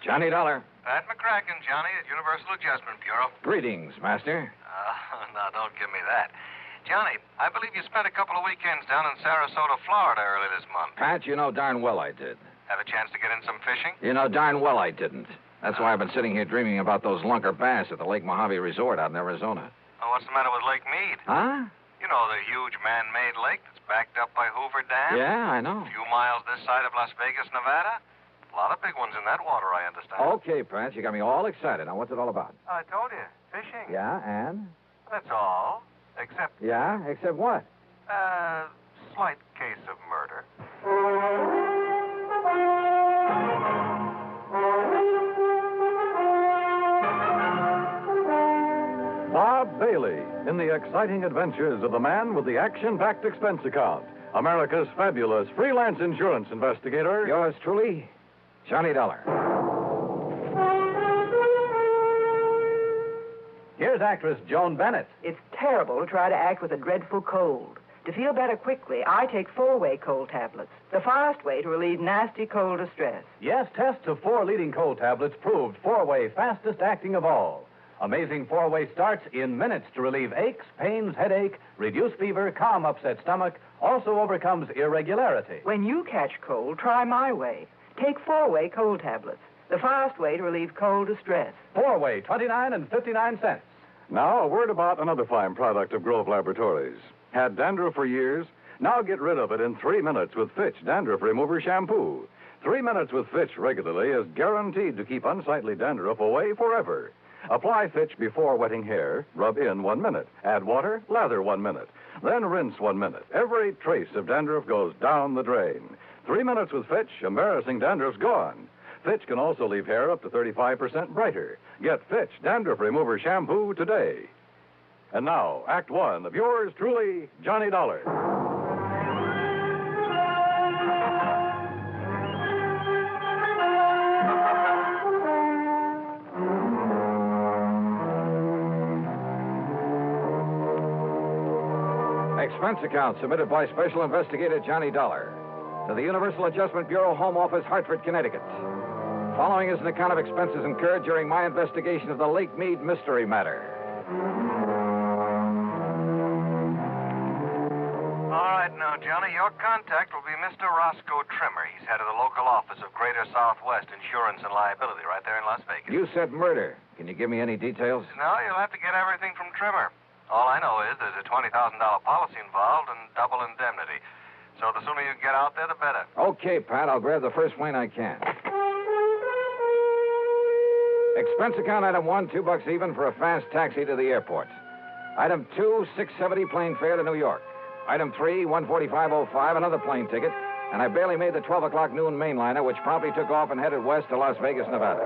Johnny Dollar. Pat McCracken, Johnny, at Universal Adjustment Bureau. Greetings, Master. Now, don't give me that. Johnny, I believe you spent a couple of weekends down in Sarasota, Florida early this month. Pat, you know darn well I did. Have a chance to get in some fishing? You know darn well I didn't. That's why I've been sitting here dreaming about those lunker bass at the Lake Mojave Resort out in Arizona. Oh, what's the matter with Lake Mead? Huh? You know, the huge man-made lake that's backed up by Hoover Dam? Yeah, I know. A few miles this side of Las Vegas, Nevada. A lot of big ones in that water, I understand. Okay, Pat, you got me all excited. Now, what's it all about? I told you, fishing. Yeah, and? That's all. Except... Yeah, except what? Slight case of murder. Bob Bailey in the exciting adventures of the man with the action-packed expense account. America's fabulous freelance insurance investigator. Yours truly, Johnny Dollar. Here's actress Joan Bennett. It's terrible to try to act with a dreadful cold. To feel better quickly, I take 4-way cold tablets, the fast way to relieve nasty cold distress. Yes, tests of 4 leading cold tablets proved 4-way fastest acting of all. Amazing 4-way starts in minutes to relieve aches, pains, headache, reduce fever, calm upset stomach, also overcomes irregularity. When you catch cold, try my way. Take 4-way cold tablets, the fast way to relieve cold distress. 4-way, 29 and 59 cents. Now, a word about another fine product of Grove Laboratories. Had dandruff for years? Now get rid of it in 3 minutes with Fitch Dandruff Remover Shampoo. 3 minutes with Fitch regularly is guaranteed to keep unsightly dandruff away forever. Apply Fitch before wetting hair, rub in 1 minute. Add water, lather 1 minute. Then rinse 1 minute. Every trace of dandruff goes down the drain. 3 minutes with Fitch, embarrassing dandruff's gone. Fitch can also leave hair up to 35% brighter. Get Fitch Dandruff Remover Shampoo today. And now, Act 1 of yours truly, Johnny Dollar. Expense account submitted by Special Investigator Johnny Dollar to the Universal Adjustment Bureau, Home Office, Hartford, Connecticut. Following is an account of expenses incurred during my investigation of the Lake Mead mystery matter. All right, now, Johnny, your contact will be Mr. Roscoe Trimmer. He's head of the local office of Greater Southwest Insurance and Liability right there in Las Vegas. You said murder. Can you give me any details? No, you'll have to get everything from Trimmer. All I know is there's a $20,000 policy involved and double indemnity. So the sooner you get out there, the better. Okay, Pat, I'll grab the first plane I can. Expense account item 1, $2 even for a fast taxi to the airport. Item 2, $6.70 plane fare to New York. Item 3, $145.05, another plane ticket. And I barely made the 12 o'clock noon mainliner, which promptly took off and headed west to Las Vegas, Nevada.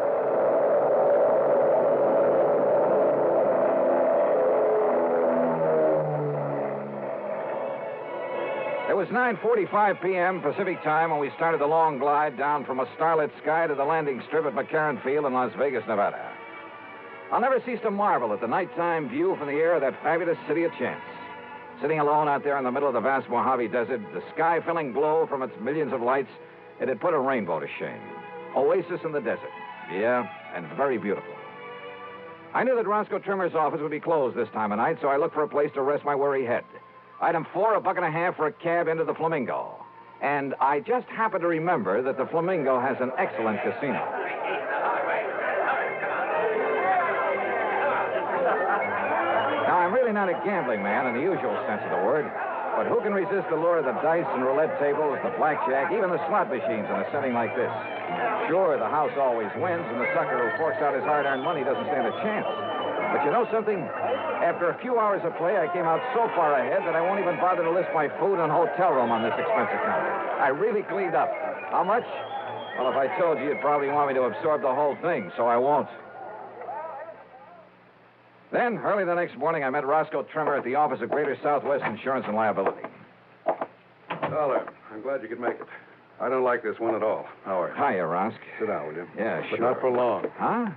It was 9:45 p.m. Pacific time when we started the long glide down from a starlit sky to the landing strip at McCarran Field in Las Vegas, Nevada. I'll never cease to marvel at the nighttime view from the air of that fabulous city of chance. Sitting alone out there in the middle of the vast Mojave Desert, the sky filling glow from its millions of lights, it had put a rainbow to shame. Oasis in the desert. Yeah, and very beautiful. I knew that Roscoe Trimmer's office would be closed this time of night, so I looked for a place to rest my weary head. Item 4, $1.50 for a cab into the Flamingo. And I just happened to remember that the Flamingo has an excellent casino. Now, I'm really not a gambling man in the usual sense of the word, but who can resist the lure of the dice and roulette tables, the blackjack, even the slot machines in a setting like this? Sure, the house always wins, and the sucker who forks out his hard-earned money doesn't stand a chance. But you know something? After a few hours of play, I came out so far ahead that I won't even bother to list my food and hotel room on this expense account. I really cleaned up. How much? Well, if I told you, you'd probably want me to absorb the whole thing, so I won't. Then, early the next morning, I met Roscoe Trimmer at the office of Greater Southwest Insurance and Liability. Dollar, I'm glad you could make it. I don't like this one at all. How are you? Hiya, Rosk. Sit down, will you? Yeah, But sure. not for long. Huh?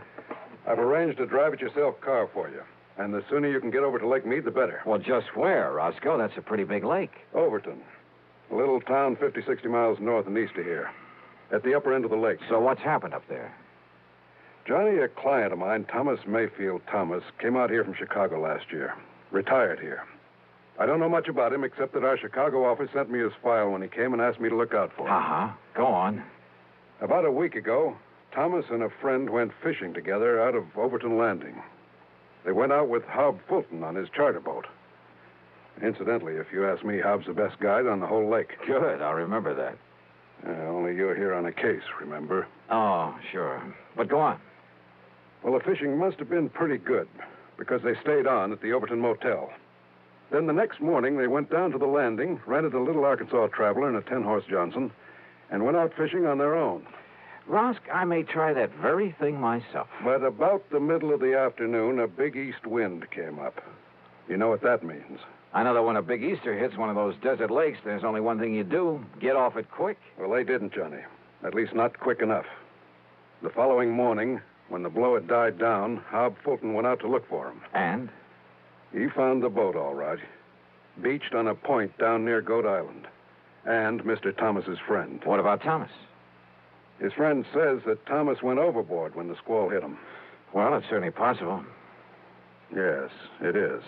I've arranged a drive-it-yourself car for you. And the sooner you can get over to Lake Mead, the better. Well, just where, Roscoe? That's a pretty big lake. Overton. A little town 50, 60 miles north and east of here. At the upper end of the lake. So what's happened up there? Johnny, a client of mine, Thomas Mayfield Thomas, came out here from Chicago last year. Retired here. I don't know much about him except that our Chicago office sent me his file when he came and asked me to look out for him. Uh-huh. Go on. About a week ago, Thomas and a friend went fishing together out of Overton Landing. They went out with Hob Fulton on his charter boat. Incidentally, if you ask me, Hob's the best guide on the whole lake. Good. I'll remember that. Only you're here on a case, remember? Oh, sure. But go on. Well, the fishing must have been pretty good because they stayed on at the Overton Motel. Then the next morning, they went down to the landing, rented a little Arkansas Traveler and a 10-horse Johnson, and went out fishing on their own. Rosk, I may try that very thing myself. But about the middle of the afternoon, a big east wind came up. You know what that means? I know that when a big Easter hits one of those desert lakes, there's only one thing you do. Get off it quick. Well, they didn't, Johnny. At least not quick enough. The following morning, when the blow had died down, Hob Fulton went out to look for him. And? He found the boat, all right. Beached on a point down near Goat Island. And Mr. Thomas's friend. What about Thomas? His friend says that Thomas went overboard when the squall hit him. Well, it's certainly possible. Yes, it is.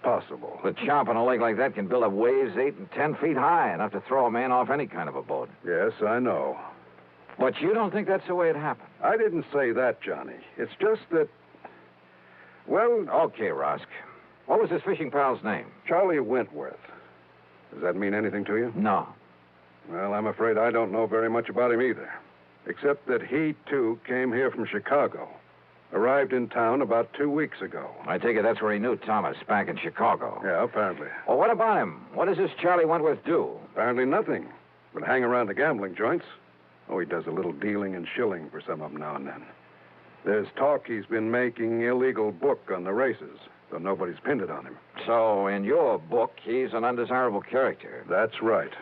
Possible. The chomp on a lake like that can build up waves 8 and 10 feet high, enough to throw a man off any kind of a boat. Yes, I know. But you don't think that's the way it happened? I didn't say that, Johnny. It's just that... Well... Okay, Rosk. What was his fishing pal's name? Charlie Wentworth. Does that mean anything to you? No. Well, I'm afraid I don't know very much about him either. Except that he, too, came here from Chicago. Arrived in town about 2 weeks ago. I take it that's where he knew Thomas, back in Chicago. Yeah, apparently. Well, what about him? What does this Charlie Wentworth do? Apparently nothing. But hang around the gambling joints. Oh, he does a little dealing and shilling for some of them now and then. There's talk he's been making illegal book on the races, though nobody's pinned it on him. So, in your book, he's an undesirable character. That's right.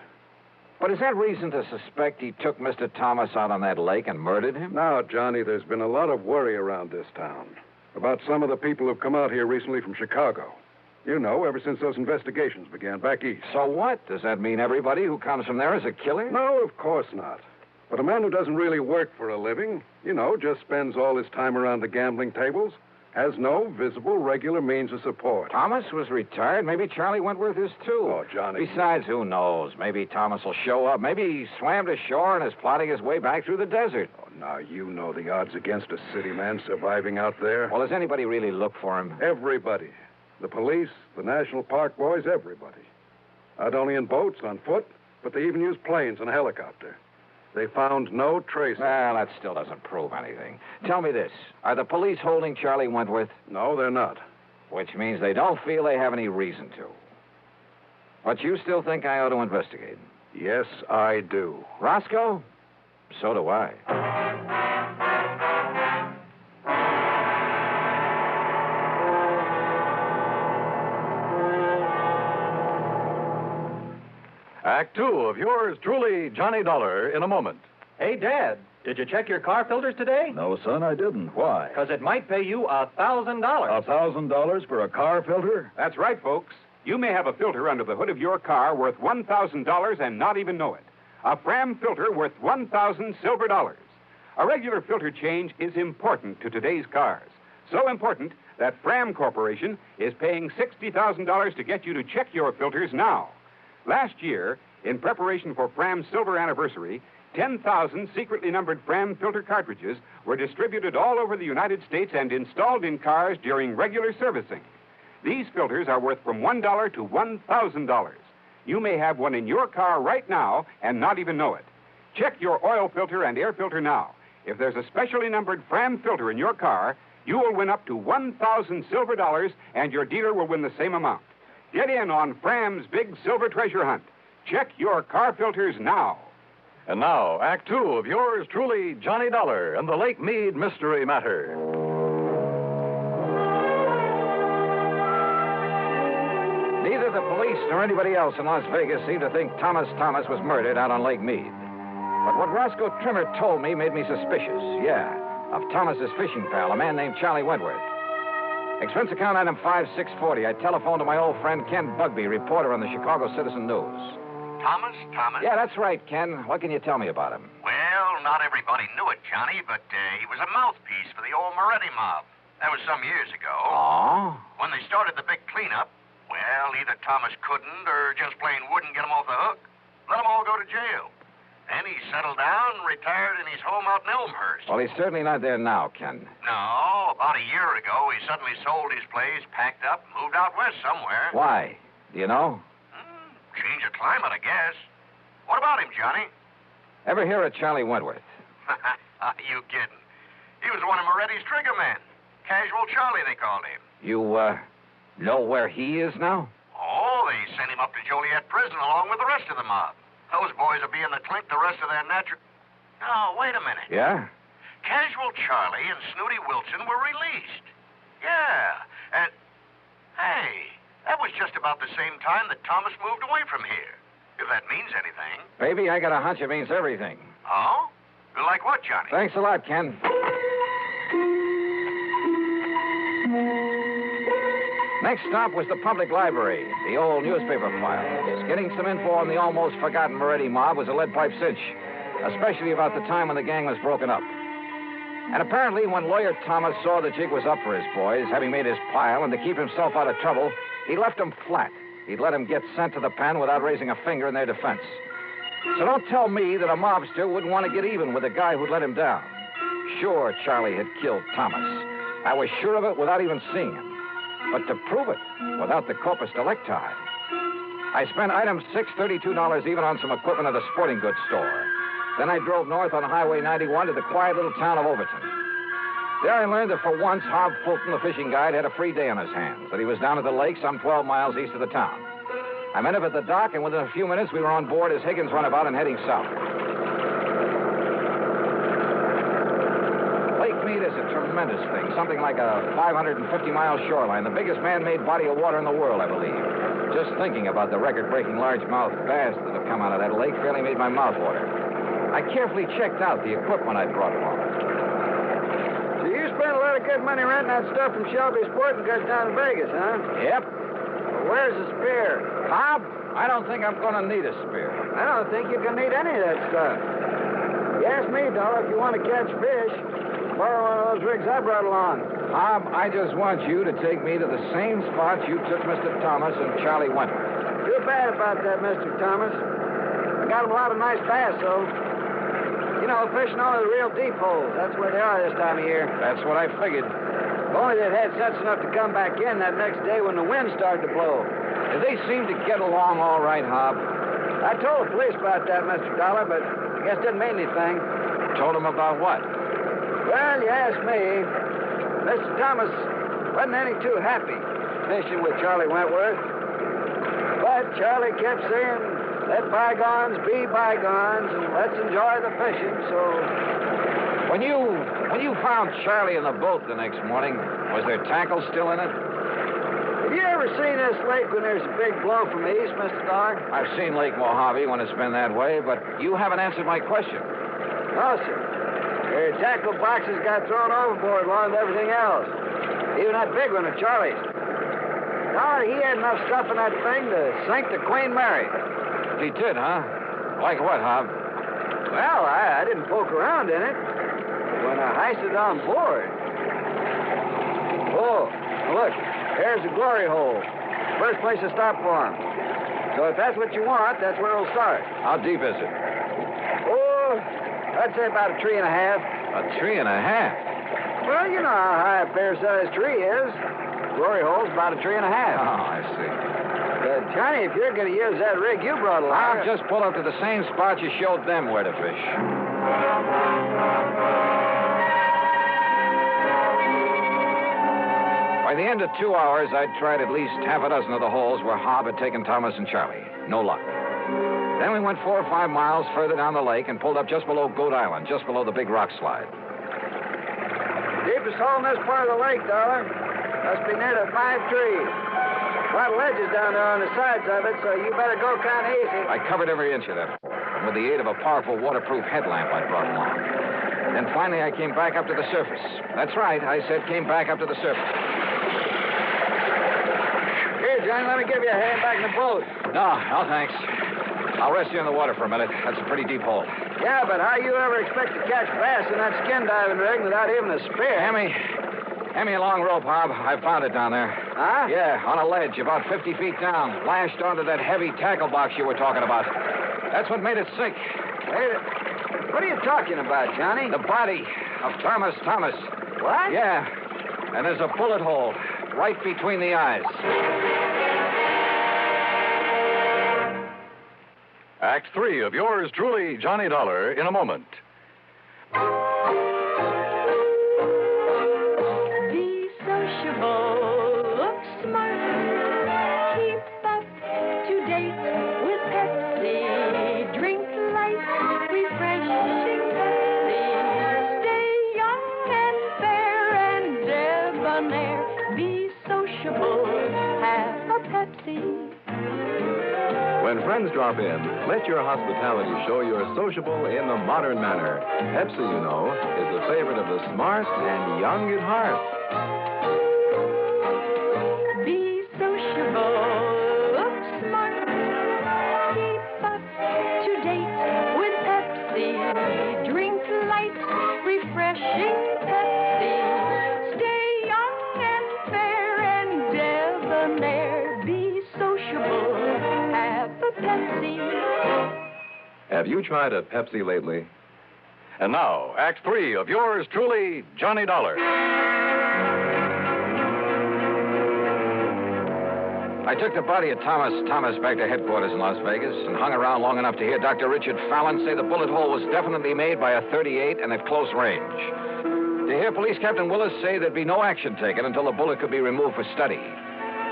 But is that reason to suspect he took Mr. Thomas out on that lake and murdered him? Now, Johnny, there's been a lot of worry around this town about some of the people who've come out here recently from Chicago. You know, ever since those investigations began back east. So what? Does that mean everybody who comes from there is a killer? No, of course not. But a man who doesn't really work for a living, you know, just spends all his time around the gambling tables, has no visible, regular means of support. Thomas was retired. Maybe Charlie Wentworth is, too. Oh, Johnny. Besides, who knows? Maybe Thomas will show up. Maybe he swam to shore and is plotting his way back through the desert. Oh, now, you know the odds against a city man surviving out there. Well, does anybody really look for him? Everybody. The police, the National Park boys, everybody. Not only in boats, on foot, but they even use planes and a helicopter. They found no trace. Well, that still doesn't prove anything. Tell me this. Are the police holding Charlie Wentworth? No, they're not. Which means they don't feel they have any reason to. But you still think I ought to investigate? Yes, I do. Roscoe? So do I. Act two of yours truly, Johnny Dollar, in a moment. Hey, Dad, did you check your car filters today? No, son, I didn't. Why? Because it might pay you $1,000. $1,000 for a car filter? That's right, folks. You may have a filter under the hood of your car worth $1,000 and not even know it. A Fram filter worth 1,000 silver dollars. A regular filter change is important to today's cars. So important that Fram Corporation is paying $60,000 to get you to check your filters now. Last year, in preparation for Fram's silver anniversary, 10,000 secretly numbered Fram filter cartridges were distributed all over the United States and installed in cars during regular servicing. These filters are worth from $1 to $1,000. You may have one in your car right now and not even know it. Check your oil filter and air filter now. If there's a specially numbered Fram filter in your car, you will win up to 1,000 silver dollars, and your dealer will win the same amount. Get in on Fram's big silver treasure hunt. Check your car filters now. And now, Act two of yours truly, Johnny Dollar, and the Lake Mead Mystery Matter. Neither the police nor anybody else in Las Vegas seemed to think Thomas was murdered out on Lake Mead. But what Roscoe Trimmer told me made me suspicious, of Thomas's fishing pal, a man named Charlie Wentworth. Expense account item 5640. I telephoned to my old friend Ken Bugby, reporter on the Chicago Citizen News. Thomas? Yeah, that's right, Ken. What can you tell me about him? Well, Well, not everybody knew it, Johnny, but he was a mouthpiece for the old Moretti mob. That was some years ago. Oh? When they started the big cleanup, well, either Thomas couldn't or just plain wouldn't get him off the hook. Let them all go to jail. Then he settled down and retired in his home out in Elmhurst. Well, he's certainly not there now, Ken. No, about a year ago, he suddenly sold his place, packed up, and moved out west somewhere. Why? Do you know? Change of climate, I guess. What about him, Johnny? Ever hear of Charlie Wentworth? You kidding. He was one of Moretti's trigger men. Casual Charlie, they called him. You, know where he is now? Oh, they sent him up to Joliet prison along with the rest of the mob. Those boys will be in the clink the rest of their natural... Oh, wait a minute. Yeah? Casual Charlie and Snooty Wilson were released. Yeah, and... Hey, that was just about the same time that Thomas moved away from here. If that means anything. Baby, I got a hunch it means everything. Oh? Like what, Johnny? Thanks a lot, Ken. Next stop was the public library, the old newspaper files. Getting some info on the almost forgotten Moretti mob was a lead pipe cinch, especially about the time when the gang was broken up. And apparently, when Lawyer Thomas saw the jig was up for his boys, having made his pile, and to keep himself out of trouble, he left them flat. He'd let them get sent to the pen without raising a finger in their defense. So don't tell me that a mobster wouldn't want to get even with the guy who'd let him down. Sure, Charlie had killed Thomas. I was sure of it without even seeing him. But to prove it, without the corpus delicti, I spent item $632 even on some equipment at a sporting goods store. Then I drove north on Highway 91 to the quiet little town of Overton. There I learned that for once, Hob Fulton, the fishing guide, had a free day on his hands, that he was down at the lake some 12 miles east of the town. I met him at the dock, and within a few minutes, we were on board as Higgins runabout and heading south. Lake Mead is a tremendous thing, something like a 550-mile shoreline, the biggest man-made body of water in the world, I believe. Just thinking about the record-breaking largemouth bass that have come out of that lake fairly made my mouth water. I carefully checked out the equipment I'd brought along. So you spent a lot of good money renting that stuff from Shelby's Sporting Goods down in Vegas, huh? Yep. Well, where's the spear? Bob, I don't think I'm going to need a spear. I don't think you're going to need any of that stuff. You ask me, Dollar, if you want to catch fish, borrow one of those rigs I brought along. Bob, I just want you to take me to the same spot you took Mr. Thomas and Charlie Wentworth. Too bad about that, Mr. Thomas. I got him a lot of nice bass, though. You know, fishing only the real deep holes. That's where they are this time of year. That's what I figured. If only they'd had sense enough to come back in that next day when the wind started to blow. Did they seem to get along all right, Hob? I told the police about that, Mr. Dollar, but I guess it didn't mean anything. Told them about what? Well, you ask me. Mr. Thomas wasn't any too happy fishing with Charlie Wentworth. But Charlie kept saying, let bygones be bygones, and let's enjoy the fishing, so... When you found Charlie in the boat the next morning, was there tackle still in it? Have you ever seen this lake when there's a big blow from the east, Mr. Dollar? I've seen Lake Mojave when it's been that way, but you haven't answered my question. No, sir. Their tackle boxes got thrown overboard along with everything else. Even that big one of Charlie's. Dollar, he had enough stuff in that thing to sink the Queen Mary. He did, huh? Like what, Hob? Well, I didn't poke around in it. When I heisted on board. Oh, look, there's the glory hole. First place to stop for him. So if that's what you want, that's where we'll start. How deep is it? Oh, I'd say about 3 1/2. A 3 1/2? Well, you know how high a fair-sized tree is. Glory hole's about a 3 1/2. Oh, I see. But, Johnny, if you're going to use that rig you brought along... I'll just pull up to the same spot you showed them where to fish. By the end of 2 hours, I'd tried at least half a dozen of the holes where Hob had taken Thomas and Charlie. No luck. Then we went 4 or 5 miles further down the lake and pulled up just below Goat Island, just below the big rock slide. Deepest hole in this part of the lake, Dollar. Must be near the 5 trees. A lot of ledges down there on the sides of it, so you better go kind of easy. I covered every inch of that hole, with the aid of a powerful waterproof headlamp I brought along. Then finally I came back up to the surface. That's right, I said came back up to the surface. Here, Johnny, let me give you a hand back in the boat. No, thanks. I'll rest you in the water for a minute. That's a pretty deep hole. Yeah, but how you ever expect to catch bass in that skin diving rig without even a spear? Hand me a long rope, Hob. I found it down there. Huh? Yeah, on a ledge about 50 feet down, lashed onto that heavy tackle box you were talking about. That's what made it sink. Hey, what are you talking about, Johnny? The body of Thomas. What? Yeah, and there's a bullet hole right between the eyes. Act 3 of yours truly, Johnny Dollar, in a moment. Be sociable, look smart, keep up to date with Pepsi, drink light, refreshing Pepsi, stay young and fair and debonair, be sociable, have a Pepsi. When friends drop in, let your hospitality show you're sociable in the modern manner. Pepsi, you know, is the favorite of the smart and young at heart. Be sociable, look smart, keep up to date with Pepsi, drink light, refreshing Pepsi, stay young and fair and debonair, be sociable, have a Pepsi. Have you tried a Pepsi lately? And now, Act 3 of yours truly, Johnny Dollar. I took the body of Thomas back to headquarters in Las Vegas and hung around long enough to hear Dr. Richard Fallon say the bullet hole was definitely made by a .38 and at close range. To hear Police Captain Willis say there'd be no action taken until the bullet could be removed for study.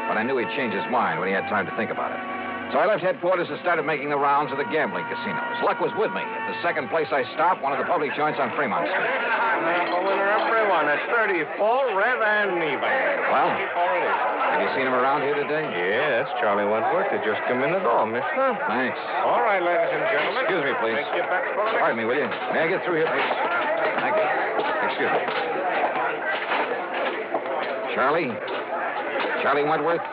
But I knew he'd change his mind when he had time to think about it. So I left headquarters and started making the rounds of the gambling casinos. Luck was with me. At the second place I stopped, one of the public joints on Fremont Street. The winner, everyone. It's 34, red and even. Well, have you seen him around here today? Yeah, that's Charlie Wentworth. They just come in the door, mister. Thanks. All right, ladies and gentlemen. Excuse me, please. Take your bets for the Pardon me, will you? May I get through here, please? Thank you. Excuse me. Charlie Wentworth?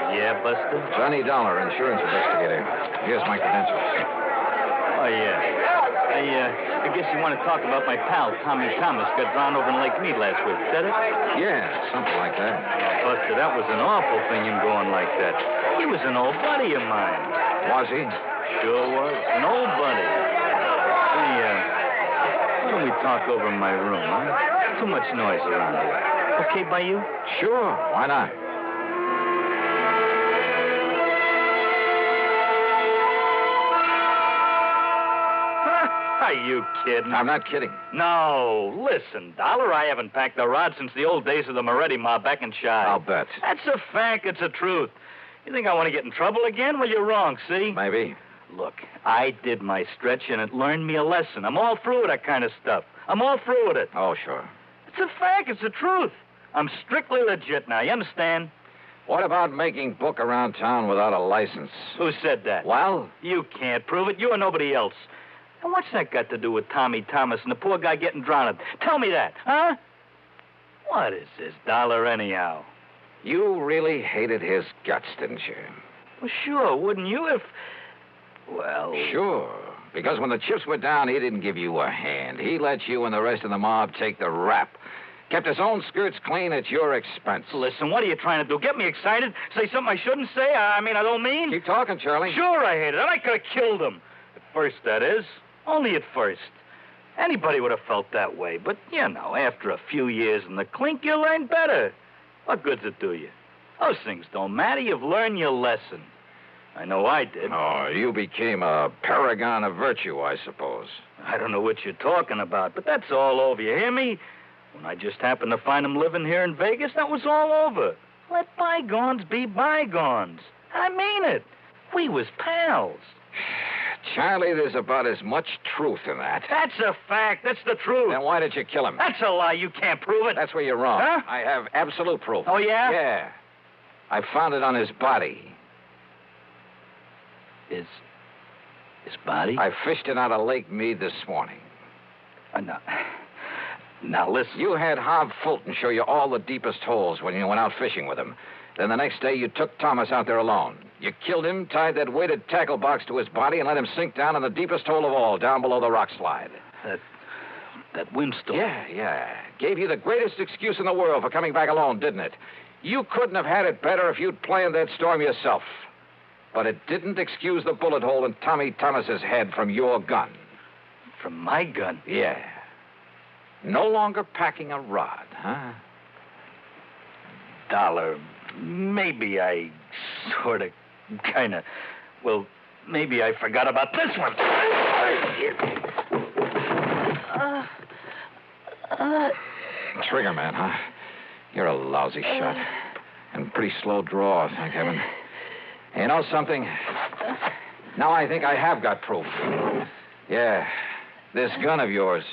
Yeah, Buster? Johnny Dollar, insurance investigator. Here's my credentials. Oh, yeah. I guess you want to talk about my pal, Tommy Thomas, got drowned over in Lake Mead last week. Is that it? Yeah, something like that. Oh, Buster, that was an awful thing, him going like that. He was an old buddy of mine. Was he? Sure was. An old buddy. Hey, why don't we talk over in my room, huh? Too much noise around here. Okay by you? Sure. Why not? Are you kidding? I'm not kidding. No. Listen, Dollar, I haven't packed a rod since the old days of the Moretti mob back in Chi. I'll bet. That's a fact. It's the truth. You think I want to get in trouble again? Well, you're wrong, see? Maybe. Look, I did my stretch, and it learned me a lesson. I'm all through with that kind of stuff. I'm all through with it. Oh, sure. It's a fact. It's the truth. I'm strictly legit now. You understand? What about making book around town without a license? Who said that? Well? You can't prove it. You or nobody else. And what's that got to do with Tommy Thomas and the poor guy getting drowned? Tell me that, huh? What is this, Dollar, anyhow? You really hated his guts, didn't you? Well, sure, wouldn't you if... Well... Sure. Because when the chips were down, he didn't give you a hand. He let you and the rest of the mob take the rap. Kept his own skirts clean at your expense. Listen, what are you trying to do? Get me excited? Say something I shouldn't say? I don't mean... Keep talking, Charlie. Sure I hated it. I could have killed him. At first, that is. Only at first. Anybody would have felt that way. But, you know, after a few years in the clink, you learn better. What good's it do you? Those things don't matter. You've learned your lesson. I know I did. Oh, you became a paragon of virtue, I suppose. I don't know what you're talking about, but that's all over. You hear me? When I just happened to find him living here in Vegas, that was all over. Let bygones be bygones. I mean it. We was pals. Charlie, there's about as much truth in that. That's a fact. That's the truth. Then why did you kill him? That's a lie. You can't prove it. That's where you're wrong. Huh? I have absolute proof. Oh, yeah? Yeah. I found it on his body. His body? I fished it out of Lake Mead this morning. Now, listen. You had Hob Fulton show you all the deepest holes when you went out fishing with him. Then the next day, you took Thomas out there alone. You killed him, tied that weighted tackle box to his body, and let him sink down in the deepest hole of all, down below the rock slide. That windstorm. Yeah. Gave you the greatest excuse in the world for coming back alone, didn't it? You couldn't have had it better if you'd planned that storm yourself. But it didn't excuse the bullet hole in Tommy Thomas's head from your gun. From my gun? Yeah. No longer packing a rod, huh? Dollar, maybe I sort of, kind of, well, maybe I forgot about this one. Trigger man, huh? You're a lousy shot. And pretty slow draw, thank heaven. You know something? Now I think I have got proof. Yeah, this gun of yours.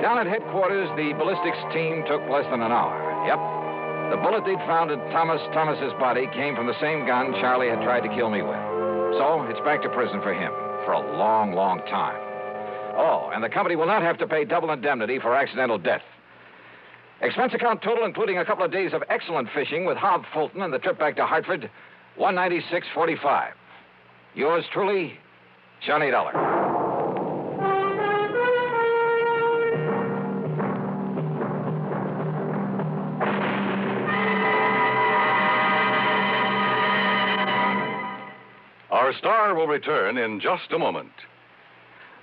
Down at headquarters, the ballistics team took less than an hour. Yep. The bullet they'd found in Thomas's body came from the same gun Charlie had tried to kill me with. So it's back to prison for him for a long, long time. Oh, and the company will not have to pay double indemnity for accidental death. Expense account total, including a couple of days of excellent fishing with Hob Fulton and the trip back to Hartford, $196.45. Yours truly, Johnny Dollar. Our star will return in just a moment.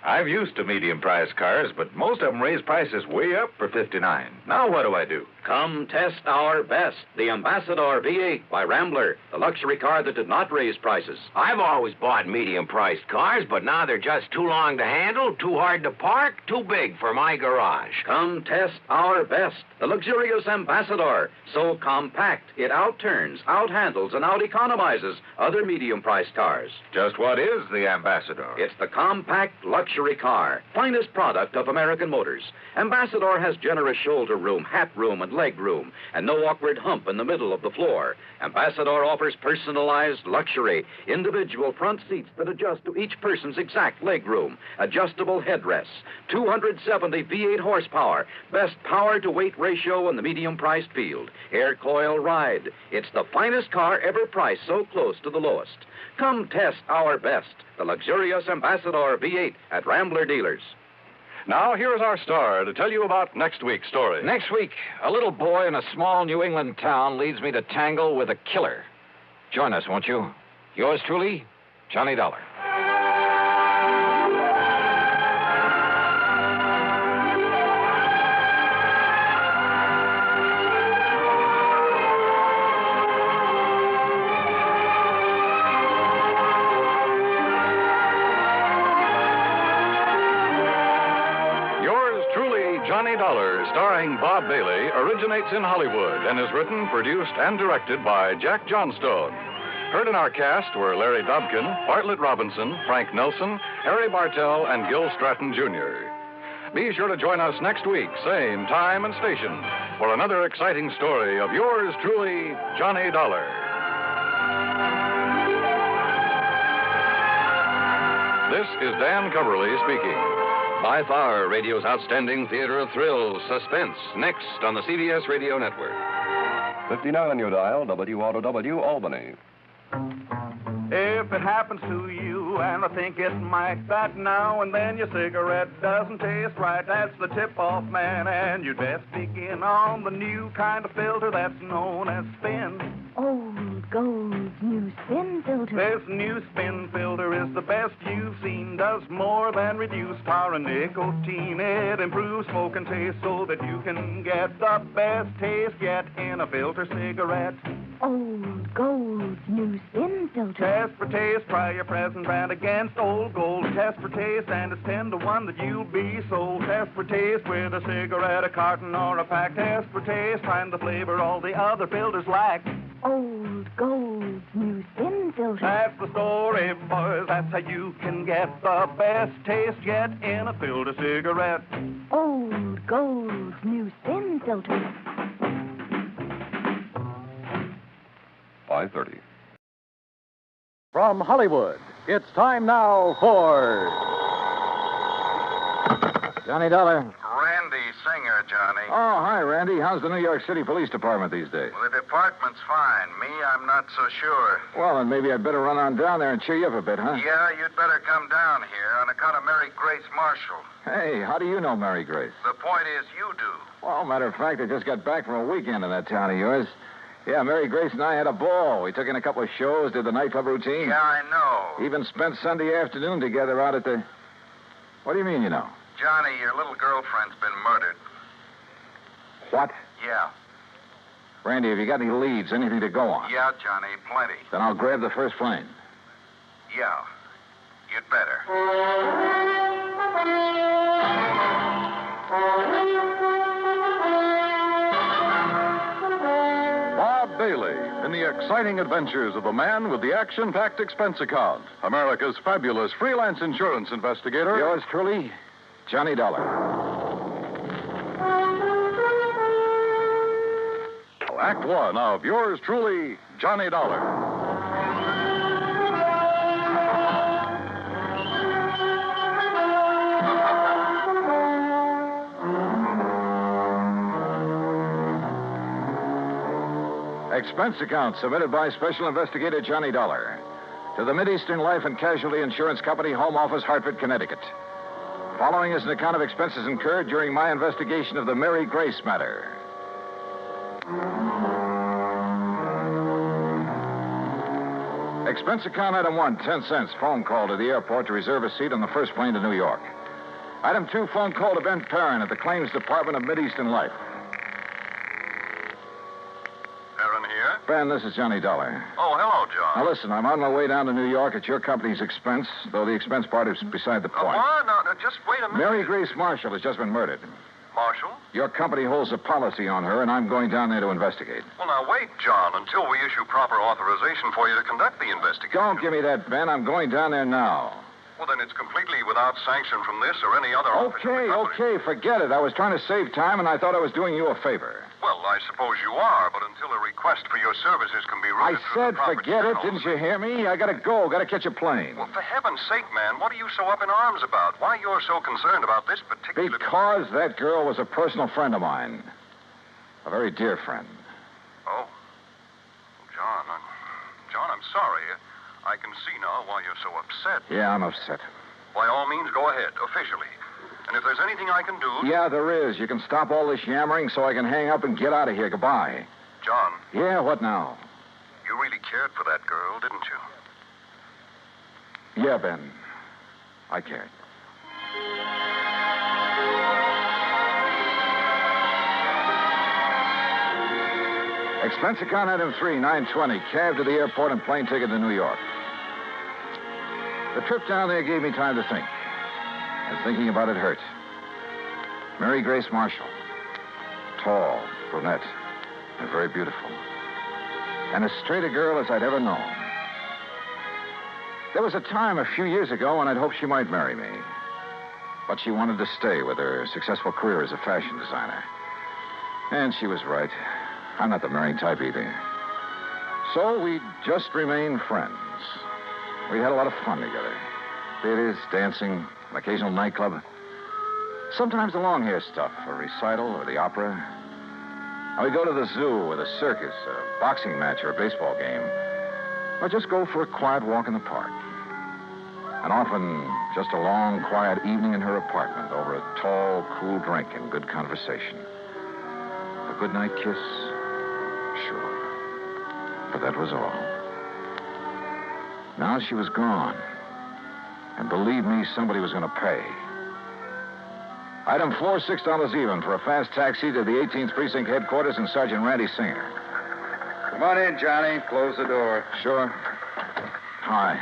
I've used to medium-priced cars, but most of them raise prices way up for $59. Now what do I do? Come test our best, the Ambassador V8 by Rambler, the luxury car that did not raise prices. I've always bought medium-priced cars, but now they're just too long to handle, too hard to park, too big for my garage. Come test our best, the luxurious Ambassador. So compact, it outturns, outhandles, and out-economizes other medium-priced cars. Just what is the Ambassador? It's the compact luxury car, finest product of American Motors. Ambassador has generous shoulder room, hat room, and leg room, and no awkward hump in the middle of the floor. Ambassador offers personalized luxury, individual front seats that adjust to each person's exact leg room, adjustable headrests, 270 V8 horsepower, best power-to-weight ratio in the medium-priced field, air coil ride. It's the finest car ever priced so close to the lowest. Come test our best, the luxurious Ambassador V8 at Rambler dealers. Now, here's our star to tell you about next week's story. Next week, a little boy in a small New England town leads me to tangle with a killer. Join us, won't you? Yours truly, Johnny Dollar. Johnny Dollar, starring Bob Bailey, originates in Hollywood and is written, produced, and directed by Jack Johnstone. Heard in our cast were Larry Dobkin, Bartlett Robinson, Frank Nelson, Harry Bartell, and Gil Stratton, Jr. Be sure to join us next week, same time and station, for another exciting story of yours truly, Johnny Dollar. This is Dan Coverly speaking. By far, radio's outstanding theater of thrills, Suspense, next on the CBS Radio Network. 59 on your dial, WROW, Albany. If it happens to you, and I think it might, that now and then your cigarette doesn't taste right, that's the tip-off, man, and you'd best begin on the new kind of filter that's known as Spin. Old Gold's new Spin filter. This new Spin filter is the best you've seen, does more than reduce tar and nicotine. It improves smoke and taste so that you can get the best taste yet in a filter cigarette. Old Gold's new Spin filter. Test for taste, try your present brand against Old Gold. Test for taste, and it's 10 to 1 that you'll be sold. Test for taste with a cigarette, a carton, or a pack. Test for taste, find the flavor all the other filters lack. Old Gold's new Spin filter. That's the story, boys. That's how you can get the best taste yet in a filter cigarette. Old Gold's new Spin filter. 5:30. From Hollywood, it's time now for Johnny Dollar. Randy Singer, Johnny. Oh, hi, Randy. How's the New York City Police Department these days? Well, the department's fine. Me, I'm not so sure. Well, then maybe I'd better run on down there and cheer you up a bit, huh? Yeah, you'd better come down here on account of Mary Grace Marshall. Hey, how do you know Mary Grace? The point is, you do. Well, matter of fact, I just got back from a weekend in that town of yours. Yeah, Mary Grace and I had a ball. We took in a couple of shows, did the nightclub routine. Yeah, I know. Even spent Sunday afternoon together out at the... What do you mean, you know? Johnny, your little girlfriend's been murdered. What? Yeah. Randy, have you got any leads, anything to go on? Yeah, Johnny, plenty. Then I'll grab the first plane. Yeah. You'd better. Bob Bailey in the exciting adventures of the man with the action-packed expense account. America's fabulous freelance insurance investigator. Yours truly, Johnny Dollar. Act one of yours truly, Johnny Dollar. Expense account submitted by Special Investigator Johnny Dollar to the Mideastern Life and Casualty Insurance Company, Home Office, Hartford, Connecticut. Following is an account of expenses incurred during my investigation of the Mary Grace matter. Expense account item 1, 10 cents. Phone call to the airport to reserve a seat on the first plane to New York. Item 2, phone call to Ben Perrin at the Claims Department of Mideastern Life. Aaron here? Ben, this is Johnny Dollar. Oh, hello, John. Now, listen, I'm on my way down to New York at your company's expense, though the expense part is beside the point. What? No, just wait a minute. Mary Grace Marshall has just been murdered. Marshall? Your company holds a policy on her, and I'm going down there to investigate. Well, now, wait, John, until we issue proper authorization for you to conduct the investigation. Don't give me that, Ben. I'm going down there now. Well, then it's completely without sanction from this or any other office of the company. Okay, forget it. I was trying to save time, and I thought I was doing you a favor. Well, I suppose you are, but until a request for your services can be I routed through said the proper forget it. channels- Didn't you hear me? I gotta go. Gotta catch a plane. Well, for heaven's sake, man, what are you so up in arms about? Why you're so concerned about this particular... Because that girl was a personal friend of mine. A very dear friend. Oh. John, I'm sorry. I can see now why you're so upset. Yeah, I'm upset. By all means, go ahead, officially. And if there's anything I can do... Yeah, there is. You can stop all this yammering so I can hang up and get out of here. Goodbye. John. Yeah, what now? You really cared for that girl, didn't you? Yeah, Ben. I cared. Expense account item 3, $9.20. Cab to the airport and plane ticket to New York. The trip down there gave me time to think. And thinking about it hurt. Mary Grace Marshall. Tall, brunette, and very beautiful. And as straight a girl as I'd ever known. There was a time a few years ago when I'd hoped she might marry me. But she wanted to stay with her successful career as a fashion designer. And she was right. I'm not the marrying type either. So we just remained friends. We had a lot of fun together. Theaters, dancing, an occasional nightclub. Sometimes the long hair stuff, a recital or the opera. And we'd go to the zoo or the circus, a boxing match or a baseball game. Or just go for a quiet walk in the park. And often just a long, quiet evening in her apartment over a tall, cool drink and good conversation. A goodnight kiss? Sure. But that was all. Now she was gone. And believe me, somebody was going to pay. Item 4, $6 even for a fast taxi to the 18th Precinct headquarters and Sergeant Randy Singer. Come on in, Johnny. Close the door. Sure. Hi.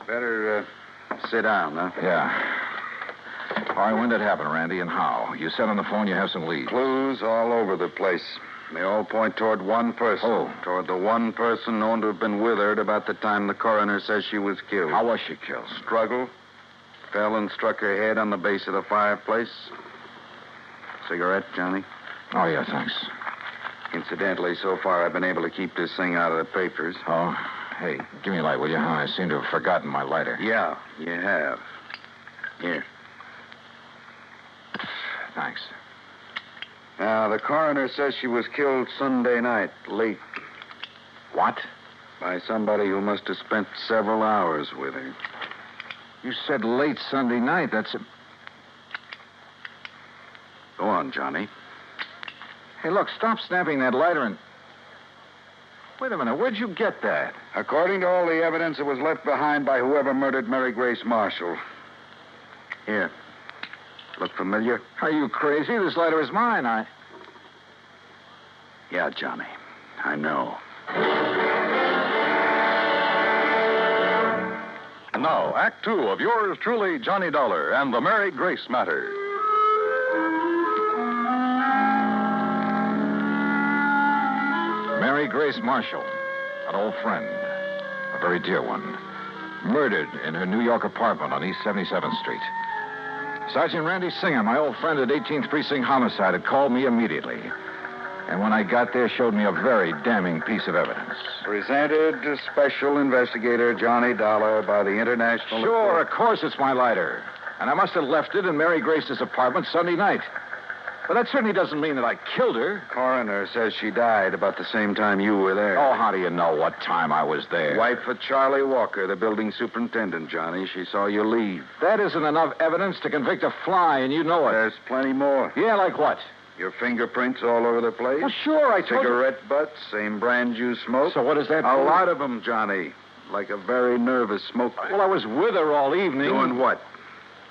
Better sit down, huh? Yeah. All right, when did it happen, Randy, and how? You said on the phone you have some leads. Clues all over the place. They all point toward one person. Oh. Toward the one person known to have been with her at about the time the coroner says she was killed. How was she killed? Struggle. Fell and struck her head on the base of the fireplace. Cigarette, Johnny? Oh, yeah, thanks. Incidentally, so far I've been able to keep this thing out of the papers. Oh? Hey, give me a light, will you? I seem to have forgotten my lighter. Yeah, you have. Here. thanks. Now, the coroner says she was killed Sunday night, late. What? By somebody who must have spent several hours with her. You said late Sunday night. That's a... Go on, Johnny. Hey, look, stop snapping that lighter and... Wait a minute, where'd you get that? According to all the evidence, it was left behind by whoever murdered Mary Grace Marshall. Here. Look familiar? Are you crazy? This lighter is mine. Yeah, Johnny. I know. And now, Act Two of yours truly, Johnny Dollar, and the Mary Grace matter. Mary Grace Marshall, an old friend, a very dear one, murdered in her New York apartment on East 77th Street. Sergeant Randy Singer, my old friend at 18th Precinct Homicide, had called me immediately. And when I got there, showed me a very damning piece of evidence. Presented to Special Investigator Johnny Dollar by the International... Sure, of course it's my lighter. And I must have left it in Mary Grace's apartment Sunday night. But that certainly doesn't mean that I killed her. Coroner says she died about the same time you were there. Oh, how do you know what time I was there? Wife of Charlie Walker, the building superintendent, Johnny. She saw you leave. That isn't enough evidence to convict a fly, and you know it. There's plenty more. Yeah, like what? Your fingerprints all over the place. Well, sure, I told you. Cigarette butts, same brand you smoke. So what does that A prove? lot of them, Johnny. Like a very nervous smoker. Well, I was with her all evening. Doing what?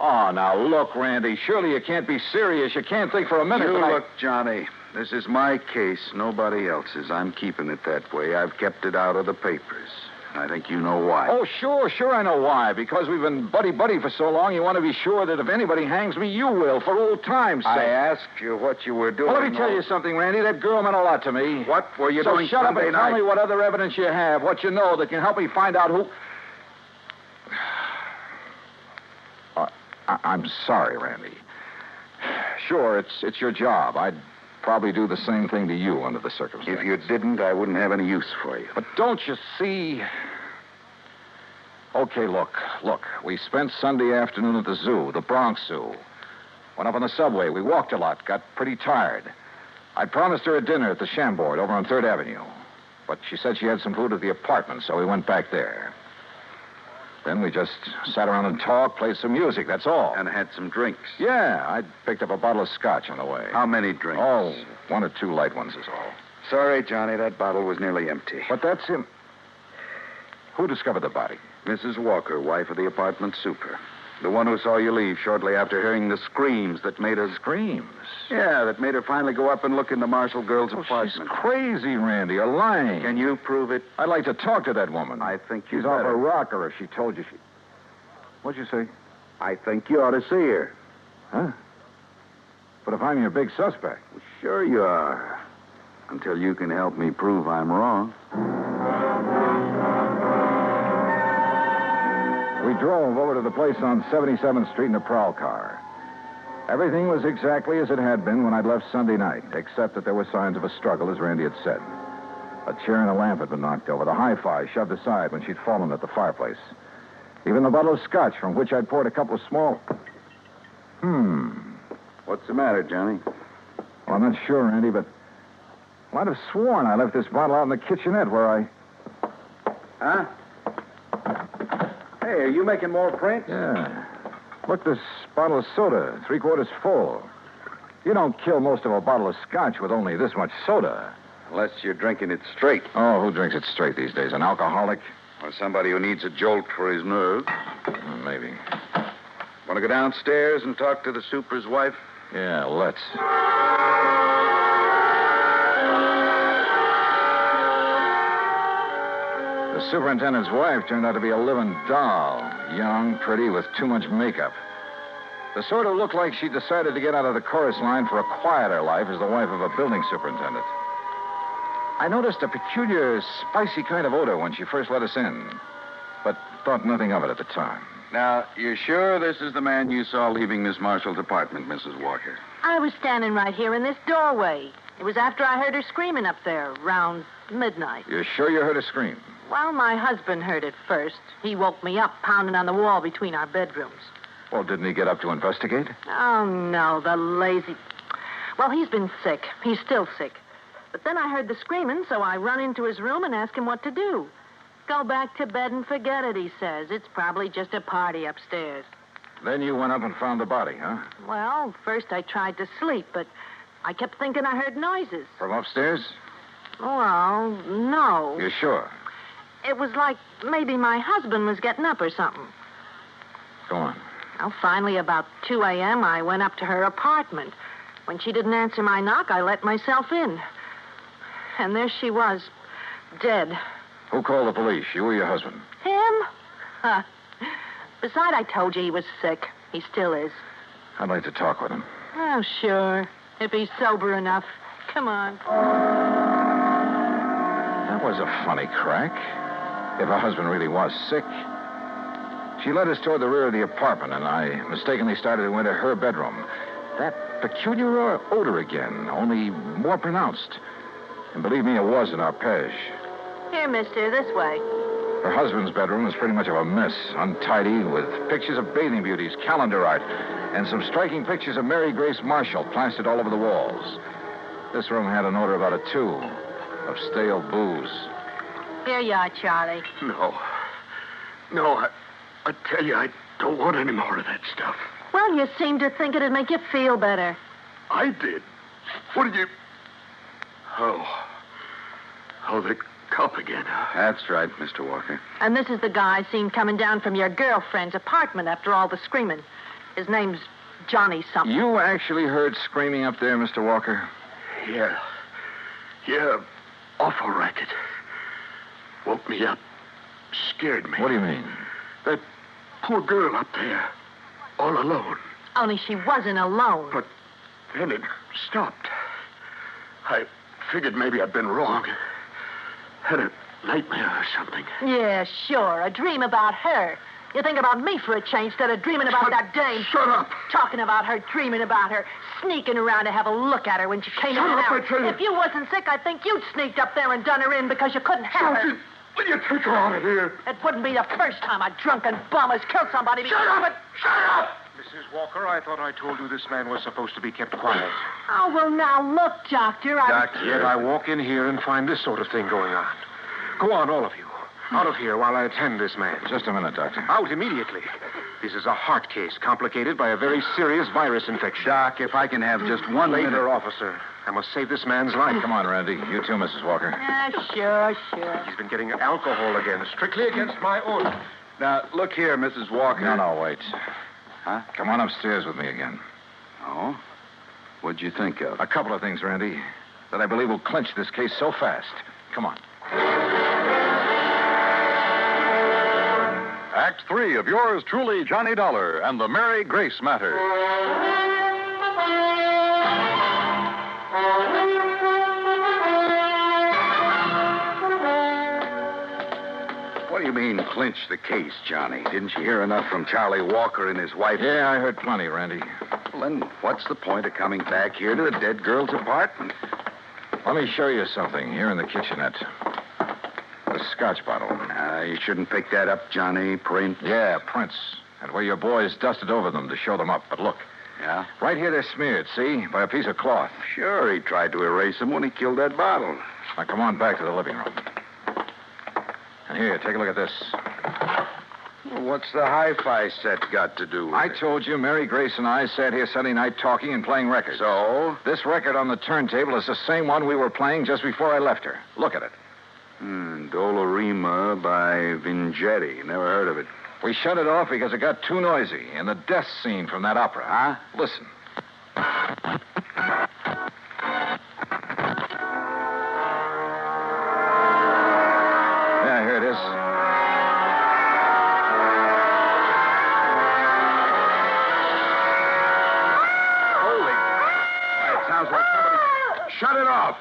Oh, now, look, Randy, surely you can't be serious. You can't think for a minute You that look, Johnny, this is my case, nobody else's. I'm keeping it that way. I've kept it out of the papers. I think you know why. Oh, sure I know why. Because we've been buddy-buddy for so long, you want to be sure that if anybody hangs me, you will, for old time's sake. I asked you what you were doing. Well, let me tell you something, Randy. That girl meant a lot to me. What were you doing So shut up Sunday and tell night? me what other evidence you have, what you know that can help me find out who... I'm sorry, Randy. Sure, it's your job. I'd probably do the same thing to you under the circumstances. If you didn't, I wouldn't have any use for you. But don't you see... Okay, look. We spent Sunday afternoon at the zoo, the Bronx Zoo. Went up on the subway. We walked a lot, got pretty tired. I promised her a dinner at the Chambord over on 3rd Avenue. But she said she had some food at the apartment, so we went back there. Then we just sat around and talked, played some music, that's all. And had some drinks. Yeah, I picked up a bottle of scotch on the way. How many drinks? Oh, 1 or 2 light ones is all. Sorry, Johnny, that bottle was nearly empty. But that's him. Who discovered the body? Mrs. Walker, wife of the apartment super. The one who saw you leave shortly after hearing the screams that made her... Screams? Yeah, that made her finally go up and look in the Marshall girl's apartment. She's crazy, Randy. You're lying. Can you prove it? I'd like to talk to that woman. I think she's off her rocker if she told you she... What'd you say? I think you ought to see her. Huh? But if I'm your big suspect... Well, sure you are. Until you can help me prove I'm wrong. We drove over to the place on 77th Street in a prowl car. Everything was exactly as it had been when I'd left Sunday night, except that there were signs of a struggle, as Randy had said. A chair and a lamp had been knocked over, the hi-fi shoved aside when she'd fallen at the fireplace. Even the bottle of scotch from which I'd poured a couple of small... What's the matter, Johnny? Well, I'm not sure, Randy, but I'd have sworn I left this bottle out in the kitchenette where I... Huh? Hey, are you making more prints? Yeah. Look, this bottle of soda, 3/4 full. You don't kill most of a bottle of scotch with only this much soda. Unless you're drinking it straight. Oh, who drinks it straight these days? An alcoholic? Or somebody who needs a jolt for his nerves. Maybe. Want to go downstairs and talk to the super's wife? Yeah, let's. The superintendent's wife turned out to be a living doll. Young, pretty, with too much makeup. The sort who looked like she decided to get out of the chorus line for a quieter life as the wife of a building superintendent. I noticed a peculiar, spicy kind of odor when she first let us in, but thought nothing of it at the time. Now, you're sure this is the man you saw leaving Miss Marshall's apartment, Mrs. Walker? I was standing right here in this doorway. It was after I heard her screaming up there, around midnight. You're sure you heard her scream? Well, my husband heard it first. He woke me up, pounding on the wall between our bedrooms. Well, didn't he get up to investigate? Oh, no, the lazy... Well, he's been sick. He's still sick. But then I heard the screaming, so I run into his room and ask him what to do. Go back to bed and forget it, he says. It's probably just a party upstairs. Then you went up and found the body, huh? Well, first I tried to sleep, but I kept thinking I heard noises. From upstairs? Well, no. You sure? It was like maybe my husband was getting up or something. Go on. Well, finally, about 2 a.m., I went up to her apartment. When she didn't answer my knock, I let myself in. And there she was, dead. Who called the police, you or your husband? Him? Huh. Besides, I told you he was sick. He still is. I'd like to talk with him. Oh, sure. If he's sober enough. Come on. That was a funny crack. If her husband really was sick. She led us toward the rear of the apartment, and I mistakenly started to enter her bedroom. That peculiar odor again, only more pronounced. And believe me, it was an arpege. Here, mister, this way. Her husband's bedroom was pretty much of a mess, untidy, with pictures of bathing beauties, calendar art, and some striking pictures of Mary Grace Marshall plastered all over the walls. This room had an odor about a tube of stale booze. Here you are, Charlie. No, I tell you, I don't want any more of that stuff. Well, you seem to think it'd make you feel better. I did. What did you... Oh, the cup again, huh? That's right, Mr. Walker. And this is the guy seen coming down from your girlfriend's apartment after all the screaming. His name's Johnny something. You actually heard screaming up there, Mr. Walker? Yeah, awful racket. Woke me up. Scared me. What do you mean? That poor girl up there, all alone. Only she wasn't alone. But then it stopped. I figured maybe I'd been wrong. Had a nightmare or something. Yeah, sure. A dream about her. You think about me for a change instead of dreaming about that dame. Shut up. Talking about her, dreaming about her, sneaking around to have a look at her when she came in and out. I tell you. If you wasn't sick, I think you'd sneaked up there and done her in because you couldn't have her. Will you take her out of here? It wouldn't be the first time a drunken bum has killed somebody because... Shut up! Mrs. Walker, I thought I told you this man was supposed to be kept quiet. Oh, well, now, look, Doctor, Yet I walk in here and find this sort of thing going on. Go on, all of you. Out of here while I attend this man. Just a minute, Doctor. Out immediately. This is a heart case complicated by a very serious virus infection. Doc, if I can have just one minute... Later, officer. I must save this man's life. Come on, Randy. You too, Mrs. Walker. Sure. He's been getting alcohol again, strictly against my order. Now, look here, Mrs. Walker. No, wait. Huh? Come on upstairs with me again. Oh? What'd you think of? A couple of things, Randy, that I believe will clinch this case so fast. Come on. Act 3 of yours truly, Johnny Dollar, and the Mary Grace Matter. What do you mean, clinch the case, Johnny? Didn't you hear enough from Charlie Walker and his wife? Yeah, I heard plenty, Randy. Well, then what's the point of coming back here to the dead girl's apartment? Let me show you something here in the kitchenette. A scotch bottle. You shouldn't pick that up, Johnny. Print? Yeah, prints. And where your boys dusted over them to show them up. But look. Yeah? Right here they're smeared, see? By a piece of cloth. Sure, he tried to erase them when he killed that bottle. Now, come on back to the living room. And here, take a look at this. Well, what's the hi-fi set got to do with it? I told you Mary Grace and I sat here Sunday night talking and playing records. So? This record on the turntable is the same one we were playing just before I left her. Look at it. Dolorima by Vingetti. Never heard of it. We shut it off because it got too noisy in the death scene from that opera, huh? Listen. Yeah, here it is. Holy. It sounds like somebody... Shut it off.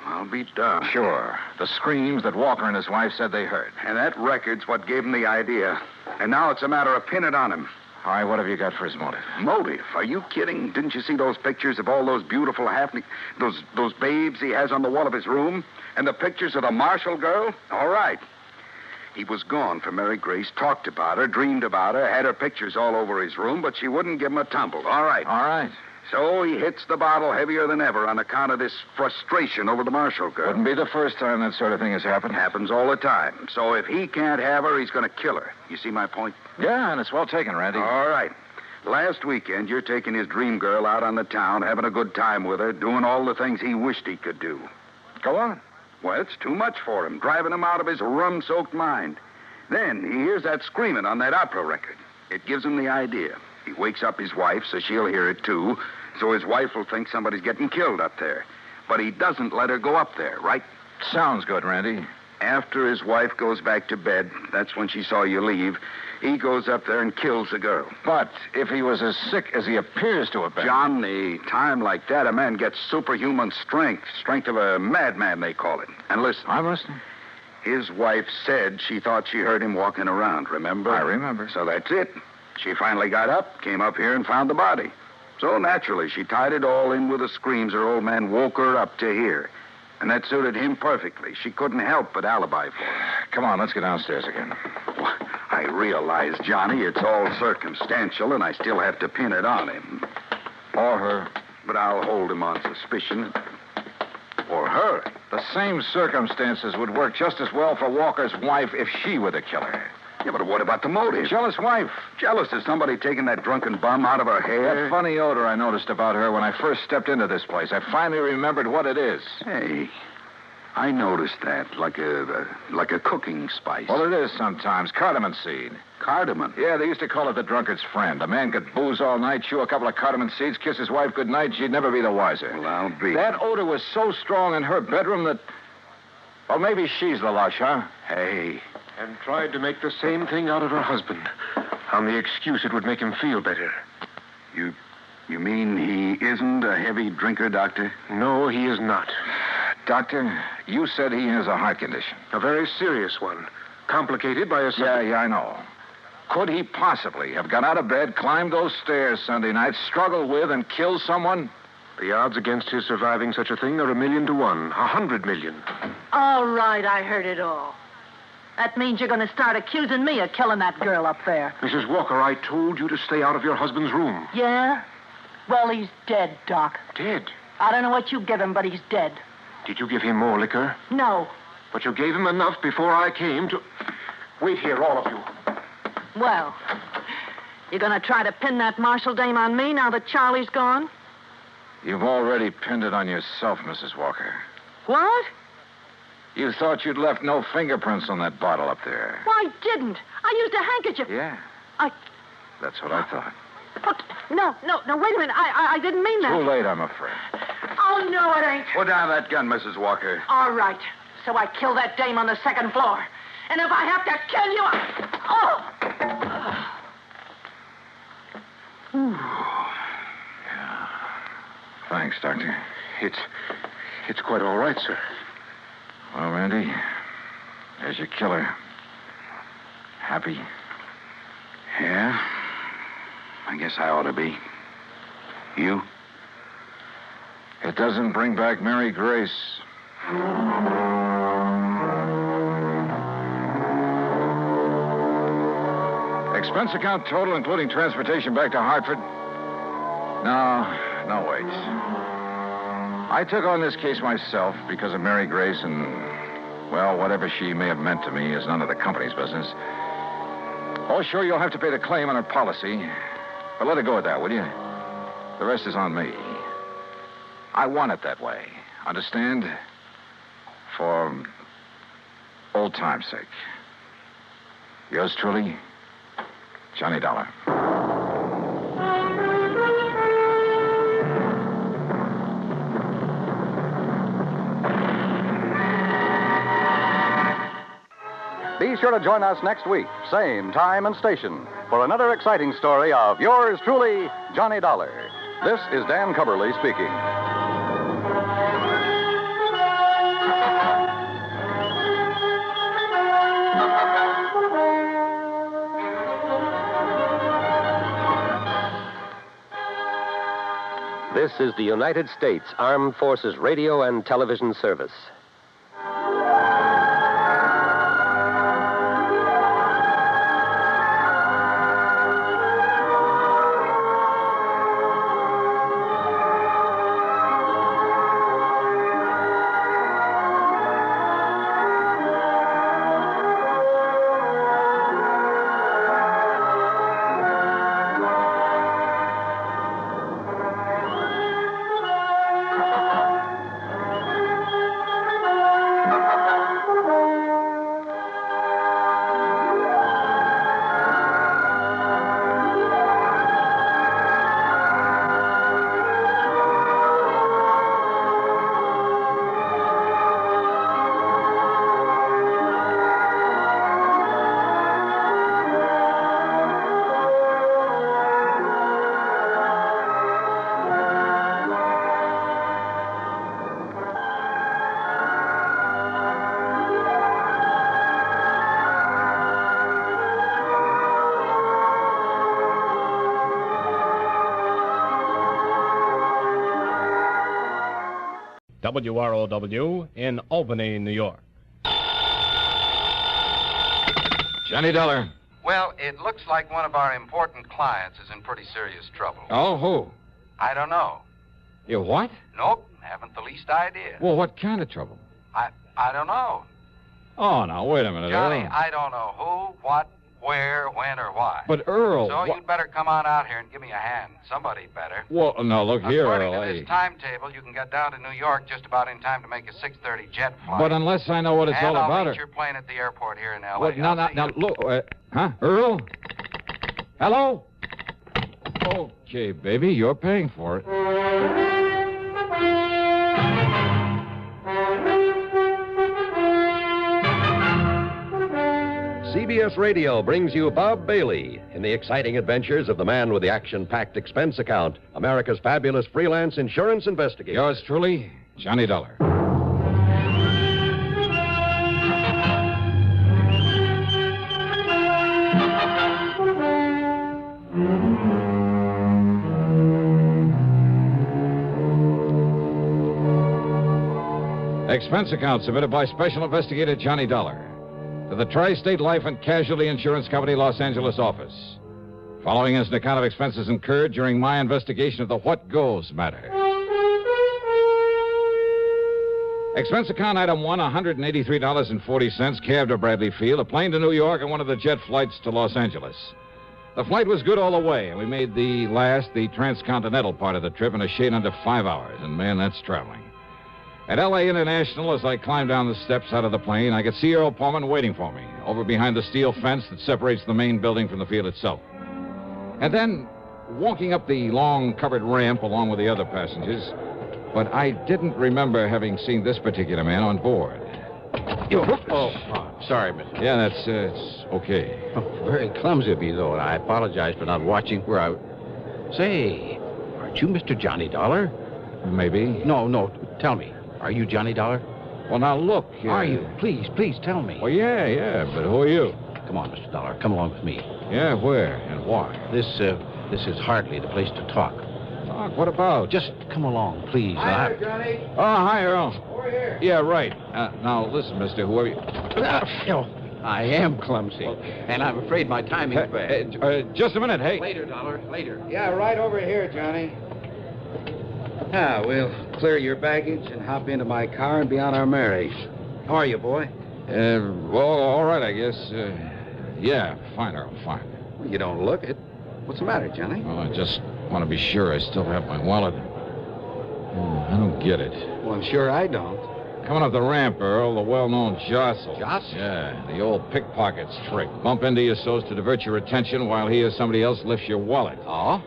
I'll be darned. Sure. The screams that Walker and his wife said they heard. And that record's what gave him the idea. And now it's a matter of pinning it on him. All right, what have you got for his motive? Motive? Are you kidding? Didn't you see those pictures of all those beautiful those babes he has on the wall of his room? And the pictures of the Marshall girl? All right. He was gone for Mary Grace, talked about her, dreamed about her, had her pictures all over his room, but she wouldn't give him a tumble. All right. All right. So he hits the bottle heavier than ever on account of this frustration over the Marshall girl. Wouldn't be the first time that sort of thing has happened. Happens all the time. So if he can't have her, he's going to kill her. You see my point? Yeah, and it's well taken, Randy. All right. Last weekend, you're taking his dream girl out on the town, having a good time with her, doing all the things he wished he could do. Go on. Well, it's too much for him, driving him out of his rum-soaked mind. Then he hears that screaming on that opera record. It gives him the idea. He wakes up his wife, so she'll hear it, too, so his wife will think somebody's getting killed up there. But he doesn't let her go up there, right? Sounds good, Randy. After his wife goes back to bed, that's when she saw you leave, he goes up there and kills the girl. But if he was as sick as he appears to have been... John, the time like that, a man gets superhuman strength. Strength of a madman, they call it. And listen. I'm listening. His wife said she thought she heard him walking around, remember? I remember. So that's it. She finally got up, came up here, and found the body. So naturally, she tied it all in with the screams her old man woke her up to hear. And that suited him perfectly. She couldn't help but alibi for him. Come on, let's get downstairs again. I realize, Johnny, it's all circumstantial, and I still have to pin it on him. Or her. But I'll hold him on suspicion. Or her. The same circumstances would work just as well for Walker's wife if she were the killer. Yeah, but what about the motive? Jealous wife. Jealous of somebody taking that drunken bum out of her hair? That funny odor I noticed about her when I first stepped into this place. I finally remembered what it is. Hey, I noticed that, like a cooking spice. Well, it is sometimes. Cardamom seed. Cardamom? Yeah, they used to call it the drunkard's friend. A man could booze all night, chew a couple of cardamom seeds, kiss his wife goodnight, she'd never be the wiser. Well, I'll be. That odor was so strong in her bedroom that... Well, maybe she's the lush, huh? Hey. And tried to make the same thing out of her husband, on the excuse it would make him feel better. You mean he isn't a heavy drinker, Doctor? No, he is not. Doctor, you said he has a heart condition. A very serious one. Complicated by a... Yeah, I know. Could he possibly have got out of bed, climbed those stairs Sunday night, struggled with, and killed someone? The odds against his surviving such a thing are 1,000,000 to 1. 100 million. All right, I heard it all. That means you're going to start accusing me of killing that girl up there. Mrs. Walker, I told you to stay out of your husband's room. Yeah? Well, he's dead, Doc. Dead? I don't know what you give him, but he's dead. Did you give him more liquor? No. But you gave him enough before I came to... Wait here, all of you. Well, you're going to try to pin that Marshall dame on me now that Charlie's gone? You've already pinned it on yourself, Mrs. Walker. What? You thought you'd left no fingerprints on that bottle up there. Well, I didn't. I used a handkerchief. Yeah. I... That's what I thought. But, no, wait a minute. I didn't mean that. Too late, I'm afraid. Oh, no, it ain't. Put down that gun, Mrs. Walker. All right. So I killed that dame on the second floor. And if I have to kill you, Yeah. Thanks, Doctor. It's quite all right, sir. Well, Randy, there's your killer. Happy? Yeah. I guess I ought to be. You? It doesn't bring back Mary Grace. Expense account total, including transportation back to Hartford? No, wait. I took on this case myself because of Mary Grace and, well, whatever she may have meant to me is none of the company's business. Oh, sure, you'll have to pay the claim on her policy. But let it go at that, will you? The rest is on me. I want it that way. Understand? For old time's sake. Yours truly, Johnny Dollar. Be sure to join us next week, same time and station, for another exciting story of yours truly, Johnny Dollar. This is Dan Cubberly speaking. This is the United States Armed Forces Radio and Television Service. WROW in Albany, New York. Johnny Dollar. Well, it looks like one of our important clients is in pretty serious trouble. Oh, who? I don't know. You what? Nope, haven't the least idea. Well, what kind of trouble? I don't know. Oh, now, wait a minute, Johnny, Earl. I don't know who, what, where, when, or why. But, Earl... So you'd better come on out here and give me a hand. Somebody better. Well, now, look here, According Earl. to this timetable, you can get down to New York just about in time to make a 6:30 jet flight. But unless I know what it's all I'll about... meet your plane at the airport here in L.A. What? Now, look... huh? Earl? Hello? Okay, baby, you're paying for it. CBS Radio brings you Bob Bailey in the exciting adventures of the man with the action-packed expense account, America's fabulous freelance insurance investigator. Yours truly, Johnny Dollar. Expense account submitted by Special Investigator Johnny Dollar to the Tri-State Life and Casualty Insurance Company, Los Angeles office. Following is an account of expenses incurred during my investigation of the What Goes matter. Expense account item 1, $183.40, cab to Bradley Field, a plane to New York, and one of the jet flights to Los Angeles. The flight was good all the way, and we made the transcontinental part of the trip in a shade under 5 hours, and man, that's traveling. At L.A. International, as I climbed down the steps out of the plane, I could see Earl Pullman waiting for me, over behind the steel fence that separates the main building from the field itself. And then, walking up the long covered ramp along with the other passengers, but I didn't remember having seen this particular man on board. Sorry, mister. Yeah, that's it's okay. Oh, very clumsy of me, though, and I apologize for not watching where I... Say, aren't you Mr. Johnny Dollar? Maybe. No, tell me. Are you Johnny Dollar? Well, now, look. Are you? Please tell me. Well, yeah, but who are you? Come on, Mr. Dollar. Come along with me. Yeah, where and why? This is hardly the place to talk. Talk? What about? Just come along, please. Hi there, Johnny. Oh, hi, Earl. Over here. Yeah, right. Now, listen, mister, whoever you... I am clumsy, and I'm afraid my timing's bad. Just a minute, hey. Later, Dollar, later. Yeah, right over here, Johnny. Now, we'll clear your baggage and hop into my car and be on our merry. How are you, boy? Well, all right, I guess. Yeah, fine, Earl, fine. Well, you don't look it. What's the matter, Johnny? Well, I just want to be sure I still have my wallet. I don't get it. Well, I'm sure I don't. Coming up the ramp, Earl, the well-known jostle. Jostle? Yeah, the old pickpocket's trick. Bump into you so as to divert your attention while he or somebody else lifts your wallet. Oh?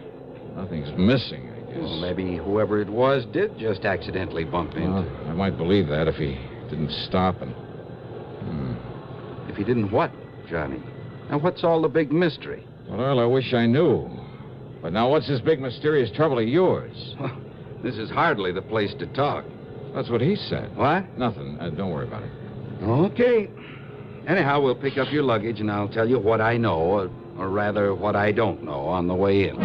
Nothing's missing, I guess. Well, maybe whoever it was did just accidentally bump into. I might believe that if he didn't stop and... If he didn't what, Johnny? Now, what's all the big mystery? Well, Earl, I wish I knew. But now, what's this big mysterious trouble of yours? Well, this is hardly the place to talk. That's what he said. What? Nothing. Don't worry about it. Okay. Anyhow, we'll pick up your luggage, and I'll tell you what I know, or rather, what I don't know on the way in.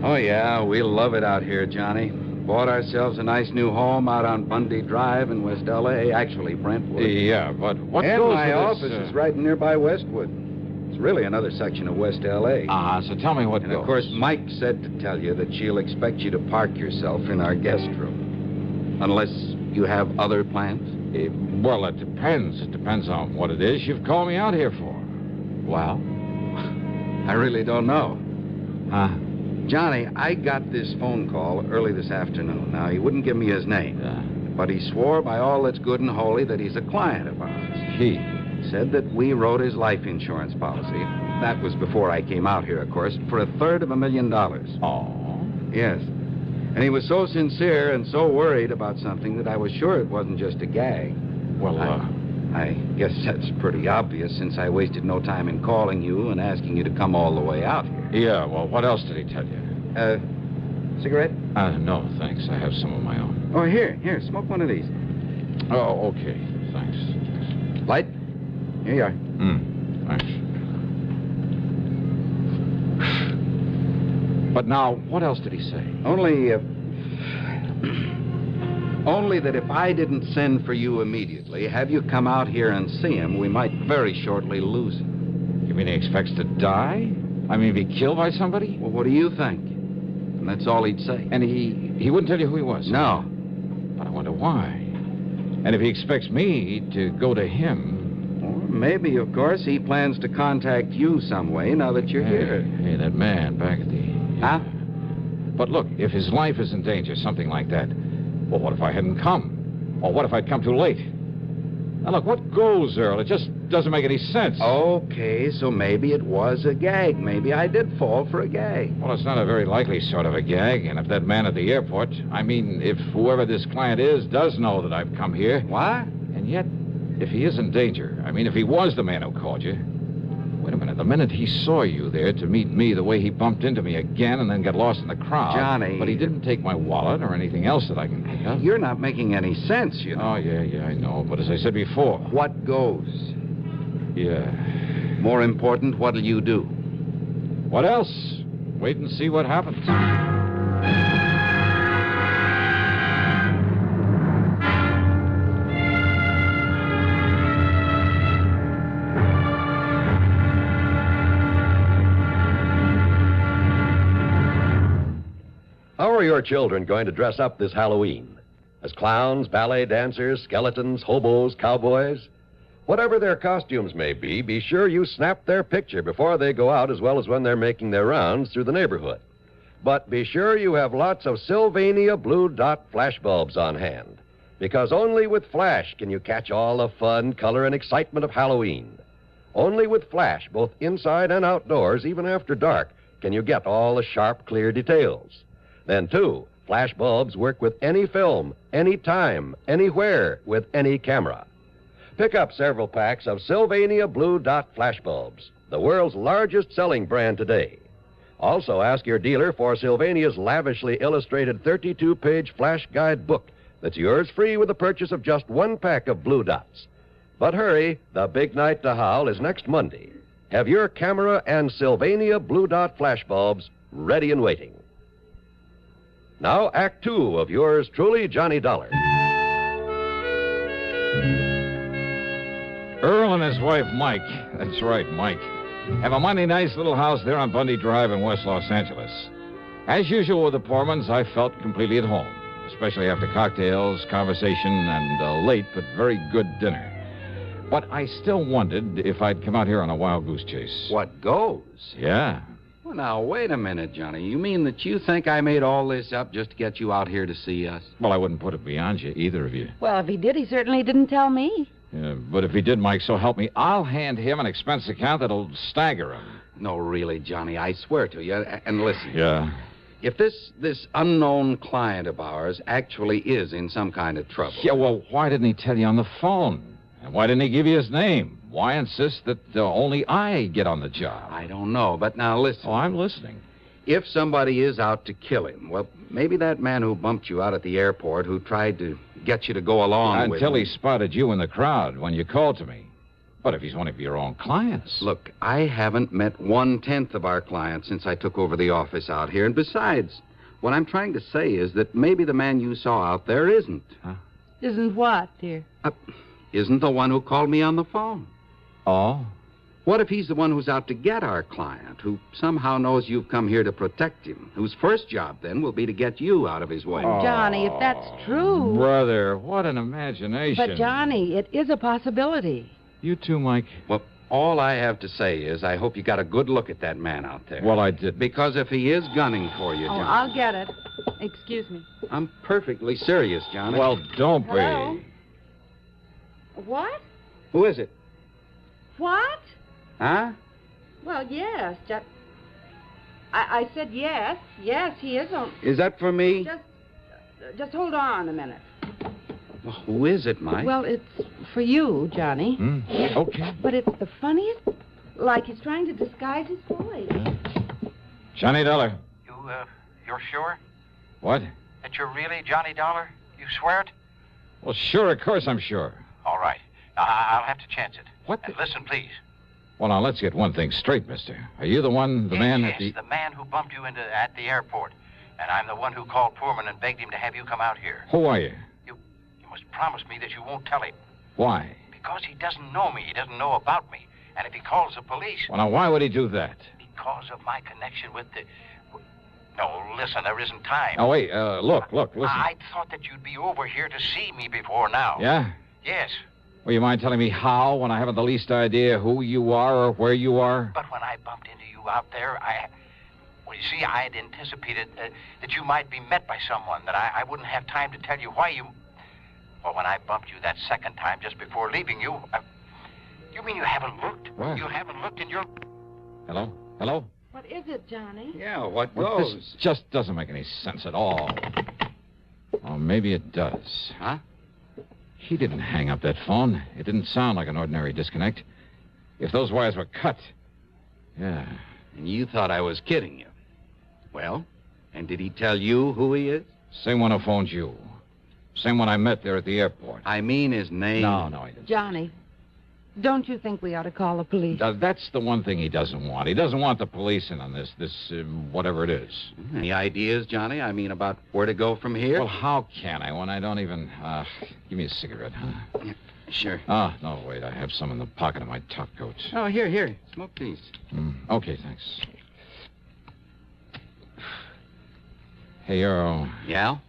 Oh, yeah, we love it out here, Johnny. Bought ourselves a nice new home out on Bundy Drive in West L.A., actually Brentwood. Yeah, but what and goes my with office this, is right nearby Westwood. It's really another section of West L.A. So tell me what And, goes. of course, Mike said to tell you that she'll expect you to park yourself in our guest room. Unless you have other plans? Well, it depends. It depends on what it is you've called me out here for. Well, I really don't know. Huh? Johnny, I got this phone call early this afternoon. Now, he wouldn't give me his name. But he swore by all that's good and holy that he's a client of ours. He said that we wrote his life insurance policy. That was before I came out here, of course, for $350,000. Oh. Yes. And he was so sincere and so worried about something that I was sure it wasn't just a gag. Well, I guess that's pretty obvious since I wasted no time in calling you and asking you to come all the way out here. Yeah, well, what else did he tell you? Cigarette? No, thanks. I have some of my own. Oh, here, smoke one of these. Oh, okay. Thanks. Light? Here you are. Thanks. But now, what else did he say? Only that if I didn't send for you immediately, have you come out here and see him, we might very shortly lose him. You mean he expects to die? I mean, be killed by somebody? Well, what do you think? And that's all he'd say. And he wouldn't tell you who he was? No. But I wonder why. And if he expects me to go to him... Or maybe, of course, he plans to contact you some way now that you're here. Hey, that man back at the... Huh? But look, if his life is in danger, something like that, well, what if I hadn't come? Or what if I'd come too late? Now, look, what goes, Earl? It just doesn't make any sense. Okay, so maybe it was a gag. Maybe I did fall for a gag. Well, it's not a very likely sort of a gag. And if that man at the airport, I mean, if whoever this client is does know that I've come here... What? And yet, if he is in danger, I mean, if he was the man who called you... Wait a minute, the minute he saw you there to meet me, the way he bumped into me again and then got lost in the crowd... Johnny... But he didn't take my wallet or anything else that I can think of. You're not making any sense, you know. Oh, yeah, I know. But as I said before... What goes? Yeah. More important, what'll you do? What else? Wait and see what happens. How are your children going to dress up this Halloween? As clowns, ballet dancers, skeletons, hobos, cowboys? Whatever their costumes may be sure you snap their picture before they go out as well as when they're making their rounds through the neighborhood. But be sure you have lots of Sylvania Blue Dot flash bulbs on hand, because only with Flash can you catch all the fun, color, and excitement of Halloween. Only with Flash, both inside and outdoors, even after dark, can you get all the sharp, clear details. Then, too, flash bulbs work with any film, any time, anywhere, with any camera. Pick up several packs of Sylvania Blue Dot flash bulbs, the world's largest selling brand today. Also, ask your dealer for Sylvania's lavishly illustrated 32-page flash guide book that's yours free with the purchase of just one pack of Blue Dots. But hurry, the big night to howl is next Monday. Have your camera and Sylvania Blue Dot flash bulbs ready and waiting. Now, Act Two of yours truly, Johnny Dollar. Earl and his wife, Mike, that's right, Mike, have a mighty nice little house there on Bundy Drive in West Los Angeles. As usual with the Pormans, I felt completely at home, especially after cocktails, conversation, and a late but very good dinner. But I still wondered if I'd come out here on a wild goose chase. What goes? Yeah. Well, now, wait a minute, Johnny. You mean that you think I made all this up just to get you out here to see us? Well, I wouldn't put it beyond you, either of you. Well, if he did, he certainly didn't tell me. Yeah, but if he did, Mike, so help me, I'll hand him an expense account that'll stagger him. No, really, Johnny, I swear to you. And listen. Yeah? If this unknown client of ours actually is in some kind of trouble... Yeah, well, why didn't he tell you on the phone? And why didn't he give you his name? Why insist that only I get on the job? I don't know, but now listen. Oh, I'm listening. If somebody is out to kill him, well, maybe that man who bumped you out at the airport, who tried to get you to go along with him... Until he spotted you in the crowd when you called to me. But if he's one of your own clients... Look, I haven't met 1/10 of our clients since I took over the office out here. And besides, what I'm trying to say is that maybe the man you saw out there isn't. Huh? Isn't what, dear? Isn't the one who called me on the phone. Oh? What if he's the one who's out to get our client, who somehow knows you've come here to protect him, whose first job, then, will be to get you out of his way? Oh, Johnny, if that's true... Brother, what an imagination. But, Johnny, it is a possibility. You too, Mike. Well, all I have to say is I hope you got a good look at that man out there. Well, I did. Because if he is gunning for you, Johnny... Oh, I'll get it. Excuse me. I'm perfectly serious, Johnny. Well, don't be. Hello? What? Who is it? What? Huh? Well, yes. I said yes. Yes, he is on... Is that for me? Just hold on a minute. Well, who is it, Mike? Well, it's for you, Johnny. Okay. But it's the funniest... Like he's trying to disguise his voice. Johnny Dollar. You're sure? What? That you're really Johnny Dollar? You swear it? Well, sure, of course I'm sure. All right. I'll have to chance it. What And listen, please. Well, now, let's get one thing straight, mister. Are you the man yes, at the... the man who bumped you at the airport. And I'm the one who called Poorman and begged him to have you come out here. Who are you? You must promise me that you won't tell him. Why? Because he doesn't know me. He doesn't know about me. And if he calls the police... Well, now, why would he do that? Because of my connection with the... No, listen, there isn't time. Oh, wait, look, listen. I thought that you'd be over here to see me before now. Yeah? Yes. Well, you mind telling me how when I haven't the least idea who you are or where you are? But when I bumped into you out there, Well, you see, I had anticipated that you might be met by someone, that I wouldn't have time to tell you why you... Well, when I bumped you that second time just before leaving you... You mean you haven't looked? What? You haven't looked in your... Hello? Hello? What is it, Johnny? Yeah, what Well, goes? this just doesn't make any sense at all. Oh, maybe it does. Huh? He didn't hang up that phone. It didn't sound like an ordinary disconnect. If those wires were cut... Yeah. And you thought I was kidding you. Well, and did he tell you who he is? Same one who phoned you. Same one I met there at the airport. I mean his name. No, he didn't. Johnny, don't you think we ought to call the police? That's the one thing he doesn't want. He doesn't want the police in on this whatever it is. Any ideas, Johnny? I mean, about where to go from here? Well, how can I when I don't even... give me a cigarette, huh? Yeah, sure. Oh, no, wait. I have some in the pocket of my top coat. Oh, here. Smoke these. Okay, thanks. Hey, Earl. Yeah?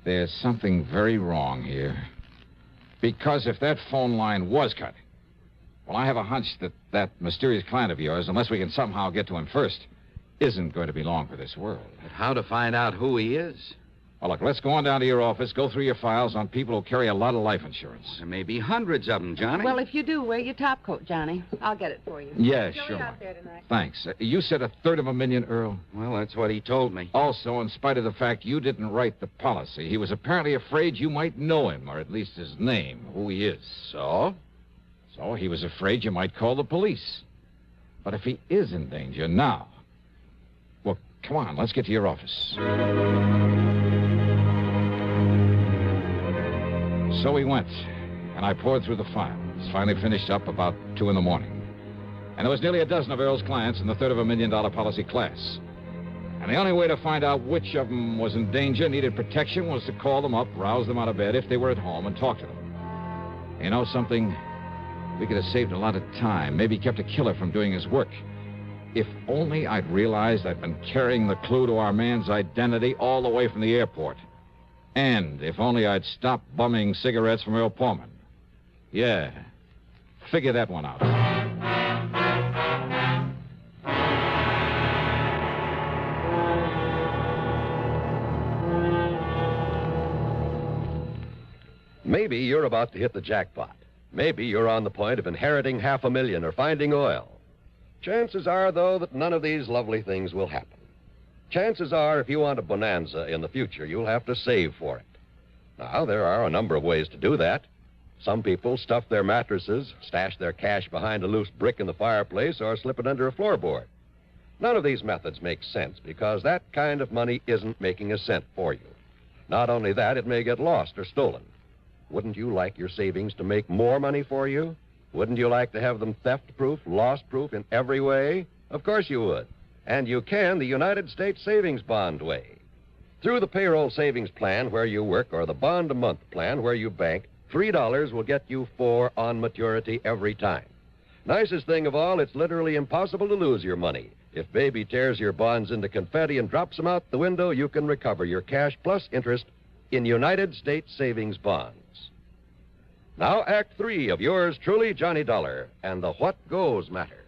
There's something very wrong here. Because if that phone line was cut... Well, I have a hunch that mysterious client of yours, unless we can somehow get to him first, isn't going to be long for this world. But how to find out who he is? Well, look, let's go on down to your office, go through your files on people who carry a lot of life insurance. There may be hundreds of them, Johnny. Well, if you do, wear your top coat, Johnny. I'll get it for you. Yeah, Joey sure. out there tonight. Thanks. You said $250,000, Earl? Well, that's what he told me. Also, in spite of the fact you didn't write the policy, he was apparently afraid you might know him, or at least his name, who he is. So? So he was afraid you might call the police. But if he is in danger now... Well, come on, let's get to your office. So we went, and I poured through the files. Finally finished up about 2 in the morning. And there was nearly a dozen of Earl's clients in the $250,000 policy class. And the only way to find out which of them was in danger, needed protection, was to call them up, rouse them out of bed if they were at home, and talk to them. You know something? We could have saved a lot of time, maybe kept a killer from doing his work. If only I'd realized I'd been carrying the clue to our man's identity all the way from the airport. And if only I'd stopped bumming cigarettes from Earl Poorman. Yeah. Figure that one out. Maybe you're about to hit the jackpot. Maybe you're on the point of inheriting $500,000 or finding oil. Chances are, though, that none of these lovely things will happen. Chances are, if you want a bonanza in the future, you'll have to save for it. Now, there are a number of ways to do that. Some people stuff their mattresses, stash their cash behind a loose brick in the fireplace, or slip it under a floorboard. None of these methods make sense because that kind of money isn't making a cent for you. Not only that, it may get lost or stolen. Wouldn't you like your savings to make more money for you? Wouldn't you like to have them theft-proof, loss-proof in every way? Of course you would. And you can the United States Savings Bond way. Through the payroll savings plan where you work or the bond-a-month plan where you bank, $3 will get you 4 on maturity every time. Nicest thing of all, it's literally impossible to lose your money. If Baby tears your bonds into confetti and drops them out the window, you can recover your cash plus interest in United States Savings Bonds. Now, Act 3 of yours truly, Johnny Dollar, and the What Goes matter.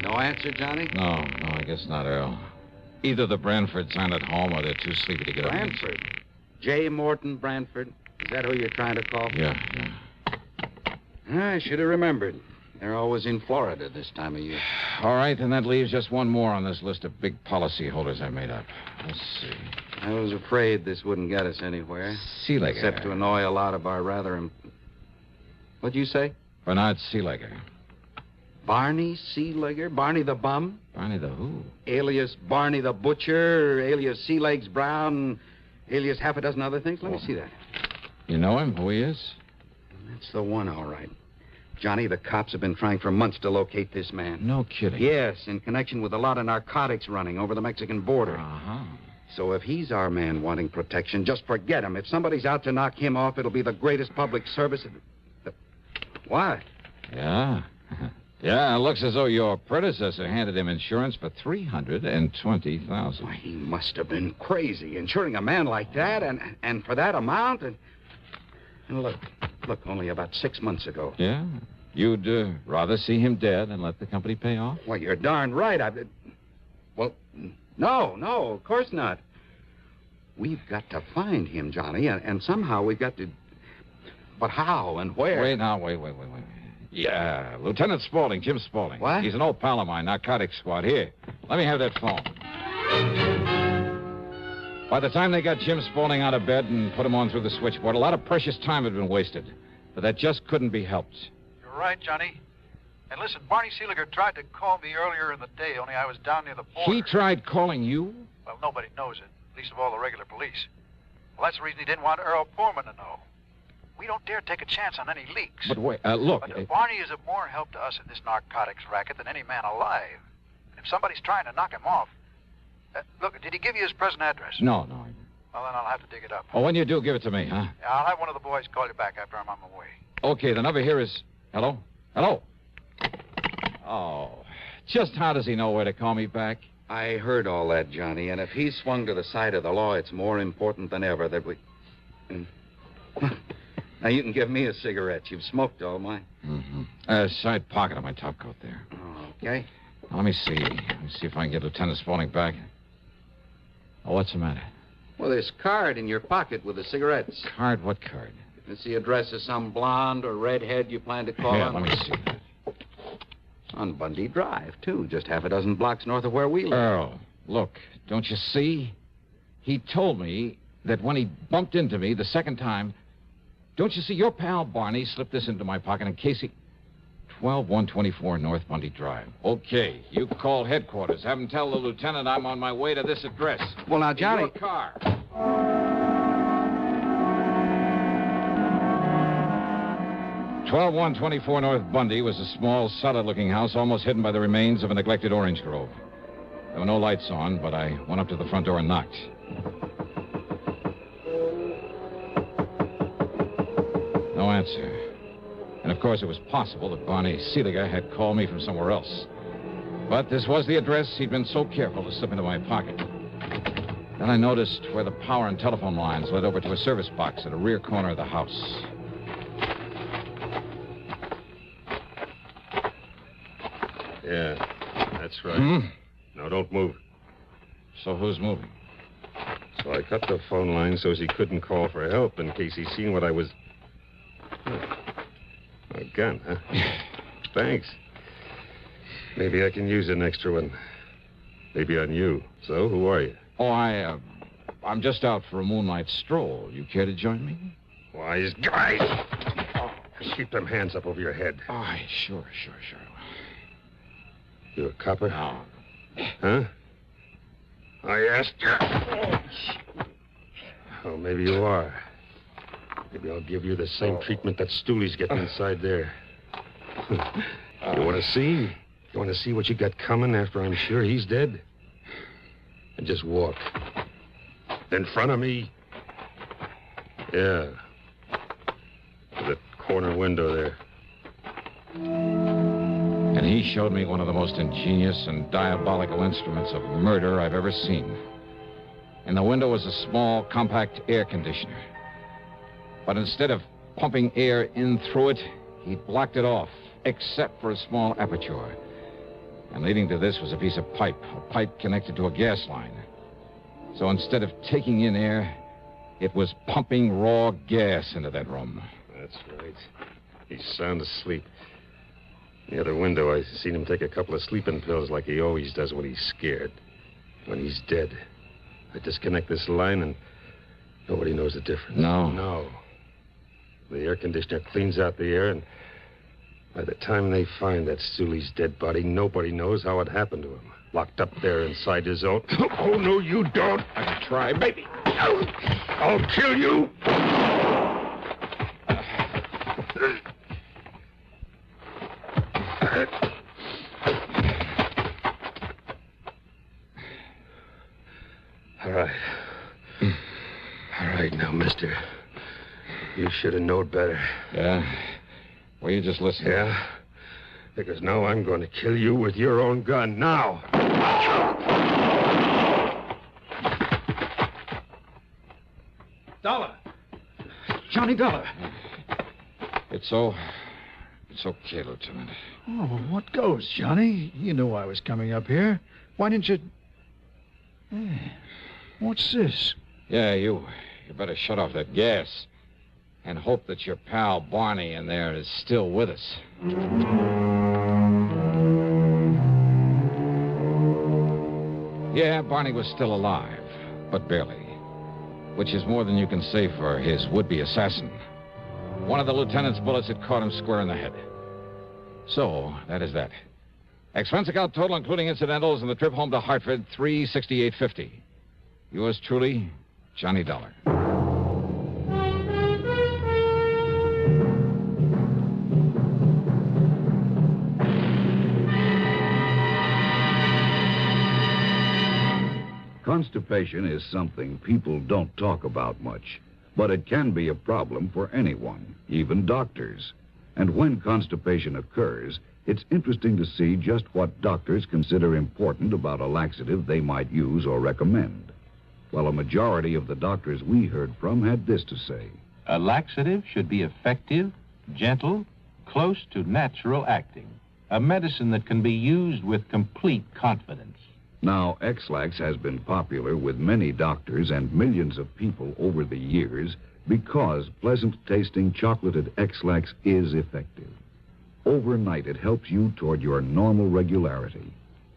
No answer, Johnny? No, I guess not, Earl. Either the Branfords aren't at home or they're too sleepy to get up. Branford? J. Morton Branford? Is that who you're trying to call? Yeah. I should have remembered. They're always in Florida this time of year. All right, then that leaves just one more on this list of big policy holders I made up. Let's see. I was afraid this wouldn't get us anywhere. Sea Lake. Except to annoy a lot of our rather... What'd you say? Bernard Seelegger. Barney Seelegger? Barney the Bum? Barney the who? Alias Barney the Butcher, alias Sea Legs Brown, alias half a dozen other things. Let me see that. You know him? Who he is? That's the one, all right. Johnny, the cops have been trying for months to locate this man. No kidding. Yes, in connection with a lot of narcotics running over the Mexican border. Uh-huh. So if he's our man wanting protection, just forget him. If somebody's out to knock him off, it'll be the greatest public service. What? Yeah. Yeah, it looks as though your predecessor handed him insurance for $320,000. Why, he must have been crazy, insuring a man like that, and for that amount. And look, only about 6 months ago. Yeah? You'd rather see him dead and let the company pay off? Well, you're darn right. Well, no, of course not. We've got to find him, Johnny, and somehow we've got to... But how and where? Wait. Yeah, Lieutenant Spaulding, Jim Spaulding. What? He's an old pal of mine, narcotics squad. Here, let me have that phone. By the time they got Jim Spaulding out of bed and put him on through the switchboard, a lot of precious time had been wasted. But that just couldn't be helped. You're right, Johnny. And listen, Barney Seelegger tried to call me earlier in the day, only I was down near the border. He tried calling you? Well, nobody knows it, least of all the regular police. Well, that's the reason he didn't want Earl Poorman to know. We don't dare take a chance on any leaks. But wait, look... But Barney is of more help to us in this narcotics racket than any man alive. And if somebody's trying to knock him off... look, did he give you his present address? No. Well, then I'll have to dig it up. Oh, when you do, give it to me, huh? Yeah, I'll have one of the boys call you back after I'm on my way. Okay, the number here is... Hello? Oh, just how does he know where to call me back? I heard all that, Johnny, and if he's swung to the side of the law, it's more important than ever that we... Now, you can give me a cigarette. You've smoked all mine. Mm-hmm. Side pocket of my top coat there. Okay. Now, let me see. If I can get Lieutenant Spaulding back. Oh, what's the matter? Well, this card in your pocket with the cigarettes. Card? What card? It's the address of some blonde or redhead you plan to call Yeah, on. let me see that. On Bundy Drive, too. Just half a dozen blocks north of where we live. Earl, look, don't you see? He told me that when he bumped into me the second time... Don't you see, your pal Barney slipped this into my pocket in case he... 12124 North Bundy Drive. Okay, you call headquarters. Have him tell the lieutenant I'm on my way to this address. Well, now, Johnny... In your car. 12124 North Bundy was a small, solid-looking house almost hidden by the remains of a neglected orange grove. There were no lights on, but I went up to the front door and knocked. No answer. And, of course, it was possible that Barney Seelegger had called me from somewhere else. But this was the address he'd been so careful to slip into my pocket. Then I noticed where the power and telephone lines led over to a service box at a rear corner of the house. Yeah, that's right. No, don't move. So who's moving? So I cut the phone line so he couldn't call for help in case he seen what I was... A gun, huh? Thanks. Maybe I can use an extra one. Maybe on you. So, who are you? Oh, I'm just out for a moonlight stroll. You care to join me? Wise guy! Oh, keep them hands up over your head. Oh, sure. You a copper? No. Huh? I asked you. Oh, maybe you are. Maybe I'll give you the same treatment that Stooley's getting inside there. You want to see? You want to see what you got coming after I'm sure he's dead? And just walk. In front of me. Yeah. The corner window there. And he showed me one of the most ingenious and diabolical instruments of murder I've ever seen. In the window was a small, compact air conditioner. But instead of pumping air in through it, he blocked it off, except for a small aperture. And leading to this was a piece of pipe, a pipe connected to a gas line. So instead of taking in air, it was pumping raw gas into that room. That's right. He's sound asleep. The other window, I seen him take a couple of sleeping pills like he always does when he's scared. When he's dead. I disconnect this line and nobody knows the difference. No. No. The air conditioner cleans out the air and By the time they find that Sully's dead body, nobody knows how it happened to him. Locked up there inside his own... Oh, no, you don't. I can try, maybe. I'll kill you. All right. All right now, mister. You should have known better. Yeah? Well, you just listen. Yeah? Because now I'm going to kill you with your own gun. Now! Dollar! Johnny Dollar! It's okay, Lieutenant. Oh, what goes, Johnny? You knew I was coming up here. Why didn't you... Hey, what's this? Yeah, you better shut off that gas. And hope that your pal Barney in there is still with us. Yeah, Barney was still alive, but barely. Which is more than you can say for his would-be assassin. One of the lieutenant's bullets had caught him square in the head. So, that is that. Expense account total, including incidentals, and the trip home to Hartford, $368.50. Yours truly, Johnny Dollar. Constipation is something people don't talk about much, but it can be a problem for anyone, even doctors. And when constipation occurs, it's interesting to see just what doctors consider important about a laxative they might use or recommend. Well, a majority of the doctors we heard from had this to say. A laxative should be effective, gentle, close to natural acting. A medicine that can be used with complete confidence. Now, X-Lax has been popular with many doctors and millions of people over the years because pleasant-tasting chocolated X-Lax is effective. Overnight, it helps you toward your normal regularity.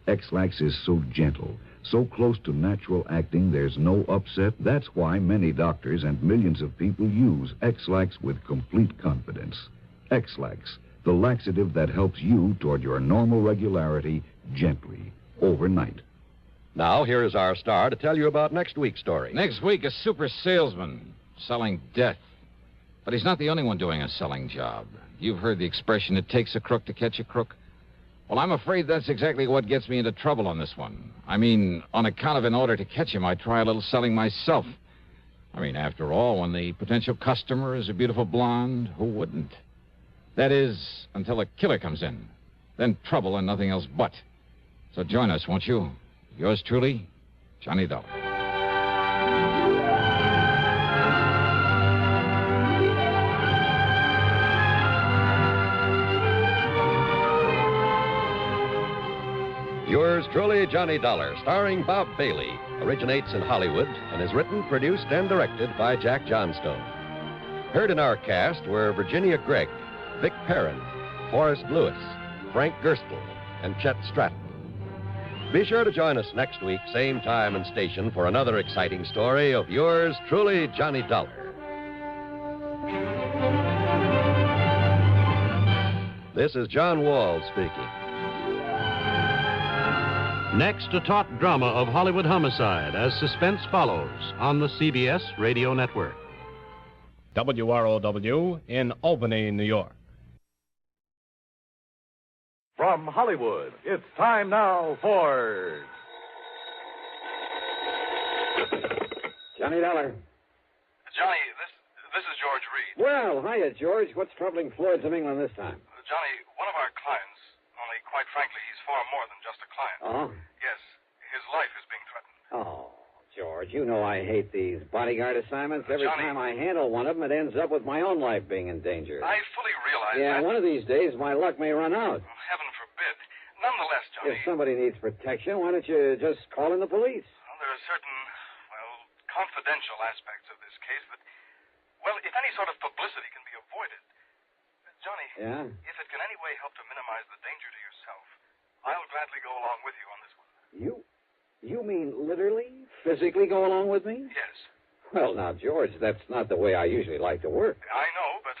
X-Lax is so gentle, so close to natural acting, there's no upset. That's why many doctors and millions of people use X-Lax with complete confidence. X-Lax, the laxative that helps you toward your normal regularity gently, overnight. Now, here is our star to tell you about next week's story. Next week, a super salesman selling death. But he's not the only one doing a selling job. You've heard the expression, it takes a crook to catch a crook. Well, I'm afraid that's exactly what gets me into trouble on this one. I mean, on account of in order to catch him, I try a little selling myself. I mean, after all, when the potential customer is a beautiful blonde, who wouldn't? That is, until a killer comes in. Then trouble and nothing else but. So join us, won't you? Yours truly, Johnny Dollar. Yours truly, Johnny Dollar, starring Bob Bailey, originates in Hollywood and is written, produced, and directed by Jack Johnstone. Heard in our cast were Virginia Gregg, Vic Perrin, Forrest Lewis, Frank Gerstle, and Chet Stratton. Be sure to join us next week, same time and station, for another exciting story of yours truly, Johnny Dollar. This is John Wall speaking. Next, a taut drama of Hollywood homicide as suspense follows on the CBS Radio Network. WROW in Albany, New York. From Hollywood, it's time now for... Johnny Dollar. Johnny, this is George Reed. Well, hiya, George. What's troubling Floyd's of England this time? Johnny, one of our clients, only quite frankly, he's far more than just a client. Oh? Yes, his life is being threatened. Oh, George, you know I hate these bodyguard assignments. Every Johnny, time I handle one of them, it ends up with my own life being in danger. I fully realize Yeah, that. one of these days, my luck may run out. Heaven forbid. Nonetheless, Johnny, If somebody needs protection, why don't you just call in the police? there are certain, confidential aspects of this case that, if any sort of publicity can be avoided. Johnny, Yeah? if it can any way help to minimize the danger to yourself, I'll gladly go along with you on this one. You mean literally, physically go along with me? Yes. Well, now, George, that's not the way I usually like to work. I know, but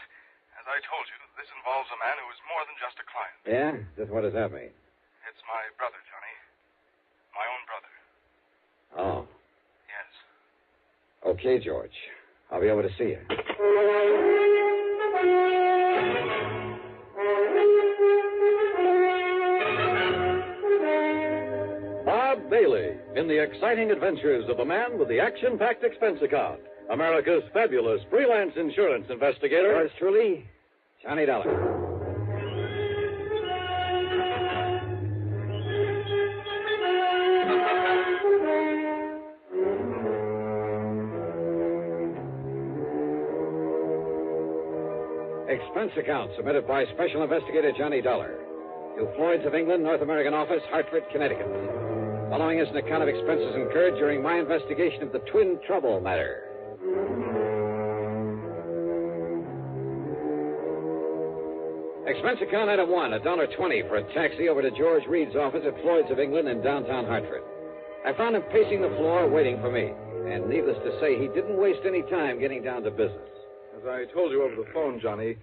as I told you, this involves a man who is more than just Yeah? Just what does that mean? It's my brother, Johnny. My own brother. Oh. Yes. Okay, George. I'll be over to see you. Bob Bailey in the exciting adventures of the man with the action-packed expense account. America's fabulous freelance insurance investigator. Yours truly, Johnny Dollar. Expense account submitted by Special Investigator Johnny Dollar to Floyd's of England, North American Office, Hartford, Connecticut. Following is an account of expenses incurred during my investigation of the Twin Trouble matter. Expense account item 1, $1.20 for a taxi over to George Reed's office at Floyd's of England in downtown Hartford. I found him pacing the floor waiting for me, and needless to say, he didn't waste any time getting down to business. As I told you over the phone, Johnny,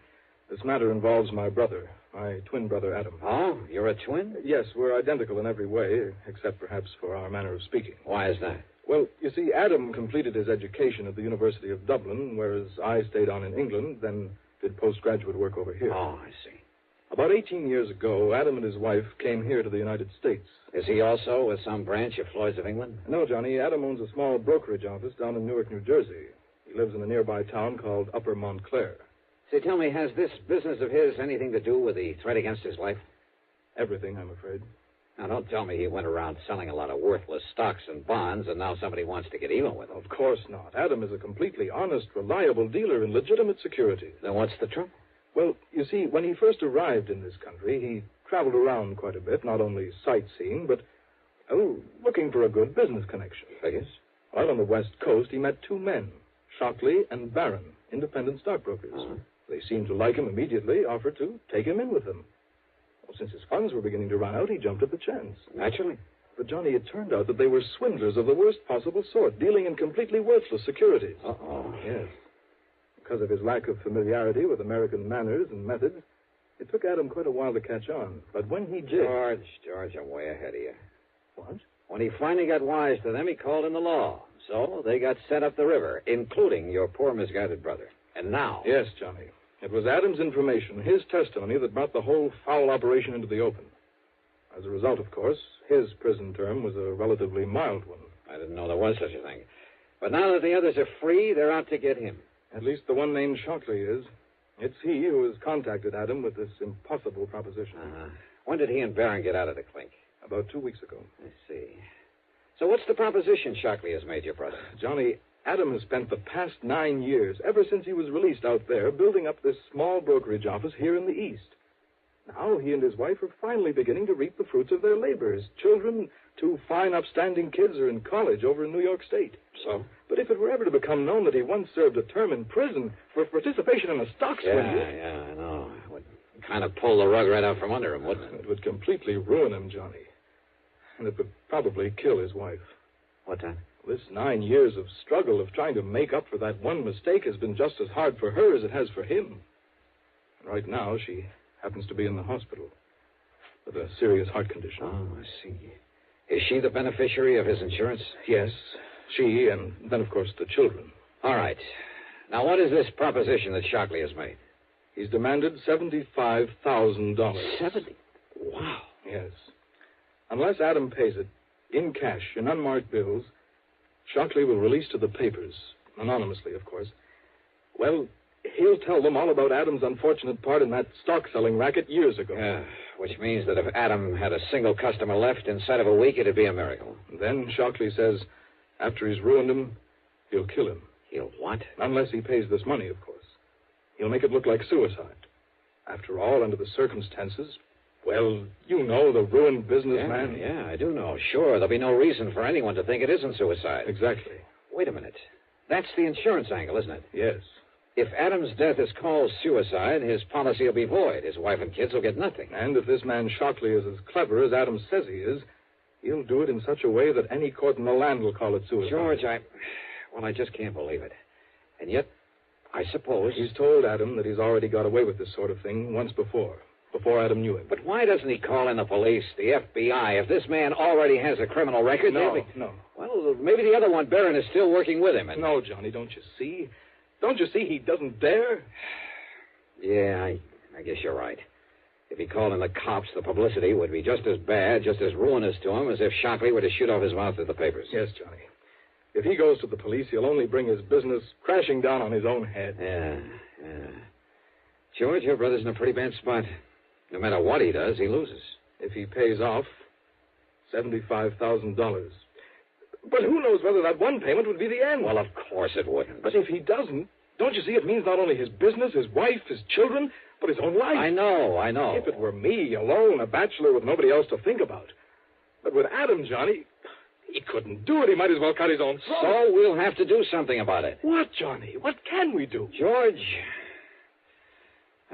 this matter involves my brother, my twin brother, Adam. Oh, you're a twin? Yes, we're identical in every way, except perhaps for our manner of speaking. Why is that? Well, you see, Adam completed his education at the University of Dublin, whereas I stayed on in England, then did postgraduate work over here. Oh, I see. About 18 years ago, Adam and his wife came here to the United States. Is he also with some branch of Floyd's of England? No, Johnny. Adam owns a small brokerage office down in Newark, New Jersey. He lives in a nearby town called Upper Montclair. Say, tell me, has this business of his anything to do with the threat against his life? Everything, I'm afraid. Now, don't tell me he went around selling a lot of worthless stocks and bonds, and now somebody wants to get even with him. Of course not. Adam is a completely honest, reliable dealer in legitimate securities. Then what's the trouble? Well, you see, when he first arrived in this country, he traveled around quite a bit, not only sightseeing, but, looking for a good business connection. Figures? While on the West Coast, he met two men, Shockley and Barron, independent stockbrokers. Uh-huh. They seemed to like him immediately, offered to take him in with them. Well, since his funds were beginning to run out, he jumped at the chance. Naturally. But, Johnny, it turned out that they were swindlers of the worst possible sort, dealing in completely worthless securities. Uh-oh. Yes. Because of his lack of familiarity with American manners and methods, it took Adam quite a while to catch on. But when he did... George, I'm way ahead of you. What? When he finally got wise to them, he called in the law. So they got sent up the river, including your poor misguided brother. And now... Yes, Johnny. It was Adam's information, his testimony, that brought the whole foul operation into the open. As a result, of course, his prison term was a relatively mild one. I didn't know there was such a thing. But now that the others are free, they're out to get him. At least the one named Shockley is. It's he who has contacted Adam with this impossible proposition. Uh-huh. When did he and Barron get out of the clink? About 2 weeks ago. I see. So what's the proposition Shockley has made your brother? Johnny, Adam has spent the past 9 years, ever since he was released out there, building up this small brokerage office here in the East. Now he and his wife are finally beginning to reap the fruits of their labors. Children, two fine, upstanding kids, are in college over in New York State. So? But if it were ever to become known that he once served a term in prison for participation in a stock swindle... Yeah, I know. It would kind of pull the rug right out from under him, wouldn't it? It would completely ruin him, Johnny. And it would probably kill his wife. What's that? This 9 years of struggle of trying to make up for that one mistake has been just as hard for her as it has for him. Right now, she happens to be in the hospital with a serious heart condition. Oh, I see. Is she the beneficiary of his insurance? Yes, she, and then, of course, the children. All right. Now, what is this proposition that Shockley has made? He's demanded $75,000. 70? Wow. Yes. Unless Adam pays it, in cash, in unmarked bills, Shockley will release to the papers, anonymously, of course. Well, he'll tell them all about Adam's unfortunate part in that stock-selling racket years ago. Yeah, which means that if Adam had a single customer left inside of a week, it'd be a miracle. Then Shockley says, after he's ruined him, he'll kill him. He'll what? Unless he pays this money, of course. He'll make it look like suicide. After all, under the circumstances, well, you know, the ruined businessman. Yeah, I do know. Sure, there'll be no reason for anyone to think it isn't suicide. Exactly. Wait a minute. That's the insurance angle, isn't it? Yes. If Adam's death is called suicide, his policy will be void. His wife and kids will get nothing. And if this man Shockley is as clever as Adam says he is, he'll do it in such a way that any court in the land will call it suicide. George, I just can't believe it. And yet, I suppose... He's told Adam that he's already got away with this sort of thing once before. before Adam knew him. But why doesn't he call in the police, the FBI? If this man already has a criminal record, No. Well, maybe the other one, Barron, is still working with him. No, Johnny, don't you see? Don't you see he doesn't dare? Yeah, I guess you're right. If he called in the cops, the publicity would be just as bad, just as ruinous to him as if Shockley were to shoot off his mouth at the papers. Yes, Johnny. If he goes to the police, he'll only bring his business crashing down on his own head. Yeah. George, your brother's in a pretty bad spot. No matter what he does, he loses. If he pays off, $75,000. But who knows whether that one payment would be the end? Well, of course it wouldn't. But if he doesn't, don't you see it means not only his business, his wife, his children, but his own life? I know. If it were me, alone, a bachelor with nobody else to think about. But with Adam, Johnny, he couldn't do it. He might as well cut his own throat. So we'll have to do something about it. What, Johnny? What can we do? George,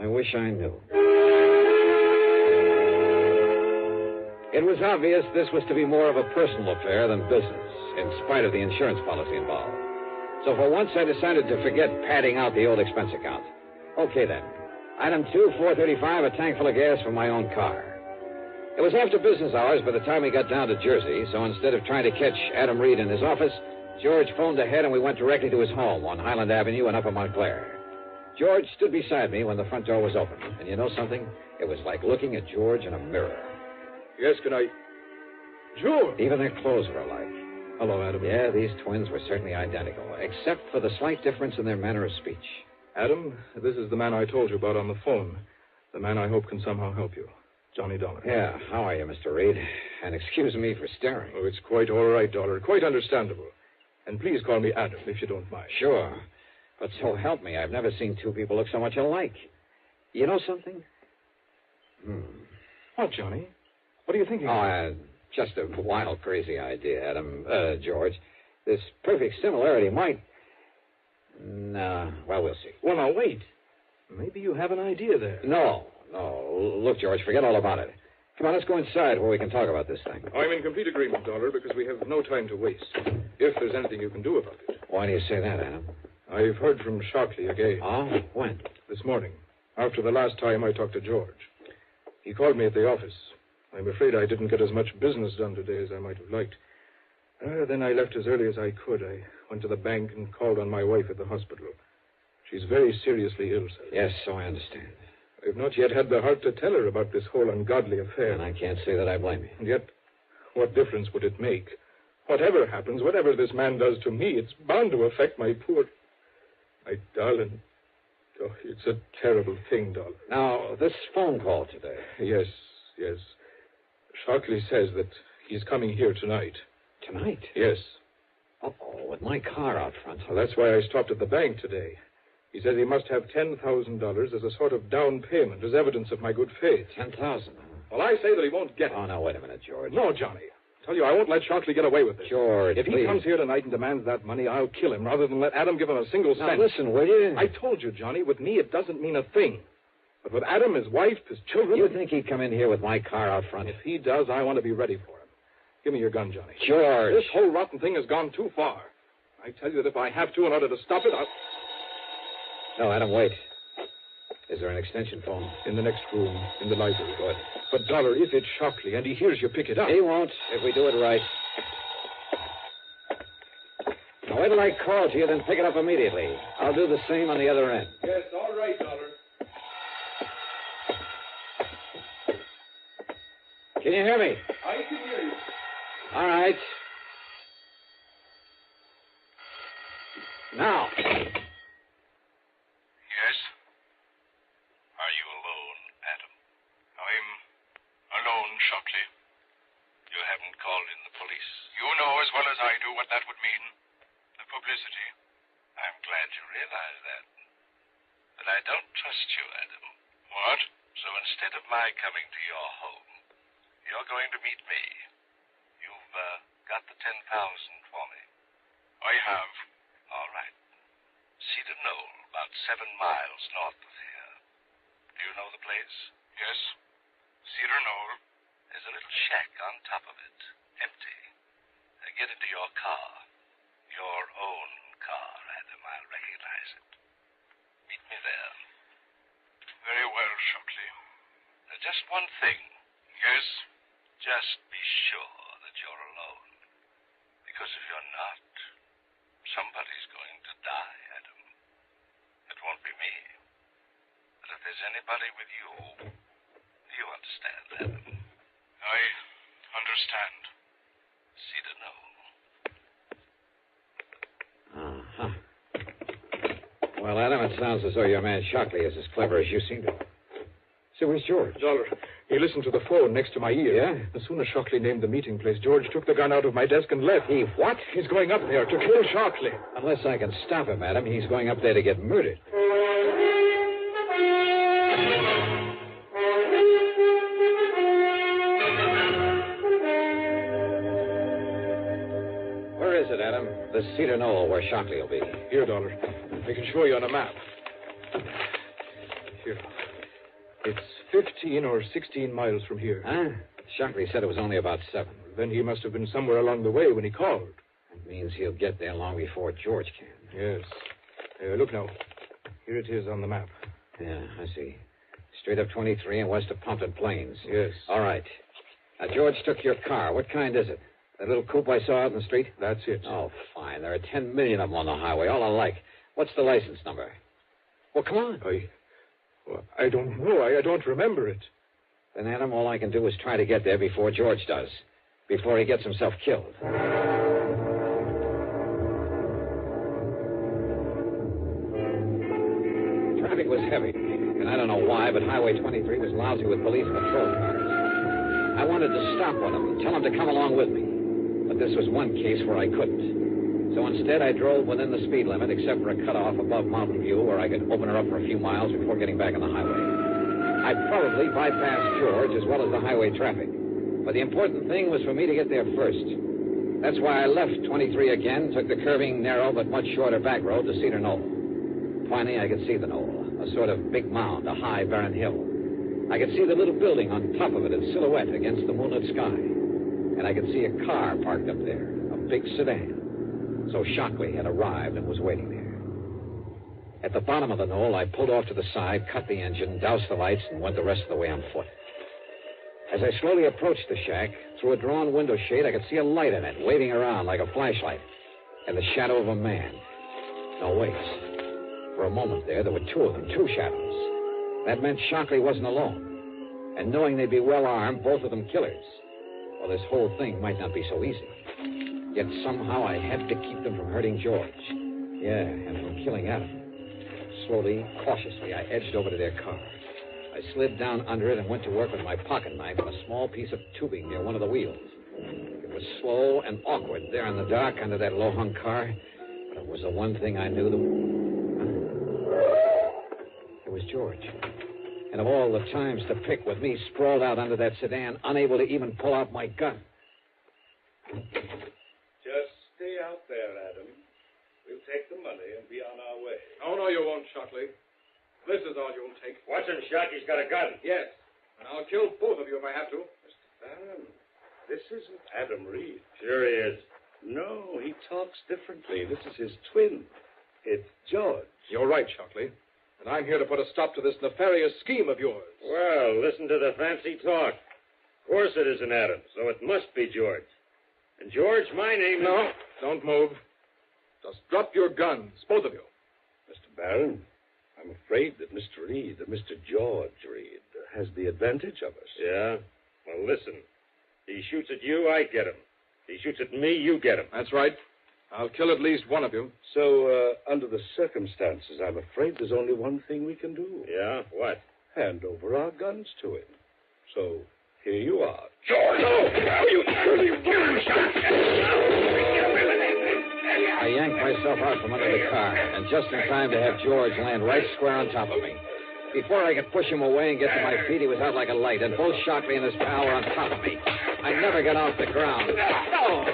I wish I knew. It was obvious this was to be more of a personal affair than business, in spite of the insurance policy involved. So for once, I decided to forget padding out the old expense account. Okay, then. Item 2, $4.35, a tank full of gas for my own car. It was after business hours by the time we got down to Jersey, so instead of trying to catch Adam Reed in his office, George phoned ahead and we went directly to his home on Highland Avenue in Upper Montclair. George stood beside me when the front door was open. And you know something? It was like looking at George in a mirror. Yes, can I... George! Even their clothes were alike. Hello, Adam. Yeah, these twins were certainly identical, except for the slight difference in their manner of speech. Adam, this is the man I told you about on the phone. The man I hope can somehow help you. Johnny Dollar. Yeah, how are you, Mr. Reed? And excuse me for staring. Oh, it's quite all right, Dollar. Quite understandable. And please call me Adam, if you don't mind. Sure. But so help me, I've never seen two people look so much alike. You know something? What, Johnny? What are you thinking? Just a wild, crazy idea, Adam. George. This perfect similarity might... No, well, we'll see. Well, now, wait. Maybe you have an idea there. No. Look, George, forget all about it. Come on, let's go inside where we can talk about this thing. I'm in complete agreement, Dollar, because we have no time to waste. If there's anything you can do about it. Why do you say that, Adam? I've heard from Shockley again. Oh? When? This morning, after the last time I talked to George. He called me at the office. I'm afraid I didn't get as much business done today as I might have liked. Then I left as early as I could. I went to the bank and called on my wife at the hospital. She's very seriously ill, sir. Yes, so I understand. I've not yet had the heart to tell her about this whole ungodly affair. And I can't say that I blame you. And yet, what difference would it make? Whatever happens, whatever this man does to me, it's bound to affect my darling. Oh, it's a terrible thing, Dollar. Now, this phone call today. Yes. Shockley says that he's coming here tonight. Tonight? Yes. Uh-oh, with my car out front. Well, that's why I stopped at the bank today. He says he must have $10,000 as a sort of down payment, as evidence of my good faith. $10,000? Well, I say that he won't get it. Oh, now, wait a minute, George. No, Johnny. I tell you, I won't let Shockley get away with this. George, If he comes here tonight and demands that money, I'll kill him rather than let Adam give him a single cent. Now, listen, will you? I told you, Johnny, with me it doesn't mean a thing. But with Adam, his wife, his children... You think he'd come in here with my car out front? If he does, I want to be ready for him. Give me your gun, Johnny. George. This whole rotten thing has gone too far. I tell you that if I have to in order to stop it, I'll... No, Adam, wait. Is there an extension phone? In the next room, in the library. Go ahead. But, Dollar, if it's Shockley and he hears you pick it up... He won't, if we do it right. Now, wait till I call to you, then pick it up immediately. I'll do the same on the other end. Yes, all right, Dollar. Can you hear me? I can hear you. All right. Now. Yes? Are you alone, Adam? I'm alone, Shockley. You haven't called in the police. You know as well as I do what that would mean. The publicity. I'm glad you realize that. But I don't trust you, Adam. What? So instead of my coming to your home, you're going to meet me. You've got the $10,000 for me. I have. All right. Cedar Knoll, about 7 miles north of here. Do you know the place? Yes. Cedar Knoll. There's a little shack on top of it, empty. Get into your car. Your own car, Adam. I'll recognize it. Meet me there. Very well, Shockley. The just one thing. Yes? Just be sure that you're alone. Because if you're not, somebody's going to die, Adam. It won't be me. But if there's anybody with you, you understand, Adam. I understand. Cedar Knoll. Well, Adam, it sounds as though your man Shockley is as clever as you seem to. So where's George? Dollar. He listened to the phone next to my ear. Yeah? As soon as Shockley named the meeting place, George took the gun out of my desk and left. He what? He's going up there to kill Shockley. Unless I can stop him, Adam, he's going up there to get murdered. Where is it, Adam? The Cedar Knoll, where Shockley will be. Here, Dollar. I can show you on a map. Here. It's 15 or 16 miles from here. Huh? Shockley said it was only about 7. Then he must have been somewhere along the way when he called. That means he'll get there long before George can. Yes. Look now. Here it is on the map. Yeah, I see. Straight up 23 and west of Pumpton Plains. Yes. All right. Now, George took your car. What kind is it? That little coupe I saw out in the street? That's it. Oh, fine. There are 10 million of them on the highway, all alike. What's the license number? Well, come on. I don't know. I don't remember it. Then, Adam, all I can do is try to get there before George does. Before he gets himself killed. Traffic was heavy. And I don't know why, but Highway 23 was lousy with police patrol cars. I wanted to stop one of them, tell him to come along with me. But this was one case where I couldn't. So instead, I drove within the speed limit, except for a cutoff above Mountain View where I could open her up for a few miles before getting back on the highway. I probably bypassed George as well as the highway traffic. But the important thing was for me to get there first. That's why I left 23 again, took the curving, narrow, but much shorter back road to Cedar Knoll. Finally, I could see the knoll, a sort of big mound, a high, barren hill. I could see the little building on top of it in silhouette against the moonlit sky. And I could see a car parked up there, a big sedan. So Shockley had arrived and was waiting there. At the bottom of the knoll, I pulled off to the side, cut the engine, doused the lights, and went the rest of the way on foot. As I slowly approached the shack, through a drawn window shade, I could see a light in it, waving around like a flashlight, and the shadow of a man. No, wait. For a moment there were two of them, two shadows. That meant Shockley wasn't alone. And knowing they'd be well armed, both of them killers. Well, this whole thing might not be so easy. Yet somehow I had to keep them from hurting George. Yeah, and from killing Adam. Slowly, cautiously, I edged over to their car. I slid down under it and went to work with my pocket knife on a small piece of tubing near one of the wheels. It was slow and awkward there in the dark under that low-hung car, but it was the one thing I knew. It was George. And of all the times to pick with me sprawled out under that sedan, unable to even pull out my gun. Just stay out there, Adam. We'll take the money and be on our way. Oh, no, you won't, Shockley. This is all you'll take. Watch him, Shock. He's got a gun. Yes. And I'll kill both of you if I have to. Mr. Barron, this isn't Adam Reed. Sure he is. No, he talks differently. This is his twin. It's George. You're right, Shockley. And I'm here to put a stop to this nefarious scheme of yours. Well, listen to the fancy talk. Of course it isn't Adam, so it must be George. And George, my name No, is... don't move. Just drop your guns, both of you. Mr. Barron, I'm afraid that Mr. Reed, Mr. George Reed, has the advantage of us. Yeah? Well, listen. He shoots at you, I get him. He shoots at me, you get him. That's right. I'll kill at least one of you. So, under the circumstances, I'm afraid there's only one thing we can do. Yeah? What? Hand over our guns to him. So, here you are. George! No! You I yanked myself out from under the car, and just in time to have George land right square on top of me. Before I could push him away and get to my feet, he was out like a light, and both Shockley and his pal were on top of me. I never got off the ground. No!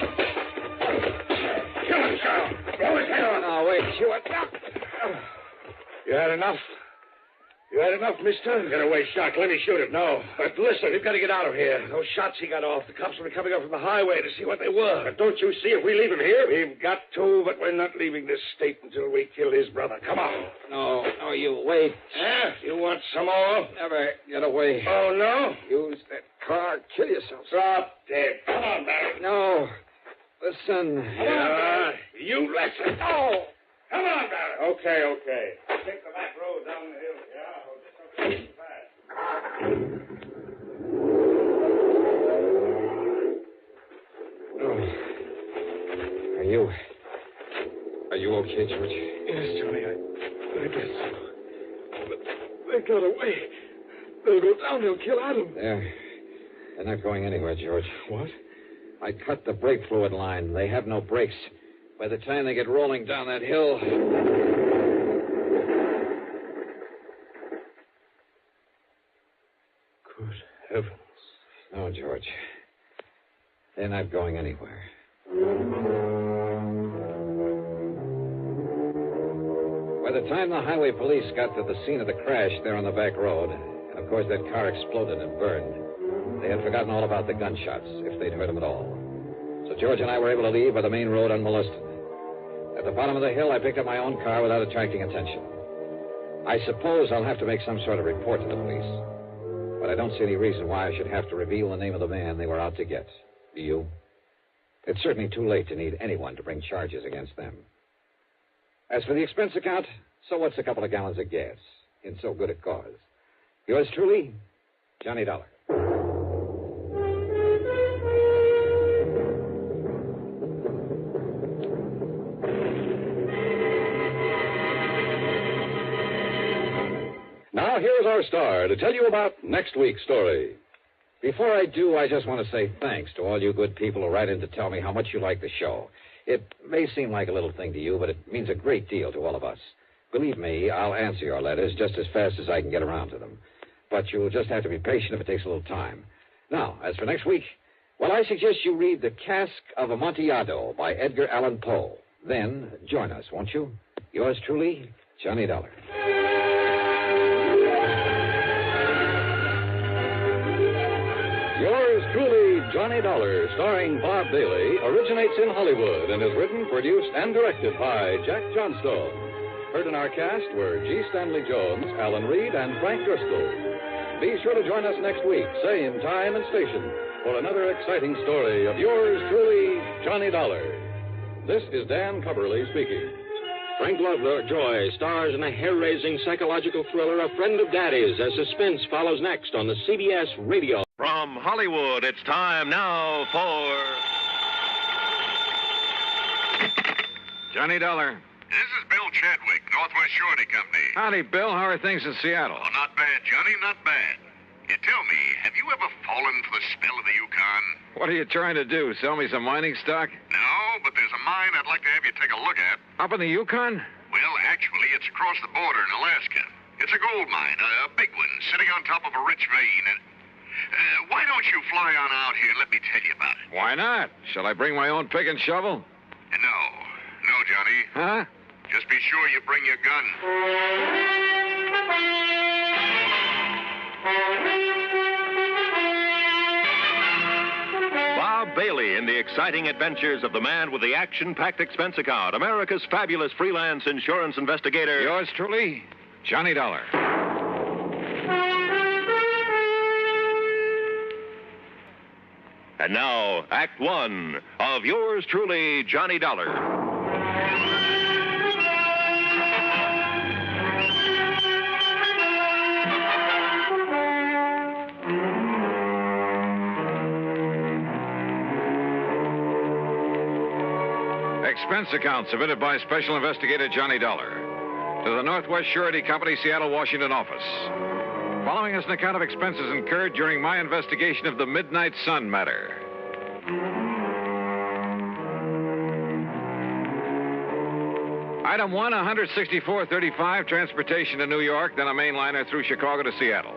Kill him, Charles! Blow his head off! No, wait, you... You had enough? You had enough, mister? Get away, Shock. Let me shoot him. No. But listen, we've got to get out of here. Those shots he got off, the cops will be coming up from the highway to see what they were. But don't you see if we leave him here? We've got to, but we're not leaving this state until we kill his brother. Come on. No, you wait. Yeah? You want some more? Never get away. Oh, no? Use that car. Kill yourself. Drop dead. Come on, Barry. No. Listen. Yeah. You listen. Oh! Come on, Barry. Okay. Take the back road down the hill. Yeah, just okay. Are you okay, George? Yes, Johnny, I guess so. But they got away. They'll go down. They'll kill Adam. They're not going anywhere, George. What? I cut the brake fluid line. They have no brakes. By the time they get rolling down that hill... Good heavens. No, George. They're not going anywhere. By the time the highway police got to the scene of the crash there on the back road, and of course that car exploded and burned, they had forgotten all about the gunshots, if they'd heard them at all. So George and I were able to leave by the main road unmolested. At the bottom of the hill, I picked up my own car without attracting attention. I suppose I'll have to make some sort of report to the police, but I don't see any reason why I should have to reveal the name of the man they were out to get. Do you? It's certainly too late to need anyone to bring charges against them. As for the expense account, so what's a couple of gallons of gas in so good a cause? Yours truly, Johnny Dollar. Now, here's our star to tell you about next week's story. Before I do, I just want to say thanks to all you good people who write in to tell me how much you like the show. It may seem like a little thing to you, but it means a great deal to all of us. Believe me, I'll answer your letters just as fast as I can get around to them. But you'll just have to be patient if it takes a little time. Now, as for next week, well, I suggest you read The Cask of Amontillado by Edgar Allan Poe. Then join us, won't you? Yours truly, Johnny Dollar. Yours truly, Johnny Dollar, starring Bob Bailey, originates in Hollywood and is written, produced, and directed by Jack Johnstone. Heard in our cast were G. Stanley Jones, Alan Reed, and Frank Driscoll. Be sure to join us next week, same time and station, for another exciting story of yours truly, Johnny Dollar. This is Dan Coverly speaking. Frank Lovejoy stars in a hair-raising psychological thriller, A Friend of Daddy's, as suspense follows next on the CBS Radio. From Hollywood, it's time now for... Johnny Dollar. This is Bill Chadwick, Northwest Surety Company. Howdy, Bill. How are things in Seattle? Oh, not bad, Johnny, not bad. Tell me, have you ever fallen for the spell of the Yukon? What are you trying to do? Sell me some mining stock? No, but there's a mine I'd like to have you take a look at. Up in the Yukon? Well, actually, it's across the border in Alaska. It's a gold mine, a big one, sitting on top of a rich vein. And why don't you fly on out here and let me tell you about it? Why not? Shall I bring my own pick and shovel? No, Johnny. Huh? Just be sure you bring your gun. Bob Bailey in the exciting adventures of the man with the action-packed expense account, America's fabulous freelance insurance investigator. Yours truly, Johnny Dollar. And now, Act One of yours truly, Johnny Dollar. Expense account submitted by Special Investigator Johnny Dollar to the Northwest Surety Company, Seattle, Washington office. Following is an account of expenses incurred during my investigation of the Midnight Sun matter. Item 1, $164.35, transportation to New York, then a mainliner through Chicago to Seattle.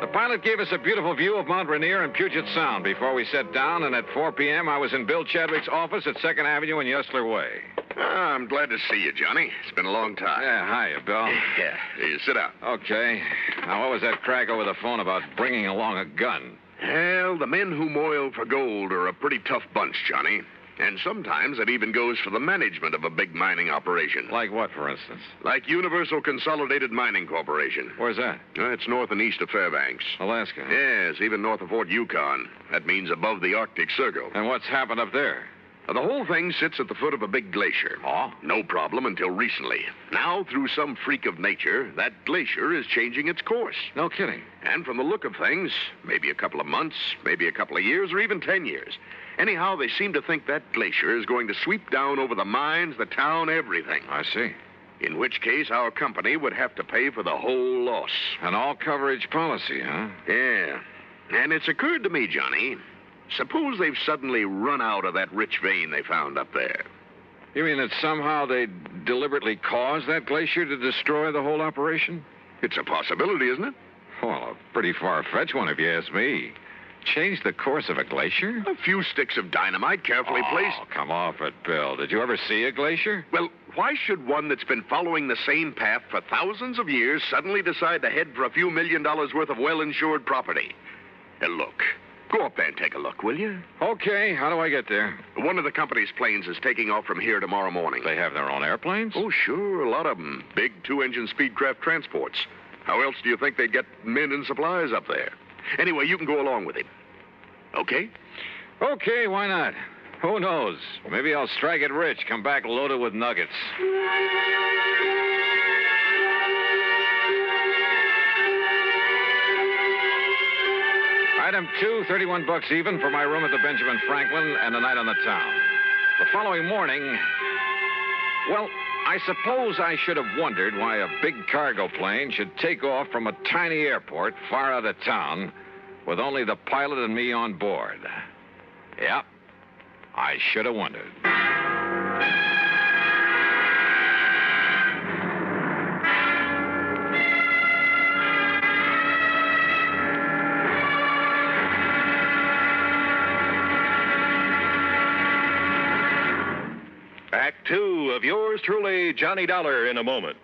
The pilot gave us a beautiful view of Mount Rainier and Puget Sound before we set down, and at 4 p.m. I was in Bill Chadwick's office at 2nd Avenue and Yesler Way. I'm glad to see you, Johnny. It's been a long time. Yeah, hiya, Bill. Yeah. Here, sit down. Okay. Now, what was that crack over the phone about bringing along a gun? Well, the men who moil for gold are a pretty tough bunch, Johnny. And sometimes it even goes for the management of a big mining operation. Like what, for instance? Like Universal Consolidated Mining Corporation. Where's that? It's north and east of Fairbanks. Alaska. Yes, even north of Fort Yukon. That means above the Arctic Circle. And what's happened up there? The whole thing sits at the foot of a big glacier. Oh? No problem until recently. Now, through some freak of nature, that glacier is changing its course. No kidding. And from the look of things, maybe a couple of months, maybe a couple of years, or even 10 years. Anyhow, they seem to think that glacier is going to sweep down over the mines, the town, everything. I see. In which case, our company would have to pay for the whole loss. An all-coverage policy, huh? Yeah. And it's occurred to me, Johnny, suppose they've suddenly run out of that rich vein they found up there. You mean that somehow they deliberately caused that glacier to destroy the whole operation? It's a possibility, isn't it? Well, a pretty far-fetched one, if you ask me. Change the course of a glacier? A few sticks of dynamite carefully placed. Oh, come off it, Bill. Did you ever see a glacier? Well, why should one that's been following the same path for thousands of years suddenly decide to head for a few $1 million worth of well-insured property? Look, go up there and take a look, will you? Okay, how do I get there? One of the company's planes is taking off from here tomorrow morning. They have their own airplanes? Oh, sure, a lot of them. Big 2-engine Speedcraft transports. How else do you think they'd get men and supplies up there? Anyway, you can go along with him. Okay? Okay, why not? Who knows? Maybe I'll strike it rich, come back loaded with nuggets. Item 2, $31 even for my room at the Benjamin Franklin and a night on the town. The following morning, well, I suppose I should have wondered why a big cargo plane should take off from a tiny airport far out of town with only the pilot and me on board. Yep, I should have wondered. Act 2 of yours truly, Johnny Dollar, in a moment.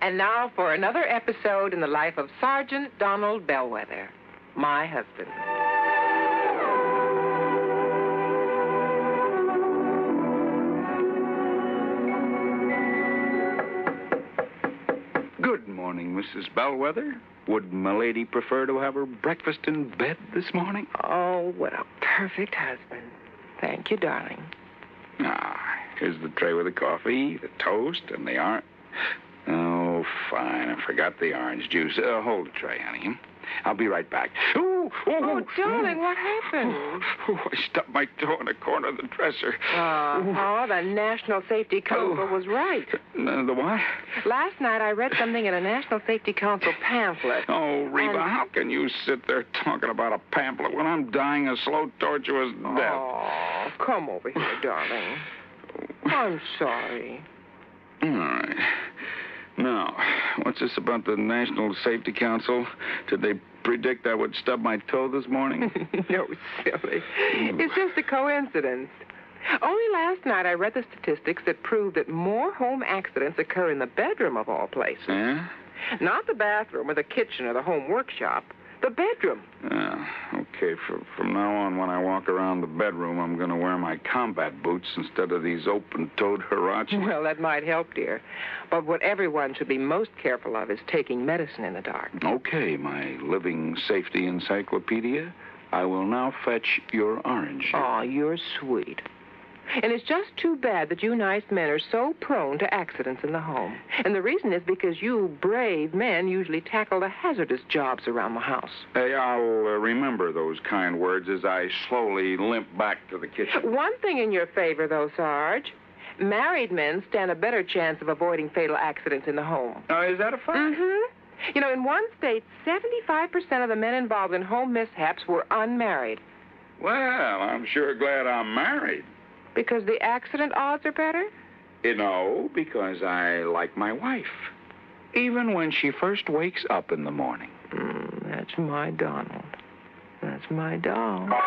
And now for another episode in the life of Sergeant Donald Bellwether, my husband. Good morning, Mrs. Bellwether. Would milady prefer to have her breakfast in bed this morning? Oh, what a perfect husband. Thank you, darling. Here's the tray with the coffee, the toast, and the orange. Oh, fine. I forgot the orange juice. Hold the tray, honey. I'll be right back. Oh, darling, what happened? I stubbed my toe in the corner of the dresser. The National Safety Council was right. The what? Last night I read something in a National Safety Council pamphlet. Oh, Reba, how can you sit there talking about a pamphlet when I'm dying a slow, tortuous death? Oh, come over here, darling. I'm sorry. All right. Now, what's this about the National Safety Council? Did they predict I would stub my toe this morning? No, silly. It's just a coincidence. Only last night I read the statistics that prove that more home accidents occur in the bedroom of all places. Yeah? Not the bathroom or the kitchen or the home workshop. The bedroom. Okay. From now on, when I walk around the bedroom, I'm going to wear my combat boots instead of these open-toed huaraches. Well, that might help, dear. But what everyone should be most careful of is taking medicine in the dark. Okay, my living safety encyclopedia. I will now fetch your orange. Oh, you're sweet. And it's just too bad that you nice men are so prone to accidents in the home. And the reason is because you brave men usually tackle the hazardous jobs around the house. Hey, I'll remember those kind words as I slowly limp back to the kitchen. One thing in your favor, though, Sarge. Married men stand a better chance of avoiding fatal accidents in the home. Is that a fact? Mm-hmm. You know, in one state, 75% of the men involved in home mishaps were unmarried. Well, I'm sure glad I'm married. Because the accident odds are better? No, because I like my wife. Even when she first wakes up in the morning. That's my Donald. That's my doll. Oh,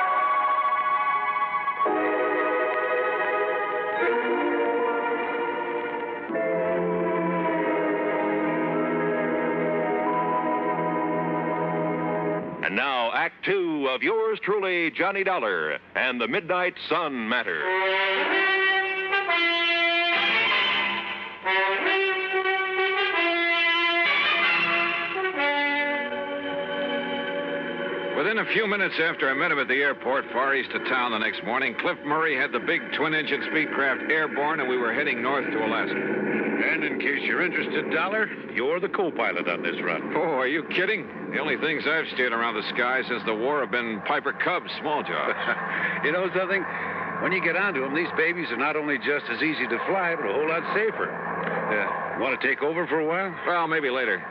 And now, Act Two of yours truly, Johnny Dollar, and the Midnight Sun Matter. Within a few minutes after I met him at the airport far east of town the next morning, Cliff Murray had the big twin-engine Speedcraft airborne, and we were heading north to Alaska. And in case you're interested, Dollar, you're the co-pilot on this run. Oh, are you kidding? The only things I've steered around the sky since the war have been Piper Cubs, small jobs. You know something? When you get onto them, these babies are not only just as easy to fly, but a whole lot safer. Want to take over for a while? Well, maybe later.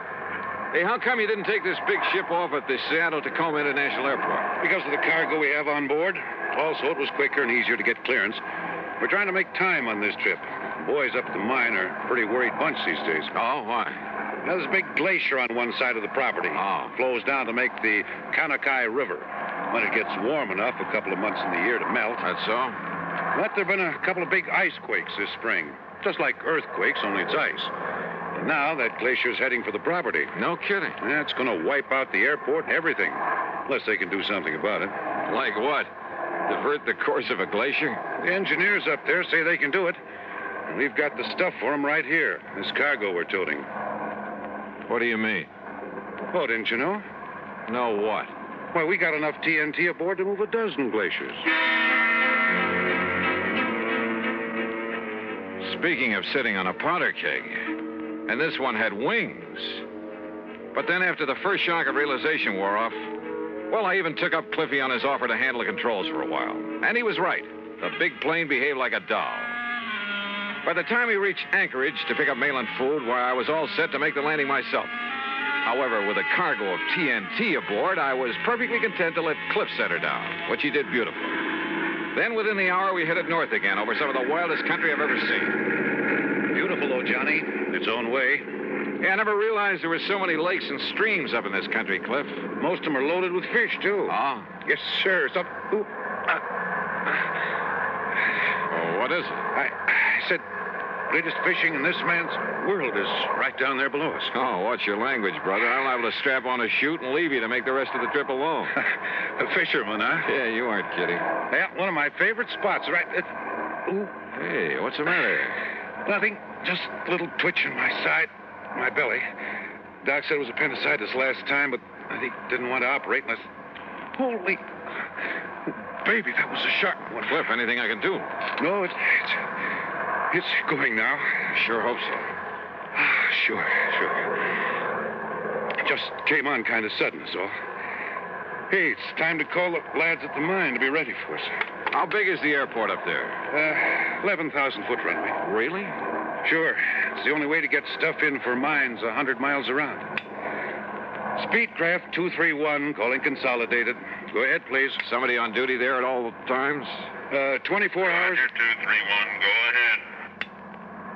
Hey, how come you didn't take this big ship off at the Seattle-Tacoma International Airport? Because of the cargo we have on board. Also, it was quicker and easier to get clearance. We're trying to make time on this trip. The boys up at the mine are a pretty worried bunch these days. Oh, why? Now, there's a big glacier on one side of the property. Oh. It flows down to make the Kanakai River. When it gets warm enough, a couple of months in the year to melt. That's so? But there have been a couple of big ice quakes this spring. Just like earthquakes, only it's ice. And now that glacier's heading for the property. No kidding. Yeah, it's going to wipe out the airport and everything. Unless they can do something about it. Like what? Divert the course of a glacier? The engineers up there say they can do it. And we've got the stuff for them right here. This cargo we're toting. What do you mean? Oh, didn't you know? No what? Why, we got enough TNT aboard to move a dozen glaciers. Speaking of sitting on a powder keg, and this one had wings. But then after the first shock of realization wore off, well, I even took up Cliffy on his offer to handle the controls for a while. And he was right. The big plane behaved like a doll. By the time we reached Anchorage to pick up mail and food, why, I was all set to make the landing myself. However, with a cargo of TNT aboard, I was perfectly content to let Cliff set her down, which he did beautifully. Then, within the hour, we headed north again over some of the wildest country I've ever seen. Beautiful, though, Johnny. Its own way. Yeah, I never realized there were so many lakes and streams up in this country, Cliff. Most of them are loaded with fish, too. Oh? Yes, sir. Oh, what is it? I said, greatest fishing in this man's world is right down there below us. Oh, what's your language, brother? I'm liable to strap on a chute and leave you to make the rest of the trip alone. A fisherman, huh? Yeah, you aren't kidding. Yeah, one of my favorite spots, right? Ooh. Hey, what's the matter? Nothing. Just a little twitch in my side, my belly. Doc said it was appendicitis last time, but he didn't want to operate unless... Holy... Baby, that was a sharp one. Cliff, anything I can do? No, it's going now. Sure hope so. Sure. It just came on kind of sudden, is all. Hey, it's time to call the lads at the mine to be ready for us. How big is the airport up there? 11,000-foot runway. Really? Sure. It's the only way to get stuff in for mines 100 miles around. Speedcraft 231, calling consolidated. Go ahead, please. Somebody on duty there at all times? 24 hours. Roger, 231, go ahead.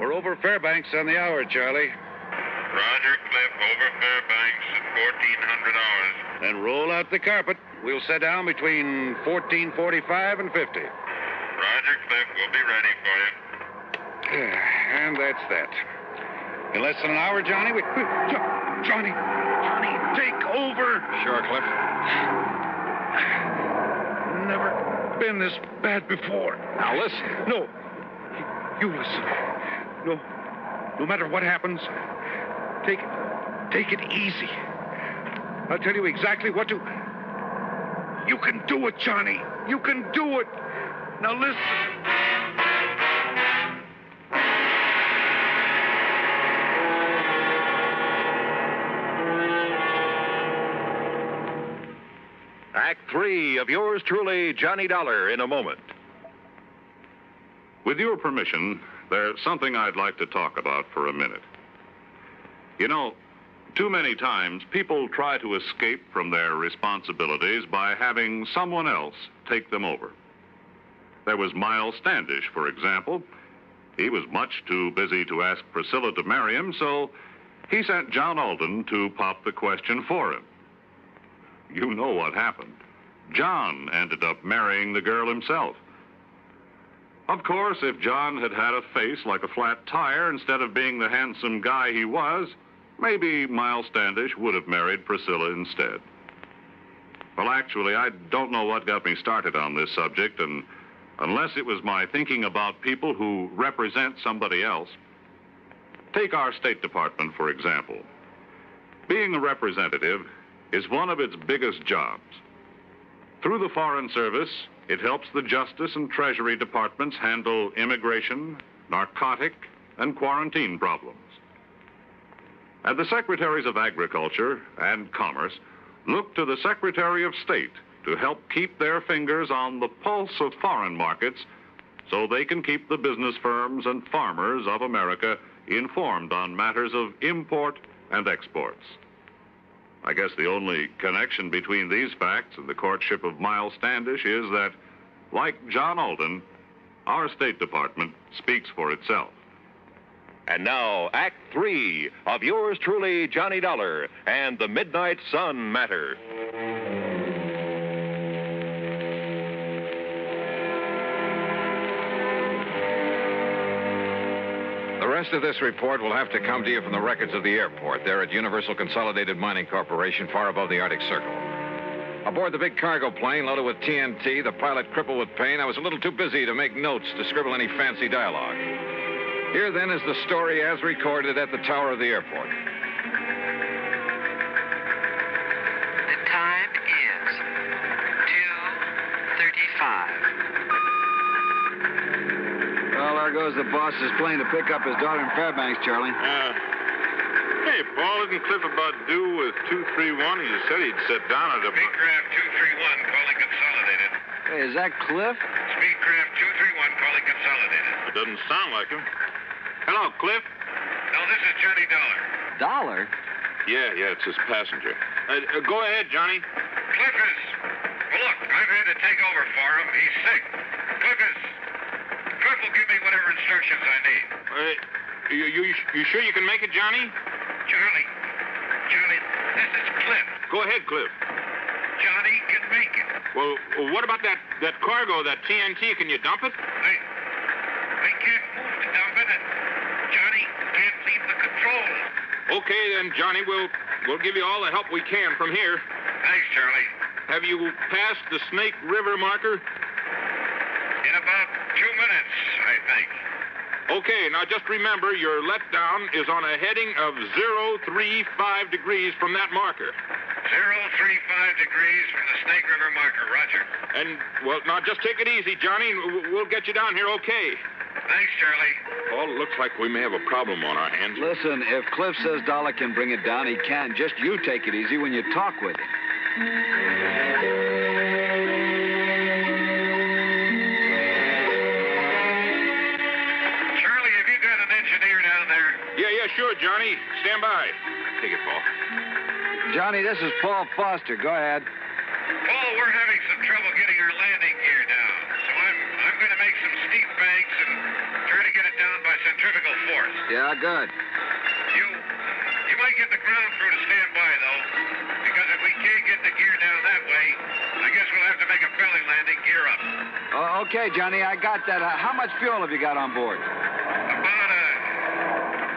We're over Fairbanks on the hour, Charlie. Roger, Cliff, over Fairbanks at 1400 hours. Then roll out the carpet. We'll set down between 14:45 and 50. Roger, Cliff, we'll be ready for you. And that's that. In less than an hour, Johnny, Johnny, take over. Sure, Cliff. Never been this bad before. Now listen. No, you listen. No matter what happens, take it easy. I'll tell you exactly what to... You can do it, Johnny. You can do it. Now listen. Act 3 of yours truly, Johnny Dollar, in a moment. With your permission, there's something I'd like to talk about for a minute. You know, too many times people try to escape from their responsibilities by having someone else take them over. There was Miles Standish, for example. He was much too busy to ask Priscilla to marry him, so he sent John Alden to pop the question for him. You know what happened. John ended up marrying the girl himself. Of course, if John had had a face like a flat tire instead of being the handsome guy he was, maybe Miles Standish would have married Priscilla instead. Well, actually, I don't know what got me started on this subject, and unless it was my thinking about people who represent somebody else. Take our State Department, for example. Being a representative is one of its biggest jobs. Through the Foreign Service, it helps the Justice and Treasury Departments handle immigration, narcotic, and quarantine problems. And the Secretaries of Agriculture and Commerce look to the Secretary of State to help keep their fingers on the pulse of foreign markets so they can keep the business firms and farmers of America informed on matters of import and exports. I guess the only connection between these facts and the courtship of Miles Standish is that, like John Alden, our State Department speaks for itself. And now, Act 3 of yours truly, Johnny Dollar, and the Midnight Sun Matter. The rest of this report will have to come to you from the records of the airport there at Universal Consolidated Mining Corporation, far above the Arctic Circle. Aboard the big cargo plane loaded with TNT, the pilot crippled with pain, I was a little too busy to make notes to scribble any fancy dialogue. Here, then, is the story as recorded at the tower of the airport. The time is 2:35. Well, there goes the boss's plane to pick up his daughter in Fairbanks, Charlie. Hey, Paul, isn't Cliff about due with 231? He said he'd sit down at a... Speedcraft 231 calling Consolidated. Hey, is that Cliff? Speedcraft 231 calling Consolidated. It doesn't sound like him. Hello, Cliff? No, this is Johnny Dollar. Dollar? Yeah, it's his passenger. Go ahead, Johnny. Cliff is... Well, look, I've had to take over for him. He's sick. Cliff will give me whatever instructions I need. You sure you can make it, Johnny? Johnny, this is Cliff. Go ahead, Cliff. Johnny can make it. Well, what about that cargo, that TNT? Can you dump it? I can't move to dump it, and Johnny can't leave the controls. Okay, then, Johnny, we'll give you all the help we can from here. Thanks, Charlie. Have you passed the Snake River marker? In about 2 minutes, I think. Okay, now just remember your letdown is on a heading of 035 degrees from that marker. 035 degrees from the Snake River marker, Roger. And, well, now just take it easy, Johnny, and we'll get you down here okay. Thanks, Charlie. Paul, it looks like we may have a problem on our hands. Listen, if Cliff says Dollar can bring it down, he can. Just you take it easy when you talk with him. Charlie, have you got an engineer down there? Yeah, sure, Johnny. Stand by. Take it, Paul. Johnny, this is Paul Foster. Go ahead. Paul, we're having some trouble getting our landing gear down. So I'm going to make some steep banks and try to get it down by centrifugal force. Yeah, good. You might get the ground crew to stand by, though, because if we can't get the gear down that way, I guess we'll have to make a belly landing gear up. Oh, okay, Johnny, I got that. How much fuel have you got on board?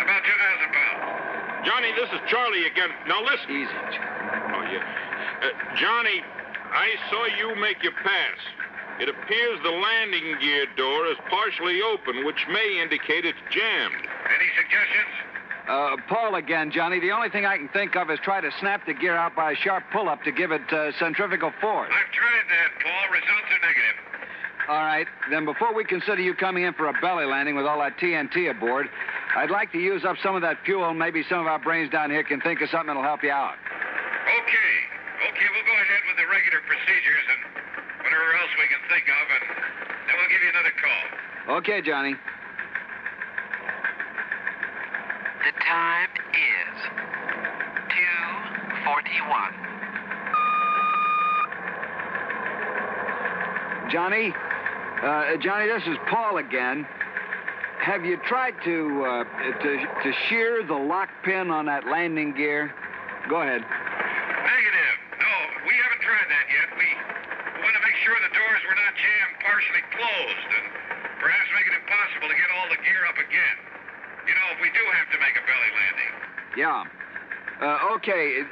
About 2,000 pounds. Johnny, this is Charlie again. Now listen. Easy. Oh, yeah. Johnny, I saw you make your pass. It appears the landing gear door is partially open, which may indicate it's jammed. Any suggestions? Paul again, Johnny. The only thing I can think of is try to snap the gear out by a sharp pull-up to give it centrifugal force. I've tried that, Paul. Results are negative. All right. Then before we consider you coming in for a belly landing with all that TNT aboard, I'd like to use up some of that fuel. Maybe some of our brains down here can think of something that'll help you out. Okay, we'll go ahead with the regular procedures and whatever else we can think of, and then we'll give you another call. Okay, Johnny. The time is 2:41. Johnny, this is Paul again. Have you tried to shear the lock pin on that landing gear? Go ahead. Negative. No, we haven't tried that yet. We want to make sure the doors were not jammed partially closed and perhaps make it impossible to get all the gear up again. You know, if we do have to make a belly landing. Yeah. Okay.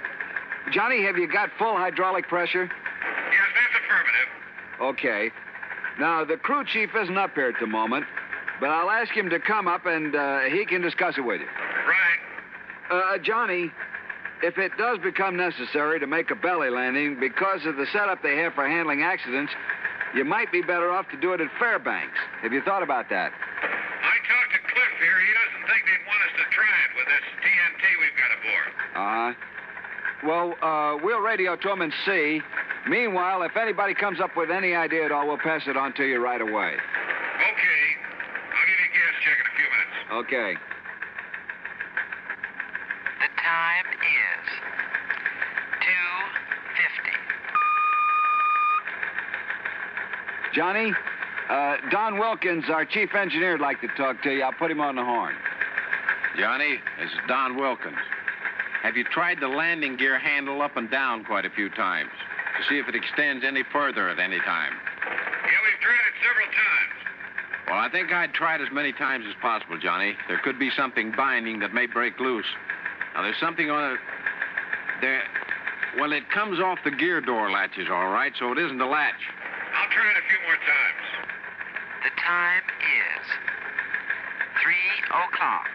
Johnny, have you got full hydraulic pressure? Affirmative. Okay. Now, the crew chief isn't up here at the moment, but I'll ask him to come up and he can discuss it with you. Right. Johnny, if it does become necessary to make a belly landing because of the setup they have for handling accidents, you might be better off to do it at Fairbanks. Have you thought about that? I talked to Cliff here. He doesn't think they'd want us to try it with this TNT we've got aboard. Well, we'll radio to him and see. Meanwhile, if anybody comes up with any idea at all, we'll pass it on to you right away. Okay. I'll give you a gas check in a few minutes. Okay. The time is 2:50. Johnny, Don Wilkins, our chief engineer, would like to talk to you. I'll put him on the horn. Johnny, this is Don Wilkins. Have you tried the landing gear handle up and down quite a few times to see if it extends any further at any time? Yeah, we've tried it several times. Well, I think I'd try it as many times as possible, Johnny. There could be something binding that may break loose. Now, there's something on it. Well, it comes off the gear door latches, all right, so it isn't a latch. I'll try it a few more times. The time is 3 o'clock.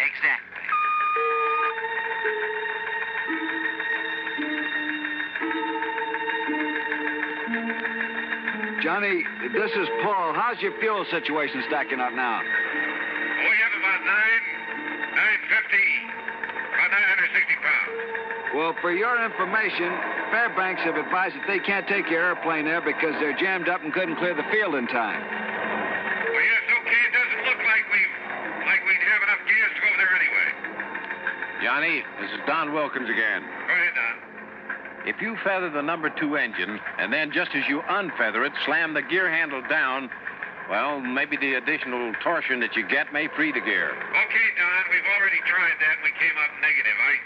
Exactly. Johnny, this is Paul. How's your fuel situation stacking up now? Oh, we have about 950, about 960 pounds. Well, for your information, Fairbanks have advised that they can't take your airplane there because they're jammed up and couldn't clear the field in time. Well, yes, okay. It doesn't look like we'd have enough gas to go over there anyway. Johnny, this is Don Wilkins again. Go ahead, Don. If you feather the number 2 engine, and then just as you unfeather it, slam the gear handle down, well, maybe the additional torsion that you get may free the gear. Okay, Don, we've already tried that and we came up negative. I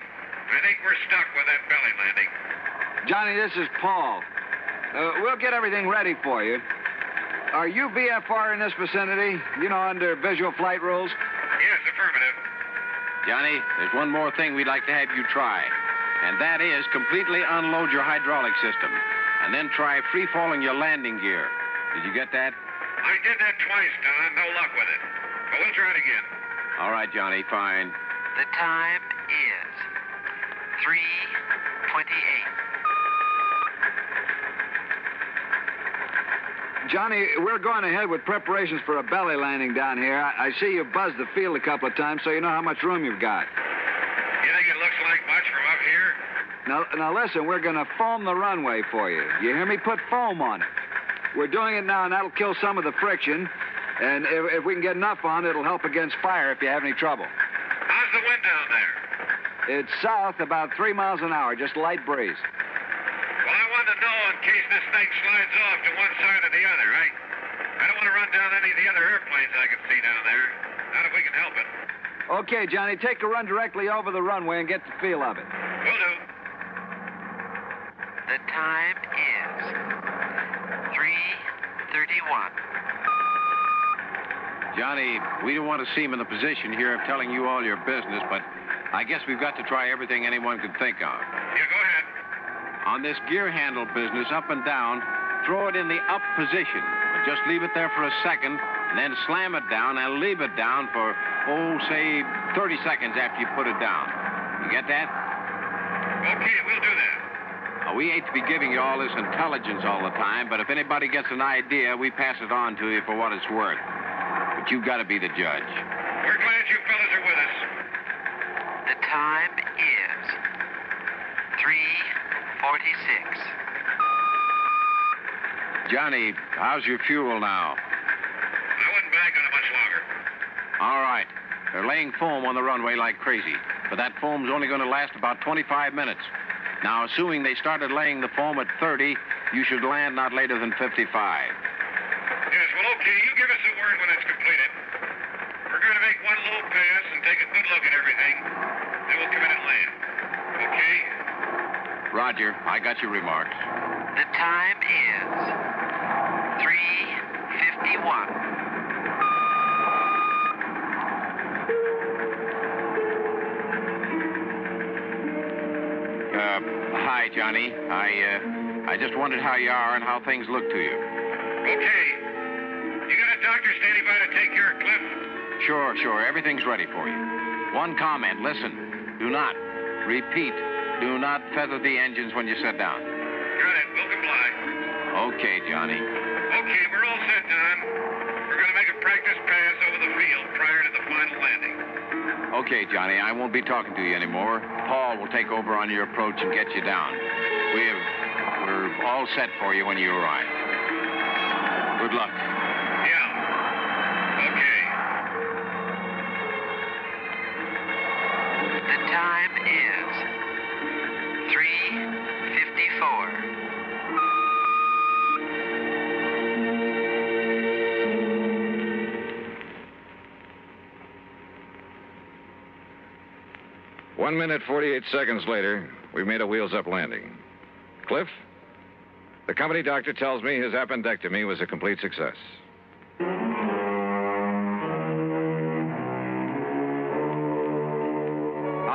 think we're stuck with that belly landing. Johnny, this is Paul. We'll get everything ready for you. Are you VFR in this vicinity? You know, under visual flight rules? Yes, affirmative. Johnny, there's one more thing we'd like to have you try. And that is completely unload your hydraulic system. And then try free-falling your landing gear. Did you get that? I did that twice, Don. No luck with it. But we'll try it again. All right, Johnny, fine. The time is 3:28. Johnny, we're going ahead with preparations for a belly landing down here. I see you buzzed the field a couple of times, so you know how much room you've got. You think it looks like much from up here? Now listen, we're going to foam the runway for you. You hear me? Put foam on it. We're doing it now, and that'll kill some of the friction. And if we can get enough on, it'll help against fire if you have any trouble. How's the wind down there? It's south about 3 miles an hour, just light breeze. Well, I wanted to know in case this thing slides off to one side or the other, right? I don't want to run down any of the other airplanes I can see down there. Not if we can help it. Okay, Johnny, take a run directly over the runway and get the feel of it. Will do. The time is 3:31. Johnny, we don't want to seem in the position here of telling you all your business, but I guess we've got to try everything anyone could think of. Yeah, go ahead. On this gear handle business, up and down, throw it in the up position. But just leave it there for a second, and then slam it down and leave it down for, say 30 seconds after you put it down. You get that? Okay, we'll do that. We hate to be giving you all this intelligence all the time, but if anybody gets an idea, we pass it on to you for what it's worth. But you've got to be the judge. We're glad you fellas are with us. The time is 3:46. Johnny, how's your fuel now? I wouldn't bank on it much longer. All right. They're laying foam on the runway like crazy, but that foam's only going to last about 25 minutes. Now, assuming they started laying the foam at 30, you should land not later than 55. Yes, well, okay. You give us a word when it's completed. We're going to make one low pass and take a good look at everything. Then we'll come in and land. Okay? Roger. I got your remarks. The time is 3:51. Hi, Johnny. I I just wondered how you are and how things look to you. Okay. You got a doctor standing by to take care of Cliff? Sure. Everything's ready for you. One comment. Listen. Do not, repeat, do not feather the engines when you sit down. Got it. We'll comply. Okay, Johnny. Okay, we're all set, Don. We're going to make a practice pass over the field prior to the final landing. Okay, Johnny, I won't be talking to you anymore. Paul will take over on your approach and get you down. We're all set for you when you arrive. Good luck. Yeah. Okay. The time is 3:54. One minute, 48 seconds later, we made a wheels-up landing. Cliff, the company doctor tells me his appendectomy was a complete success. A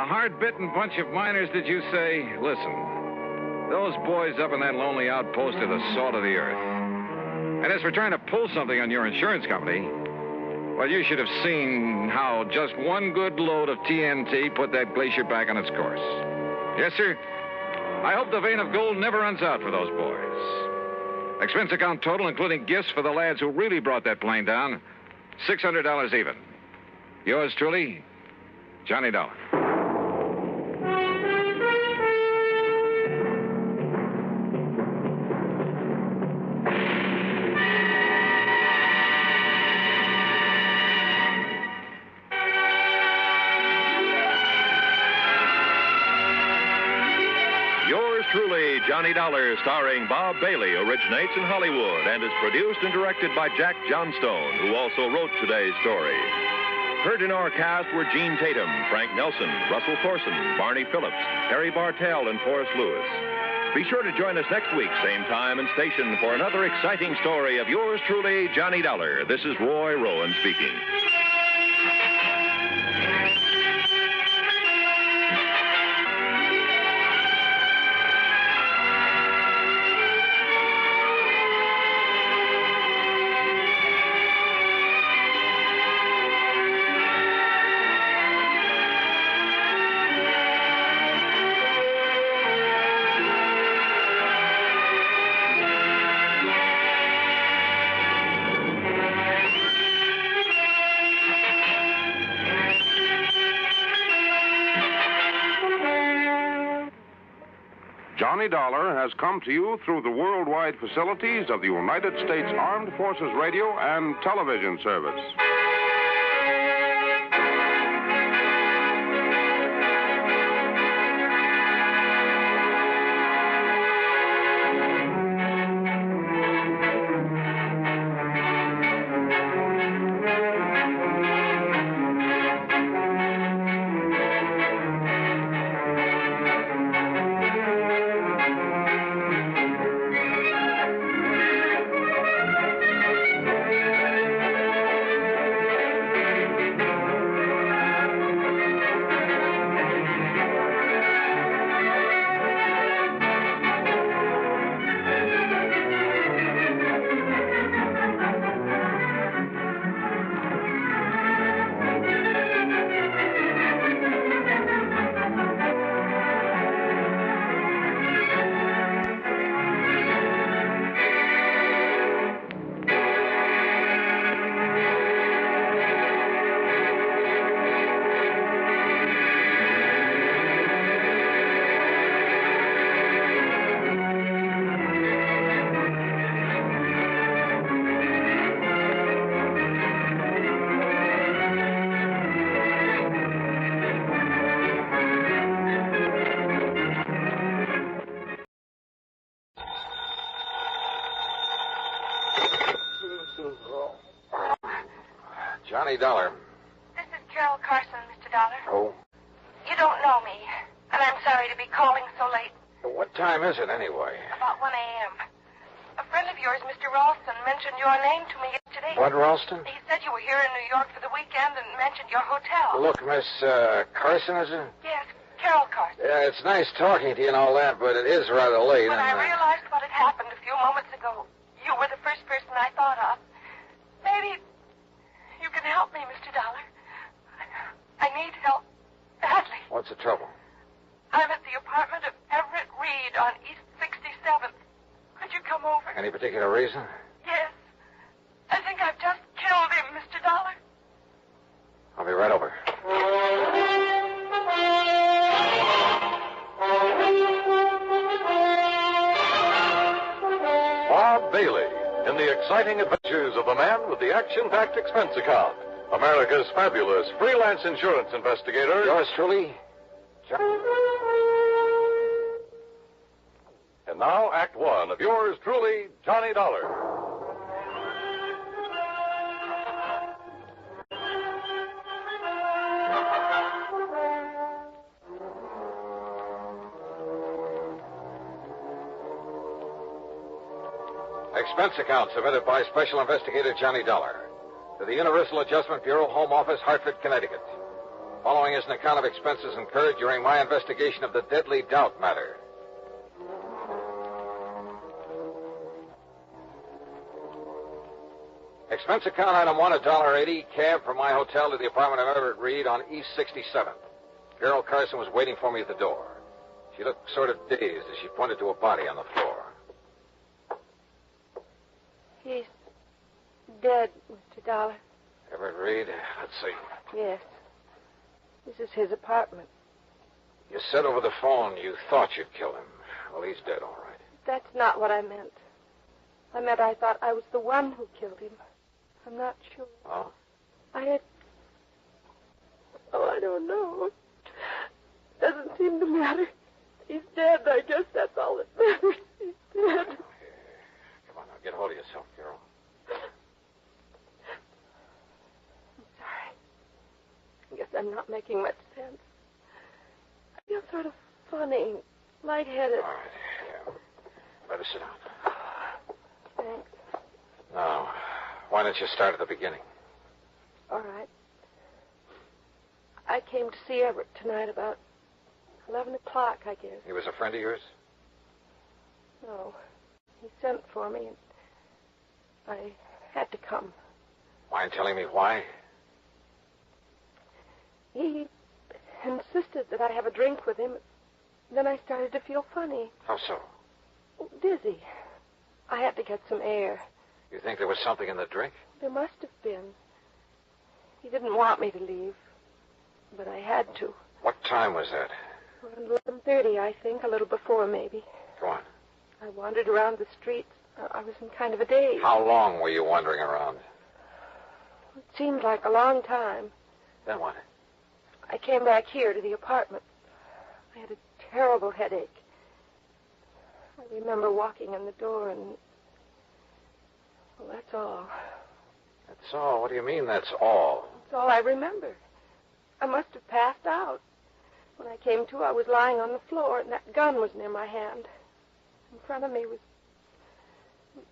hard-bitten bunch of miners, did you say? Listen, those boys up in that lonely outpost are the salt of the earth. And as for trying to pull something on your insurance company, well, you should have seen how just one good load of TNT put that glacier back on its course. Yes, sir? I hope the vein of gold never runs out for those boys. Expense account total, including gifts for the lads who really brought that plane down, $600 even. Yours truly, Johnny Dollar. Truly, Johnny Dollar, starring Bob Bailey, originates in Hollywood and is produced and directed by Jack Johnstone, who also wrote today's story. Heard in our cast were Gene Tatum, Frank Nelson, Russell Thorson, Barney Phillips, Harry Bartell, and Forrest Lewis. Be sure to join us next week, same time and station, for another exciting story of yours truly, Johnny Dollar. This is Roy Rowan speaking. Johnny Dollar has come to you through the worldwide facilities of the United States Armed Forces Radio and Television Service. Johnny Dollar. This is Carol Carson, Mr. Dollar. Oh? You don't know me, and I'm sorry to be calling so late. What time is it anyway? About 1 a.m. A friend of yours, Mr. Ralston, mentioned your name to me yesterday. What, Ralston? He said you were here in New York for the weekend and mentioned your hotel. Look, Miss Carson, is it? Yes, Carol Carson. Yeah, it's nice talking to you and all that, but it is rather late. When I realized what had than I thought of. Maybe you can help me, Mr. Dollar. I need help badly. What's the trouble? I'm at the apartment of Everett Reed on East 67th. Could you come over? Any particular reason? Yes. I think I've just killed him, Mr. Dollar. I'll be right over. Bob Bailey in the exciting adventures of the man with the action-packed expense account. America's fabulous freelance insurance investigator. Yours truly, And now, Act One of yours truly, Johnny Dollar. Expense account submitted by Special Investigator Johnny Dollar to the Universal Adjustment Bureau, Home Office, Hartford, Connecticut. Following is an account of expenses incurred during my investigation of the Deadly Doubt matter. Expense account item 1, $1.80, cab from my hotel to the apartment of Everett Reed on East 67th. Carol Carson was waiting for me at the door. She looked sort of dazed as she pointed to a body on the floor. He's dead, Mr. Dollar. Everett Reed, let's see. Yes. This is his apartment. You said over the phone you thought you'd kill him. Well, he's dead, all right. That's not what I meant. I meant I thought I was the one who killed him. I'm not sure. Oh? I don't know. Doesn't seem to matter. He's dead. I guess that's all that matters. He's dead. Come on, now, get hold of yourself, Carol. I'm sorry. I guess I'm not making much sense. I feel sort of funny, lightheaded. All right, yeah. Better sit down. Thanks. Now, why don't you start at the beginning? All right. I came to see Everett tonight about 11 o'clock, I guess. He was a friend of yours? No. He sent for me, and I had to come. Mind telling me why? He insisted that I have a drink with him. Then I started to feel funny. How so? Dizzy. I had to get some air. You think there was something in the drink? There must have been. He didn't want me to leave, but I had to. What time was that? Around 11:30, I think, a little before, maybe. Go on. I wandered around the streets. I was in kind of a daze. How long were you wandering around? It seemed like a long time. Then what? I came back here to the apartment. I had a terrible headache. I remember walking in the door and... Well, that's all. That's all? What do you mean, that's all? That's all I remember. I must have passed out. When I came to, I was lying on the floor, and that gun was near my hand. In front of me was... That's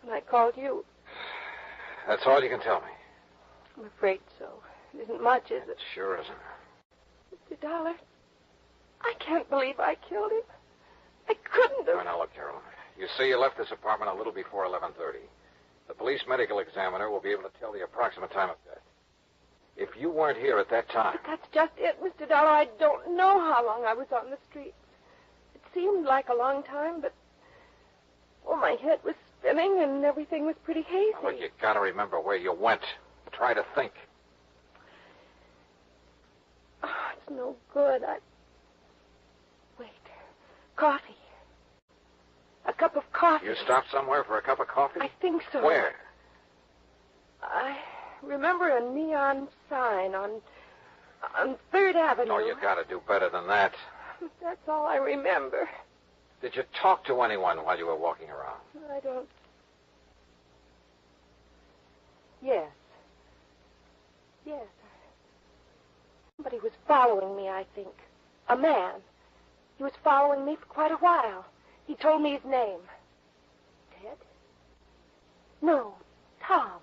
when I called you. That's all you can tell me? I'm afraid so. It isn't much, is it? It sure isn't. Mr. Dollar, I can't believe I killed him. I couldn't have... Now, look, Carol. You say you left this apartment a little before 11:30. The police medical examiner will be able to tell the approximate time of death. If you weren't here at that time... But that's just it, Mr. Dollar. I don't know how long I was on the streets. It seemed like a long time, but... Oh, my head was spinning and everything was pretty hazy. Now, look, you got to remember where you went. Try to think. Oh, it's no good. Wait. Coffee. A cup of coffee. You stopped somewhere for a cup of coffee? I think so. Where? I remember a neon sign on 3rd Avenue. No, you got to do better than that. That's all I remember. Did you talk to anyone while you were walking around? I don't... Yes. Yes. Somebody was following me, I think. A man. He was following me for quite a while. He told me his name. Ted? No, Tom.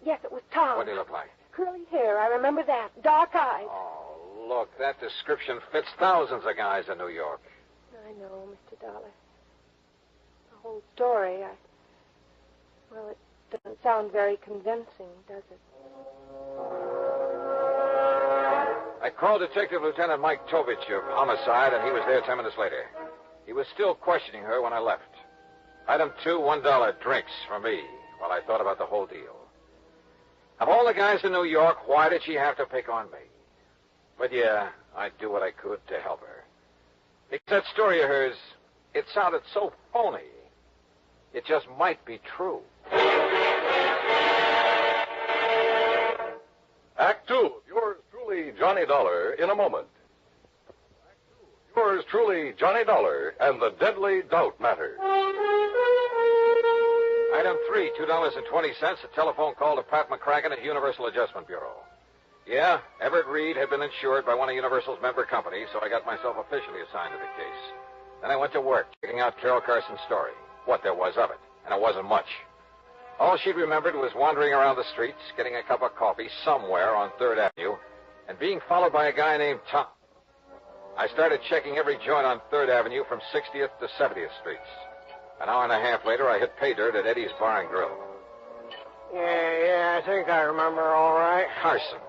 Yes, it was Tom. What did he look like? Curly hair, I remember that. Dark eyes. Oh, look, that description fits thousands of guys in New York. I know, Mr. Dollar. whole story. Well, it doesn't sound very convincing, does it? I called Detective Lieutenant Mike Tovich of Homicide, and he was there 10 minutes later. He was still questioning her when I left. Item 2, $1 drinks for me while I thought about the whole deal. Of all the guys in New York, why did she have to pick on me? But yeah, I'd do what I could to help her. Because that story of hers, it sounded so phony. It just might be true. Act 2 of yours truly, Johnny Dollar, in a moment. Act 2 of yours truly, Johnny Dollar, and the Deadly Doubt Matter. Item 3, $2.20, a telephone call to Pat McCracken at Universal Adjustment Bureau. Yeah, Everett Reed had been insured by one of Universal's member companies, so I got myself officially assigned to the case. Then I went to work, checking out Carol Carson's story, what there was of it, and it wasn't much. All she'd remembered was wandering around the streets, getting a cup of coffee somewhere on 3rd Avenue, and being followed by a guy named Tom. I started checking every joint on 3rd Avenue from 60th to 70th Streets. An hour and a half later, I hit pay dirt at Eddie's Bar and Grill. Yeah, I think I remember all right. Carson.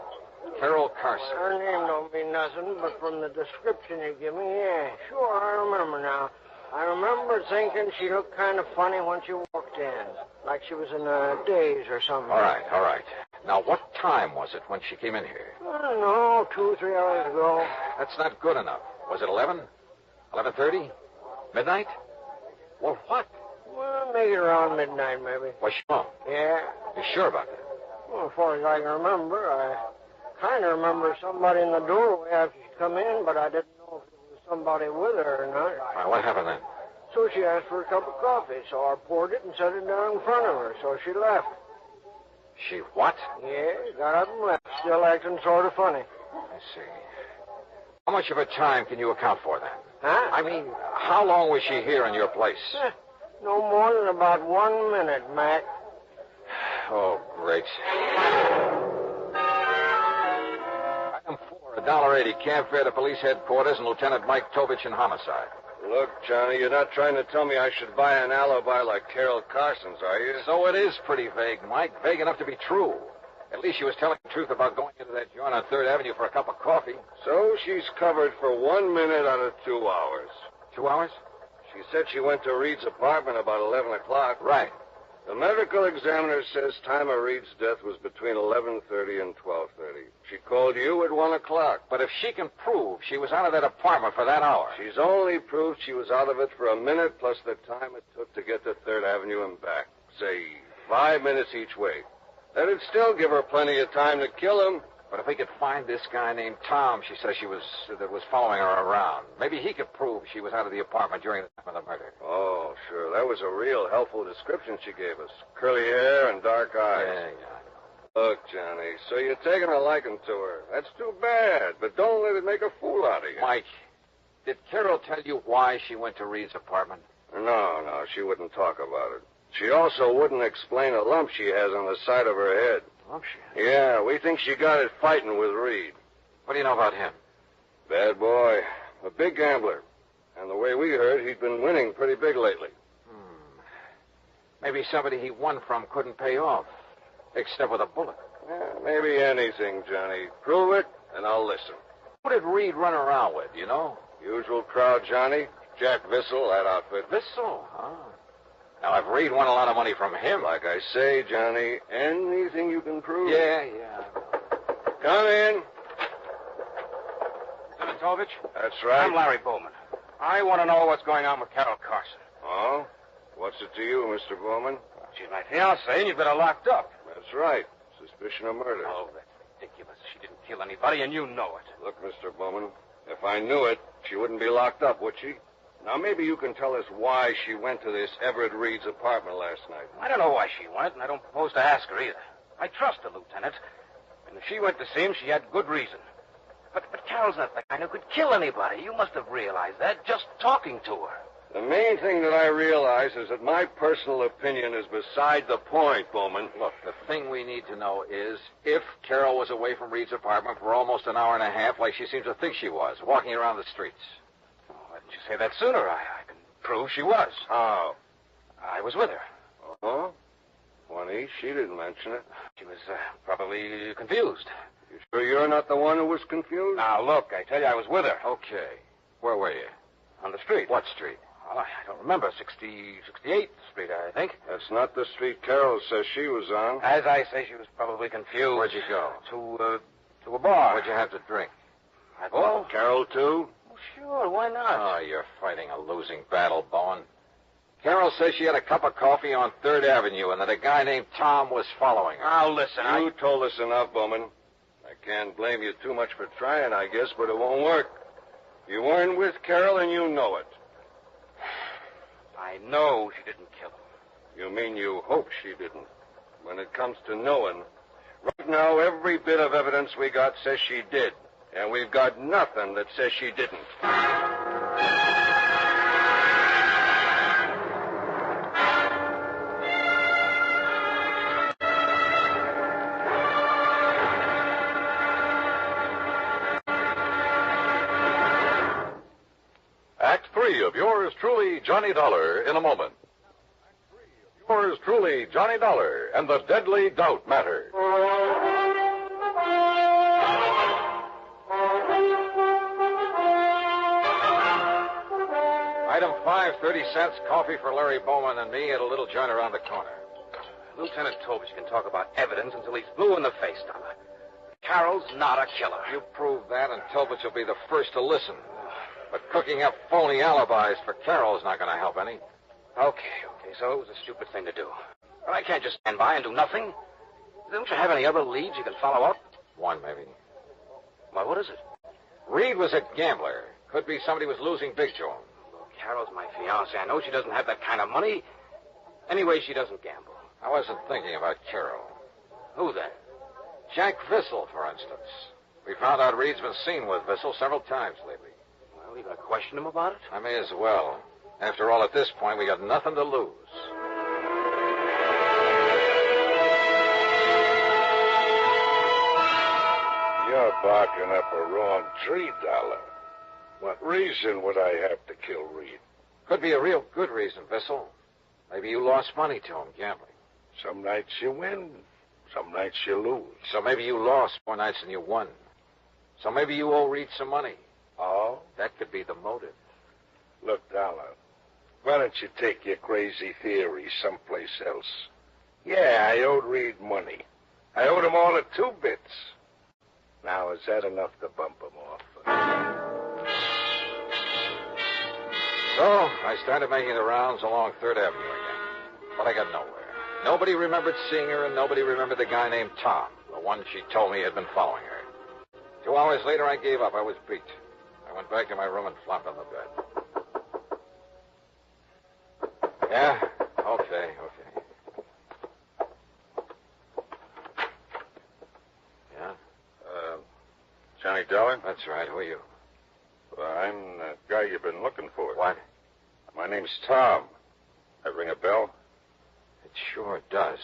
Carol Carson. Her name don't mean nothing, but from the description you give me, yeah, sure, I remember now. I remember thinking she looked kind of funny when she walked in, like she was in a daze or something. All right. Now, what time was it when she came in here? I don't know, 2 or 3 hours ago. That's not good enough. Was it 11? 11:30? Midnight? Well, what? Well, maybe around midnight, maybe. Was she home? Yeah. You sure about that? Well, as far as I can remember, I kind of remember somebody in the doorway after she come in, but I didn't know if it was somebody with her or not. All right, what happened then? So she asked for a cup of coffee, so I poured it and set it down in front of her, so she left. She what? Yeah, got up and left, still acting sort of funny. I see. How much of her time can you account for then? Huh? I mean, how long was she here in your place? No more than about 1 minute, Mac. Oh, great. Item 4, $1.80, camp fare to police headquarters and Lieutenant Mike Tovich in Homicide. Look, Johnny, you're not trying to tell me I should buy an alibi like Carol Carson's, are you? So it is pretty vague, Mike. Vague enough to be true. At least she was telling the truth about going into that joint on 3rd Avenue for a cup of coffee. So she's covered for 1 minute out of 2 hours. 2 hours? She said she went to Reed's apartment about 11 o'clock. Right. The medical examiner says time of Reed's death was between 11:30 and 12:30. She called you at 1 o'clock. But if she can prove she was out of that apartment for that hour... She's only proved she was out of it for a minute plus the time it took to get to 3rd Avenue and back. Say, 5 minutes each way. That'd still give her plenty of time to kill him. But if we could find this guy named Tom, she says that was following her around, maybe he could prove she was out of the apartment during the time of the murder. Oh, sure. That was a real helpful description she gave us. Curly hair and dark eyes. Yeah. Look, Johnny, so you're taking a liking to her. That's too bad, but don't let it make a fool out of you. Mike, did Carol tell you why she went to Reed's apartment? No, she wouldn't talk about it. She also wouldn't explain a lump she has on the side of her head. Lump she has? Yeah, we think she got it fighting with Reed. What do you know about him? Bad boy. A big gambler. And the way we heard, he'd been winning pretty big lately. Maybe somebody he won from couldn't pay off, except with a bullet. Yeah, maybe anything, Johnny. Prove it, and I'll listen. Who did Reed run around with, you know? Usual crowd, Johnny. Jack Vissel, that outfit. Vissel? Huh? Now, if Reed won a lot of money from him... Like I say, Johnny, anything you can prove. Yeah. Come in. Lieutenant Tovich? That's right. I'm Larry Bowman. I want to know what's going on with Carol Carson. Oh? What's it to you, Mr. Bowman? She's my fiancée, and you've got her locked up. That's right. Suspicion of murder. Oh, that's ridiculous. She didn't kill anybody, and you know it. Look, Mr. Bowman, if I knew it, she wouldn't be locked up, would she? Now, maybe you can tell us why she went to this Everett Reed's apartment last night. I don't know why she went, and I don't propose to ask her either. I trust the lieutenant. And if she went to see him, she had good reason. But Carol's not the kind who could kill anybody. You must have realized that just talking to her. The main thing that I realize is that my personal opinion is beside the point, Bowman. Look, the thing we need to know is if Carol was away from Reed's apartment for almost an hour and a half, like she seems to think she was, walking around the streets. Why didn't you say that sooner? I can prove she was. How? I was with her. Oh? Funny, she didn't mention it. She was probably confused. You sure you're not the one who was confused? Now, look, I tell you, I was with her. Okay. Where were you? On the street. What street? Well, I don't remember. 68th Street, I think. That's not the street Carol says she was on. As I say, she was probably confused. Where'd you go? To a bar. What'd you have to drink? Oh, Carol, too? Well, sure, why not? Oh, you're fighting a losing battle, Bowen. Carol says she had a cup of coffee on 3rd Avenue and that a guy named Tom was following her. Now, listen, You told us enough, Bowman. I can't blame you too much for trying, I guess, but it won't work. You weren't with Carol and you know it. I know she didn't kill him. You mean you hope she didn't? When it comes to knowing, right now every bit of evidence we got says she did. And we've got nothing that says she didn't. Act 3 of yours truly, Johnny Dollar, in a moment. Yours truly, Johnny Dollar, and the Deadly Doubt Matter. Item 5, 30 cents, coffee for Larry Bowman and me at a little joint around the corner. Lieutenant told me she can talk about evidence until he's blue in the face, Dollar. Carol's not a killer. You prove that, and Talbot will be the first to listen. But cooking up phony alibis for Carol's not going to help any. Okay, so it was a stupid thing to do. But I can't just stand by and do nothing. Don't you have any other leads you can follow up? One, maybe. Well, what is it? Reed was a gambler. Could be somebody was losing big to him. Carol's my fiancée. I know she doesn't have that kind of money. Anyway, she doesn't gamble. I wasn't thinking about Carol. Who then? Jack Vissel, for instance. We found out Reed's been seen with Vissel several times lately. Well, you going to question him about it? I may as well. After all, at this point, we got nothing to lose. You're barking up a wrong tree, Dollar. What reason would I have to kill Reed? Could be a real good reason, Vissel. Maybe you lost money to him gambling. Some nights you win, some nights you lose. So maybe you lost more nights than you won. So maybe you owe Reed some money. Oh? That could be the motive. Look, Dollar, why don't you take your crazy theory someplace else? Yeah, I owed Reed money. I owed him all at 2 bits. Now, is that enough to bump him off? So I started making the rounds along 3rd Avenue again. But I got nowhere. Nobody remembered seeing her, and nobody remembered the guy named Tom, the one she told me had been following her. 2 hours later, I gave up. I was beat. I went back to my room and flopped on the bed. Yeah? Okay. Yeah? Johnny Dollar? That's right. Who are you? Well, I'm the guy you've been looking for. What? My name's Tom. That ring a bell? It sure does.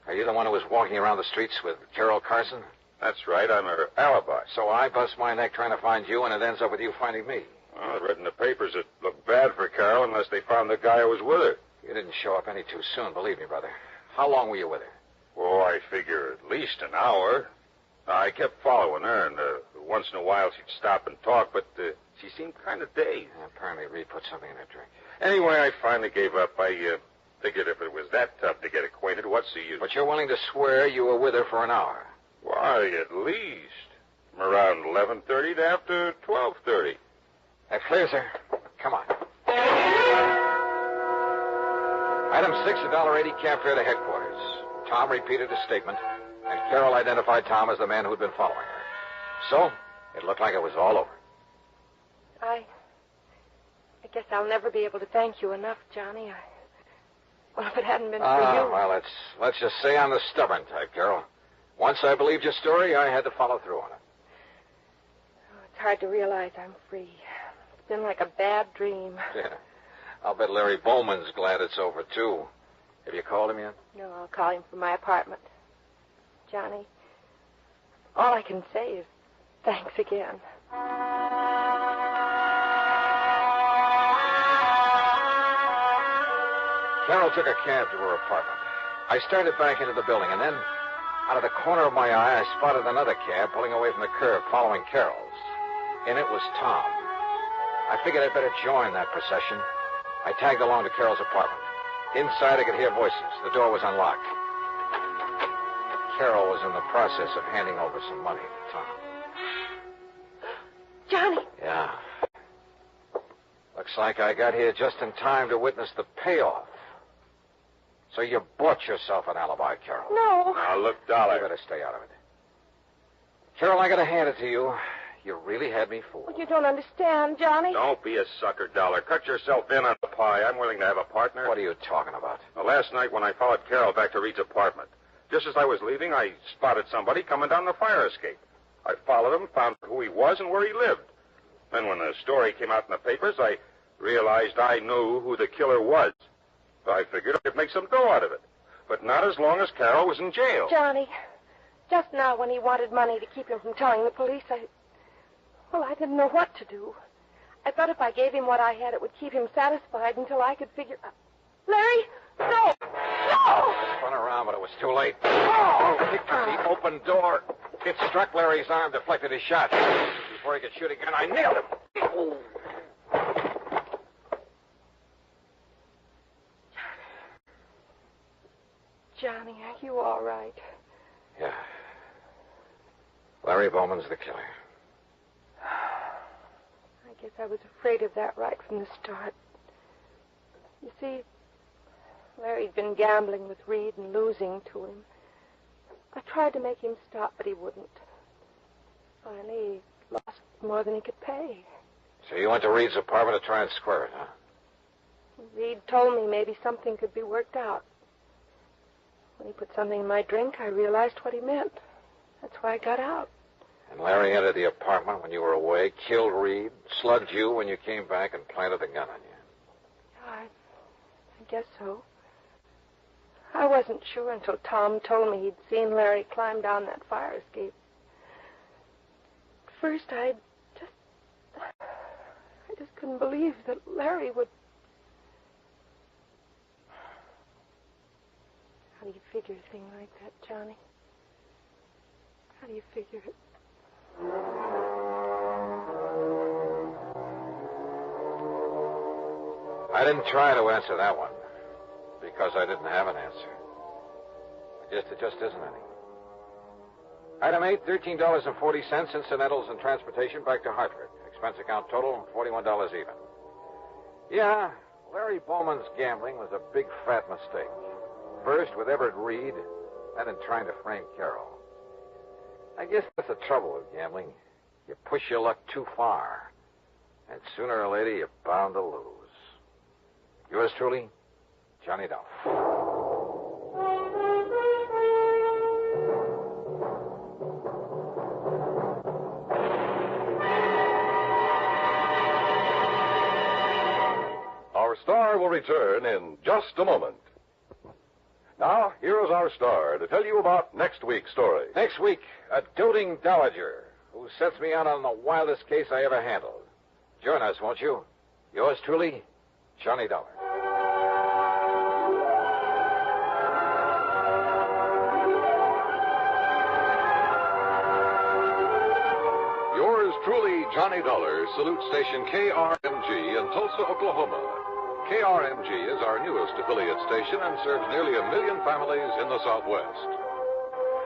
Are you the one who was walking around the streets with Carol Carson? That's right. I'm her alibi. So I bust my neck trying to find you, and it ends up with you finding me. Well, I read in the papers it looked bad for Carol unless they found the guy who was with her. You didn't show up any too soon, believe me, brother. How long were you with her? Oh, I figure at least an hour. I kept following her, and once in a while she'd stop and talk, but she seemed kind of dazed. Apparently Reed put something in her drink. Anyway, I finally gave up. I figured if it was that tough to get acquainted, what's the use? But you're willing to swear you were with her for an hour? Why, at least. From around 11:30 to after 12:30. That clears her. Come on. Item 6, $1.80 cab fare to headquarters. Tom repeated his statement, and Carol identified Tom as the man who'd been following her. So, it looked like it was all over. I guess I'll never be able to thank you enough, Johnny. Well, if it hadn't been for you... Well, let's just say I'm the stubborn type, Carol. Once I believed your story, I had to follow through on it. Oh, it's hard to realize I'm free. It's been like a bad dream. Yeah. I'll bet Larry Bowman's glad it's over, too. Have you called him yet? No, I'll call him from my apartment. Johnny, all I can say is thanks again. Carol took a cab to her apartment. I started back into the building, and then, out of the corner of my eye, I spotted another cab pulling away from the curb, following Carol's. And it was Tom. I figured I'd better join that procession. I tagged along to Carol's apartment. Inside, I could hear voices. The door was unlocked. Carol was in the process of handing over some money to Tom. Johnny. Yeah. Looks like I got here just in time to witness the payoff. So you bought yourself an alibi, Carol. No. Now, look, Dollar. You better stay out of it. Carol, I gotta hand it to you. You really had me fooled. Well, you don't understand, Johnny. Don't be a sucker, Dollar. Cut yourself in on the pie. I'm willing to have a partner. What are you talking about? Well, last night when I followed Carol back to Reed's apartment, just as I was leaving, I spotted somebody coming down the fire escape. I followed him, found who he was and where he lived. Then when the story came out in the papers, I realized I knew who the killer was. So I figured I could make some dough out of it. But not as long as Carol was in jail. Johnny, just now when he wanted money to keep him from telling the police, I didn't know what to do. I thought if I gave him what I had, it would keep him satisfied until I could figure... Larry, no! No! I spun around, but it was too late. Oh! Kicked the open door. It struck Larry's arm, deflected his shot. Before he could shoot again, I nailed him. Oh. Johnny, are you all right? Yeah. Larry Bowman's the killer. I guess I was afraid of that right from the start. You see, Larry'd been gambling with Reed and losing to him. I tried to make him stop, but he wouldn't. Finally, he lost more than he could pay. So you went to Reed's apartment to try and square it, huh? Reed told me maybe something could be worked out. When he put something in my drink, I realized what he meant. That's why I got out. And Larry entered the apartment when you were away, killed Reed, slugged you when you came back, and planted the gun on you. I guess so. I wasn't sure until Tom told me he'd seen Larry climb down that fire escape. At first, I just couldn't believe that Larry would... How do you figure a thing like that, Johnny? How do you figure it? I didn't try to answer that one because I didn't have an answer. I guess there just isn't any. Item 8, $13.40, incidentals and transportation back to Hartford. Expense account total, $41 even. Yeah, Larry Bowman's gambling was a big, fat mistake. First with Everett Reed, then in trying to frame Carol. I guess that's the trouble with gambling. You push your luck too far, and sooner or later you're bound to lose. Yours truly, Johnny Dollar. Our star will return in just a moment. Now, here is our star to tell you about next week's story. Next week, a doting dowager who sets me out on the wildest case I ever handled. Join us, won't you? Yours truly, Johnny Dollar. Yours truly, Johnny Dollar, salutes station KRMG in Tulsa, Oklahoma. KRMG is our newest affiliate station and serves nearly 1 million families in the Southwest.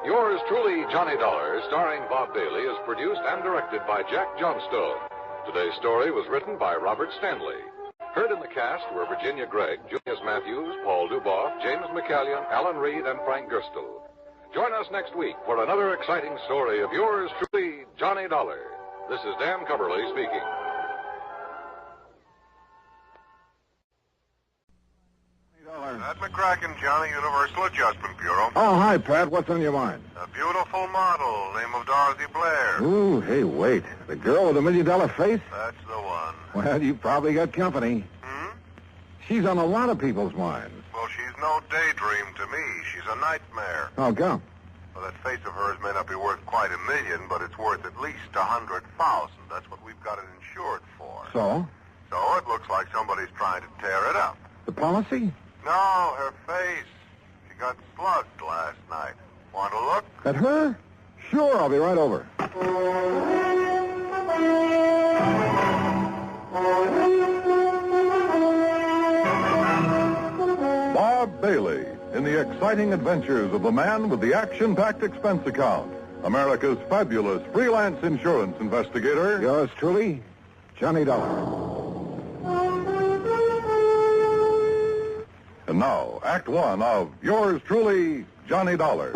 Yours truly, Johnny Dollar, starring Bob Bailey, is produced and directed by Jack Johnstone. Today's story was written by Robert Stanley. Heard in the cast were Virginia Gregg, Julius Matthews, Paul Duboff, James McCallion, Alan Reed, and Frank Gerstle. Join us next week for another exciting story of yours truly, Johnny Dollar. This is Dan Coverly speaking. Pat McCracken, Johnny, Universal Adjustment Bureau. Oh, hi, Pat. What's on your mind? A beautiful model, name of Dorothy Blair. Ooh, hey, wait. The girl with the $1 million face? That's the one. Well, you probably got company. She's on a lot of people's minds. Well, she's no daydream to me. She's a nightmare. Oh, come. Well, that face of hers may not be worth quite $1 million, but it's worth at least 100,000. That's what we've got it insured for. So? So it looks like somebody's trying to tear it up. The policy? No, her face. She got slugged last night. Want to look? At her? Sure, I'll be right over. Bob Bailey in the exciting adventures of the man with the action-packed expense account. America's fabulous freelance insurance investigator. Yours truly, Johnny Dollar. And now, Act One of yours truly, Johnny Dollar.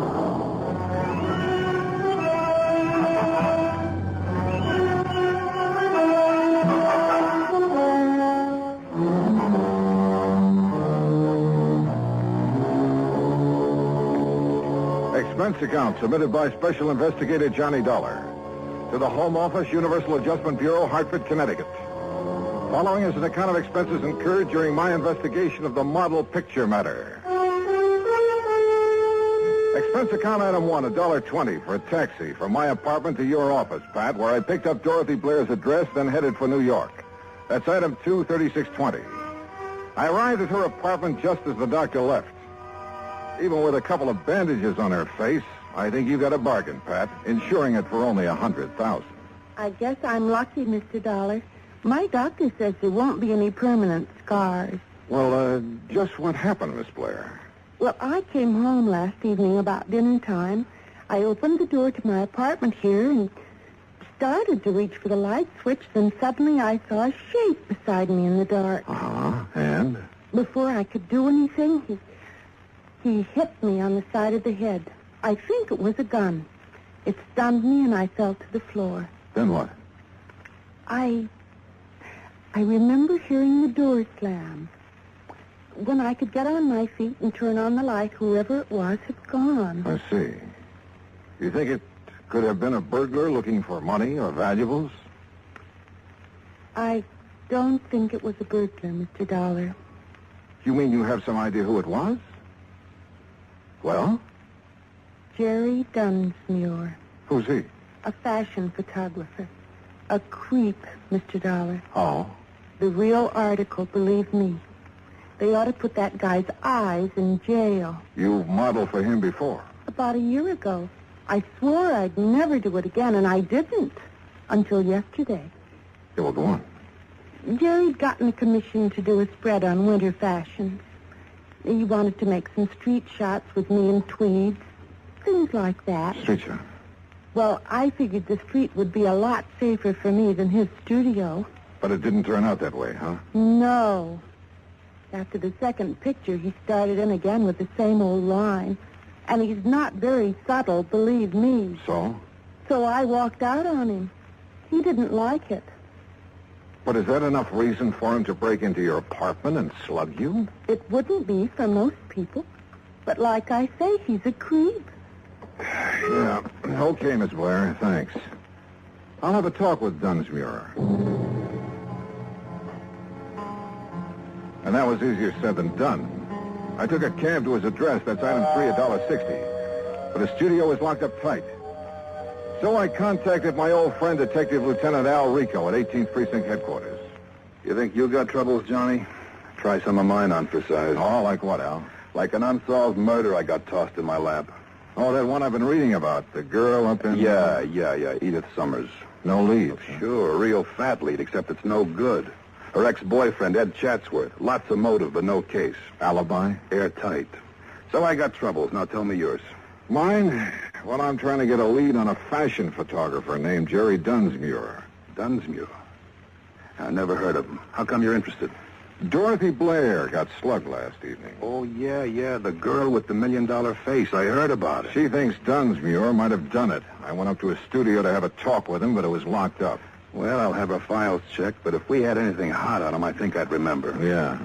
Expense account submitted by Special Investigator Johnny Dollar to the Home Office, Universal Adjustment Bureau, Hartford, Connecticut. Following is an account of expenses incurred during my investigation of the model picture matter. Expense account item 1, $1.20 for a taxi from my apartment to your office, Pat, where I picked up Dorothy Blair's address, then headed for New York. That's item 2, $36.20. I arrived at her apartment just as the doctor left. Even with a couple of bandages on her face, I think you got a bargain, Pat, insuring it for only $100,000. I guess I'm lucky, Mr. Dollar. My doctor says there won't be any permanent scars. Well, just what happened, Miss Blair? Well, I came home last evening about dinner time. I opened the door to my apartment here and started to reach for the light switch. Then suddenly I saw a shape beside me in the dark. Uh-huh. And? Before I could do anything, he hit me on the side of the head. I think it was a gun. It stunned me and I fell to the floor. Then what? I remember hearing the door slam. When I could get on my feet and turn on the light, whoever it was had gone. I see. You think it could have been a burglar looking for money or valuables? I don't think it was a burglar, Mr. Dollar. You mean you have some idea who it was? Well? Jerry Dunsmuir. Who's he? A fashion photographer. A creep, Mr. Dollar. Oh? The real article, believe me. They ought to put that guy's eyes in jail. You modeled for him before? About a year ago. I swore I'd never do it again, and I didn't. Until yesterday. Yeah, well, go on. Jerry'd gotten a commission to do a spread on winter fashions. He wanted to make some street shots with me in tweeds. Things like that. Street shot? Well, I figured the street would be a lot safer for me than his studio. But it didn't turn out that way, huh? No. After the second picture, he started in again with the same old line. And he's not very subtle, believe me. So? So I walked out on him. He didn't like it. But is that enough reason for him to break into your apartment and slug you? It wouldn't be for most people. But like I say, he's a creep. Yeah. Okay, Miss Blair. Thanks. I'll have a talk with Dunsmuir. And that was easier said than done. I took a cab to his address. That's item 3, $1.60. But his studio was locked up tight. So I contacted my old friend, Detective Lieutenant Al Rico at 18th Precinct Headquarters. You think you got troubles, Johnny? Try some of mine on for size. Oh, like what, Al? Like an unsolved murder I got tossed in my lap. Oh, that one I've been reading about. The girl up in... Yeah. Edith Summers. No leads. Sure, a real fat lead, except it's no good. Her ex-boyfriend, Ed Chatsworth. Lots of motive, but no case. Alibi? Airtight. So I got troubles. Now tell me yours. Mine? Well, I'm trying to get a lead on a fashion photographer named Jerry Dunsmuir. Dunsmuir? I never heard of him. How come you're interested? Dorothy Blair got slugged last evening. Oh, yeah, the girl with the $1 million face. I heard about it. She thinks Dunsmuir might have done it. I went up to his studio to have a talk with him, but it was locked up. Well, I'll have her files checked, but if we had anything hot on him, I think I'd remember. Yeah.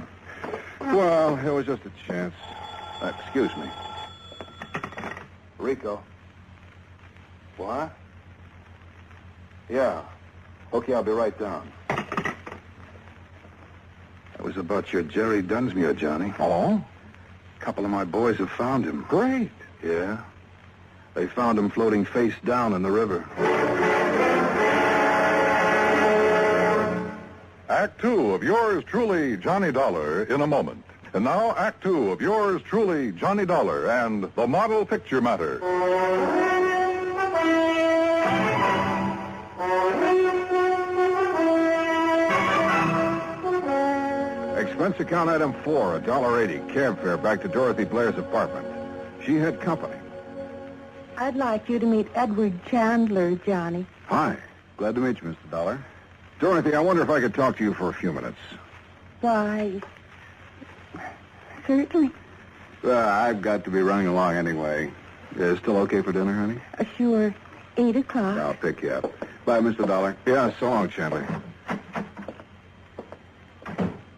Well, it was just a chance. Excuse me. Rico. What? Yeah. Okay, I'll be right down. That was about your Jerry Dunsmuir, Johnny. Oh? A couple of my boys have found him. Great. Yeah. They found him floating face down in the river. Act 2 of yours truly, Johnny Dollar, in a moment. And now, Act Two of yours truly, Johnny Dollar, and the Model Picture Matter. Expense account item 4, $1.80, cab fare back to Dorothy Blair's apartment. She had company. I'd like you to meet Edward Chandler, Johnny. Hi. Glad to meet you, Mr. Dollar. Dorothy, I wonder if I could talk to you for a few minutes. Why, certainly. I've got to be running along anyway. Still okay for dinner, honey? Sure. 8 o'clock. I'll pick you up. Bye, Mr. Dollar. Yeah, so long, Chandler.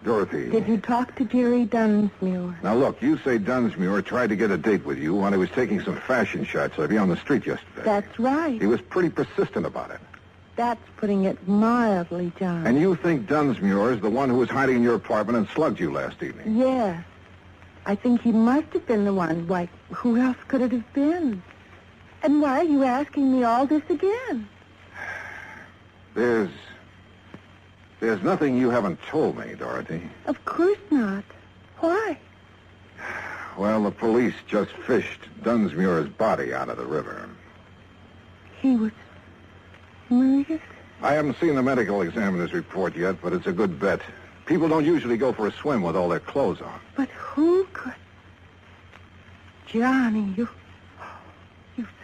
Dorothy. Did you talk to Jerry Dunsmuir? Now, look, you say Dunsmuir tried to get a date with you when he was taking some fashion shots of you on the street yesterday. That's right. He was pretty persistent about it. That's putting it mildly, John. And you think Dunsmuir is the one who was hiding in your apartment and slugged you last evening? Yes. I think he must have been the one. Why, who else could it have been? And why are you asking me all this again? There's nothing you haven't told me, Dorothy. Of course not. Why? Well, the police just fished Dunsmuir's body out of the river. He was murdered? I haven't seen the medical examiner's report yet, but it's a good bet. People don't usually go for a swim with all their clothes on. But who could... Johnny, you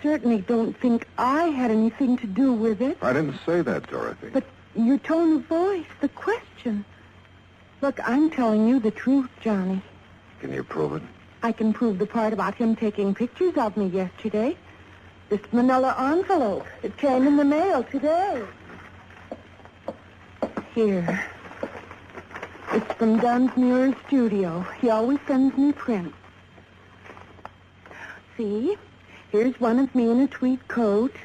certainly don't think I had anything to do with it. I didn't say that, Dorothy. But your tone of voice, the question. Look, I'm telling you the truth, Johnny. Can you prove it? I can prove the part about him taking pictures of me yesterday. This manila envelope. It came in the mail today. Here. It's from Dunsmuir's studio. He always sends me prints. See? Here's one of me in a tweed coat.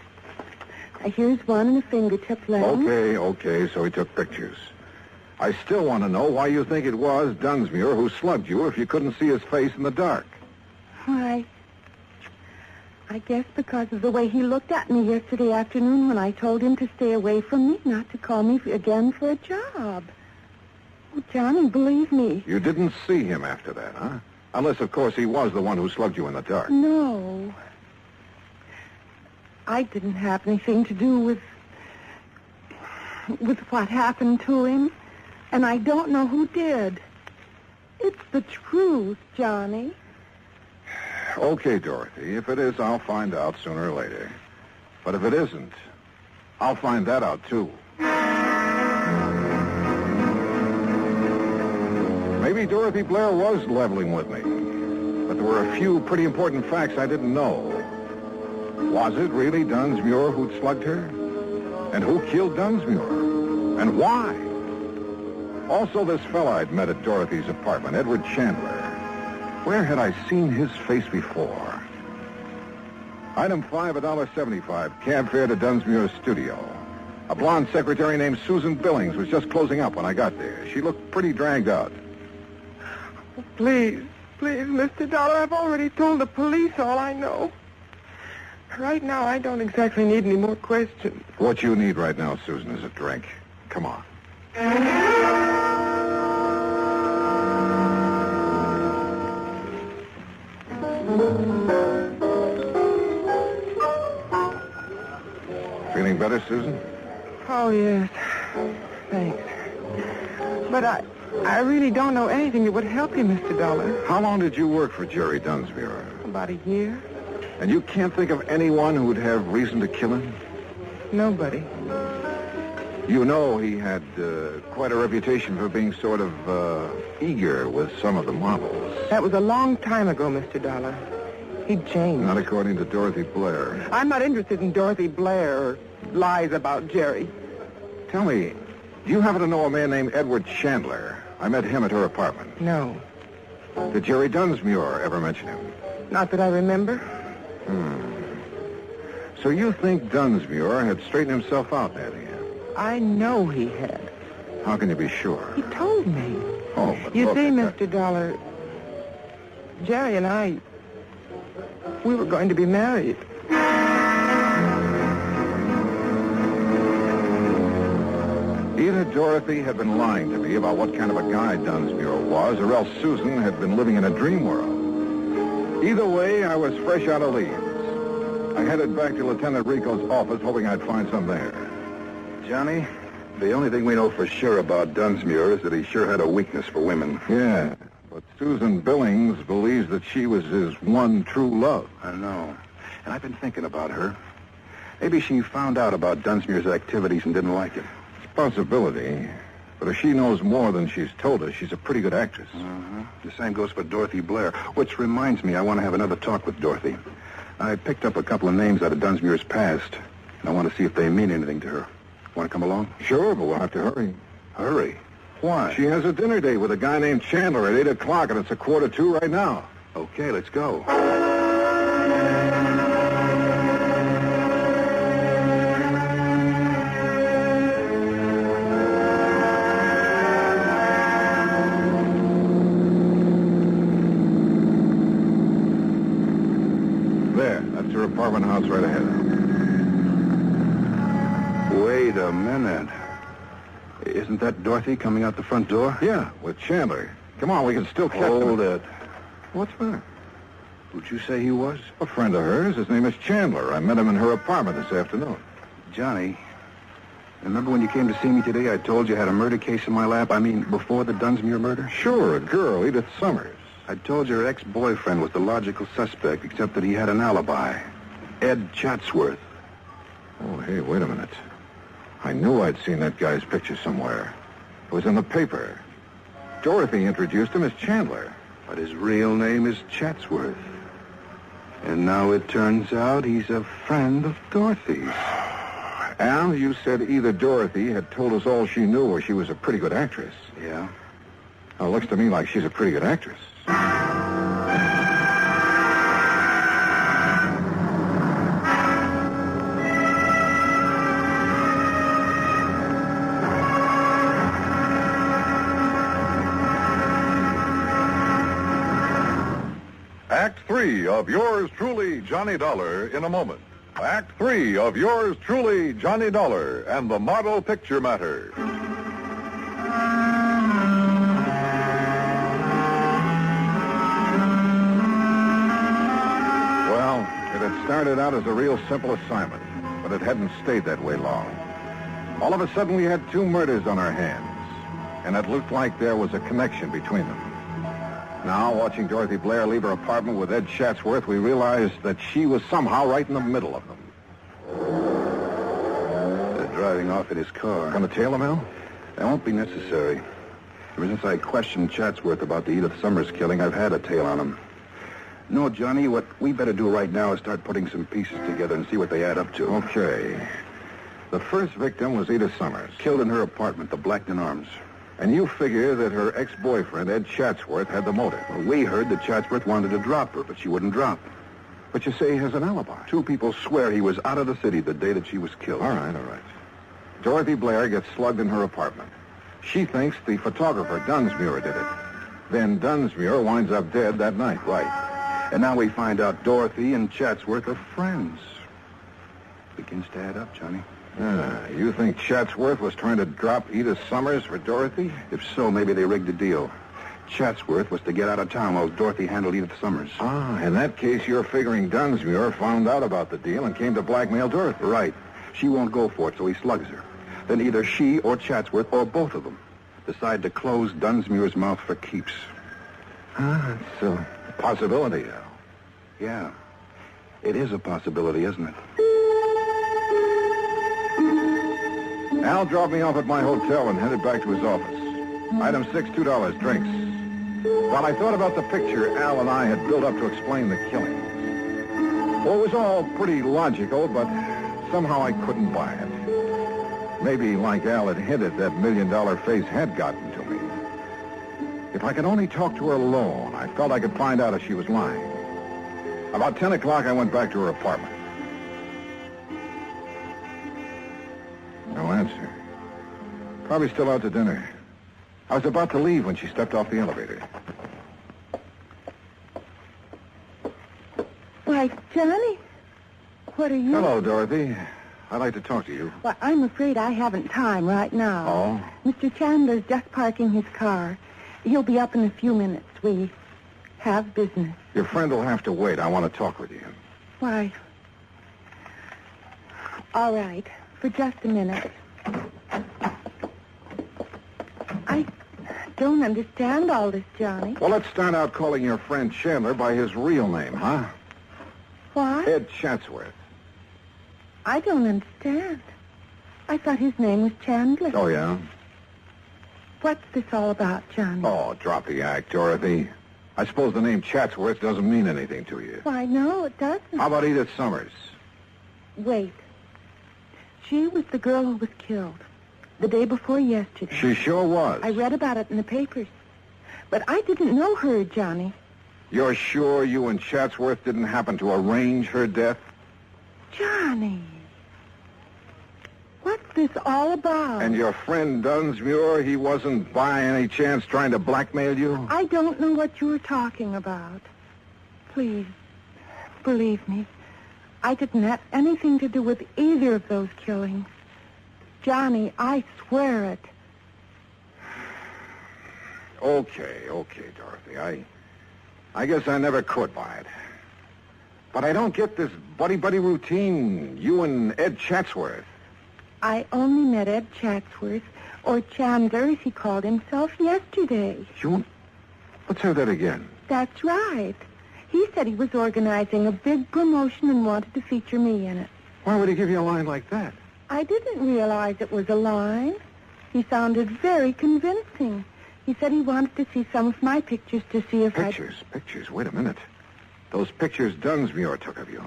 Here's one in a fingertip lens. Okay, so he took pictures. I still want to know why you think it was Dunsmuir who slugged you if you couldn't see his face in the dark. Why, I guess because of the way he looked at me yesterday afternoon when I told him to stay away from me, not to call me again for a job. Oh, Johnny, believe me. You didn't see him after that, huh? Unless, of course, he was the one who slugged you in the dark. No. I didn't have anything to do with what happened to him, and I don't know who did. It's the truth, Johnny. Okay, Dorothy. If it is, I'll find out sooner or later. But if it isn't, I'll find that out, too. Maybe Dorothy Blair was leveling with me. But there were a few pretty important facts I didn't know. Was it really Dunsmuir who'd slugged her? And who killed Dunsmuir? And why? Also, this fella I'd met at Dorothy's apartment, Edward Chandler. Where had I seen his face before? Item 5, $1.75, cab fare to Dunsmuir's studio. A blonde secretary named Susan Billings was just closing up when I got there. She looked pretty dragged out. Please, Mr. Dollar, I've already told the police all I know. Right now, I don't exactly need any more questions. What you need right now, Susan, is a drink. Come on. Feeling better, Susan? Oh, yes. Thanks. But I really don't know anything that would help you, Mr. Dollar. How long did you work for Jerry Dunsmuir? About a year. And you can't think of anyone who would have reason to kill him? Nobody. You know he had quite a reputation for being sort of eager with some of the models. That was a long time ago, Mr. Dollar. He changed. Not according to Dorothy Blair. I'm not interested in Dorothy Blair or lies about Jerry. Tell me, do you happen to know a man named Edward Chandler? I met him at her apartment. No. Did Jerry Dunsmuir ever mention him? Not that I remember. So you think Dunsmuir had straightened himself out, had he? I know he had. How can you be sure? He told me. Oh, but You look, see, Mr. Dollar, Jerry and I, we were going to be married. Either Dorothy had been lying to me about what kind of a guy Dunsmuir was, or else Susan had been living in a dream world. Either way, I was fresh out of leaves. I headed back to Lieutenant Rico's office, hoping I'd find some there. Johnny, the only thing we know for sure about Dunsmuir is that he sure had a weakness for women. Yeah, but Susan Billings believes that she was his one true love. I know. And I've been thinking about her. Maybe she found out about Dunsmuir's activities and didn't like him. It's a possibility. But if she knows more than she's told us, she's a pretty good actress. The same goes for Dorothy Blair, which reminds me I want to have another talk with Dorothy. I picked up a couple of names out of Dunsmuir's past, and I want to see if they mean anything to her. Want to come along? Sure, but we'll have to hurry. Hurry? Why? She has a dinner date with a guy named Chandler at 8 o'clock, and it's 1:45 right now. Okay, let's go. Her apartment house right ahead. Wait a minute. Isn't that Dorothy coming out the front door? Yeah, with Chandler. Come on, we can still catch them. Hold it. What's that? Who'd you say he was? A friend of hers. His name is Chandler. I met him in her apartment this afternoon. Johnny, remember when you came to see me today, I told you I had a murder case in my lap? I mean, before the Dunsmuir murder? Sure, a girl, Edith Summers. I told you her ex-boyfriend was the logical suspect, except that he had an alibi. Ed Chatsworth. Oh, hey, wait a minute. I knew I'd seen that guy's picture somewhere. It was in the paper. Dorothy introduced him as Chandler. But his real name is Chatsworth. And now it turns out he's a friend of Dorothy's. Al, you said either Dorothy had told us all she knew or she was a pretty good actress. Yeah? Well, it looks to me like she's a pretty good actress. Act 3 of yours truly, Johnny Dollar, in a moment. Act 3 of yours truly, Johnny Dollar, and the Model Picture Matter. Well, it had started out as a real simple assignment, but it hadn't stayed that way long. All of a sudden, we had two murders on our hands, and it looked like there was a connection between them. Now, watching Dorothy Blair leave her apartment with Ed Chatsworth, we realized that she was somehow right in the middle of them. They're driving off in his car. Gonna tail him, Al? That won't be necessary. Ever since I questioned Chatsworth about the Edith Summers killing, I've had a tail on him. No, Johnny, what we better do right now is start putting some pieces together and see what they add up to. Okay. The first victim was Edith Summers. Killed in her apartment, the Blackton Arms. And you figure that her ex-boyfriend, Ed Chatsworth, had the motive. Well, we heard that Chatsworth wanted to drop her, but she wouldn't drop. But you say he has an alibi. Two people swear he was out of the city the day that she was killed. All right. Dorothy Blair gets slugged in her apartment. She thinks the photographer, Dunsmuir, did it. Then Dunsmuir winds up dead that night. Right. And now we find out Dorothy and Chatsworth are friends. Begins to add up, Johnny. You think Chatsworth was trying to drop Edith Summers for Dorothy? If so, maybe they rigged the deal. Chatsworth was to get out of town while Dorothy handled Edith Summers. In that case, you're figuring Dunsmuir found out about the deal and came to blackmail Dorothy. Right. She won't go for it, so he slugs her. Then either she or Chatsworth, or both of them, decide to close Dunsmuir's mouth for keeps. It's a possibility, Al. Yeah. It is a possibility, isn't it? Al dropped me off at my hotel and headed back to his office. Item 6, $2, drinks. While I thought about the picture Al and I had built up to explain the killing. Well, it was all pretty logical, but somehow I couldn't buy it. Maybe, like Al had hinted, that $1 million face had gotten to me. If I could only talk to her alone, I felt I could find out if she was lying. About 10 o'clock, I went back to her apartment. No answer. Probably still out to dinner. I was about to leave when she stepped off the elevator. Why, Johnny, what are you... Hello, Dorothy. I'd like to talk to you. Well, I'm afraid I haven't time right now. Oh? Mr. Chandler's just parking his car. He'll be up in a few minutes. We have business. Your friend will have to wait. I want to talk with you. Why? All right. For just a minute. I don't understand all this, Johnny. Well, let's start out calling your friend Chandler by his real name, huh? What? Ed Chatsworth. I don't understand. I thought his name was Chandler. Oh, yeah? What's this all about, Johnny? Oh, drop the act, Dorothy. I suppose the name Chatsworth doesn't mean anything to you. Why, no, it doesn't. How about Edith Summers? Wait. She was the girl who was killed the day before yesterday. She sure was. I read about it in the papers. But I didn't know her, Johnny. You're sure you and Chatsworth didn't happen to arrange her death? Johnny. What's this all about? And your friend Dunsmuir, he wasn't by any chance trying to blackmail you? I don't know what you're talking about. Please, believe me. I didn't have anything to do with either of those killings. Johnny, I swear it. Okay, Dorothy. I guess I never could buy it. But I don't get this buddy-buddy routine, you and Ed Chatsworth. I only met Ed Chatsworth, or Chandler, as he called himself, yesterday. Let's have that again. That's right. He said he was organizing a big promotion and wanted to feature me in it. Why would he give you a line like that? I didn't realize it was a line. He sounded very convincing. He said he wanted to see some of my pictures to see if Pictures? Wait a minute. Those pictures Dunsmuir took of you.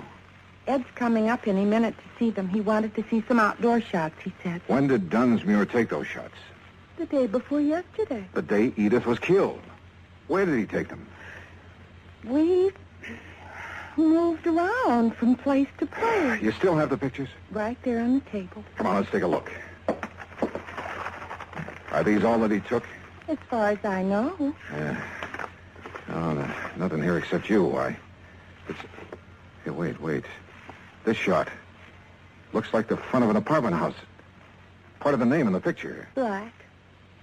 Ed's coming up any minute to see them. He wanted to see some outdoor shots, he said. When did Dunsmuir take those shots? The day before yesterday. The day Edith was killed. Where did he take them? We moved around from place to place. You still have the pictures? Right there on the table. Come on, let's take a look. Are these all that he took? As far as I know. Yeah. No, nothing here except you. Here, wait. This shot looks like the front of an apartment house. Part of the name in the picture. Black.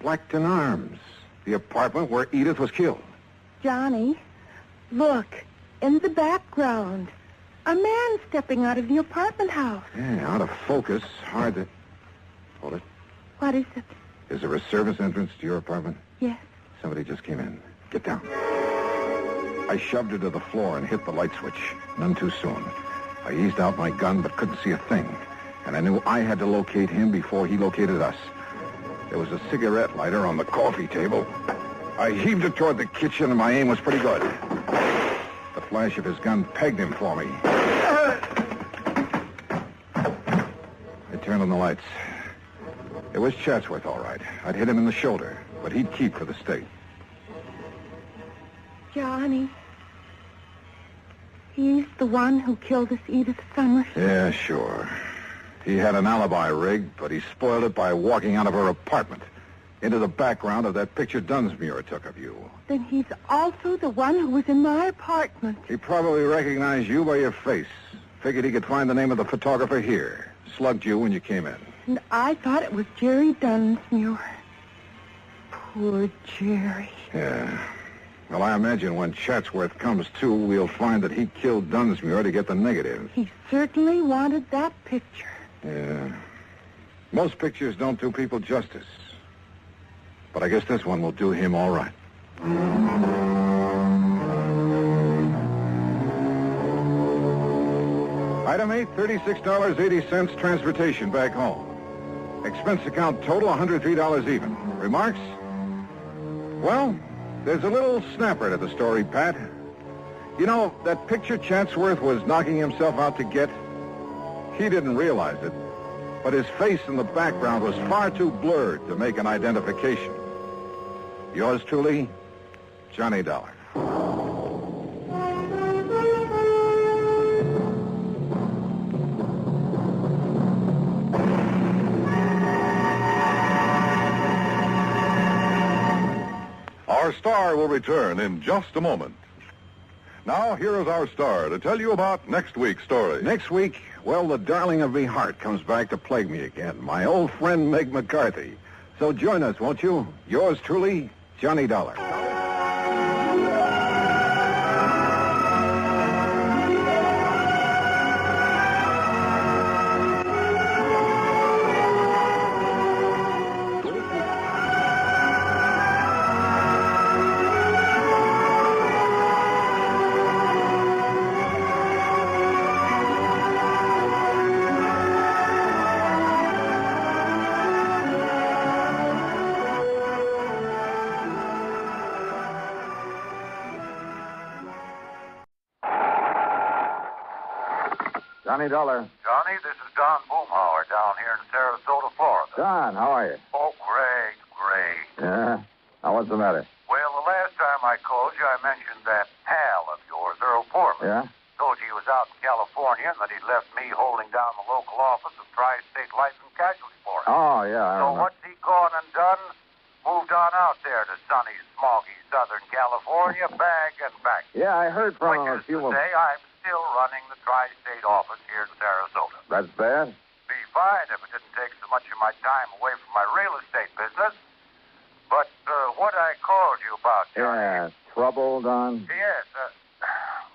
Blackton Arms. The apartment where Edith was killed. Johnny, look. In the background. A man stepping out of the apartment house. Yeah, out of focus. Hard to... Hold it. What is it? Is there a service entrance to your apartment? Yes. Somebody just came in. Get down. I shoved her to the floor and hit the light switch. None too soon. I eased out my gun but couldn't see a thing. And I knew I had to locate him before he located us. There was a cigarette lighter on the coffee table. I heaved it toward the kitchen and my aim was pretty good. The flash of his gun pegged him for me. I turned on the lights. It was Chatsworth, all right. I'd hit him in the shoulder, but he'd keep for the state. Johnny. He's the one who killed this Edith Summers? Yeah, sure. He had an alibi rigged, but he spoiled it by walking out of her apartment into the background of that picture Dunsmuir took of you. Then he's also the one who was in my apartment. He probably recognized you by your face. Figured he could find the name of the photographer here. Slugged you when you came in. And I thought it was Jerry Dunsmuir. Poor Jerry. Yeah. Well, I imagine when Chatsworth comes to, we'll find that he killed Dunsmuir to get the negative. He certainly wanted that picture. Yeah. Most pictures don't do people justice. But I guess this one will do him all right. Item 8, $36.80 transportation back home. Expense account total, $103 even. Remarks? Well, there's a little snapper to the story, Pat. You know, that picture Chatsworth was knocking himself out to get, he didn't realize it, but his face in the background was far too blurred to make an identification. Yours truly, Johnny Dollar. Our star will return in just a moment. Now, here is our star to tell you about next week's story. Next week, Well, the darling of me heart comes back to plague me again. My old friend Meg McCarthy. So join us, won't you? Yours truly, Johnny Dollar. Johnny Dollar. Johnny, this is Don Boomhauer down here in Sarasota, Florida. Don, how are you? Oh, great, great. Yeah? Now, what's the matter? Well, the last time I called you, I mentioned that pal of yours, Earl Foreman. Yeah? Told you he was out in California and that he'd left me holding down the local office of Tri-State Life and Casualty for him. Oh, yeah, I So remember. what's he gone and done? Moved on out there to sunny, smoggy Southern California, bag and back. Yeah, I heard from him a Which is few to say, I'm still running the Tri-State office here in Sarasota. That's bad? Be fine if it didn't take so much of my time away from my real estate business. But what I called you about, Johnny... Yeah, trouble, Don? Yes,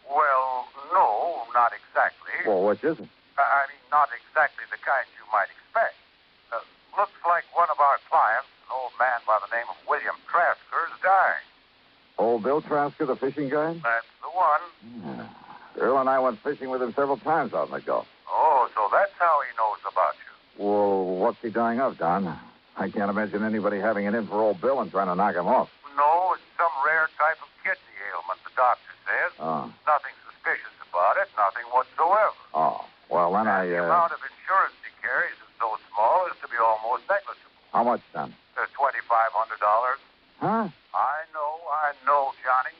well, no, not exactly. Well, which is it? I mean, not exactly the kind you might expect. Looks like one of our clients, an old man by the name of William Trasker, is dying. Old Bill Trasker, the fishing guy? That's the one. Yeah. Earl and I went fishing with him several times out in the Gulf. Oh, so that's how he knows about you. Well, what's he dying of, Don? I can't imagine anybody having it in for old Bill and trying to knock him off. No, it's some rare type of kidney ailment, the doctor says. Oh. Nothing suspicious about it, nothing whatsoever. Oh. Well, then The amount of insurance he carries is so small as to be almost negligible. How much, Don? $2,500. Huh? I know, Johnny.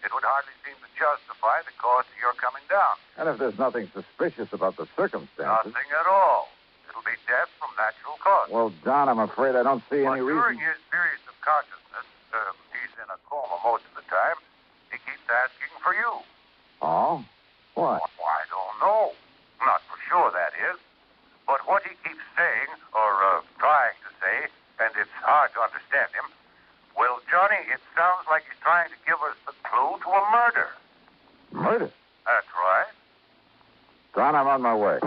It would hardly seem to justify the cost of your coming down. And if there's nothing suspicious about the circumstances... Nothing at all. It'll be death from natural causes. Well, Don, I'm afraid I don't see any During reason... his periods of consciousness, he's in a coma most of the time, he keeps asking for you. Oh? What? Well, I don't know. Not for sure, that is. But what he keeps saying, or trying to say, and it's hard to understand him, well, Johnny, it sounds like he's trying to give us the clue to a murder. Murder? That's right. Don, I'm on my way.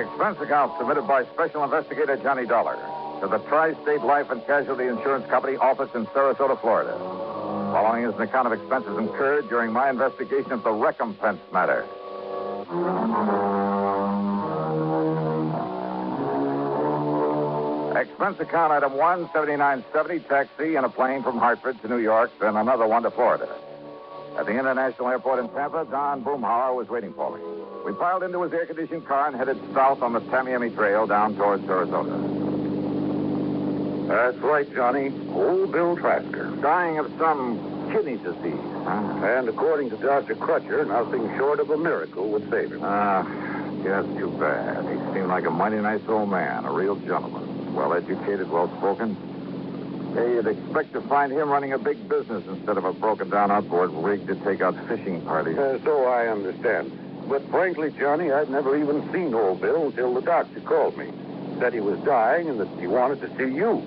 Expense account submitted by Special Investigator Johnny Dollar to the Tri-State Life and Casualty Insurance Company office in Sarasota, Florida. Following is an account of expenses incurred during my investigation of the recompense matter. Expense account item 1, $79.70, taxi and a plane from Hartford to New York, then another one to Florida. At the International Airport in Tampa, Don Boomhauer was waiting for me. We piled into his air-conditioned car and headed south on the Tamiami Trail down towards Sarasota. That's right, Johnny. Old Bill Trasker. Dying of some kidney disease, huh? And according to Dr. Crutcher, nothing short of a miracle would save him. Just too bad. He seemed like a mighty nice old man, a real gentleman. Well-educated, well-spoken. You'd expect to find him running a big business instead of a broken-down outboard rig to take out fishing parties. So I understand. But frankly, Johnny, I'd never even seen old Bill until the doctor called me. Said he was dying and that he wanted to see you.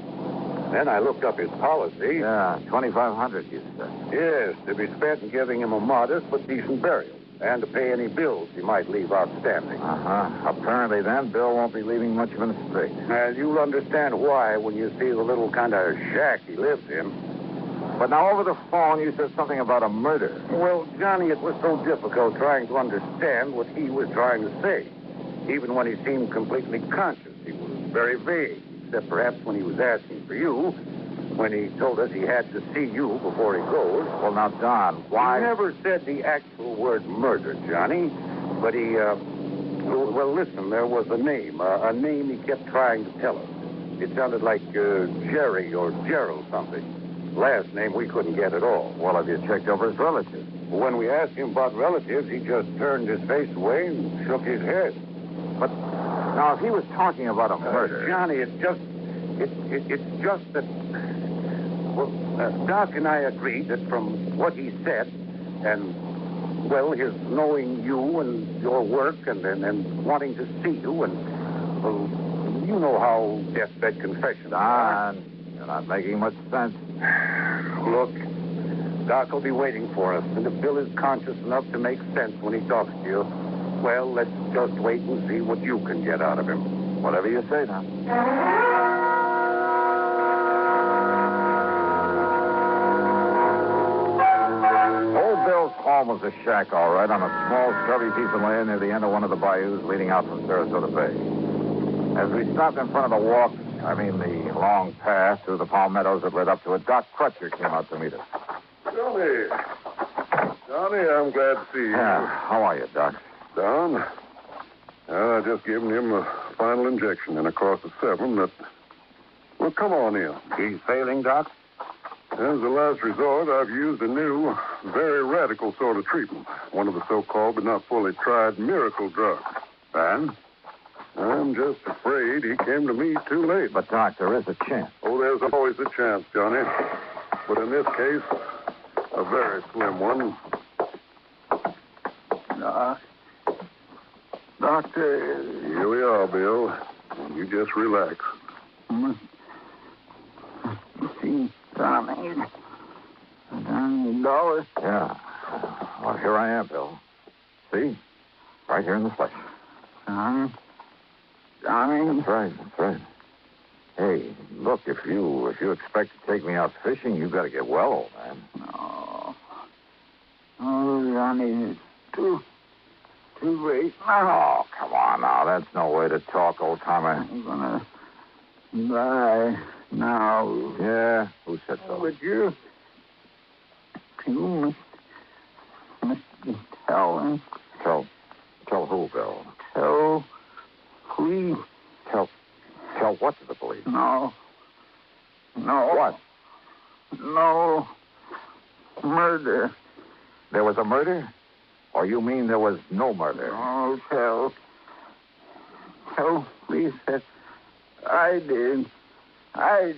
Then I looked up his policy. Yeah, $2,500, you said. Yes, to be spent in giving him a modest but decent burial. And to pay any bills he might leave outstanding. Apparently, then, Bill won't be leaving much of an estate. And you'll understand why when you see the little kind of shack he lives in. But now, over the phone, you said something about a murder. Well, Johnny, it was so difficult trying to understand what he was trying to say. Even when he seemed completely conscious, he was very vague, except perhaps when he was asking for you, when he told us he had to see you before he goes. Well, now, Don, why... He never said the actual word murder, Johnny, but he, well, listen, there was a name he kept trying to tell us. It sounded like Jerry or Gerald something. Last name we couldn't get at all. Well, have you checked over his relatives? When we asked him about relatives, he just turned his face away and shook his head. But Now, if he was talking about a murder... Johnny, it's just that... Well, Doc and I agreed that from what he said, and, well, his knowing you and your work and wanting to see you, and, well, you know how deathbed confessions are. Don, you're not making much sense. Look, Doc will be waiting for us, and if Bill is conscious enough to make sense when he talks to you, well, let's just wait and see what you can get out of him. Whatever you say, Don. Old Bill's home was a shack, all right, on a small, scrubby piece of land near the end of one of the bayous leading out from Sarasota Bay. As we stopped in front of the the long path through the palmettos that led up to it, Doc Crutcher came out to meet us. Johnny, I'm glad to see you. Yeah, how are you, Doc? Down. I just given him a final injection in a course of 7 that... Well, come on in. He's failing, Doc? As a last resort, I've used a new, very radical sort of treatment. One of the so-called but not fully tried miracle drugs. And? I'm just afraid he came to me too late. But, Doc, there is a chance. Oh, there's always a chance, Johnny. But in this case, a very slim one. Doctor... Here we are, Bill. You just relax. $15. Yeah. Well, here I am, Bill. See? Right here in the flesh. Johnny? That's right. Hey, look, if you expect to take me out fishing, you got to get well, old man. No. Oh, Johnny, it's too late now. Oh, come on now. That's no way to talk, old timer. I'm gonna die now. Yeah, who said so? But you must tell him. Tell who, Bill? Tell police. Tell what to the police? No. What? No. Murder. There was a murder? Or you mean there was no murder? Oh, tell police that I did. I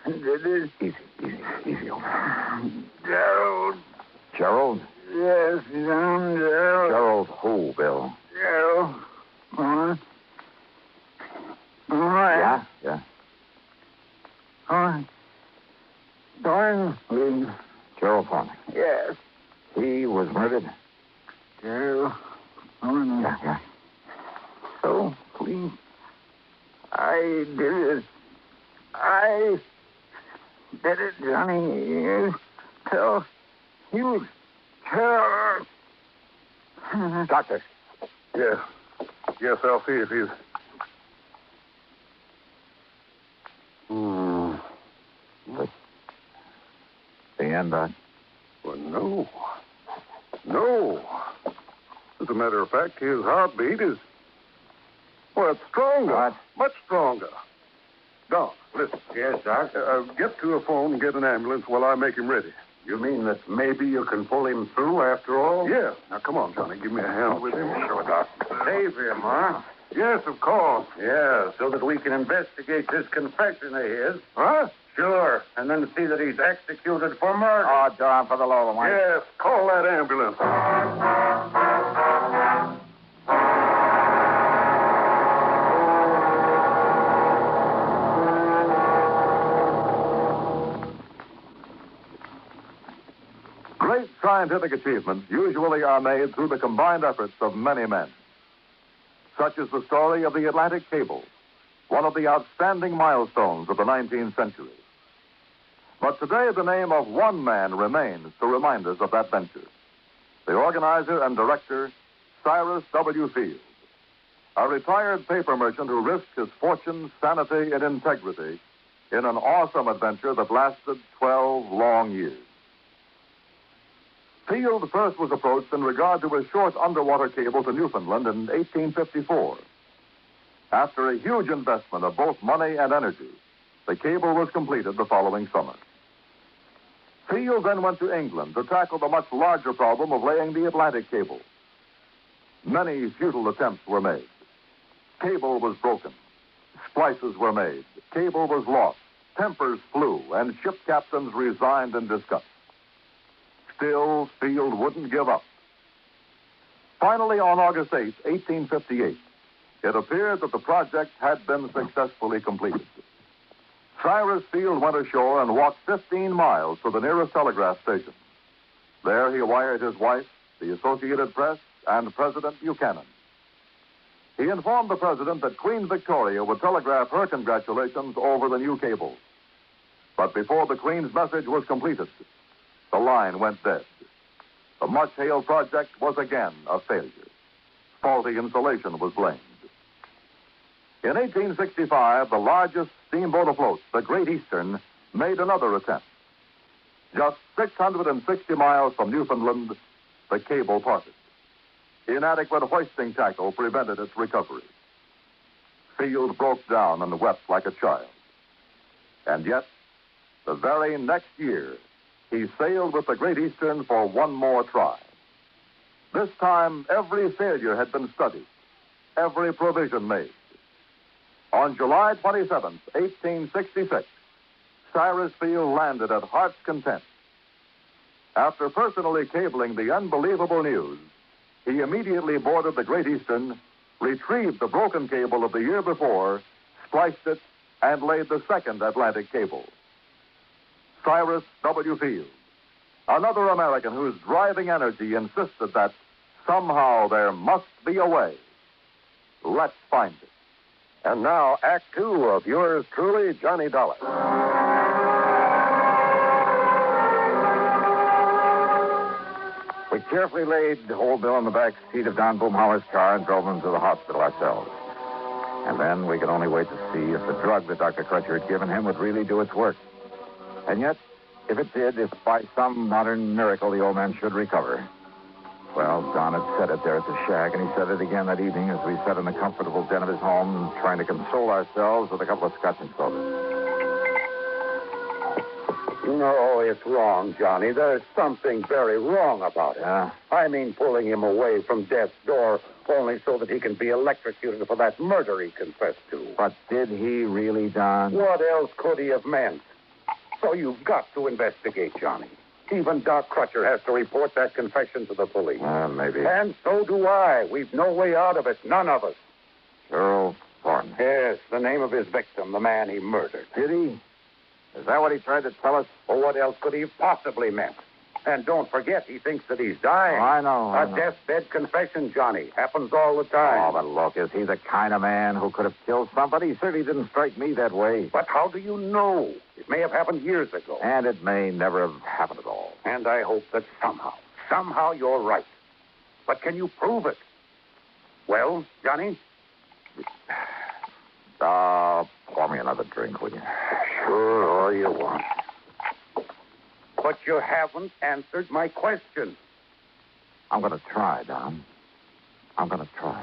did it. Easy, old man. Gerald. Gerald? Yes, I'm Gerald. Gerald who, Bill? Gerald. Yeah. Thornley. Gerald Thornley. Yes. He was murdered? Gerald Thornley. Yeah. So, please, I did it. I did it, Johnny. You tell. Doctor. Yeah. Yes, I'll see if he's... The end, Doc? Well, no. As a matter of fact, his heartbeat is... Well, it's stronger. What? Much stronger. Doc, listen. Yes, Doc? Get to a phone and get an ambulance while I make him ready. You mean that maybe you can pull him through after all? Yeah. Now, come on, Johnny. Give me a hand with him. Sure, Doc. Save him, huh? Yes, of course. Yeah, so that we can investigate this confession of his. Huh? Sure, and then see that he's executed for murder. Oh, darn for the love of Mike. Yes, call that ambulance. Great scientific achievements usually are made through the combined efforts of many men. Such is the story of the Atlantic Cable, one of the outstanding milestones of the 19th century. But today, the name of one man remains to remind us of that venture. The organizer and director, Cyrus W. Field, a retired paper merchant who risked his fortune, sanity, and integrity in an awesome adventure that lasted 12 long years. Field first was approached in regard to a short underwater cable to Newfoundland in 1854. After a huge investment of both money and energy, the cable was completed the following summer. Field then went to England to tackle the much larger problem of laying the Atlantic cable. Many futile attempts were made. Cable was broken. Splices were made. Cable was lost. Tempers flew, and ship captains resigned in disgust. Still, Field wouldn't give up. Finally, on August 8, 1858, it appeared that the project had been successfully completed. Cyrus Field went ashore and walked 15 miles to the nearest telegraph station. There he wired his wife, the Associated Press, and President Buchanan. He informed the president that Queen Victoria would telegraph her congratulations over the new cable. But before the Queen's message was completed, the line went dead. The much-hailed project was again a failure. Faulty insulation was blamed. In 1865, the largest steamboat afloat, the Great Eastern, made another attempt. Just 660 miles from Newfoundland, the cable parted. Inadequate hoisting tackle prevented its recovery. Field broke down and wept like a child. And yet, the very next year, he sailed with the Great Eastern for one more try. This time, every failure had been studied, every provision made. On July 27, 1866, Cyrus Field landed at Heart's Content. After personally cabling the unbelievable news, he immediately boarded the Great Eastern, retrieved the broken cable of the year before, spliced it, and laid the second Atlantic cable. Cyrus W. Field, another American whose driving energy insisted that somehow there must be a way. Let's find it. And now, Act Two of yours truly, Johnny Dollar. We carefully laid Old Bill in the back seat of Don Boomhauer's car and drove him to the hospital ourselves. And then we could only wait to see if the drug that Dr. Crutcher had given him would really do its work. And yet, if it did, if by some modern miracle the old man should recover. Well, Don had said it there at the shack, and he said it again that evening as we sat in the comfortable den of his home, trying to console ourselves with a couple of scotch and sodas. No, it's wrong, Johnny. There's something very wrong about it. I mean, pulling him away from death's door only so that he can be electrocuted for that murder he confessed to. But did he really, Don? What else could he have meant? So you've got to investigate, Johnny. Even Doc Crutcher has to report that confession to the police. Maybe. And so do I. We've no way out of it. None of us. Earl Thornton. Yes, the name of his victim, the man he murdered. Did he? Is that what he tried to tell us? Well, what else could he have possibly meant? And don't forget, he thinks that he's dying. Oh, I know. A deathbed confession, Johnny. Happens all the time. Oh, but look, is he the kind of man who could have killed somebody? He certainly didn't strike me that way. But how do you know? It may have happened years ago. And it may never have happened at all. And I hope that somehow you're right. But can you prove it? Well, Johnny? Pour me another drink, will you? Sure, all you want. But you haven't answered my question. I'm going to try, Don. I'm going to try.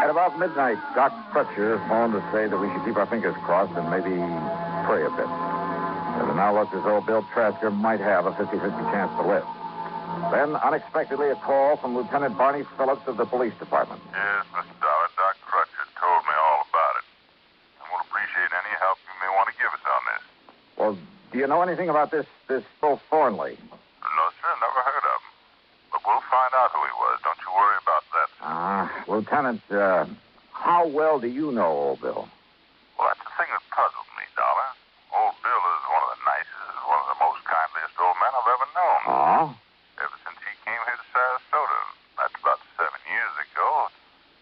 At about midnight, Doc Crutcher phoned to say that we should keep our fingers crossed and maybe pray a bit. It now looked as though Bill Trasker might have a 50-50 chance to live. Then, unexpectedly, a call from Lieutenant Barney Phillips of the police department. Yes, Mr. Dollar, Doc Crutcher told me all about it. I would appreciate any help you may want to give us on this. Well, do you know anything about this Bill Thornley? No, sir, never heard of him. But we'll find out who he was. Don't you worry about that. Lieutenant, how well do you know old Bill? Well, that's the thing that puzzles me, Dollar. Old Bill is one of the nicest, one of the most kindliest old men I've ever known. Oh? Ever since he came here to Sarasota, that's about 7 years ago,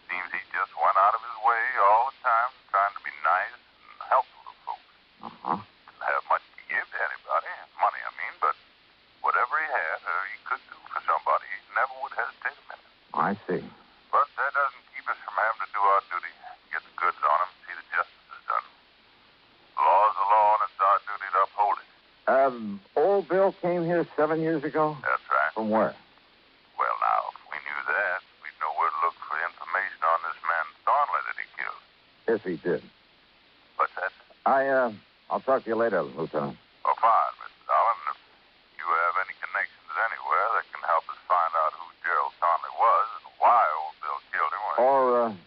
seems he just went out of his way all the time trying to be nice and helpful to folks. Didn't have much to give to anybody, money I mean, but whatever he had or he could do for somebody, he never would hesitate a minute. I see. But that doesn't keep us from having to do our duty, get the goods on him, see that justice is done. The law is the law, and it's our duty to uphold it. Old Bill came here 7 years ago? That's right. From where? Well, now, if we knew that, we'd know where to look for information on this man Thornley that he killed. Yes, he did. What's that? I'll talk to you later, Lieutenant. Oh, fine, Mr. Dollar. If you have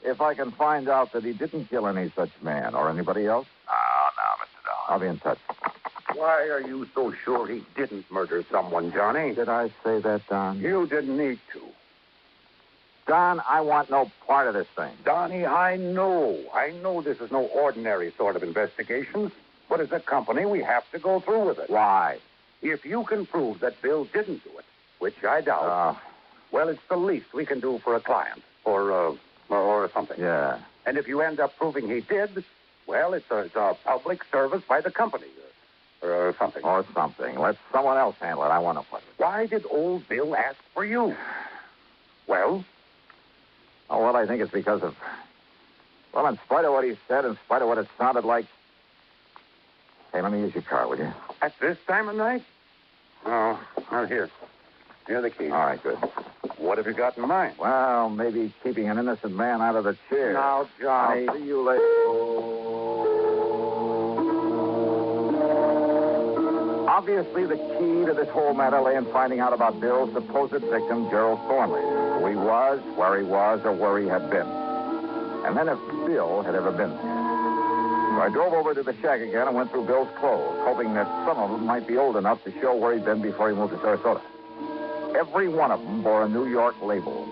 if I can find out that he didn't kill any such man or anybody else. Oh, no, Mr. Dollar. I'll be in touch. Why are you so sure he didn't murder someone, Johnny? Did I say that, Don? You didn't need to. Don, I want no part of this thing. Donnie, I know this is no ordinary sort of investigation, but as a company, we have to go through with it. Why? If you can prove that Bill didn't do it, which I doubt, well, it's the least we can do for a client, or something. Yeah. And if you end up proving he did, well, it's a public service by the company, or something. Or something. Let someone else handle it. I want to put it. Why did old Bill ask for you? Well? Oh, well, I think it's because of... Well, in spite of what he said, in spite of what it sounded like... Hey, let me use your car, will you? At this time of night? Oh, well, here. Here are the keys. All right, good. What have you got in mind? Well, maybe keeping an innocent man out of the chair. Now, Johnny... I'll see you later. Obviously, the key to this whole matter lay in finding out about Bill's supposed victim, Gerald Thornley. Who he was, where he was, or where he had been. And then if Bill had ever been there. So I drove over to the shack again and went through Bill's clothes, hoping that some of them might be old enough to show where he'd been before he moved to Sarasota. Every one of them bore a New York label.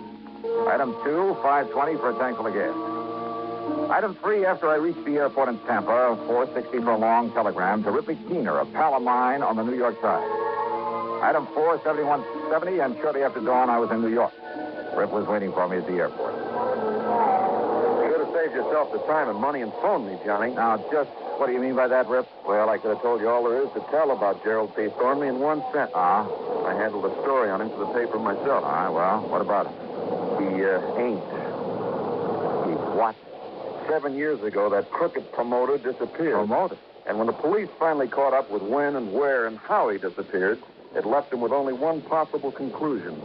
Item 2, $5.20 for a tank full of gas. Item 3, after I reached the airport in Tampa, $4.60 for a long telegram to Ripley Keener, a pal of mine on the New York side. Item 4, $71.70, and shortly after dawn, I was in New York. Rip was waiting for me at the airport. You could have saved yourself the time and money and phoned me, Johnny. Now, just what do you mean by that, Rip? Well, I could have told you all there is to tell about Gerald P. Thornley in one sentence. I handled the story on him for the paper myself. All right, well, what about it? He ain't. He what? 7 years ago, that crooked promoter disappeared. Promoter? And when the police finally caught up with when and where and how he disappeared, it left them with only one possible conclusion.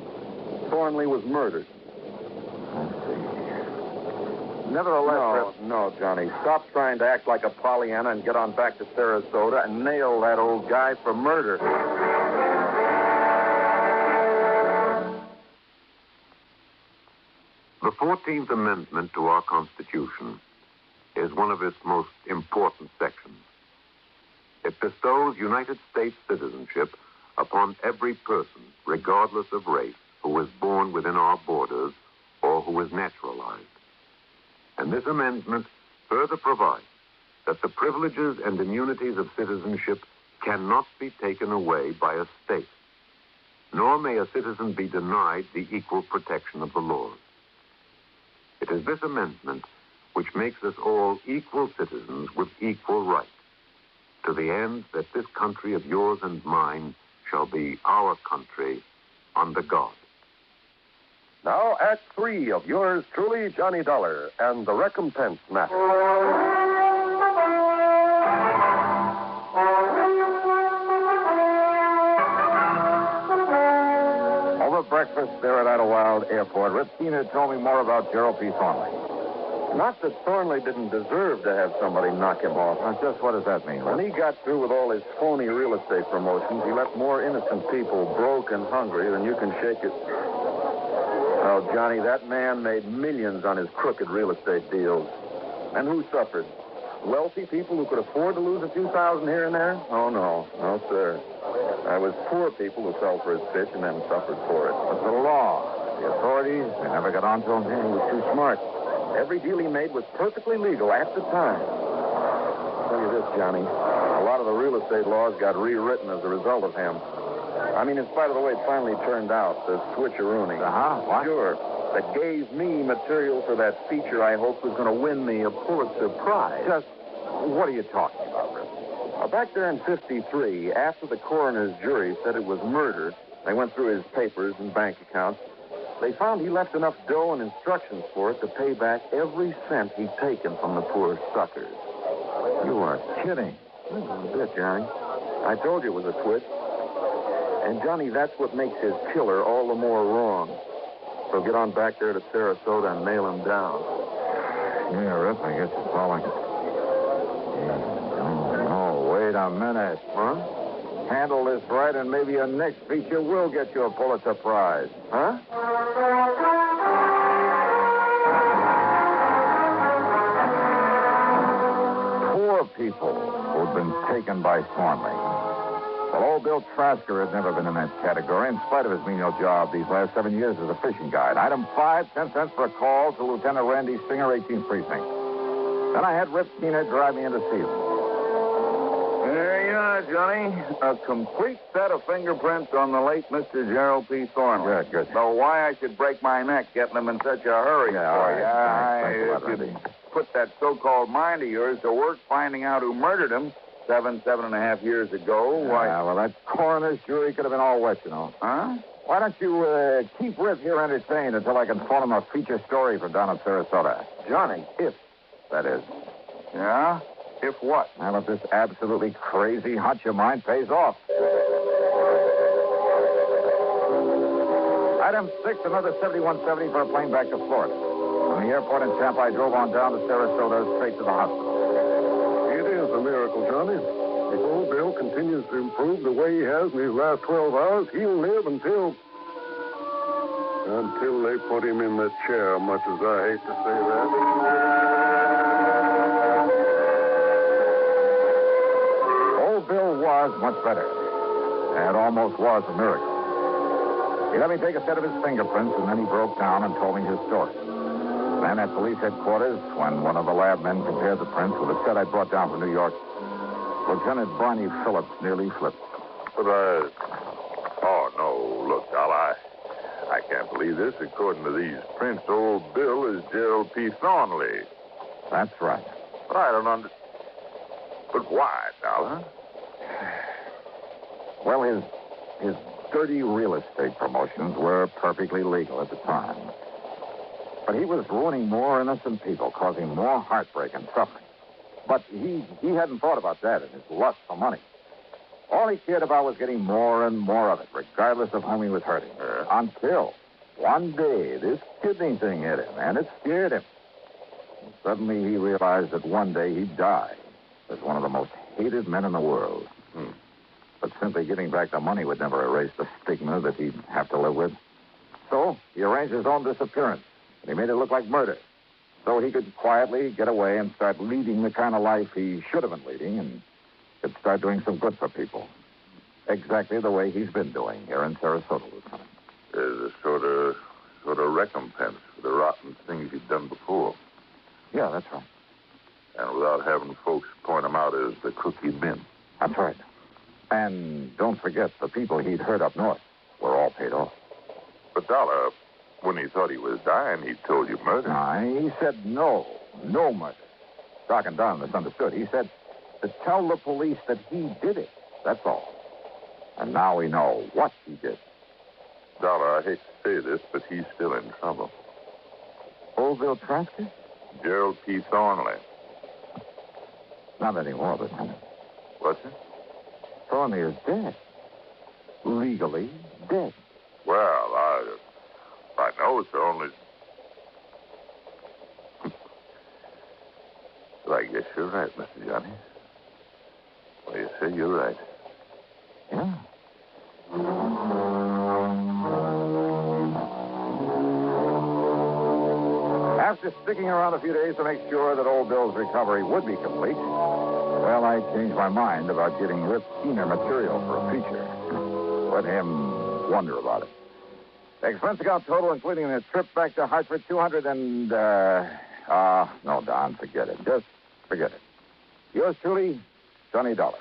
Thornley was murdered. Nevertheless... No, Johnny. Stop trying to act like a Pollyanna and get on back to Sarasota and nail that old guy for murder. The 14th Amendment to our Constitution is one of its most important sections. It bestows United States citizenship upon every person, regardless of race, who is born within our borders or who is naturalized. And this amendment further provides that the privileges and immunities of citizenship cannot be taken away by a state, nor may a citizen be denied the equal protection of the laws. It is this amendment which makes us all equal citizens with equal rights, to the end that this country of yours and mine shall be our country under God. Now, Act 3 of yours truly, Johnny Dollar, and the recompense matter. Over breakfast there at Idlewild Airport, Rip Keener told me more about Gerald P. Thornley. Not that Thornley didn't deserve to have somebody knock him off. Now, just what does that mean, Rip? When he got through with all his phony real estate promotions, he left more innocent people broke and hungry than you can shake it. Oh, Johnny, that man made millions on his crooked real estate deals. And who suffered? Wealthy people who could afford to lose a few thousand here and there? Oh, no. No, sir. It was poor people who fell for his pitch and then suffered for it. But the law, the authorities, they never got on to him. Yeah, he was too smart. Every deal he made was perfectly legal at the time. I'll tell you this, Johnny. A lot of the real estate laws got rewritten as a result of him. I mean, in spite of the way it finally turned out, the switcheroonie. What? Sure. That gave me material for that feature I hoped was going to win me a Pulitzer Prize. Just, what are you talking about, Rip? Back there in 53, after the coroner's jury said it was murder, they went through his papers and bank accounts. They found he left enough dough and instructions for it to pay back every cent he'd taken from the poor suckers. You are kidding. A bit, Johnny. I told you it was a twist. And, Johnny, that's what makes his killer all the more wrong. So get on back there to Sarasota and nail him down. Yeah, Rip, I guess it's all I can... Oh, wait a minute. Huh? Handle this right, and maybe your next feature will get you a Pulitzer Prize. Huh? people who'd been taken by Thornley. Well, old Bill Trasker had never been in that category, in spite of his menial job these last 7 years as a fishing guide. Item 5, 10 cents for a call to Lieutenant Randy Singer, 18th Precinct. Then I had Rip Keener drive me in to see him. There you are, Johnny. A complete set of fingerprints on the late Mr. Gerald P. Thornley. Good. So why I should break my neck getting them in such a hurry for you. Thanks a lot, I Randy. put that so-called mind of yours to work finding out who murdered him 7.5 years ago. Why? Well, that coroner's jury could have been all wet, you know. Huh? Why don't you keep Rip here entertained until I can phone him a feature story for down in Sarasota? Johnny, If that is. Yeah? If what? Now, if this absolutely crazy hunch of mine pays off. Item 6, another 7170 for a plane back to Florida. From the airport in Tampa, I drove on down to Sarasota, straight to the hospital. It is a miracle, Johnny. If old Bill continues to improve the way he has in these last 12 hours, he'll live until they put him in that chair, much as I hate to say that. Old Bill was much better. It almost was a miracle. He let me take a set of his fingerprints, and then he broke down and told me his story. Then at police headquarters, when one of the lab men compared the prints with a set I brought down from New York, Lieutenant Barney Phillips nearly flipped. But oh, no, look, Al, I can't believe this. According to these prints, old Bill is Gerald P. Thornley. That's right. But I don't understand. But why, Dollar? Well, his dirty real estate promotions were perfectly legal at the time. But he was ruining more innocent people, causing more heartbreak and suffering. But he hadn't thought about that in his lust for money. All he cared about was getting more and more of it, regardless of whom he was hurting. Until one day this kidney thing hit him, and it scared him. And suddenly he realized that one day he'd die as one of the most hated men in the world. But simply giving back the money would never erase the stigma that he'd have to live with. So he arranged his own disappearance, and he made it look like murder, so he could quietly get away and start leading the kind of life he should have been leading and could start doing some good for people. Exactly the way he's been doing here in Sarasota, Lieutenant. There's a sort of recompense for the rotten things he'd done before. Yeah, that's right. And without having folks point him out as the crook he'd been. That's right. And don't forget, the people he'd hurt up north were all paid off. But, Dollar, when he thought he was dying, he told you murder. He said no murder. Doc and Don misunderstood. He said to tell the police that he did it. That's all. And now we know what he did. Dollar, I hate to say this, but he's still in trouble. Old Bill Trasker? Gerald P. Thornley. Not anymore, Lieutenant. What's it? Thornley is dead. Legally dead. Well, I know it's only... Well, I guess you're right, Mr. Johnny. Well, you say you're right. Yeah. After sticking around a few days to make sure that old Bill's recovery would be complete, well, I changed my mind about getting Rip Keener material for a feature. Let him wonder about it. The expense account total, including the trip back to Hartford, 200 and, no, Don, forget it. Just forget it. Yours truly, Johnny Dollar.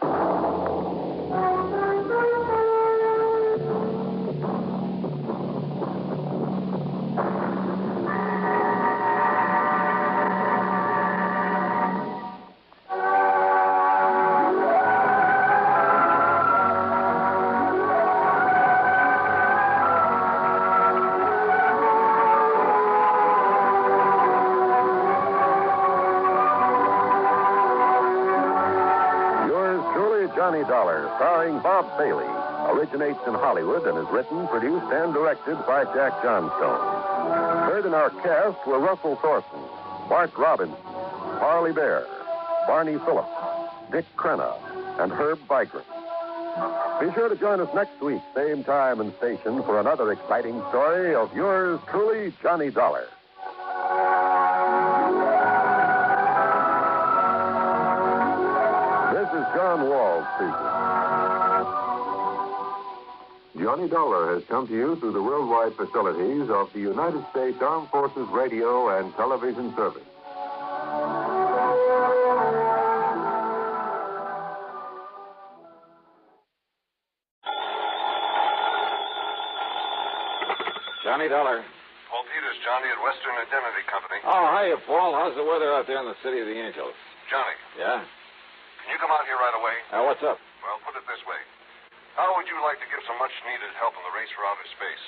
Johnny Dollar, starring Bob Bailey, originates in Hollywood and is written, produced, and directed by Jack Johnstone. Heard in our cast were Russell Thornton, Bart Robbins, Harley Bear, Barney Phillips, Dick Crenna, and Herb Vigran. Be sure to join us next week, same time and station, for another exciting story of yours truly, Johnny Dollar. is John Wall speaking. Johnny Dollar has come to you through the worldwide facilities of the United States Armed Forces Radio and Television Service. Johnny Dollar. Paul Peters, Johnny, at Western Indemnity Company. Oh, hiya, Paul. How's the weather out there in the City of the Angels? Johnny, Yeah? can you come out here right away? What's up? Well, put it this way. How would you like to give some much-needed help in the race for outer space?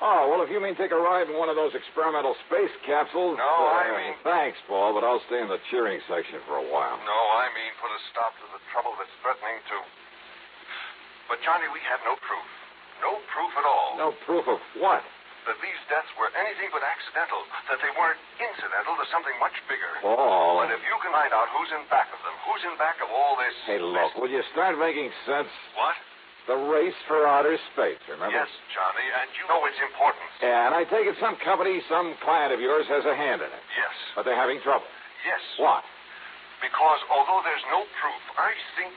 Oh, well, if you mean take a ride in one of those experimental space capsules... No, I mean... Thanks, Paul, but I'll stay in the cheering section for a while. No, I mean put a stop to the trouble that's threatening to... But, Johnny, we have no proof. No proof at all. No proof of what? That these deaths were anything but accidental. That they weren't incidental to something much bigger. Paul... But if you can find out who's in back of them, who's in back of all this... Hey, look, will you start making sense? What? The race for outer space, remember? Yes, Johnny, and you know its importance. Yeah, and I take it some company, some client of yours has a hand in it. Yes. But they're having trouble. Yes. What? Because although there's no proof, I think...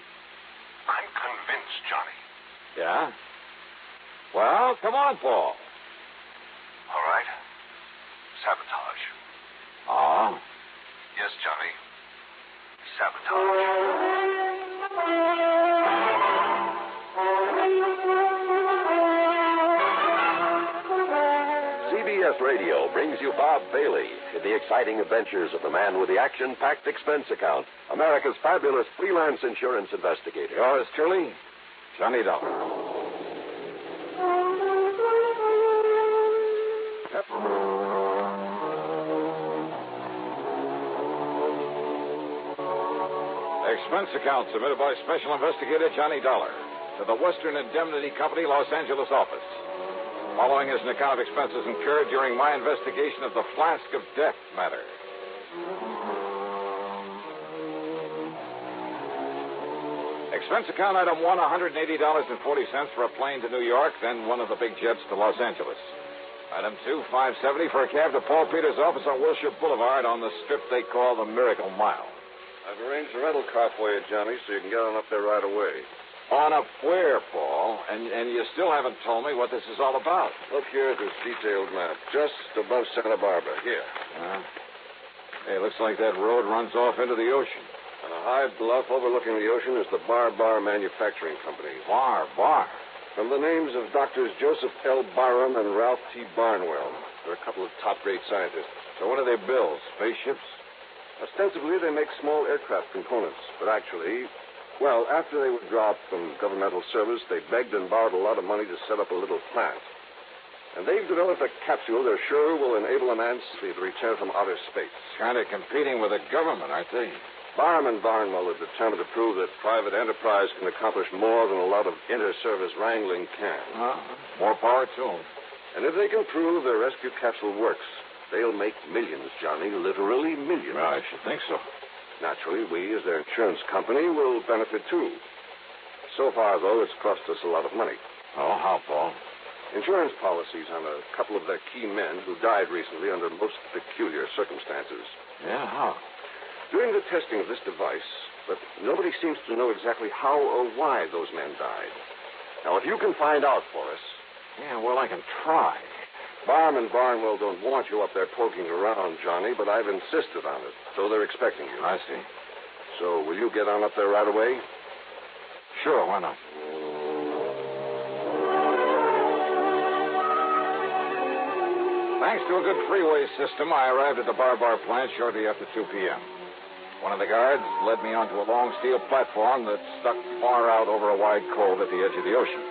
I'm convinced, Johnny. Yeah? Well, come on, Paul. All right. Sabotage. Oh? Yes, Johnny. Sabotage. CBS Radio brings you Bob Bailey in the exciting adventures of the man with the action-packed expense account, America's fabulous freelance insurance investigator. Yours truly, Johnny Dollar. Expense account submitted by Special Investigator Johnny Dollar to the Western Indemnity Company, Los Angeles office. Following is an account of expenses incurred during my investigation of the Flask of Death matter. Expense account item 1, $180.40 for a plane to New York, then one of the big jets to Los Angeles. Item 2, $570 for a cab to Paul Peters' office on Wilshire Boulevard on the strip they call the Miracle Mile. I've arranged a rental car for you, Johnny, so you can get on up there right away. On up where, Paul? And you still haven't told me what this is all about. Look here at this detailed map, just above Santa Barbara. Here. Hey, looks like that road runs off into the ocean. On a high bluff overlooking the ocean is the Bar Manufacturing Company. Bar. From the names of Doctors Joseph L. Barham and Ralph T. Barnwell. They're a couple of top-grade scientists. So what do they build? Spaceships? Ostensibly, they make small aircraft components, but actually, well, after they were dropped from governmental service, they begged and borrowed a lot of money to set up a little plant. And they've developed a capsule they're sure will enable a man to return from outer space. Kind of competing with the government, aren't they? Barham and Barnwell are determined to prove that private enterprise can accomplish more than a lot of inter-service wrangling can. More power to them. And if they can prove their rescue capsule works, they'll make millions, Johnny, literally millions. Well, I should think so. Naturally, we, as their insurance company, will benefit, too. So far, though, it's cost us a lot of money. Oh, how, Paul? Insurance policies on a couple of their key men who died recently under most peculiar circumstances. Yeah, how? During the testing of this device, but nobody seems to know exactly how or why those men died. Now, if you can find out for us... Yeah, well, I can try. Barham and Barnwell don't want you up there poking around, Johnny, but I've insisted on it, so they're expecting you. I see. So will you get on up there right away? Sure, why not? Thanks to a good freeway system, I arrived at the Bar plant shortly after 2 p.m. One of the guards led me onto a long steel platform that stuck far out over a wide cove at the edge of the ocean.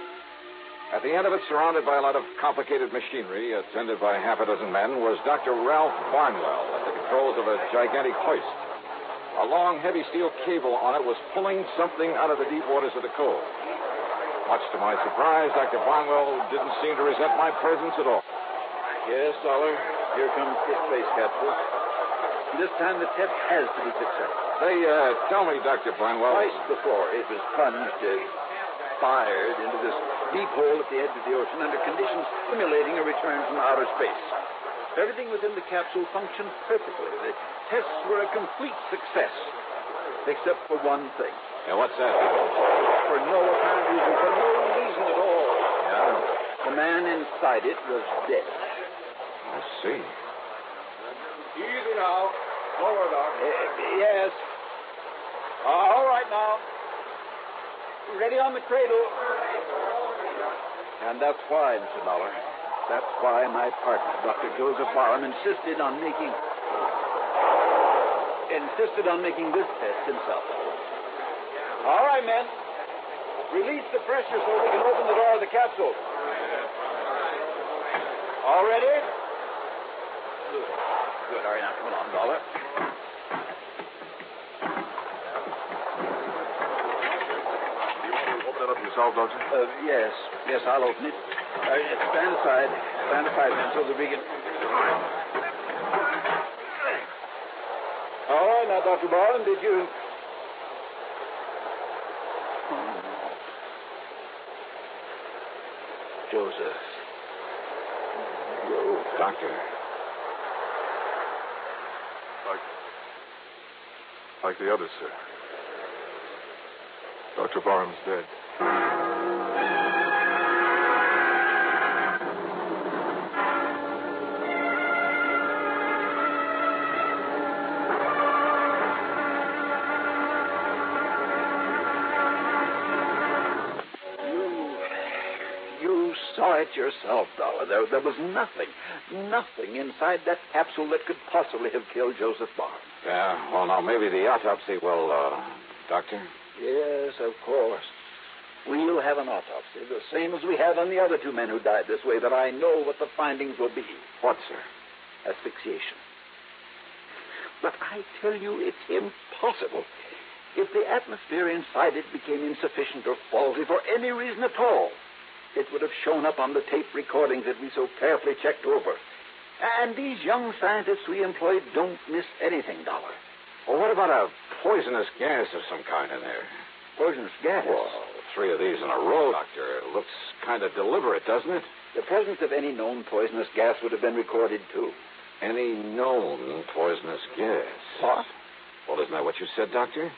At the end of it, surrounded by a lot of complicated machinery, attended by half a dozen men, was Dr. Ralph Barnwell at the controls of a gigantic hoist. A long, heavy steel cable on it was pulling something out of the deep waters of the cove. Much to my surprise, Dr. Barnwell didn't seem to resent my presence at all. Yes, Dollar. Here comes the space capsule. This time the test has to be successful. They tell me, Dr. Barnwell... Twice before it was plunged, fired into this deep hole at the edge of the ocean under conditions simulating a return from outer space. Everything within the capsule functioned perfectly. The tests were a complete success, except for one thing. Yeah, what's that? For no apparent reason, for no reason at all. Yeah? The man inside it was dead. I see. Easy now. Lower, Doc. Yes. All right now. Ready on the cradle. And that's why, Mr. Dollar. That's why my partner, Dr. Joseph Barham, insisted on making this test himself. All right, men. Release the pressure so we can open the door of the capsule. All ready? Good. All right, now come along, Dollar. Open it up yourself, Doctor? Yes, I'll open it. Stand aside, men, so that we can... All right, now, Dr. Barham, did you... Joseph. Doctor. Like the others, sir. Dr. Barham's dead. You saw it yourself, Dollar. There was nothing inside that capsule that could possibly have killed Joseph Barham. Yeah, well, now, maybe the autopsy will, Doctor? Yes, of course. We'll have an autopsy, the same as we had on the other two men who died this way, but I know what the findings will be. What, sir? Asphyxiation. But I tell you, it's impossible. If the atmosphere inside it became insufficient or faulty for any reason at all, it would have shown up on the tape recordings that we so carefully checked over. And these young scientists we employed don't miss anything, Dollar. Well, what about a poisonous gas of some kind in there? Poisonous gas? Well, 3 of these in a row, Doctor. Looks kind of deliberate, doesn't it? The presence of any known poisonous gas would have been recorded, too. Any known poisonous gas? What? Well, isn't that what you said, Doctor?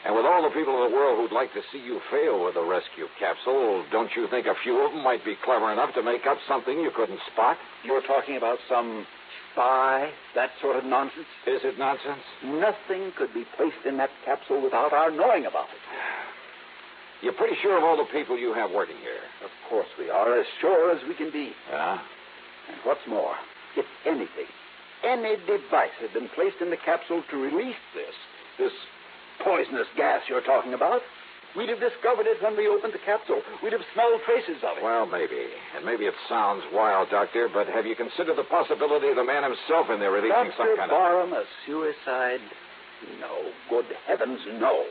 And with all the people in the world who'd like to see you fail with the rescue capsule, don't you think a few of them might be clever enough to make up something you couldn't spot? You're talking about some spy, that sort of nonsense? Is it nonsense? Nothing could be placed in that capsule without our knowing about it. You're pretty sure of all the people you have working here? Of course we are, as sure as we can be. Yeah? And what's more, if anything, any device had been placed in the capsule to release this poisonous gas you're talking about, we'd have discovered it when we opened the capsule. We'd have smelled traces of it. Well, maybe. And maybe it sounds wild, Doctor, but have you considered the possibility of the man himself in there releasing some kind of... Dr. Barham, a suicide? No. Good heavens, no.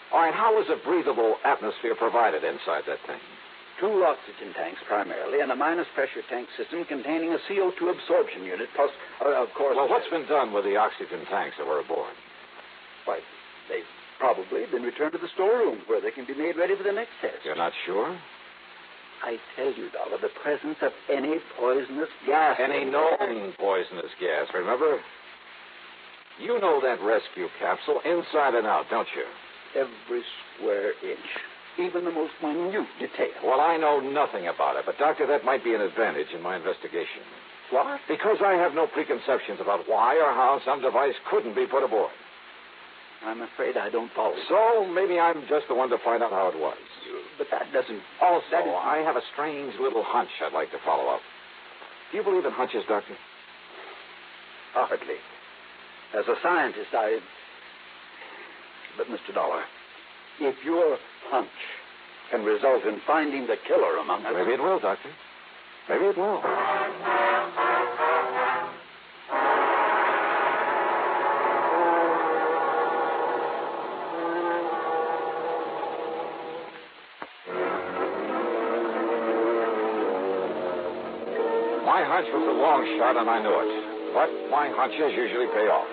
All right, how was a breathable atmosphere provided inside that thing? 2 oxygen tanks, primarily, and a minus-pressure tank system containing a CO2 absorption unit, plus, of course... Well, what's been done with the oxygen tanks that were aboard? Why, they've probably been returned to the storeroom where they can be made ready for the next test. You're not sure? I tell you, Dollar, the presence of any poisonous gas... Any known poisonous gas, remember? You know that rescue capsule inside and out, don't you? Every square inch. Even the most minute detail. Well, I know nothing about it, but, Doctor, that might be an advantage in my investigation. What? Because I have no preconceptions about why or how some device couldn't be put aboard. I'm afraid I don't follow. So maybe I'm just the one to find out how it was. But that doesn't... Also, I have a strange little hunch I'd like to follow up. Do you believe in hunches, Doctor? Hardly. As a scientist, But, Mr. Dollar, if your hunch can result in finding the killer among us... Maybe it will, Doctor. Maybe it will. My hunch was a long shot, and I knew it. But my hunches usually pay off.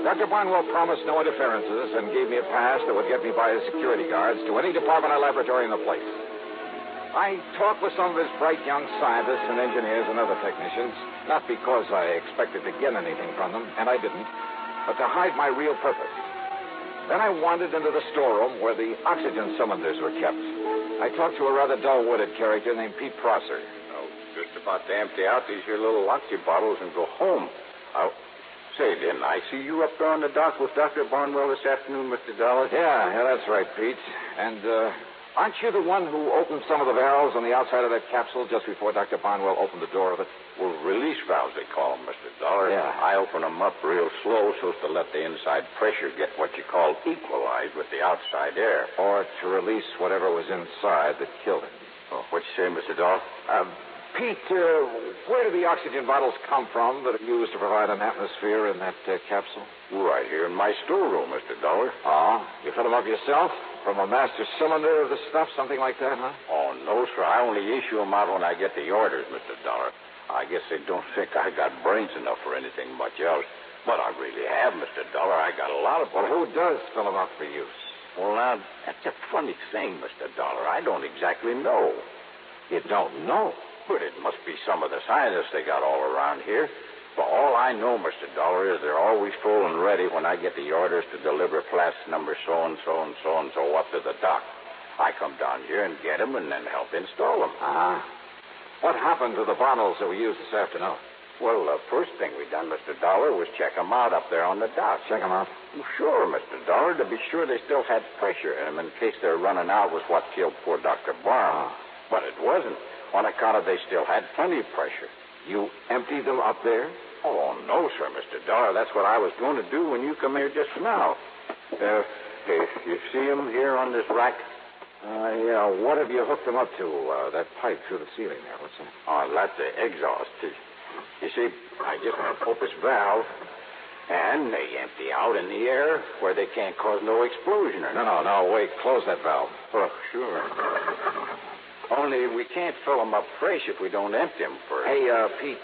Dr. Barnwell promised no interferences and gave me a pass that would get me by his security guards to any department or laboratory in the place. I talked with some of his bright young scientists and engineers and other technicians, not because I expected to get anything from them, and I didn't, but to hide my real purpose. Then I wandered into the storeroom where the oxygen cylinders were kept. I talked to a rather dull-witted character named Pete Prosser. Oh, just about to empty out these here little oxy bottles and go home. Say, didn't I see you up there on the dock with Dr. Barnwell this afternoon, Mr. Dollar? Yeah, that's right, Pete. And, aren't you the one who opened some of the valves on the outside of that capsule just before Dr. Barnwell opened the door of it? Well, release valves, they call them, Mr. Dollar. Yeah. I open them up real slow so as to let the inside pressure get what you call equalized with the outside air. Or to release whatever was inside that killed him. Oh, what you say, Mr. Dollar? Pete, where do the oxygen bottles come from that are used to provide an atmosphere in that capsule? Right here in my storeroom, Mr. Dollar. Oh, you fill them up yourself? From a master cylinder of the stuff, something like that, huh? Oh, no, sir. I only issue them out when I get the orders, Mr. Dollar. I guess they don't think I got brains enough for anything much else. But I really have, Mr. Dollar. I got a lot of... Well, who does fill them up for use? Well, now, that's a funny thing, Mr. Dollar. I don't exactly know. You don't know? But it must be some of the scientists they got all around here. For all I know, Mr. Dollar, is they're always full and ready when I get the orders to deliver flask number so-and-so and so-and-so up to the dock. I come down here and get them and then help install them. What happened to the bottles that we used this afternoon? Well, the first thing we done, Mr. Dollar, was check them out up there on the dock. Check them out? Well, sure, Mr. Dollar, to be sure they still had pressure in them in case their running out was what killed poor Dr. Barham. But it wasn't. On account of they still had plenty of pressure. You emptied them up there? Oh, no, sir, Mr. Dollar. That's what I was going to do when you come here just now. You see them here on this rack? Yeah. What have you hooked them up to? That pipe through the ceiling there. What's that? Oh, that's the exhaust. You see, I just pop this valve, and they empty out in the air where they can't cause no explosion or nothing. No, wait. Close that valve. Oh, sure. Only we can't fill them up fresh if we don't empty them first. Hey, Pete,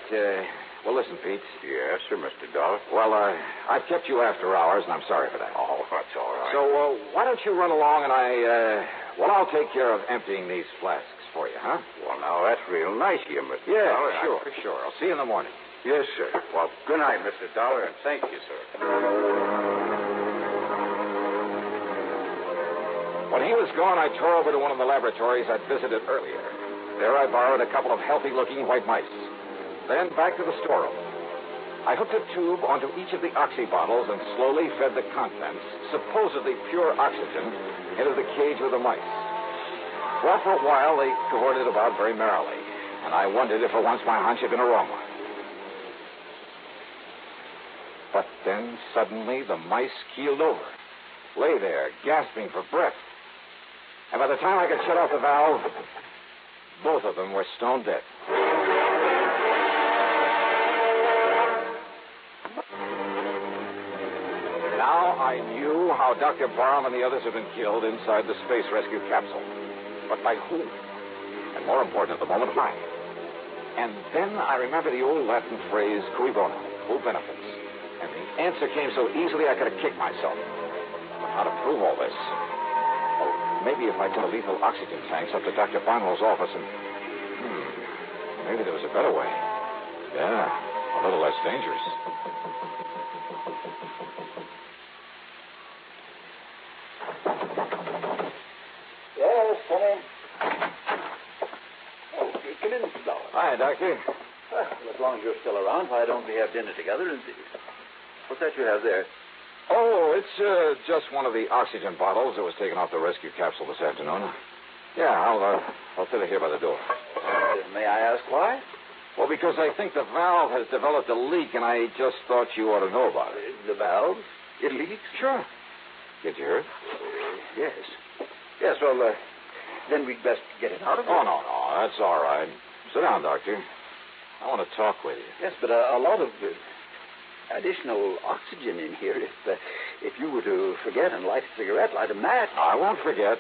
well, listen, Pete. Yes, sir, Mr. Dollar. Well, I've kept you after hours, and I'm sorry for that. Oh, that's all right. So, why don't you run along and I'll take care of emptying these flasks for you, huh? Well, now, that's real nice of you, Mr. Yeah, Dollar. sure. I'll see you in the morning. Yes, sir. Well, good night, Mr. Dollar, and thank you, sir. When he was gone, I tore over to one of the laboratories I'd visited earlier. There I borrowed a couple of healthy-looking white mice. Then back to the storeroom. I hooked a tube onto each of the oxy bottles and slowly fed the contents, supposedly pure oxygen, into the cage with the mice. Well, for a while, they cavorted about very merrily, and I wondered if for once my hunch had been a wrong one. But then, suddenly, the mice keeled over, lay there, gasping for breath. And by the time I could shut off the valve, both of them were stone dead. Now I knew how Dr. Barham and the others had been killed inside the space rescue capsule. But by whom? And more important at the moment, why? And then I remember the old Latin phrase, cui bono, who benefits? And the answer came so easily I could have kicked myself. But how to prove all this? Maybe if I took the lethal oxygen tanks up to Dr. Barnwell's office and... maybe there was a better way. Yeah, a little less dangerous. Yes, come in. Oh, come in, Mr. Dollar. Hi, Doctor. Well, as long as you're still around, why don't we have dinner together? And what's that you have there? Oh, it's just one of the oxygen bottles that was taken off the rescue capsule this afternoon. Yeah, I'll fit it here by the door. May I ask why? Well, because I think the valve has developed a leak, and I just thought you ought to know about it. The valve? It leaks? Sure. Did you hear it? Yes. Yes, well, then we'd best get it out of here. Oh, no, that's all right. Sit down, Doctor. I want to talk with you. Yes, but a lot of additional oxygen in here. If you were to forget and light a cigarette, light a match. I won't forget.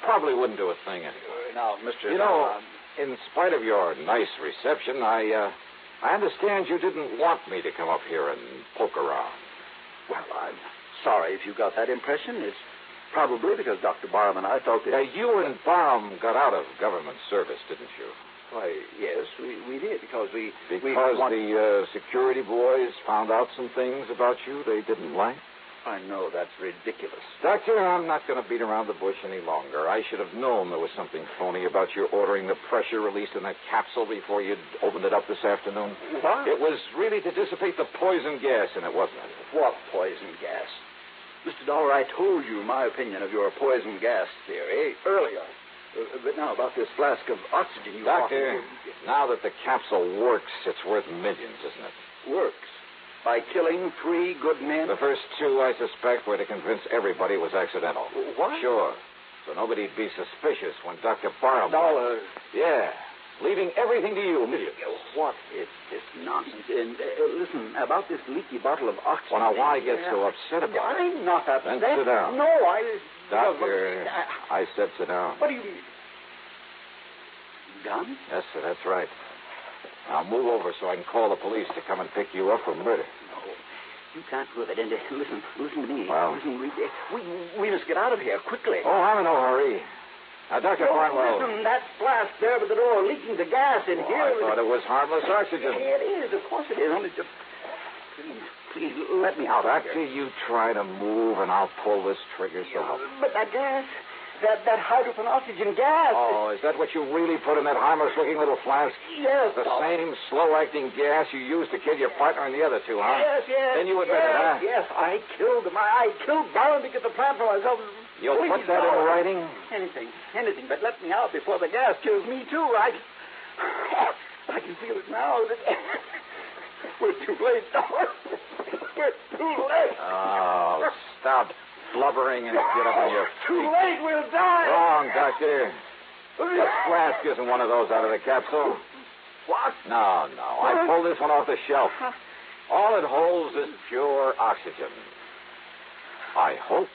Probably wouldn't do a thing anyway. Now, Mr. You know, in spite of your nice reception, I understand you didn't want me to come up here and poke around. Well, I'm sorry if you got that impression. It's probably because Dr. Barham and I thought that... you and Barham got out of government service, didn't you? Why, yes, we did, because we... Because the security boys found out some things about you they didn't like? I know that's ridiculous. Doctor, I'm not going to beat around the bush any longer. I should have known there was something phony about your ordering the pressure released in that capsule before you'd opened it up this afternoon. What? It was really to dissipate the poison gas in it, wasn't it? What poison gas? Mr. Dollar, I told you my opinion of your poison gas theory earlier. But now about this flask of oxygen you Doctor, offered. now that the capsule works, it's worth millions, isn't it? Works? By killing 3 good men? The first 2, I suspect, were to convince everybody it was accidental. What? Sure. So nobody'd be suspicious when Dr. Barham... Dollar. Yeah. Leaving everything to you immediately. What is this nonsense? And listen, about this leaky bottle of oxygen... Well, now, why get so upset about it? I'm not upset. Then sit down. No, Doctor, I said sit down. What do you mean? Gun? Yes, sir, that's right. Now move over so I can call the police to come and pick you up for murder. No, you can't prove it. And listen to me. Well? Listen, we must get out of here quickly. Oh, I'm in no hurry. Now, Dr. Barnwell... Listen, that flask there by the door leaking the gas in here... I thought it was harmless oxygen. It is. Of course it is. Only just... Please, let me out of Doctor, here. you try to move and I'll pull this trigger so help. But that gas... That hydrogen oxygen gas... Oh, is that what you really put in that harmless-looking little flask? Yes. The same slow-acting gas you used to kill your partner and the other 2, huh? Yes. Then you admit it, huh? Yes, I killed him. I killed Barron to get the plant for myself. You'll Please, put that in Dollar. writing? Anything, but let me out before the gas kills me, too. I can feel it now. We're too late, Dollar. We're too late. Oh, stop blubbering and get up on your Too feet. late, we'll die. Wrong, Doctor. This flask isn't one of those out of the capsule. What? No. I pulled this one off the shelf. All it holds is pure oxygen. I hope.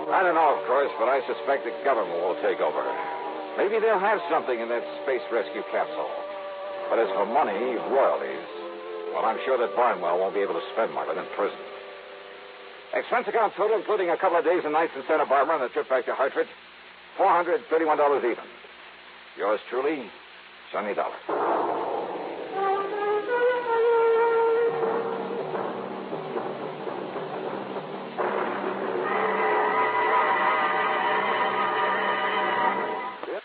I don't know, of course, but I suspect the government will take over. Maybe they'll have something in that space rescue capsule. But as for money, royalties, well, I'm sure that Barnwell won't be able to spend more than in prison. Expense account total, including a couple of days and nights in Santa Barbara and a trip back to Hartford, $431 even. Yours truly, Johnny Dollar.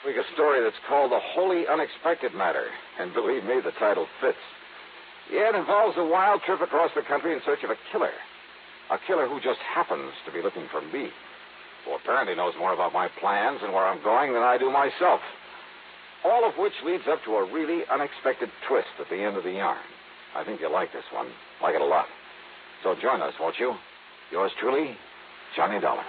A story that's called The Wholly Unexpected Matter. And believe me, the title fits. Yeah, it involves a wild trip across the country in search of a killer. A killer who just happens to be looking for me. Who apparently knows more about my plans and where I'm going than I do myself. All of which leads up to a really unexpected twist at the end of the yarn. I think you'll like this one. Like it a lot. So join us, won't you? Yours truly, Johnny Dollar.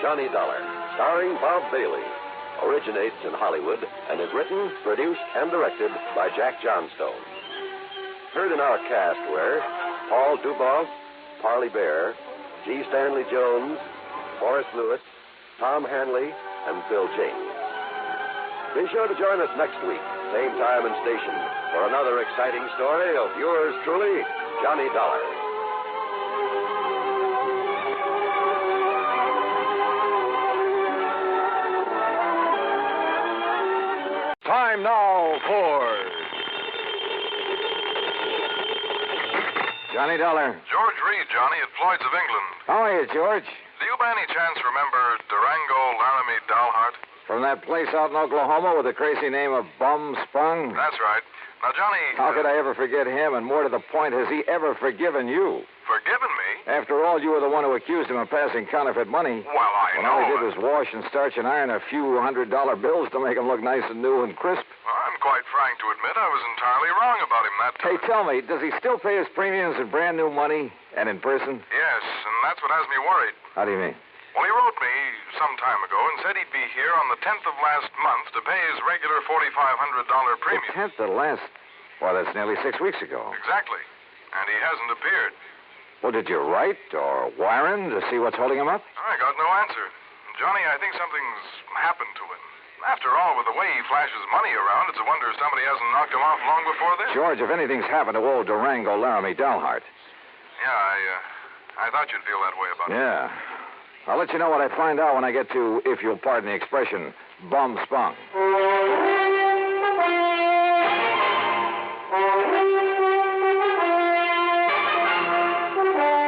Johnny Dollar, starring Bob Bailey, originates in Hollywood and is written, produced, and directed by Jack Johnstone. Heard in our cast were Paul Duboff, Parley Bear, G. Stanley Jones, Horace Lewis, Tom Hanley, and Phil James. Be sure to join us next week, same time and station, for another exciting story of yours truly, Johnny Dollar. Time now for Johnny Dollar. George Reed, Johnny, at Floyd's of England. How are you, George? Do you by any chance remember Durango Laramie Dalhart? From that place out in Oklahoma with the crazy name of Bum Sprung? That's right. Now, Johnny... How could I ever forget him? And more to the point, has he ever forgiven you? Forgiven me? After all, you were the one who accused him of passing counterfeit money. Well, I when know. all he did was wash and starch and iron a few $100 bills to make him look nice and new and crisp. Well, I'm quite frank to admit I was entirely wrong about him that time. Hey, tell me, does he still pay his premiums in brand new money and in person? Yes, and that's what has me worried. How do you mean? Well, he wrote me some time ago and said he'd be here on the 10th of last month to pay his regular $4,500 premium. The 10th of last... Well, that's nearly 6 weeks ago. Exactly. And he hasn't appeared. Well, did you write or wire him to see what's holding him up? I got no answer. Johnny, I think something's happened to him. After all, with the way he flashes money around, it's a wonder somebody hasn't knocked him off long before this. George, if anything's happened to old Durango Laramie Dalhart. Yeah, I thought you'd feel that way about it. Yeah. I'll let you know what I find out when I get to, if you'll pardon the expression, bum spung.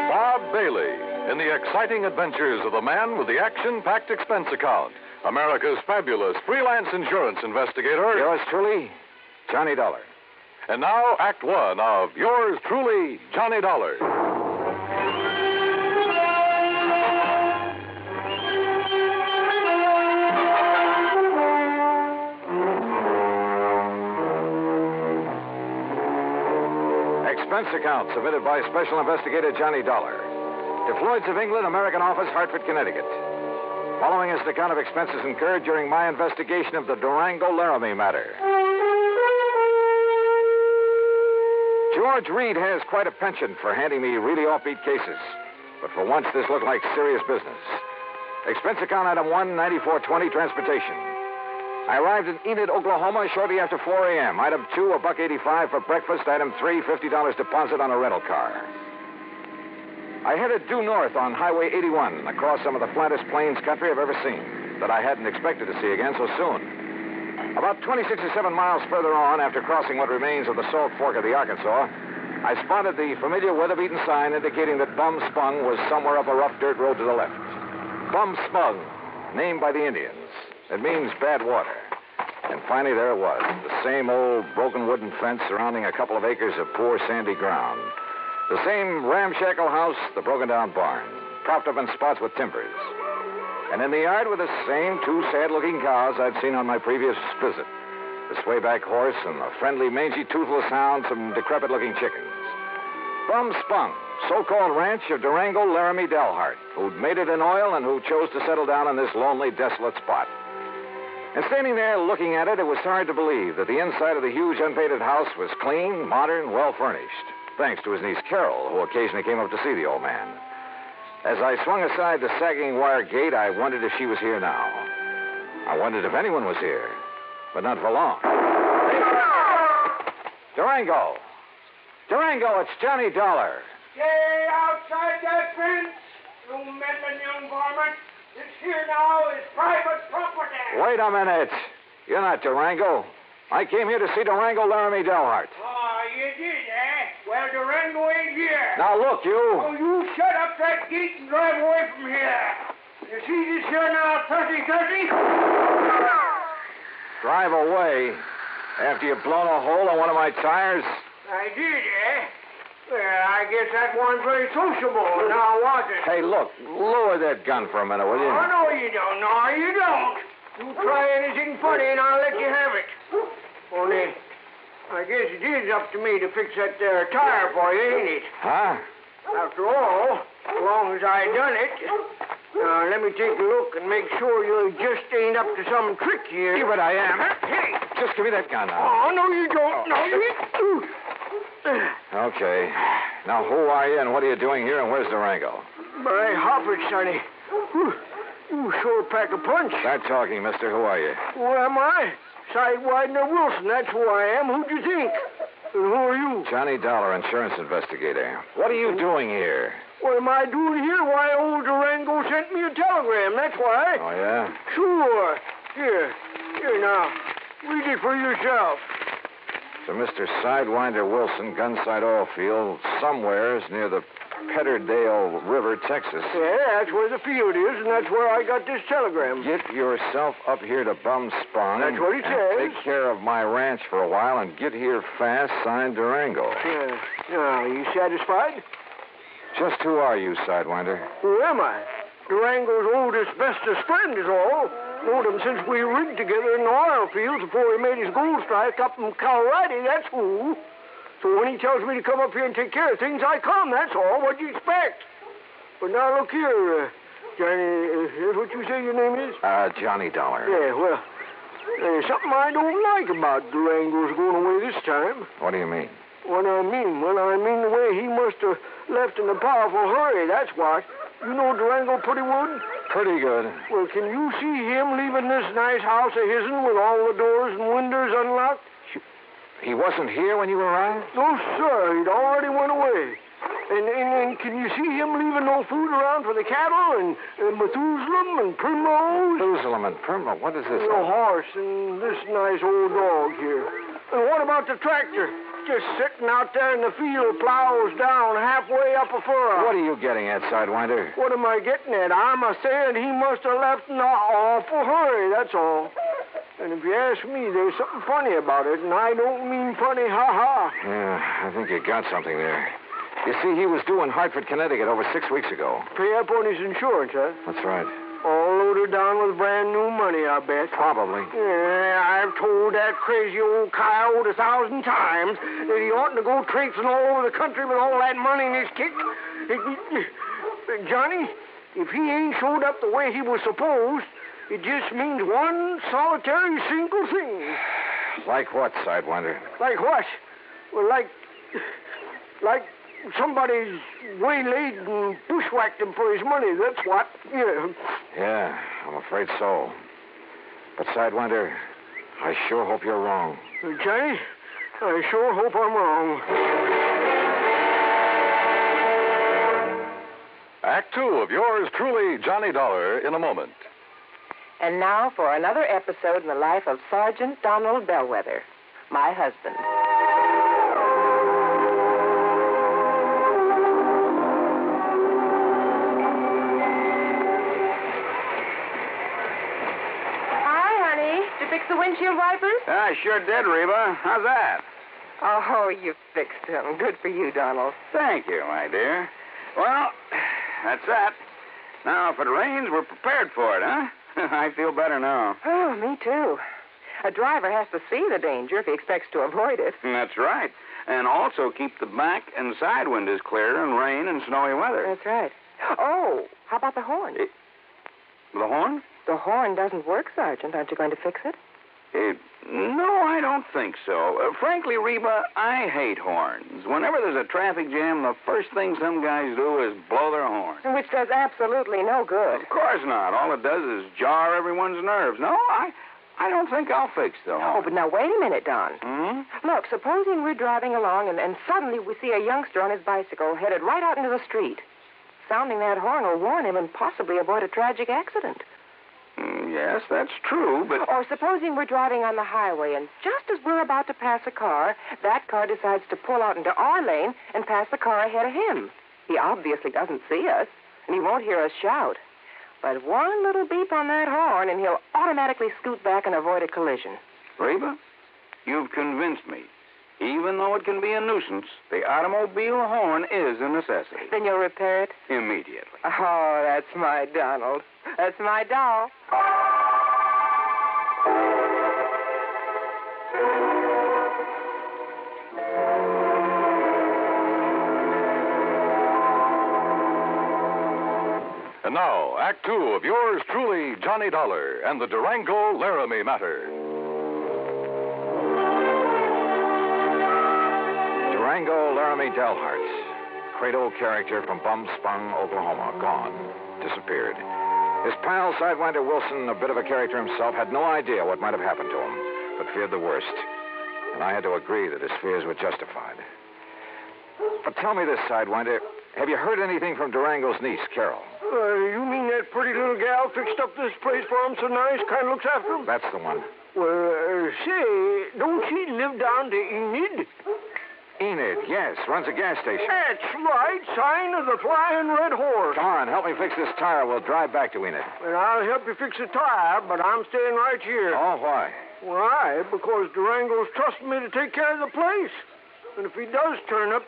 Bob Bailey in the exciting adventures of the man with the action-packed expense account. America's fabulous freelance insurance investigator. Yours truly, Johnny Dollar. And now, Act One of yours truly, Johnny Dollar. Expense account submitted by Special Investigator Johnny Dollar to Floyd's of England, American Office, Hartford, Connecticut. Following is the account of expenses incurred during my investigation of the Durango Laramie matter. George Reed has quite a penchant for handing me really offbeat cases. But for once, this looked like serious business. Expense account item 1, 9420, transportation. I arrived in Enid, Oklahoma shortly after 4 a.m. Item 2, $1.85 for breakfast. Item 3, $50 deposit on a rental car. I headed due north on Highway 81, across some of the flattest plains country I've ever seen, that I hadn't expected to see again so soon. About 26 or 7 miles further on, after crossing what remains of the Salt Fork of the Arkansas, I spotted the familiar weather-beaten sign indicating that Bum Spung was somewhere up a rough dirt road to the left. Bum Spung, named by the Indians. It means bad water. And finally, there it was, the same old broken wooden fence surrounding a couple of acres of poor sandy ground. The same ramshackle house, the broken-down barn, propped up in spots with timbers. And in the yard were the same 2 sad-looking cows I'd seen on my previous visit. The swayback horse and the friendly, mangy, toothless hound, some decrepit-looking chickens. Bum Spung, so-called ranch of Durango Laramie Dalhart, who'd made it in oil and who chose to settle down in this lonely, desolate spot. And standing there looking at it, it was hard to believe that the inside of the huge, unpainted house was clean, modern, well-furnished. Thanks to his niece Carol, who occasionally came up to see the old man. As I swung aside the sagging wire gate, I wondered if she was here now. I wondered if anyone was here, but not for long. Durango! Durango, it's Johnny Dollar. Stay outside that fence, you meddling young varmint. This here now is private property. Wait a minute. You're not Durango. I came here to see Durango Laramie Dalhart. Oh, you did, eh? Well, Durango ain't here. Now, look, you. Oh, you shut up that gate and drive away from here. You see this here now, 30-30? Drive away? After you've blown a hole in one of my tires? I did, eh? Well, I guess that wasn't very sociable, now was it? Hey, look, lower that gun for a minute, will you? Oh, no, you don't. No, you don't. You try anything funny and I'll let you have it. Only, I guess it is up to me to fix that there tire for you, ain't it? Huh? After all, as long as I done it. Now, let me take a look and make sure you just ain't up to some trick here. Yeah, but I am. Hey! Just give me that gun now. Oh, no, you don't. No, you... Okay. Now, who are you and what are you doing here and where's Durango? My hoppers, sonny. You sure pack a punch. Start talking, mister. Who are you? Who am I? Sidewinder Wilson, that's who I am. Who'd you think? And who are you? Johnny Dollar, insurance investigator. What are you doing here? What am I doing here? Why, old Durango sent me a telegram, that's why. Oh, yeah? Sure. Here now. Read it for yourself. To Mr. Sidewinder Wilson, Gunside Oil Field, somewheres near the Petterdale River, Texas. Yeah, that's where the field is, and that's where I got this telegram. Get yourself up here to Bum Spung. That's what it says. Take care of my ranch for a while and get here fast, signed Durango. Yeah. Now, you satisfied? Just who are you, Sidewinder? Who am I? Durango's oldest, bestest friend is all. Known him since we rigged together in the oil fields before he made his gold strike up in Colorado, that's who. So when he tells me to come up here and take care of things, I come, that's all. What'd you expect? But now look here, Johnny, is what you say your name is? Johnny Dollar. Yeah, well, there's something I don't like about Durango's going away this time. What do you mean? What I mean the way he must have left in a powerful hurry, that's what. You know Durango pretty good? Pretty good. Well, can you see him leaving this nice house of his'n with all the doors and windows unlocked? He wasn't here when you arrived? No, sir. He'd already went away. And can you see him leaving no food around for the cattle and Methuselah and Primrose? Methuselah and Primrose? What is this? The horse and this nice old dog here. And what about the tractor? Just sitting out there in the field, plows down halfway up a furrow. What are you getting at, Sidewinder? What am I getting at? I'm saying he must have left in an awful hurry, that's all. And if you ask me, there's something funny about it, and I don't mean funny, ha-ha. Yeah, I think you got something there. You see, he was due in Hartford, Connecticut over 6 weeks ago. Pay up on his insurance, huh? That's right. All loaded down with brand new money, I bet. Probably. Yeah, I've told that crazy old coyote 1,000 times that he oughtn't to go traipsing all over the country with all that money in his kick. Johnny, if he ain't showed up the way he was supposed, it just means one solitary single thing. Like what, Sidewinder? Like what? Well, like somebody's waylaid and bushwhacked him for his money, that's what. Yeah. Yeah, I'm afraid so. But, Sidewinder, I sure hope you're wrong. Johnny, I sure hope I'm wrong. Act 2 of yours truly, Johnny Dollar, in a moment. And now for another episode in the life of Sergeant Donald Bellwether, my husband. Fix the windshield wipers? I sure did, Reba. How's that? Oh, you fixed them. Good for you, Donald. Thank you, my dear. Well, that's that. Now, if it rains, we're prepared for it, huh? I feel better now. Oh, me too. A driver has to see the danger if he expects to avoid it. That's right. And also keep the back and side windows clear in rain and snowy weather. That's right. Oh, how about the horn? The horn? The horn doesn't work, Sergeant. Aren't you going to fix it? No, I don't think so. Frankly, Reba, I hate horns. Whenever there's a traffic jam, the first thing some guys do is blow their horn. Which does absolutely no good. Of course not. All it does is jar everyone's nerves. No, I don't think I'll fix the horn. Oh, but now wait a minute, Don. Hmm? Look, supposing we're driving along and suddenly we see a youngster on his bicycle headed right out into the street. Sounding that horn will warn him and possibly avoid a tragic accident. Yes, that's true, but... Or supposing we're driving on the highway, and just as we're about to pass a car, that car decides to pull out into our lane and pass the car ahead of him. He obviously doesn't see us, and he won't hear us shout. But one little beep on that horn, and he'll automatically scoot back and avoid a collision. Reba, you've convinced me. Even though it can be a nuisance, the automobile horn is a necessity. Then you'll repair it? Immediately. Oh, that's my Donald. That's my doll. And now, Act 2 of yours truly, Johnny Dollar, and the Durango Laramie Matter. Durango Laramie Delharts, great old character from Bum-Spung, Oklahoma, gone, disappeared. His pal, Sidewinder Wilson, a bit of a character himself, had no idea what might have happened to him, but feared the worst. And I had to agree that his fears were justified. But tell me this, Sidewinder, have you heard anything from Durango's niece, Carol? You mean that pretty little gal fixed up this place for him so nice, kind of looks after him? That's the one. Well, say, don't she live down to Enid? Enid, yes, runs a gas station. That's right, sign of the Flying Red Horse. Come on, help me fix this tire. We'll drive back to Enid. Well, I'll help you fix the tire, but I'm staying right here. Oh, why? Why? Because Durango's trusting me to take care of the place. And if he does turn up,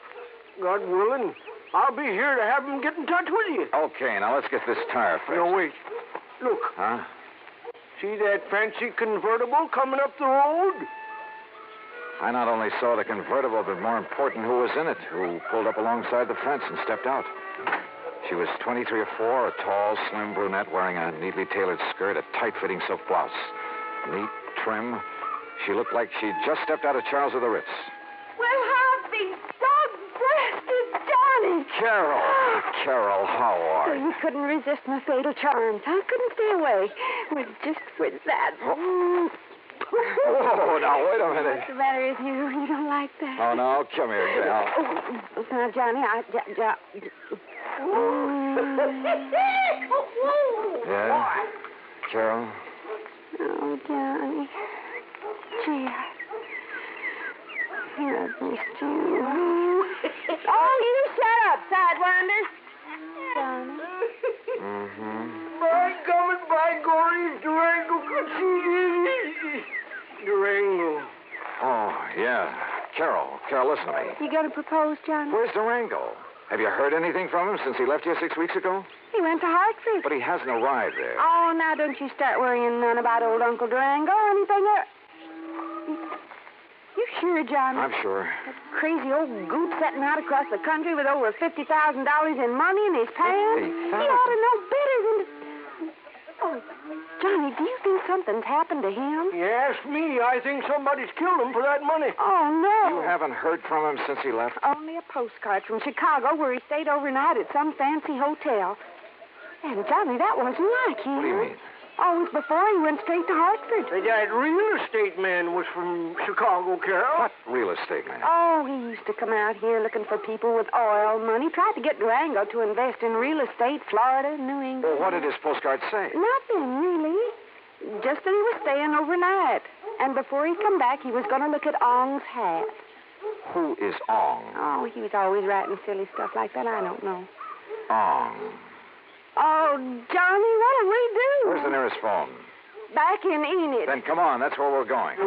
God willing, I'll be here to have him get in touch with you. Okay, now let's get this tire fixed. No, wait. Look. Huh? See that fancy convertible coming up the road? I not only saw the convertible, but more important, who was in it, who pulled up alongside the fence and stepped out. She was 23 or 4, a tall, slim brunette wearing a neatly tailored skirt, a tight-fitting silk blouse. Neat, trim. She looked like she'd just stepped out of Charles of the Ritz. Well, how's things, Carol. Carol, how are you? You couldn't resist my fatal charms. I couldn't stay away. Just with that. Oh, now, wait a minute. What's the matter with you? You don't like that? Oh, no, come here, gal. Oh, now, Johnny, Yeah? Carol? Oh, Johnny. Gee, I've missed you. Oh, you shut up, Sidewinder. Johnny. Mm-hmm. By gum and by gory, Durango could see Durango. Oh, yeah. Carol, listen to me. You gonna propose, Johnny? Where's Durango? Have you heard anything from him since he left here 6 weeks ago? He went to Hartford. But he hasn't arrived there. Oh, now don't you start worrying none about old Uncle Durango or anything. You sure, Johnny? I'm sure. That crazy old goop setting out across the country with over $50,000 in money in his pants. He ought to know better than to... Oh, Johnny, do you think something's happened to him? You ask me, I think somebody's killed him for that money. Oh, no. You haven't heard from him since he left? Only a postcard from Chicago where he stayed overnight at some fancy hotel. And, Johnny, that wasn't like him. What do you mean? Oh, it was before he went straight to Hartford. That real estate man was from Chicago, Carol. What real estate man? Oh, he used to come out here looking for people with oil money. Tried to get Durango to invest in real estate, Florida, New England. Well, what did his postcard say? Nothing, really. Just that he was staying overnight. And before he come back, he was going to look at Ong's hat. Who is Ong? Oh, he was always writing silly stuff like that. I don't know. Ong. Oh, Johnny, what'll we do? Where's the nearest phone? Back in Enid. Then come on, that's where we're going.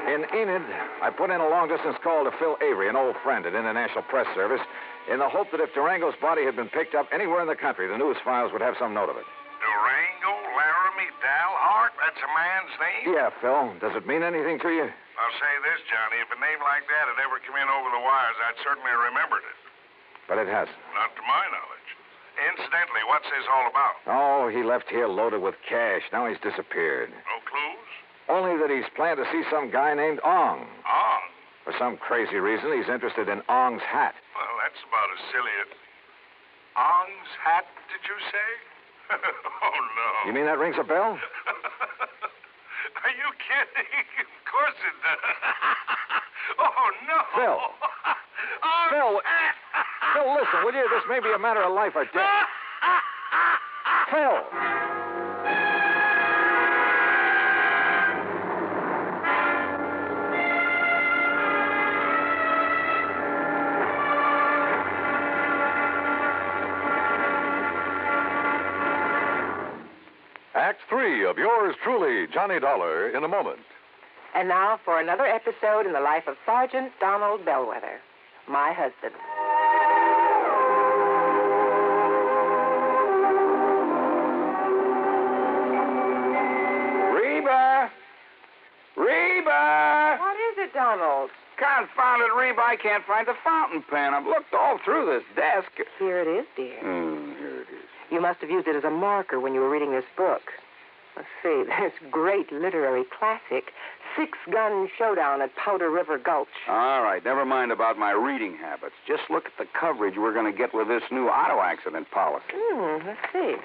In Enid, I put in a long-distance call to Phil Avery, an old friend at International Press Service, in the hope that if Durango's body had been picked up anywhere in the country, the news files would have some note of it. Durango Laramie Dalhart? That's a man's name? Yeah, Phil. Does it mean anything to you? I'll say this, Johnny. If a name like that had ever come in over the wires, I'd certainly remembered it. But it hasn't. Not to my knowledge. Incidentally, what's this all about? Oh, he left here loaded with cash. Now he's disappeared. No clues? Only that he's planned to see some guy named Ong. Ong? For some crazy reason, he's interested in Ong's hat. Well, that's about as silly as... Ong's hat, did you say? Oh, no. You mean that rings a bell? Are you kidding? Of course it does. Oh, no. Phil. Phil. Phil, listen, will you? This may be a matter of life or death. Phil. Act 3 of yours truly, Johnny Dollar, in a moment. And now for another episode in the life of Sergeant Donald Bellwether, my husband. Reba! What is it, Donald? Confounded Reba, I can't find the fountain pen. I've looked all through this desk. Here it is, dear. Here it is. You must have used it as a marker when you were reading this book. Let's see, this great literary classic, Six-Gun Showdown at Powder River Gulch. All right, never mind about my reading habits. Just look at the coverage we're going to get with this new auto accident policy. Let's see.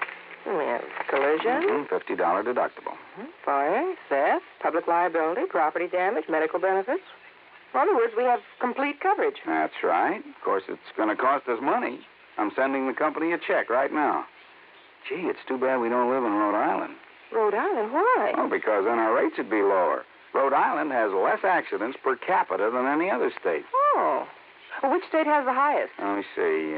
We have collision. $50 deductible. Fire, theft, public liability, property damage, medical benefits. In other words, we have complete coverage. That's right. Of course, it's going to cost us money. I'm sending the company a check right now. Gee, it's too bad we don't live in Rhode Island. Rhode Island? Why? Oh, because then our rates would be lower. Rhode Island has less accidents per capita than any other state. Oh. Well, which state has the highest? Let me see.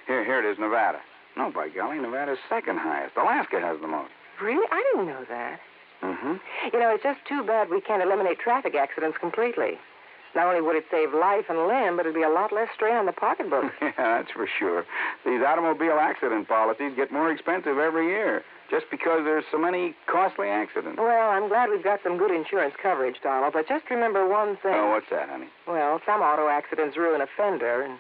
Here it is, Nevada. No, by golly, Nevada's second highest. Alaska has the most. Really? I didn't know that. Mm-hmm. You know, it's just too bad we can't eliminate traffic accidents completely. Not only would it save life and limb, but it'd be a lot less strain on the pocketbook. Yeah, that's for sure. These automobile accident policies get more expensive every year just because there's so many costly accidents. Well, I'm glad we've got some good insurance coverage, Donald, but just remember one thing. Oh, what's that, honey? Well, some auto accidents ruin a fender, and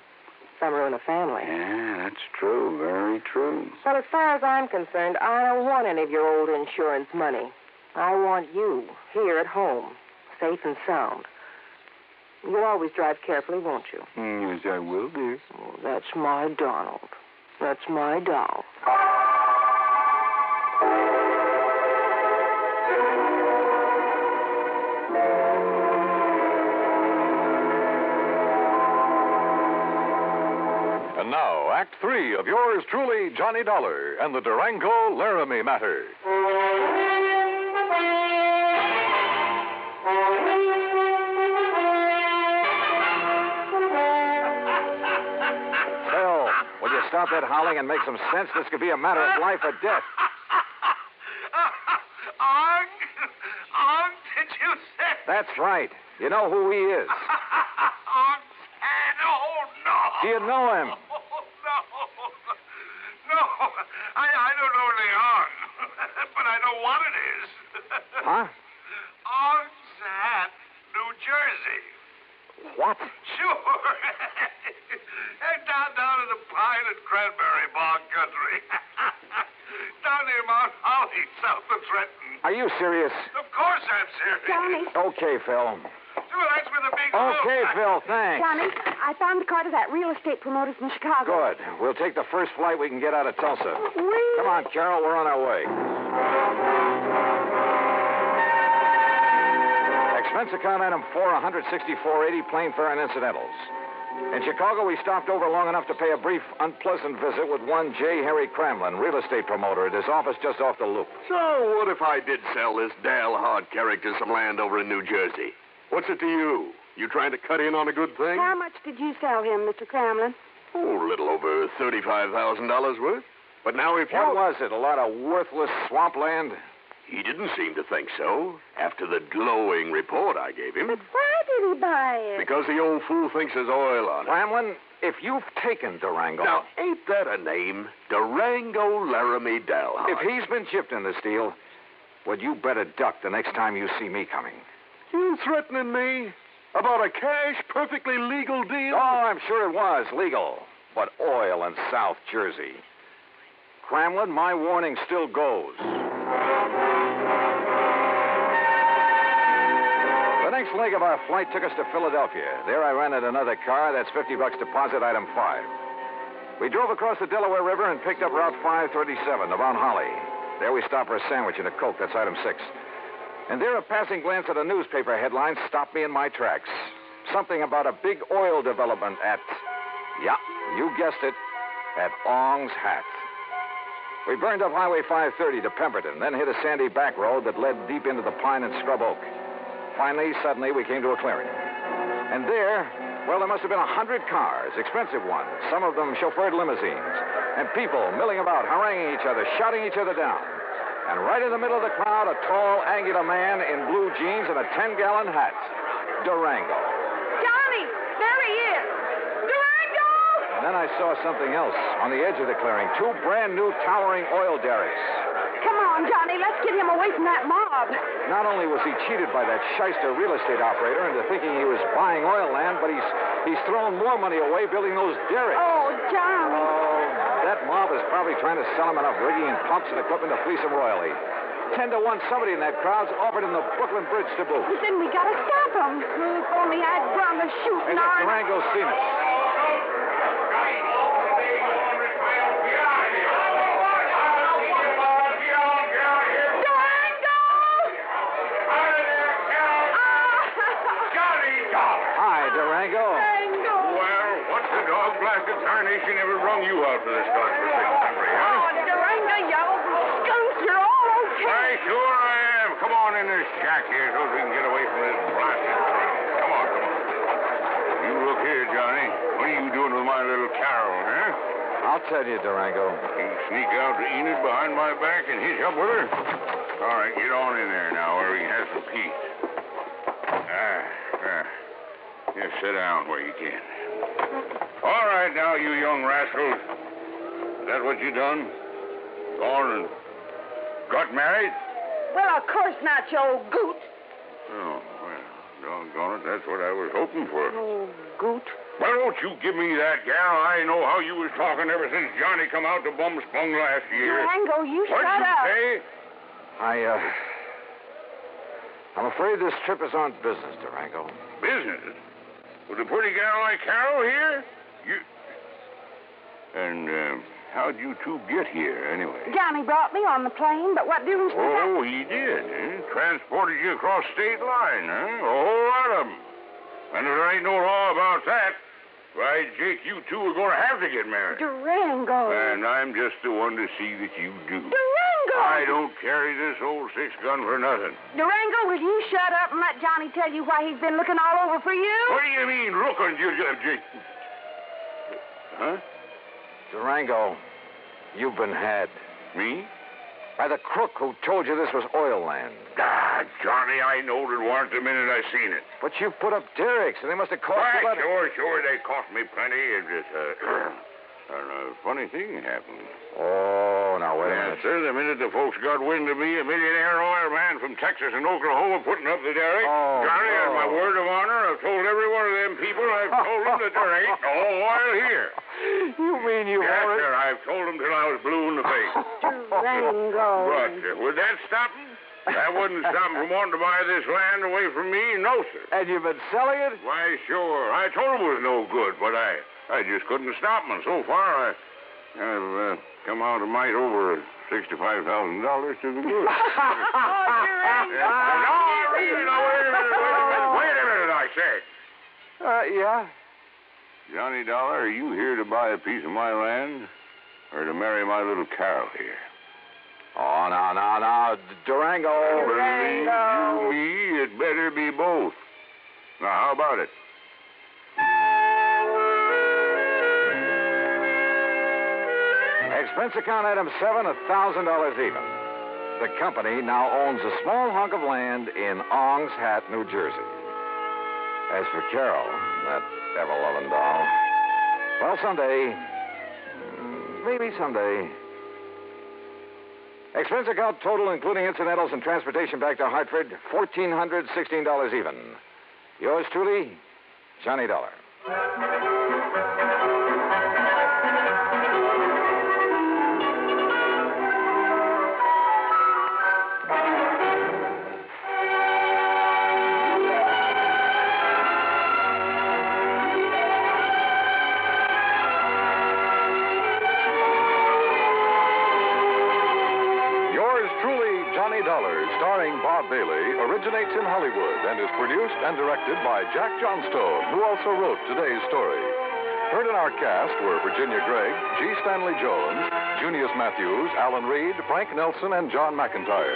some ruin a family. Yeah, that's true. Very true. Well, as far as I'm concerned, I don't want any of your old insurance money. I want you here at home, safe and sound. You'll always drive carefully, won't you? Yes, I will, dear. Oh, that's my Donald. That's my doll. And now, Act 3 of yours truly, Johnny Dollar, and the Durango Laramie Matter. Phil, will you stop that howling and make some sense? This could be a matter of life or death. Ong, did you say? That's right. You know who he is. Ong San, oh, no. Do you know him? No, I don't know the Ong, but I know what it is. Huh? Ong San, New Jersey. What? Sure. down in the pine and cranberry bog country. Down near Mount Holly, south of Trenton. Are you serious? Of course I'm serious. Johnny. Okay, Phil. Sure, that's where the big Okay, Phil, thanks. Johnny, I found the car to that real estate promoter from Chicago. Good. We'll take the first flight we can get out of Tulsa. Come on, Carol, we're on our way. Expense account item 4, $164.80, plane fare and incidentals. In Chicago, we stopped over long enough to pay a brief, unpleasant visit with one J. Harry Cramlin, real estate promoter, at his office just off the loop. So, what if I did sell this Dale Hard character some land over in New Jersey? What's it to you? You trying to cut in on a good thing? How much did you sell him, Mr. Cramlin? Oh, a little over $35,000 worth. But now if you... What was it, a lot of worthless swampland? He didn't seem to think so, after the glowing report I gave him. But why did he buy it? Because the old fool thinks there's oil on it. Cramlin, if you've taken Durango... Now, ain't that a name? Durango Laramie Dalhart. If he's been chipped in this deal, well, you better duck the next time you see me coming. You threatening me? About a cash, perfectly legal deal? Oh, I'm sure it was legal. But oil in South Jersey. Cramlin, my warning still goes. The next leg of our flight took us to Philadelphia. There I rented another car. That's $50 deposit, item 5. We drove across the Delaware River and picked up Route 537 to Mount Holly. There we stopped for a sandwich and a Coke. That's item 6. And there a passing glance at a newspaper headline stopped me in my tracks. Something about a big oil development at, yeah, you guessed it, at Ong's Hat. We burned up Highway 530 to Pemberton, then hit a sandy back road that led deep into the pine and scrub oak. Finally, suddenly, we came to a clearing. And there, well, there must have been 100 cars, expensive ones, some of them chauffeured limousines, and people milling about, haranguing each other, shouting each other down. And right in the middle of the crowd, a tall, angular man in blue jeans and a 10-gallon hat. Durango. Johnny, there he is. Durango! And then I saw something else on the edge of the clearing. 2 brand-new towering oil derricks. Come on, Johnny, let's get him away from that mob. Not only was he cheated by that shyster real estate operator into thinking he was buying oil land, but he's thrown more money away building those derricks. Oh, Johnny. Oh, that mob is probably trying to sell him enough rigging and pumps and equipment to fleece him royally. 10 to 1, somebody in that crowd's offered him the Brooklyn Bridge to boot. Then we gotta stop him. If only I'd drawn the shooting And arm. Durango's seen us. Durango. Well, what's the dog-blasted tarnation ever rung you out for this godforsaken country, huh? Oh, Durango, you old skunk, you're all okay. Why, sure I am. Come on in this shack here so we can get away from this blasted crowd. Come on. You look here, Johnny. What are you doing with my little Carol, huh? I'll tell you, Durango. You sneak out to Enid behind my back and hitch up with her? All right, get on in there now where we can have some peace. Here, sit down where you can. All right, now, you young rascals. Is that what you done? Gone and got married? Well, of course not, you old goot. Oh, well, doggone it, that's what I was hoping for. Oh, goot. Well, don't you give me that, gal. I know how you was talking ever since Johnny come out to Bum Spung last year. Durango, you What'd shut you up. say? I'm afraid this trip is on business, Durango. Business? With a pretty gal like Carol here? And how'd you two get here, anyway? Johnny brought me on the plane, but what difference does that... Oh, he did, eh? Transported you across state line, huh? A whole lot of them. And if there ain't no law about that, why, Jake, you two are going to have to get married. Durango. And I'm just the one to see that you do. Durango! I don't carry this old 6-gun for nothing. Durango, will you shut up and let Johnny tell you why he's been looking all over for you? What do you mean, looking, Jake? Huh? Durango, you've been had. Me? By the crook who told you this was oil land. Ah, Johnny, I knowed it once the minute I seen it. But you put up derricks, and they must have cost you... Sure, they cost me plenty. It just, a funny thing happened. Oh, now, wait a minute. Yes, sir, the minute the folks got wind of me, a millionaire oil man from Texas and Oklahoma putting up the derrick, Johnny, on my word of honor, I've told every one of them people, I've told them that there ain't no oil here. You mean you Yes, already... sir, I've told them till I was blue in the face. Durango. But would that stop them? That wouldn't stop them from wanting to buy this land away from me? No, sir. And you've been selling it? Why, sure. I told them it was no good, but I just couldn't stop them. And so far, I've come out a mite over $65,000 to the good. No, really, no, wait a minute, I say. Yeah? Johnny Dollar, are you here to buy a piece of my land or to marry my little Carol here? Oh, no. Durango. Believe you me, it better be both. Now, how about it? Expense account item 7, $1,000 even. The company now owns a small hunk of land in Ong's Hat, New Jersey. As for Carol, that ever-loving doll, well, someday, maybe someday. Expense account total, including incidentals and transportation back to Hartford, $1,416 even. Yours truly, Johnny Dollar. Starring Bob Bailey, originates in Hollywood and is produced and directed by Jack Johnstone, who also wrote today's story. Heard in our cast were Virginia Gregg, G. Stanley Jones, Junius Matthews, Alan Reed, Frank Nelson, and John McIntyre.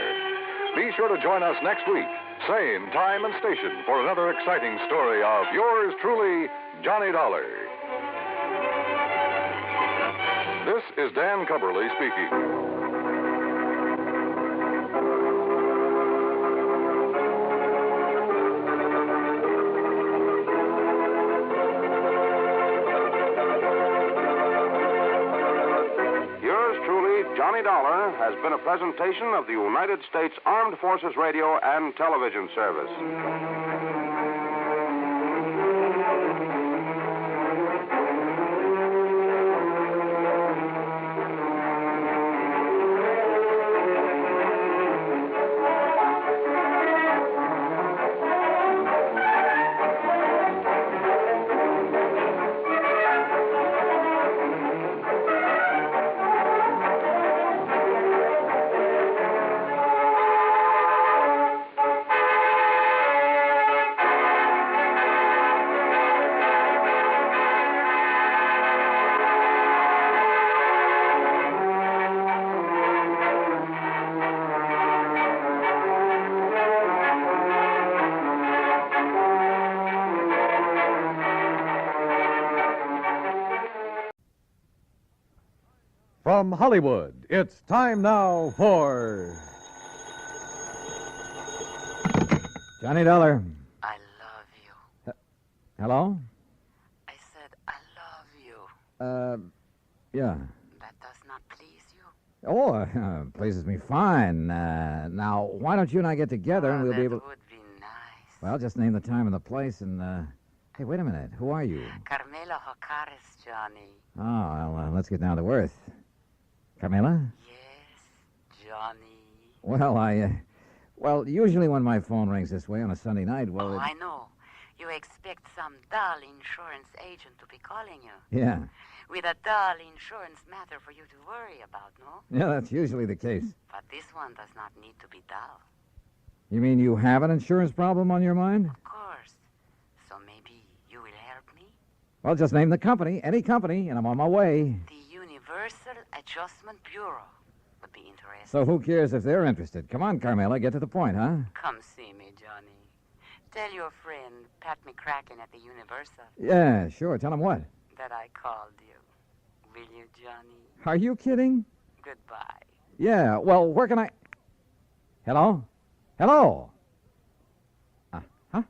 Be sure to join us next week, same time and station, for another exciting story of yours truly, Johnny Dollar. This is Dan Cubberly speaking. Johnny Dollar has been a presentation of the United States Armed Forces Radio and Television Service. From Hollywood, it's time now for... Johnny Dollar. I love you. Hello? I said I love you. Yeah. That does not please you? Oh, pleases me fine. Now, why don't you and I get together and we'll be able... That would be nice. Well, just name the time and the place and, Hey, wait a minute. Who are you? Carmela Jocares, Johnny. Oh, well, let's get down to earth. Carmela? Yes, Johnny. Well, Well, usually when my phone rings this way on a Sunday night, well, I know. You expect some dull insurance agent to be calling you. Yeah. With a dull insurance matter for you to worry about, no? Yeah, that's usually the case. But this one does not need to be dull. You mean you have an insurance problem on your mind? Of course. So maybe you will help me? Well, just name the company, any company, and I'm on my way. The Universal Adjustment Bureau would be interesting. So who cares if they're interested? Come on, Carmela, get to the point, huh? Come see me, Johnny. Tell your friend, Pat McCracken at the Universal. Yeah, sure. Tell him what? That I called you. Will you, Johnny? Are you kidding? Goodbye. Yeah, well, where can I... Hello? Hello? Huh?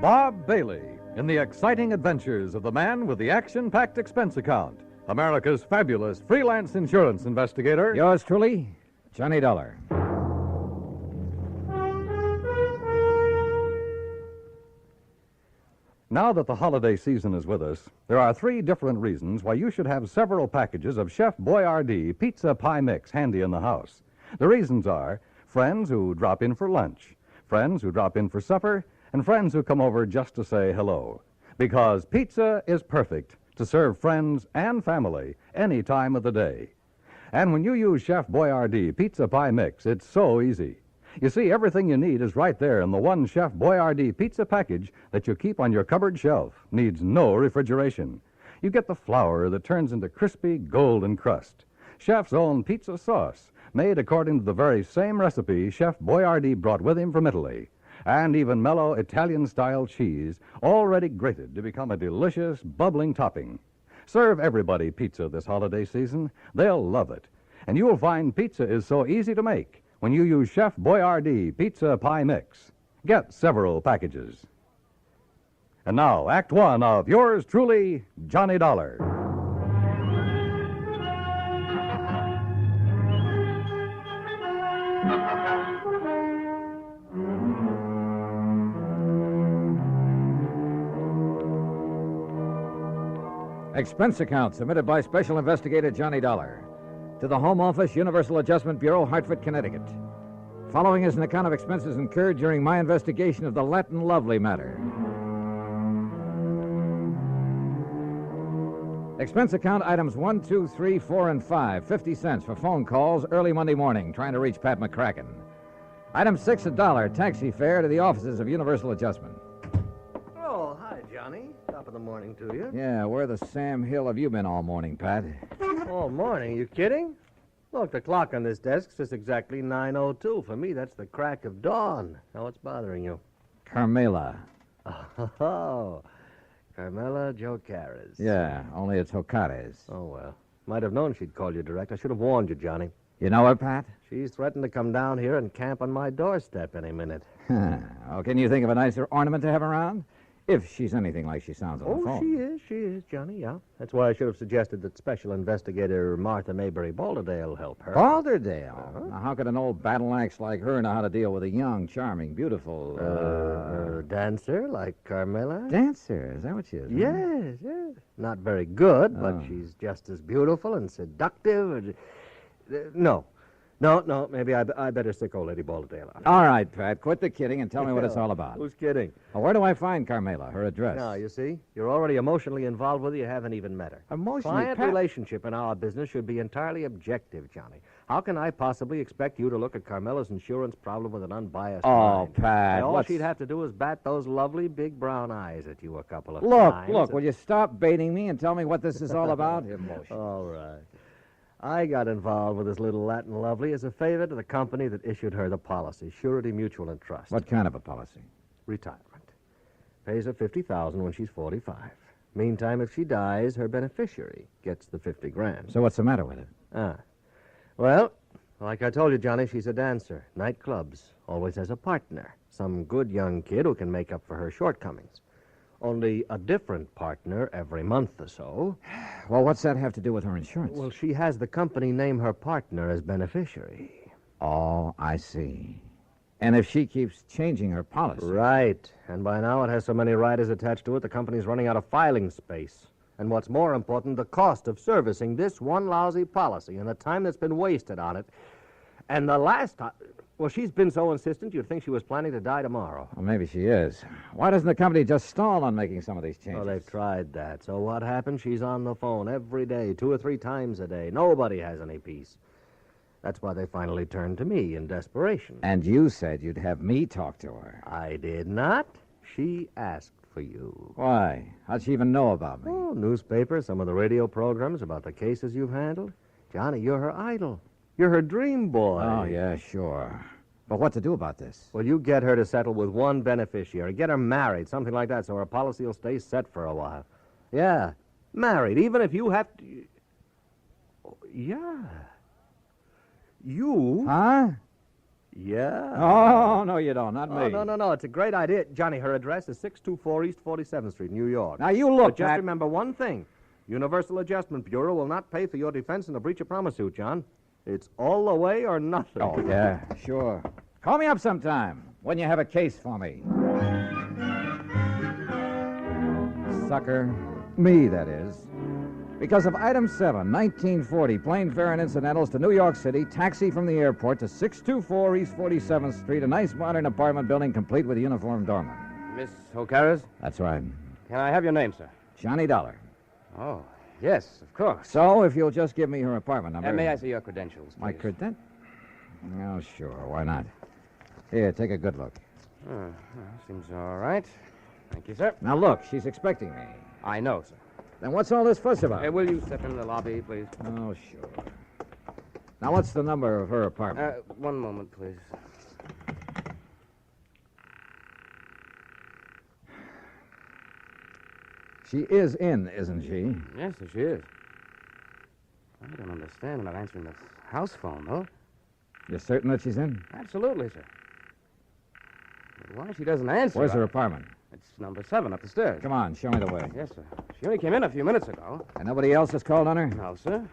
Bob Bailey in the exciting adventures of the man with the action-packed expense account, America's fabulous freelance insurance investigator. Yours truly, Johnny Dollar. Now that the holiday season is with us, there are 3 different reasons why you should have several packages of Chef Boyardee Pizza Pie Mix handy in the house. The reasons are friends who drop in for lunch, friends who drop in for supper, and friends who come over just to say hello. Because pizza is perfect to serve friends and family any time of the day. And when you use Chef Boyardee Pizza Pie Mix, it's so easy. You see, everything you need is right there in the one Chef Boyardee pizza package that you keep on your cupboard shelf. Needs no refrigeration. You get the flour that turns into crispy golden crust. Chef's own pizza sauce, made according to the very same recipe Chef Boyardee brought with him from Italy. And even mellow Italian-style cheese, already grated to become a delicious, bubbling topping. Serve everybody pizza this holiday season. They'll love it. And you'll find pizza is so easy to make when you use Chef Boyardee Pizza Pie Mix. Get several packages. And now, Act 1 of yours truly, Johnny Dollar. Expense account submitted by Special Investigator Johnny Dollar to the Home Office, Universal Adjustment Bureau, Hartford, Connecticut. Following is an account of expenses incurred during my investigation of the Latin Lovely matter. Expense account items 1, 2, 3, 4, and 5, 50 cents for phone calls early Monday morning trying to reach Pat McCracken. Item 6, $1, taxi fare to the offices of Universal Adjustment. Oh, hi, Johnny. Top of the morning to you. Yeah, where the Sam Hill have you been all morning, Pat? All morning? You kidding? Look, the clock on this desk says exactly 9:02. For me, that's the crack of dawn. Now, what's bothering you? Carmela. Oh, Carmela Jocares. Yeah, only it's Jocares. Oh, well. Might have known she'd call you direct. I should have warned you, Johnny. You know her, Pat? She's threatened to come down here and camp on my doorstep any minute. Oh, can you think of a nicer ornament to have around? If she's anything like she sounds on the phone. She is, Johnny, yeah. That's why I should have suggested that Special Investigator Martha Maybury Balderdale help her. Balderdale? Uh-huh. Now, how could an old battle axe like her know how to deal with a young, charming, beautiful... dancer like Carmela? Dancer? Is that what she is? Yes, yes. Not very good, but she's just as beautiful and seductive. No, maybe I better stick old Lady Balderdale on. All right, Pat, quit the kidding and tell me what it's all about. Who's kidding? Well, where do I find Carmela, her address? Now, you see, you're already emotionally involved with her. You haven't even met her. Emotionally? Client relationship in our business should be entirely objective, Johnny. How can I possibly expect you to look at Carmela's insurance problem with an unbiased mind? Pat, All she'd have to do is bat those lovely big brown eyes at you a couple of Look, times. will you stop baiting me and tell me what this is all about? Emotion. All right. I got involved with this little Latin lovely as a favor to the company that issued her the policy, Surety Mutual and Trust. What kind of a policy? Retirement. Pays her $50,000 when she's 45. Meantime, if she dies, her beneficiary gets the $50,000. So what's the matter with it? Well, like I told you, Johnny, she's a dancer. Nightclubs. Always has a partner. Some good young kid who can make up for her shortcomings. Only a different partner every month or so. Well, what's that have to do with her insurance? Well, she has the company name her partner as beneficiary. Oh, I see. And if she keeps changing her policy... Right. And by now it has so many riders attached to it, the company's running out of filing space. And what's more important, the cost of servicing this one lousy policy and the time that's been wasted on it. And the last time... Well, she's been so insistent you'd think she was planning to die tomorrow. Well, maybe she is. Why doesn't the company just stall on making some of these changes? Well, they've tried that. So what happened? She's on the phone every day, 2 or 3 times a day. Nobody has any peace. That's why they finally turned to me in desperation. And you said you'd have me talk to her. I did not. She asked for you. Why? How'd she even know about me? Oh, newspapers, some of the radio programs about the cases you've handled. Johnny, you're her idol. You're her dream boy. Oh, yeah, sure. But what to do about this? Well, you get her to settle with one beneficiary. Get her married, something like that, so her policy will stay set for a while. Yeah, married, even if you have to... Oh, yeah. You? Huh? Yeah. Oh, no, you don't. Not me. Oh, no. It's a great idea. Johnny, her address is 624 East 47th Street, New York. Now, you look, But just Pat. remember one thing. Universal Adjustment Bureau will not pay for your defense in a breach of promise suit, John. It's all the way or nothing. Oh, yeah, sure. Call me up sometime when you have a case for me. Sucker. Me, that is. Because of item 7, 1940, plane fare and incidentals to New York City, taxi from the airport to 624 East 47th Street, a nice modern apartment building complete with a uniformed doorman. Miss O'Carroll's? That's right. Can I have your name, sir? Johnny Dollar. Oh, yes, of course. So, if you'll just give me her apartment number... And may I see your credentials, please? My credentials? Oh, sure. Why not? Here, take a good look. Well, seems all right. Thank you, sir. Now, look, she's expecting me. I know, sir. Then what's all this fuss about? Hey, will you step into the lobby, please? Oh, sure. Now, what's the number of her apartment? One moment, please. She is in, isn't she? Yes, sir, she is. I don't understand not answering the house phone, though. You're certain that she's in? Absolutely, sir. But why she doesn't answer... Where's her apartment? It's number 7 up the stairs. Come on, show me the way. Yes, sir. She only came in a few minutes ago. And nobody else has called on her? No, sir.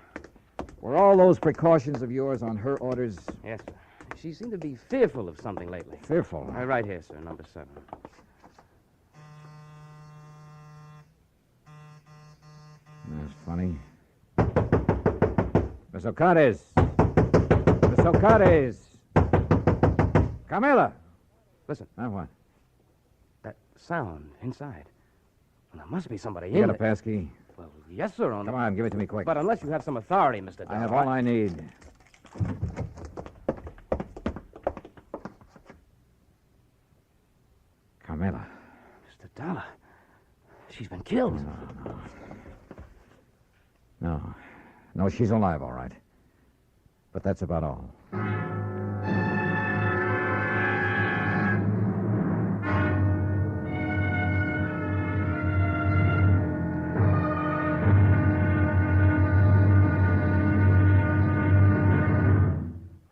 Were all those precautions of yours on her orders? Yes, sir. She seemed to be fearful of something lately. Fearful? Right here, sir, number 7. That's funny. Miss O'Carroll's. Miss O'Carroll's. Carmela. Listen. Now what? That sound inside. Well, there must be somebody You in got a there. passkey? Well, yes, sir. Come on, give it to me quick. But unless you have some authority, Mr. Dollar... I have all I need. Carmela. Mr. Dollar. She's been killed. No, she's alive, all right. But that's about all.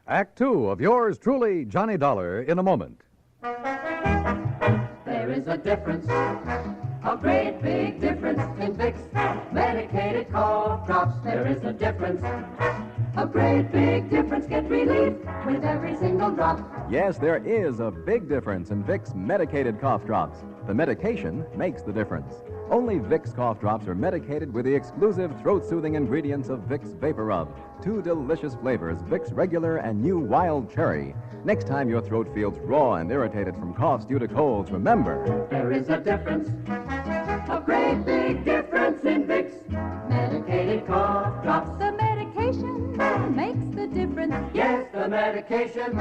Act 2 of yours truly, Johnny Dollar, in a moment. There is a difference, a great big difference in Vicks medicated cough drops. There is a difference, a great big difference. Get relief with every single drop. Yes, there is a big difference in Vicks medicated cough drops. The medication makes the difference. Only Vicks cough drops are medicated with the exclusive throat-soothing ingredients of Vicks Vapor Rub. 2 delicious flavors, Vicks Regular and new Wild Cherry. Next time your throat feels raw and irritated from coughs due to colds, remember... There is a difference, a great big difference in Vicks medicated cough drops. The medication makes the difference. Yes, the medication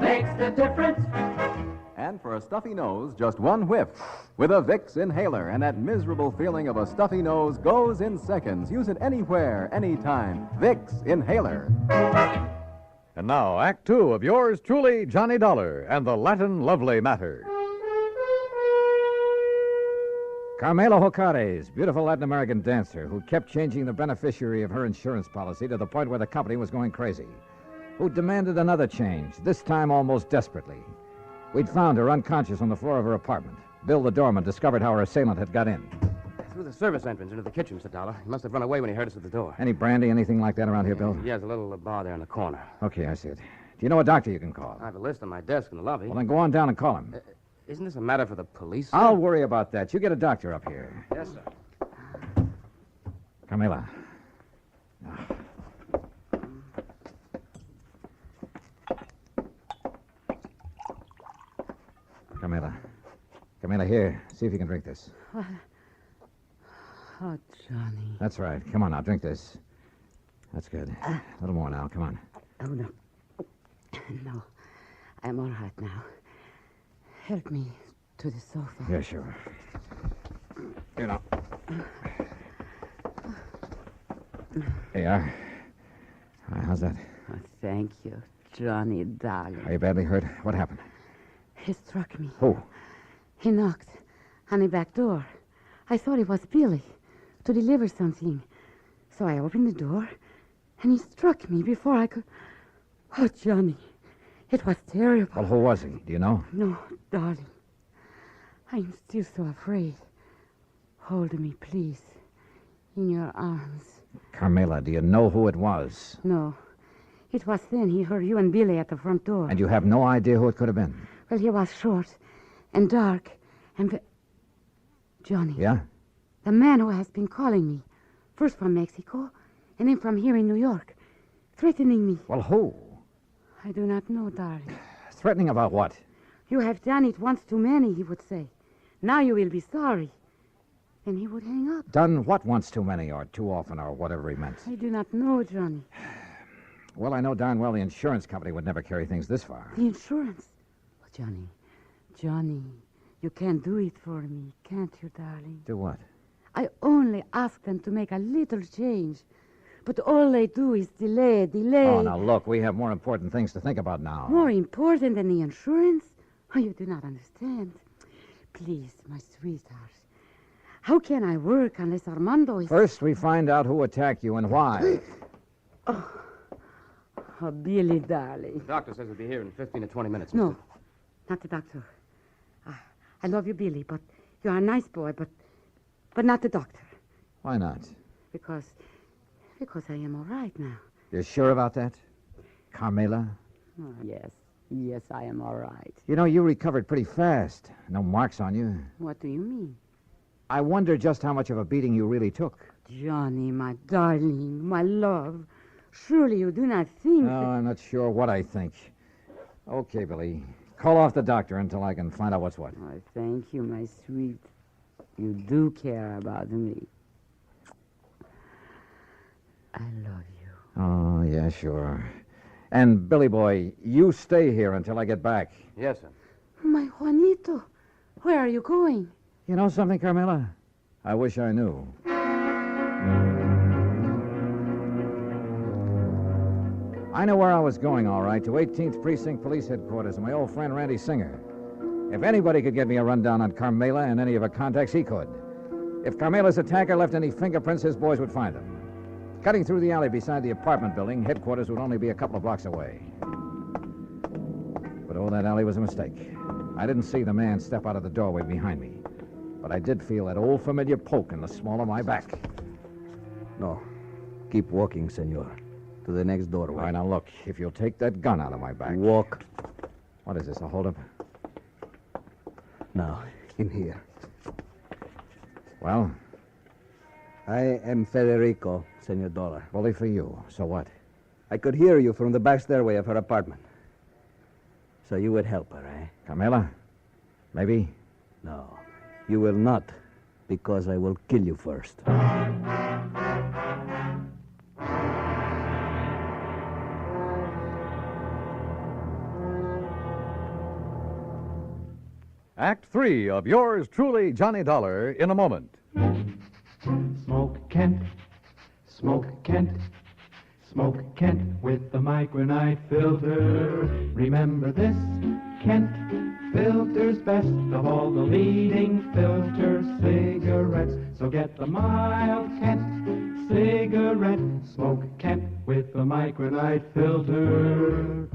makes the difference. And for a stuffy nose, just one whiff. With a Vicks inhaler, and that miserable feeling of a stuffy nose goes in seconds. Use it anywhere, anytime. Vicks Inhaler. And now, Act 2 of yours truly, Johnny Dollar, and the Latin Lovely Matter. Carmela O'Carroll's, beautiful Latin American dancer who kept changing the beneficiary of her insurance policy to the point where the company was going crazy, who demanded another change, this time almost desperately. We'd found her unconscious on the floor of her apartment. Bill, the doorman, discovered how her assailant had got in. Through the service entrance into the kitchen, Mr. Dollar. He must have run away when he heard us at the door. Any brandy, anything like that around here, Bill? Yeah, there's a little bar there in the corner. Okay, I see it. Do you know a doctor you can call? I have a list on my desk in the lobby. Well, then go on down and call him. Isn't this a matter for the police? Sir? I'll worry about that. You get a doctor up here. Yes, sir. Carmela. Carmela. Carmela, here. See if you can drink this. What? Oh, Johnny. That's right. Come on now, drink this. That's good. A little more now. Come on. Oh, no. No. I'm all right now. Help me to the sofa. Yeah, sure. Here now. There you are. How's that? Oh, thank you, Johnny, darling. Are you badly hurt? What happened? He struck me. Who? He knocked on the back door. I thought it was Billy to deliver something. So I opened the door, and he struck me before I could... Oh, Johnny, it was terrible. Well, who was he? Do you know? No, darling. I'm still so afraid. Hold me, please, in your arms. Carmela, do you know who it was? No. It was then he heard you and Billy at the front door. And you have no idea who it could have been? Well, he was short and dark and... Johnny. Yeah? The man who has been calling me. First from Mexico, and then from here in New York. Threatening me. Well, who? I do not know, darling. Threatening about what? You have done it once too many, he would say. Now you will be sorry. Then he would hang up. Done what once too many or too often or whatever he meant? I do not know, Johnny. Well, I know darn well the insurance company would never carry things this far. The insurance? Oh, Johnny, you can't do it for me, can't you, darling? Do what? I only ask them to make a little change. But all they do is delay. Oh, now look, we have more important things to think about now. More important than the insurance? Oh, you do not understand. Please, my sweetheart. How can I work unless Armando is... First, we find out who attacked you and why. Oh, Billy, darling. The doctor says he'll be here in 15 to 20 minutes. No, not the doctor. I love you, Billy, but you're a nice boy, but not the doctor. Why not? Because I am all right now. You're sure about that? Carmela? Oh, yes, I am all right. You know, you recovered pretty fast. No marks on you. What do you mean? I wonder just how much of a beating you really took. Johnny, my darling, my love. Surely you do not think... No, I'm not sure what I think. Okay, Billy. Call off the doctor until I can find out what's what. Oh, thank you, my sweet. You do care about me. I love you. Oh, yeah, sure. And, Billy boy, you stay here until I get back. Yes, sir. My Juanito, where are you going? You know something, Carmela? I wish I knew. I know where I was going, all right, to 18th Precinct Police Headquarters and my old friend Randy Singer. If anybody could get me a rundown on Carmela and any of her contacts, he could. If Carmela's attacker left any fingerprints, his boys would find them. Cutting through the alley beside the apartment building, headquarters would only be a couple of blocks away. But, that alley was a mistake. I didn't see the man step out of the doorway behind me. But I did feel that old familiar poke in the small of my back. No. Keep walking, senor. To the next doorway. All right, now look. If you'll take that gun out of my back. Walk. What is this, a holdup? Now, in here. Well? I am Federico, Senor Dollar. Bully for you. So what? I could hear you from the back stairway of her apartment. So you would help her, eh? Carmela? Maybe? No. You will not, because I will kill you first. Act 3 of yours truly, Johnny Dollar, in a moment. Smoke Kent, Smoke Kent, Smoke Kent with the micronite filter. Remember this, Kent filters best of all the leading filter cigarettes. So get the mild Kent cigarette. Smoke Kent with the micronite filter.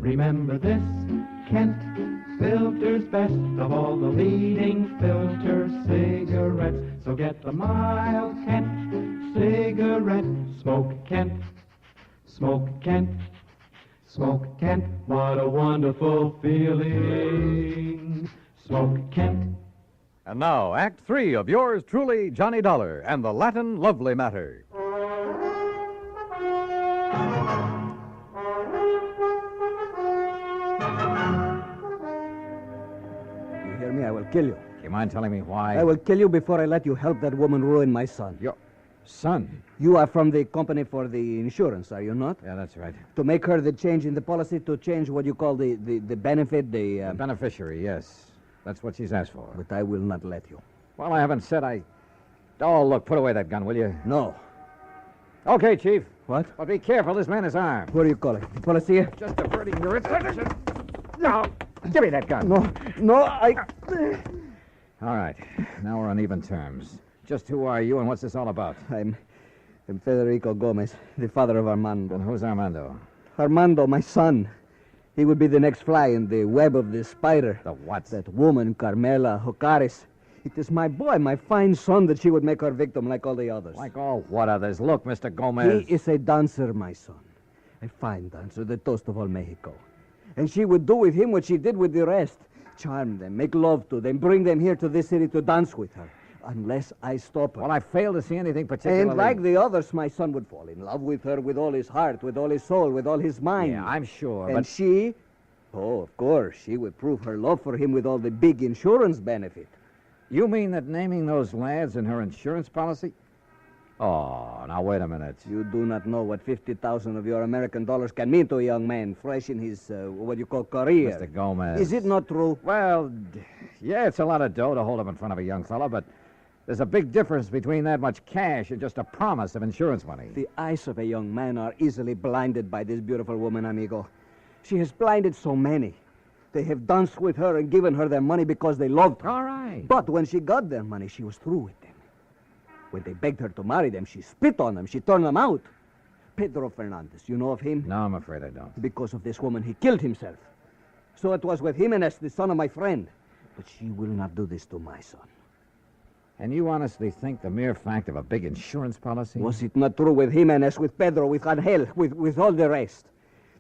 Remember this, Kent filters best of all the leading filter cigarettes. So get the mild Kent cigarette. Smoke Kent, smoke Kent, smoke Kent. What a wonderful feeling. Smoke Kent. And now, Act 3 of yours truly, Johnny Dollar, and the Latin Lovely Matter. You hear me? I will kill you. You mind telling me why? I will kill you before I let you help that woman ruin my son. Your son? You are from the company for the insurance, are you not? Yeah, that's right. To make her the change in the policy, to change what you call the benefit, The beneficiary, yes. That's what she's asked for. But I will not let you. Well, I haven't said I... Oh, look, put away that gun, will you? No. Okay, Chief. What? But be careful, this man is armed. What do you call it? The policy? Just diverting your attention. No, give me that gun. No, I... All right, now we're on even terms. Just who are you and what's this all about? I'm Federico Gomez, the father of Armando. And who's Armando? Armando, my son. He would be the next fly in the web of the spider. The what? That woman, Carmela Jocares. It is my boy, my fine son, that she would make her victim like all the others. Like all what others? Look, Mr. Gomez. He is a dancer, my son. A fine dancer, the toast of all Mexico. And she would do with him what she did with the rest. Charm them, make love to them, bring them here to this city to dance with her. Unless I stop her. Well, I fail to see anything particularly... And like the others, my son would fall in love with her with all his heart, with all his soul, with all his mind. Yeah, I'm sure, And but... she... Oh, of course, she would prove her love for him with all the big insurance benefit. You mean that naming those lads in her insurance policy? Oh, now wait a minute. You do not know what 50,000 of your American dollars can mean to a young man fresh in his, what you call, career. Mr. Gomez. Is it not true? Well, yeah, it's a lot of dough to hold up in front of a young fellow, but there's a big difference between that much cash and just a promise of insurance money. The eyes of a young man are easily blinded by this beautiful woman, amigo. She has blinded so many. They have danced with her and given her their money because they loved her. All right. But when she got their money, she was through with them. When they begged her to marry them, she spit on them. She turned them out. Pedro Fernandez, you know of him? No, I'm afraid I don't. Because of this woman, he killed himself. So it was with Jimenez, the son of my friend. But she will not do this to my son. And you honestly think the mere fact of a big insurance policy? Was it not true with Jimenez, with Pedro, with Angel, with all the rest?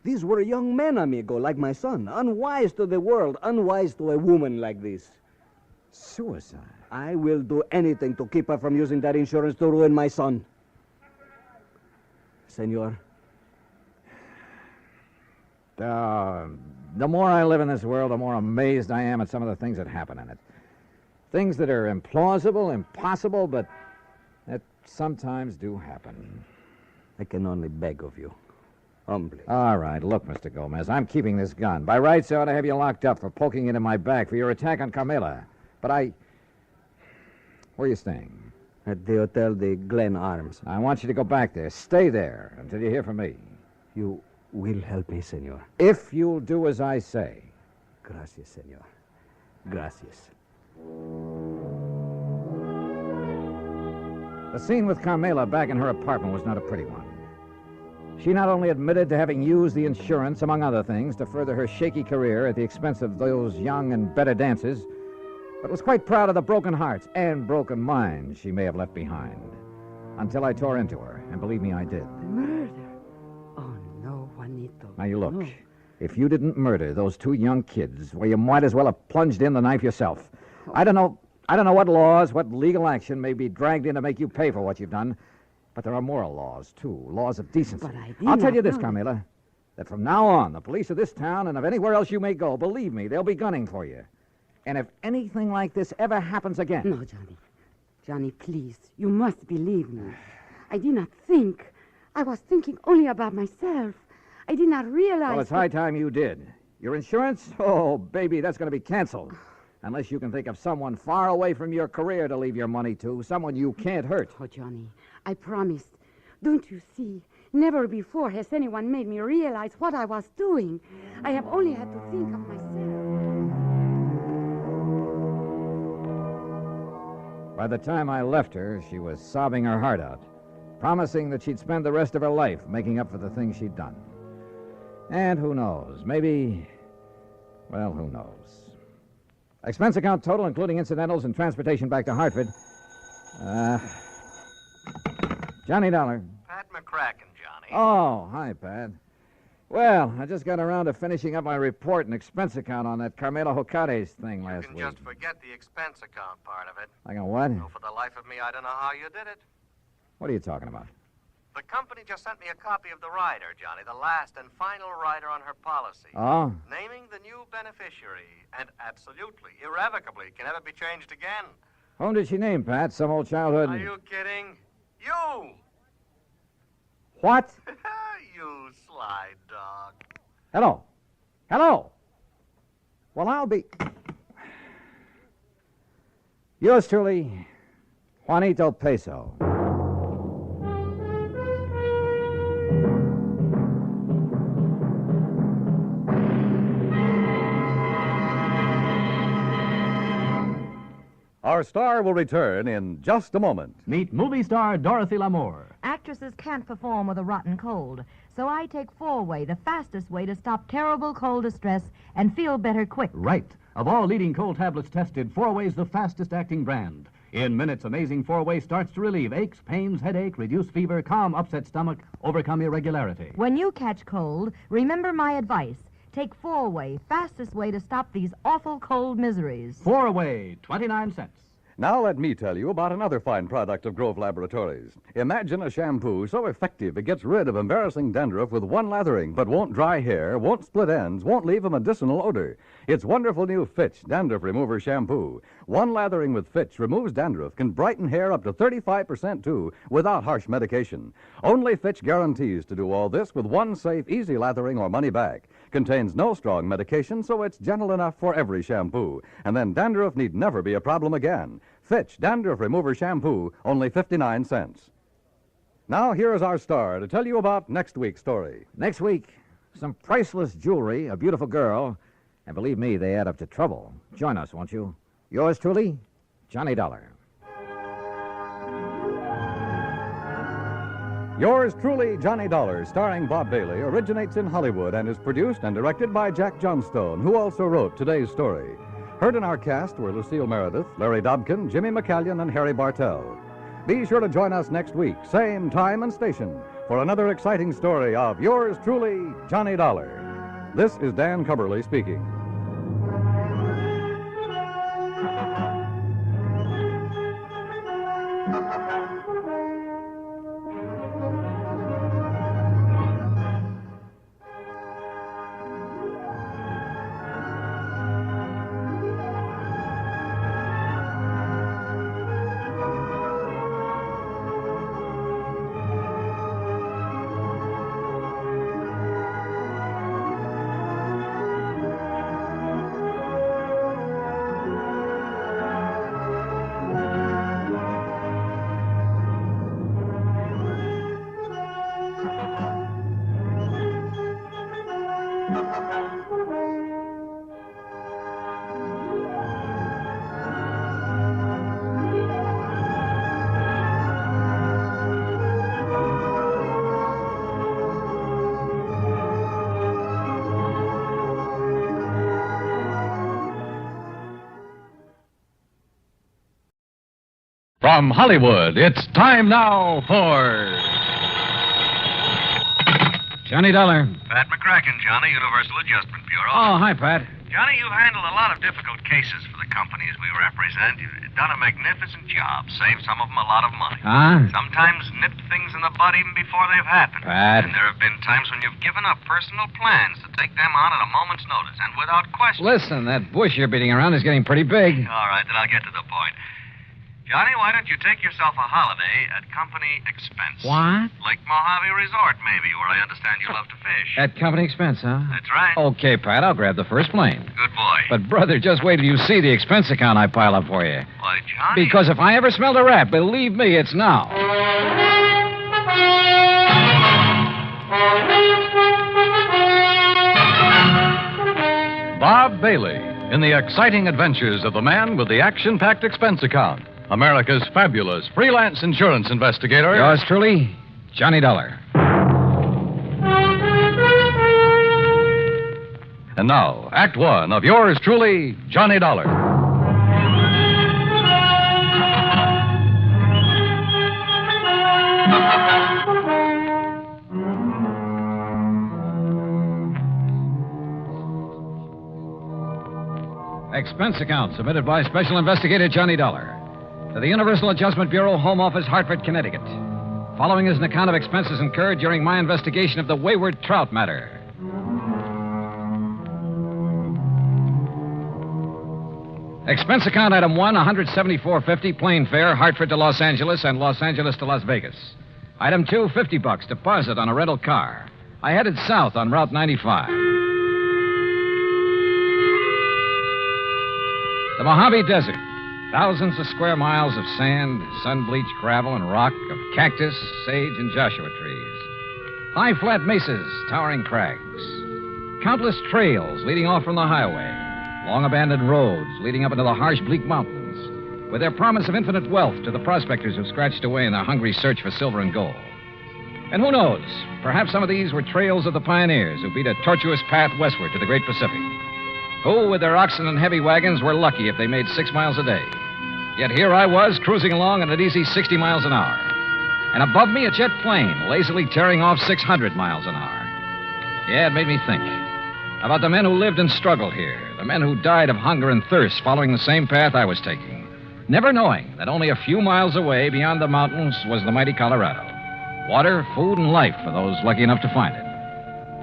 These were young men, amigo, like my son. Unwise to the world, unwise to a woman like this. Suicide? I will do anything to keep her from using that insurance to ruin my son. Senor? The more I live in this world, the more amazed I am at some of the things that happen in it. Things that are implausible, impossible, but that sometimes do happen. I can only beg of you. Humbly. All right, look, Mr. Gomez, I'm keeping this gun. By rights, I ought to have you locked up for poking it in my back for your attack on Carmela. But Where are you staying? At the Hotel de Glen Arms. I want you to go back there. Stay there until you hear from me. You will help me, senor. If you'll do as I say. Gracias, senor. Gracias. The scene with Carmela back in her apartment was not a pretty one. She not only admitted to having used the insurance, among other things, to further her shaky career at the expense of those young and better dancers, but was quite proud of the broken hearts and broken minds she may have left behind. Until I tore into her, and believe me, I did. Murder? Oh, no, Juanito. Now, you look. No. If you didn't murder those two young kids, well, you might as well have plunged in the knife yourself. I don't know what laws, what legal action may be dragged in to make you pay for what you've done, but there are moral laws, too, laws of decency. But I did I'll tell not you this, know. Carmela, that from now on, the police of this town and of anywhere else you may go, believe me, they'll be gunning for you. And if anything like this ever happens again... No, Johnny. Johnny, please. You must believe me. I did not think. I was thinking only about myself. I did not realize... Well, it's high time you did. Your insurance? Oh, baby, that's going to be canceled. Unless you can think of someone far away from your career to leave your money to, someone you can't hurt. Oh, Johnny, I promised. Don't you see? Never before has anyone made me realize what I was doing. I have only had to think of myself. By the time I left her, she was sobbing her heart out, promising that she'd spend the rest of her life making up for the things she'd done. And who knows, maybe... Well, who knows? Expense account total, including incidentals and transportation back to Hartford. Johnny Dollar. Pat McCracken, Johnny. Oh, hi, Pat. Well, I just got around to finishing up my report and expense account on that Carmela Jocares thing last You week. can just forget the expense account part of it. I got what? No, for the life of me, I don't know how you did it. What are you talking about? The company just sent me a copy of the rider, Johnny, the last and final rider on her policy. Oh? Naming the new beneficiary, and absolutely, irrevocably, can never be changed again. Whom did she name, Pat? Some old childhood... Are you kidding? You! What? You sly dog. Hello. Hello. Well, I'll be... Yours truly, Juanito Peso. Our star will return in just a moment. Meet movie star Dorothy Lamour. Actresses can't perform with a rotten cold, so I take 4-Way, the fastest way to stop terrible cold distress and feel better quick. Right. Of all leading cold tablets tested, 4-Way's the fastest acting brand. In minutes, Amazing 4-Way starts to relieve aches, pains, headache, reduce fever, calm upset stomach, overcome irregularity. When you catch cold, remember my advice. Take 4-Way, fastest way to stop these awful cold miseries. 4-Way, 29 cents. Now let me tell you about another fine product of Grove Laboratories. Imagine a shampoo so effective it gets rid of embarrassing dandruff with one lathering, but won't dry hair, won't split ends, won't leave a medicinal odor. It's wonderful new Fitch Dandruff Remover Shampoo. One lathering with Fitch removes dandruff, can brighten hair up to 35% too, without harsh medication. Only Fitch guarantees to do all this with one safe, easy lathering or money back. Contains no strong medication, so it's gentle enough for every shampoo. And then dandruff need never be a problem again. Fitch Dandruff Remover Shampoo, only 59 cents. Now, here is our star to tell you about next week's story. Next week, some priceless jewelry, a beautiful girl, and believe me, they add up to trouble. Join us, won't you? Yours truly, Johnny Dollar. Yours truly, Johnny Dollar, starring Bob Bailey, originates in Hollywood and is produced and directed by Jack Johnstone, who also wrote today's story. Heard in our cast were Lucille Meredith, Larry Dobkin, Jimmy McCallion, and Harry Bartell. Be sure to join us next week, same time and station, for another exciting story of yours truly, Johnny Dollar. This is Dan Cubberly speaking. From Hollywood, it's time now for Johnny Dollar. Pat McCracken, Johnny, Universal Adjustment Bureau. Oh, hi, Pat. Johnny, you've handled a lot of difficult cases for the companies we represent. You've done a magnificent job. Saved some of them a lot of money. Huh? Sometimes nipped things in the bud even before they've happened. Pat. And there have been times when you've given up personal plans to take them on at a moment's notice and without question. Listen, that bush you're beating around is getting pretty big. All right, then I'll get to the point. Johnny, why don't you take yourself a holiday at company expense? What? Lake Mojave Resort, maybe, where I understand you love to fish. At company expense, huh? That's right. Okay, Pat, I'll grab the first plane. Good boy. But, brother, just wait till you see the expense account I pile up for you. Why, Johnny... Because if I ever smelled a rat, believe me, it's now. Bob Bailey in the exciting adventures of the man with the action-packed expense account, America's fabulous freelance insurance investigator. Yours truly, Johnny Dollar. And now, Act One of yours truly, Johnny Dollar. Expense account submitted by Special Investigator Johnny Dollar to the Universal Adjustment Bureau, Home Office, Hartford, Connecticut. Following is an account of expenses incurred during my investigation of the wayward trout matter. Expense account item 1, $174.50, plane fare, Hartford to Los Angeles and Los Angeles to Las Vegas. Item 2, $50, deposit on a rental car. I headed south on Route 95. The Mojave Desert. Thousands of square miles of sand, sun-bleached gravel and rock, of cactus, sage, and Joshua trees. High, flat mesas, towering crags. Countless trails leading off from the highway. Long abandoned roads leading up into the harsh, bleak mountains, with their promise of infinite wealth to the prospectors who scratched away in their hungry search for silver and gold. And who knows, perhaps some of these were trails of the pioneers who beat a tortuous path westward to the great Pacific, who, with their oxen and heavy wagons, were lucky if they made 6 miles a day. Yet here I was, cruising along at an easy 60 miles an hour. And above me, a jet plane, lazily tearing off 600 miles an hour. Yeah, it made me think about the men who lived and struggled here, the men who died of hunger and thirst following the same path I was taking, never knowing that only a few miles away beyond the mountains was the mighty Colorado. Water, food, and life for those lucky enough to find it.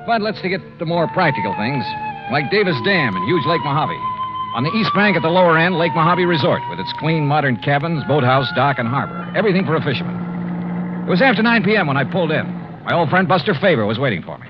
But let's get to more practical things, like Davis Dam and huge Lake Mojave. On the east bank at the lower end, Lake Mojave Resort, with its clean, modern cabins, boathouse, dock, and harbor. Everything for a fisherman. It was after 9 p.m. when I pulled in. My old friend Buster Favor was waiting for me.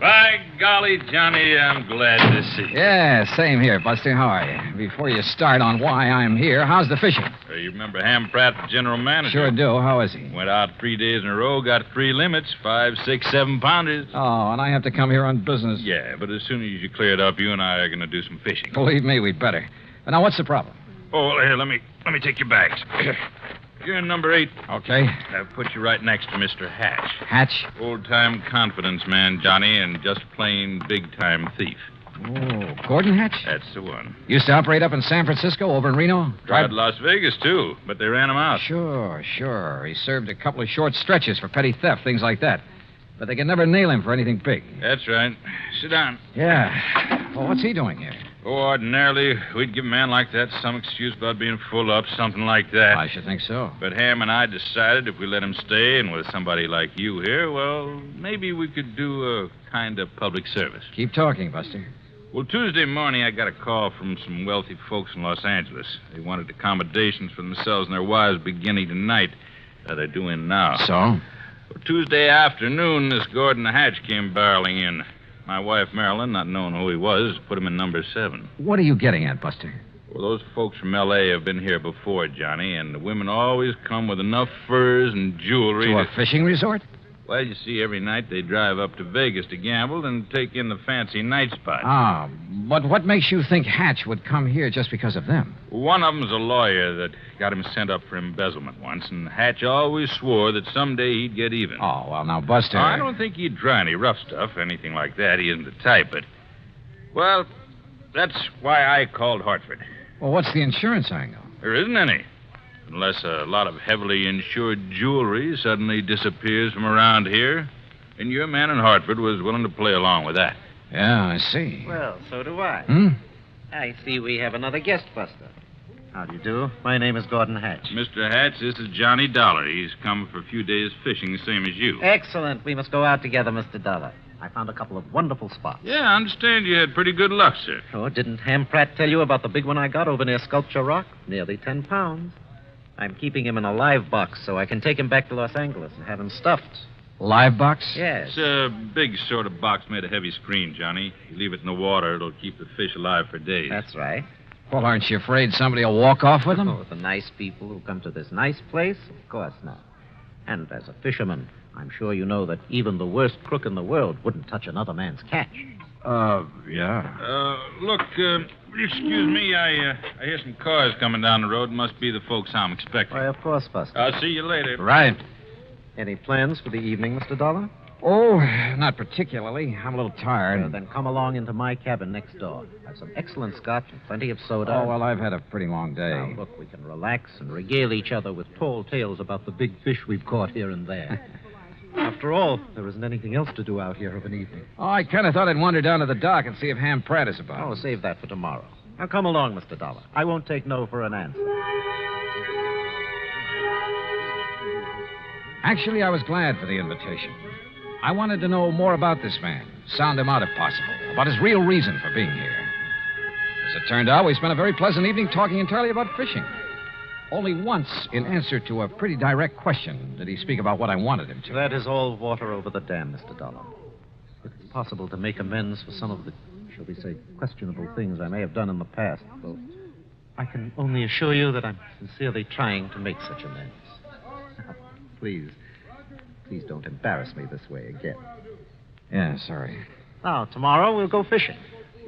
By golly, Johnny, I'm glad to see you. Yeah, same here, Buster. How are you? Before you start on why I'm here, how's the fishing? You remember Ham Pratt, the general manager? Sure do. How is he? Went out 3 days in a row, got 3 limits, 5, 6, 7 pounders. Oh, and I have to come here on business. Yeah, but as soon as you clear it up, you and I are going to do some fishing. Believe me, we'd better. But now, what's the problem? Oh, here, let me take your bags. You're in number 8. Okay. I'll put you right next to Mr. Hatch. Hatch? Old-time confidence man, Johnny, and just plain big-time thief. Oh, Gordon Hatch? That's the one. Used to operate up in San Francisco, over in Reno? Tried Las Vegas, too, but they ran him out. Sure. He served a couple of short stretches for petty theft, things like that. But they could never nail him for anything big. That's right. Sit down. Yeah. Well, what's he doing here? Oh, ordinarily, we'd give a man like that some excuse about being full up, something like that. I should think so. But Ham and I decided if we let him stay, and with somebody like you here, well, maybe we could do a kind of public service. Keep talking, Buster. Well, Tuesday morning, I got a call from some wealthy folks in Los Angeles. They wanted accommodations for themselves and their wives beginning tonight. They're doing now. So? Well, Tuesday afternoon, this Gordon Hatch came barreling in. My wife, Marilyn, not knowing who he was, put him in number 7. What are you getting at, Buster? Well, those folks from L.A. have been here before, Johnny, and the women always come with enough furs and jewelry to a fishing resort? Well, you see, every night they drive up to Vegas to gamble and take in the fancy night spots. Ah, but what makes you think Hatch would come here just because of them? One of them's a lawyer that got him sent up for embezzlement once, and Hatch always swore that someday he'd get even. Oh, well, now, Buster... I don't think he'd try any rough stuff, anything like that. He isn't the type, but... Well, that's why I called Hartford. Well, what's the insurance angle? There isn't any. Unless a lot of heavily insured jewelry suddenly disappears from around here. And your man in Hartford was willing to play along with that. Yeah, I see. Well, so do I. I see we have another guest, Buster. How do you do? My name is Gordon Hatch. Mr. Hatch, this is Johnny Dollar. He's come for a few days fishing, the same as you. Excellent. We must go out together, Mr. Dollar. I found a couple of wonderful spots. Yeah, I understand you had pretty good luck, sir. Oh, didn't Ham Pratt tell you about the big one I got over near Sculpture Rock? Nearly 10 pounds. I'm keeping him in a live box so I can take him back to Los Angeles and have him stuffed. Live box? Yes. It's a big sort of box made of heavy screen, Johnny. You leave it in the water, it'll keep the fish alive for days. That's right. Well, aren't you afraid somebody will walk off with them? Oh, the nice people who come to this nice place? Of course not. And as a fisherman, I'm sure you know that even the worst crook in the world wouldn't touch another man's catch. Yeah. Look, excuse me, I hear some cars coming down the road. Must be the folks I'm expecting. Why, of course, Buster. I'll see you later. Right. Any plans for the evening, Mr. Dollar? Oh, not particularly. I'm a little tired. Well, then come along into my cabin next door. I have some excellent scotch and plenty of soda. Oh, well, I've had a pretty long day. Now, look, we can relax and regale each other with tall tales about the big fish we've caught here and there. After all, there isn't anything else to do out here of an evening. Oh, I kind of thought I'd wander down to the dock and see if Ham Pratt is about. Oh, save that for tomorrow. Now, come along, Mr. Dollar. I won't take no for an answer. Actually, I was glad for the invitation. I wanted to know more about this man, sound him out if possible, about his real reason for being here. As it turned out, we spent a very pleasant evening talking entirely about fishing. Only once, in answer to a pretty direct question, did he speak about what I wanted him to. That is all water over the dam, Mr. Dollar. If it's possible to make amends for some of the, shall we say, questionable things I may have done in the past, well, I can only assure you that I'm sincerely trying to make such amends. Please don't embarrass me this way again. Yeah, sorry. Now, tomorrow we'll go fishing.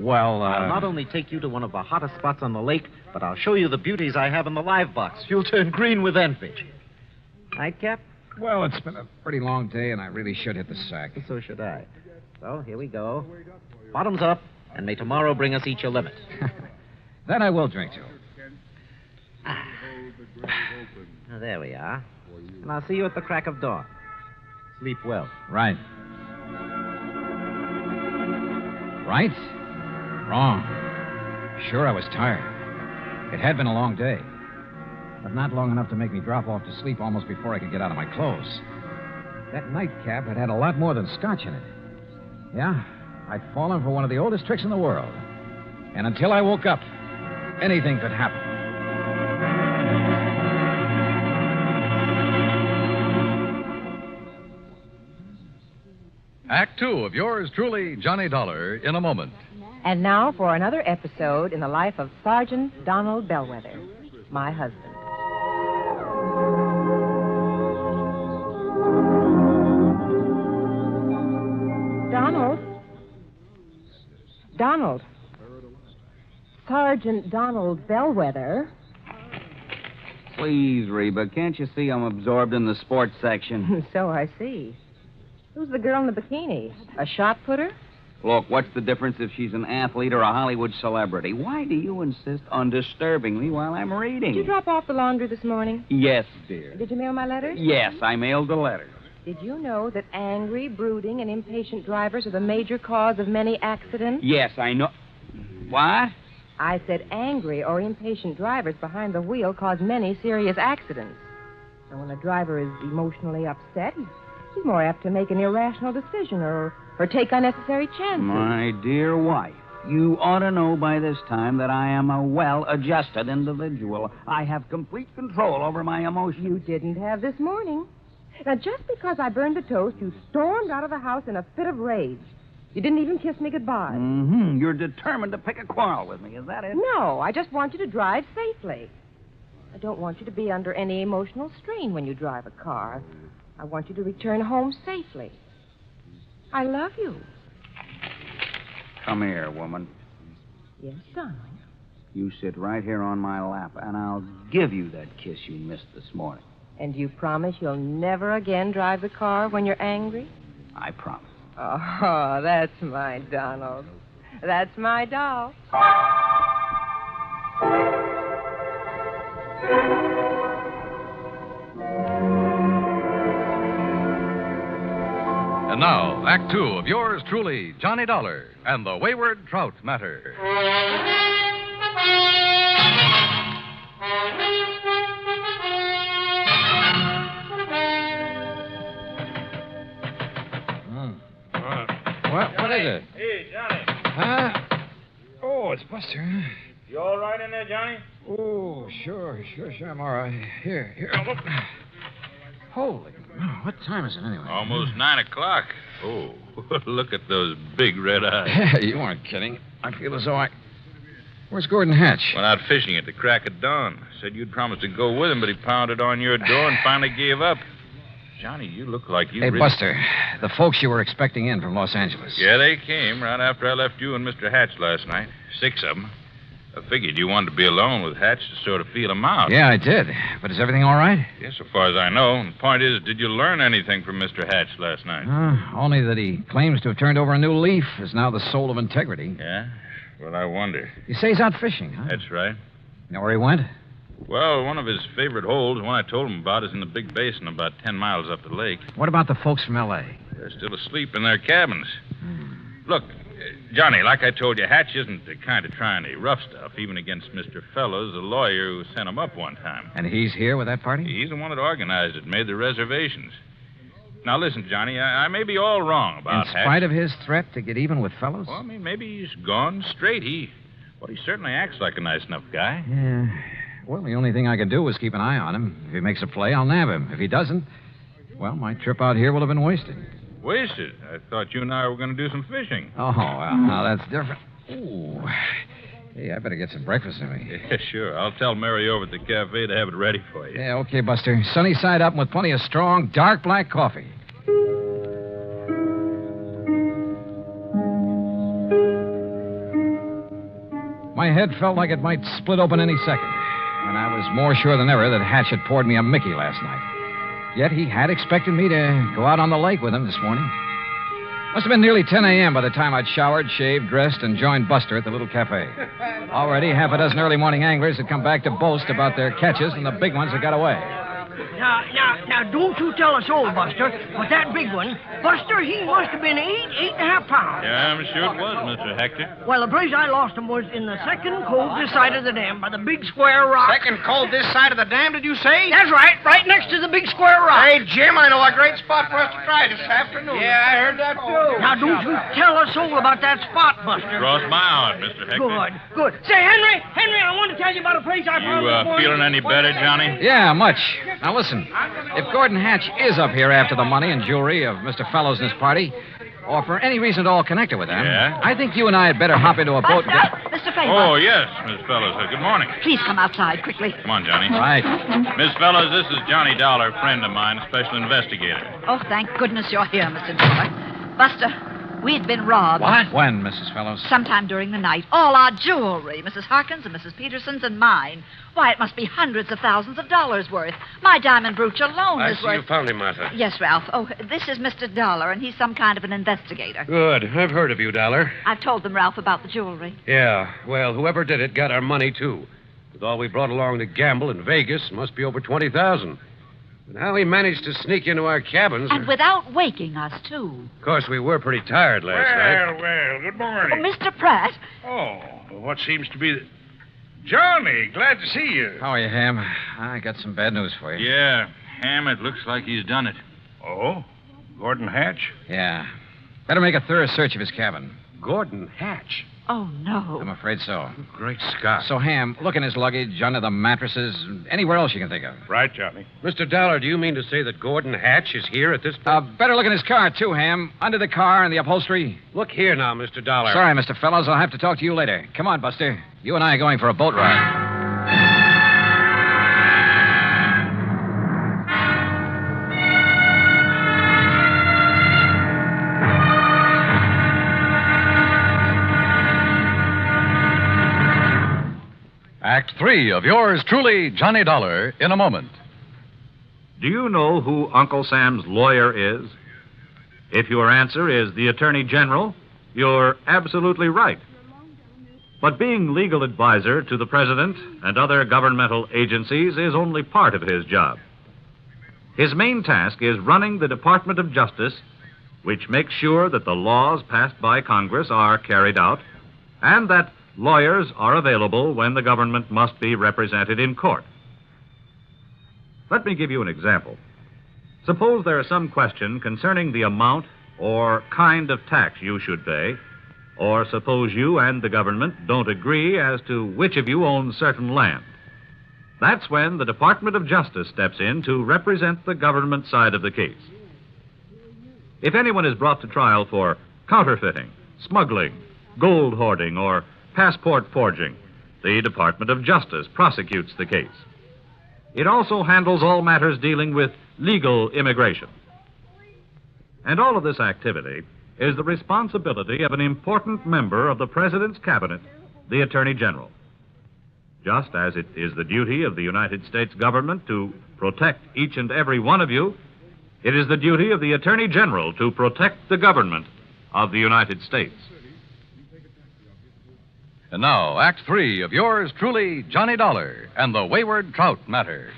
Well, I'll not only take you to one of the hottest spots on the lake, but I'll show you the beauties I have in the live box. You'll turn green with envy. Right, Cap? Well, it's been a pretty long day, and I really should hit the sack. So should I. So, here we go. Bottoms up, and may tomorrow bring us each a limit. That I will drink to. Now, there we are. And I'll see you at the crack of dawn. Sleep well. Right. Right? Wrong. Sure, I was tired. It had been a long day. But not long enough to make me drop off to sleep almost before I could get out of my clothes. That nightcap had a lot more than scotch in it. Yeah, I'd fallen for one of the oldest tricks in the world. And until I woke up, anything could happen. Act 2 of yours truly, Johnny Dollar, in a moment. And now for another episode in the life of Sergeant Donald Bellwether, my husband. Donald. Sergeant Donald Bellwether. Please, Reba, can't you see I'm absorbed in the sports section? So I see. Who's the girl in the bikini? A shot putter? Look, what's the difference if she's an athlete or a Hollywood celebrity? Why do you insist on disturbing me while I'm reading? Did you drop off the laundry this morning? Yes, dear. Did you mail my letters? Yes, I mailed the letters. Did you know that angry, brooding, and impatient drivers are the major cause of many accidents? Yes, I know. What? I said angry or impatient drivers behind the wheel cause many serious accidents. And when a driver is emotionally upset, he's more apt to make an irrational decision or take unnecessary chances. My dear wife, you ought to know by this time that I am a well-adjusted individual. I have complete control over my emotions. You didn't have this morning. Now, just because I burned the toast, you stormed out of the house in a fit of rage. You didn't even kiss me goodbye. Mm-hmm. You're determined to pick a quarrel with me, is that it? No, I just want you to drive safely. I don't want you to be under any emotional strain when you drive a car. I want you to return home safely. I love you. Come here, woman. Yes, darling. You sit right here on my lap, and I'll give you that kiss you missed this morning. And you promise you'll never again drive the car when you're angry? I promise. Oh, that's my Donald. That's my doll. And now, Act 2 of yours truly, Johnny Dollar, and the Wayward Trout Matter. What is it? Hey, Johnny. Huh? Oh, it's Buster. You all right in there, Johnny? Oh, sure, I'm all right. Here, look. Holy, what time is it anyway? Almost 9 o'clock. Oh, look at those big red eyes. You weren't kidding. I feel as though Where's Gordon Hatch? Went out fishing at the crack of dawn. Said you'd promised to go with him, but he pounded on your door and finally gave up. Johnny, you look like you Hey, really... Buster, the folks you were expecting in from Los Angeles. Yeah, they came right after I left you and Mr. Hatch last night. 6 of them. I figured you wanted to be alone with Hatch to sort of feel him out. Yeah, I did. But is everything all right? Yes, so far as I know. And the point is, did you learn anything from Mr. Hatch last night? Only that he claims to have turned over a new leaf, is now the soul of integrity. Yeah? Well, I wonder. You say he's out fishing, huh? That's right. You know where he went? Well, one of his favorite holes, the one I told him about, is in the big basin about 10 miles up the lake. What about the folks from L.A.? They're still asleep in their cabins. Look, Johnny, like I told you, Hatch isn't the kind of trying any rough stuff, even against Mr. Fellows, the lawyer who sent him up one time. And he's here with that party? He's the one that organized it, made the reservations. Now, listen, Johnny, I may be all wrong about Hatch. In spite of his threat to get even with Fellows? Well, I mean, maybe he's gone straight. He certainly acts like a nice enough guy. Yeah. Well, the only thing I can do is keep an eye on him. If he makes a play, I'll nab him. If he doesn't, well, my trip out here will have been wasted. Wasted? I thought you and I were going to do some fishing. Oh, well, now that's different. Ooh. Hey, I better get some breakfast in me. Yeah, sure. I'll tell Mary over at the cafe to have it ready for you. Yeah, okay, Buster. Sunny side up and with plenty of strong, dark black coffee. My head felt like it might split open any second, and I was more sure than ever that Hatch had poured me a Mickey last night. Yet he had expected me to go out on the lake with him this morning. Must have been nearly 10 a.m. by the time I'd showered, shaved, dressed, and joined Buster at the little cafe. Already, half a dozen early morning anglers had come back to boast about their catches, and the big ones had got away. Now, don't you tell us all, Buster, but that big one, Buster, he must have been 8.5 pounds. Yeah, I'm sure it was, Mr. Hector. Well, the place I lost him was in the second cove this side of the dam by the big square rock. Second cove this side of the dam, did you say? That's right next to the big square rock. Hey, Jim, I know a great spot for us to try this afternoon. Yeah, I heard that, too. Now, don't you tell us all about that spot, Buster. Cross my heart, Mr. Hector. Good. Say, Henry, I want to tell you about a place I found this morning. You feeling any better, Johnny? Yeah, much. Now, listen. If Gordon Hatch is up here after the money and jewelry of Mr. Fellows and his party, or for any reason at all connected with them, yeah? I think you and I had better hop into a boat and get... Mr. Faber. Oh, yes, Miss Fellows. Good morning. Please come outside quickly. Come on, Johnny. Right. Miss Fellows, this is Johnny Dollar, a friend of mine, a special investigator. Oh, thank goodness you're here, Mr. Dollar. Buster, we'd been robbed. What? When, Mrs. Fellows? Sometime during the night. All our jewelry, Mrs. Harkins and Mrs. Peterson's and mine. Why, it must be hundreds of thousands of dollars worth. My diamond brooch alone I is see worth... you found him, Martha. Yes, Ralph. Oh, this is Mr. Dollar, and he's some kind of an investigator. Good. I've heard of you, Dollar. I've told them, Ralph, about the jewelry. Yeah, well, whoever did it got our money, too. With all we brought along to gamble in Vegas, it must be over $20,000. And how he managed to sneak into our cabins... And without waking us, too. Of course, we were pretty tired last night. Well, good Oh, morning. Mr. Pratt. Oh, what seems to be... Johnny, glad to see you. How are you, Ham? I got some bad news for you. Yeah, Ham, it looks like he's done it. Oh? Gordon Hatch? Yeah. Better make a thorough search of his cabin. Gordon Hatch? Oh, no. I'm afraid so. Great Scott. So, Ham, look in his luggage, under the mattresses, anywhere else you can think of. Right, Johnny. Mr. Dollar, do you mean to say that Gordon Hatch is here at this point? Better look in his car, too, Ham. Under the car and the upholstery. Look here now, Mr. Dollar. Sorry, Mr. Fellows. I'll have to talk to you later. Come on, Buster. You and I are going for a boat ride. Act 3 of yours truly, Johnny Dollar, in a moment. Do you know who Uncle Sam's lawyer is? If your answer is the Attorney General, you're absolutely right. But being legal advisor to the President and other governmental agencies is only part of his job. His main task is running the Department of Justice, which makes sure that the laws passed by Congress are carried out and that lawyers are available when the government must be represented in court. Let me give you an example. Suppose there is some question concerning the amount or kind of tax you should pay, or suppose you and the government don't agree as to which of you owns certain land. That's when the Department of Justice steps in to represent the government side of the case. If anyone is brought to trial for counterfeiting, smuggling, gold hoarding, or passport forging, the Department of Justice prosecutes the case. It also handles all matters dealing with legal immigration. And all of this activity is the responsibility of an important member of the President's cabinet, the Attorney General. Just as it is the duty of the United States government to protect each and every one of you, it is the duty of the Attorney General to protect the government of the United States. And now, Act 3 of yours truly, Johnny Dollar, and the wayward trout matter.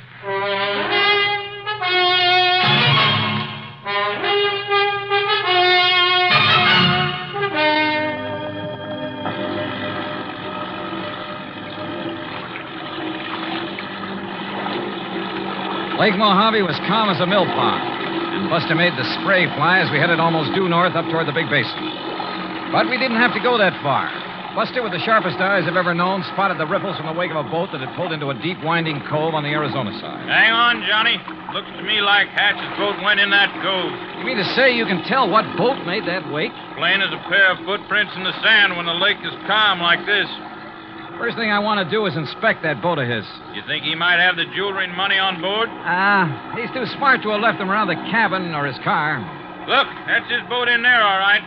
Lake Mojave was calm as a mill pond, and Buster made the spray fly as we headed almost due north up toward the big basin. But we didn't have to go that far. Buster, with the sharpest eyes I've ever known, spotted the ripples from the wake of a boat that had pulled into a deep, winding cove on the Arizona side. Hang on, Johnny. Looks to me like Hatch's boat went in that cove. You mean to say you can tell what boat made that wake? Plain as a pair of footprints in the sand when the lake is calm like this. First thing I want to do is inspect that boat of his. You think he might have the jewelry and money on board? He's too smart to have left them around the cabin or his car. Look, that's his boat in there, all right.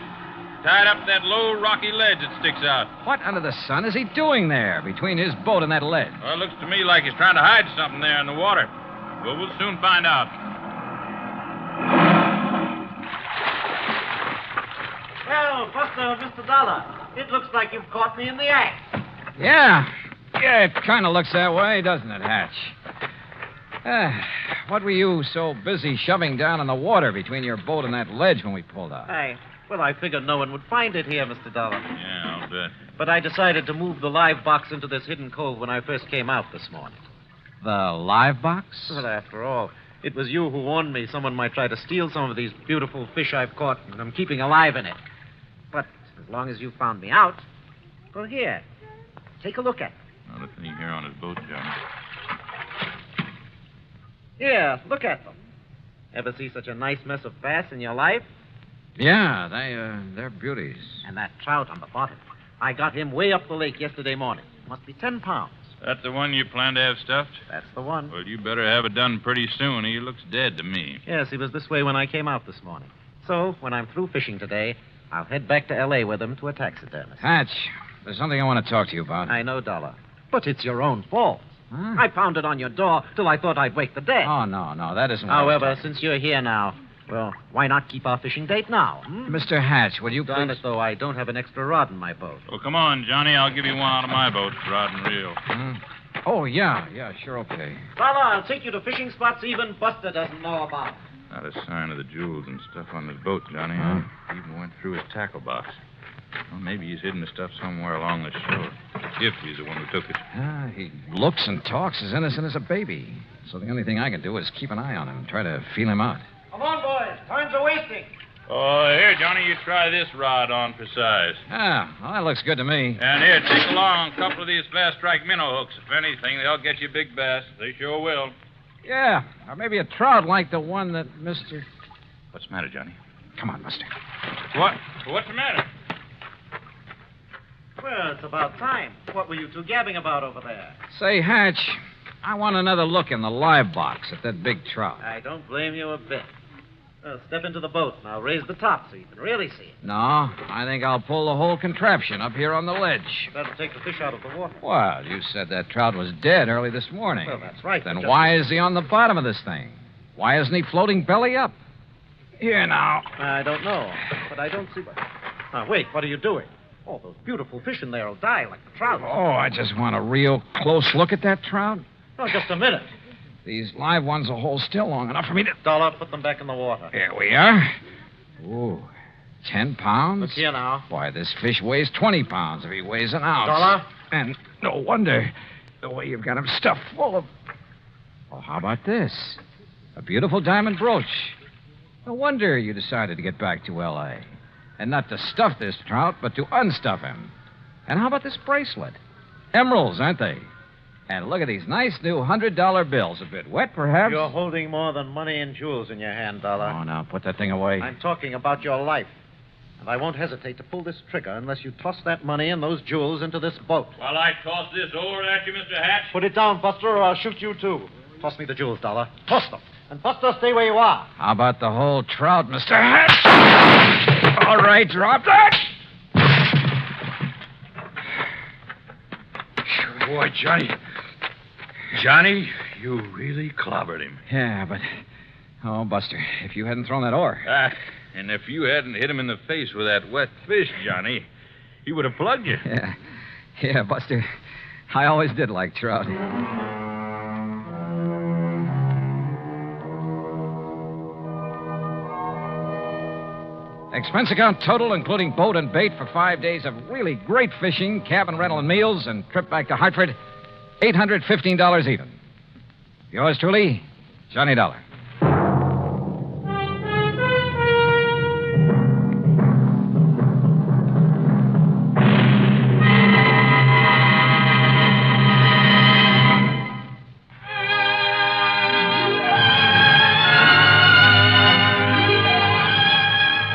Tied up to that low, rocky ledge that sticks out. What under the sun is he doing there between his boat and that ledge? Well, it looks to me like he's trying to hide something there in the water. But we'll soon find out. Well, Buster, Mr. Dollar, it looks like you've caught me in the act. Yeah, it kind of looks that way, doesn't it, Hatch? What were you so busy shoving down in the water between your boat and that ledge when we pulled out? Well, I figured no one would find it here, Mr. Dollar. Yeah, I'll bet. But I decided to move the live box into this hidden cove when I first came out this morning. The live box? Well, after all, it was you who warned me someone might try to steal some of these beautiful fish I've caught and I'm keeping alive in it. But as long as you found me out, well, here, take a look at them. Now, listen here on his boat, Johnny. Here, look at them. Ever see such a nice mess of bass in your life? Yeah, they're beauties. And that trout on the bottom. I got him way up the lake yesterday morning. Must be 10 pounds. That's the one you plan to have stuffed? That's the one. Well, you better have it done pretty soon. He looks dead to me. Yes, he was this way when I came out this morning. So, when I'm through fishing today, I'll head back to L.A. with him to a taxidermist. Hatch, there's something I want to talk to you about. I know, Dollar. But it's your own fault. Huh? I pounded on your door till I thought I'd wake the dead. Oh, no, that isn't what However, since you're here now, well, why not keep our fishing date now? Mr. Hatch, will you Darn please... it, though, I don't have an extra rod in my boat. Well, come on, Johnny. I'll give you one out of my boat, rod and reel. Oh, yeah, sure, okay. Dollar, I'll take you to fishing spots even Buster doesn't know about. Not a sign of the jewels and stuff on his boat, Johnny. I even went through his tackle box. Well, maybe he's hidden the stuff somewhere along the shore. If he's the one who took it. He looks and talks as innocent as a baby. So the only thing I can do is keep an eye on him, try to feel him out. Come on, boys. Time's a wasting. Oh, here, Johnny, you try this rod on for size. Well, that looks good to me. And here, take along a couple of these fast strike minnow hooks. If anything, they'll get you big bass. They sure will. Yeah, or maybe a trout like the one that Mr... What's the matter, Johnny? Come on, Buster. What? What's the matter? Well, it's about time. What were you two gabbing about over there? Say, Hatch, I want another look in the live box at that big trout. I don't blame you a bit. Step into the boat, and I'll raise the top so you can really see it. No, I think I'll pull the whole contraption up here on the ledge. That'll take the fish out of the water. Well, you said that trout was dead early this morning. Well, that's right. Then why is he on the bottom of this thing? Why isn't he floating belly up? Here now. I don't know, but I don't see what... Now, wait, what are you doing? Oh, those beautiful fish in there will die like the trout. Oh, I just want a real close look at that trout. Oh, just a minute. These live ones will hold still long enough for me to... Dollar, put them back in the water. Here we are. Ooh, 10 pounds? Look here now. Why, this fish weighs 20 pounds if he weighs an ounce. Dollar? And no wonder the way you've got him stuffed full of... Well, how about this? A beautiful diamond brooch. No wonder you decided to get back to L.A. And not to stuff this trout, but to unstuff him. And how about this bracelet? Emeralds, aren't they? And look at these nice new $100 bills. A bit wet, perhaps? You're holding more than money and jewels in your hand, Dollar. Oh, now, put that thing away. I'm talking about your life. And I won't hesitate to pull this trigger unless you toss that money and those jewels into this boat. While I toss this over at you, Mr. Hatch? Put it down, Buster, or I'll shoot you, too. Toss me the jewels, Dollar. Toss them. And, Buster, stay where you are. How about the whole trout, Mr. Hatch? All right, drop that. Boy, Johnny, you really clobbered him. Yeah, but... Oh, Buster, if you hadn't thrown that oar... And if you hadn't hit him in the face with that wet fish, Johnny, he would have plugged you. Yeah, Buster. I always did like trout. Expense account total, including boat and bait for 5 days of really great fishing, cabin rental and meals, and trip back to Hartford, $815 even. Yours truly, Johnny Dollar.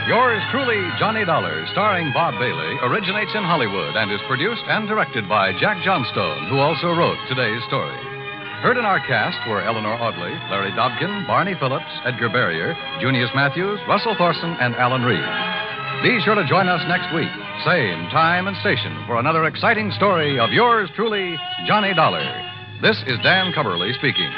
Yours truly, Johnny Dollar, starring Bob Bailey, originates in Hollywood and is produced and directed by Jack Johnstone, who also wrote today's story. Heard in our cast were Eleanor Audley, Larry Dobkin, Barney Phillips, Edgar Barrier, Junius Matthews, Russell Thorson, and Alan Reed. Be sure to join us next week, same time and station, for another exciting story of yours truly, Johnny Dollar. This is Dan Cumberly speaking.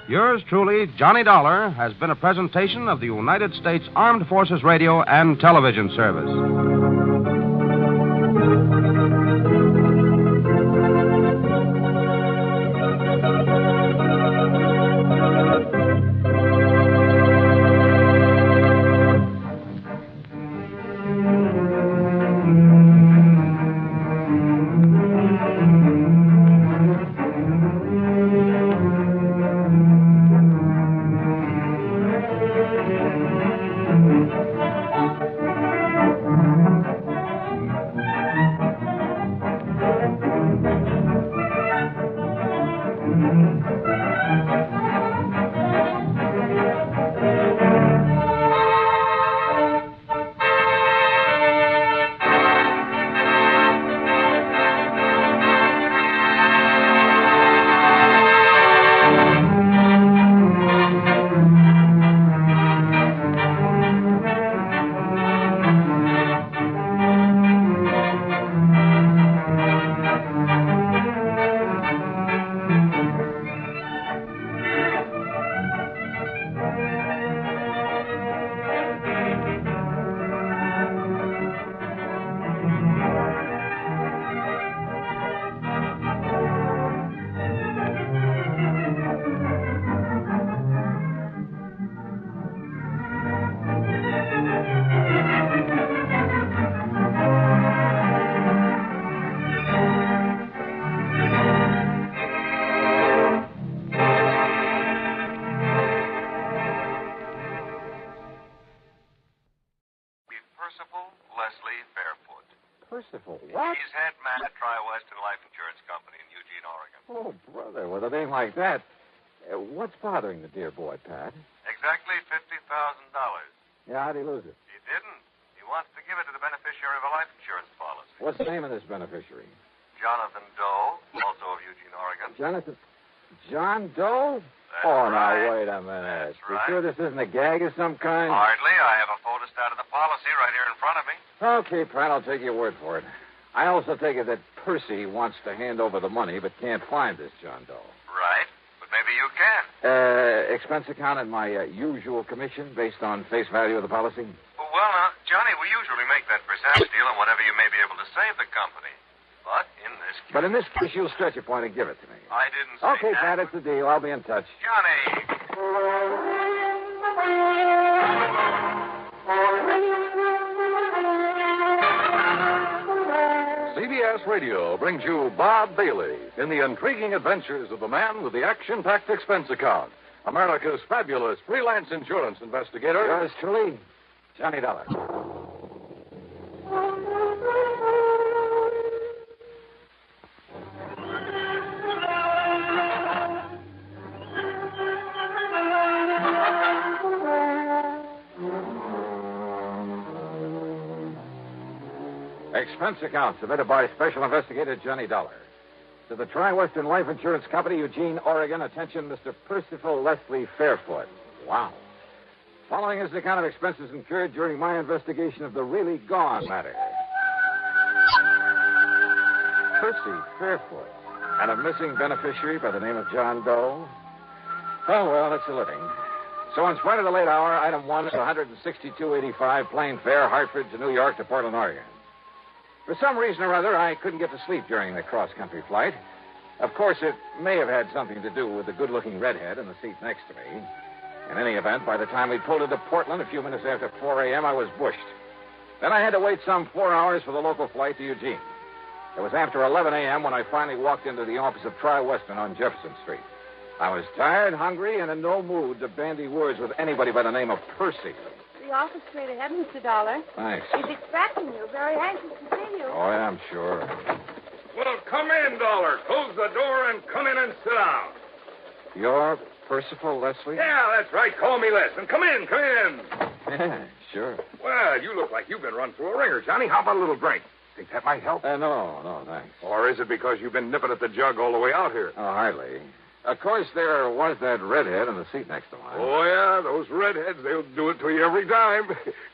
Yours truly, Johnny Dollar, has been a presentation of the United States Armed Forces Radio and Television Service. Percival, what? He's head man at Tri-Western Life Insurance Company in Eugene, Oregon. Oh, brother, with a name like that, what's bothering the dear boy, Pat? Exactly $50,000. Yeah, how'd he lose it? He didn't. He wants to give it to the beneficiary of a life insurance policy. What's the name of this beneficiary? Jonathan Doe, also of Eugene, Oregon. John Doe? That's now, right. wait a minute. That's You right. sure this isn't a gag of some kind? Hardly. I have a photostat of the policy right here in front of me. Okay, Pat, I'll take your word for it. I also take it that Percy wants to hand over the money but can't find this John Doe. Right. But maybe you can. Expense account at my usual commission based on face value of the policy? Well, now, Johnny, we usually make that percentage deal on whatever you may be able to save the company. But in this case, you'll stretch a point and give it to me. I didn't say Okay, that. Pat, it's a deal. I'll be in touch. Johnny! CBS Radio brings you Bob Bailey in the intriguing adventures of the man with the action-packed expense account, America's fabulous freelance insurance investigator. Yours truly, Johnny Dollar. Expense account submitted by Special Investigator Johnny Dollar. To the Tri-Western Life Insurance Company, Eugene, Oregon. Attention, Mr. Percival Leslie Fairfoot. Wow. Following is an account of expenses incurred during my investigation of the really gone matter. Percy Fairfoot. And a missing beneficiary by the name of John Doe. Oh, well, it's a living. So in spite of the late hour, item 1 is $162.85 plane fare, Hartford to New York to Portland, Oregon. For some reason or other, I couldn't get to sleep during the cross-country flight. Of course, it may have had something to do with the good-looking redhead in the seat next to me. In any event, by the time we pulled into Portland a few minutes after 4 a.m., I was bushed. Then I had to wait some 4 hours for the local flight to Eugene. It was after 11 a.m. when I finally walked into the office of Tri-Western on Jefferson Street. I was tired, hungry, and in no mood to bandy words with anybody by the name of Percy. The office straight ahead, Mr. Dollar. Thanks. He's expecting you. Very anxious to see you. Oh, yeah, I'm sure. Well, come in, Dollar. Close the door and come in and sit down. You're Percival Leslie? Yeah, that's right. Call me Les. And come in, come in. Yeah, sure. Well, you look like you've been run through a ringer, Johnny. How about a little drink? Think that might help? No, thanks. Or is it because you've been nipping at the jug all the way out here? Oh, hardly. Of course, there was that redhead in the seat next to mine. Oh, yeah, those redheads, they'll do it to you every time.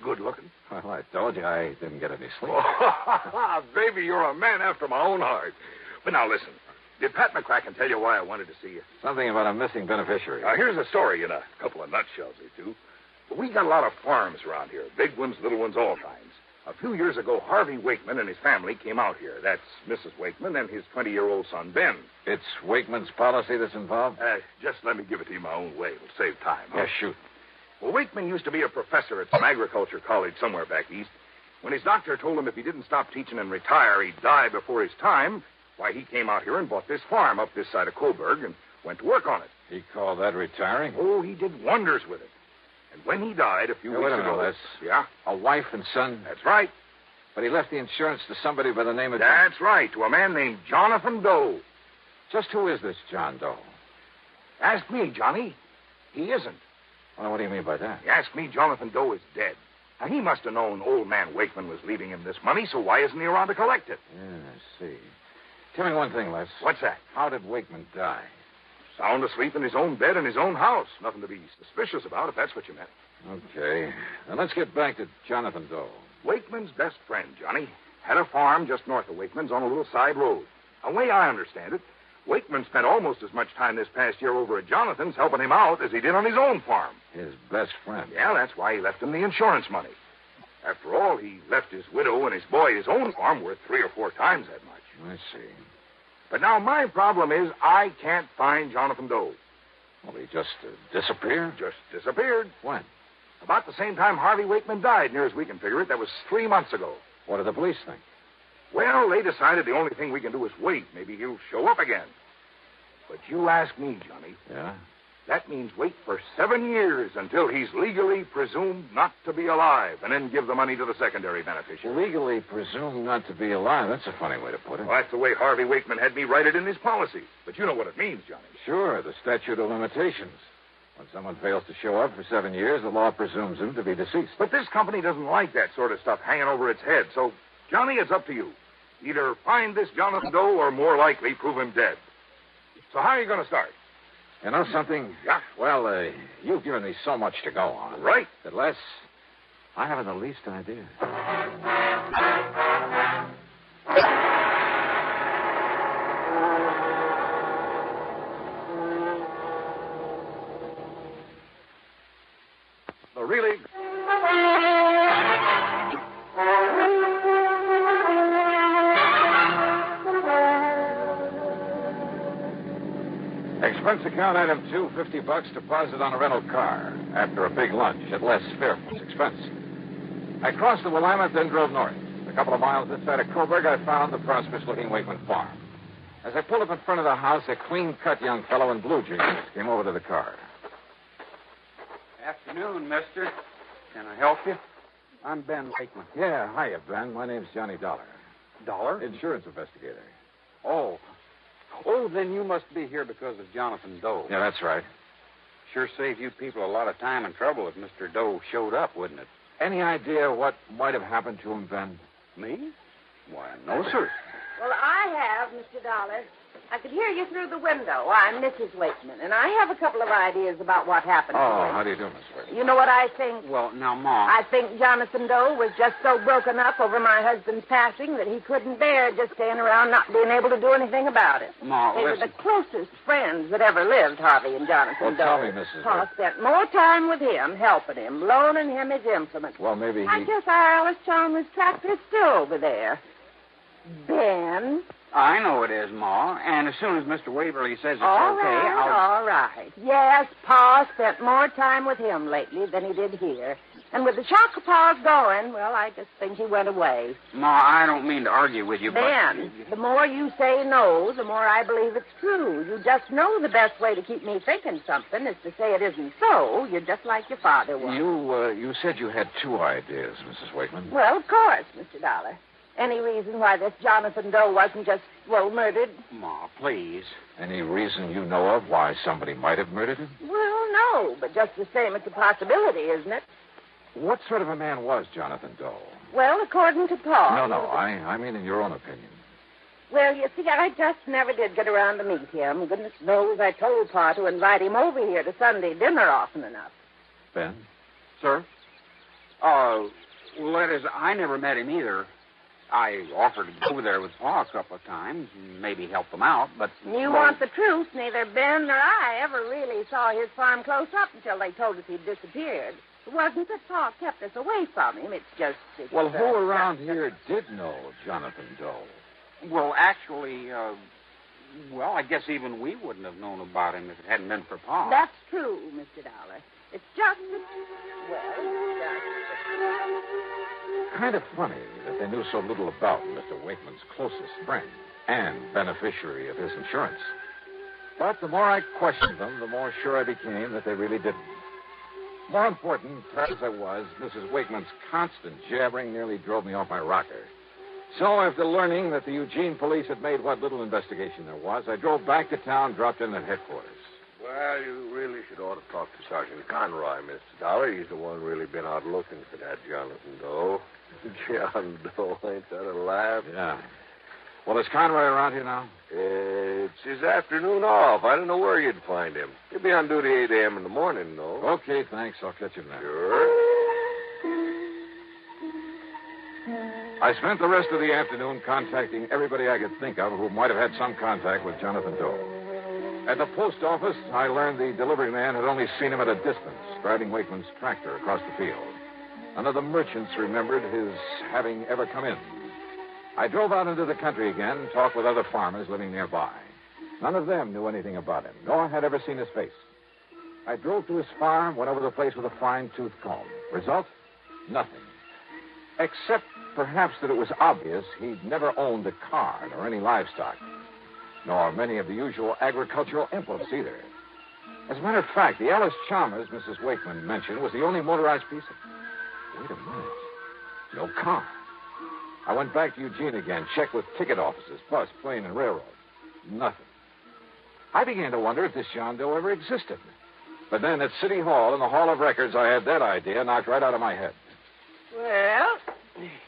Good looking. Well, I told you I didn't get any sleep. Oh, baby, you're a man after my own heart. But now, listen. Did Pat McCracken tell you why I wanted to see you? Something about a missing beneficiary. Now, here's a story in a couple of nutshells or two. We got a lot of farms around here. Big ones, little ones, all kinds. A few years ago, Harvey Wakeman and his family came out here. That's Mrs. Wakeman and his 20-year-old son, Ben. It's Wakeman's policy that's involved? Just let me give it to you my own way. It'll save time. Huh? Yeah, shoot. Well, Wakeman used to be a professor at some agriculture college somewhere back east. When his doctor told him if he didn't stop teaching and retire, he'd die before his time, why, he came out here and bought this farm up this side of Coburg and went to work on it. He called that retiring? Oh, he did wonders with it. And when he died a few weeks ago... Les. Yeah? A wife and son? That's right. But he left the insurance to somebody by the name of... That's right, to a man named Jonathan Doe. Just who is this John Doe? Ask me, Johnny. He isn't. Well, what do you mean by that? You ask me, Jonathan Doe is dead. Now, he must have known old man Wakeman was leaving him this money, so why isn't he around to collect it? Yeah, I see. Tell me one thing, Les. What's that? How did Wakeman die? Sound asleep in his own bed in his own house. Nothing to be suspicious about, if that's what you meant. Okay. Now, let's get back to Jonathan Doe. Wakeman's best friend, Johnny. Had a farm just north of Wakeman's on a little side road. The way I understand it, Wakeman spent almost as much time this past year over at Jonathan's helping him out as he did on his own farm. His best friend? Yeah, that's why he left him the insurance money. After all, he left his widow and his boy his own farm worth 3 or 4 times that much. I see. But now my problem is I can't find Jonathan Doe. Well, he just disappeared? Just disappeared. When? About the same time Harvey Wakeman died, near as we can figure it. That was 3 months ago. What did the police think? Well, they decided the only thing we can do is wait. Maybe he'll show up again. But you ask me, Johnny. Yeah? That means wait for 7 years until he's legally presumed not to be alive, and then give the money to the secondary beneficiary. Legally presumed not to be alive? That's a funny way to put it. Well, that's the way Harvey Wakeman had me write it in his policy. But you know what it means, Johnny. Sure, the statute of limitations. When someone fails to show up for 7 years, the law presumes him to be deceased. But this company doesn't like that sort of stuff hanging over its head. So, Johnny, it's up to you. Either find this Jonathan Doe or, more likely, prove him dead. So how are you going to start? You know something? Yeah. Well, you've given me so much to go on. Right. That, Les, I haven't the least idea. The really... Expense account item 2, $50 deposit on a rental car after a big lunch at Les Fairfoot's expense. I crossed the Willamette, then drove north. A couple of miles this side of Coburg, I found the prosperous-looking Wakeman farm. As I pulled up in front of the house, a clean-cut young fellow in blue jeans came over to the car. Afternoon, mister. Can I help you? I'm Ben Wakeman. Yeah, hiya, Ben. My name's Johnny Dollar. Dollar? Insurance investigator. Oh, then you must be here because of Jonathan Doe. Yeah, that's right. Sure saved you people a lot of time and trouble if Mr. Doe showed up, wouldn't it? Any idea what might have happened to him, Ben? Me? Why, no, sir. Well, I have, Mr. Dollar. I could hear you through the window. I'm Mrs. Wakeman, and I have a couple of ideas about what happened Oh, today. how do you do, Miss Wakeman? You know what I think? Well, now, Ma. I think Jonathan Doe was just so broken up over my husband's passing that he couldn't bear just staying around not being able to do anything about it. Ma, They were listen. the closest friends that ever lived, Harvey and Well, Jonathan Doe. tell me, Mrs. Pa Wakeman. spent more time with him, helping him, loaning him his implements. Well, maybe I he... guess our Alice Chalmers tractor is still over there. Ben? I know it is, Ma. And as soon as Mr. Waverly says it's All okay, right, I'll... all right. Yes, Pa spent more time with him lately than he did here. And with the Chocopaws going, well, I just think he went away. Ma, I don't mean to argue with you, Ben, the more you say no, the more I believe it's true. You just know the best way to keep me thinking something is to say it isn't so. You're just like your father was. You said you had two ideas, Mrs. Wakeman. Well, of course, Mr. Dollar. Any reason why this Jonathan Doe wasn't just, well, murdered? Ma, please. Any reason you know of why somebody might have murdered him? Well, no, but just the same, it's a possibility, isn't it? What sort of a man was Jonathan Doe? Well, according to Pa. No, I mean in your own opinion. Well, you see, I just never did get around to meet him. Goodness knows I told Pa to invite him over here to Sunday dinner often enough. Ben? Sir? Well, that is, I never met him either. I offered to go over there with Pa a couple of times and maybe help him out, but... You want the truth, neither Ben nor I ever really saw his farm close up until they told us he'd disappeared. It wasn't that Pa kept us away from him. It's just... Well, who around here did know Jonathan Doe? Well, actually, well, I guess even we wouldn't have known about him if it hadn't been for Pa. That's true, Mr. Dollar. It's just that... Well, Kind of funny that they knew so little about Mr. Wakeman's closest friend and beneficiary of his insurance. But the more I questioned them, the more sure I became that they really didn't. More important, tired as I was, Mrs. Wakeman's constant jabbering nearly drove me off my rocker. So after learning that the Eugene police had made what little investigation there was, I drove back to town, dropped in at headquarters. Well, you really should ought to talk to Sergeant Conroy, Mr. Dollar. He's the one really been out looking for that Jonathan Doe. John Doe, ain't that a laugh? Yeah. Well, is Conroy around here now? It's his afternoon off. I don't know where you'd find him. He'll be on duty 8 a.m. in the morning, though. Okay, thanks. I'll catch him then. Sure. I spent the rest of the afternoon contacting everybody I could think of who might have had some contact with Jonathan Doe. At the post office, I learned the delivery man had only seen him at a distance, driving Wakeman's tractor across the field. None of the merchants remembered his having ever come in. I drove out into the country again, talked with other farmers living nearby. None of them knew anything about him, nor had ever seen his face. I drove to his farm, went over the place with a fine-tooth comb. Result? Nothing. Except, perhaps, that it was obvious he'd never owned a car or any livestock, nor many of the usual agricultural implements either. As a matter of fact, the Alice Chalmers Mrs. Wakeman mentioned was the only motorized piece of... Wait a minute. No car. I went back to Eugene again, checked with ticket offices, bus, plane, and railroad. Nothing. I began to wonder if this John Doe ever existed. But then at City Hall, in the Hall of Records, I had that idea knocked right out of my head. Well,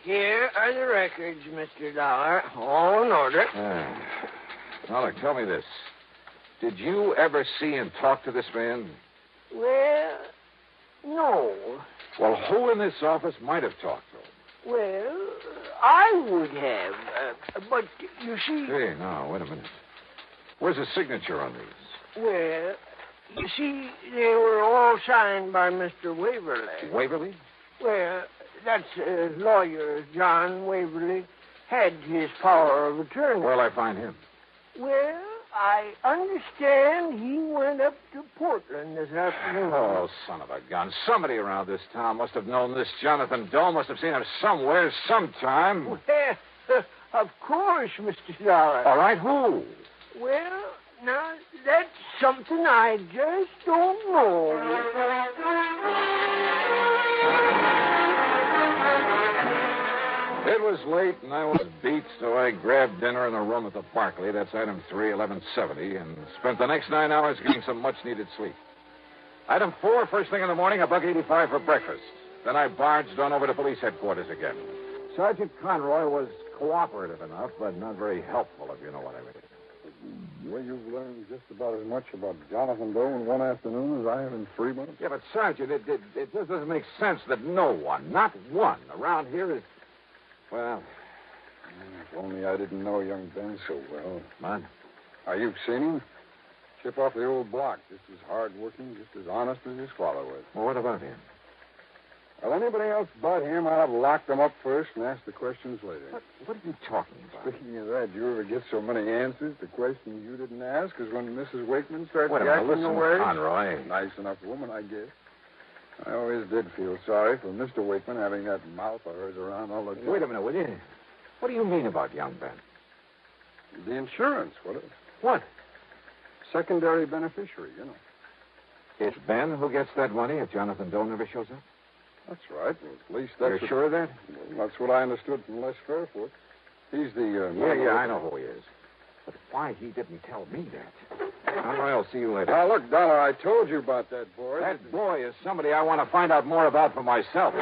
here are the records, Mr. Dollar. All in order. Dollar, tell me this. Did you ever see and talk to this man? Well, no. Well, who in this office might have talked to him? Well, I would have. But, you see... Hey, now, wait a minute. Where's the signature on these? Well, you see, they were all signed by Mr. Waverly. Waverly? Well, that's lawyer John Waverly had his power of attorney. Where'll I find him? Well, I understand he went up to Portland this afternoon. Oh, son of a gun. Somebody around this town must have known this Jonathan Doe, must have seen him somewhere, sometime. Well, of course, Mr. Dollar. All right, who? Well, now, that's something I just don't know. It was late, and I was beat, so I grabbed dinner in a room at the Barclay. That's item 3, 1170, and spent the next 9 hours getting some much-needed sleep. Item 4, first thing in the morning, $1.85 for breakfast. Then I barged on over to police headquarters again. Sergeant Conroy was cooperative enough, but not very helpful, if you know what I mean. Well, you've learned just about as much about Jonathan Doe in one afternoon as I have in 3 months. Yeah, but, Sergeant, it just doesn't make sense that no one, not one, around here is... Well... If only I didn't know young Ben so well. Man? You've seen him? Chip off the old block. Just as hard-working, just as honest as his father was. Well, what about him? Well, anybody else but him, I'd have locked him up first and asked the questions later. What are you talking about? Speaking of that, you ever get so many answers to questions you didn't ask as when Mrs. Wakeman started Wait a minute, acting listen, away? Conroy. Nice enough woman, I guess. I always did feel sorry for Mr. Wakeman having that mouth of hers around all the time. Wait a minute, will you? What do you mean about young Ben? The insurance, What? Secondary beneficiary, you know. It's Ben who gets that money if Jonathan Doe never shows up? That's right. Well, at least that's... You're sure of that? Well, that's what I understood from Les Fairfoot. He's the... Yeah, I know who he is. But why he didn't tell me that? Conroy, I'll see you later. Now, look, Dollar, I told you about that boy. That boy is somebody I want to find out more about for myself.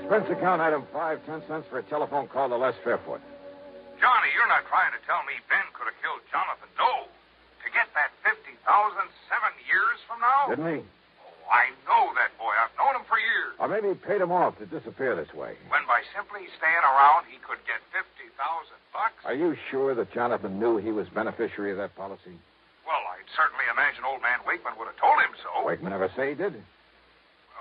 Expense account item 5, 10 cents for a telephone call to Les Fairfoot. Johnny, you're not trying to tell me Ben could have killed Jonathan Doe to get that $50,000 7 years from now? Didn't he? Oh, I know that boy. I've known him for years. Or maybe he paid him off to disappear this way. When by simply staying around, he could get $50,000. Are you sure that Jonathan knew he was beneficiary of that policy? Well, I'd certainly imagine old man Wakeman would have told him so. Wakeman ever say he did?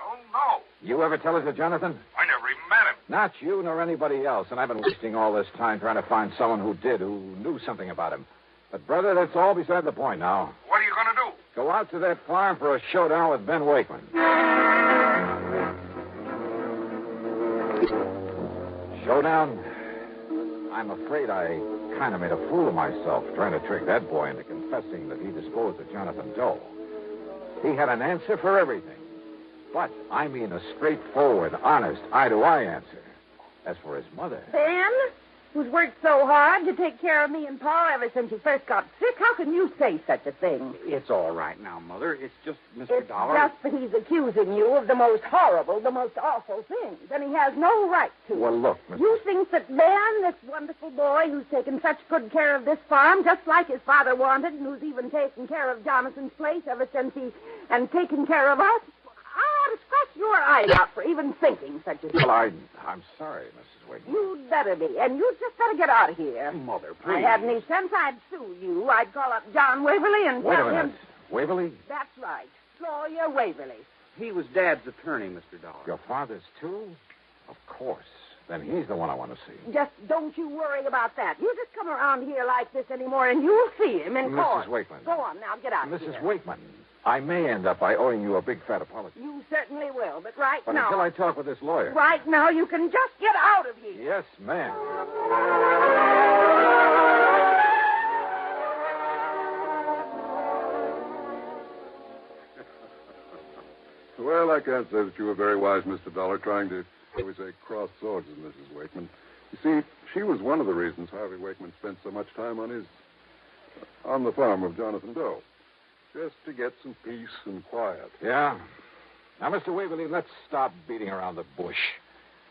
Oh, no. You ever tell it to Jonathan? I never even met him. Not you nor anybody else, and I've been wasting all this time trying to find someone who did, who knew something about him. But, brother, that's all beside the point now. What are you going to do? Go out to that farm for a showdown with Ben Wakeman. Showdown? I'm afraid I kind of made a fool of myself trying to trick that boy into confessing that he disposed of Jonathan Doe. He had an answer for everything. But I mean a straightforward, honest, eye-to-eye answer. As for his mother... Ben, who's worked so hard to take care of me and Pa ever since you first got sick, how can you say such a thing? It's all right now, Mother. It's just Mr. Dollar. Just that he's accusing you of the most horrible, the most awful things, and he has no right to. Well, look, Mr. You think that Ben, this wonderful boy who's taken such good care of this farm, just like his father wanted, and who's even taken care of Jonathan's place ever since and taken care of us, I ought to scratch your eyes out for even thinking such a thing. Well, I'm sorry, Mrs. Wakeman. You'd better be, and you'd just better get out of here. Mother, If please. I had any sense, I'd sue you. I'd call up John Waverly and Wait tell a him... minute. Waverly? That's right. Lawyer Waverly. He was Dad's attorney, Mr. Dollar. Your father's, too? Of course. Then he's the one I want to see. Just don't you worry about that. You just come around here like this anymore, and you'll see him in court. Mrs. Wakeman. Go on now, get out of here. Mrs. Wakeman, I may end up by owing you a big fat apology. You certainly will, but right But now... until I talk with this lawyer... Right now, you can just get out of here. Yes, ma'am. Well, I can't say that you were very wise, Mr. Dollar, trying to, shall we say, cross swords with Mrs. Wakeman. You see, she was one of the reasons Harvey Wakeman spent so much time on the farm of Jonathan Doe. Just to get some peace and quiet. Yeah? Now, Mr. Waverly, let's stop beating around the bush.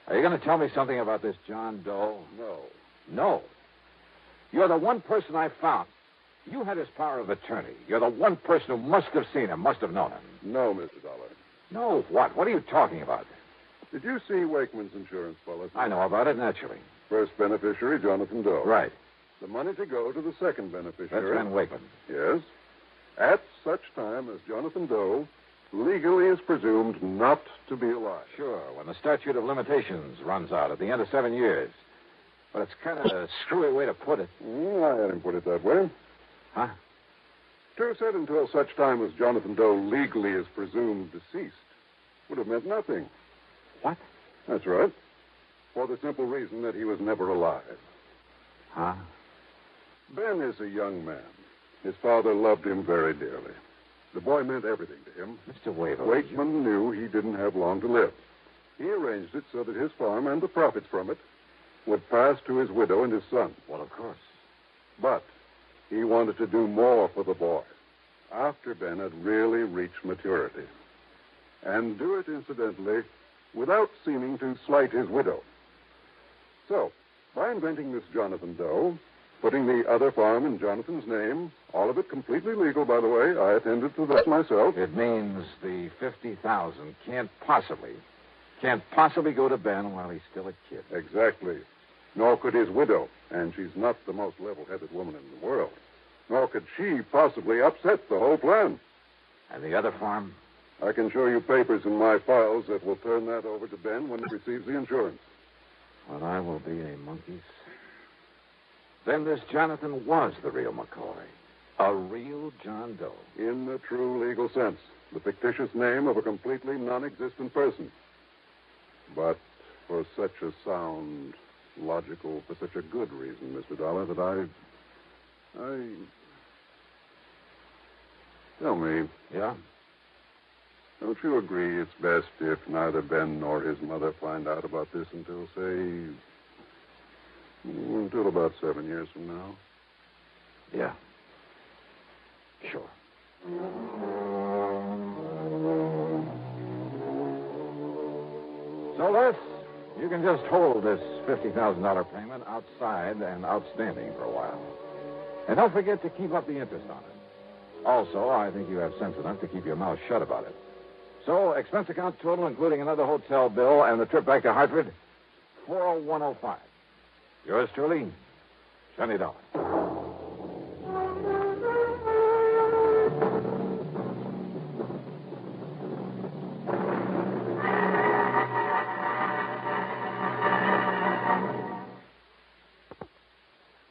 Are you going to tell me something about this John Doe? No. No. You're the one person I found. You had his power of attorney. You're the one person who must have seen him, must have known him. No, Mr. Dollar. No, what? What are you talking about? Did you see Wakeman's insurance policy? I know about it, naturally. First beneficiary, Jonathan Doe. Right. The money to go to the second beneficiary. That's Ben Wakeman. Yes. At such time as Jonathan Doe legally is presumed not to be alive. Sure, when the statute of limitations runs out at the end of 7 years. But it's kind of a screwy way to put it. I had him put it that way. Huh? To said until such time as Jonathan Doe legally is presumed deceased would have meant nothing. What? That's right. For the simple reason that he was never alive. Huh? Ben is a young man. His father loved him very dearly. The boy meant everything to him. Mr. Waverly. Wakeman knew he didn't have long to live. He arranged it so that his farm and the profits from it would pass to his widow and his son. Well, of course. But he wanted to do more for the boy after Ben had really reached maturity. And do it, incidentally, without seeming to slight his widow. So, by inventing this Jonathan Doe, putting the other farm in Jonathan's name, all of it completely legal, by the way. I attended to that myself. It means the $50,000 can't possibly go to Ben while he's still a kid. Exactly. Nor could his widow, and she's not the most level-headed woman in the world. Nor could she possibly upset the whole plan. And the other farm? I can show you papers in my files that will turn that over to Ben when he receives the insurance. Well, I will be a monkey's. Then this Jonathan was the real McCoy. A real John Doe. In the true legal sense. The fictitious name of a completely non-existent person. But for such a sound, logical, for such a good reason, Mr. Dollar, that I... Tell me. Yeah? Don't you agree it's best if neither Ben nor his mother find out about this until, say, until about 7 years from now? Yeah. Sure. So, Les, you can just hold this $50,000 payment outside and outstanding for a while. And don't forget to keep up the interest on it. Also, I think you have sense enough to keep your mouth shut about it. So, expense account total, including another hotel bill and the trip back to Hartford, $401.05. Yours truly, Johnny Dollar.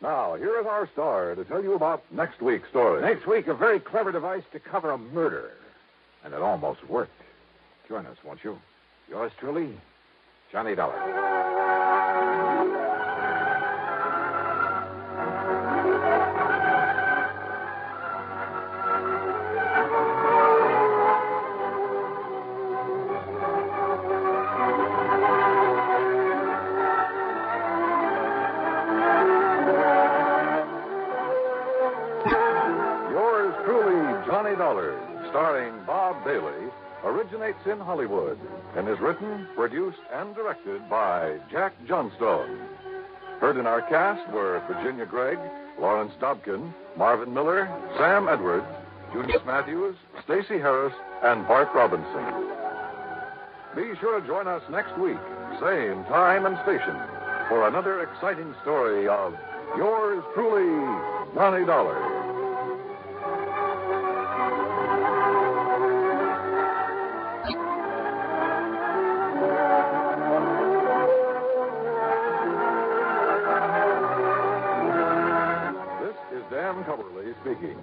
Now, here is our star to tell you about next week's story. Next week, a very clever device to cover a murder. And it almost worked. Join us, won't you? Yours truly, Johnny Dollar. Yours truly, Johnny Dollar, starring Bob Bailey, originates in Hollywood and is written, produced, and directed by Jack Johnstone. Heard in our cast were Virginia Gregg, Lawrence Dobkin, Marvin Miller, Sam Edwards, Junius Matthews, Stacey Harris, and Bart Robinson. Be sure to join us next week, same time and station, for another exciting story of yours truly, Johnny Dollar. Dan Coverly speaking.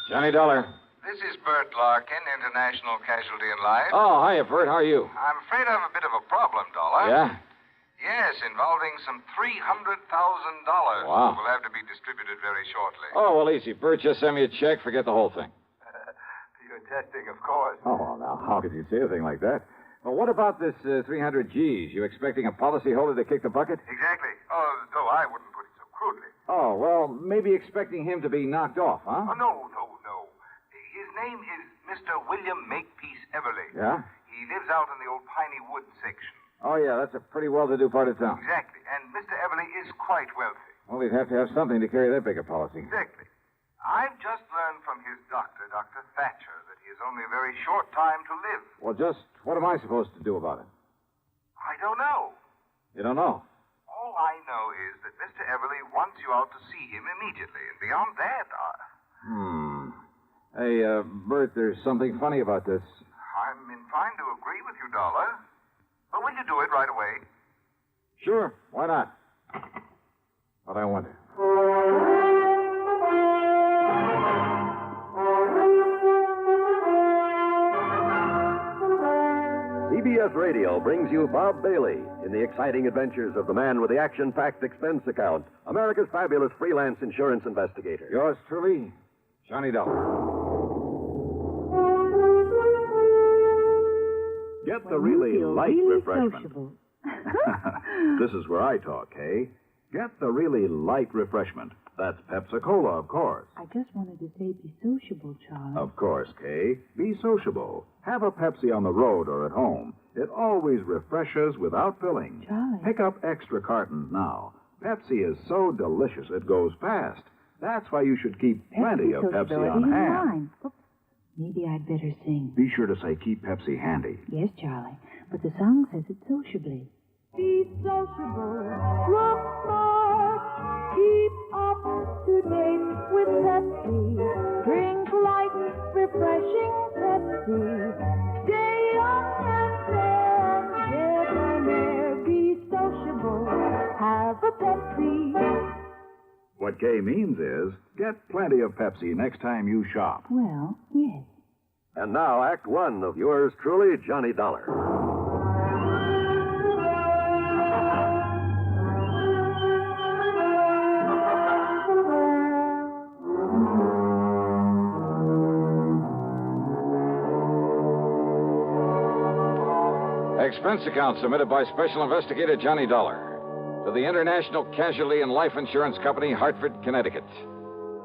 Johnny Dollar. This is Bert Larkin, International Casualty and Life. Oh, hiya, Bert. How are you? I'm afraid I have a bit of a problem, Dollar. Yeah? Yes, involving some $300,000. Wow. Will have to be distributed very shortly. Oh, well, easy. Bert, just send me a check. Forget the whole thing. You're testing, of course. Oh, well, now, how could you say a thing like that? Well, what about this 300 G's? You expecting a policyholder to kick the bucket? Exactly. Oh, though I wouldn't put it so crudely. Oh, well, maybe expecting him to be knocked off, huh? Oh, no. His name is Mr. William Makepeace Everly. Yeah? He lives out in the old Piney Woods section. Oh, yeah, that's a pretty well-to-do part of town. Exactly. And Mr. Everly is quite wealthy. Well, he'd have to have something to carry that big a policy. Exactly. I've just learned from his doctor, Dr. Thatcher, that he has only a very short time to live. Well, just what am I supposed to do about it? I don't know. You don't know? All I know is that Mr. Everly wants you out to see him immediately. And beyond that, Hey, Bert, there's something funny about this. I'm inclined to agree with you, Dollar. But will you do it right away? Sure, why not? But I wonder. CBS Radio brings you Bob Bailey in the exciting adventures of the man with the action-packed expense account, America's fabulous freelance insurance investigator. Yours truly, Johnny Dollar. Get the really light refreshment. This is where I talk, Kay. Get the really light refreshment. That's Pepsi-Cola, of course. I just wanted to say be sociable, Charlie. Of course, Kay. Be sociable. Have a Pepsi on the road or at home. It always refreshes without filling. Charlie. Pick up extra cartons now. Pepsi is so delicious it goes fast. That's why you should keep plenty of Pepsi on hand. Oops. Maybe I'd better sing. Be sure to say keep Pepsi handy. Yes, Charlie. But the song says it sociably. Be sociable. Look smart. Keep up to date with Pepsi. Drink light, refreshing Pepsi. Stay young and fair. Debonair. Be sociable. Have a Pepsi. What Kay means is get plenty of Pepsi next time you shop. Well, yes. And now, Act One of yours truly, Johnny Dollar. Expense account submitted by Special Investigator Johnny Dollar to the International Casualty and Life Insurance Company, Hartford, Connecticut.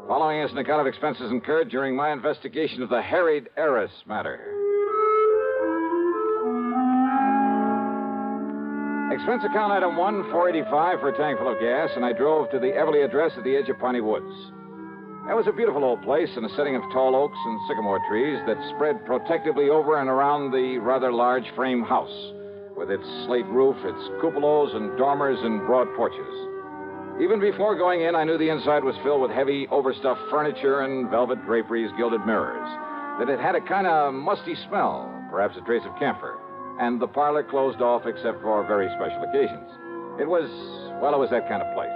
Following is an account of expenses incurred during my investigation of the harried heiress matter. Expense account item 1, $4.85 for a tank full of gas, and I drove to the Everly address at the edge of Piney Woods. It was a beautiful old place in a setting of tall oaks and sycamore trees that spread protectively over and around the rather large frame house, with its slate roof, its cupolas and dormers and broad porches. Even before going in, I knew the inside was filled with heavy, overstuffed furniture and velvet draperies, gilded mirrors, that it had a kind of musty smell, perhaps a trace of camphor, and the parlor closed off except for very special occasions. It was that kind of place.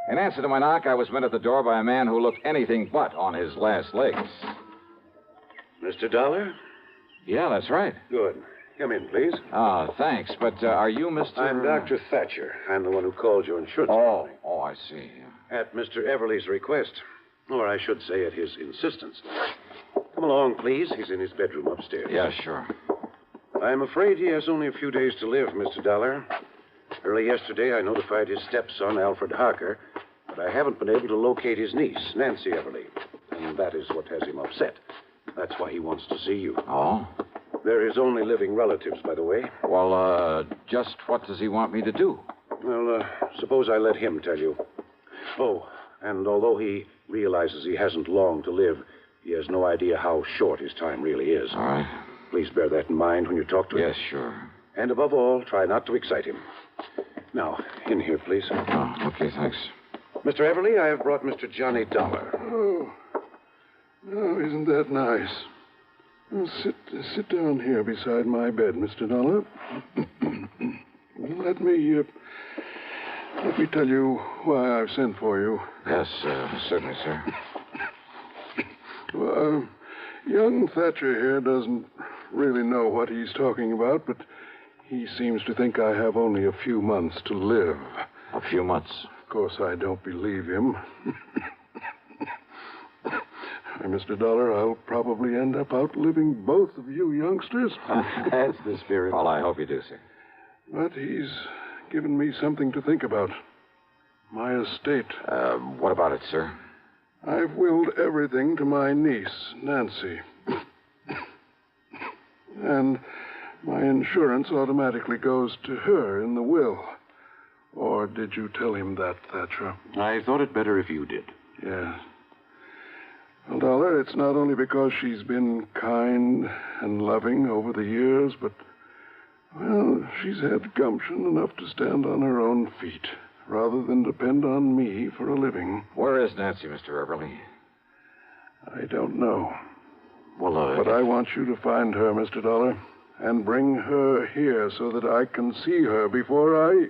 In answer to my knock, I was met at the door by a man who looked anything but on his last legs. Mr. Dollar? Yeah, that's right. Good. Come in, please. Thanks. But are you Mr. I'm Dr. Thatcher. I'm the one who called your insurance company. Oh, I see. At Mr. Everly's request. Or I should say at his insistence. Come along, please. He's in his bedroom upstairs. Yeah, sure. I'm afraid he has only a few days to live, Mr. Dollar. Early yesterday, I notified his stepson, Alfred Harker, but I haven't been able to locate his niece, Nancy Everly. And that is what has him upset. That's why he wants to see you. Oh? They're his only living relatives, by the way. Well, just what does he want me to do? Well, suppose I let him tell you. Oh, and although he realizes he hasn't long to live, he has no idea how short his time really is. All right. Please bear that in mind when you talk to him. Yes, sure. And above all, try not to excite him. Now, in here, please. Oh, okay, thanks. Mr. Everly, I have brought Mr. Johnny Dollar. Oh, isn't that nice? Well, sit down here beside my bed, Mr. Dollar. Let me tell you why I've sent for you. Yes, certainly, sir. Well, young Thatcher here doesn't really know what he's talking about, but he seems to think I have only a few months to live. A few months? Of course, I don't believe him. Mr. Dollar, I'll probably end up outliving both of you youngsters. That's the spirit. Well, I hope you do, sir. But he's given me something to think about. My estate. What about it, sir? I've willed everything to my niece, Nancy. And my insurance automatically goes to her in the will. Or did you tell him that, Thatcher? I thought it better if you did. Yes. Well, Dollar, it's not only because she's been kind and loving over the years, but, well, she's had gumption enough to stand on her own feet, rather than depend on me for a living. Where is Nancy, Mr. Everly? I don't know. Well, But I want you to find her, Mr. Dollar, and bring her here so that I can see her before I...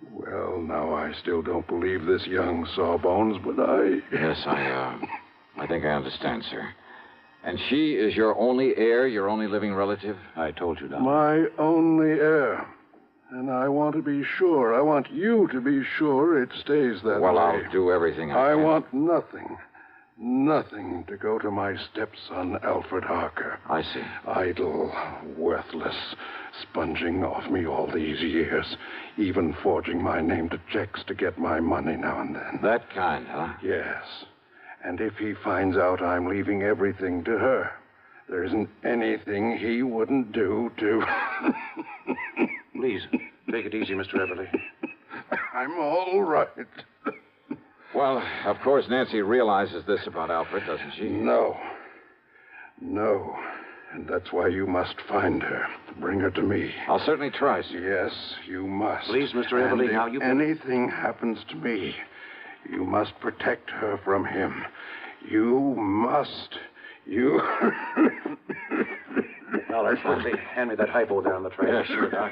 Well, now, I still don't believe this young sawbones, but I... Yes, I think I understand, sir. And she is your only heir, your only living relative? I told you, Doctor. My only heir. And I want to be sure. I want you to be sure it stays that way. Well, I'll do everything I can. I want nothing to go to my stepson, Alfred Harker. I see. Idle, worthless, sponging off me all these years, even forging my name to checks to get my money now and then. That kind, huh? Yes. And if he finds out I'm leaving everything to her, there isn't anything he wouldn't do to... Please, take it easy, Mr. Everly. I'm all right. Well, of course, Nancy realizes this about Alfred, doesn't she? No. And that's why you must find her. Bring her to me. I'll certainly try, sir. Yes, you must. Please, Mr. Everly, and now if you... anything happens to me, you must protect her from him. You must. You... Dollar, quickly, hand me that hypo down the trail. Yeah, sure, Doc.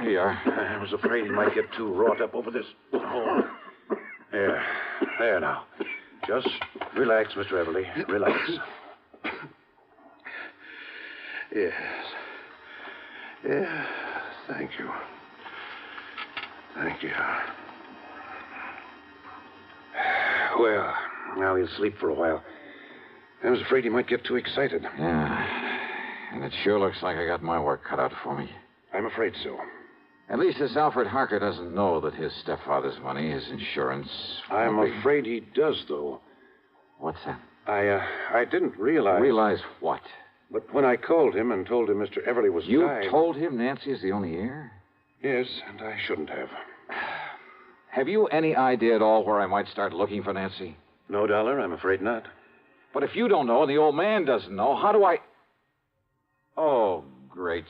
Here you are. I was afraid he might get too wrought up over this. Oh. There now. Just relax, Mr. Everly. Relax. Yes. Thank you. Well, now he'll sleep for a while. I was afraid he might get too excited. Yeah. And it sure looks like I got my work cut out for me. I'm afraid so. At least this Alfred Harker doesn't know that his stepfather's money, his insurance... I'm afraid he does, though. What's that? I didn't realize... Realize what? But when I called him and told him Mr. Everly was You dying... told him Nancy is the only heir? Yes, and I shouldn't have. Have you any idea at all where I might start looking for Nancy? No, Dollar, I'm afraid not. But if you don't know and the old man doesn't know, how do I... Oh, great.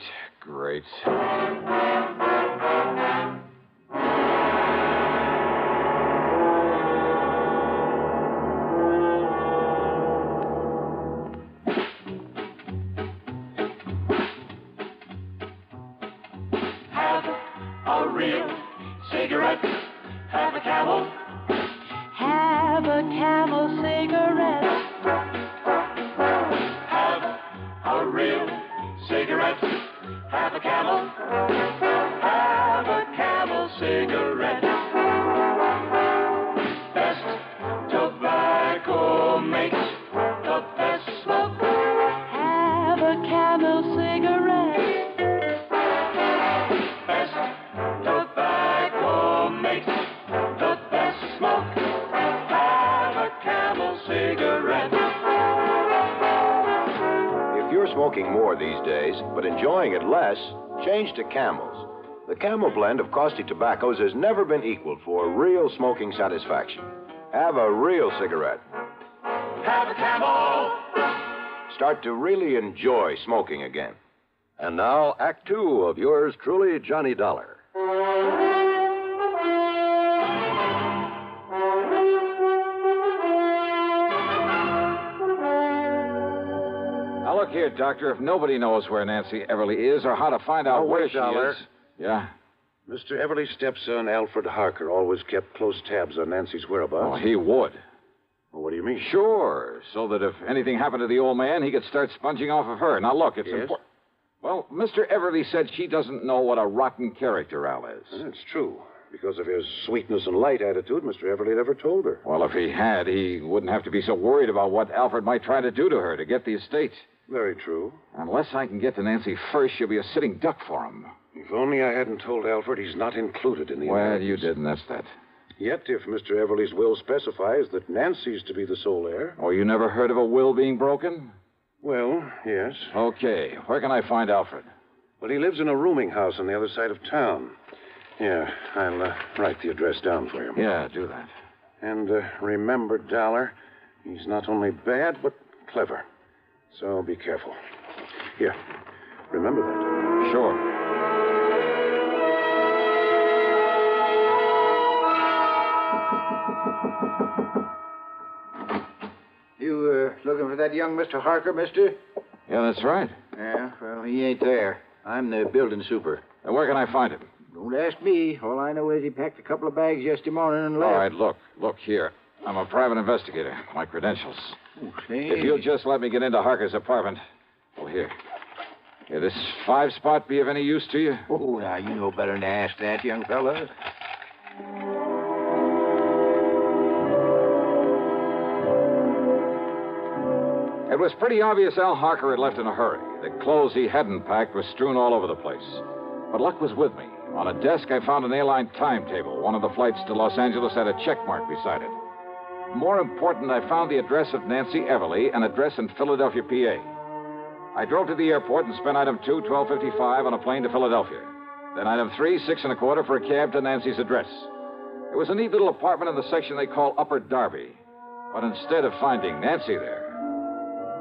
Have a real cigarette. Have a Camel. Have a Camel cigarette. Have a real cigarette. Have a Camel. Have a Camel cigarette. Best tobacco makes the best smoke. Have a Camel cigarette. Best tobacco makes the best smoke. Have a Camel cigarette. If you're smoking more these days, but enjoying it less, change to Camels. The Camel blend of caustic tobaccos has never been equaled for real smoking satisfaction. Have a real cigarette. Have a Camel. Start to really enjoy smoking again. And now, Act Two of yours truly, Johnny Dollar. Now, look here, Doctor. If nobody knows where Nancy Everly is or how to find out where she Dollar. is... Yeah? Mr. Everly's stepson, Alfred Harker, always kept close tabs on Nancy's whereabouts. Oh, he would. Well, what do you mean? Sure, so that if anything happened to the old man, he could start sponging off of her. Now, look, it's Yes? important. Well, Mr. Everly said she doesn't know what a rotten character Al is. That's true. Because of his sweetness and light attitude, Mr. Everly never told her. Well, if he had, he wouldn't have to be so worried about what Alfred might try to do to her to get the estate. Very true. Unless I can get to Nancy first, she'll be a sitting duck for him. If only I hadn't told Alfred he's not included in the Well, inheritance. you didn't, that's that. Yet, if Mr. Everly's will specifies that Nancy's to be the sole heir... Oh, you never heard of a will being broken? Well, yes. Okay, where can I find Alfred? Well, he lives in a rooming house on the other side of town. Yeah, I'll write the address down for you. Yeah, do that. And remember, Dollar, he's not only bad, but clever. So be careful. Here, remember that. Sure. You looking for that young Mr. Harker, mister? Yeah, that's right. Yeah, well, he ain't there. I'm the building super. Now, where can I find him? Don't ask me. All I know is he packed a couple of bags yesterday morning and left. All right, look here. I'm a private investigator. My credentials. If you'll just let me get into Harker's apartment. Oh, here. Here, this 5-spot be of any use to you? Oh, now, you know better than to ask that, young fella. It was pretty obvious Al Harker had left in a hurry. The clothes he hadn't packed were strewn all over the place. But luck was with me. On a desk, I found an airline timetable. One of the flights to Los Angeles had a check mark beside it. More important, I found the address of Nancy Everly, an address in Philadelphia, PA. I drove to the airport and spent item 2, $12.55 on a plane to Philadelphia. Then item 3, $6.25 for a cab to Nancy's address. It was a neat little apartment in the section they call Upper Darby. But instead of finding Nancy there...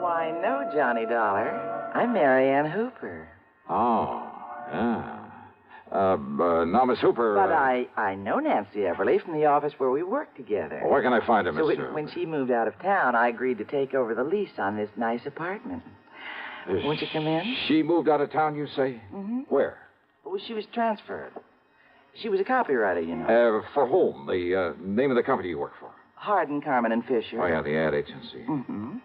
Why, no, Johnny Dollar. I'm Mary Ann Hooper. Oh, yeah. Now, Miss Hooper... But I know Nancy Everly from the office where we work together. Where can I find her, Miss So when she moved out of town, I agreed to take over the lease on this nice apartment. Won't you come in? She moved out of town, you say? Mm-hmm. Where? Well, she was transferred. She was a copywriter, you know. For whom? The name of the company you work for? Hardin, Carmen, and Fisher. Oh, yeah, the ad agency. Mm-hmm.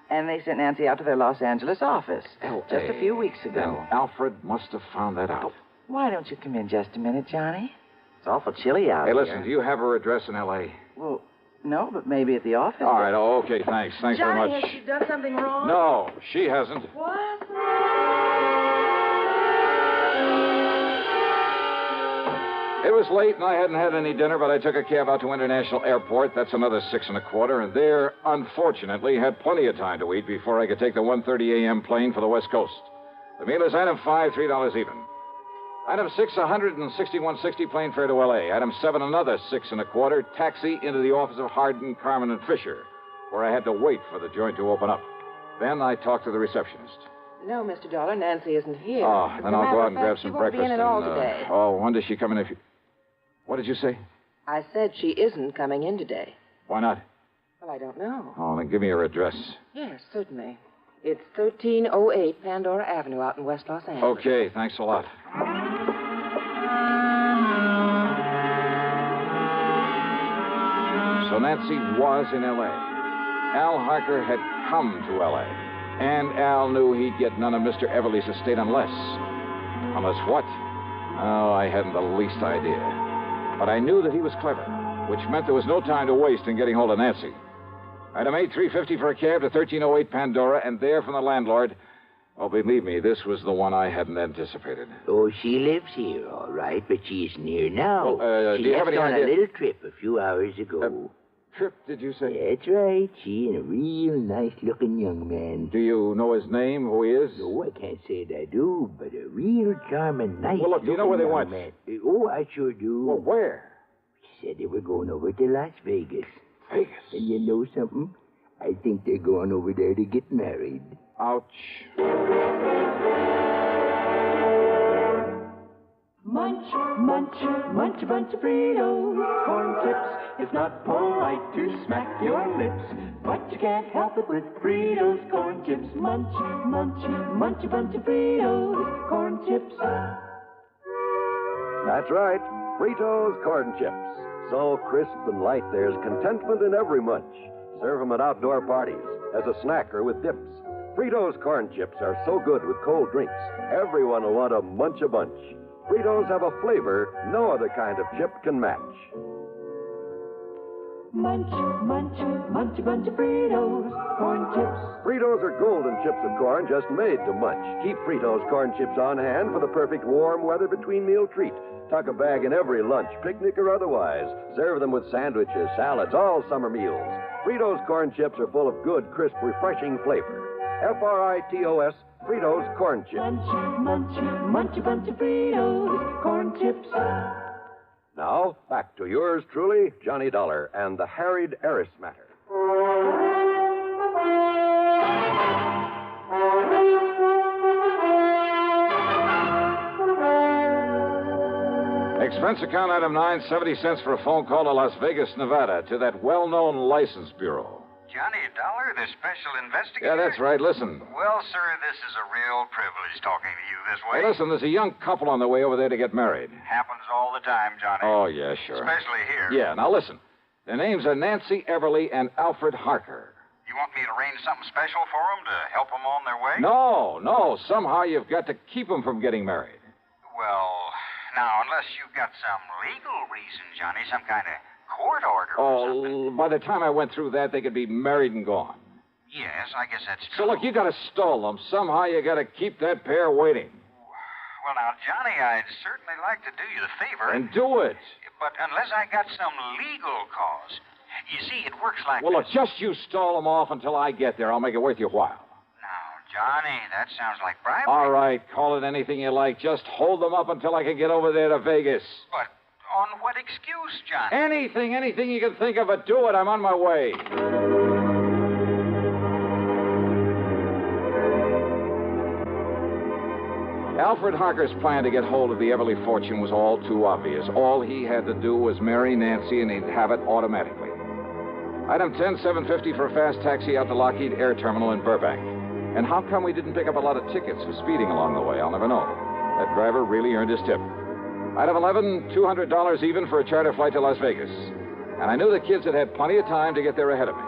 And they sent Nancy out to their Los Angeles office just a few weeks ago. Then Alfred must have found that out. Why don't you come in just a minute, Johnny? It's awful chilly out here. Hey, listen, do you have her address in L.A.? Well, no, but maybe at the office. All right, okay, thanks. Thanks very much. Johnny, has she done something wrong? No, she hasn't. What? It was late, and I hadn't had any dinner, but I took a cab out to International Airport. That's another $6.25, and there, unfortunately, had plenty of time to eat before I could take the 1:30 a.m. plane for the West Coast. The meal is item 5, $3 even. Item 6, $161.60 plane fare to L.A. Item 7, another $6.25, taxi into the office of Hardin, Carmen, and Fisher, where I had to wait for the joint to open up. Then I talked to the receptionist. No, Mr. Dollar, Nancy isn't here. Oh, then I'll go out and grab some she won't breakfast. Be in at all today. When does she come in? What did you say? I said she isn't coming in today. Why not? Well, I don't know. Oh, then give me her address. Yes, certainly. It's 1308 Pandora Avenue out in West Los Angeles. Okay, thanks a lot. So Nancy was in L.A. Al Harker had come to L.A. And Al knew he'd get none of Mr. Everly's estate unless... Unless what? Oh, I hadn't the least idea. But I knew that he was clever, which meant there was no time to waste in getting hold of Nancy. Item 8, $3.50 for a cab to 1308 Pandora, and there from the landlord... Oh, believe me, this was the one I hadn't anticipated. Oh, she lives here, all right, but she isn't here now. Well, do you have any on idea? a little trip a few hours ago. Trip, did you say? That's right. She and a real nice-looking young man. Do you know his name, who he is? No, I can't say that I do, but a real charming, nice-looking Well, look, do you know where they went? man. Oh, I sure do. Well, where? She said they were going over to Las Vegas. Vegas? And you know something? I think they're going over there to get married. Ouch. Munch, munch, munch a bunch of Fritos, corn chips. It's not polite to smack your lips, but you can't help it with Fritos, corn chips. Munch, munch, munch a bunch of Fritos, corn chips. That's right, Fritos corn chips. So crisp and light, there's contentment in every munch. Serve them at outdoor parties, as a snack or with dips. Fritos corn chips are so good with cold drinks, everyone will want to munch a bunch. Fritos have a flavor no other kind of chip can match. Munch, munch, munch a bunch of Fritos, corn chips. Fritos are golden chips of corn just made to munch. Keep Fritos corn chips on hand for the perfect warm weather between meal treat. Tuck a bag in every lunch, picnic or otherwise. Serve them with sandwiches, salads, all summer meals. Fritos corn chips are full of good, crisp, refreshing flavor. Fritos, Fritos corn chips. Munch, munch, munch a bunch of Fritos, corn chips. Now, back to yours truly, Johnny Dollar, and the harried heiress matter. Expense account item 9, 70 cents for a phone call to Las Vegas, Nevada, to that well-known license bureau. Johnny Dollar, the special investigator? Yeah, that's right. Listen. Well, sir, this is a real privilege talking to you this way. Hey, listen, there's a young couple on the way over there to get married. Happens all the time, Johnny. Oh, yeah, sure. Especially here. Yeah, now listen. Their names are Nancy Everly and Alfred Harker. You You want me to arrange something special for them to help them on their way? No. Somehow you've got to keep them from getting married. Well, now, unless you've got some legal reason, Johnny, some kind of court order or something. By the time I went through that, they could be married and gone. Yes, I guess that's So true. look, you got to stall them. Somehow you got to keep that pair waiting. Well, now, Johnny, I'd certainly like to do you the favor. And do it. But unless I got some legal cause. You see, it works like Well, look, this. just you stall them off until I get there. I'll make it worth your while. Johnny, that sounds like bribery. All right, call it anything you like. Just hold them up until I can get over there to Vegas. But on what excuse, Johnny? Anything you can think of, but do it. I'm on my way. Alfred Harker's plan to get hold of the Everly fortune was all too obvious. All he had to do was marry Nancy, and he'd have it automatically. Item 10750 for a fast taxi out to Lockheed Air Terminal in Burbank. And how come we didn't pick up a lot of tickets for speeding along the way? I'll never know. That driver really earned his tip. Item 11, $200 even for a charter flight to Las Vegas. And I knew the kids had had plenty of time to get there ahead of me.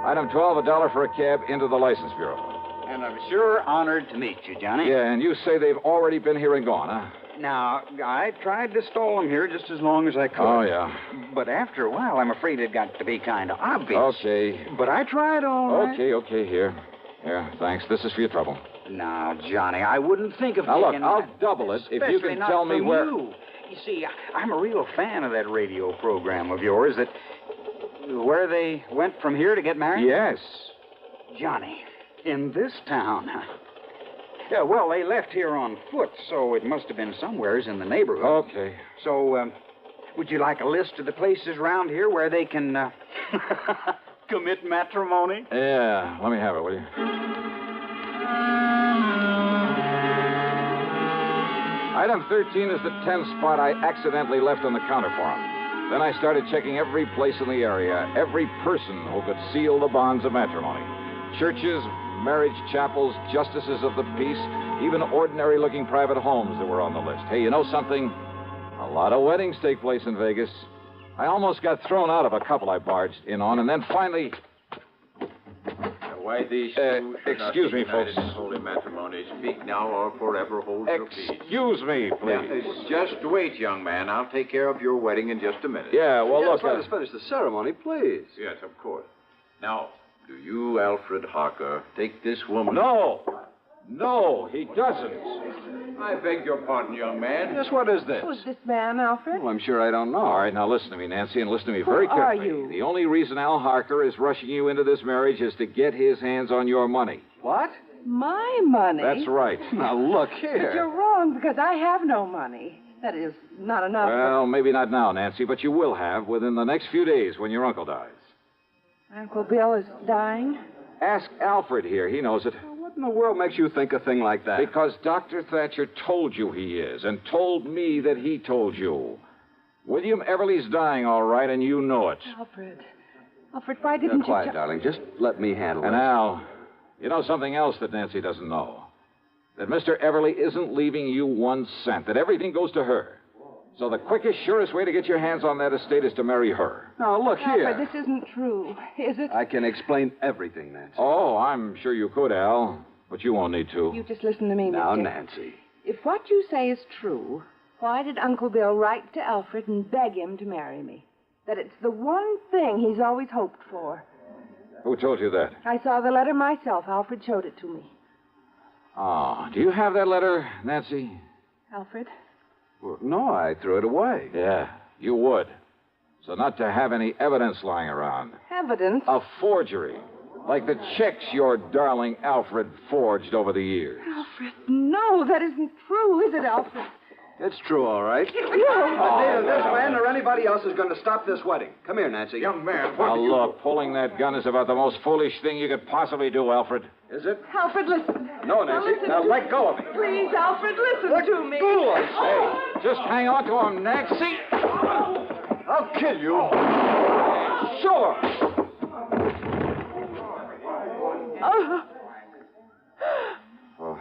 Item 12, $1 for a cab into the license bureau. And I'm sure honored to meet you, Johnny. Yeah, and you say they've already been here and gone, huh? Now, I tried to stall them here just as long as I could. Oh, yeah. But after a while, I'm afraid it got to be kind of obvious. Okay. But I tried all right. Okay, here. Here, thanks. This is for your trouble. Now, Johnny, I wouldn't think of Now, look, taking I'll that, double it if you especially can not tell me from where... You see, I'm a real fan of that radio program of yours that... Where they went from here to get married? Yes. Johnny, in this town. Yeah, well, they left here on foot, so it must have been somewheres in the neighborhood. Okay. So, would you like a list of the places around here where they can commit matrimony? Yeah, let me have it, will you? Item 13 is the 10 spot I accidentally left on the counter for him. Then I started checking every place in the area, every person who could seal the bonds of matrimony. Churches, marriage chapels, justices of the peace, even ordinary-looking private homes that were on the list. Hey, you know something? A lot of weddings take place in Vegas. I almost got thrown out of a couple I barged in on, and then finally... Why these two should not excuse be me, united folks. in holy matrimony. Speak now or forever hold your peace. Excuse me, please. Just wait, young man. I'll take care of your wedding in just a minute. Yeah, well, Yes, look... let us finish the ceremony, please. Yes, of course. Now, do you, Alfred Harker, take this woman... No, he doesn't. I beg your pardon, young man. Yes, what is this? Who's this man, Alfred? Well, I'm sure I don't know. All right, now listen to me, Nancy, and listen to me very Who are carefully. you? The only reason Al Harker is rushing you into this marriage is to get his hands on your money. What? My money? That's right. Now, look But here. you're wrong, because I have no money. That is, not enough. Well, maybe not now, Nancy, but you will have within the next few days when your uncle dies. Uncle Bill is dying? Ask Alfred here. He knows it. What in the world makes you think a thing like that? Because Dr. Thatcher told you he is, and told me that he told you. William Everly's dying, all right, and you know it. Alfred, why didn't you... Quiet, darling. Just let me handle And it. Al, you know something else that Nancy doesn't know? That Mr. Everly isn't leaving you 1 cent, that everything goes to her. So the quickest, surest way to get your hands on that estate is to marry her. Now, look here. Alfred, this isn't true, is it? I can explain everything, Nancy. Oh, I'm sure you could, Al, but you won't need to. You just listen to me, Now, mister. Nancy. If what you say is true, why did Uncle Bill write to Alfred and beg him to marry me? That it's the one thing he's always hoped for. Who told you that? I saw the letter myself. Alfred showed it to me. Oh, do you have that letter, Nancy? Alfred? Well, no, I threw it away. Yeah, you would. So not to have any evidence lying around. Evidence? A forgery. Like the checks your darling Alfred forged over the years. Alfred, no, that isn't true, is it, Alfred? It's true, all right. No. But neither this man or anybody else is going to stop this wedding. Come here, Nancy. Young man, Now, look, pulling that gun is about the most foolish thing you could possibly do, Alfred. Is it? Alfred, listen. No, Nancy. Now, let go of me. Please, Alfred, listen to me. Go on, Hey, just hang on to him, Nancy. I'll kill you. Sure. Oh,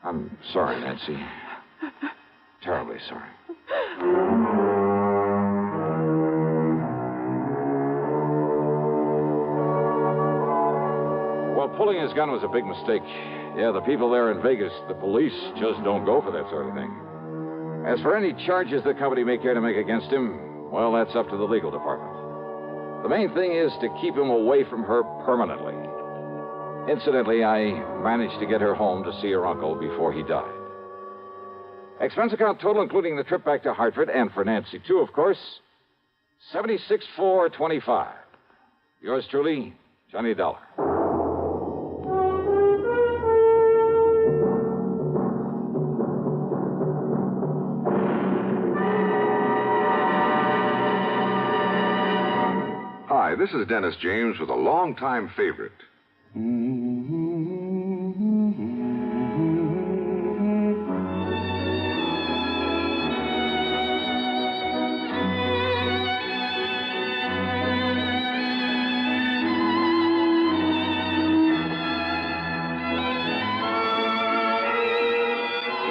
I'm sorry, Nancy. Terribly sorry. well, pulling his gun was a big mistake. Yeah, the people there in Vegas, the police, just don't go for that sort of thing. As for any charges the company may care to make against him, well, that's up to the legal department. The main thing is to keep him away from her permanently. Incidentally, I managed to get her home to see her uncle before he died. Expense account total, including the trip back to Hartford, and for Nancy, too, of course, $76,425. Yours truly, Johnny Dollar. Hi, this is Dennis James with a longtime favorite.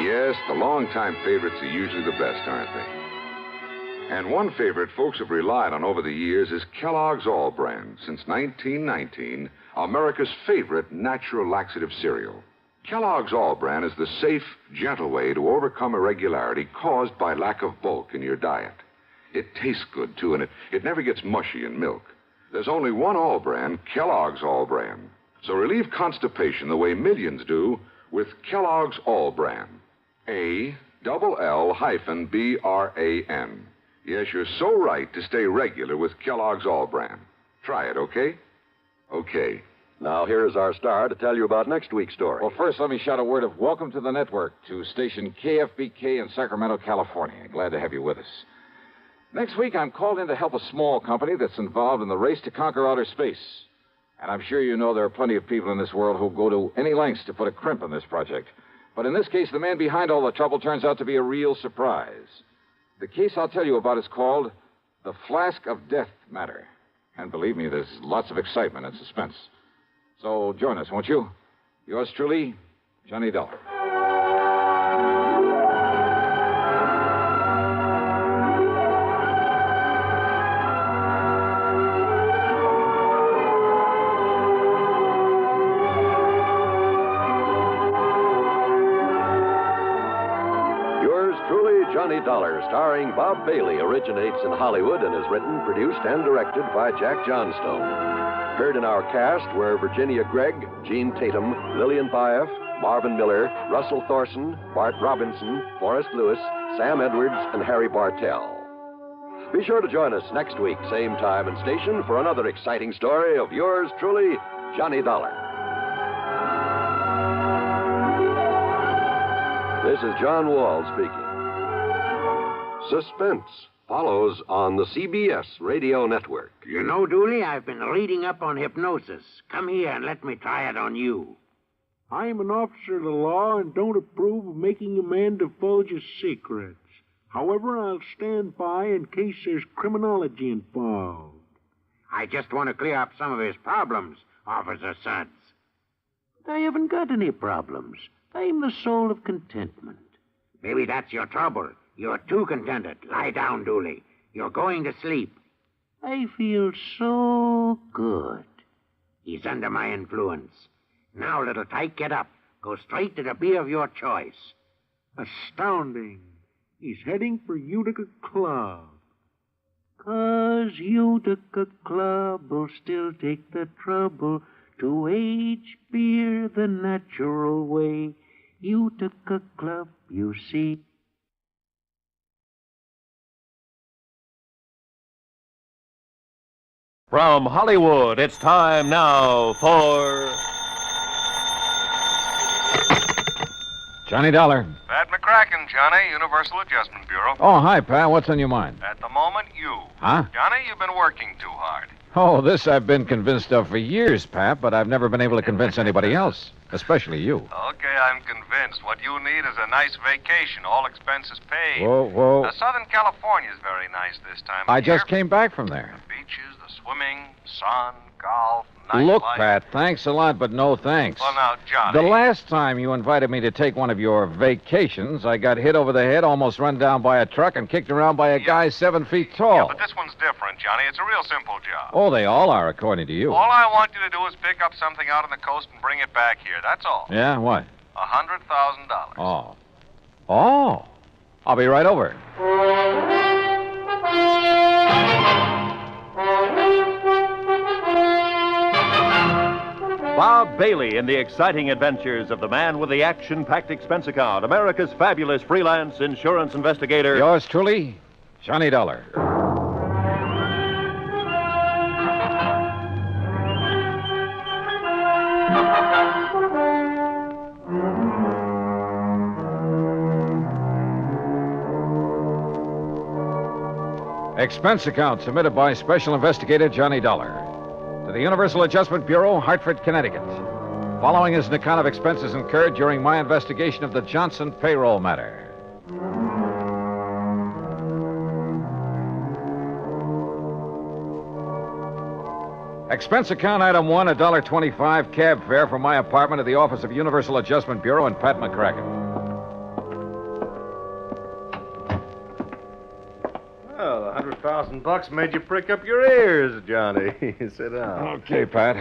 Yes, the longtime favorites are usually the best, aren't they? And one favorite folks have relied on over the years is Kellogg's All Brand. Since 1919, America's favorite natural laxative cereal. Kellogg's All Brand is the safe, gentle way to overcome irregularity caused by lack of bulk in your diet. It tastes good, too, and it never gets mushy in milk. There's only one All Brand, Kellogg's All Brand. So relieve constipation the way millions do with Kellogg's All Brand. ALL-BRAN. Yes, you're so right to stay regular with Kellogg's All Brand. Try it, okay? Okay. Now, here's our star to tell you about next week's story. Well, first, let me shout a word of welcome to the network, to station KFBK in Sacramento, California. Glad to have you with us. Next week, I'm called in to help a small company that's involved in the race to conquer outer space. And I'm sure you know there are plenty of people in this world who go to any lengths to put a crimp in this project. But in this case, the man behind all the trouble turns out to be a real surprise. The case I'll tell you about is called the Flask of Death Matter. And believe me, there's lots of excitement and suspense. So join us, won't you? Yours truly, Johnny Dollar. Johnny Dollar, starring Bob Bailey, originates in Hollywood and is written, produced, and directed by Jack Johnstone. Heard in our cast were Virginia Gregg, Gene Tatum, Lillian Baeff, Marvin Miller, Russell Thorson, Bart Robinson, Forrest Lewis, Sam Edwards, and Harry Bartell. Be sure to join us next week, same time and station, for another exciting story of yours truly, Johnny Dollar. This is John Wall speaking. Suspense follows on the CBS radio network. You know, Dooley, I've been reading up on hypnosis. Come here and let me try it on you. I'm an officer of the law and don't approve of making a man divulge his secrets. However, I'll stand by in case there's criminology involved. I just want to clear up some of his problems, Officer Suds. I haven't got any problems. I'm the soul of contentment. Maybe that's your trouble. You're too contented. Lie down, Dooley. You're going to sleep. I feel so good. He's under my influence. Now, little tyke, get up. Go straight to the beer of your choice. Astounding. He's heading for Utica Club. 'Cause Utica Club will still take the trouble to age beer the natural way. Utica Club, you see. From Hollywood, it's time now for Johnny Dollar. Pat McCracken, Johnny, Universal Adjustment Bureau. Oh, hi, pal. What's on your mind? At the moment, you. Huh? Johnny, you've been working too hard. Oh, this I've been convinced of for years, Pat, but I've never been able to convince anybody else, especially you. Okay, I'm convinced. What you need is a nice vacation, all expenses paid. Whoa. Southern California is very nice this time of I year. just came back from there. The beaches, the Swimming, sun, golf, Look, nightlife. Pat, thanks a lot, but no thanks. Well, now, Johnny. The last time you invited me to take one of your vacations, I got hit over the head, almost run down by a truck, and kicked around by a guy 7 feet tall. Yeah, but this one's different, Johnny. It's a real simple job. Oh, they all are, according to you. All I want you to do is pick up something out on the coast and bring it back here. That's all. Yeah, what? $100,000. Oh. Oh. I'll be right over. Bob Bailey in the exciting adventures of the man with the action-packed expense account, America's fabulous freelance insurance investigator. Yours truly, Johnny Dollar. Expense account submitted by Special Investigator Johnny Dollar to the Universal Adjustment Bureau, Hartford, Connecticut. Following is an account of expenses incurred during my investigation of the Johnson payroll matter. Expense account item 1, $1.25 cab fare from my apartment to the office of Universal Adjustment Bureau in Pat McCracken. Well, $100,000 made you prick up your ears, Johnny. Sit down. Okay, Pat.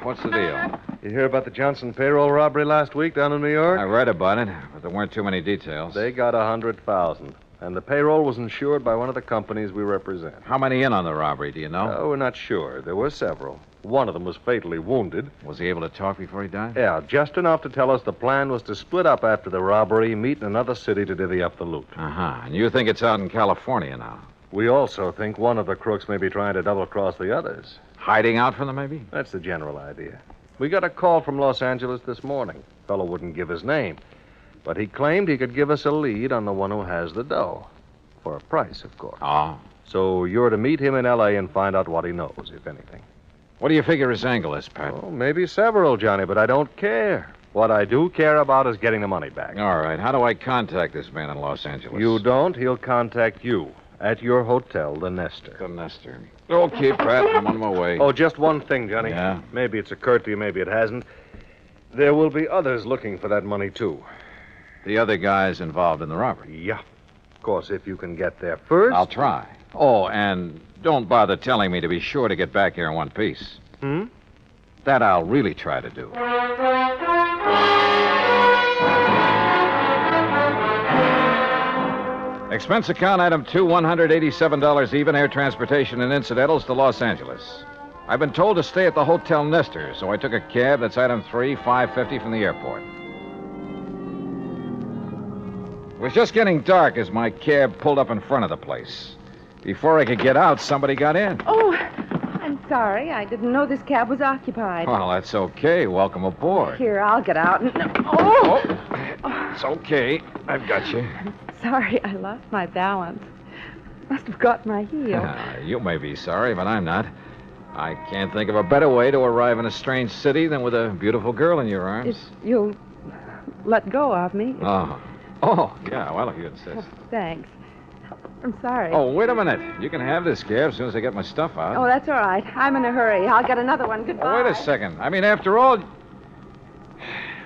What's the deal? You hear about the Johnson payroll robbery last week down in New York? I read about it, but there weren't too many details. They got $100,000, and the payroll was insured by one of the companies we represent. How many in on the robbery, do you know? Oh, we're not sure. There were several. One of them was fatally wounded. Was he able to talk before he died? Yeah, just enough to tell us the plan was to split up after the robbery, meet in another city to divvy up the loot. Uh-huh. And you think it's out in California now? We also think one of the crooks may be trying to double-cross the others. Hiding out from them, maybe? That's the general idea. We got a call from Los Angeles this morning. Fellow wouldn't give his name, but he claimed he could give us a lead on the one who has the dough. For a price, of course. Oh. So you're to meet him in L.A. and find out what he knows, if anything. What do you figure his angle is, Pat? Oh, maybe several, Johnny, but I don't care. What I do care about is getting the money back. All right. How do I contact this man in Los Angeles? You don't, he'll contact you. At your hotel, the Nestor. The Nestor. Okay, Pat, I'm on my way. Oh, just one thing, Johnny. Yeah? Maybe it's occurred to you, maybe it hasn't. There will be others looking for that money, too. The other guys involved in the robbery? Yeah. Of course, if you can get there first. I'll try. Oh, and don't bother telling me to be sure to get back here in one piece. That I'll really try to do. Expense account item 2, $187 even, air transportation and incidentals to Los Angeles. I've been told to stay at the Hotel Nestor, so I took a cab. That's item 3, $5.50 from the airport. It was just getting dark as my cab pulled up in front of the place. Before I could get out, somebody got in. Oh, I'm sorry. I didn't know this cab was occupied. Well, that's okay. Welcome aboard. Here, I'll get out and... Oh! It's okay. I've got you. Sorry, I lost my balance. Must have got my heel. You may be sorry, but I'm not. I can't think of a better way to arrive in a strange city than with a beautiful girl in your arms. If you'll let go of me. Oh, yeah, well, if you insist. Thanks. I'm sorry. Oh, wait a minute. You can have this cab as soon as I get my stuff out. Oh, that's all right. I'm in a hurry. I'll get another one. Goodbye. Oh, wait a second. I mean, after all...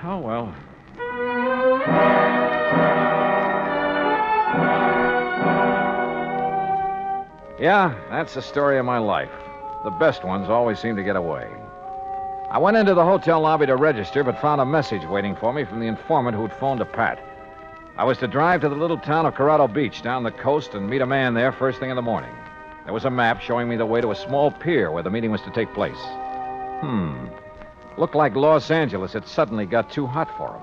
Oh, well. Yeah, that's the story of my life. The best ones always seem to get away. I went into the hotel lobby to register, but found a message waiting for me from the informant who'd phoned to Pat. I was to drive to the little town of Corrado Beach down the coast and meet a man there first thing in the morning. There was a map showing me the way to a small pier where the meeting was to take place. Looked like Los Angeles had suddenly got too hot for him.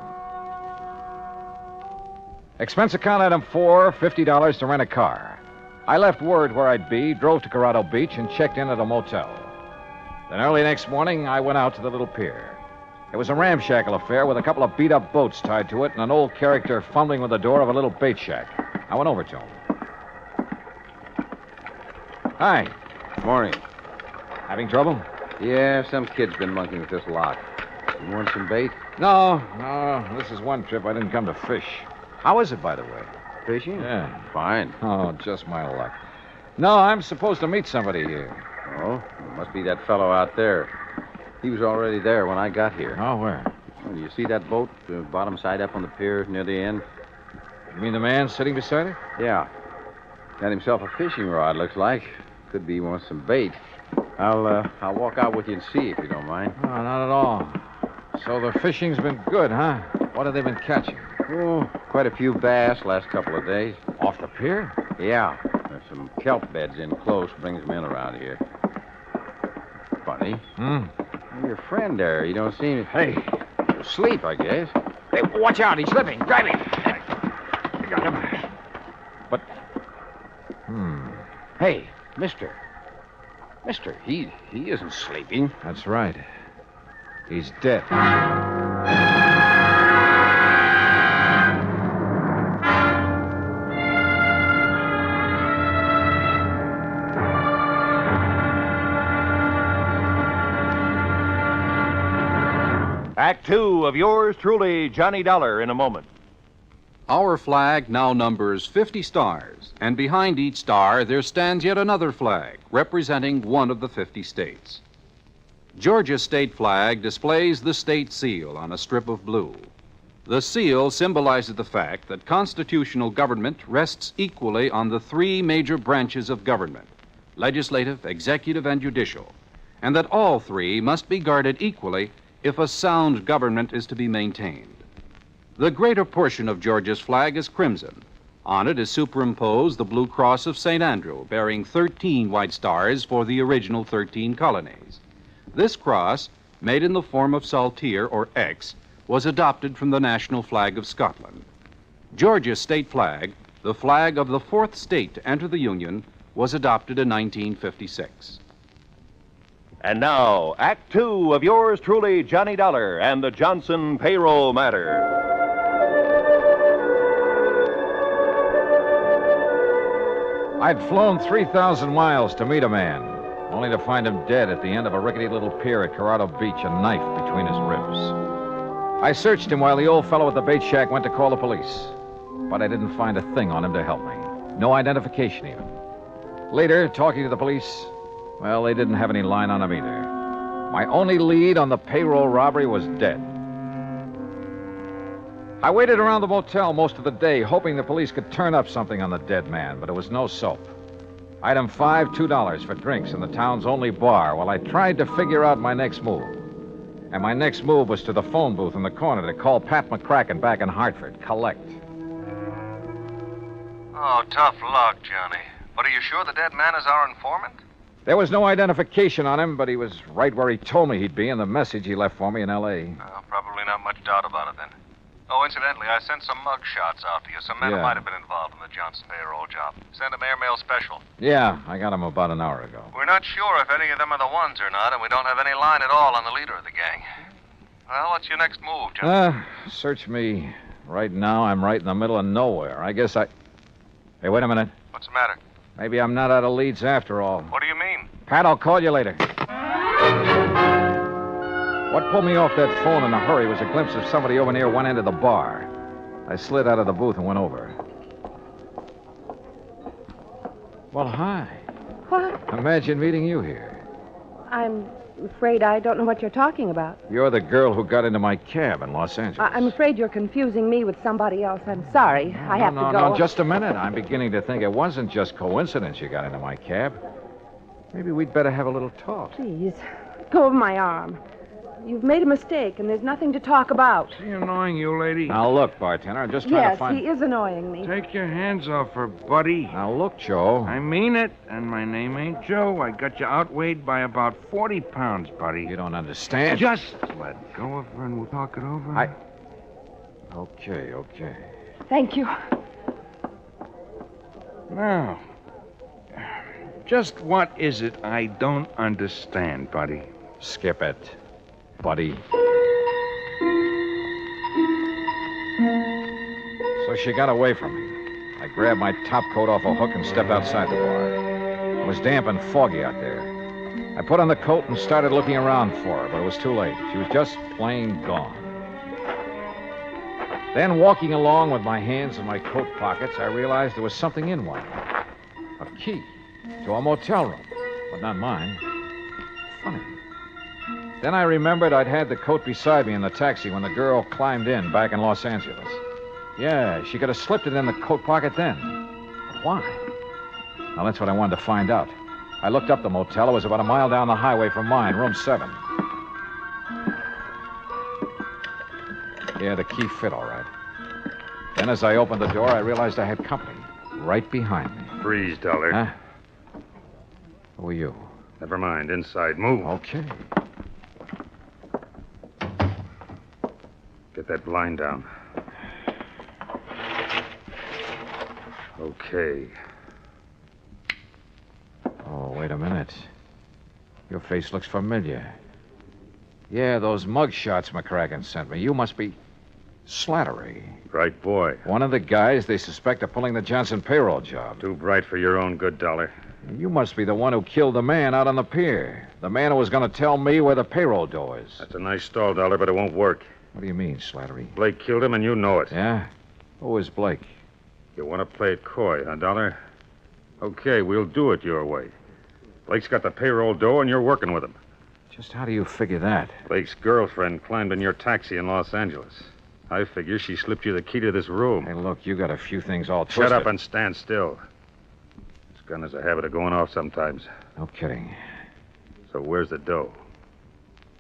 Expense account item 4, $50 to rent a car. I left word where I'd be, drove to Corrado Beach, and checked in at a motel. Then early next morning, I went out to the little pier. It was a ramshackle affair with a couple of beat-up boats tied to it and an old character fumbling with the door of a little bait shack. I went over to him. Hi. Morning. Having trouble? Yeah, some kid's been monkeying with this lock. You want some bait? No. This is one trip I didn't come to fish. How is it, by the way? Fishing? Yeah. Fine. Oh, just my luck. No, I'm supposed to meet somebody here. Oh? Must be that fellow out there. He was already there when I got here. Oh, where? Well, you see that boat, bottom side up on the pier near the end? You mean the man sitting beside it? Yeah. Got himself a fishing rod, looks like. Could be he wants some bait. I'll walk out with you and see if you don't mind. Oh, not at all. So the fishing's been good, huh? What have they been catching? Oh, quite a few bass last couple of days. Off the pier? Yeah. There's some kelp beds in close. Brings them in around here. Funny. Your friend there, you don't seem... Hey. Asleep, I guess. Hey, watch out. He's slipping. Grab him. I got him. But... Hey, mister. Mister, he isn't sleeping. That's right. He's dead. Act two of yours truly, Johnny Dollar, in a moment. Our flag now numbers 50 stars, and behind each star there stands yet another flag representing one of the 50 states. Georgia's state flag displays the state seal on a strip of blue. The seal symbolizes the fact that constitutional government rests equally on the three major branches of government: legislative, executive, and judicial, and that all three must be guarded equally if a sound government is to be maintained. The greater portion of Georgia's flag is crimson. On it is superimposed the blue cross of St. Andrew, bearing 13 white stars for the original 13 colonies. This cross, made in the form of saltire or X, was adopted from the national flag of Scotland. Georgia's state flag, the flag of the fourth state to enter the Union, was adopted in 1956. And now, Act two of yours truly, Johnny Dollar, and the Johnson payroll matter. I'd flown 3,000 miles to meet a man, only to find him dead at the end of a rickety little pier at Corrado Beach, a knife between his ribs. I searched him while the old fellow at the bait shack went to call the police, but I didn't find a thing on him to help me. No identification, even. Later, talking to the police, well, they didn't have any line on him either. My only lead on the payroll robbery was dead. I waited around the motel most of the day, hoping the police could turn up something on the dead man, but it was no soap. Item 5, $2 for drinks in the town's only bar while I tried to figure out my next move. And my next move was to the phone booth in the corner to call Pat McCracken back in Hartford. Collect. Oh, tough luck, Johnny. But are you sure the dead man is our informant? There was no identification on him, but he was right where he told me he'd be in the message he left for me in L.A. Oh, probably not much doubt about it, then. Oh, incidentally, I sent some mug shots out to you. Some men who might have been involved in the Johnson payroll job. Sent them airmail special. Yeah, I got him about an hour ago. We're not sure if any of them are the ones or not, and we don't have any line at all on the leader of the gang. Well, what's your next move, Johnny? Search me. Right now, I'm right in the middle of nowhere. I guess I... Hey, wait a minute. What's the matter? Maybe I'm not out of leads after all. What do you mean? Pat, I'll call you later. What pulled me off that phone in a hurry was a glimpse of somebody over near one end of the bar. I slid out of the booth and went over. Well, hi. What? Imagine meeting you here. I'm afraid I don't know what you're talking about. You're the girl who got into my cab in Los Angeles. I'm afraid you're confusing me with somebody else. I'm sorry. I have to go. No, just a minute. I'm beginning to think it wasn't just coincidence you got into my cab. Maybe we'd better have a little talk. Please, let go of my arm. You've made a mistake, and there's nothing to talk about. Is he annoying you, lady? Now, look, bartender, I'm just trying to find... Yes, he is annoying me. Take your hands off her, buddy. Now, look, Joe. I mean it, and my name ain't Joe. I got you outweighed by about 40 pounds, buddy. You don't understand. Just let go of her and we'll talk it over. Okay. Thank you. Now, just what is it I don't understand, buddy? Skip it, buddy. So she got away from me. I grabbed my top coat off a hook and stepped outside the bar. It was damp and foggy out there. I put on the coat and started looking around for her, but it was too late. She was just plain gone. Then, walking along with my hands in my coat pockets, I realized there was something in one. A key to a motel room, but not mine. Funny. Then I remembered I'd had the coat beside me in the taxi when the girl climbed in back in Los Angeles. Yeah, she could have slipped it in the coat pocket then. But why? Now, that's what I wanted to find out. I looked up the motel. It was about a mile down the highway from mine, room 7. Yeah, the key fit all right. Then as I opened the door, I realized I had company right behind me. Freeze, Dollar. Huh? Who are you? Never mind. Inside. Move. Okay. Get that blind down. Okay. Oh, wait a minute. Your face looks familiar. Yeah, those mug shots McCracken sent me. You must be Slattery. Right boy. One of the guys they suspect of pulling the Johnson payroll job. Too bright for your own good, Dollar. You must be the one who killed the man out on the pier. The man who was going to tell me where the payroll door is. That's a nice stall, Dollar, but it won't work. What do you mean, Slattery? Blake killed him, and you know it. Yeah? Who is Blake? You want to play it coy, huh, Dollar? Okay, we'll do it your way. Blake's got the payroll door, and you're working with him. Just how do you figure that? Blake's girlfriend climbed in your taxi in Los Angeles. I figure she slipped you the key to this room. Hey, look, you got a few things all twisted. Shut up and stand still. This gun has a habit of going off sometimes. No kidding. So where's the dough?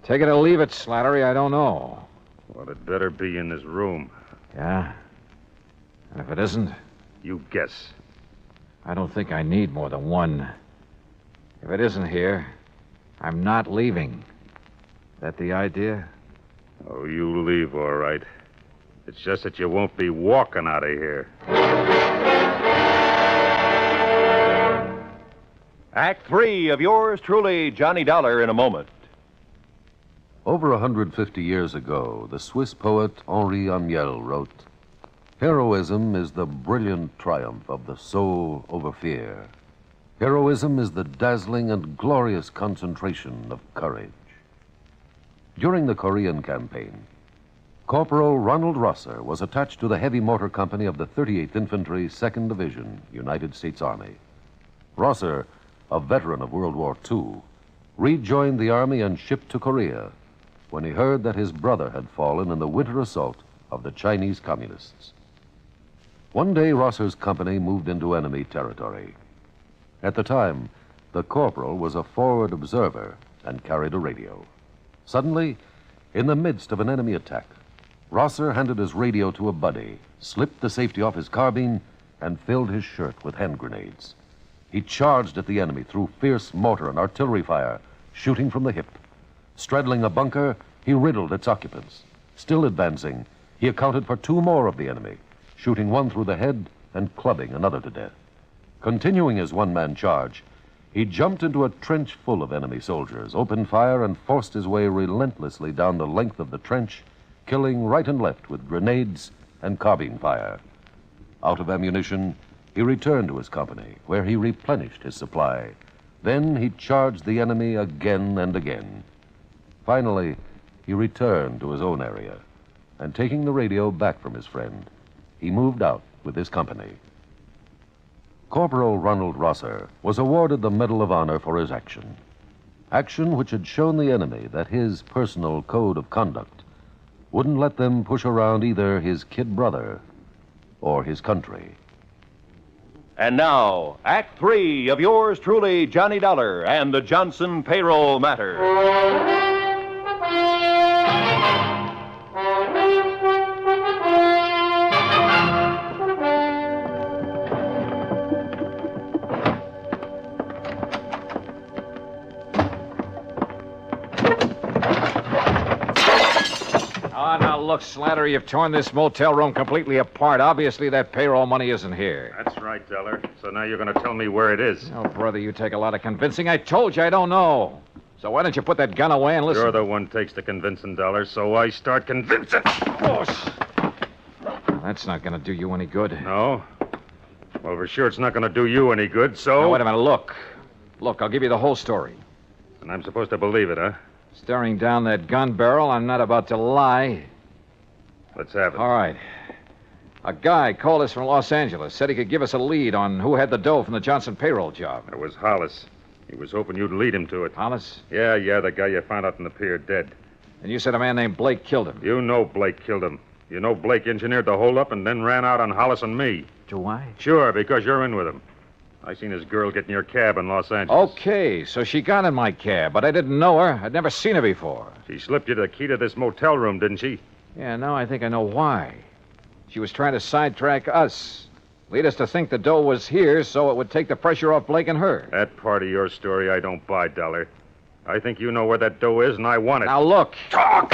Take it or leave it, Slattery. I don't know. Well, it better be in this room. Yeah? And if it isn't? You guess. I don't think I need more than one. If it isn't here, I'm not leaving. That the idea? Oh, you leave, all right. It's just that you won't be walking out of here. Act 3 of yours truly, Johnny Dollar, in a moment. Over 150 years ago, the Swiss poet Henri Amiel wrote, "Heroism is the brilliant triumph of the soul over fear. Heroism is the dazzling and glorious concentration of courage." During the Korean campaign, Corporal Ronald Rosser was attached to the heavy mortar company of the 38th Infantry, 2nd Division, United States Army. Rosser, a veteran of World War II, rejoined the Army and shipped to Korea when he heard that his brother had fallen in the winter assault of the Chinese Communists. One day, Rosser's company moved into enemy territory. At the time, the corporal was a forward observer and carried a radio. Suddenly, in the midst of an enemy attack, Rosser handed his radio to a buddy, slipped the safety off his carbine, and filled his shirt with hand grenades. He charged at the enemy through fierce mortar and artillery fire, shooting from the hip. Straddling a bunker, he riddled its occupants. Still advancing, he accounted for 2 more of the enemy, shooting one through the head and clubbing another to death. Continuing his one-man charge, he jumped into a trench full of enemy soldiers, opened fire, and forced his way relentlessly down the length of the trench, killing right and left with grenades and carbine fire. Out of ammunition, he returned to his company, where he replenished his supply. Then he charged the enemy again and again. Finally, he returned to his own area, and taking the radio back from his friend, he moved out with his company. Corporal Ronald Rosser was awarded the Medal of Honor for his action. Action which had shown the enemy that his personal code of conduct wouldn't let them push around either his kid brother or his country. And now, Act 3 of yours truly, Johnny Dollar, and the Johnson payroll matter. Now, look, Slattery, you've torn this motel room completely apart. Obviously, that payroll money isn't here. That's right, Dollar. So now you're going to tell me where it is. Oh, brother, you take a lot of convincing. I told you I don't know. So why don't you put that gun away and listen? You're the one takes the convincing, Dollar, so I start convincing. Oh, that's not going to do you any good. No? Well, for sure it's not going to do you any good, so... Now, wait a minute, look. Look, I'll give you the whole story. And I'm supposed to believe it, huh? Staring down that gun barrel, I'm not about to lie. Let's have it. All right. A guy called us from Los Angeles, said he could give us a lead on who had the dough from the Johnson payroll job. It was Hollis. He was hoping you'd lead him to it. Hollis? Yeah, the guy you found out in the pier dead. And you said a man named Blake killed him. You know Blake killed him. You know Blake engineered the holdup and then ran out on Hollis and me. Do I? Sure, because you're in with him. I seen his girl get in your cab in Los Angeles. Okay, so she got in my cab, but I didn't know her. I'd never seen her before. She slipped you the key to this motel room, didn't she? Yeah, now I think I know why. She was trying to sidetrack us. Lead us to think the dough was here so it would take the pressure off Blake and her. That part of your story I don't buy, Dollar. I think you know where that dough is, and I want it. Now, look. Talk!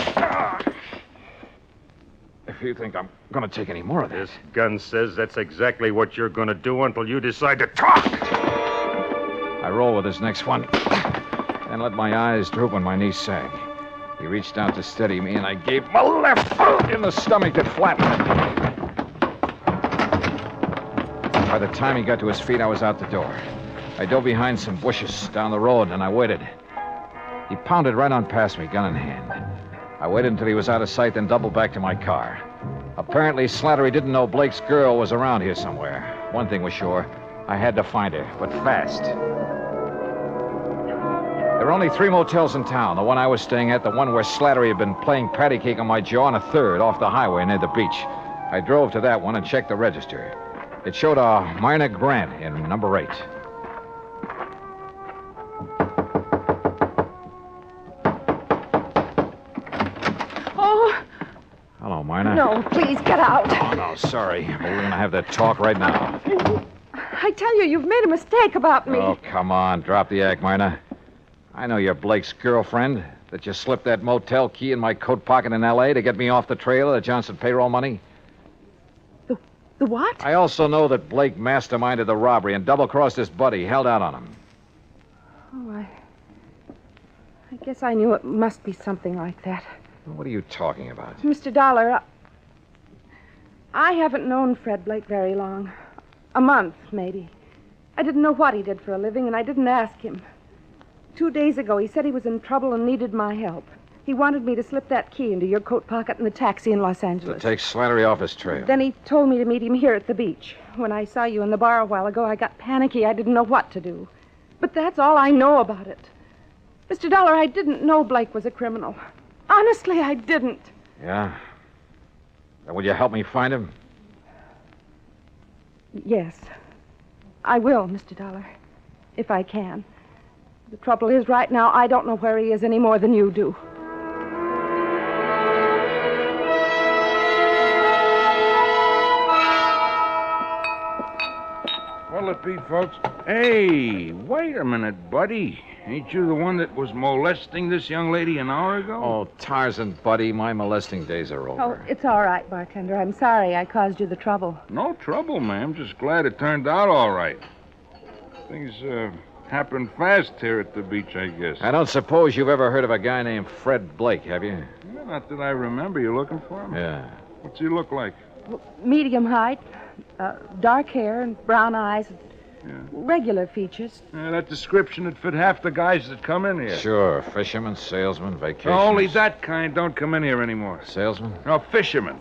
If you think I'm going to take any more of this. This gun says that's exactly what you're going to do until you decide to talk. I roll with this next one, then let my eyes droop and my knees sag. He reached out to steady me, and I gave him a left hook in the stomach that flattened him. By the time he got to his feet, I was out the door. I dove behind some bushes down the road, and I waited. He pounded right on past me, gun in hand. I waited until he was out of sight, then doubled back to my car. Apparently, Slattery didn't know Blake's girl was around here somewhere. One thing was sure. I had to find her, but fast. There were only 3 motels in town. The one I was staying at, the one where Slattery had been playing patty cake on my jaw, and a third off the highway near the beach. I drove to that one and checked the register. It showed a Myrna Grant in number 8. Hello, Myrna. No, please, get out. Oh, no, sorry. But we're going to have that talk right now. I tell you, you've made a mistake about me. Oh, come on. Drop the act, Myrna. I know you're Blake's girlfriend, that you slipped that motel key in my coat pocket in L.A. to get me off the trail of the Johnson payroll money. The what? I also know that Blake masterminded the robbery and double-crossed his buddy, held out on him. Oh, I guess I knew it must be something like that. What are you talking about? Mr. Dollar, I haven't known Fred Blake very long. A month, maybe. I didn't know what he did for a living, and I didn't ask him. 2 days ago, he said he was in trouble and needed my help. He wanted me to slip that key into your coat pocket in the taxi in Los Angeles. To take Slattery off his trail. Then he told me to meet him here at the beach. When I saw you in the bar a while ago, I got panicky. I didn't know what to do. But that's all I know about it. Mr. Dollar, I didn't know Blake was a criminal. Honestly, I didn't. Yeah? Then will you help me find him? Yes. I will, Mr. Dollar. If I can. The trouble is, right now, I don't know where he is any more than you do. What'll it be, folks? Hey, wait a minute, buddy. Ain't you the one that was molesting this young lady an hour ago? Oh, Tarzan, buddy, my molesting days are over. Oh, it's all right, bartender. I'm sorry I caused you the trouble. No trouble, ma'am. Just glad it turned out all right. Things happen fast here at the beach, I guess. I don't suppose you've ever heard of a guy named Fred Blake, have you? Well, not that I remember. You looking for him? Yeah. What's he look like? Medium height, dark hair and brown eyes. Yeah. Regular features. That description would fit half the guys that come in here. Sure. Fisherman, salesman, vacation. Only that kind don't come in here anymore. Salesman? No, fishermen.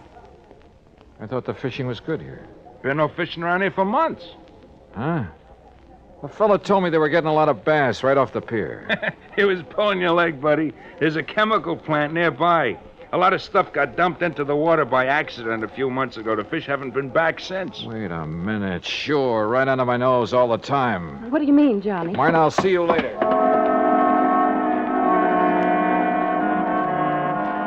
I thought the fishing was good here. Been no fishing around here for months. Huh? A fella told me they were getting a lot of bass right off the pier. He was pulling your leg, buddy. There's a chemical plant nearby. A lot of stuff got dumped into the water by accident a few months ago. The fish haven't been back since. Wait a minute. Sure, right under my nose all the time. What do you mean, Johnny? Martin, I'll see you later.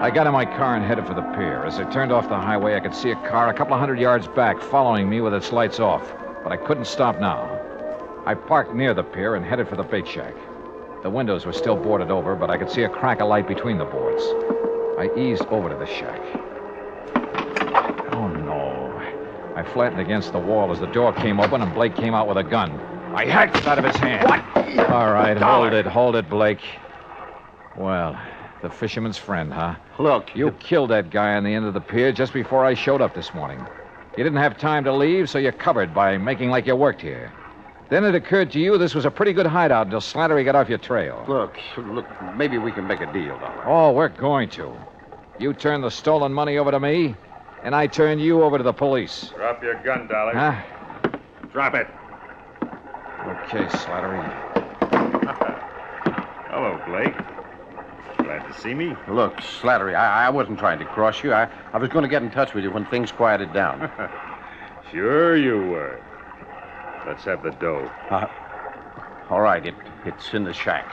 I got in my car and headed for the pier. As I turned off the highway, I could see a car a couple of 100 yards back following me with its lights off. But I couldn't stop now. I parked near the pier and headed for the bait shack. The windows were still boarded over, but I could see a crack of light between the boards. I eased over to the shack. Oh, no. I flattened against the wall as the door came open and Blake came out with a gun. I hacked it out of his hand. What? All right, hold it, Blake. Well, the fisherman's friend, huh? Look. You killed that guy on the end of the pier just before I showed up this morning. You didn't have time to leave, so you covered by making like you worked here. Then it occurred to you this was a pretty good hideout until Slattery got off your trail. Look, maybe we can make a deal, Dollar. Oh, we're going to. You turn the stolen money over to me, and I turn you over to the police. Drop your gun, Dollar. Huh? Drop it. Okay, Slattery. Hello, Blake. Glad to see me. Look, Slattery, I wasn't trying to cross you. I was going to get in touch with you when things quieted down. Sure you were. Let's have the dough. All right, it's in the shack.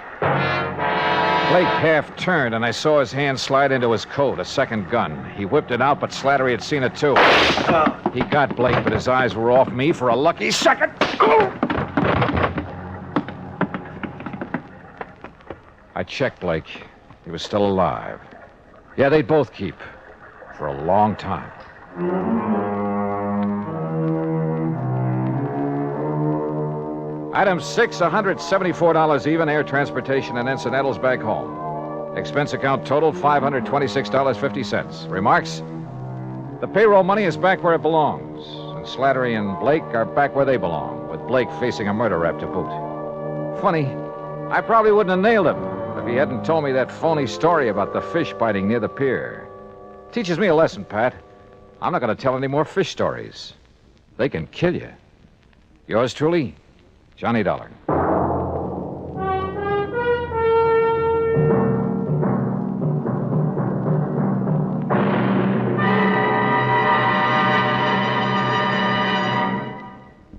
Blake half turned, and I saw his hand slide into his coat, a second gun. He whipped it out, but Slattery had seen it, too. He got Blake, but his eyes were off me for a lucky second. I checked Blake. He was still alive. Yeah, they'd both keep. For a long time. Item 6, $174 even, air transportation and incidentals back home. Expense account total, $526.50. Remarks? The payroll money is back where it belongs, and Slattery and Blake are back where they belong, with Blake facing a murder rap to boot. Funny, I probably wouldn't have nailed him if he hadn't told me that phony story about the fish biting near the pier. Teaches me a lesson, Pat. I'm not going to tell any more fish stories. They can kill you. Yours truly, Johnny Dollar.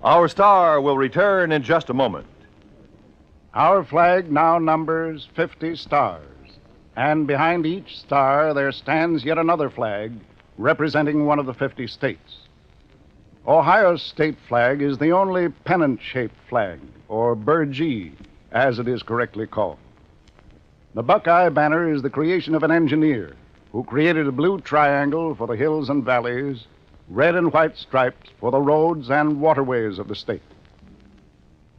Our star will return in just a moment. Our flag now numbers 50 stars, and behind each star there stands yet another flag representing one of the 50 states. Ohio's state flag is the only pennant-shaped flag, or burgee, as it is correctly called. The Buckeye banner is the creation of an engineer who created a blue triangle for the hills and valleys, red and white stripes for the roads and waterways of the state.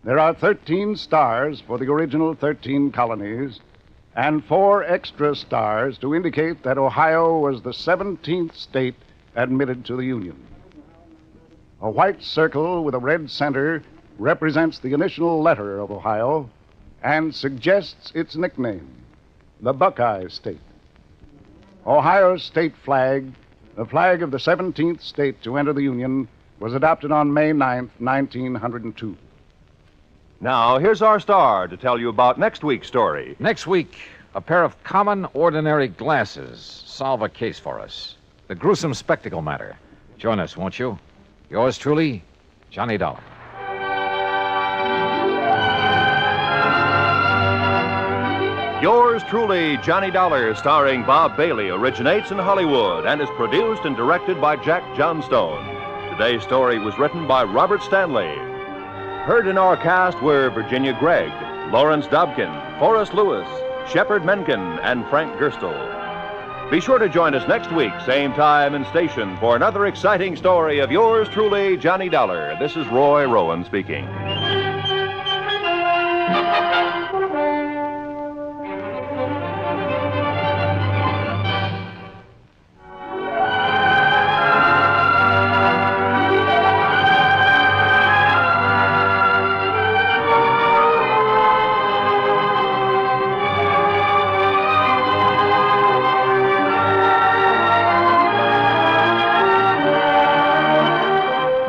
There are 13 stars for the original 13 colonies, and 4 extra stars to indicate that Ohio was the 17th state admitted to the Union. A white circle with a red center represents the initial letter of Ohio and suggests its nickname, the Buckeye State. Ohio's state flag, the flag of the 17th state to enter the Union, was adopted on May 9th, 1902. Now, here's our star to tell you about next week's story. Next week, a pair of common, ordinary glasses solve a case for us. The gruesome spectacle matter. Join us, won't you? Yours truly, Johnny Dollar. Yours truly, Johnny Dollar, starring Bob Bailey, originates in Hollywood and is produced and directed by Jack Johnstone. Today's story was written by Robert Stanley. Heard in our cast were Virginia Gregg, Lawrence Dobkin, Forrest Lewis, Shepard Menken, and Frank Gerstle. Be sure to join us next week, same time and station, for another exciting story of yours truly, Johnny Dollar. This is Roy Rowan speaking.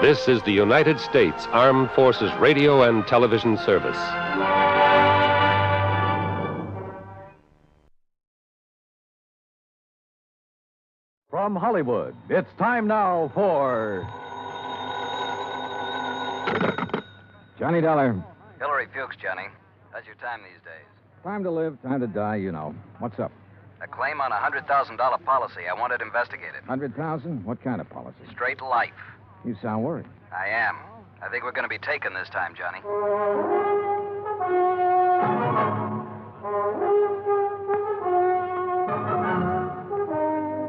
This is the United States Armed Forces Radio and Television Service. From Hollywood, it's time now for Johnny Dollar. Hillary Fuchs, Johnny. How's your time these days? Time to live, time to die, you know. What's up? A claim on a $100,000 policy. I want it investigated. 100,000? What kind of policy? Straight life. You sound worried. I am. I think we're going to be taken this time, Johnny.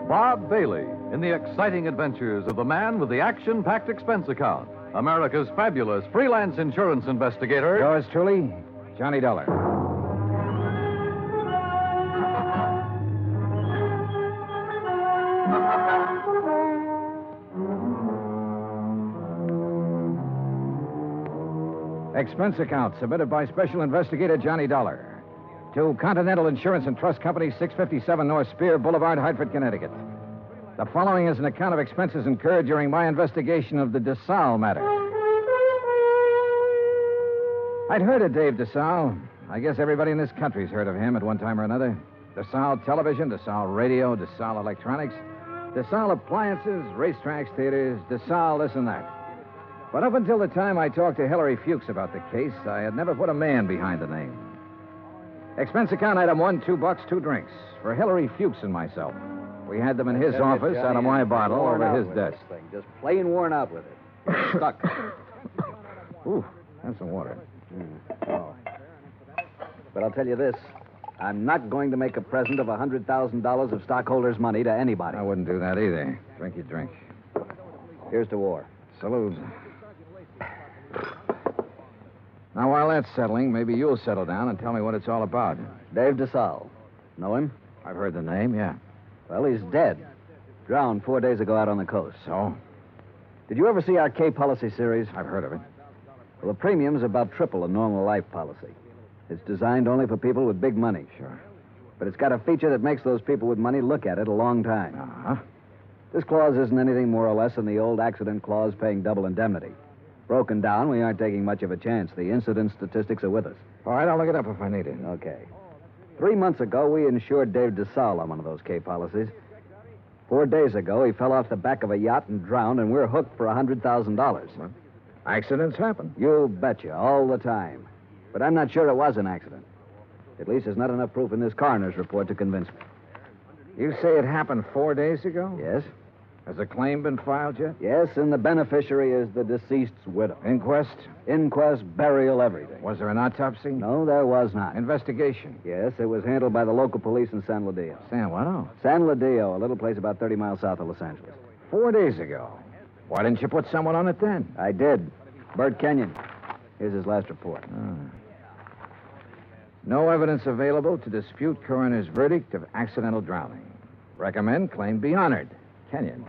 Bob Bailey in the exciting adventures of the man with the action-packed expense account, America's fabulous freelance insurance investigator. Yours truly, Johnny Dollar. Expense account submitted by Special Investigator Johnny Dollar to Continental Insurance and Trust Company, 657 North Spear Boulevard, Hartford, Connecticut. The following is an account of expenses incurred during my investigation of the DeSalle matter. I'd heard of Dave DeSalle. I guess everybody in this country's heard of him at one time or another. DeSalle Television, DeSalle Radio, DeSalle Electronics, DeSalle Appliances, racetracks, theaters, DeSalle this and that. But up until the time I talked to Hillary Fuchs about the case, I had never put a man behind the name. Expense account item 1, $2, 2 drinks. For Hillary Fuchs and myself. We had them in his office out of my bottle over his desk. Just plain worn out with it. Stuck. Ooh, have some water. Oh. But I'll tell you this. I'm not going to make a present of $100,000 of stockholders' money to anybody. I wouldn't do that either. Drink your drink. Here's to war. Salute. Now, while that's settling, maybe you'll settle down and tell me what it's all about. Dave DeSalle. Know him? I've heard the name, yeah. Well, he's dead. Drowned 4 days ago out on the coast. So? Did you ever see our K policy series? I've heard of it. Well, the premium's about triple a normal life policy. It's designed only for people with big money. Sure. But it's got a feature that makes those people with money look at it a long time. Uh-huh. This clause isn't anything more or less than the old accident clause paying double indemnity. Broken down, we aren't taking much of a chance. The incident statistics are with us. All right, I'll look it up if I need it. Okay. 3 months ago, we insured Dave DeSalle on one of those K policies. 4 days ago, he fell off the back of a yacht and drowned, and we're hooked for $100,000. Accidents happen. You betcha, all the time. But I'm not sure it was an accident. At least there's not enough proof in this coroner's report to convince me. You say it happened 4 days ago? Yes. Has a claim been filed yet? Yes, and the beneficiary is the deceased's widow. Inquest? Inquest, burial, everything. Was there an autopsy? No, there was not. Investigation? Yes, it was handled by the local police in San Ladillo. San what? Oh. San Ladillo, a little place about 30 miles south of Los Angeles. 4 days ago. Why didn't you put someone on it then? I did. Bert Kenyon. Here's his last report. No evidence available to dispute coroner's verdict of accidental drowning. Recommend claim be honored. Kenyon.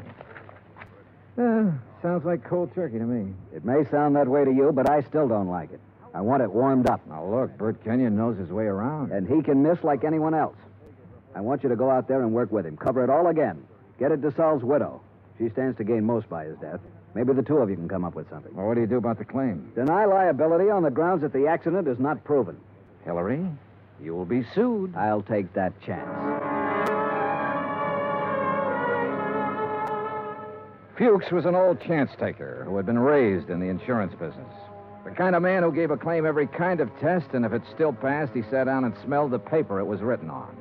Sounds like cold turkey to me. It may sound that way to you, but I still don't like it. I want it warmed up. Now, look, Bert Kenyon knows his way around. And he can miss like anyone else. I want you to go out there and work with him. Cover it all again. Get at DeSalle's widow. She stands to gain most by his death. Maybe the two of you can come up with something. Well, what do you do about the claim? Deny liability on the grounds that the accident is not proven. Hillary, you will be sued. I'll take that chance. Fuchs was an old chance taker who had been raised in the insurance business. The kind of man who gave a claim every kind of test, and if it still passed, he sat down and smelled the paper it was written on.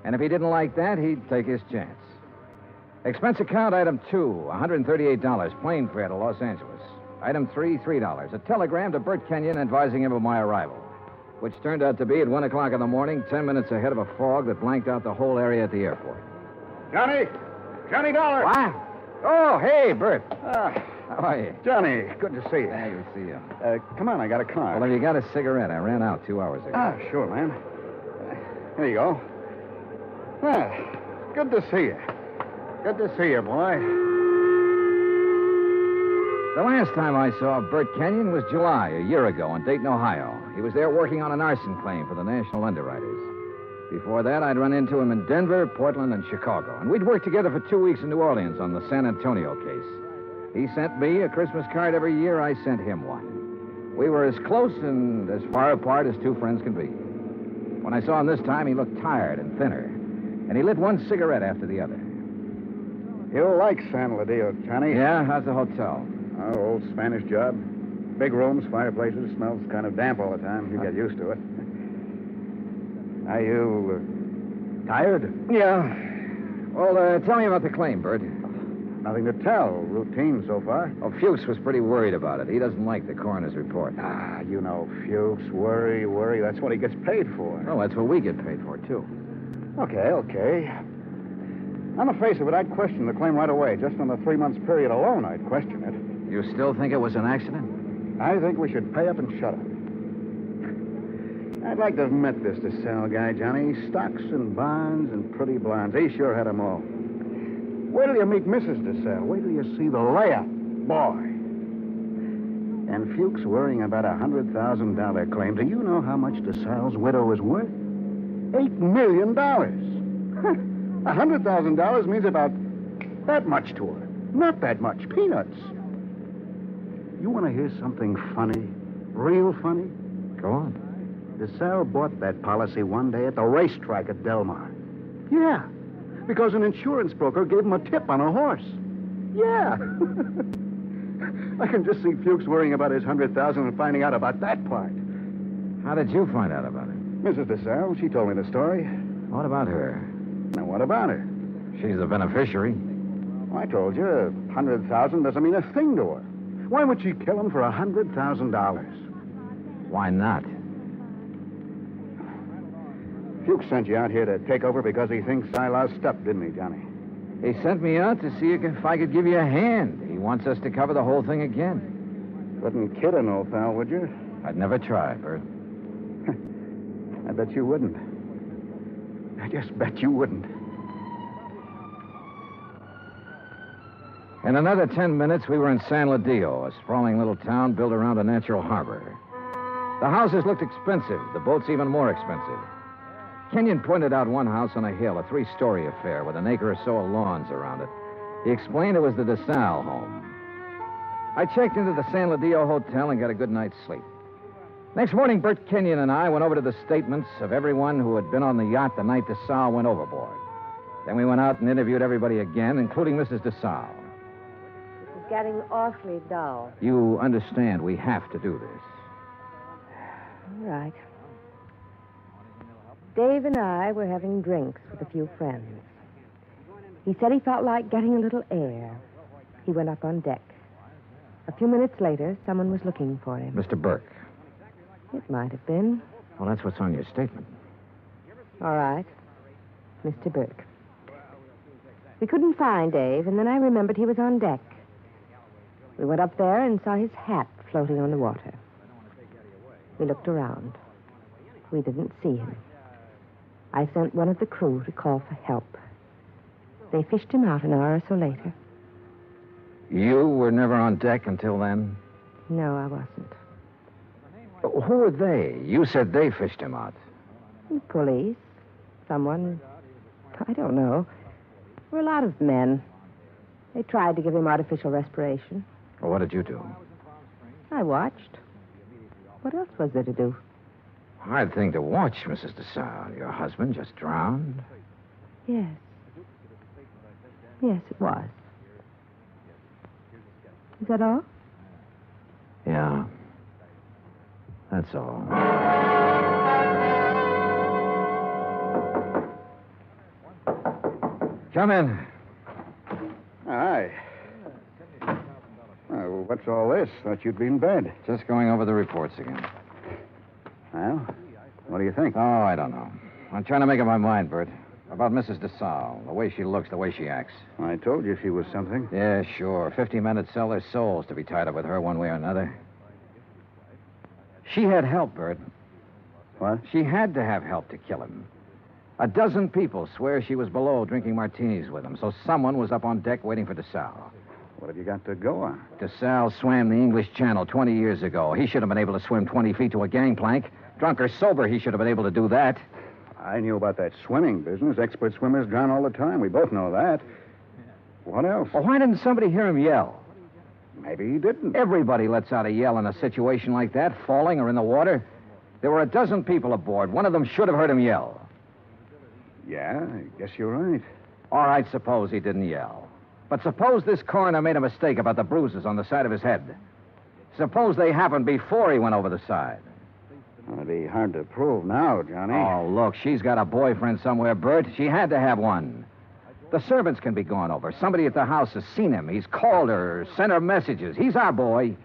And if he didn't like that, he'd take his chance. Expense account item 2, $138, plane fare to Los Angeles. Item 3, $3. A telegram to Bert Kenyon advising him of my arrival, which turned out to be at 1 o'clock in the morning, 10 minutes ahead of a fog that blanked out the whole area at the airport. Johnny! Johnny Dollar! What? Oh, hey, Bert. How are you? Johnny, good to see you. Yeah, good to see you. Come on, I got a car. Well, have you got a cigarette? I ran out 2 hours ago. Sure, man. Here you go. Good to see you. Good to see you, boy. The last time I saw Bert Kenyon was July, a year ago, in Dayton, Ohio. He was there working on an arson claim for the National Underwriters. Before that, I'd run into him in Denver, Portland, and Chicago. And we'd worked together for 2 weeks in New Orleans on the San Antonio case. He sent me a Christmas card every year. I sent him one. We were as close and as far apart as two friends can be. When I saw him this time, he looked tired and thinner. And he lit one cigarette after the other. You'll like San Ladillo, Johnny. Yeah? How's the hotel? Oh, old Spanish job. Big rooms, fireplaces, smells kind of damp all the time. You get used to it. Are you tired? Yeah. Well, tell me about the claim, Bert. Nothing to tell. Routine so far. Oh, Fuchs was pretty worried about it. He doesn't like the coroner's report. You know, Fuchs, worry. That's what he gets paid for. Oh, that's what we get paid for, too. Okay. On the face of it, I'd question the claim right away. Just on the 3 months period alone, I'd question it. You still think it was an accident? I think we should pay up and shut up. I'd like to have met this DeSalle guy, Johnny. Stocks and bonds and pretty blondes. He sure had them all. Wait till you meet Mrs. DeSalle. Wait till you see the layup. Boy. And Fuchs worrying about a $100,000 claim. Do you know how much DeSalle's widow is worth? $8 million. $100,000 means about that much to her. Not that much. Peanuts. You want to hear something funny? Real funny? Go on. DeSalle bought that policy one day at the racetrack at Del Mar. Yeah, because an insurance broker gave him a tip on a horse. Yeah. I can just see Fuchs worrying about his 100,000 and finding out about that part. How did you find out about it? Mrs. DeSalle, she told me the story. What about her? Now, what about her? She's the beneficiary. I told you, 100,000 doesn't mean a thing to her. Why would she kill him for $100,000? Why not? Fuchs sent you out here to take over because he thinks I lost stuff, didn't he, Johnny? He sent me out to see if I could give you a hand. He wants us to cover the whole thing again. Wouldn't kid an old pal, would you? I'd never try, Bert. I bet you wouldn't. I just bet you wouldn't. In another 10 minutes, we were in San Ladillo, a sprawling little town built around a natural harbor. The houses looked expensive, the boats even more expensive. Kenyon pointed out one house on a hill, a 3-story affair with an acre or so of lawns around it. He explained it was the DeSalle home. I checked into the San Ladillo Hotel and got a good night's sleep. Next morning, Bert Kenyon and I went over to the statements of everyone who had been on the yacht the night DeSalle went overboard. Then we went out and interviewed everybody again, including Mrs. DeSalle. It's getting awfully dull. You understand we have to do this. All right. Dave and I were having drinks with a few friends. He said he felt like getting a little air. He went up on deck. A few minutes later, someone was looking for him. Mr. Burke. It might have been. Well, that's what's on your statement. All right. Mr. Burke. We couldn't find Dave, and then I remembered he was on deck. We went up there and saw his hat floating on the water. We looked around. We didn't see him. I sent one of the crew to call for help. They fished him out an hour or so later. You were never on deck until then? No, I wasn't. Who were they? You said they fished him out. The police. Someone. I don't know. There were a lot of men. They tried to give him artificial respiration. Well, what did you do? I watched. What else was there to do? Hard thing to watch, Mrs. DeSalle. Your husband just drowned. Yes. Yes, it was. Is that all? Yeah. That's all. Come in. Hi. What's all this? Thought you'd be in bed. Just going over the reports again. Well, what do you think? Oh, I don't know. I'm trying to make up my mind, Bert. About Mrs. DeSalle, the way she looks, the way she acts. I told you she was something. Yeah, sure. 50 men would sell their souls to be tied up with her one way or another. She had help, Bert. What? She had to have help to kill him. A dozen people swear she was below drinking martinis with him, so someone was up on deck waiting for DeSalle. What have you got to go on? DeSalle swam the English Channel 20 years ago. He should have been able to swim 20 feet to a gangplank. Drunk or sober, he should have been able to do that. I knew about that swimming business. Expert swimmers drown all the time. We both know that. What else? Well, why didn't somebody hear him yell? Maybe he didn't. Everybody lets out a yell in a situation like that, falling or in the water. There were a dozen people aboard. One of them should have heard him yell. Yeah, I guess you're right. All right, suppose he didn't yell. But suppose this coroner made a mistake about the bruises on the side of his head. Suppose they happened before he went over the side. It'd be hard to prove now, Johnny. Oh, look, she's got a boyfriend somewhere, Bert. She had to have one. The servants can be gone over. Somebody at the house has seen him. He's called her, sent her messages. He's our boy.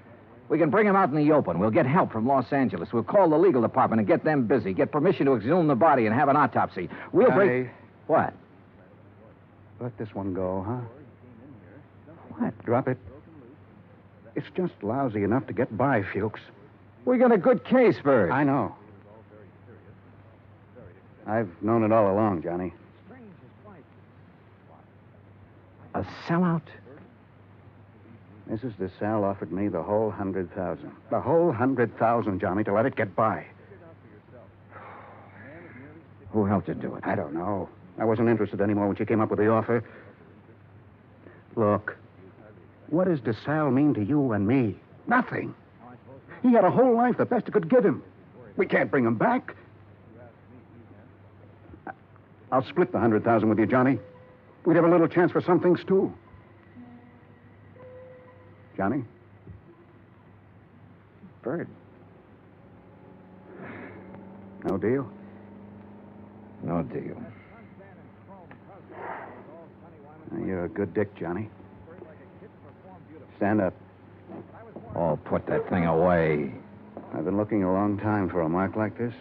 We can bring him out in the open. We'll get help from Los Angeles. We'll call the legal department and get them busy. Get permission to exhume the body and have an autopsy. We'll bring... What? Let this one go, huh? What? Drop it. It's just lousy enough to get by, Fuchs. We got a good case, Bert. I know. I've known it all along, Johnny. A sellout? Mrs. DeSalle offered me the whole 100,000. The whole 100,000, Johnny, to let it get by. Who helped you do it? I don't know. I wasn't interested anymore when she came up with the offer. Look, what does DeSalle mean to you and me? Nothing. He had a whole life, the best it could give him. We can't bring him back. I'll split the 100,000 with you, Johnny. We'd have a little chance for some things, too. Johnny? Bird. No deal? No deal. You're a good dick, Johnny. Stand up. Oh, put that thing away. I've been looking a long time for a mark like this.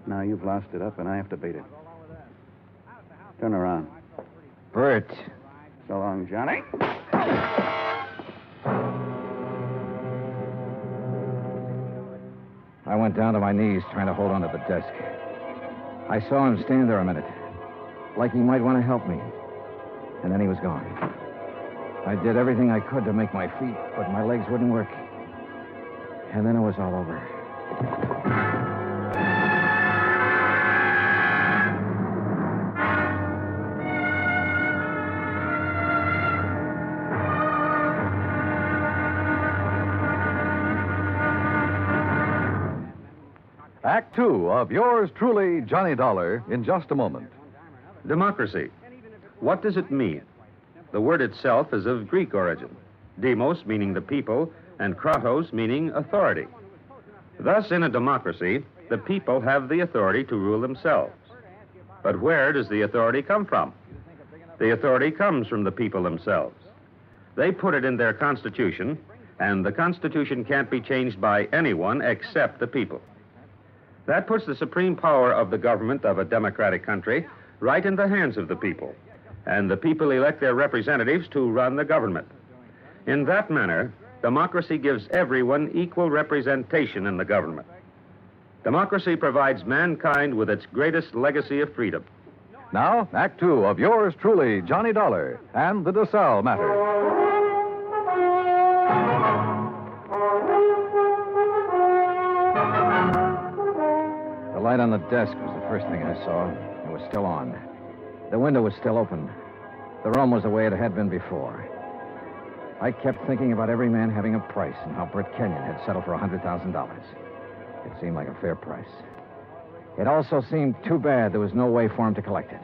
Now you've lost it up, and I have to beat it. Turn around. Bert. So long, Johnny. I went down to my knees trying to hold onto the desk. I saw him stand there a minute, like he might want to help me. And then he was gone. I did everything I could to make my feet, but my legs wouldn't work. And then it was all over. Act two of yours truly, Johnny Dollar, in just a moment. Democracy. What does it mean? The word itself is of Greek origin. Demos meaning the people, and kratos meaning authority. Thus, in a democracy, the people have the authority to rule themselves. But where does the authority come from? The authority comes from the people themselves. They put it in their constitution, and the constitution can't be changed by anyone except the people. That puts the supreme power of the government of a democratic country right in the hands of the people, and the people elect their representatives to run the government. In that manner, democracy gives everyone equal representation in the government. Democracy provides mankind with its greatest legacy of freedom. Now, Act two of yours truly, Johnny Dollar, and the DeSalle matter. The light on the desk was the first thing I saw. It was still on. The window was still open. The room was the way it had been before. I kept thinking about every man having a price and how Britt Kenyon had settled for $100,000. It seemed like a fair price. It also seemed too bad there was no way for him to collect it.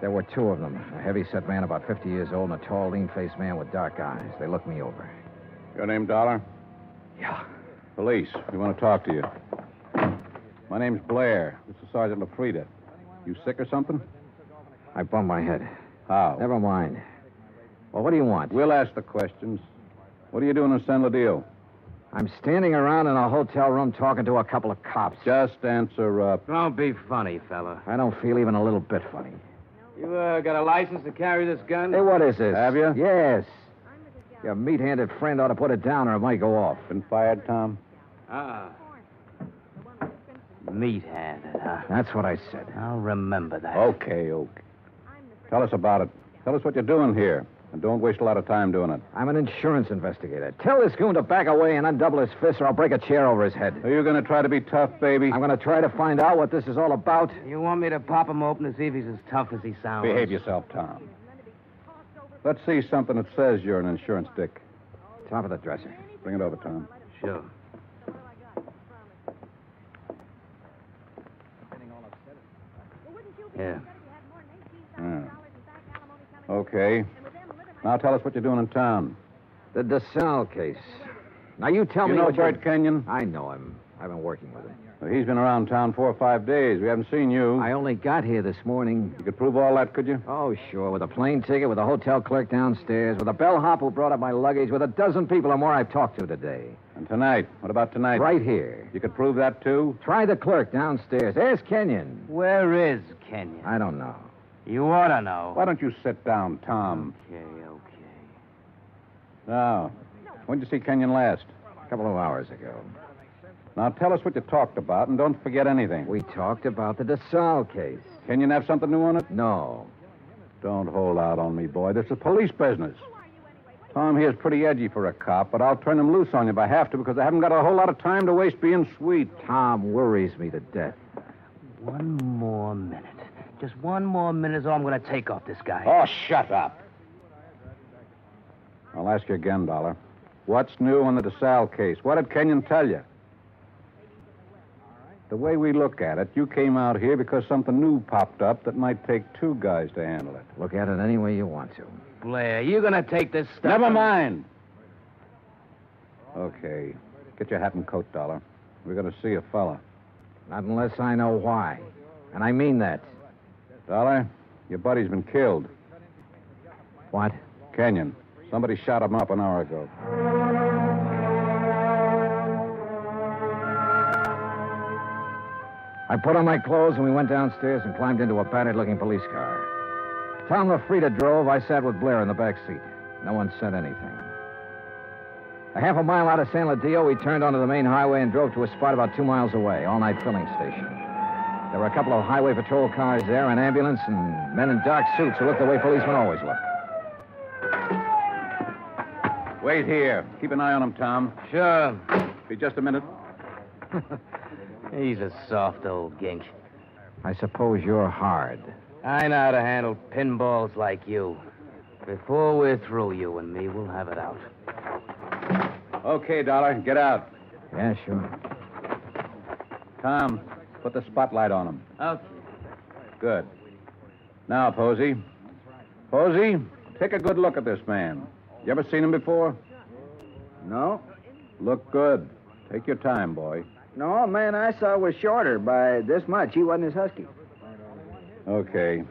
There were two of them, a heavy-set man about 50 years old and a tall, lean-faced man with dark eyes. They looked me over. Your name, Dollar? Yeah. Police. We want to talk to you. My name's Blair. This is Sergeant LaFrida. You sick or something? I bumped my head. How? Never mind. Well, what do you want? We'll ask the questions. What are you doing in San Ladillo? I'm standing around in a hotel room talking to a couple of cops. Just answer up. Don't be funny, fella. I don't feel even a little bit funny. You got a license to carry this gun? Hey, what is this? Have you? Yes. Your meat-handed friend ought to put it down or it might go off. Been fired, Tom? Ah. Meat-handed, huh? That's what I said. I'll remember that. Okay. Tell us about it. Tell us what you're doing here. And don't waste a lot of time doing it. I'm an insurance investigator. Tell this goon to back away and undouble his fist or I'll break a chair over his head. Are you going to try to be tough, baby? I'm going to try to find out what this is all about. You want me to pop him open to see if he's as tough as he sounds? Behave yourself, Tom. Let's see something that says you're an insurance dick. Top of the dresser. Bring it over, Tom. Sure. Here. Okay. Now tell us what you're doing in town. The DeSalle case. Now you tell me You know what Bert Kenyon? I know him. I've been working with him. Well, he's been around town 4 or 5 days. We haven't seen you. I only got here this morning. You could prove all that, could you? Oh, sure. With a plane ticket, with a hotel clerk downstairs, with a bellhop who brought up my luggage, with a dozen people or more I've talked to today. And tonight? What about tonight? Right here. You could prove that, too? Try the clerk downstairs. Ask Kenyon. Where is Kenyon? I don't know. You ought to know. Why don't you sit down, Tom? Okay. Now, when did you see Kenyon last? A couple of hours ago. Now, tell us what you talked about, and don't forget anything. We talked about the DeSalle case. Kenyon have something new on it? No. Don't hold out on me, boy. This is police business. Tom here's pretty edgy for a cop, but I'll turn him loose on you if I have to because I haven't got a whole lot of time to waste being sweet. Tom worries me to death. One more minute. Just one more minute is all I'm going to take off this guy. Oh, shut up. I'll ask you again, Dollar. What's new on the DeSalle case? What did Kenyon tell you? The way we look at it, you came out here because something new popped up that might take two guys to handle it. Look at it any way you want to. Blair, you gonna take this stuff? Never mind. Okay. Get your hat and coat, Dollar. We're going to see a fella. Not unless I know why. And I mean that. Dollar, your buddy's been killed. What? Kenyon. Somebody shot him up an hour ago. I put on my clothes and we went downstairs and climbed into a battered-looking police car. Tom LaFrida drove. I sat with Blair in the back seat. No one said anything. A half a mile out of San Ladillo, we turned onto the main highway and drove to a spot about 2 miles away, all-night filling station. There were a couple of highway patrol cars there, an ambulance, and men in dark suits who looked the way policemen always look. Wait here. Keep an eye on him, Tom. Sure. Be just a minute. He's a soft old gink. I suppose you're hard. I know how to handle pinballs like you. Before we're through, you and me, we'll have it out. Okay, Dollar. Get out. Yeah, sure. Tom, put the spotlight on him. Okay. Good. Now, Posey. Posey, take a good look at this man. You ever seen him before? No? Look good. Take your time, boy. No, man I saw was shorter by this much. He wasn't as husky. Okay.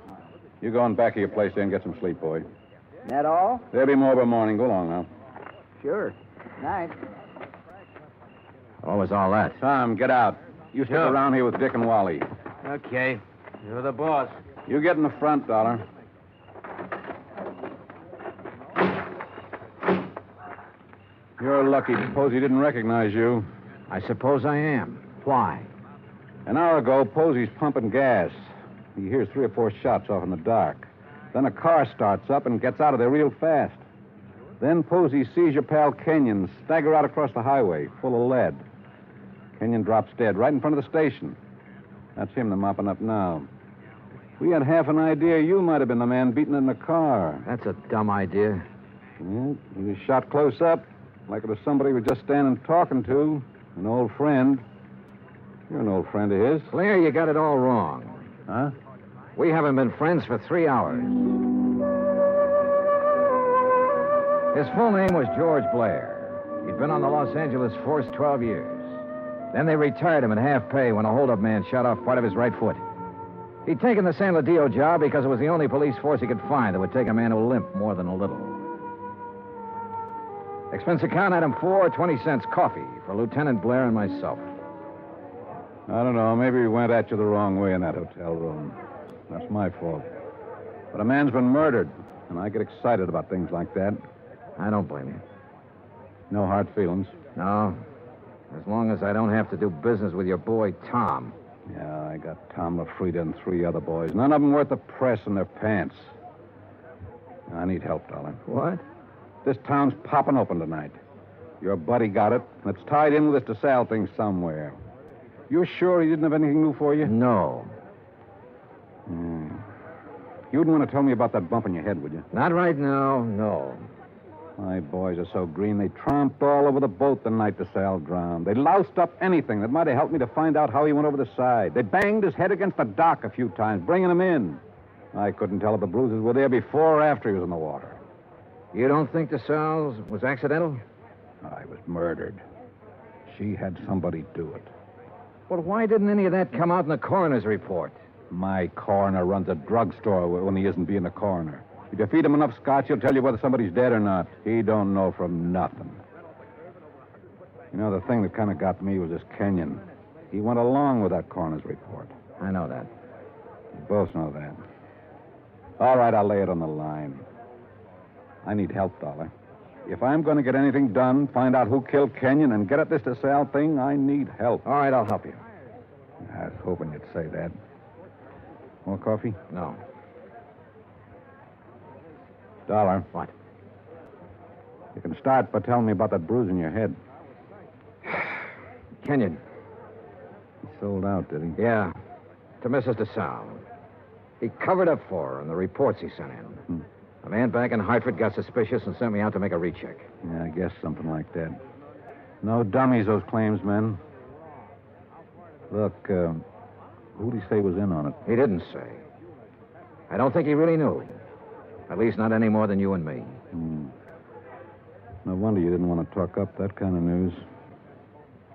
You go on back of your place there and get some sleep, boy. That all? There'll be more by morning. Go along now. Sure. Night. What was all that? Tom, get out. You stick around here with Dick and Wally. Okay. You're the boss. You get in the front, Dollar. You're lucky Posey didn't recognize you. I suppose I am. Why? An hour ago, Posey's pumping gas. He hears 3 or 4 shots off in the dark. Then a car starts up and gets out of there real fast. Then Posey sees your pal Kenyon stagger out across the highway, full of lead. Kenyon drops dead right in front of the station. That's him they're mopping up now. We had half an idea you might have been the man beaten in the car. That's a dumb idea. Yeah, he was shot close up, like it was somebody we were just standing talking to, an old friend. You're an old friend of his. Blair, you got it all wrong. Huh? We haven't been friends for 3 hours. His full name was George Blair. He'd been on the Los Angeles force 12 years. Then they retired him at half pay when a holdup man shot off part of his right foot. He'd taken the San Ladillo job because it was the only police force he could find that would take a man who limped more than a little. Expense account item 4, 20 cents coffee for Lieutenant Blair and myself. I don't know. Maybe we went at you the wrong way in that hotel room. That's my fault. But a man's been murdered, and I get excited about things like that. I don't blame you. No hard feelings. No. As long as I don't have to do business with your boy, Tom. Yeah, I got Tom LaFrida and 3 other boys. None of them worth the press in their pants. I need help, Dollar. What? This town's popping open tonight. Your buddy got it, and it's tied in with this DeSalle thing somewhere. You're sure he didn't have anything new for you? No. You wouldn't want to tell me about that bump in your head, would you? Not right now, no. My boys are so green, they tromped all over the boat the night DeSalle drowned. They loused up anything that might have helped me to find out how he went over the side. They banged his head against the dock a few times, bringing him in. I couldn't tell if the bruises were there before or after he was in the water. You don't think DeSalle's was accidental? I was murdered. She had somebody do it. Well, why didn't any of that come out in the coroner's report? My coroner runs a drugstore when he isn't being a coroner. If you feed him enough scotch, he'll tell you whether somebody's dead or not. He don't know from nothing. You know, the thing that kind of got me was this Kenyon. He went along with that coroner's report. I know that. We both know that. All right, I'll lay it on the line. I need help, Dollar. If I'm going to get anything done, find out who killed Kenyon, and get at this DeSalle thing, I need help. All right, I'll help you. I was hoping you'd say that. More coffee? No. Dollar. What? You can start by telling me about that bruise in your head. Kenyon. He sold out, did he? Yeah. To Mrs. DeSalle. He covered up for her in the reports he sent in. The man back in Hartford got suspicious and sent me out to make a recheck. Yeah, I guess something like that. No dummies, those claims men. Look, who'd he say was in on it? He didn't say. I don't think he really knew. At least not any more than you and me. No wonder you didn't want to talk up that kind of news.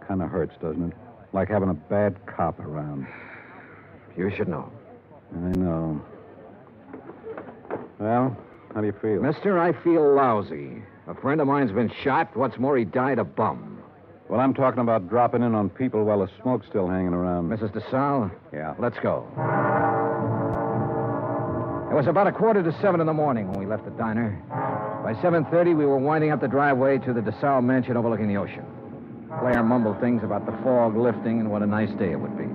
Kind of hurts, doesn't it? Like having a bad cop around. You should know. I know. Well, how do you feel? Mister, I feel lousy. A friend of mine's been shot. What's more, he died a bum. Well, I'm talking about dropping in on people while the smoke's still hanging around. Mrs. DeSalle? Yeah. Let's go. It was about 6:45 in the morning when we left the diner. By 7:30, we were winding up the driveway to the DeSalle mansion overlooking the ocean. Blair mumbled things about the fog lifting and what a nice day it would be.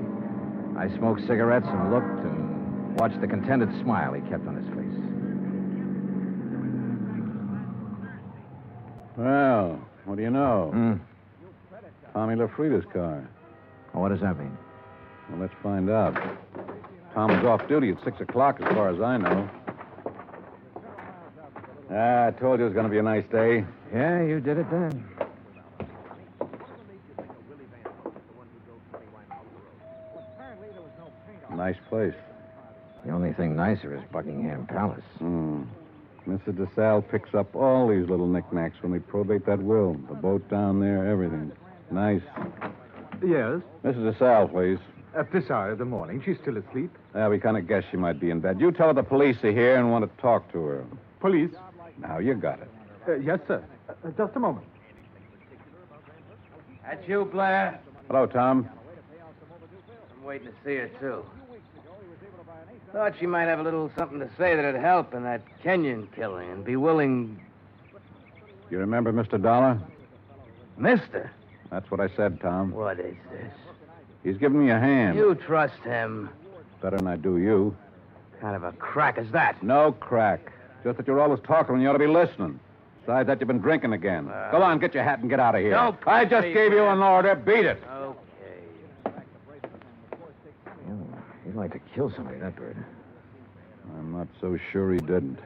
I smoked cigarettes and looked and watched the contented smile he kept on his face. Well, what do you know? Tommy LaFrida's car. Oh, what does that mean? Well, let's find out. Tom was off duty at 6 o'clock, as far as I know. I told you it was going to be a nice day. Yeah, you did it then. Nice place. The only thing nicer is Buckingham Palace. Mrs. DeSalle picks up all these little knickknacks when we probate that will. The boat down there, everything. Nice. Yes? Mrs. DeSalle, please. At this hour of the morning. She's still asleep. Yeah, we kind of guessed she might be in bed. You tell her the police are here and want to talk to her. Police? Now, you got it. Yes, sir. Just a moment. That's you, Blair? Hello, Tom. I'm waiting to see her, too. Thought she might have a little something to say that'd help in that Kenyon killing and be willing... You remember Mr. Dollar? Mister? That's what I said, Tom. What is this? He's giving me a hand. You trust him. Better than I do you. Kind of a crack is that? No crack. Just that you're always talking when you ought to be listening. Besides that, you've been drinking again. Go on, get your hat and get out of here. No, I just gave you an order. Beat it. Okay. He'd like to kill somebody, that bird. I'm not so sure he didn't.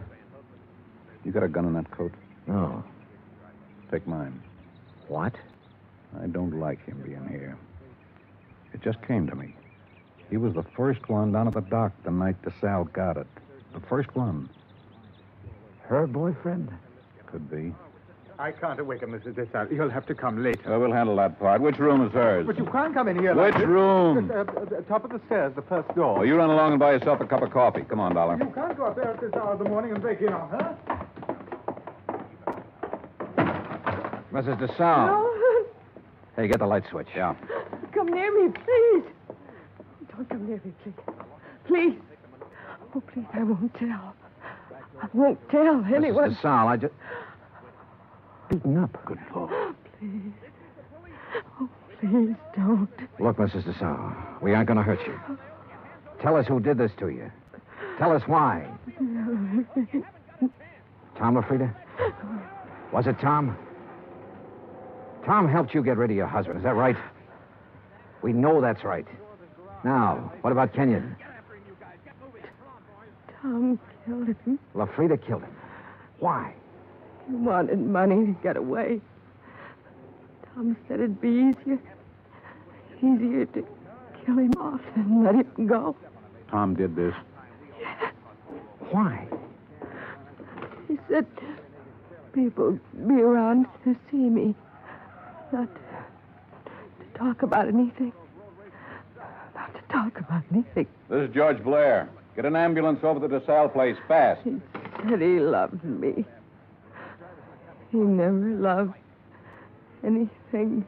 You got a gun in that coat? No. Take mine. What? I don't like him being here. It just came to me. He was the first one down at the dock the night DeSalle got it. The first one. Her boyfriend? Could be. I can't awaken Mrs. DeSalle. You'll have to come later. Well, we'll handle that part. Which room is hers? But you can't come in here Which like this. room? Top of the stairs, the first door. Oh, you run along and buy yourself a cup of coffee. Come on, Dollar. You can't go up there at this hour of the morning and break in on her. Mrs. DeSalle. No. Hey, get the light switch. Yeah. Come near me, please. Don't come near me, please. Please. Oh, please, I won't tell. I won't tell anyone. Mrs. DeSalle, I just... Beaten up. Good Lord. Please. Oh, please don't. Look, Mrs. DeSalle, we aren't going to hurt you. Tell us who did this to you. Tell us why. Tom LaFrida? Was it Tom? Tom helped you get rid of your husband, is that right? We know that's right. Now, what about Kenyon? Tom killed him. LaFrida killed him. Why? He wanted money to get away. Tom said it'd be easier to kill him off than let him go. Tom did this. Why? He said people would be around to see me. Not to talk about anything. Not to talk about anything. This is George Blair. Get an ambulance over to the DeSalle place, fast. He said he loved me. He never loved anything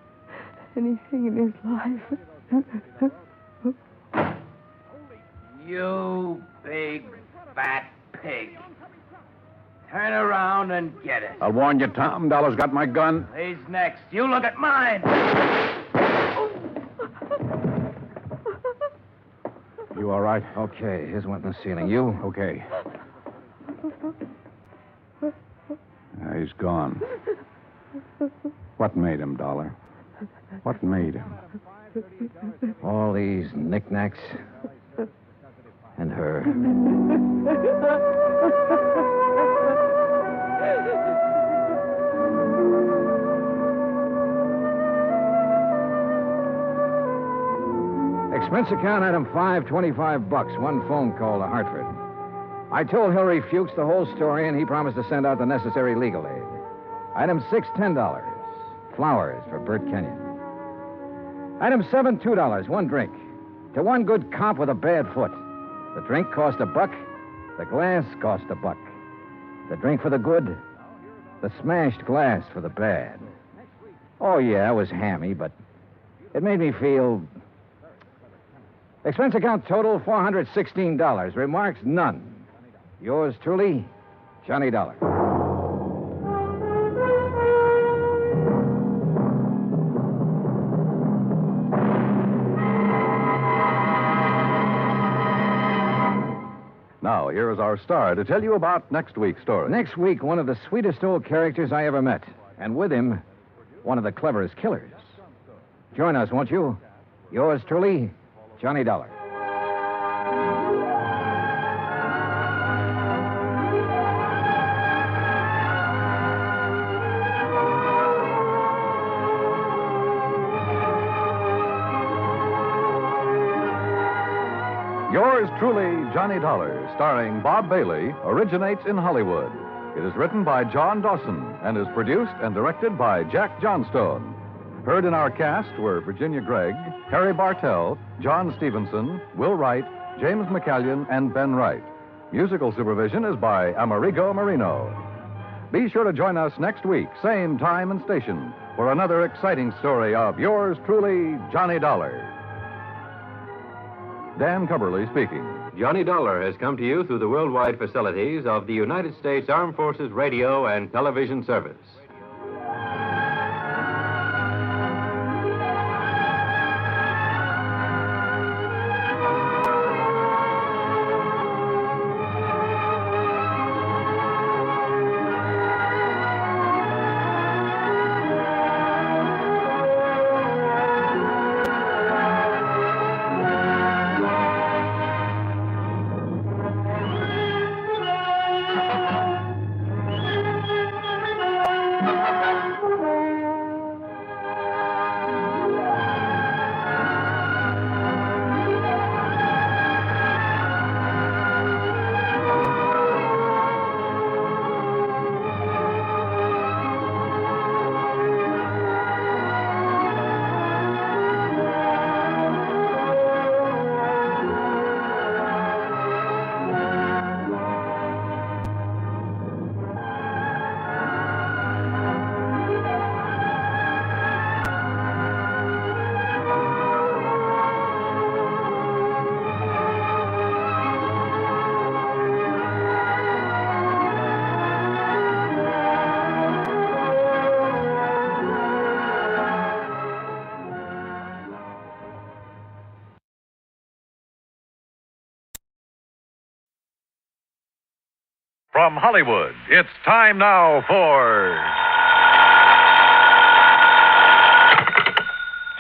in his life. You big, fat pig. Turn around and get it. I'll warn you, Tom. Dollar's got my gun. He's next. You look at mine. You all right? Okay, his went in the ceiling. You? Okay. He's gone. What made him, Dollar? What made him? All these knickknacks. And her. Expense account item 5, $25. One phone call to Hartford. I told Hillary Fuchs the whole story, and he promised to send out the necessary legal aid. Item 6, $10. Flowers for Bert Kenyon. Item 7, $2. One drink. To one good cop with a bad foot. The drink cost $1. The glass cost $1. The drink for the good. The smashed glass for the bad. Oh, yeah, it was hammy, but it made me feel... Expense account total, $416. Remarks, none. Yours truly, Johnny Dollar. Now, here is our star to tell you about next week's story. Next week, one of the sweetest old characters I ever met. And with him, one of the cleverest killers. Join us, won't you? Yours truly, Johnny Dollar. Yours truly, Johnny Dollar, starring Bob Bailey, originates in Hollywood. It is written by John Dawson and is produced and directed by Jack Johnstone. Heard in our cast were Virginia Gregg, Harry Bartell, John Stevenson, Will Wright, James McCallion, and Ben Wright. Musical supervision is by Amerigo Marino. Be sure to join us next week, same time and station, for another exciting story of yours truly, Johnny Dollar. Dan Cubberly speaking. Johnny Dollar has come to you through the worldwide facilities of the United States Armed Forces Radio and Television Service. From Hollywood, it's time now for...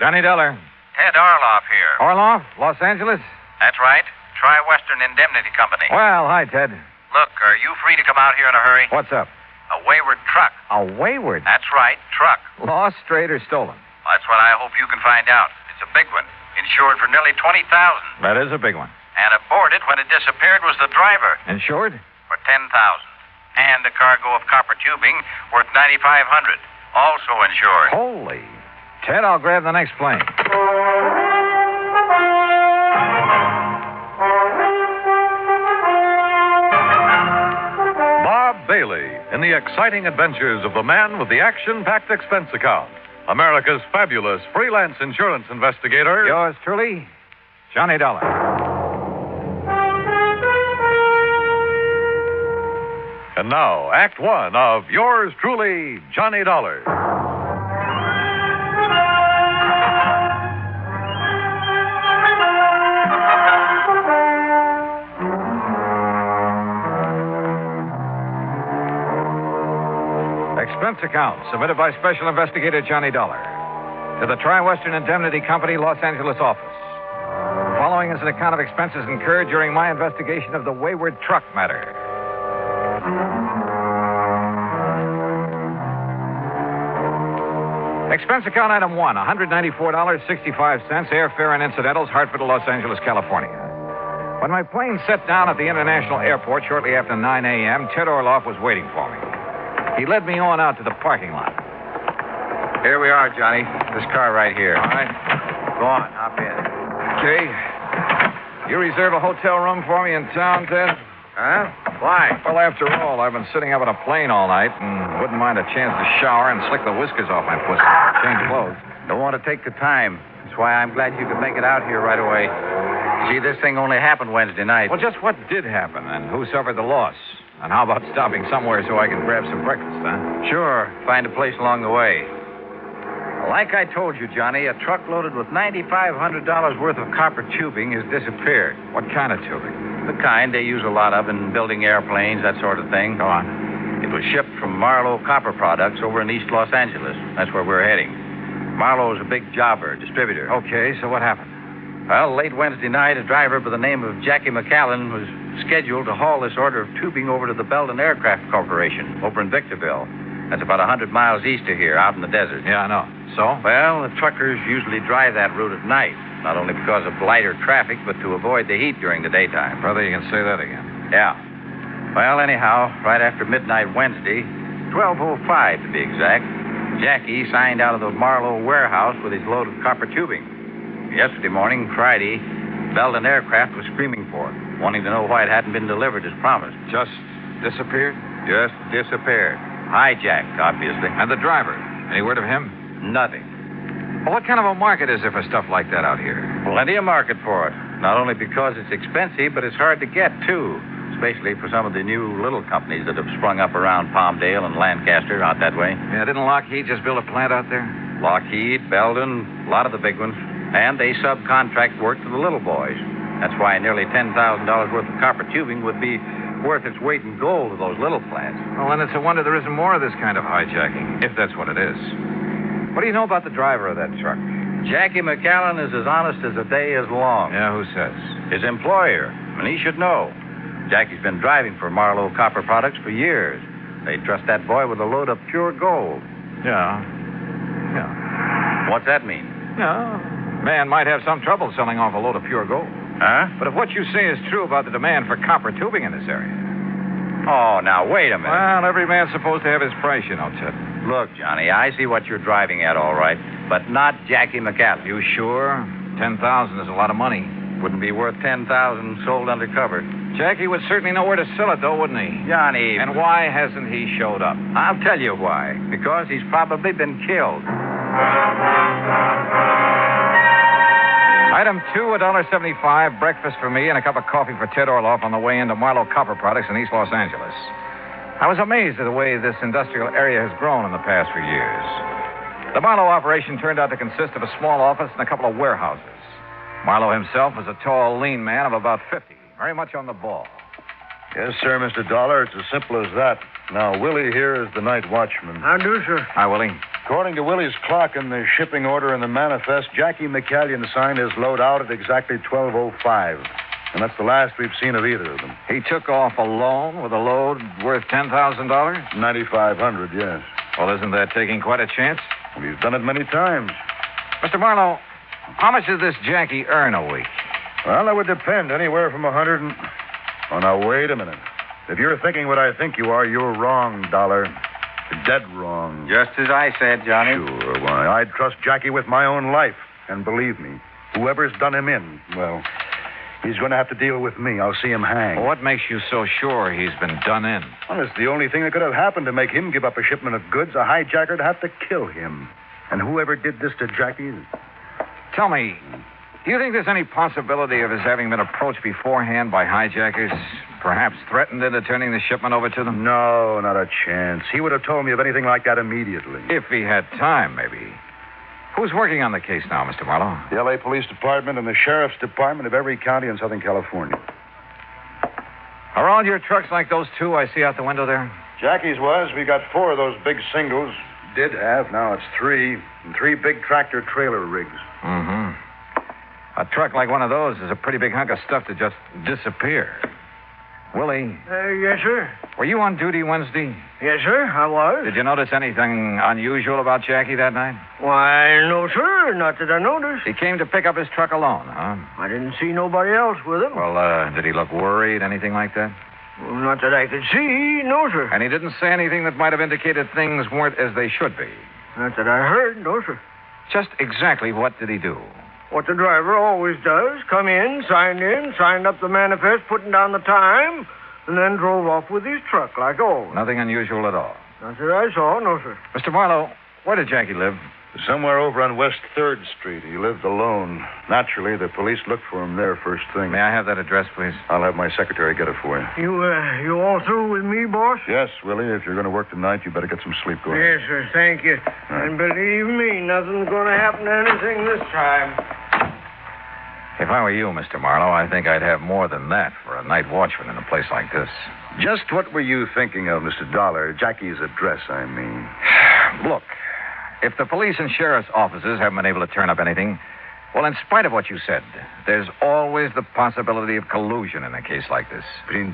Johnny Dollar. Ted Orloff here. Orloff, Los Angeles? That's right. Tri-Western Indemnity Company. Well, hi, Ted. Look, are you free to come out here in a hurry? What's up? A wayward truck. A wayward? That's right, truck. Lost, strayed, or stolen? That's what I hope you can find out. It's a big one. Insured for nearly $20,000. That is a big one. And aboard it when it disappeared was the driver. Insured? For $10,000. And a cargo of copper tubing worth $9,500. Also insured. Holy. Ted, I'll grab the next plane. Bob Bailey in the exciting adventures of the man with the action-packed expense account. America's fabulous freelance insurance investigator. Yours truly, Johnny Dollar. And now, Act One of yours truly, Johnny Dollar. Expense account submitted by Special Investigator Johnny Dollar to the Tri-Western Indemnity Company, Los Angeles office. Following is an account of expenses incurred during my investigation of the wayward truck matter. Expense account item 1, $194.65, airfare and incidentals, Hartford to Los Angeles, California. When my plane set down at the International Airport shortly after 9 a.m., Ted Orloff was waiting for me. He led me on out to the parking lot. Here we are, Johnny. This car right here. All right. Go on, hop in. Okay. You reserve a hotel room for me in town, Ted? Huh? Why? Well, after all, I've been sitting up in a plane all night and wouldn't mind a chance to shower and slick the whiskers off my pussy. Change clothes. Don't want to take the time. That's why I'm glad you could make it out here right away. See, this thing only happened Wednesday night. Well, just what did happen and who suffered the loss? And how about stopping somewhere so I can grab some breakfast, huh? Sure. Find a place along the way. Like I told you, Johnny, a truck loaded with $9,500 worth of copper tubing has disappeared. What kind of tubing? The kind they use a lot of in building airplanes, that sort of thing. Go on. It was shipped from Marlowe Copper Products over in East Los Angeles. That's where we're heading. Marlowe's a big jobber, distributor. Okay, so what happened? Well, late Wednesday night, a driver by the name of Jackie McAllen was scheduled to haul this order of tubing over to the Belden Aircraft Corporation over in Victorville. That's about 100 miles east of here, out in the desert. Yeah, I know. So? Well, the truckers usually drive that route at night, not only because of lighter traffic, but to avoid the heat during the daytime. Brother, you can say that again. Yeah. Well, anyhow, right after midnight Wednesday, 12:05 to be exact, Jackie signed out of the Marlowe warehouse with his load of copper tubing. Yesterday morning, Friday, Belden Aircraft was screaming for it, wanting to know why it hadn't been delivered as promised. Just disappeared? Just disappeared. Hijacked, obviously. And the driver? Any word of him? Nothing. Well, what kind of a market is there for stuff like that out here? Plenty of market for it. Not only because it's expensive, but it's hard to get, too. Especially for some of the new little companies that have sprung up around Palmdale and Lancaster, out that way. Yeah, didn't Lockheed just build a plant out there? Lockheed, Belden, a lot of the big ones. And they subcontract work to the little boys. That's why nearly $10,000 worth of copper tubing would be worth its weight in gold to those little plants. Well, then it's a wonder there isn't more of this kind of hijacking, if that's what it is. What do you know about the driver of that truck? Jackie McAllen is as honest as a day is long. Yeah, who says? His employer, and he should know. Jackie's been driving for Marlowe Copper Products for years. They trust that boy with a load of pure gold. Yeah. What's that mean? Yeah. Man might have some trouble selling off a load of pure gold. Huh? But if what you say is true about the demand for copper tubing in this area. Oh, now, wait a minute. Well, every man's supposed to have his price, you know, Ted. Look, Johnny, I see what you're driving at, all right, but not Jackie McAllen. You sure? 10,000 is a lot of money. Wouldn't be worth 10,000 sold undercover. Jackie would certainly know where to sell it, though, wouldn't he? Johnny. And why hasn't he showed up? I'll tell you why. Because he's probably been killed. Item 2, $1.75, breakfast for me and a cup of coffee for Ted Orloff on the way into Marlowe Copper Products in East Los Angeles. I was amazed at the way this industrial area has grown in the past few years. The Marlowe operation turned out to consist of a small office and a couple of warehouses. Marlowe himself was a tall, lean man of about 50, very much on the ball. Yes, sir, Mr. Dollar. It's as simple as that. Now, Willie here is the night watchman. How do, sir? Hi, Willie. According to Willie's clock in the shipping order and the manifest, Jackie McAllen signed his load out at exactly 12:05. And that's the last we've seen of either of them. He took off alone with a load worth $10,000? $9,500, yes. Well, isn't that taking quite a chance? Well, he's done it many times. Mr. Marlowe, how much does this Jackie earn a week? Well, that would depend. Anywhere from 100 and... Oh, now, wait a minute. If you're thinking what I think you are, you're wrong, Dollar. You're dead wrong. Just as I said, Johnny. Sure, why, I'd trust Jackie with my own life. And believe me, whoever's done him in, well, he's going to have to deal with me. I'll see him hang. Well, what makes you so sure he's been done in? Well, it's the only thing that could have happened to make him give up a shipment of goods. A hijacker'd have to kill him. And whoever did this to Jackie... Tell me, do you think there's any possibility of his having been approached beforehand by hijackers? Perhaps threatened into turning the shipment over to them? No, not a chance. He would have told me of anything like that immediately. If he had time, maybe. Who's working on the case now, Mr. Marlowe? The L.A. Police Department and the Sheriff's Department of every county in Southern California. Are all your trucks like those two I see out the window there? Jackie's was. We got 4 of those big singles. Did have. Now it's 3. And 3 big tractor-trailer rigs. Mm-hmm. A truck like one of those is a pretty big hunk of stuff to just disappear. Willie, Yes, sir. were you on duty Wednesday? Yes, sir, I was. Did you notice anything unusual about Jackie that night? Why, no, sir. Not that I noticed. He came to pick up his truck alone, huh? I didn't see nobody else with him. Well, did he look worried, anything like that? Well, not that I could see, no, sir. And he didn't say anything that might have indicated things weren't as they should be? Not that I heard, no, sir. Just exactly what did he do? What the driver always does, come in, signed up the manifest, putting down the time, and then drove off with his truck like always. Nothing unusual at all. Not that I saw, no, sir. Mr. Marlowe, where did Jackie live? Somewhere over on West 3rd Street. He lived alone. Naturally, the police looked for him there first thing. May I have that address, please? I'll have my secretary get it for you. You all through with me, boss? Yes, Willie, if you're going to work tonight, you better get some sleep going. Yes, sir, thank you. And believe me, nothing's going to happen to anything this time. If I were you, Mr. Marlowe, I think I'd have more than that for a night watchman in a place like this. Just what were you thinking of, Mr. Dollar? Jackie's address, I mean. Look, if the police and sheriff's offices haven't been able to turn up anything, well, in spite of what you said, there's always the possibility of collusion in a case like this.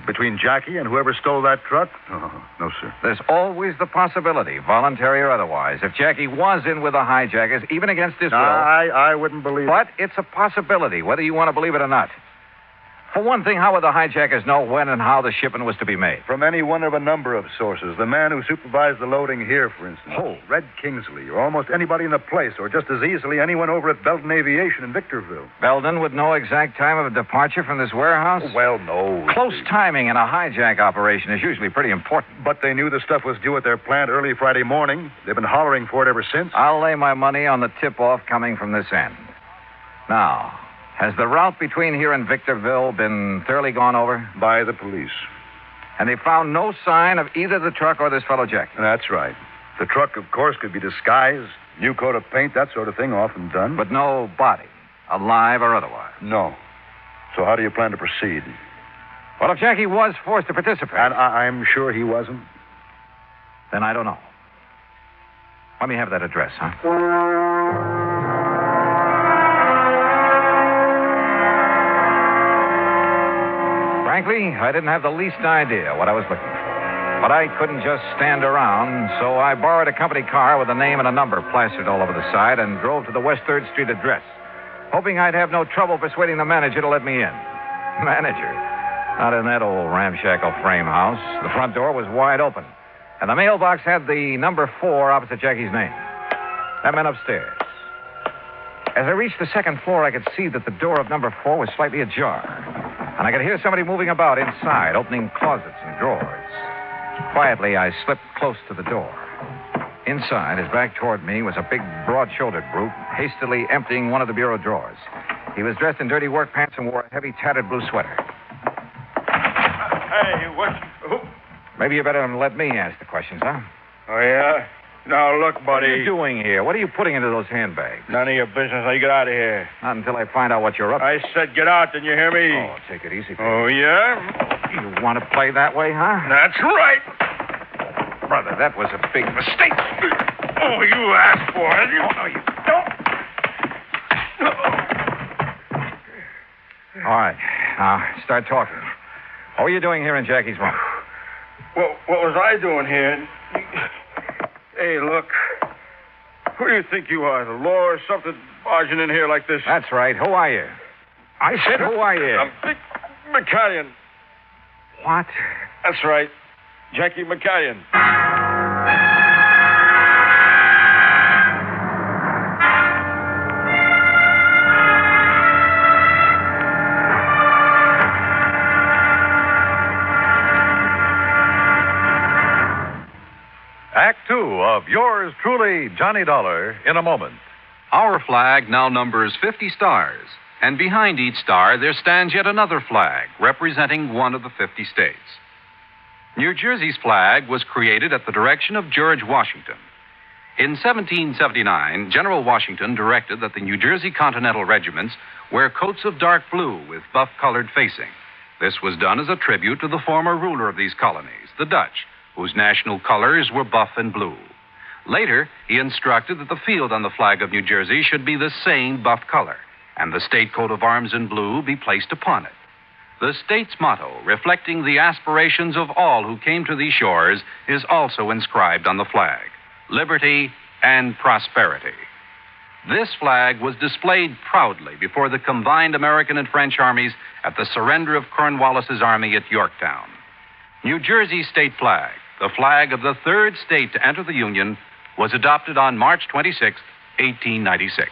Between Jackie and whoever stole that truck? Oh, no, sir. There's always the possibility, voluntary or otherwise, if Jackie was in with the hijackers, even against his will. I wouldn't believe it. But it's a possibility, whether you want to believe it or not. For one thing, how would the hijackers know when and how the shipment was to be made? From any one of a number of sources. The man who supervised the loading here, for instance. Oh. Red Kingsley, or almost anybody in the place, or just as easily anyone over at Belton Aviation in Victorville. Belden would know exact time of departure from this warehouse? Well, no. Close timing in a hijack operation is usually pretty important. But they knew the stuff was due at their plant early Friday morning. They've been hollering for it ever since. I'll lay my money on the tip-off coming from this end. Now, has the route between here and Victorville been thoroughly gone over? By the police. And they found no sign of either the truck or this fellow Jackie? That's right. The truck, of course, could be disguised, new coat of paint, that sort of thing, often done. But no body, alive or otherwise? No. So how do you plan to proceed? Well, if Jackie was forced to participate... And I'm sure he wasn't. Then I don't know. Let me have that address, huh? Frankly, I didn't have the least idea what I was looking for. But I couldn't just stand around, so I borrowed a company car with a name and a number plastered all over the side and drove to the West 3rd Street address, hoping I'd have no trouble persuading the manager to let me in. Manager? Not in that old ramshackle frame house. The front door was wide open, and the mailbox had the number 4 opposite Jackie's name. That meant upstairs. As I reached the second floor, I could see that the door of number 4 was slightly ajar, and I could hear somebody moving about inside, opening closets and drawers. Quietly, I slipped close to the door. Inside, his back toward me, was a big, broad-shouldered brute, hastily emptying one of the bureau drawers. He was dressed in dirty work pants and wore a heavy, tattered blue sweater. Hey, what? Maybe you better let me ask the questions, huh? Oh, yeah? Now, look, buddy. What are you doing here? What are you putting into those handbags? None of your business. Now, you get out of here. Not until I find out what you're up to. I said get out, didn't you hear me? Oh, take it easy. Oh, yeah? You want to play that way, huh? That's right. Brother, that was a big mistake. Oh, you asked for it. Oh, no, you don't. All right. Now, start talking. What were you doing here in Jackie's room? What was I doing here? Hey, look. Who do you think you are, the law or something, barging in here like this? That's right. Who are you? I said, who are you? I'm Vic McCallion. What? That's right. Jackie McCallion. Act 2 of yours truly, Johnny Dollar, in a moment. Our flag now numbers 50 stars, and behind each star there stands yet another flag representing one of the 50 states. New Jersey's flag was created at the direction of George Washington. In 1779, General Washington directed that the New Jersey Continental regiments wear coats of dark blue with buff-colored facing. This was done as a tribute to the former ruler of these colonies, the Dutch, whose national colors were buff and blue. Later, he instructed that the field on the flag of New Jersey should be the same buff color, and the state coat of arms in blue be placed upon it. The state's motto, reflecting the aspirations of all who came to these shores, is also inscribed on the flag: liberty and prosperity. This flag was displayed proudly before the combined American and French armies at the surrender of Cornwallis's army at Yorktown. New Jersey's state flag, the flag of the third state to enter the Union, was adopted on March 26, 1896.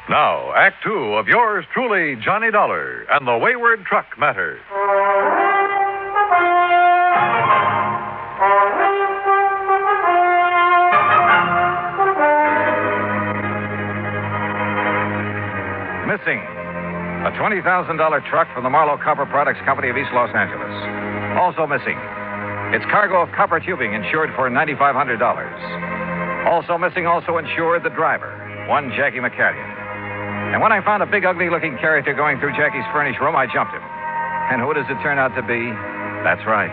Now, Act Two of yours truly, Johnny Dollar and the Wayward Truck Matter. Missing. A $20,000 truck from the Marlowe Copper Products Company of East Los Angeles. Also missing. Its cargo of copper tubing insured for $9,500. Also missing, also insured, the driver, one Jackie McCallion. And when I found a big, ugly-looking character going through Jackie's furnished room, I jumped him. And who does it turn out to be? That's right,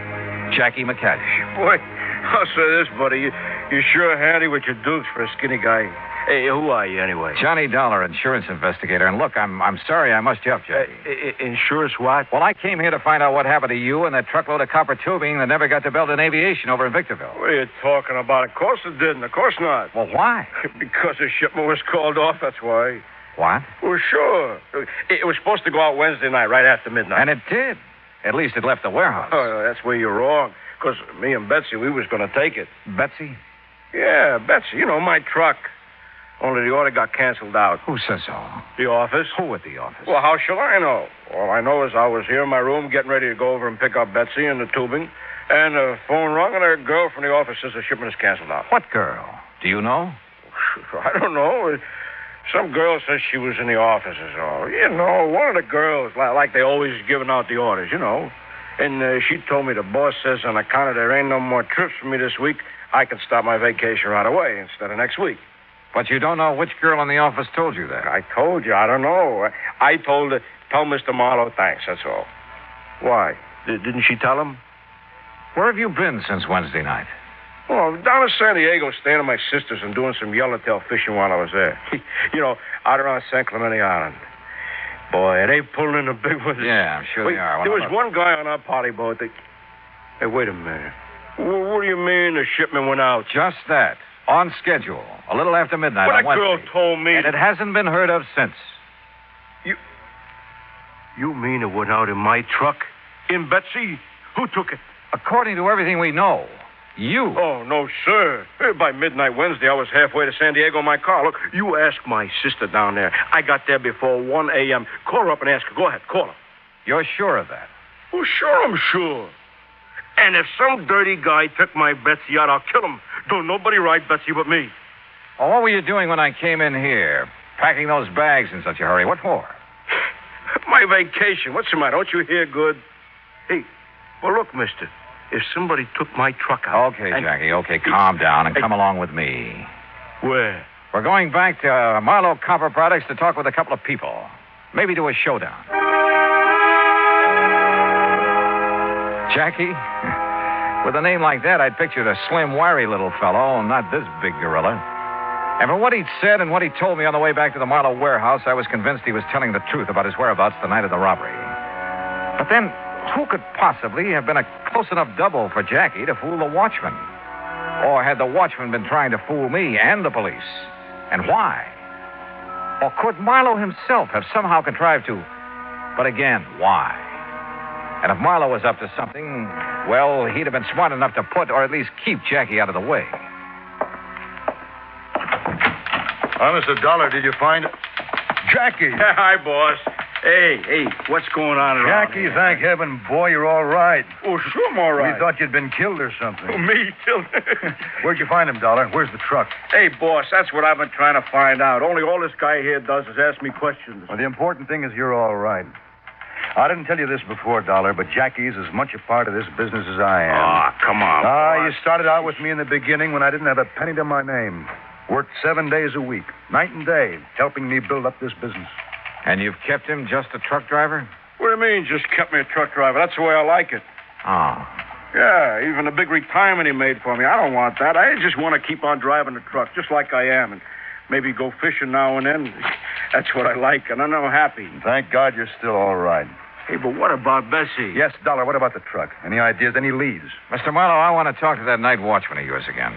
Jackie McCallion. Boy, I'll say this, buddy. You're sure handy with your dukes for a skinny guy. Hey, who are you, anyway? Johnny Dollar, insurance investigator. And look, I'm sorry I must jump, Jackie. Insurance what? Well, I came here to find out what happened to you and that truckload of copper tubing that never got to Belden Aviation over in Victorville. What are you talking about? Of course it didn't. Of course not. Well, why? Because the shipment was called off, that's why. What? Well, sure. It was supposed to go out Wednesday night, right after midnight. And it did. At least it left the warehouse. Oh, that's where you're wrong. Because me and Betsy, we was going to take it. Betsy? Yeah, Betsy. You know, my truck. Only the order got canceled out. Who says so? The office. Who at the office? Well, how shall I know? All I know is I was here in my room getting ready to go over and pick up Betsy and the tubing, and the phone rung, and a girl from the office says the shipment is canceled out. What girl? Do you know? I don't know. Some girl says she was in the office or so. You know, one of the girls, like they always giving out the orders, you know. And she told me the boss says on account of there ain't no more trips for me this week, I can start my vacation right away instead of next week. But you don't know which girl in the office told you that. I told you. I don't know. I told her, tell Mr. Marlowe thanks, that's all. Why? Didn't she tell him? Where have you been since Wednesday night? Oh, down in San Diego, staying at my sister's and doing some yellowtail fishing while I was there. You know, out around San Clemente Island. Boy, they pulling in the big ones. Yeah, I'm sure they are. There was one guy on our party boat that... Hey, wait a minute. What do you mean the shipment went out? Just that. On schedule. A little after midnight But on that Wednesday. girl told me... And it hasn't been heard of since. You mean it went out in my truck? In Betsy? Who took it? According to everything we know, you. Oh, no, sir. By midnight Wednesday, I was halfway to San Diego in my car. Look, you ask my sister down there. I got there before 1 a.m. Call her up and ask her. Go ahead, call her. You're sure of that? Oh, sure, I'm sure. And if some dirty guy took my Betsy out, I'll kill him. Don't nobody ride Betsy but me. Well, what were you doing when I came in here? Packing those bags in such a hurry. What for? My vacation. What's the matter? Don't you hear good? Hey, well, look, mister. If somebody took my truck out... Okay, Jackie, okay. Calm down and come along with me. Where? We're going back to Marlowe Copper Products to talk with a couple of people. Maybe do a showdown. Jackie, with a name like that, I'd pictured a slim, wiry little fellow, not this big gorilla. And from what he'd said and what he told me on the way back to the Marlowe warehouse, I was convinced he was telling the truth about his whereabouts the night of the robbery. But then, who could possibly have been a close enough double for Jackie to fool the watchman? Or had the watchman been trying to fool me and the police? And why? Or could Marlowe himself have somehow contrived to... But again, why? And if Marlowe was up to something, well, he'd have been smart enough to put, or at least keep, Jackie out of the way. Mr. Dollar, did you find it? Jackie. Hi, boss. Hey, what's going on around Jackie, here? thank heaven, boy, you're all right. Oh, sure I'm all right. We thought you'd been killed or something. Oh, me killed? Where'd you find him, Dollar? Where's the truck? Hey, boss, that's what I've been trying to find out. Only all this guy here does is ask me questions. Well, the important thing is you're all right. I didn't tell you this before, Dollar, but Jackie's as much a part of this business as I am. Ah, come on, you started out with me in the beginning when I didn't have a penny to my name. Worked 7 days a week, night and day, helping me build up this business. And you've kept him just a truck driver? What do you mean, just kept me a truck driver? That's the way I like it. Oh. Yeah, even the big retirement he made for me. I don't want that. I just want to keep on driving the truck, just like I am, and maybe go fishing now and then. That's what I like, and I'm happy. Thank God you're still all right. Hey, but what about Bessie? Yes, Dollar, what about the truck? Any ideas, any leads? Mr. Marlowe, I want to talk to that night watchman of yours again.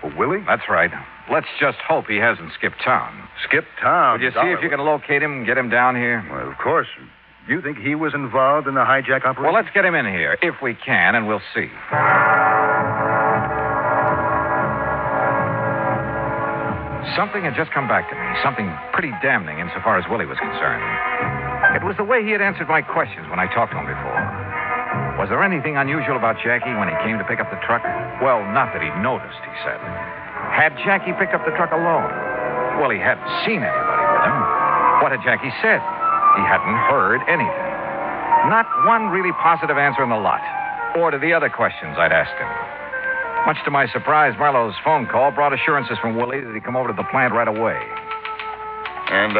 Well, Willie? That's right. Let's just hope he hasn't skipped town. Skipped town? Would you see if you can locate him and get him down here? Well, of course. You think he was involved in the hijack operation? Well, let's get him in here, if we can, and we'll see. Something had just come back to me. Something pretty damning insofar as Willie was concerned. It was the way he had answered my questions when I talked to him before. Was there anything unusual about Jackie when he came to pick up the truck? Well, not that he noticed, he said. Had Jackie picked up the truck alone? Well, he hadn't seen anybody with him. What had Jackie said? He hadn't heard anything. Not one really positive answer in the lot. Or to the other questions I'd asked him. Much to my surprise, Marlowe's phone call brought assurances from Willie that he'd come over to the plant right away. And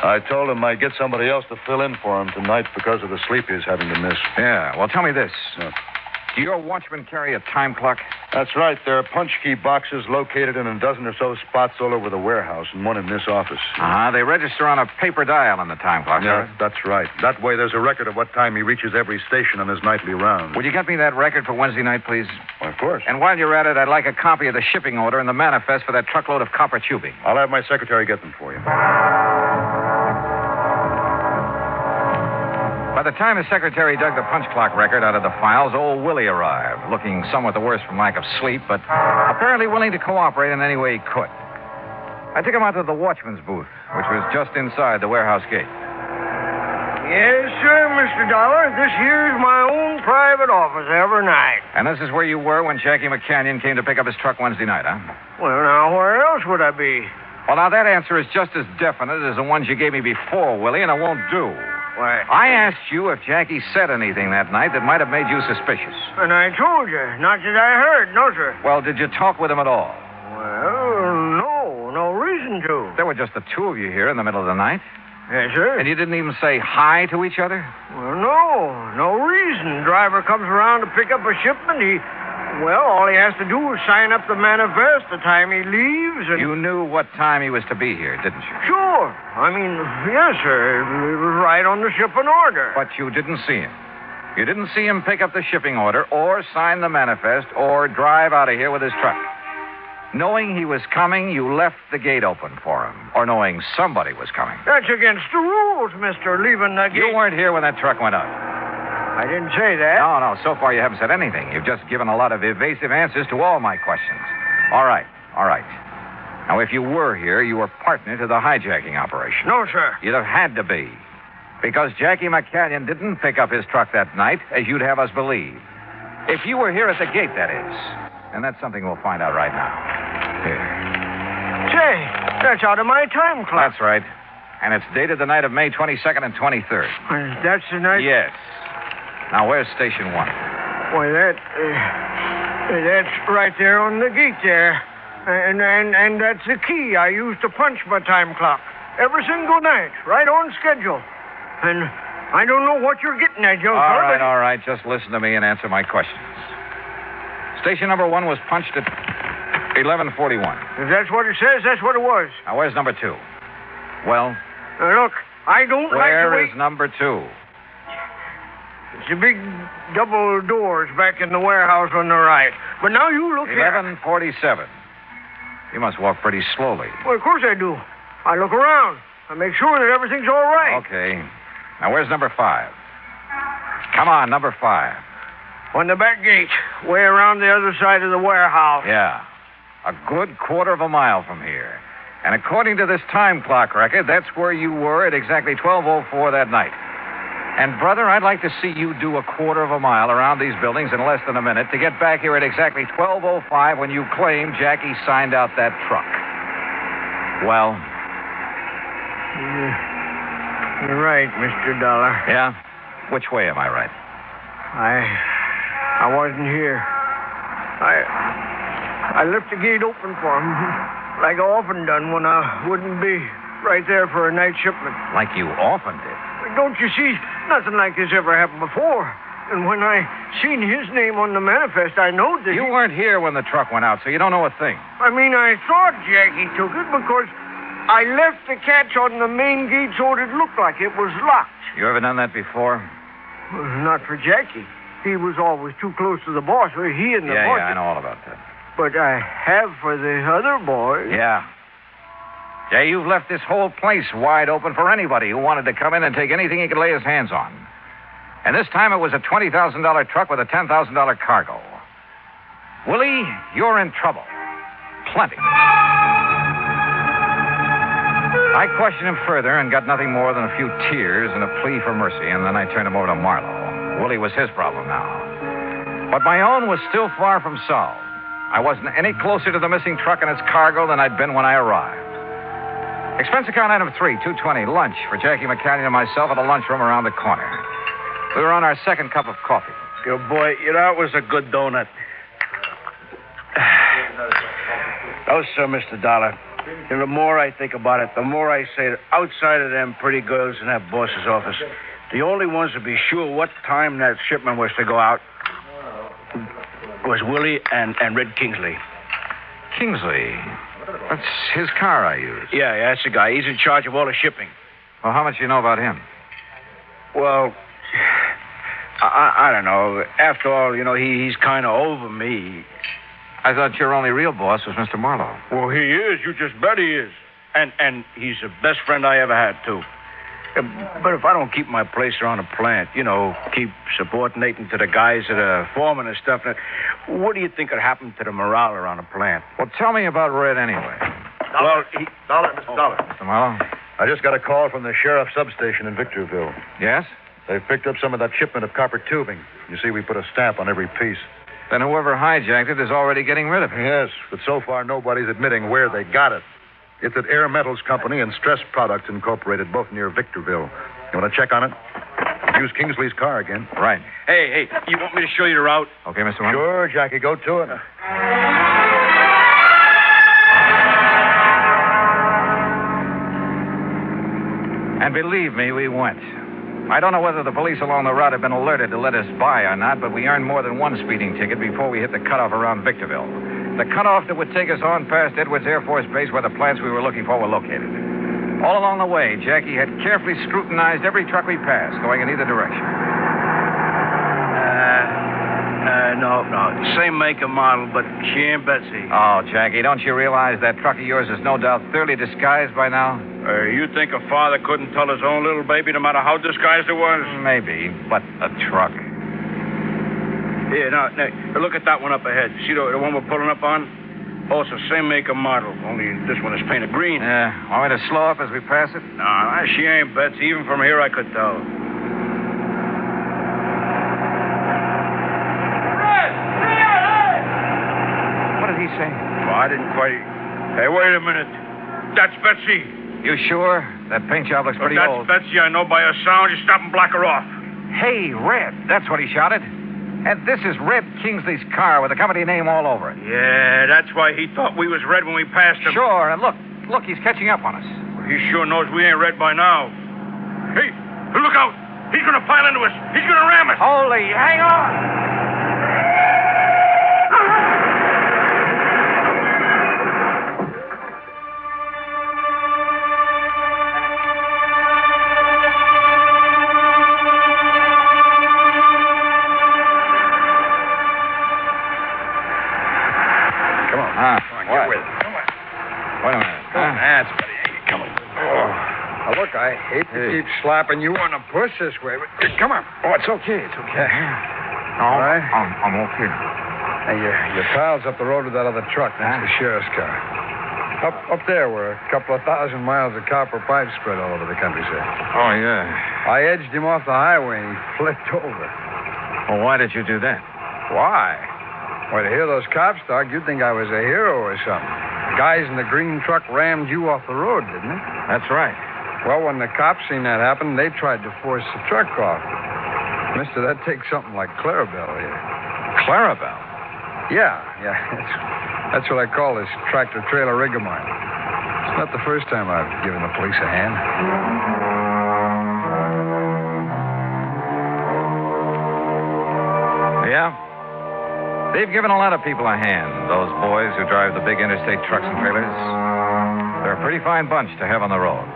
I told him I'd get somebody else to fill in for him tonight because of the sleep he's having to miss. Yeah, well, tell me this. Do your watchmen carry a time clock? That's right. There are punch key boxes located in a dozen or so spots all over the warehouse, and one in this office. They register on a paper dial on the time clock, Yeah, sir. that's right. That way there's a record of what time he reaches every station on his nightly round. Would you get me that record for Wednesday night, please? Well, of course. And while you're at it, I'd like a copy of the shipping order and the manifest for that truckload of copper tubing. I'll have my secretary get them for you. By the time his secretary dug the punch clock record out of the files, old Willie arrived, looking somewhat the worse from lack of sleep, but apparently willing to cooperate in any way he could. I took him out to the watchman's booth, which was just inside the warehouse gate. Yes, sir, Mr. Dollar. This here's my own private office every night. And this is where you were when Jackie McCanyon came to pick up his truck Wednesday night, huh? Well, now, where else would I be? Well, now, that answer is just as definite as the ones you gave me before, Willie, and it won't do. Why? I asked you if Jackie said anything that night that might have made you suspicious. And I told you, not that I heard, no, sir. Well, did you talk with him at all? Well, no reason to. There were just the two of you here in the middle of the night. Yes, sir. And you didn't even say hi to each other? Well, no reason. Driver comes around to pick up a shipment, all he has to do is sign up the manifest the time he leaves and... You knew what time he was to be here, didn't you? Sure. Yes, sir. It was right on the shipping order. But you didn't see him. You didn't see him pick up the shipping order or sign the manifest or drive out of here with his truck. Knowing he was coming, you left the gate open for him. Or knowing somebody was coming. That's against the rules, mister, leaving the gate... You weren't here when that truck went out. I didn't say that. No. So far you haven't said anything. You've just given a lot of evasive answers to all my questions. All right. Now, if you were here, you were partner to the hijacking operation. No, sir. You'd have had to be. Because Jackie McCanyon didn't pick up his truck that night, as you'd have us believe. If you were here at the gate, that is. And that's something we'll find out right now. Here. Say, that's out of my time clock. That's right. And it's dated the night of May 22nd and 23rd. That's the night... Yes. Now, where's Station 1? Why, that's right there on the gate there. And that's the key I use to punch my time clock. Every single night, right on schedule. And I don't know what you're getting at, young fella. All right. Just listen to me and answer my questions. Station number 1 was punched at 11:41. If that's what it says, that's what it was. Now, where's number 2? Well? Look, I don't like the way... Where is number 2? It's the big double doors back in the warehouse on the right. But now you look here. 11:47. You must walk pretty slowly. Well, of course I do. I look around. I make sure that everything's all right. Okay. Now, where's number 5? Come on, number 5. On the back gate, way around the other side of the warehouse. Yeah. A good quarter of a mile from here. And according to this time clock record, that's where you were at exactly 12:04 that night. And, brother, I'd like to see you do a quarter of a mile around these buildings in less than a minute to get back here at exactly 12:05 when you claim Jackie signed out that truck. Well? You're right, Mr. Dollar. Yeah? Which way am I right? I wasn't here. I left the gate open for him, like I often done when I wouldn't be right there for a night shipment. Like you often did? Don't you see? Nothing like this ever happened before. And when I seen his name on the manifest, I knowed that... You weren't here when the truck went out, so you don't know a thing. I thought Jackie took it because I left the catch on the main gate so it looked like it was locked. You ever done that before? Well, not for Jackie. He was always too close to the boss. Well, he and the boss. Yeah, I know all about that. But I have for the other boys. Yeah. Yeah, you've left this whole place wide open for anybody who wanted to come in and take anything he could lay his hands on. And this time it was a $20,000 truck with a $10,000 cargo. Willie, you're in trouble. Plenty. I questioned him further and got nothing more than a few tears and a plea for mercy, and then I turned him over to Marlowe. Willie was his problem now. But my own was still far from solved. I wasn't any closer to the missing truck and its cargo than I'd been when I arrived. Expense account item 3, $220, lunch for Jackie McCallion and myself at a lunchroom around the corner. We were on our second cup of coffee. Good boy. That was a good donut. Oh, sir, Mr. Dollar. And the more I think about it, the more I say that outside of them pretty girls in that boss's office, the only ones to be sure what time that shipment was to go out was Willie and Red Kingsley. Kingsley? That's his car I used. Yeah, that's the guy. He's in charge of all the shipping. Well, how much do you know about him? Well, I don't know. After all, he's kind of over me. I thought your only real boss was Mr. Marlowe. Well, he is. You just bet he is. And he's the best friend I ever had, too. But if I don't keep my place around the plant, keep subordinating to the guys that are foreman and stuff, what do you think would happen to the morale around the plant? Well, tell me about Red anyway. Dollar, Mr. Dollar. Mr. Marlowe? I just got a call from the sheriff's substation in Victorville. Yes? They've picked up some of that shipment of copper tubing. You see, we put a stamp on every piece. Then whoever hijacked it is already getting rid of it. Yes, but so far nobody's admitting where they got it. It's at Air Metals Company and Stress Products Incorporated, both near Victorville. You want to check on it? Use Kingsley's car again. Right. Hey, you want me to show you the route? Okay, Mr. Marlowe. Sure, Jackie, go to it. And believe me, we went. I don't know whether the police along the route have been alerted to let us by or not, but we earned more than one speeding ticket before we hit the cutoff around Victorville. The cutoff that would take us on past Edwards Air Force Base where the plants we were looking for were located. All along the way, Jackie had carefully scrutinized every truck we passed, going in either direction. No. Same make and model, but she ain't Betsy. Oh, Jackie, don't you realize that truck of yours is no doubt thoroughly disguised by now? You think a father couldn't tell his own little baby no matter how disguised it was? Maybe, but a truck. Yeah, now, look at that one up ahead. See the one we're pulling up on? Also, same make and model, only this one is painted green. Yeah. Want me to slow up as we pass it? No, she ain't Betsy. Even from here, I could tell. What did he say? Oh, I didn't quite... Hey, wait a minute. That's Betsy. You sure? That paint job looks pretty old. That's Betsy. I know by her sound. You stop and block her off. Hey, Red. That's what he shouted. And this is Red Kingsley's car with the company name all over it. Yeah, that's why he thought we was Red when we passed him. Sure, and look, he's catching up on us. Well, he sure knows we ain't Red by now. Hey, look out! He's gonna pile into us. He's gonna ram us. Holy, hang on! Look, I hate to keep slapping you on the push this way, but come on. Oh, it's okay. It's okay. All right? I'm okay. Hey, your pal's up the road with that other truck. That's the sheriff's car. Up there where a couple of 1,000 miles of copper pipe spread all over the countryside. Oh, yeah. I edged him off the highway and he flipped over. Well, why did you do that? Why? Well, to hear those cops talk, you'd think I was a hero or something. The guys in the green truck rammed you off the road, didn't they? That's right. Well, when the cops seen that happen, they tried to force the truck off. Mister, that takes something like Clarabelle here. Clarabelle? Yeah. That's what I call this tractor-trailer rig of mine. It's not the first time I've given the police a hand. Yeah? They've given a lot of people a hand, those boys who drive the big interstate trucks and trailers. They're a pretty fine bunch to have on the road.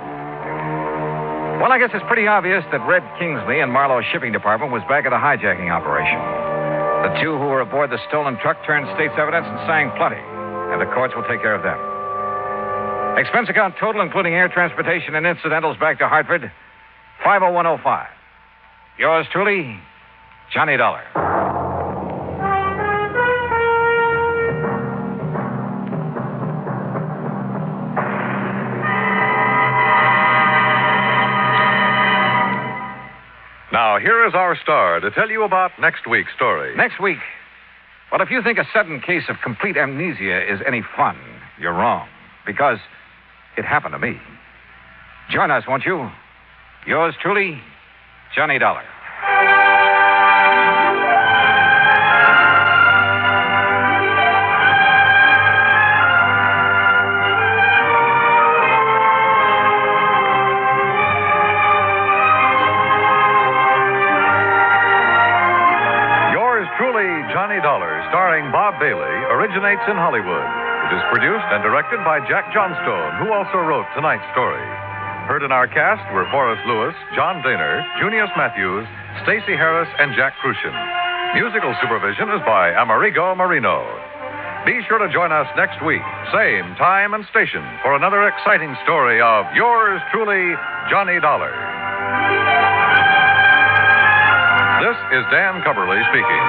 Well, I guess it's pretty obvious that Red Kingsley and Marlowe's shipping department was back of the hijacking operation. The two who were aboard the stolen truck turned state's evidence and sang plenty, and the courts will take care of them. Expense account total, including air transportation and incidentals back to Hartford, $50105. Yours truly, Johnny Dollar. Now, here is our star to tell you about next week's story. Next week? Well, if you think a sudden case of complete amnesia is any fun, you're wrong. Because it happened to me. Join us, won't you? Yours truly, Johnny Dollar. Johnny Dollar, starring Bob Bailey, originates in Hollywood. It is produced and directed by Jack Johnstone, who also wrote tonight's story. Heard in our cast were Forrest Lewis, John Daner, Junius Matthews, Stacey Harris, and Jack Crucian. Musical supervision is by Amerigo Marino. Be sure to join us next week, same time and station, for another exciting story of yours truly, Johnny Dollar. This is Dan Cubberly speaking.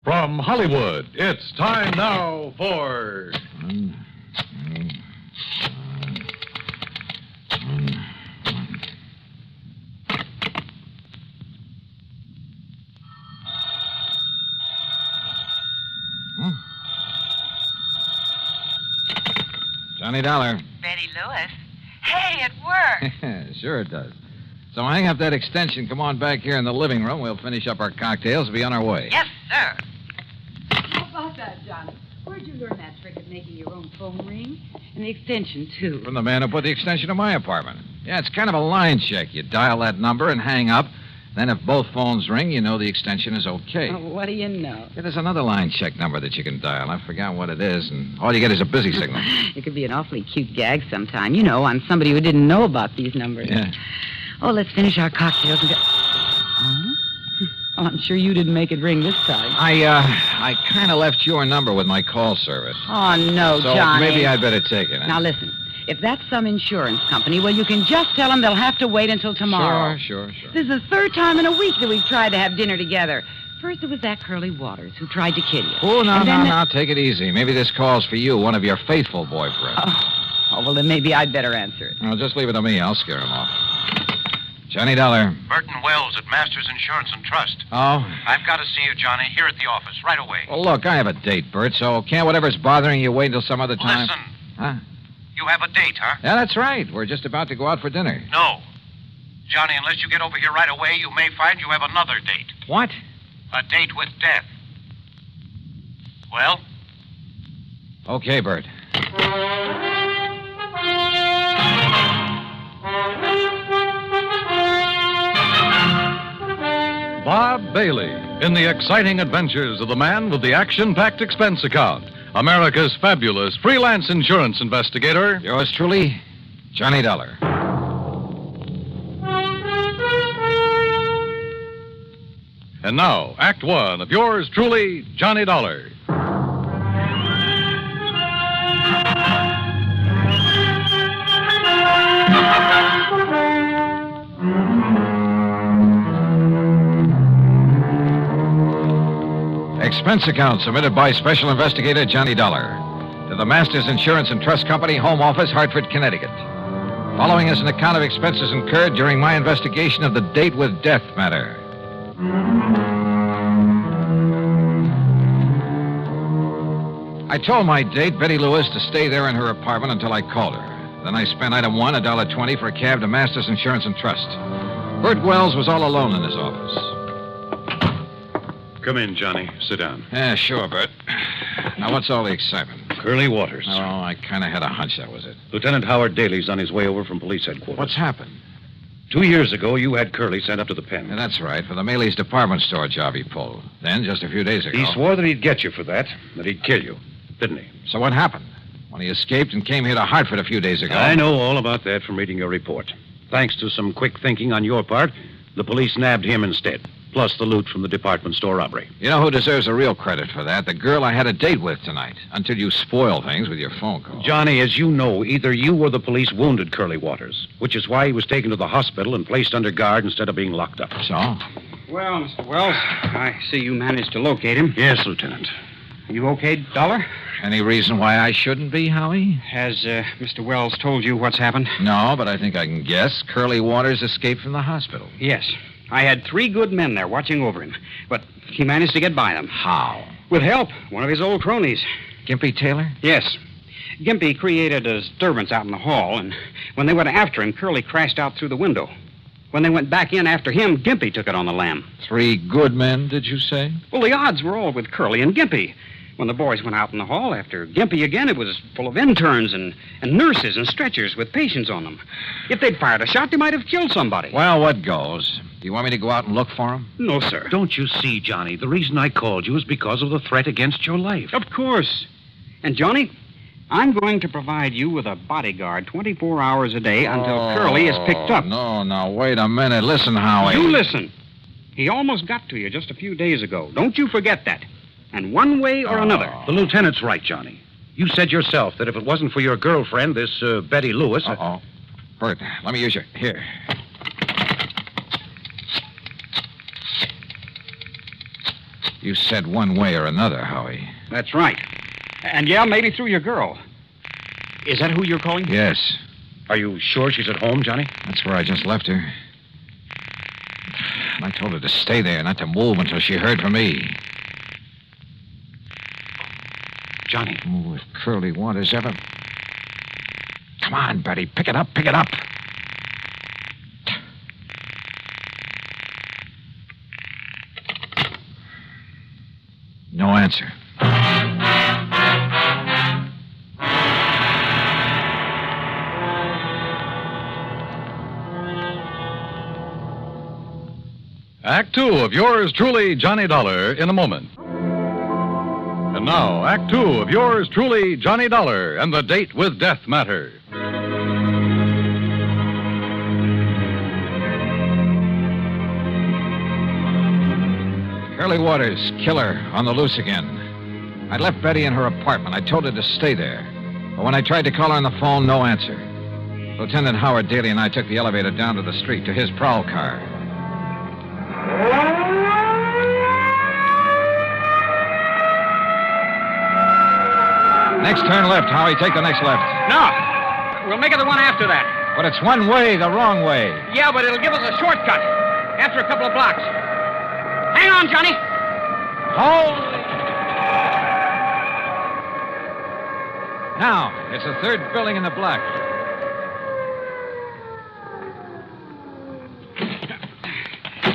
From Hollywood, it's time now for... Johnny Dollar. Betty Lewis. Hey, it worked. Sure it does. So hang up that extension. Come on back here in the living room. We'll finish up our cocktails and be on our way. Yes, sir. How about that, Johnny? Where'd you learn that trick of making your own phone ring? And the extension, too. From the man who put the extension to my apartment. Yeah, it's kind of a line check. You dial that number and hang up. Then if both phones ring, you know the extension is okay. Oh, what do you know? Yeah, there's another line check number that you can dial. I forgot what it is, and all you get is a busy signal. It could be an awfully cute gag sometime, you know, on somebody who didn't know about these numbers. Yeah. Oh, let's finish our cocktails and go... Oh? Well, I'm sure you didn't make it ring this time. I kind of left your number with my call service. Oh, no, so Johnny. Maybe I'd better take it. Huh? Now, listen. If that's some insurance company, well, you can just tell them they'll have to wait until tomorrow. Sure. This is the third time in a week that we've tried to have dinner together. First, it was that Curly Waters who tried to kill you. Oh, no. Take it easy. Maybe this call's for you, one of your faithful boyfriends. Oh, well, then maybe I'd better answer it. No, just leave it to me. I'll scare him off. Johnny Dollar. Burton Wells at Masters Insurance and Trust. Oh? I've got to see you, Johnny, here at the office, right away. Well, look, I have a date, Bert, so can't whatever's bothering you wait until some other time? Listen. Huh? You have a date, huh? Yeah, that's right. We're just about to go out for dinner. No. Johnny, unless you get over here right away, you may find you have another date. What? A date with death. Well? Okay, Bert. Bob Bailey in the exciting adventures of the man with the action-packed expense account. America's fabulous freelance insurance investigator. Yours truly, Johnny Dollar. And now, Act One of yours truly, Johnny Dollar. Expense account submitted by Special Investigator Johnny Dollar to the Masters Insurance and Trust Company, Home Office, Hartford, Connecticut. Following is an account of expenses incurred during my investigation of the date with death matter. I told my date, Betty Lewis, to stay there in her apartment until I called her. Then I spent item one, $1.20 for a cab to Masters Insurance and Trust. Bert Wells was all alone in his office. Come in, Johnny. Sit down. Yeah, sure, Bert. Now, what's all the excitement? Curly Waters. Oh, I kind of had a hunch that was it. Lieutenant Howard Daly's on his way over from police headquarters. What's happened? 2 years ago, you had Curly sent up to the pen. Yeah, that's right, for the Maley's department store job he pulled. Then, just a few days ago... He swore that he'd get you for that he'd kill you, didn't he? So what happened? When he escaped and came here to Hartford a few days ago... I know all about that from reading your report. Thanks to some quick thinking on your part, the police nabbed him instead. Plus the loot from the department store robbery. You know who deserves the real credit for that? The girl I had a date with tonight. Until you spoil things with your phone call. Johnny, as you know, either you or the police wounded Curly Waters, which is why he was taken to the hospital and placed under guard instead of being locked up. So? Well, Mr. Wells, I see you managed to locate him. Yes, Lieutenant. You okay, Dollar? Any reason why I shouldn't be, Howie? Has Mr. Wells told you what's happened? No, but I think I can guess. Curly Waters escaped from the hospital. Yes. I had 3 good men there watching over him, but he managed to get by them. How? With help. One of his old cronies. Gimpy Taylor? Yes. Gimpy created a disturbance out in the hall, and when they went after him, Curly crashed out through the window. When they went back in after him, Gimpy took it on the lam. 3 good men, did you say? Well, the odds were all with Curly and Gimpy. When the boys went out in the hall after Gimpy again, it was full of interns and nurses and stretchers with patients on them. If they'd fired a shot, they might have killed somebody. Well, what goes? Do you want me to go out and look for him? No, sir. Don't you see, Johnny? The reason I called you is because of the threat against your life. Of course. And, Johnny, I'm going to provide you with a bodyguard 24 hours a day until Curly is picked up. No, wait a minute. Listen, Howie. You listen. He almost got to you just a few days ago. Don't you forget that. And one way or another. The lieutenant's right, Johnny. You said yourself that if it wasn't for your girlfriend, this Betty Lewis... Uh-oh. Bert, let me use your... Here. You said one way or another, Howie. That's right. And, yeah, maybe through your girl. Is that who you're calling? Yes. Are you sure she's at home, Johnny? That's where I just left her. And I told her to stay there, not to move until she heard from me. Johnny. Oh, if Curly Waters ever... Come on, Betty. Pick it up. No answer. Act Two of yours truly, Johnny Dollar, in a moment. And now, Act Two of yours truly, Johnny Dollar, and the date with death matter. Curly Waters, killer, on the loose again. I left Betty in her apartment. I told her to stay there. But when I tried to call her on the phone, no answer. Lieutenant Howard Daly and I took the elevator down to the street to his prowl car. Next turn left, Howie. Take the next left. No. We'll make it the one after that. But it's one way, the wrong way. Yeah, but it'll give us a shortcut. After a couple of blocks. Hang on, Johnny. Hold. Now, it's the third building in the block.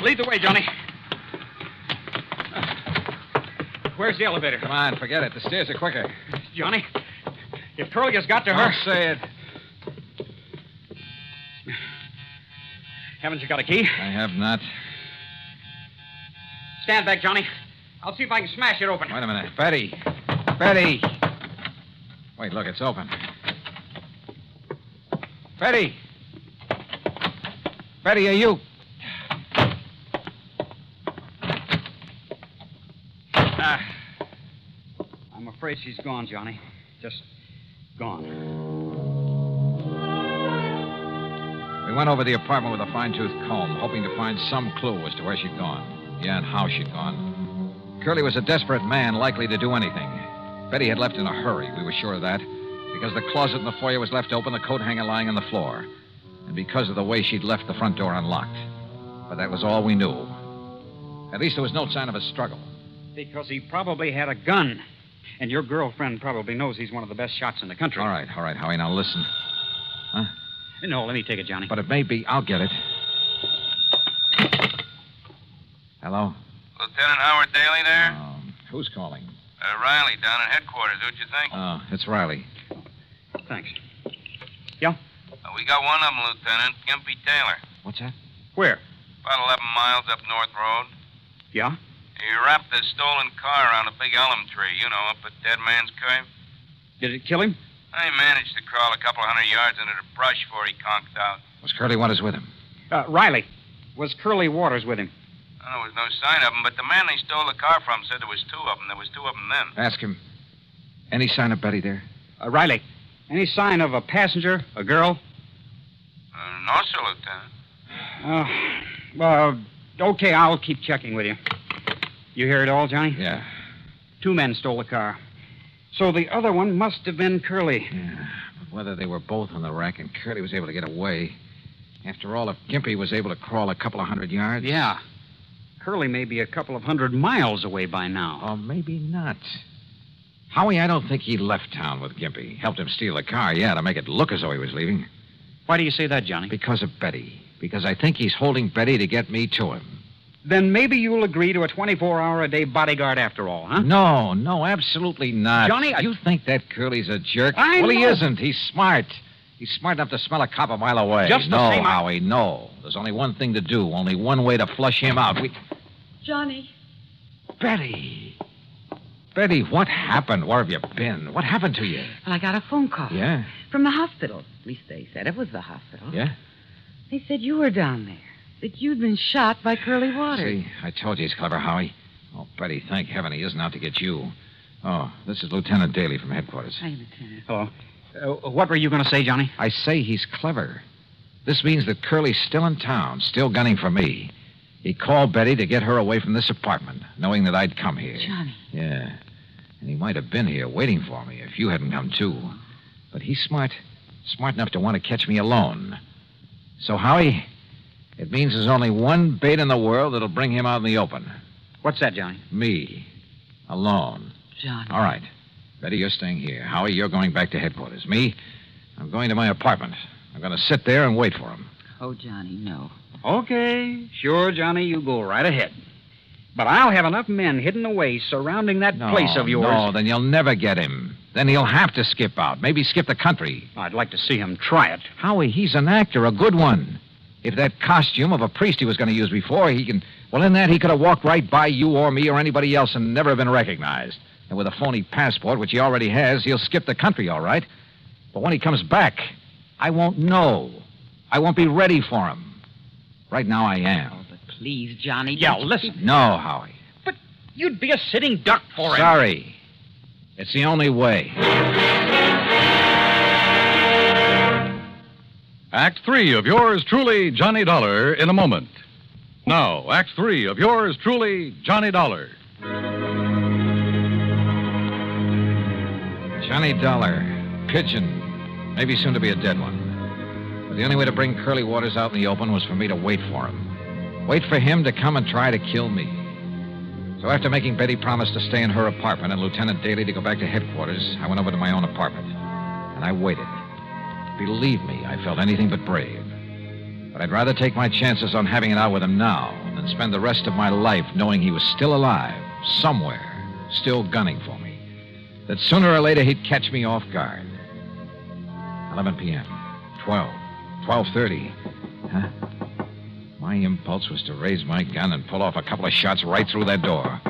Lead the way, Johnny. Where's the elevator? Come on, forget it. The stairs are quicker. Johnny, if Curly has got to her... Don't say it. Haven't you got a key? I have not. Stand back, Johnny. I'll see if I can smash it open. Wait a minute. Betty! Wait, look, it's open. Betty, are you... I'm afraid she's gone, Johnny. Just gone. We went over the apartment with a fine-tooth comb, hoping to find some clue as to where she'd gone. Yeah, and how she'd gone. Curly was a desperate man, likely to do anything. Betty had left in a hurry, we were sure of that, because the closet in the foyer was left open, the coat hanger lying on the floor, and because of the way she'd left the front door unlocked. But that was all we knew. At least there was no sign of a struggle. Because he probably had a gun. And your girlfriend probably knows he's one of the best shots in the country. All right, Howie, now listen. Huh? No, let me take it, Johnny. But it may be. I'll get it. Hello? Lieutenant Howard Daly there? Who's calling? Riley down at headquarters. Who'd you think? Oh, it's Riley. Thanks. Yeah? We got one of them, Lieutenant. Gimpy Taylor. What's that? Where? About 11 miles up North Road. Yeah? He wrapped a stolen car around a big elm tree, up at Dead Man's Cave. Did it kill him? I managed to crawl a couple of 100 yards into the brush before he conked out. Was Curly Waters with him? Riley. Was Curly Waters with him? There was no sign of him, but the man they stole the car from said there was two of them. There was two of them then. Ask him. Any sign of Betty there? Riley, any sign of a passenger, a girl? No, sir, Lieutenant. Okay, I'll keep checking with you. You hear it all, Johnny? Yeah. 2 men stole the car. So the other one must have been Curly. Yeah, but whether they were both on the rack and Curly was able to get away. After all, if Gimpy was able to crawl a couple of 100 yards... Yeah. Curly may be a couple of 100 miles away by now. Or maybe not. Howie, I don't think he left town with Gimpy. Helped him steal the car, yeah, to make it look as though he was leaving. Why do you say that, Johnny? Because of Betty. Because I think he's holding Betty to get me to him. Then maybe you'll agree to a 24-hour-a-day bodyguard after all, huh? No, absolutely not. Johnny, You think that Curly's a jerk? I Well, he know. isn't. He's smart. He's smart enough to smell a cop a mile away. Just the no, same, Howie, no. There's only one thing to do, only one way to flush him out. Johnny. Betty, what happened? Where have you been? What happened to you? Well, I got a phone call. Yeah? From the hospital. At least they said it was the hospital. Yeah? They said you were down there. That you'd been shot by Curly Waters. See, I told you he's clever, Howie. Oh, Betty, thank heaven he isn't out to get you. Oh, this is Lieutenant Daly from headquarters. Hi, Lieutenant. Hello. What were you going to say, Johnny? I say he's clever. This means that Curly's still in town, still gunning for me. He called Betty to get her away from this apartment, knowing that I'd come here. Johnny. Yeah. And he might have been here waiting for me if you hadn't come, too. But he's smart enough to want to catch me alone. So, Howie, it means there's only one bait in the world that'll bring him out in the open. What's that, Johnny? Me. Alone. Johnny. All right. Betty, you're staying here. Howie, you're going back to headquarters. Me, I'm going to my apartment. I'm going to sit there and wait for him. Oh, Johnny, no. Okay. Sure, Johnny, you go right ahead. But I'll have enough men hidden away surrounding that place of yours. No, then you'll never get him. Then he'll have to skip out. Maybe skip the country. I'd like to see him try it. Howie, he's an actor, a good one. If that costume of a priest he was going to use before, he can... Well, in that, he could have walked right by you or me or anybody else and never have been recognized. And with a phony passport, which he already has, he'll skip the country, all right. But when he comes back, I won't know. I won't be ready for him. Right now, I am. Oh, but please, Johnny. Yeah, don't you listen. keep- No, Howie. But you'd be a sitting duck for him. Sorry. It's the only way. Act 3 of yours truly, Johnny Dollar, in a moment. Now, Act 3 of yours truly, Johnny Dollar. Johnny Dollar. Pigeon. Maybe soon to be a dead one. But the only way to bring Curly Waters out in the open was for me to wait for him. Wait for him to come and try to kill me. So after making Betty promise to stay in her apartment and Lieutenant Daly to go back to headquarters, I went over to my own apartment. And I waited. Believe me, I felt anything but brave. But I'd rather take my chances on having it out with him now than spend the rest of my life knowing he was still alive, somewhere, still gunning for me. That sooner or later he'd catch me off guard. 11 p.m., 12, 12:30. Huh? My impulse was to raise my gun and pull off a couple of shots right through that door.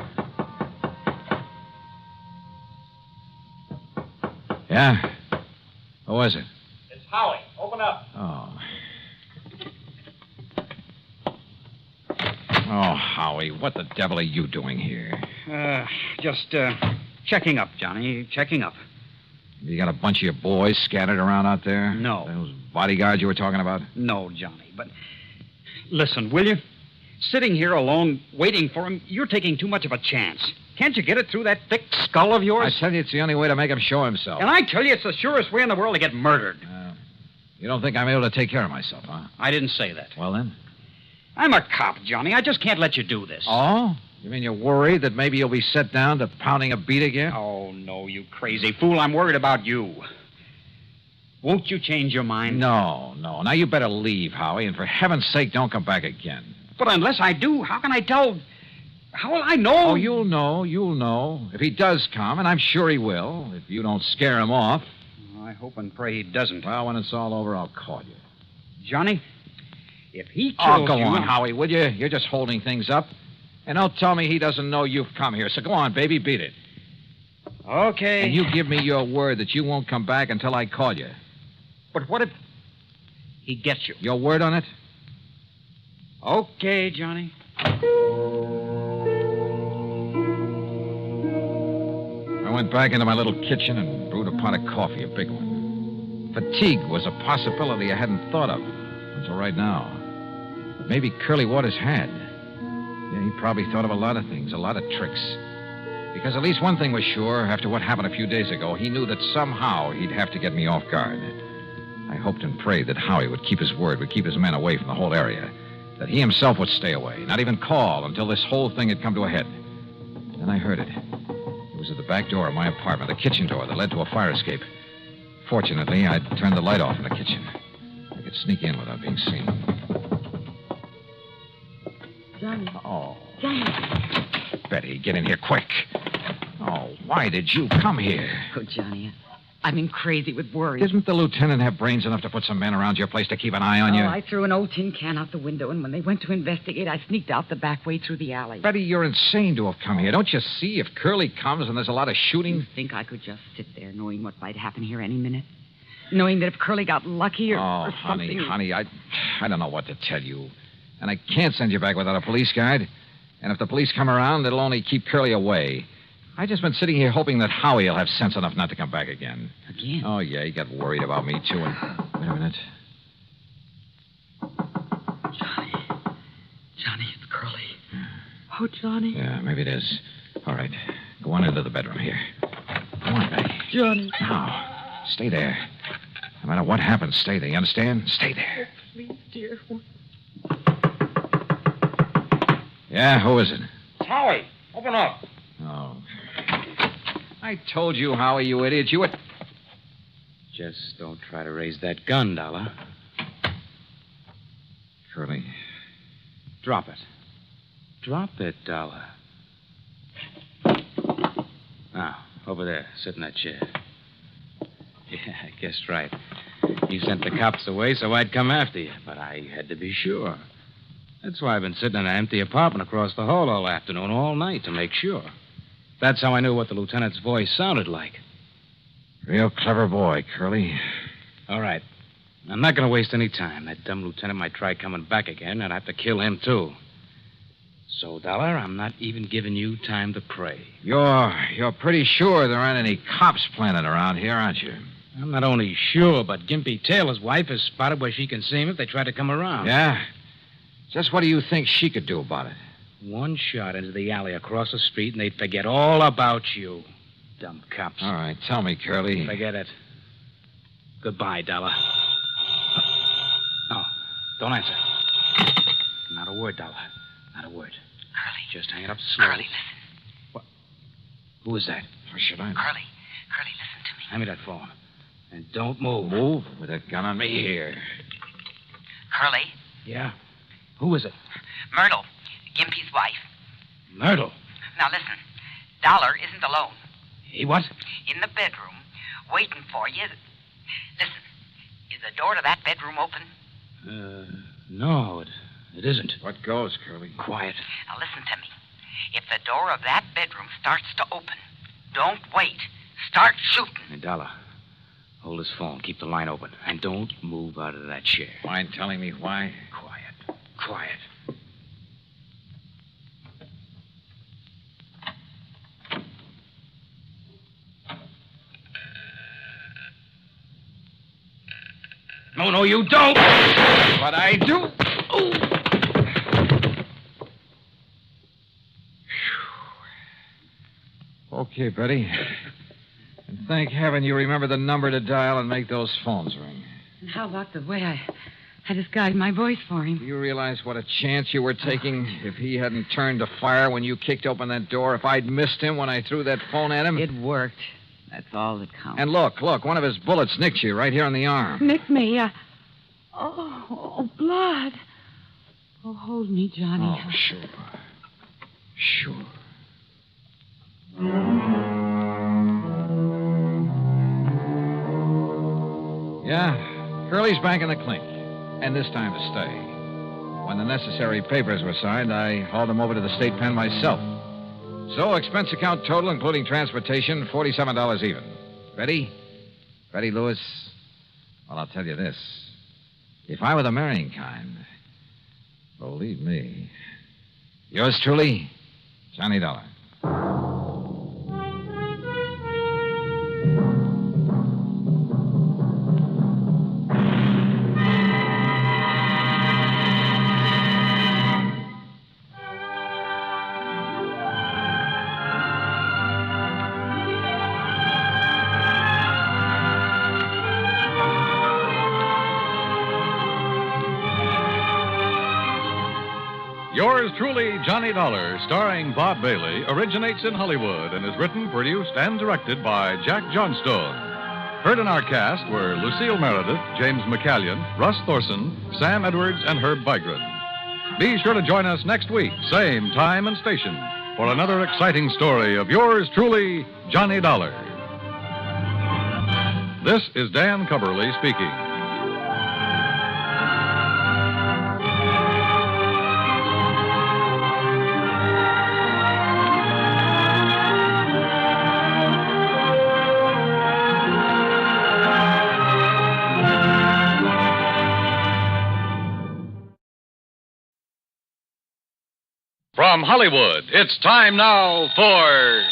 Yeah? Who was it? It's Howie. Open up. Oh. Oh, Howie, what the devil are you doing here? Just Checking up, Johnny. Checking up. You got a bunch of your boys scattered around out there? No. Those bodyguards you were talking about? No, Johnny, but listen, will you? Sitting here alone, waiting for him, you're taking too much of a chance. Can't you get it through that thick skull of yours? I tell you, it's the only way to make him show himself. And I tell you, it's the surest way in the world to get murdered. You don't think I'm able to take care of myself, huh? I didn't say that. Well, then? I'm a cop, Johnny. I just can't let you do this. Oh? You mean you're worried that maybe you'll be set down to pounding a beat again? Oh, no, you crazy fool. I'm worried about you. Won't you change your mind? No. Now, you better leave, Howie, and for heaven's sake, don't come back again. But unless I do, how can I tell? How will I know? Oh, you'll know. If he does come, and I'm sure he will, if you don't scare him off. I hope and pray he doesn't. Well, when it's all over, I'll call you. Johnny, if he kills you... Oh, go you... on, Howie, will you? You're just holding things up. And don't tell me he doesn't know you've come here. So go on, baby, beat it. Okay. And you give me your word that you won't come back until I call you. But what if he gets you? Your word on it? Okay, Johnny. I went back into my little kitchen and brewed a pot of coffee, a big one. Fatigue was a possibility I hadn't thought of until right now. But maybe Curly Waters had. Yeah, he probably thought of a lot of things, a lot of tricks. Because at least one thing was sure, after what happened a few days ago, he knew that somehow he'd have to get me off guard. I hoped and prayed that Howie would keep his word, would keep his men away from the whole area. That he himself would stay away, not even call until this whole thing had come to a head. Then I heard it. It was at the back door of my apartment, the kitchen door that led to a fire escape. Fortunately, I'd turned the light off in the kitchen. I could sneak in without being seen. Johnny. Oh. Johnny. Betty, get in here quick. Oh, why did you come here? Oh, Johnny, I've been crazy with worry. Didn't the lieutenant have brains enough to put some men around your place to keep an eye on you? I threw an old tin can out the window, and when they went to investigate, I sneaked out the back way through the alley. Betty, you're insane to have come here. Don't you see? If Curly comes and there's a lot of shooting... You think I could just sit there knowing what might happen here any minute? Knowing that if Curly got lucky or something... honey, I don't know what to tell you. And I can't send you back without a police guide. And if the police come around, it'll only keep Curly away. I've just been sitting here hoping that Howie will have sense enough not to come back again. Again? Oh, yeah, he got worried about me, too. And... Wait a minute. Johnny, it's Curly. Oh, Johnny. Yeah, maybe it is. All right. Go on into the bedroom here. Come on, Betty. Johnny. Now, stay there. No matter what happens, stay there. You understand? Stay there. Oh, please, dear. Yeah, who is it? Howie, open up. Oh. I told you, Howie, you idiot. You would... Just don't try to raise that gun, Dollar. Curly. Drop it. Drop it, Dollar. Now, over there. Sit in that chair. Yeah, I guessed right. You sent the cops away so I'd come after you, but I had to be sure. That's why I've been sitting in an empty apartment across the hall all afternoon, all night, to make sure. That's how I knew what the lieutenant's voice sounded like. Real clever boy, Curly. All right. I'm not going to waste any time. That dumb lieutenant might try coming back again, and I'd have to kill him, too. So, Dollar, I'm not even giving you time to pray. You're pretty sure there aren't any cops planted around here, aren't you? I'm not only sure, but Gimpy Taylor's wife has spotted where she can see him if they try to come around. Yeah? Just what do you think she could do about it? One shot into the alley across the street, and they'd forget all about you. Dumb cops. All right, tell me, Curly. Forget it. Goodbye, Dollar. No, don't answer. Not a word, Dollar. Not a word. Curly. Just hang it up slowly. Curly, listen. What? Who is that? Or should I? Curly, listen to me. Hand me that phone. And don't move. Move? With that gun on me here. Curly? Yeah? Who is it? Myrtle, Gimpy's wife. Myrtle? Now listen, Dollar isn't alone. He what? In the bedroom, waiting for you. Listen, is the door to that bedroom open? No, it isn't. What goes, Curly? Quiet. Now listen to me. If the door of that bedroom starts to open, don't wait. Start shooting. Hey, Dollar, hold this phone. Keep the line open. And don't move out of that chair. Mind telling me why? Quiet. No, you don't. But I do. Okay, Betty. And thank heaven you remember the number to dial and make those phones ring. And how about the way I disguised my voice for him? Do you realize what a chance you were taking if he hadn't turned to fire when you kicked open that door? If I'd missed him when I threw that phone at him? It worked. That's all that counts. And look, one of his bullets nicked you right here on the arm. Nicked me? Oh, blood. Oh, hold me, Johnny. Oh, sure. Sure. Yeah, Curly's back in the clink. And this time to stay. When the necessary papers were signed, I hauled him over to the state pen myself. So, expense account total, including transportation, $47 even. Ready? Ready, Lewis? Well, I'll tell you this. If I were the marrying kind, believe me. Yours truly, Johnny Dollar. Yours truly, Johnny Dollar, starring Bob Bailey, originates in Hollywood and is written, produced, and directed by Jack Johnstone. Heard in our cast were Lucille Meredith, James McCallion, Russ Thorson, Sam Edwards, and Herb Vigran. Be sure to join us next week, same time and station, for another exciting story of yours truly, Johnny Dollar. This is Dan Cubberly speaking. From Hollywood, it's time now for...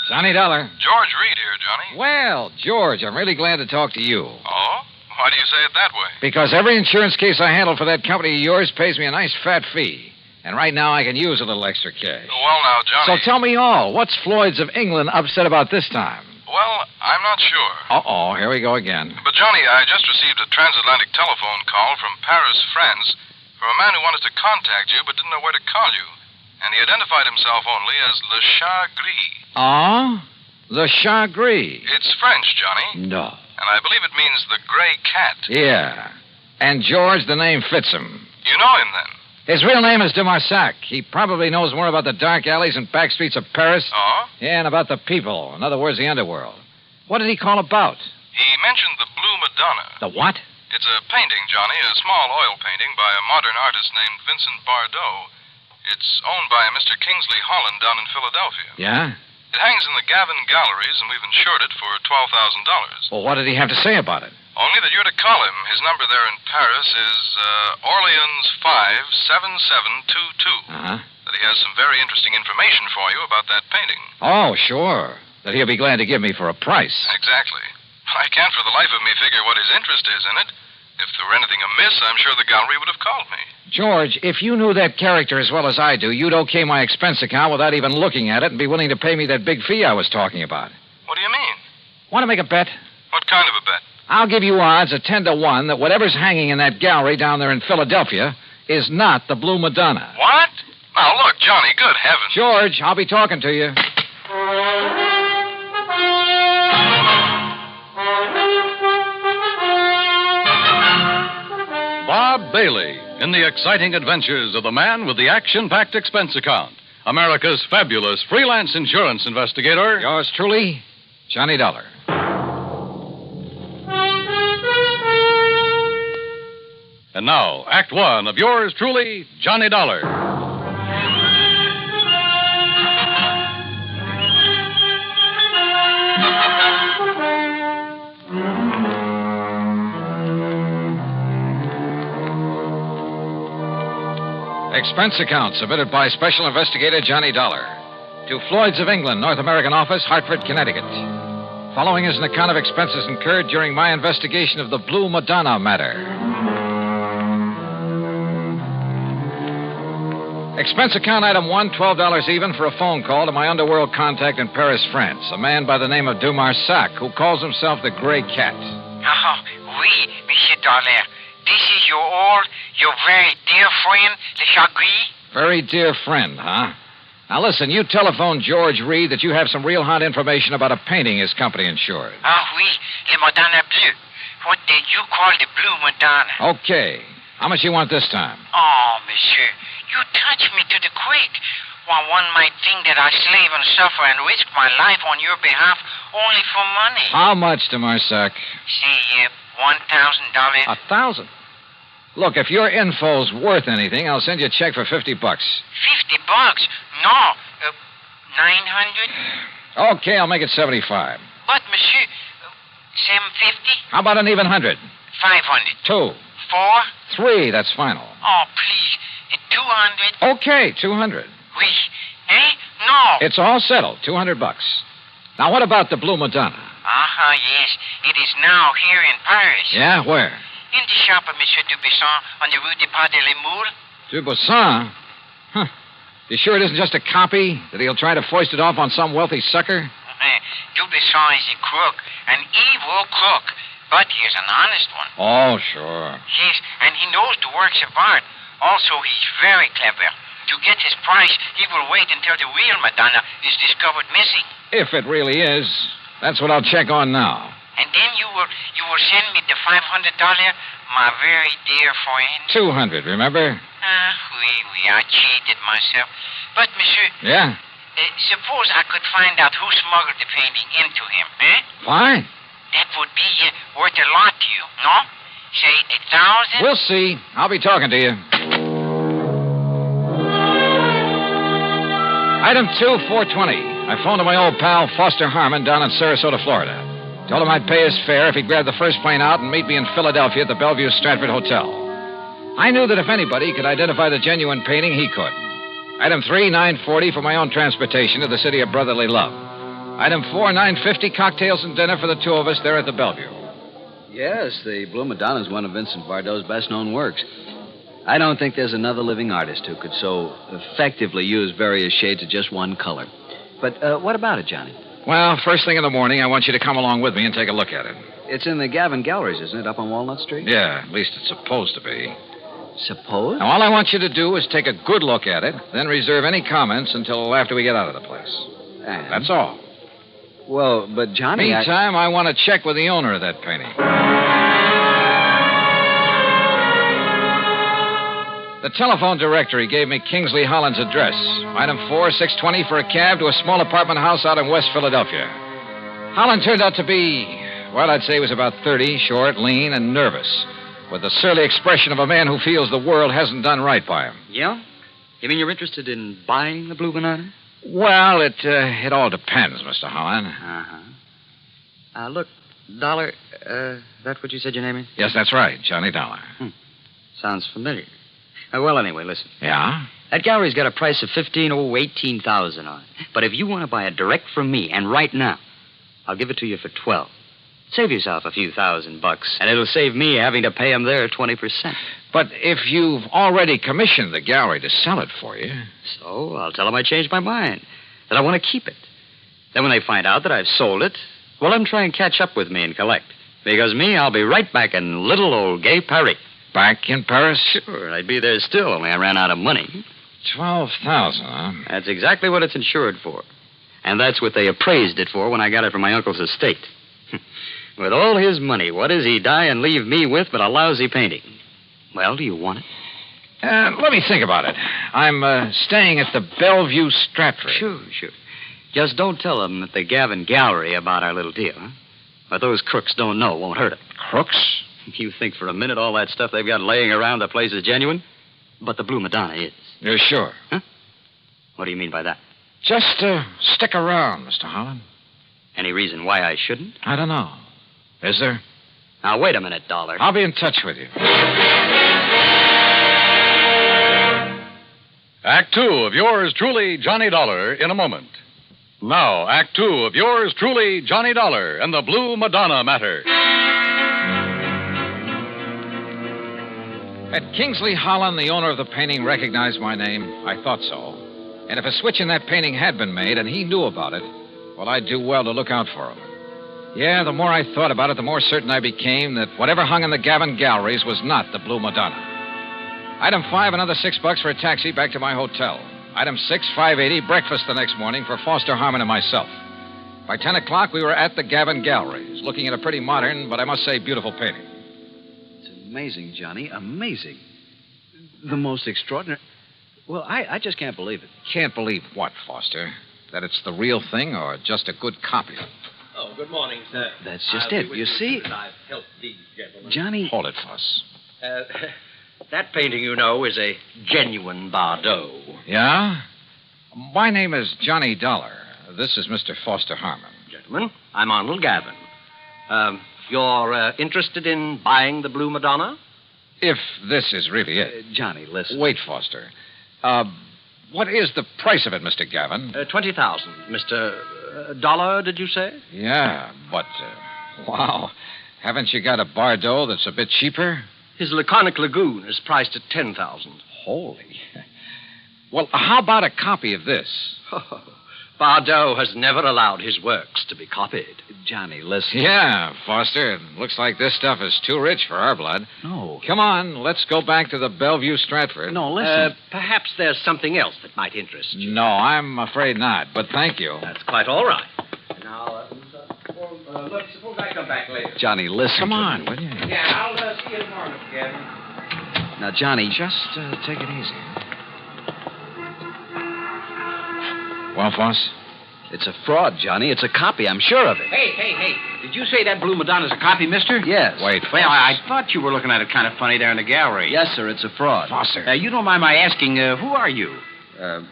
Johnny Dollar. George Reed here, Johnny. Well, George, I'm really glad to talk to you. Oh? Why do you say it that way? Because every insurance case I handle for that company of yours pays me a nice fat fee. And right now I can use a little extra cash. Well, now, Johnny... So tell me all. What's Floyd's of England upset about this time? Well, I'm not sure. Uh-oh, here we go again. But, Johnny, I just received a transatlantic telephone call from Paris, France, from a man who wanted to contact you but didn't know where to call you. And he identified himself only as Le Chat Gris. Oh? Le Chat Gris? It's French, Johnny. No. And I believe it means the gray cat. Yeah. And George, the name fits him. You know him, then? His real name is de Marsac. He probably knows more about the dark alleys and back streets of Paris. Oh? Yeah, and about the people. In other words, the underworld. What did he call about? He mentioned the Blue Madonna. The what? It's a painting, Johnny, a small oil painting by a modern artist named Vincent Bardot. It's owned by a Mr. Kingsley Holland down in Philadelphia. Yeah? It hangs in the Gavin Galleries, and we've insured it for $12,000. Well, what did he have to say about it? Only that you're to call him. His number there in Paris is Orleans 57722. Uh-huh. That he has some very interesting information for you about that painting. Oh, sure. That he'll be glad to give me for a price. Exactly. I can't for the life of me figure what his interest is in it. If there were anything amiss, I'm sure the gallery would have called me. George, if you knew that character as well as I do, you'd okay my expense account without even looking at it and be willing to pay me that big fee I was talking about. What do you mean? Want to make a bet? What kind of a bet? I'll give you odds of 10 to 1 that whatever's hanging in that gallery down there in Philadelphia is not the Blue Madonna. What? Now, look, Johnny, good heavens. George, I'll be talking to you. Bob Bailey in the exciting adventures of the man with the action-packed expense account. America's fabulous freelance insurance investigator. Yours truly, Johnny Dollar. And now, Act One of yours truly, Johnny Dollar. Expense account submitted by Special Investigator Johnny Dollar to Floyd's of England, North American Office, Hartford, Connecticut. Following is an account of expenses incurred during my investigation of the Blue Madonna matter. Expense account item 1, $12 even for a phone call to my underworld contact in Paris, France, a man by the name of Dumarsac, who calls himself the Gray Cat. Oh, oui, Monsieur Dollar. This is your very dear friend, Le Chagris? Very dear friend, huh? Now listen, you telephoned George Reed that you have some real hot information about a painting his company insured. Ah, oui, Le Madonna Bleu. What did you call the Blue Madonna? Okay. How much you want this time? Oh, Monsieur, you touch me to the quick. Well, one might think that I slave and suffer and risk my life on your behalf only for money. How much, Dumarsac? Say, $1,000. $1,000? Look, if your info's worth anything, I'll send you a check for $50. $50? No. 900? Okay, I'll make it 75. But, Monsieur, 750? How about an even 100? 500. 2. 4? 3, that's final. Oh, please. 200? Okay, 200. Oui. Eh? No. It's all settled, $200. Now, what about the Blue Madonna? Yes. It is now here in Paris. Yeah, where? In the shop of Monsieur Dubuisson on the Rue des Pas de l'Amour. Dubuisson? Huh. You sure it isn't just a copy? That he'll try to foist it off on some wealthy sucker? Dubuisson is a crook, an evil crook. But he is an honest one. Oh, sure. Yes, and he knows the works of art. Also, he's very clever. To get his price, he will wait until the real Madonna is discovered missing. If it really is. That's what I'll check on now. And then you will send me the $500, my very dear friend. 200, remember? Oui, I cheated myself. But, Monsieur... Yeah? Suppose I could find out who smuggled the painting into him, eh? Fine. That would be worth a lot to you, no? Say, 1,000? We'll see. I'll be talking to you. Item 2, $420. I phoned to my old pal, Foster Harmon, down in Sarasota, Florida. Told him I'd pay his fare if he'd grab the first plane out and meet me in Philadelphia at the Bellevue Stratford Hotel. I knew that if anybody could identify the genuine painting, he could. Item 3, $940 for my own transportation to the city of brotherly love. Item 4, $950, cocktails and dinner for the two of us there at the Bellevue. Yes, the Blue Madonna is one of Vincent Bardot's best-known works. I don't think there's another living artist who could so effectively use various shades of just one color. But what about it, Johnny? Well, first thing in the morning, I want you to come along with me and take a look at it. It's in the Gavin Galleries, isn't it, up on Walnut Street? Yeah, at least it's supposed to be. Suppose? Now, all I want you to do is take a good look at it, then reserve any comments until after we get out of the place. And? That's all. Well, but Johnny... Meantime, I want to check with the owner of that painting. The telephone directory gave me Kingsley Holland's address. Item 4, $620 for a cab to a small apartment house out in West Philadelphia. Holland turned out to be, well, I'd say he was about 30, short, lean, and nervous, with the surly expression of a man who feels the world hasn't done right by him. Yeah? You mean you're interested in buying the Blue Banana? Well, it all depends, Mr. Holland. Uh-huh. Look, Dollar, that's what you said your name is? Yes, that's right, Johnny Dollar. Sounds familiar. Well, anyway, listen. Yeah? That gallery's got a price of $18,000 on it. But if you want to buy it direct from me, and right now, I'll give it to you for $12,000. Save yourself a few $1,000, and it'll save me having to pay them their 20%. But if you've already commissioned the gallery to sell it for you... So I'll tell them I changed my mind, that I want to keep it. Then when they find out that I've sold it, well, let them try and catch up with me and collect. Because me, I'll be right back in little old gay Paris. Back in Paris? Sure, I'd be there still, only I ran out of money. $12,000, huh? That's exactly what it's insured for. And that's what they appraised it for when I got it from my uncle's estate. With all his money, what does he die and leave me with but a lousy painting? Well, do you want it? Let me think about it. I'm staying at the Bellevue Stratford. Sure. Just don't tell them at the Gavin Gallery about our little deal, huh? What those crooks don't know won't hurt them. Crooks? You think for a minute all that stuff they've got laying around the place is genuine? But the Blue Madonna is. You're sure? Huh? What do you mean by that? Just stick around, Mr. Holland. Any reason why I shouldn't? I don't know. Is there? Now, wait a minute, Dollar. I'll be in touch with you. Act 2 of yours truly, Johnny Dollar, in a moment. Now, Act Two of yours truly, Johnny Dollar and the Blue Madonna matter. Had Kingsley Holland, the owner of the painting, recognized my name? I thought so. And if a switch in that painting had been made and he knew about it, well, I'd do well to look out for him. Yeah, the more I thought about it, the more certain I became that whatever hung in the Gavin galleries was not the Blue Madonna. Item 5, another $6 for a taxi back to my hotel. Item 6, $5.80, breakfast the next morning for Foster Harmon and myself. By 10 o'clock, we were at the Gavin galleries, looking at a pretty modern, but I must say beautiful painting. It's amazing, Johnny, amazing. The most extraordinary... Well, I just can't believe it. Can't believe what, Foster? That it's the real thing or just a good copy? Oh, good morning, sir. That's just it. You see... I've helped these gentlemen. Johnny... Hold it, Foss. That painting, you know, is a genuine Bardot. Yeah? My name is Johnny Dollar. This is Mr. Foster Harmon. Gentlemen, I'm Arnold Gavin. You're interested in buying the Blue Madonna? If this is really it. Johnny, listen. Wait, Foster. What is the price of it, Mr. Gavin? 20,000. Mr. Dollar, did you say? Yeah, but, wow. Haven't you got a Bardot that's a bit cheaper? His Laconic Lagoon is priced at 10,000. Holy. Well, how about a copy of this? Bardot has never allowed his works to be copied. Johnny, listen. Yeah, Foster. It looks like this stuff is too rich for our blood. No. Come on, let's go back to the Bellevue Stratford. No, listen. Perhaps there's something else that might interest you. No, I'm afraid not, but thank you. That's quite all right. Now, look, suppose I come back later. Johnny, listen. Come on, will you? Yeah, I'll see you tomorrow, Mr. Gavin. Now, Johnny... Just take it easy. Well, Foss? It's a fraud, Johnny. It's a copy. I'm sure of it. Hey. Did you say that Blue Madonna's a copy, mister? Yes. Wait, Foss. Well, I thought you were looking at it kind of funny there in the gallery. Yes, sir. It's a fraud. Foster. You don't mind my asking, who are you?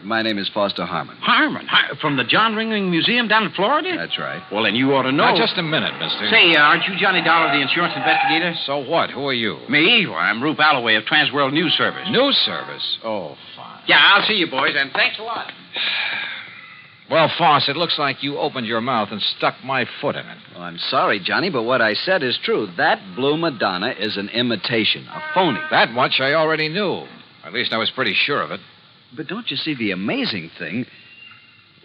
My name is Foster Harmon. Harmon? From the John Ringling Museum down in Florida? That's right. Well, then you ought to know. Now, just a minute, mister. Say, aren't you Johnny Dollar, the insurance investigator? So what? Who are you? Me? Well, I'm Rube Alloway of Transworld News Service. News Service? Oh, fine. Yeah, I'll see you, boys, and thanks a lot. Well, Foss, it looks like you opened your mouth and stuck my foot in it. Well, I'm sorry, Johnny, but what I said is true. That Blue Madonna is an imitation, a phony. That much I already knew. At least I was pretty sure of it. But don't you see the amazing thing?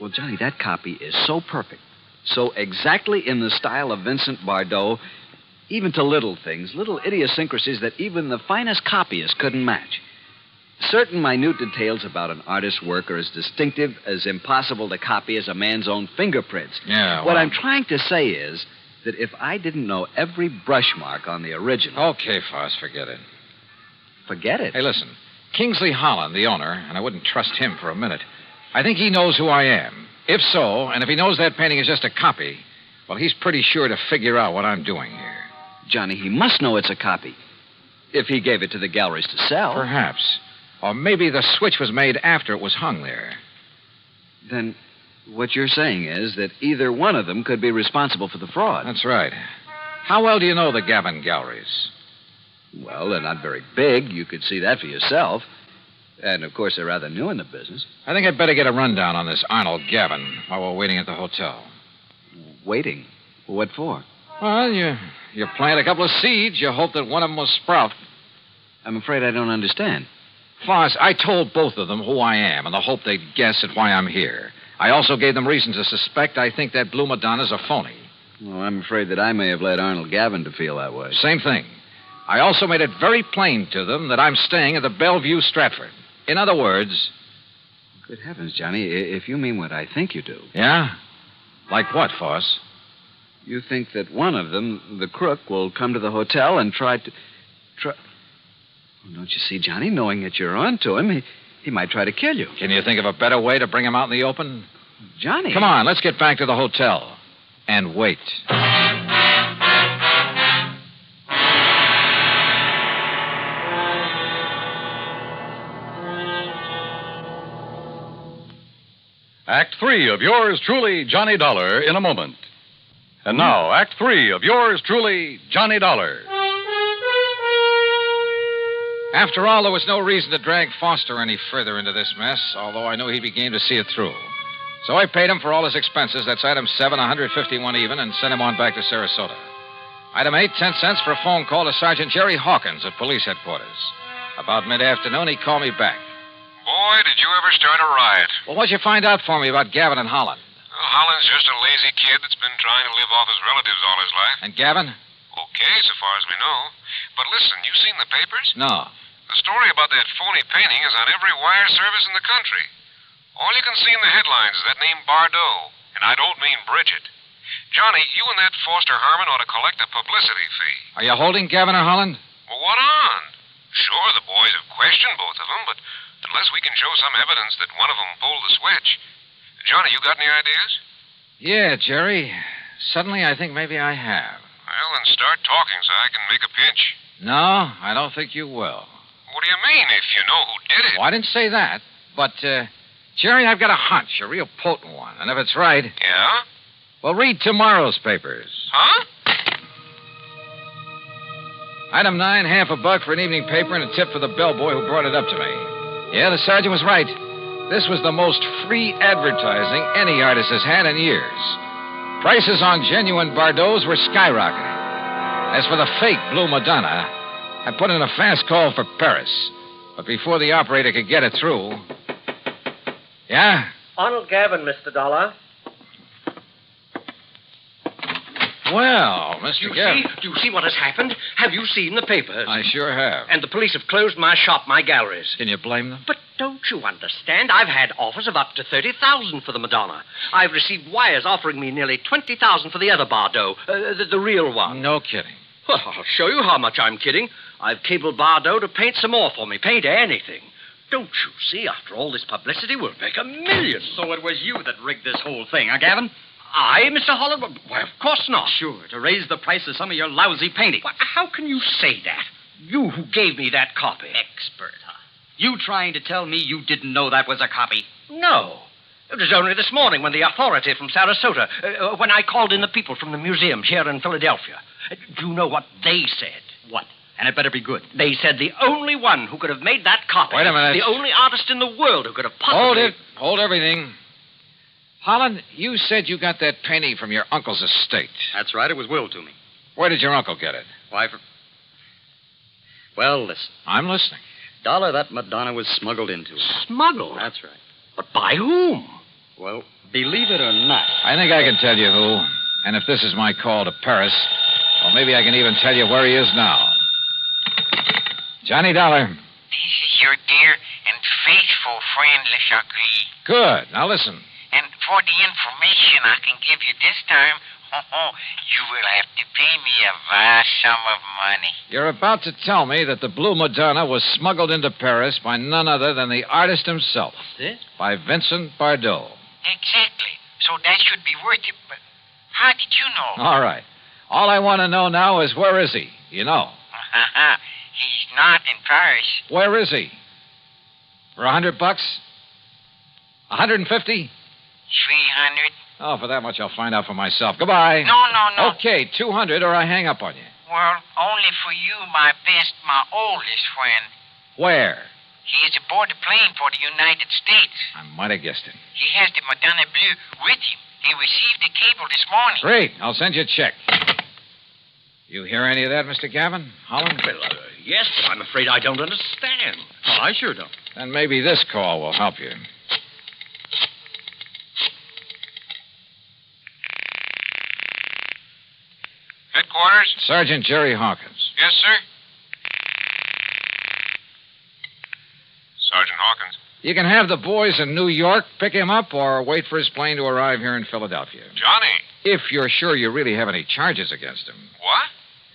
Well, Johnny, that copy is so perfect, so exactly in the style of Vincent Bardot, even to little things, little idiosyncrasies that even the finest copyist couldn't match. Certain minute details about an artist's work are as distinctive, as impossible to copy as a man's own fingerprints. Yeah, well... What I'm trying to say is that if I didn't know every brush mark on the original... Okay, Foss, forget it. Forget it? Hey, listen. Kingsley Holland, the owner, and I wouldn't trust him for a minute. I think he knows who I am. If so, and if he knows that painting is just a copy, well, he's pretty sure to figure out what I'm doing here. Johnny, he must know it's a copy. If he gave it to the galleries to sell. Perhaps. Or maybe the switch was made after it was hung there. Then what you're saying is that either one of them could be responsible for the fraud. That's right. How well do you know the Gavin galleries? Well, they're not very big. You could see that for yourself. And, of course, they're rather new in the business. I think I'd better get a rundown on this Arnold Gavin while we're waiting at the hotel. Waiting? What for? Well, you plant a couple of seeds. You hope that one of them will sprout. I'm afraid I don't understand. Foss, I told both of them who I am in the hope they'd guess at why I'm here. I also gave them reason to suspect I think that Blue Madonna's a phony. Well, I'm afraid that I may have led Arnold Gavin to feel that way. Same thing. I also made it very plain to them that I'm staying at the Bellevue Stratford. In other words... Good heavens, Johnny, if you mean what I think you do. Yeah? Like what, Foss? You think that one of them, the crook, will come to the hotel and try... Well, don't you see, Johnny, knowing that you're on to him, he might try to kill you. Can you think of a better way to bring him out in the open? Johnny. Come on, let's get back to the hotel. And wait. Act 3 of yours truly, Johnny Dollar, in a moment. And now, Act 3 of yours truly, Johnny Dollar. After all, there was no reason to drag Foster any further into this mess, although I knew he'd be game to see it through. So I paid him for all his expenses. That's item 7, 151 even, and sent him on back to Sarasota. Item 8, 10 cents for a phone call to Sergeant Jerry Hawkins at police headquarters. About mid-afternoon, he called me back. Boy, did you ever start a riot. Well, what'd you find out for me about Gavin and Holland? Well, Holland's just a lazy kid that's been trying to live off his relatives all his life. And Gavin? Okay, so far as we know. But listen, you seen the papers? No. The story about that phony painting is on every wire service in the country. All you can see in the headlines is that name Bardot. And I don't mean Bridget. Johnny, you and that Foster Harmon ought to collect a publicity fee. Are you holding Gavin or Holland? Well, what on? Sure, the boys have questioned both of them, but unless we can show some evidence that one of them pulled the switch. Johnny, you got any ideas? Yeah, Jerry. Suddenly, I think maybe I have. Well, then start talking so I can make a pitch. No, I don't think you will. What do you mean, if you know who did it? Well, I didn't say that. But, Jerry, I've got a hunch, a real potent one. And if it's right... Yeah? Well, read tomorrow's papers. Huh? Item 9, half a buck for an evening paper and a tip for the bellboy who brought it up to me. Yeah, the sergeant was right. This was the most free advertising any artist has had in years. Prices on genuine Bardots were skyrocketing. As for the fake Blue Madonna, I put in a fast call for Paris. But before the operator could get it through... Yeah? Arnold Gavin, Mr. Dollar. Well, Mr. Gavin... Do you see what has happened? Have you seen the papers? I sure have. And the police have closed my shop, my galleries. Can you blame them? But don't you understand? I've had offers of up to $30,000 for the Madonna. I've received wires offering me nearly $20,000 for the other Bardot, the real one. No kidding. Well, I'll show you how much I'm kidding. I've cabled Bardot to paint some more for me. Paint anything. Don't you see? After all this publicity, we'll make $1 million. So it was you that rigged this whole thing, huh, Gavin? I, Mr. Holland? Why, of course not. Sure, to raise the price of some of your lousy paintings. Why, how can you say that? You who gave me that copy. Expert, huh? You trying to tell me you didn't know that was a copy? No. It was only this morning when the authority from Sarasota, when I called in the people from the museums here in Philadelphia. Do you know what they said? What? And it better be good. They said the only one who could have made that copy... Wait a minute. The only artist in the world who could have possibly... Hold it. Hold everything. Holland, you said you got that painting from your uncle's estate. That's right. It was willed to me. Where did your uncle get it? Why, Well, listen. I'm listening. Dollar, that Madonna was smuggled into it. Smuggled? That's right. But by whom? Well, believe it or not... I think I can tell you who. And if this is my call to Paris, well, maybe I can even tell you where he is now. Johnny Dollar. This is your dear and faithful friend, Le Chagris. Good. Now listen. And for the information I can give you this time, you will have to pay me a vast sum of money. You're about to tell me that the Blue Madonna was smuggled into Paris by none other than the artist himself. This? By Vincent Bardot. Exactly. So that should be worth it, but how did you know? All right. All I want to know now is where is he? You know. He's not in Paris. Where is he? For $100? 150? 300. Oh, for that much I'll find out for myself. Goodbye. No. Okay, 200 or I hang up on you. Well, only for you, my oldest friend. Where? He is aboard a plane for the United States. I might have guessed it. He has the Madonna Bleu with him. He received the cable this morning. Great. I'll send you a check. You hear any of that, Mr. Gavin? Holland? Well, yes, but I'm afraid I don't understand. Oh, I sure don't. Then maybe this call will help you. Headquarters? Sergeant Jerry Hawkins. Yes, sir? Sergeant Hawkins. You can have the boys in New York pick him up or wait for his plane to arrive here in Philadelphia. Johnny. If you're sure you really have any charges against him. What?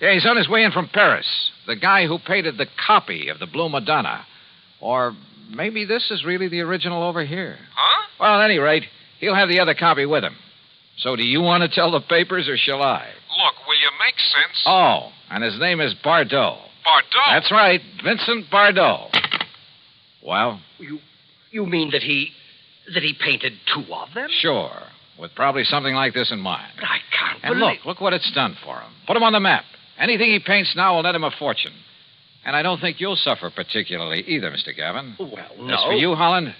Yeah, he's on his way in from Paris. The guy who painted the copy of the Blue Madonna. Or maybe this is really the original over here. Huh? Well, at any rate, he'll have the other copy with him. So do you want to tell the papers or shall I? Look, will you make sense? Oh, and his name is Bardot. Bardot? That's right, Vincent Bardot. Well? You mean that he painted two of them? Sure, with probably something like this in mind. But I can't And believe... look what it's done for him. Put him on the map. Anything he paints now will net him a fortune. And I don't think you'll suffer particularly either, Mr. Gavin. Well, no. As for you, Holland,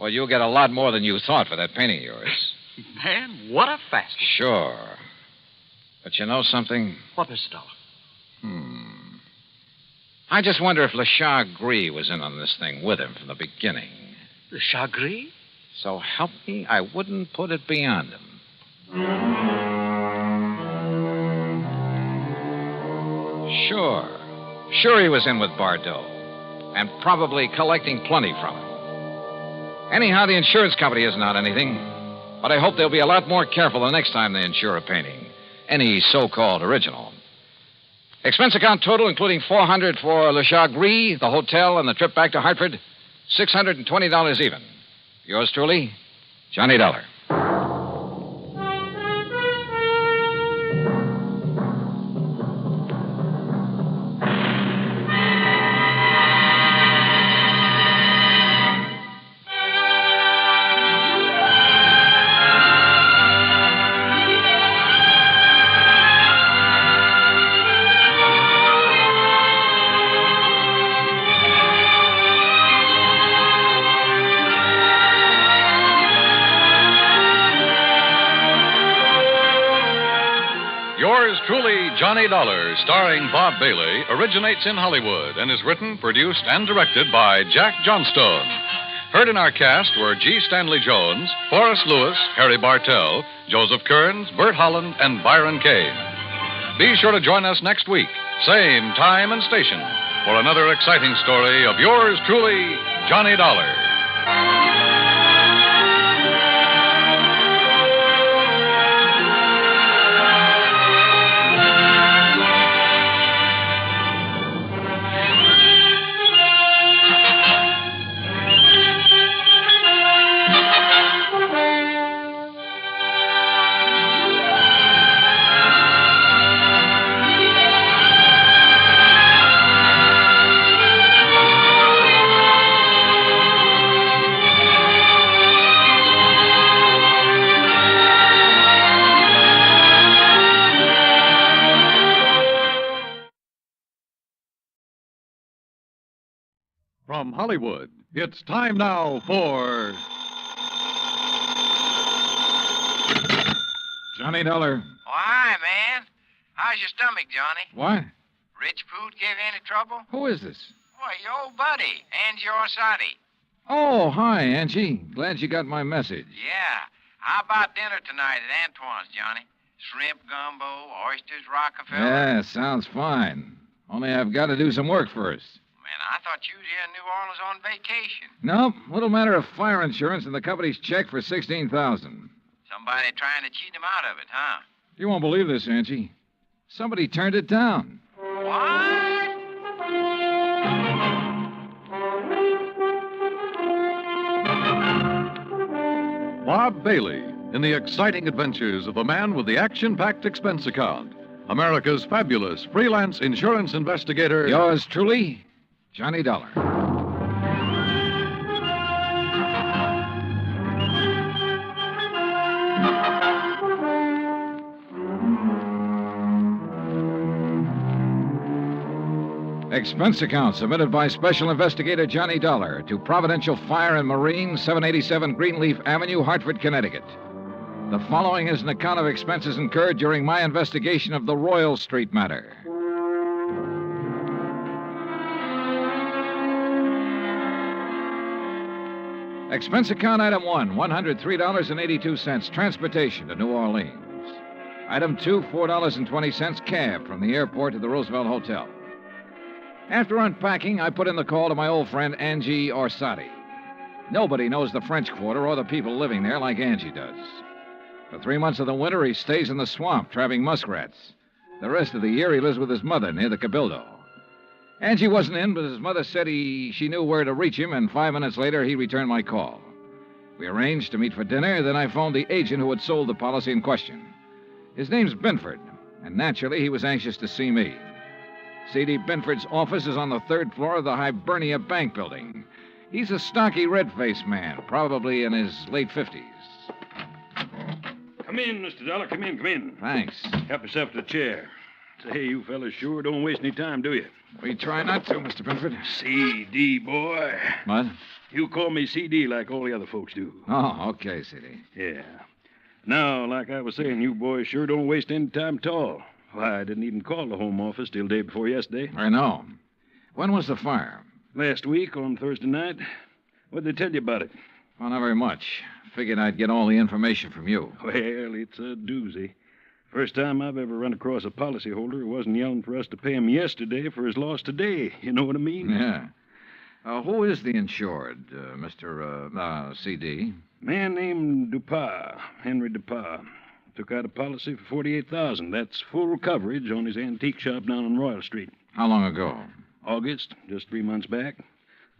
Well, you'll get a lot more than you thought for that painting of yours. Man, what a fast. Sure. But you know something? What, Mr. Dollar? I just wonder if Le Chagris was in on this thing with him from the beginning. Le Chagris? So help me, I wouldn't put it beyond him. Sure he was in with Bardot. And probably collecting plenty from him. Anyhow, the insurance company isn't on anything. But I hope they'll be a lot more careful the next time they insure a painting. Any so-called original. Expense account total, including $400 for Le Chagris, the hotel, and the trip back to Hartford, $620 even. Yours truly, Johnny Dollar. Yours truly, Johnny Dollar, starring Bob Bailey, originates in Hollywood and is written, produced, and directed by Jack Johnstone. Heard in our cast were G. Stanley Jones, Forrest Lewis, Harry Bartell, Joseph Kearns, Bert Holland, and Byron Kane. Be sure to join us next week, same time and station, for another exciting story of yours truly, Johnny Dollar. From Hollywood, it's time now for Johnny Dollar. Oh, hi, man. How's your stomach, Johnny? What? Rich food give you any trouble? Who is this? Why, your old buddy, Angie Orsatti. Oh, hi, Angie. Glad you got my message. Yeah. How about dinner tonight at Antoine's, Johnny? Shrimp gumbo, oysters, Rockefeller. Yeah, sounds fine. Only I've got to do some work first. Man, I thought you was here in New Orleans on vacation. Nope, little matter of fire insurance and the company's check for $16,000. Somebody trying to cheat him out of it, huh? You won't believe this, Angie. Somebody turned it down. What? Bob Bailey in the exciting adventures of the man with the action-packed expense account, America's fabulous freelance insurance investigator. Yours truly, Johnny Dollar. Expense account submitted by Special Investigator Johnny Dollar to Providential Fire and Marine, 787 Greenleaf Avenue, Hartford, Connecticut. The following is an account of expenses incurred during my investigation of the Royal Street matter. Expense account item 1, $103.82, transportation to New Orleans. Item 2, $4.20, cab from the airport to the Roosevelt Hotel. After unpacking, I put in the call to my old friend Angie Orsatti. Nobody knows the French Quarter or the people living there like Angie does. For 3 months of the winter, he stays in the swamp trapping muskrats. The rest of the year, he lives with his mother near the Cabildo. Angie wasn't in, but his mother said she knew where to reach him, and 5 minutes later, he returned my call. We arranged to meet for dinner, then I phoned the agent who had sold the policy in question. His name's Binford, and naturally, he was anxious to see me. C.D. Binford's office is on the 3rd floor of the Hibernia Bank building. He's a stocky, red-faced man, probably in his late 50s. Come in, Mr. Dollar. Come in. Thanks. Help yourself to the chair. Say, you fellas sure don't waste any time, do you? We try not to, Mr. Binford. CD, boy. What? You call me CD like all the other folks do. Oh, okay, CD. Yeah. Now, like I was saying, you boys sure don't waste any time at all. Why, I didn't even call the home office till day before yesterday. I know. When was the fire? Last week on Thursday night. What'd they tell you about it? Well, not very much. Figured I'd get all the information from you. Well, it's a doozy. First time I've ever run across a policyholder who wasn't yelling for us to pay him yesterday for his loss today. You know what I mean? Yeah. Who is the insured, Mr. CD? Man named Dupas, Henry Dupas. Took out a policy for $48,000. That's full coverage on his antique shop down on Royal Street. How long ago? August, just 3 months back.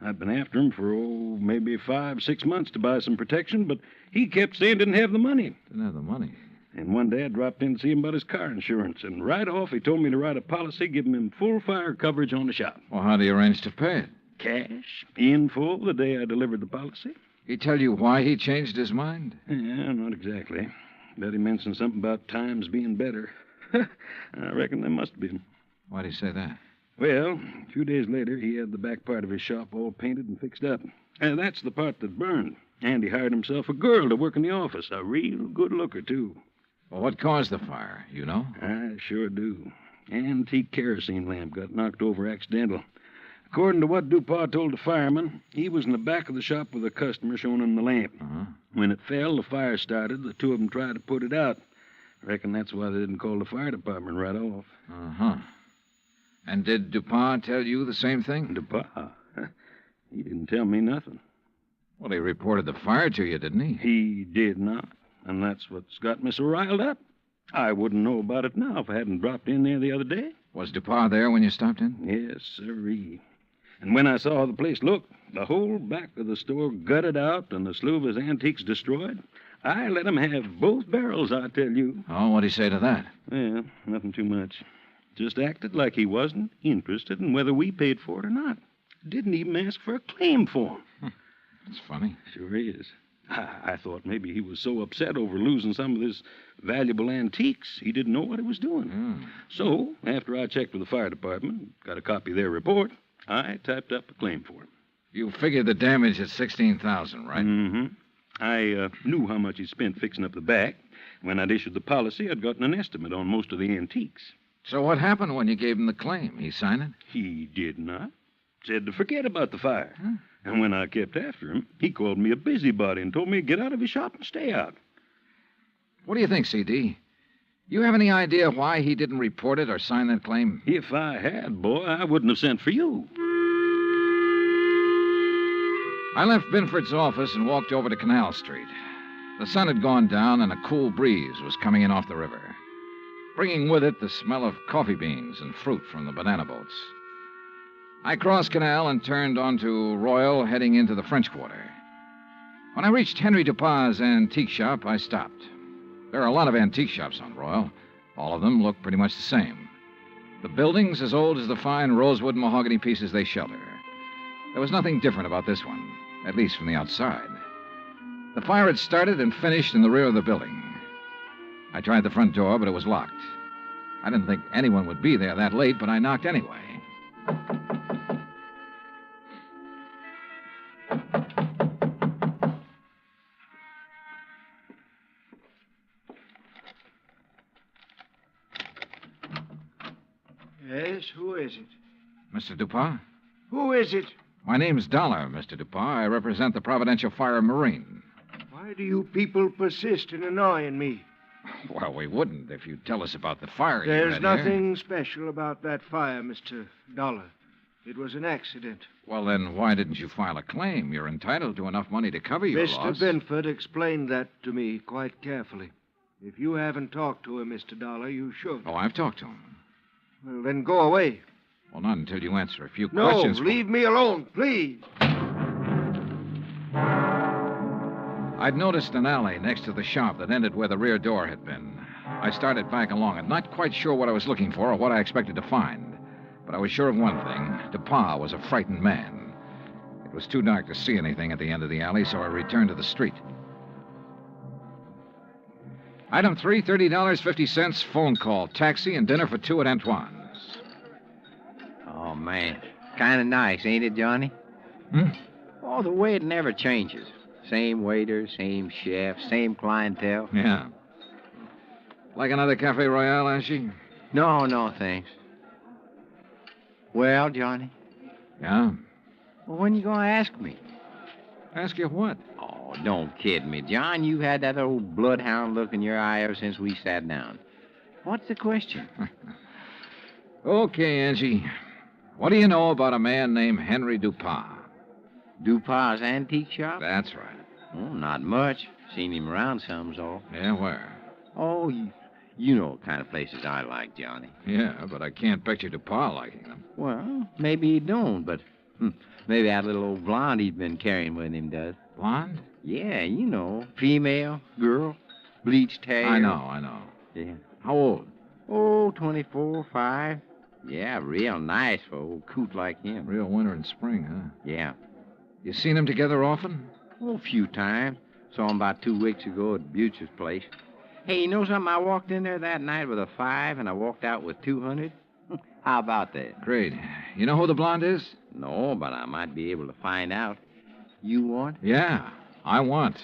I'd been after him for, maybe 5, 6 months to buy some protection, but he kept saying didn't have the money. Didn't have the money? And one day I dropped in to see him about his car insurance, and right off he told me to write a policy giving him full fire coverage on the shop. Well, how do you arrange to pay it? Cash, in full, the day I delivered the policy. He tell you why he changed his mind? Yeah, not exactly. Bet he mentioned something about times being better. I reckon there must have been. Why'd he say that? Well, a few days later, he had the back part of his shop all painted and fixed up. That's the part that burned. And he hired himself a girl to work in the office. A real good looker, too. Well, what caused the fire? You know? I sure do. Antique kerosene lamp got knocked over accidental. According to what Dupas told the fireman, he was in the back of the shop with a customer showing him the lamp. Uh-huh. When it fell, the fire started. The two of them tried to put it out. Reckon that's why they didn't call the fire department right off. Uh-huh. And did Dupas tell you the same thing? Dupas? He didn't tell me nothing. Well, he reported the fire to you, didn't he? He did not. And that's what's got me so riled up. I wouldn't know about it now if I hadn't dropped in there the other day. Was Dupas there when you stopped in? Yes, sirree. And when I saw how the place looked, the whole back of the store gutted out and the slew of his antiques destroyed, I let him have both barrels, I tell you. Oh, what'd he say to that? Well, nothing too much. Just acted like he wasn't interested in whether we paid for it or not. Didn't even ask for a claim form. That's funny. Sure is. I thought maybe he was so upset over losing some of his valuable antiques, he didn't know what he was doing. So, after I checked with the fire department, got a copy of their report, I typed up a claim for him. You figured the damage at $16,000, right? Mm-hmm. I knew how much he spent fixing up the back. When I'd issued the policy, I'd gotten an estimate on most of the antiques. So what happened when you gave him the claim? He signed it? He did not. Said to forget about the fire. And when I kept after him, he called me a busybody and told me to get out of his shop and stay out. What do you think, CD? You have any idea why he didn't report it or sign that claim? If I had, boy, I wouldn't have sent for you. I left Binford's office and walked over to Canal Street. The sun had gone down and a cool breeze was coming in off the river, bringing with it the smell of coffee beans and fruit from the banana boats. I crossed Canal and turned onto Royal, heading into the French Quarter. When I reached Henry Dupas' antique shop, I stopped. There are a lot of antique shops on Royal. All of them look pretty much the same. The building's as old as the fine rosewood and mahogany pieces they shelter. There was nothing different about this one, at least from the outside. The fire had started and finished in the rear of the building. I tried the front door, but it was locked. I didn't think anyone would be there that late, but I knocked anyway. Yes, who is it? Mr. Dupas? Who is it? My name's Dollar, Mr. Dupas. I represent the Providential Fire and Marine. Why do you people persist in annoying me? Well, we wouldn't if you'd tell us about the fire you There's had nothing here. special about that fire, Mr. Dollar. It was an accident. Well, then why didn't you file a claim? You're entitled to enough money to cover your loss. Mr. Binford explained that to me quite carefully. If you haven't talked to him, Mr. Dollar, you should. Oh, I've talked to him. Well, then go away. Well, not until you answer a few No, questions. leave me alone, please. I'd noticed an alley next to the shop that ended where the rear door had been. I started back along it, not quite sure what I was looking for or what I expected to find. But I was sure of one thing. Dupas was a frightened man. It was too dark to see anything at the end of the alley, so I returned to the street. Item 3, $30.50, phone call, taxi, and dinner for two at Antoine's. Oh, man. Kind of nice, ain't it, Johnny? Oh, the way it never changes. Same waiter, same chef, same clientele. Yeah. Like another Cafe Royale, Ashy? No, thanks. Well, Johnny? Yeah? Well, when you gonna ask me? Ask you what? Oh, don't kid me, John. You had that old bloodhound look in your eye ever since we sat down. What's the question? Okay, Angie. What do you know about a man named Henry Dupas? Dupas' antique shop? That's right. Oh, not much. Seen him around some's all. Yeah, where? Oh, you know what kind of places I like, Johnny. Yeah, but I can't picture Dupas liking them. Well, maybe he don't, but maybe that little old blonde he's been carrying with him does. Blonde? Yeah, you know. Female, girl, bleached hair. I know. Yeah. How old? Oh, 24, 5. Yeah, real nice for old coot like him. Real winter and spring, huh? Yeah. You seen them together often? Oh, a few times. Saw him about 2 weeks ago at Butch's place. Hey, you know something? I walked in there that night with a 5, and I walked out with 200. How about that? Great. You know who the blonde is? No, but I might be able to find out. You want? Yeah, I want.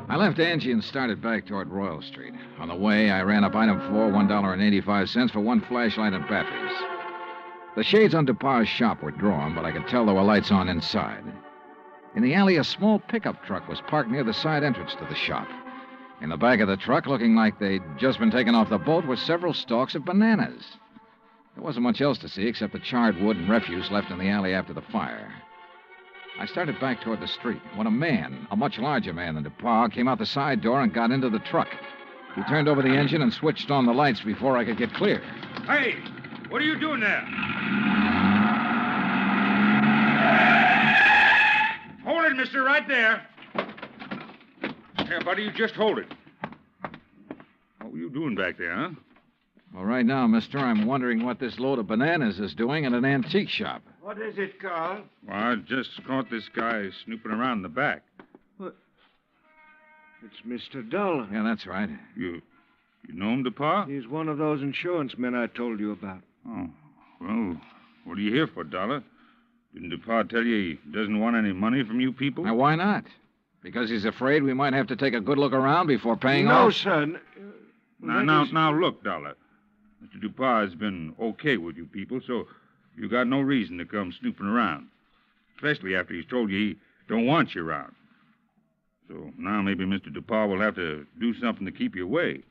I left Angie and started back toward Royal Street. On the way, I ran up item 4, $1.85 for one flashlight and batteries. The shades on Dupas' shop were drawn, but I could tell there were lights on inside. In the alley, a small pickup truck was parked near the side entrance to the shop. In the back of the truck, looking like they'd just been taken off the boat, were several stalks of bananas. There wasn't much else to see except the charred wood and refuse left in the alley after the fire. I started back toward the street when a man, a much larger man than Dupas, came out the side door and got into the truck. He turned over the engine and switched on the lights before I could get clear. Hey, what are you doing there? Hold it, mister, right there. Here, buddy, you just hold it. What were you doing back there, huh? Well, right now, mister, I'm wondering what this load of bananas is doing at an antique shop. What is it, Carl? Well, I just caught this guy snooping around in the back. What? It's Mr. Dollar. Yeah, that's right. You know him, Dupas? He's one of those insurance men I told you about. Oh, well, what are you here for, Dollar? Didn't Dupas tell you he doesn't want any money from you people? Now, why not? Because he's afraid we might have to take a good look around before paying off? No, son. Now, look, Dollar. Mr. Dupas has been okay with you people, so you got no reason to come snooping around. Especially after he's told you he don't want you around. So now maybe Mr. Dupas will have to do something to keep you away.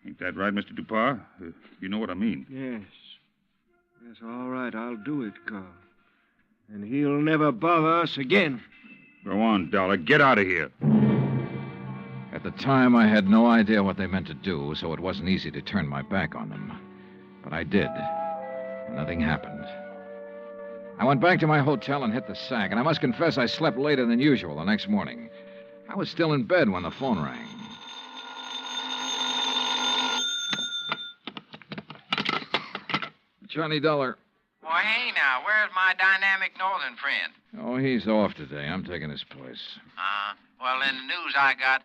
Ain't that right, Mr. Dupas? You know what I mean. Yes. Yes, all right, I'll do it, Carl. And he'll never bother us again. Go on, Dollar. Get out of here. At the time, I had no idea what they meant to do, so it wasn't easy to turn my back on them. But I did. And nothing happened. I went back to my hotel and hit the sack, and I must confess I slept later than usual the next morning. I was still in bed when the phone rang. Johnny Dollar. Well, hey, now, where's my dynamic northern friend? Oh, he's off today. I'm taking his place. Well, in the news I got,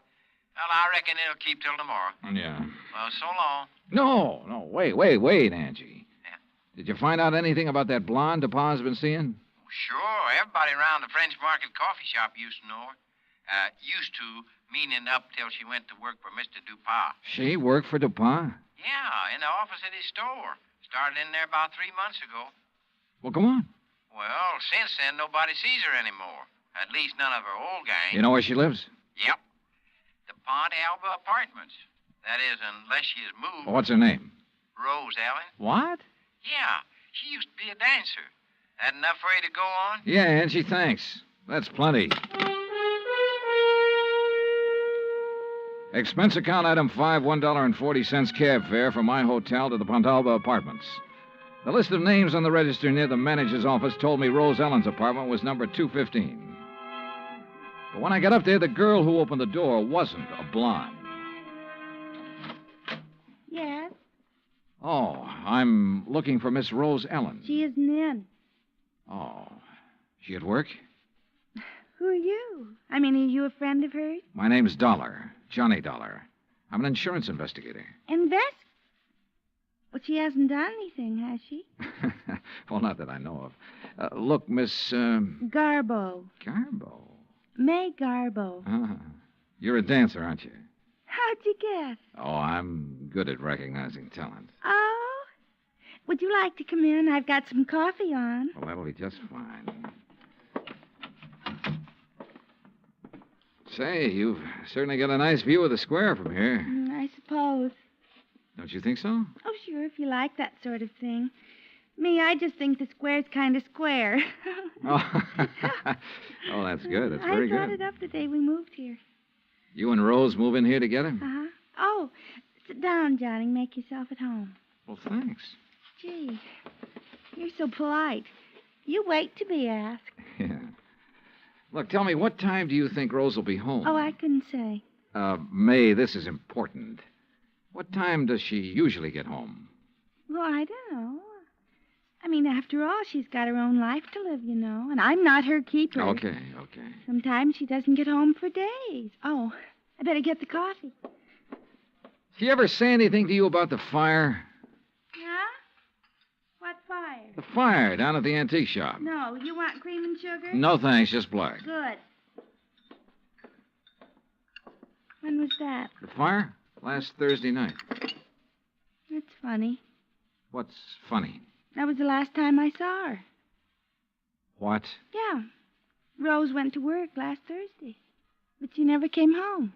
well, I reckon it'll keep till tomorrow. Yeah. Well, so long. No, wait, Angie. Yeah. Did you find out anything about that blonde Dupas been seeing? Sure. Everybody around the French Market coffee shop used to know her. Used to, meaning up till she went to work for Mr. Dupas. She worked for Dupas? Yeah, in the office at his store. Started in there about 3 months ago. Well, come on. Well, since then, nobody sees her anymore. At least none of her old gang. You know where she lives? Yep. The Pont Alba Apartments. That is, unless she has moved. What's her name? Rose Ellen. What? Yeah, she used to be a dancer. That enough for you to go on? Yeah, Angie, thanks. That's plenty. Expense account item 5, $1.40 cab fare from my hotel to the Pontalba Apartments. The list of names on the register near the manager's office told me Rose Ellen's apartment was number 215. But when I got up there, the girl who opened the door wasn't a blonde. Yes? Oh, I'm looking for Miss Rose Ellen. She isn't in. Oh, she at work? Who are you? I mean, are you a friend of hers? My name's Dollar, Johnny Dollar. I'm an insurance investigator. Well, she hasn't done anything, has she? Well, not that I know of. Look, Miss... Garbo. Garbo? May Garbo. You're a dancer, aren't you? How'd you guess? Oh, I'm good at recognizing talent. Oh? Would you like to come in? I've got some coffee on. Well, that'll be just fine. Say, you've certainly got a nice view of the square from here. I suppose. Don't you think so? Oh, sure, if you like that sort of thing. Me, I just think the square's kind of square. Oh, oh, that's good. That's very I thought good. it up the day we moved here. You and Rose move in here together? Uh-huh. Oh, sit down, Johnny. Make yourself at home. Well, thanks. Gee, you're so polite. You wait to be asked. Yeah. Look, tell me, what time do you think Rose will be home? Oh, I couldn't say. May, this is important. What time does she usually get home? Well, I don't know. I mean, after all, she's got her own life to live, you know, and I'm not her keeper. Okay. Sometimes she doesn't get home for days. Oh, I better get the coffee. She ever say anything to you about the fire? Yeah? What fire? The fire down at the antique shop. No, you want cream and sugar? No, thanks, just black. Good. When was that? The fire? Last Thursday night. That's funny. What's funny? That was the last time I saw her. What? Yeah. Rose went to work last Thursday, but she never came home.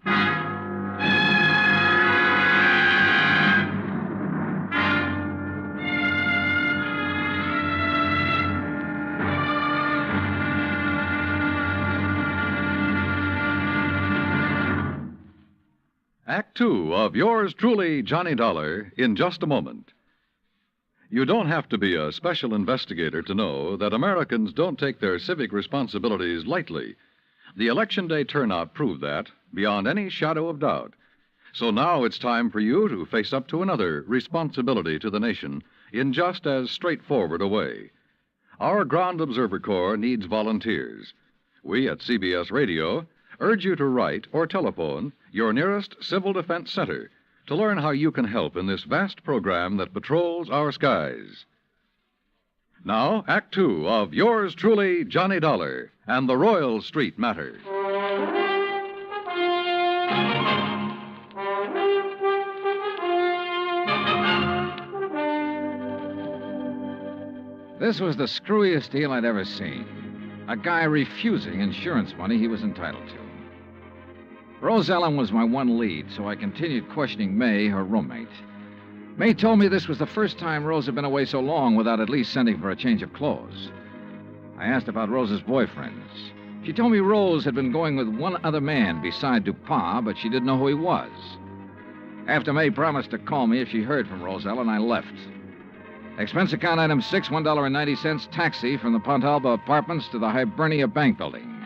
Act Two of yours truly, Johnny Dollar, in just a moment. You don't have to be a special investigator to know that Americans don't take their civic responsibilities lightly. The Election Day turnout proved that, beyond any shadow of doubt. So now it's time for you to face up to another responsibility to the nation in just as straightforward a way. Our Ground Observer Corps needs volunteers. We at CBS Radio urge you to write or telephone your nearest Civil Defense Center to learn how you can help in this vast program that patrols our skies. Now, Act Two of yours truly, Johnny Dollar, and the Royal Street Matter. This was the screwiest deal I'd ever seen. A guy refusing insurance money he was entitled to. Rose Ellen was my one lead, so I continued questioning May, her roommate. May told me this was the first time Rose had been away so long without at least sending for a change of clothes. I asked about Rose's boyfriends. She told me Rose had been going with one other man beside Dupont, but she didn't know who he was. After May promised to call me if she heard from Rose Ellen, I left. Expense account item 6, $1.90, taxi from the Pontalba Apartments to the Hibernia Bank Building.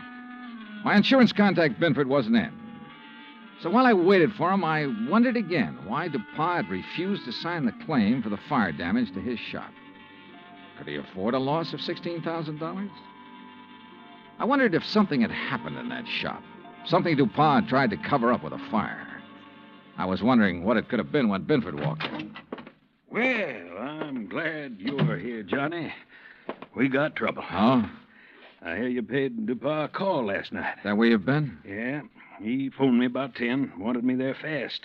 My insurance contact, Binford, wasn't in. So while I waited for him, I wondered again why DuPont had refused to sign the claim for the fire damage to his shop. Could he afford a loss of $16,000? I wondered if something had happened in that shop, something DuPont tried to cover up with a fire. I was wondering what it could have been when Binford walked in. Well, I'm glad you're here, Johnny. We got trouble. Oh? I hear you paid DuPont a call last night. That where you've been? Yeah. He phoned me about 10, wanted me there fast.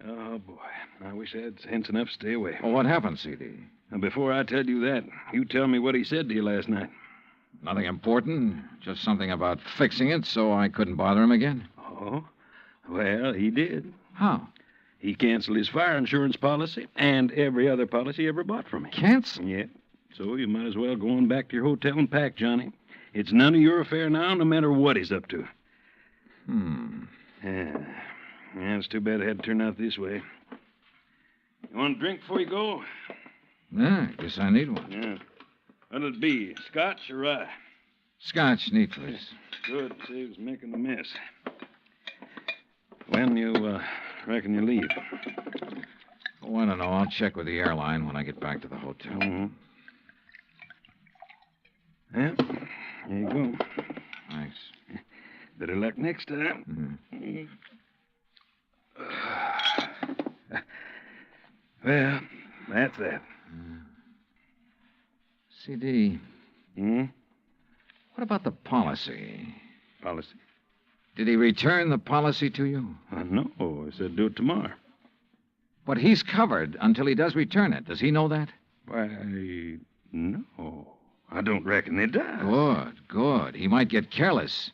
Oh, boy. I wish I had sense enough to stay away. Well, what happened, CD? Now, before I tell you that, you tell me what he said to you last night. Nothing important. Just something about fixing it so I couldn't bother him again. Oh? Well, he did. How? He canceled his fire insurance policy and every other policy he ever bought from me. Cancel? Yeah. So you might as well go on back to your hotel and pack, Johnny. It's none of your affair now, no matter what he's up to. Yeah, it's too bad it had to turn out this way. You want a drink before you go? Yeah, I guess I need one. Yeah. What'll it be, scotch or rye? Scotch, neat, please. Good, saves making a mess. When you reckon you leave? Oh, I don't know. I'll check with the airline when I get back to the hotel. Mm-hmm. Yeah, there you go. Thanks. Better luck next time. Mm-hmm. Well, That's that. CD. Hmm? What about the policy? Policy? Did he return the policy to you? No. He said do it tomorrow. But he's covered until he does return it. Does he know that? Why, no. I don't reckon he does. Good. He might get careless.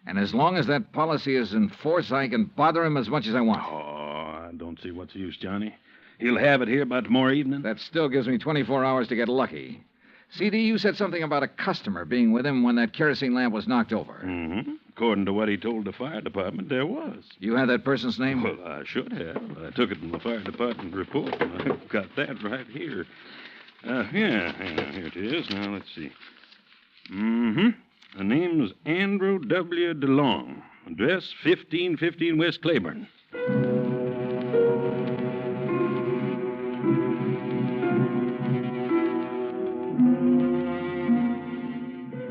And as long as that policy is in force, I can bother him as much as I want. Oh, I don't see what's the use, Johnny. He'll have it here by tomorrow evening. That still gives me 24 hours to get lucky. CD, you said something about a customer being with him when that kerosene lamp was knocked over. Mm-hmm. According to what he told the fire department, there was. You have that person's name? Well, I should have. I took it from the fire department report, and I've got that right here. Here it is. Now, let's see. Mm-hmm. The name was Andrew W. DeLong. Address 1515 West Claiborne.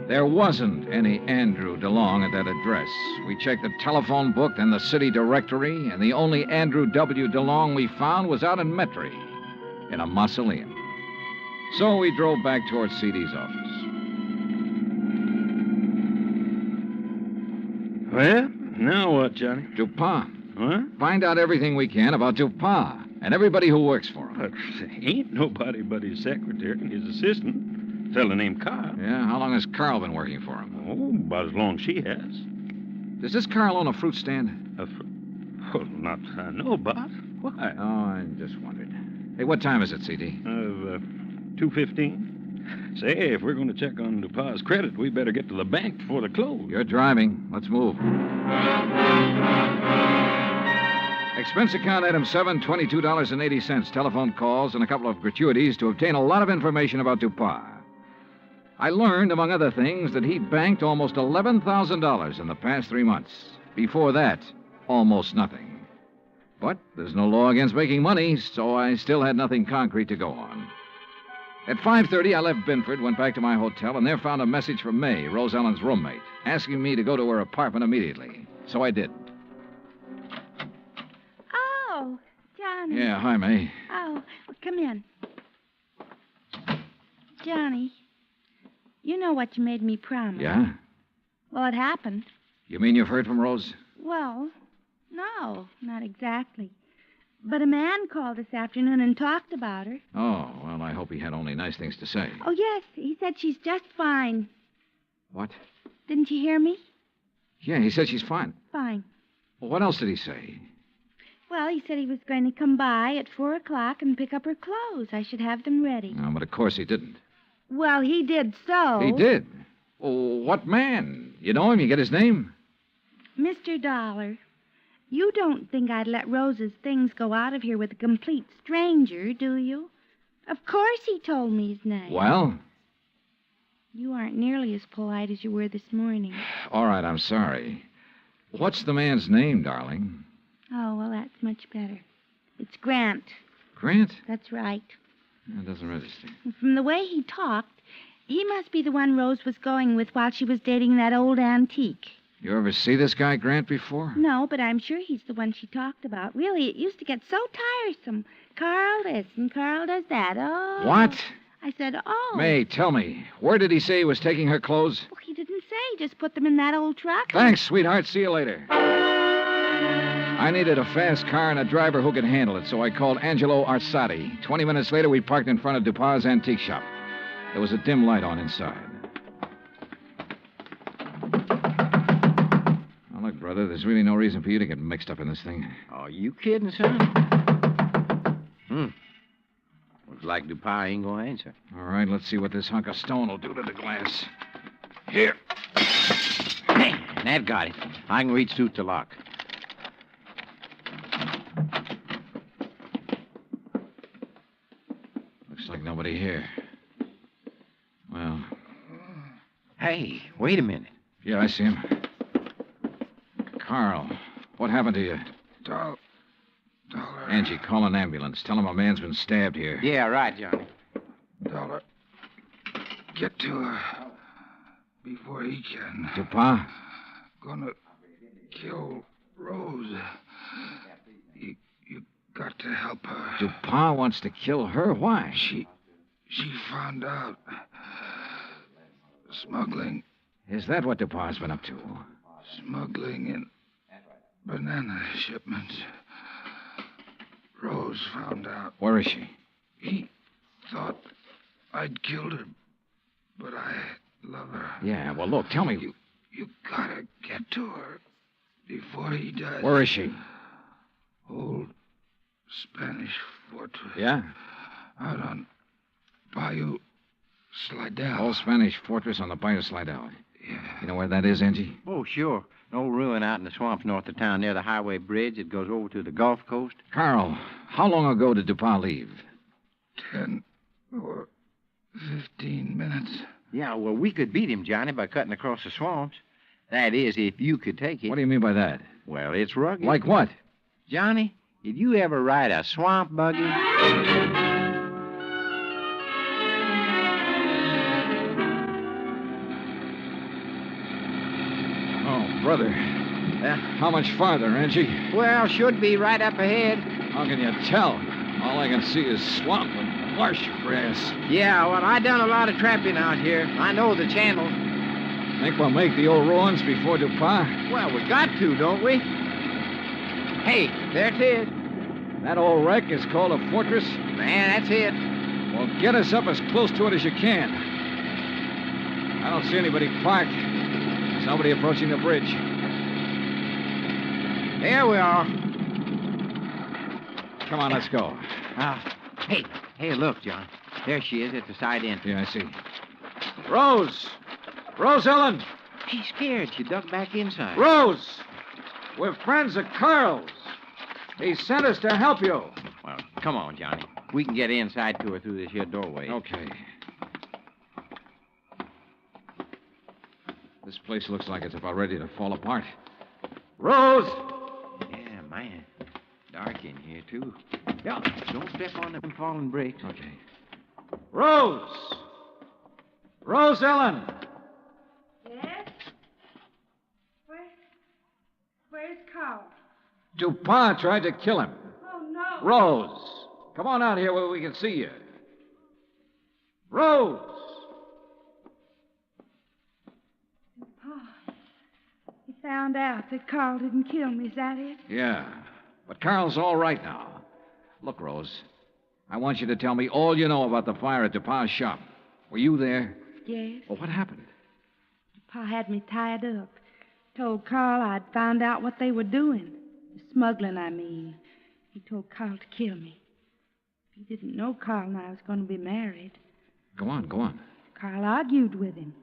There wasn't any Andrew DeLong at that address. We checked the telephone book and the city directory, and the only Andrew W. DeLong we found was out in Metairie, in a mausoleum. So we drove back towards CD's office. Well, now what, Johnny? Dupont. What? Find out everything we can about Dupont and everybody who works for him. But ain't nobody but his secretary and his assistant. Fella named Carl. Yeah, how long has Carl been working for him? Oh, about as long as she has. Does this Carl own a fruit stand? Well, not I know about. Why? Oh, I just wondered. Hey, what time is it, CD? 2:15. Say, if we're going to check on Dupas' credit, we better get to the bank before they close. You're driving. Let's move. Expense account item 7, $22.80. Telephone calls and a couple of gratuities to obtain a lot of information about Dupas. I learned, among other things, that he'd banked almost $11,000 in the past 3 months. Before that, almost nothing. But there's no law against making money, so I still had nothing concrete to go on. At 5:30, I left Binford, went back to my hotel, and there found a message from May, Rose Ellen's roommate, asking me to go to her apartment immediately. So I did. Oh, Johnny. Yeah, hi, May. Oh, well, come in. Johnny, you know what you made me promise. Yeah? Well, it happened. You mean you've heard from Rose? Well, no, not exactly. But a man called this afternoon and talked about her. Oh, well, I hope he had only nice things to say. Oh, yes, he said she's just fine. What? Didn't you hear me? Yeah, he said she's fine. Fine. Well, what else did he say? Well, he said he was going to come by at 4 o'clock and pick up her clothes. I should have them ready. No, but of course he didn't. Well, he did so. He did? Oh, what man? You know him? You get his name? Mr. Dollar, you don't think I'd let Rose's things go out of here with a complete stranger, do you? Of course he told me his name. Well? You aren't nearly as polite as you were this morning. All right, I'm sorry. What's the man's name, darling? Oh, well, that's much better. It's Grant. Grant? That's right. That doesn't register. From the way he talked, he must be the one Rose was going with while she was dating that old antique. You ever see this guy, Grant, before? No, but I'm sure he's the one she talked about. Really, it used to get so tiresome. Carl this and Carl does that. Oh. What? I said, oh. May, tell me, where did he say he was taking her clothes? Well, he didn't say. He just put them in that old truck. Thanks, sweetheart. See you later. I needed a fast car and a driver who could handle it, so I called Angelo Arsati. 20 minutes later, we parked in front of Dupas' antique shop. There was a dim light on inside. Now, look, brother, there's really no reason for you to get mixed up in this thing. Oh, you kidding, son? Looks like Dupas ain't gonna answer. All right, let's see what this hunk of stone will do to the glass. Here. Hey, that got it. I can reach through the lock. Looks like nobody here. Well. Hey, wait a minute. Yeah, I see him. Carl, what happened to you? Dollar. Angie, call an ambulance. Tell him a man's been stabbed here. Yeah, right, Johnny. Dollar. Get to her before he can. Dupas? Gonna kill Rose. You got to help her. DuPont wants to kill her? Why? She found out. Smuggling. Is that what DuPont's been up to? Smuggling in banana shipments. Rose found out. Where is she? He thought I'd killed her, but I love her. Yeah, well, look, tell me. You gotta get to her before he does. Where is she? Old Spanish fortress. Yeah? Out on Bayou Slidell. Old Spanish fortress on the Bayou Slidell. Yeah. You know where that is, Angie? Oh, sure. An old ruin out in the swamps north of town near the highway bridge that goes over to the Gulf Coast. Carl, how long ago did DuPont leave? 10 or 15 minutes. Yeah, well, we could beat him, Johnny, by cutting across the swamps. That is, if you could take it. What do you mean by that? Well, it's rugged. Like what? Johnny, did you ever ride a swamp buggy? Oh, brother. How much farther, Angie? Well, should be right up ahead. How can you tell? All I can see is swamp and marsh grass. Yeah, well, I done a lot of trapping out here. I know the channel. Think we'll make the old ruins before DuPont? Well, we got to, don't we? Hey, there it is. That old wreck is called a fortress? Man, that's it. Well, get us up as close to it as you can. I don't see anybody parked. There's nobody approaching the bridge. There we are. Come on, let's go. Hey, look, John. There she is at the side entrance. Yeah, I see. Rose! Rose Ellen! She's scared. She ducked back inside. Rose! We're friends of Carl's. He sent us to help you. Well, come on, Johnny. We can get inside to her through this here doorway. Okay. This place looks like it's about ready to fall apart. Rose! Yeah, man. Dark in here, too. Yeah, don't step on them falling bricks. Okay. Rose! Rose Ellen! Yes? Where's Carl? DuPont tried to kill him. Oh, no. Rose! Come on out here where we can see you. Rose! He found out that Carl didn't kill me. Is that it? Yeah. But Carl's all right now. Look, Rose, I want you to tell me all you know about the fire at DuPont's shop. Were you there? Yes. Well, what happened? Pa had me tied up. Told Carl I'd found out what they were doing. Smuggling, I mean. He told Carl to kill me. He didn't know Carl and I was going to be married. Go on. Carl argued with him.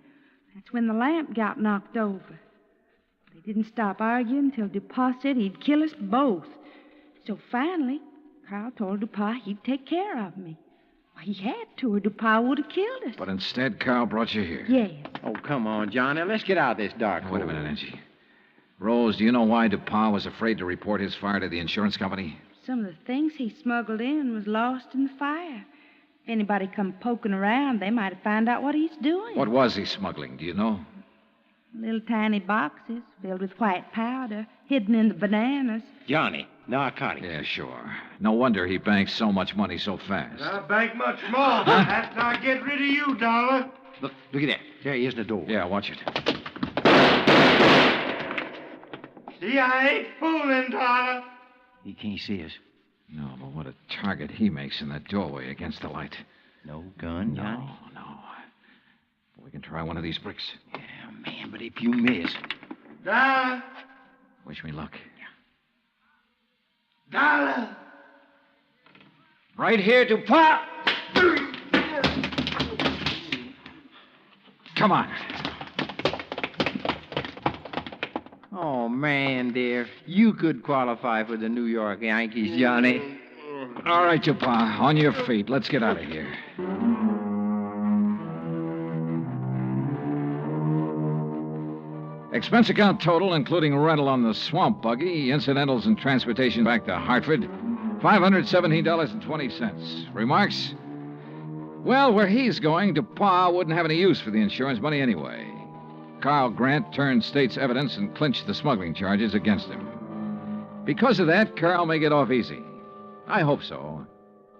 That's when the lamp got knocked over. They didn't stop arguing until DuPont said he'd kill us both. So finally, Carl told DuPont he'd take care of me. Well, he had to, or DuPont would have killed us. But instead, Carl brought you here. Yes. Oh, come on, Johnny. Let's get out of this dark hole. Wait a minute, Angie. Rose, do you know why DuPont was afraid to report his fire to the insurance company? Some of the things he smuggled in was lost in the fire. If anybody come poking around, they might have found out what he's doing. What was he smuggling, do you know? Little tiny boxes filled with white powder, hidden in the bananas. Johnny, narcotics. Yeah, sure. No wonder he banks so much money so fast. I'll bank much more after I get rid of you, Dollar. Look at that. There he is in the door. Yeah, watch it. See, I ain't fooling, Dollar. He can't see us. No, but what a target he makes in that doorway against the light. No gun, Johnny? No. We can try one of these bricks. Yeah, man, but if you miss... Dollar. Wish me luck. Dollar. Right here, DuPont. Come on. Oh, man, dear. You could qualify for the New York Yankees, Johnny. All right, DuPont. On your feet. Let's get out of here. Expense account total, including rental on the swamp buggy, incidentals and transportation back to Hartford, $517.20. Remarks? Well, where he's going, DuPont wouldn't have any use for the insurance money anyway. Carl Grant turned state's evidence and clinched the smuggling charges against him. Because of that, Carl may get off easy. I hope so.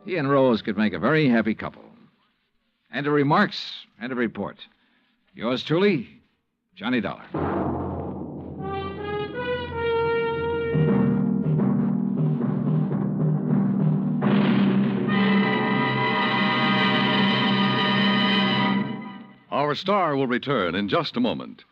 He and Rose could make a very happy couple. End of remarks, end of report. Yours truly, Johnny Dollar. Our star will return in just a moment.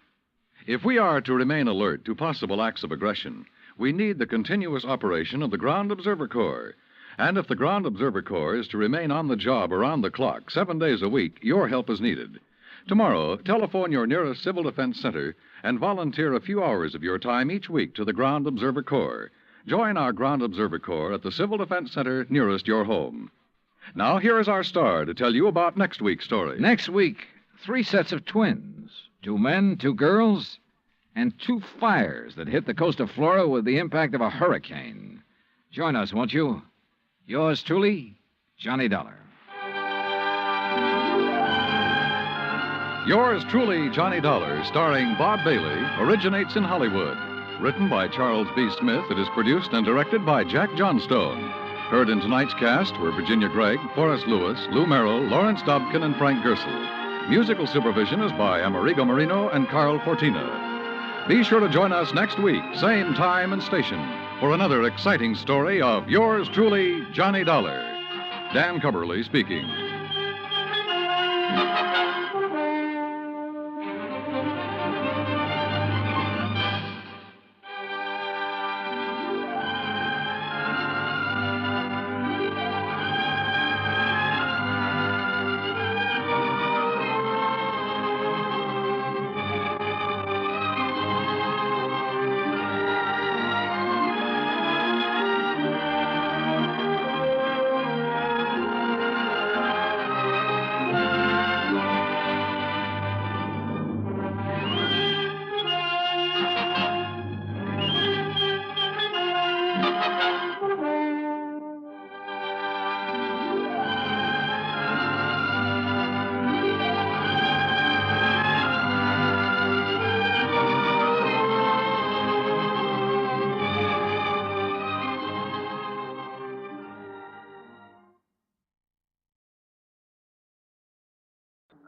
If we are to remain alert to possible acts of aggression, we need the continuous operation of the Ground Observer Corps. And if the Ground Observer Corps is to remain on the job around the clock, 7 days a week, your help is needed. Tomorrow, telephone your nearest Civil Defense Center and volunteer a few hours of your time each week to the Ground Observer Corps. Join our Ground Observer Corps at the Civil Defense Center nearest your home. Now, here is our star to tell you about next week's story. Next week, 3 sets of twins. 2 men, 2 girls, and 2 fires that hit the coast of Florida with the impact of a hurricane. Join us, won't you? Yours truly, Johnny Dollar. Yours truly, Johnny Dollar, starring Bob Bailey, originates in Hollywood. Written by Charles B. Smith, it is produced and directed by Jack Johnstone. Heard in tonight's cast were Virginia Gregg, Forrest Lewis, Lou Merrill, Lawrence Dobkin, and Frank Gersel. Musical supervision is by Amerigo Marino and Carl Fortina. Be sure to join us next week, same time and station, for another exciting story of yours truly, Johnny Dollar. Dan Cubberly speaking.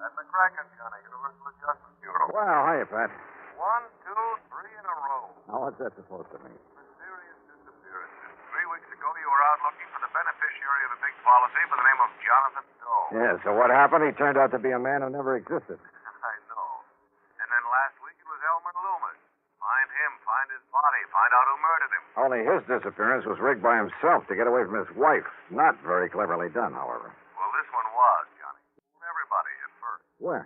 At McCracken, Johnny, Universal Adjustment Bureau. Well, hiya, Pat. 1, 2, 3 in a row. Now, what's that supposed to mean? Mysterious disappearances. 3 weeks ago, you were out looking for the beneficiary of a big policy by the name of Jonathan Doe. Yeah, so what happened? He turned out to be a man who never existed. I know. And then last week, it was Elmer Loomis. Find him, find his body, find out who murdered him. Only his disappearance was rigged by himself to get away from his wife. Not very cleverly done, however. Well, this one was, Johnny. Everybody at first. Where?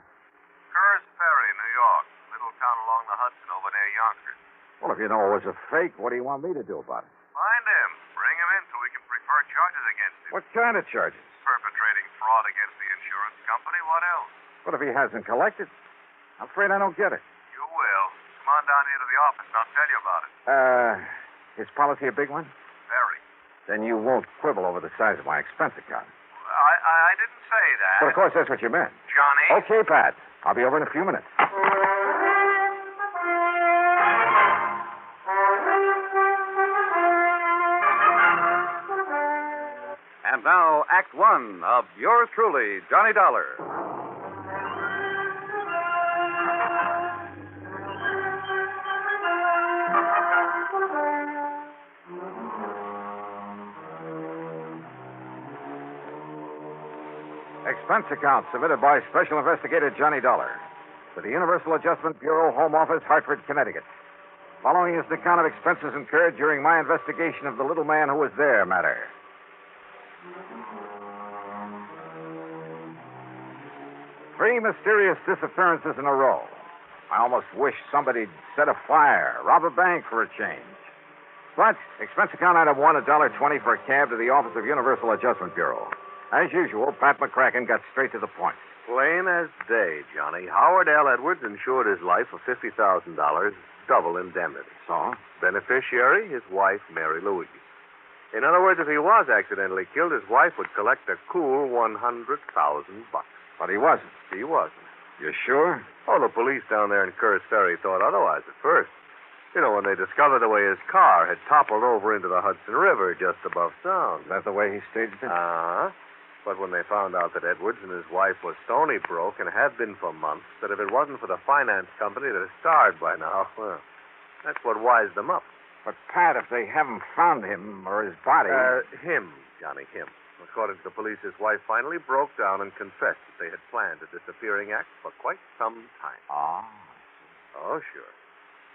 Kerr's Ferry, New York. Little town along the Hudson over near Yonkers. Well, if you know it was a fake, what do you want me to do about it? Find him. Bring him in so we can prefer charges against him. What kind of charges? Perpetrating fraud against the insurance company. What else? What if he hasn't collected? I'm afraid I don't get it. You will. Come on down here to the office and I'll tell you about it. His policy a big one? Very. Then you won't quibble over the size of my expense account. I didn't say that. But of course, that's what you meant. Johnny? Okay, Pat. I'll be over in a few minutes. And now, Act One of yours truly, Johnny Dollar. Expense account submitted by Special Investigator Johnny Dollar to the Universal Adjustment Bureau, Home Office, Hartford, Connecticut. Following is an account of expenses incurred during my investigation of the little man who was there matter. Three mysterious disappearances in a row. I almost wish somebody'd set a fire, rob a bank for a change. But expense account item 1, $1.20 for a cab to the Office of Universal Adjustment Bureau. As usual, Pat McCracken got straight to the point. Plain as day, Johnny. Howard L. Edwards insured his life for $50,000, double indemnity. So? Beneficiary, his wife, Mary Louise. In other words, if he was accidentally killed, his wife would collect a cool $100,000. But he wasn't. He wasn't. You sure? Oh, the police down there in Kerr's Ferry thought otherwise at first. You know, when they discovered the way his car had toppled over into the Hudson River just above Sound. That's the way he staged it? Uh-huh. But when they found out that Edwards and his wife were stony broke and had been for months, that if it wasn't for the finance company that had starved by now, well, that's what wised them up. But, Pat, if they haven't found him or his body... Him, Johnny, him. According to the police, his wife finally broke down and confessed that they had planned a disappearing act for quite some time. Ah. Oh, sure.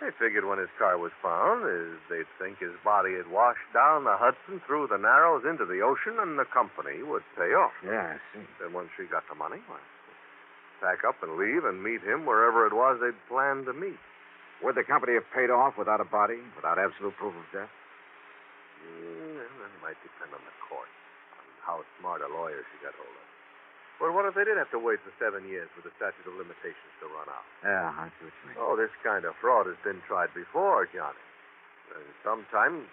They figured when his car was found, they'd think his body had washed down the Hudson through the Narrows into the ocean, and the company would pay off. Yeah, I see. Then once she got the money, well, pack up and leave and meet him wherever it was they'd planned to meet. Would the company have paid off without a body, without absolute proof of death? That might depend on the court, on how smart a lawyer she got hold of. But what if they did have to wait for 7 years for the statute of limitations to run out? Yeah, I see what you mean. Oh, this kind of fraud has been tried before, Johnny. And sometimes,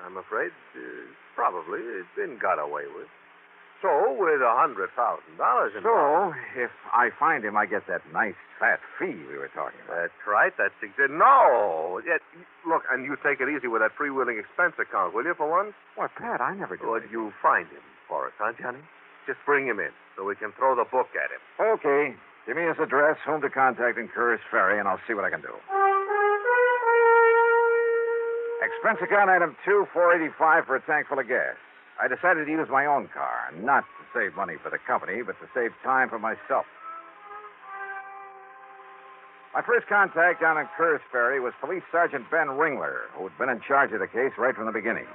I'm afraid, probably it's been got away with. So, with $100,000 in So, if I find him, I get that nice fat fee we were talking about. That's right. That's exactly... No! Look, and you take it easy with that freewheeling expense account, will you, for once? What, Pat, I never did. Well, you find him for us, huh, Johnny? Just bring him in so we can throw the book at him. Okay. Give me his address, whom to contact in Curtis Ferry, and I'll see what I can do. Expense account item 2, $4.85 for a tank full of gas. I decided to use my own car, not to save money for the company, but to save time for myself. My first contact down in Curtis Ferry was Police Sergeant Ben Ringler, who had been in charge of the case right from the beginning.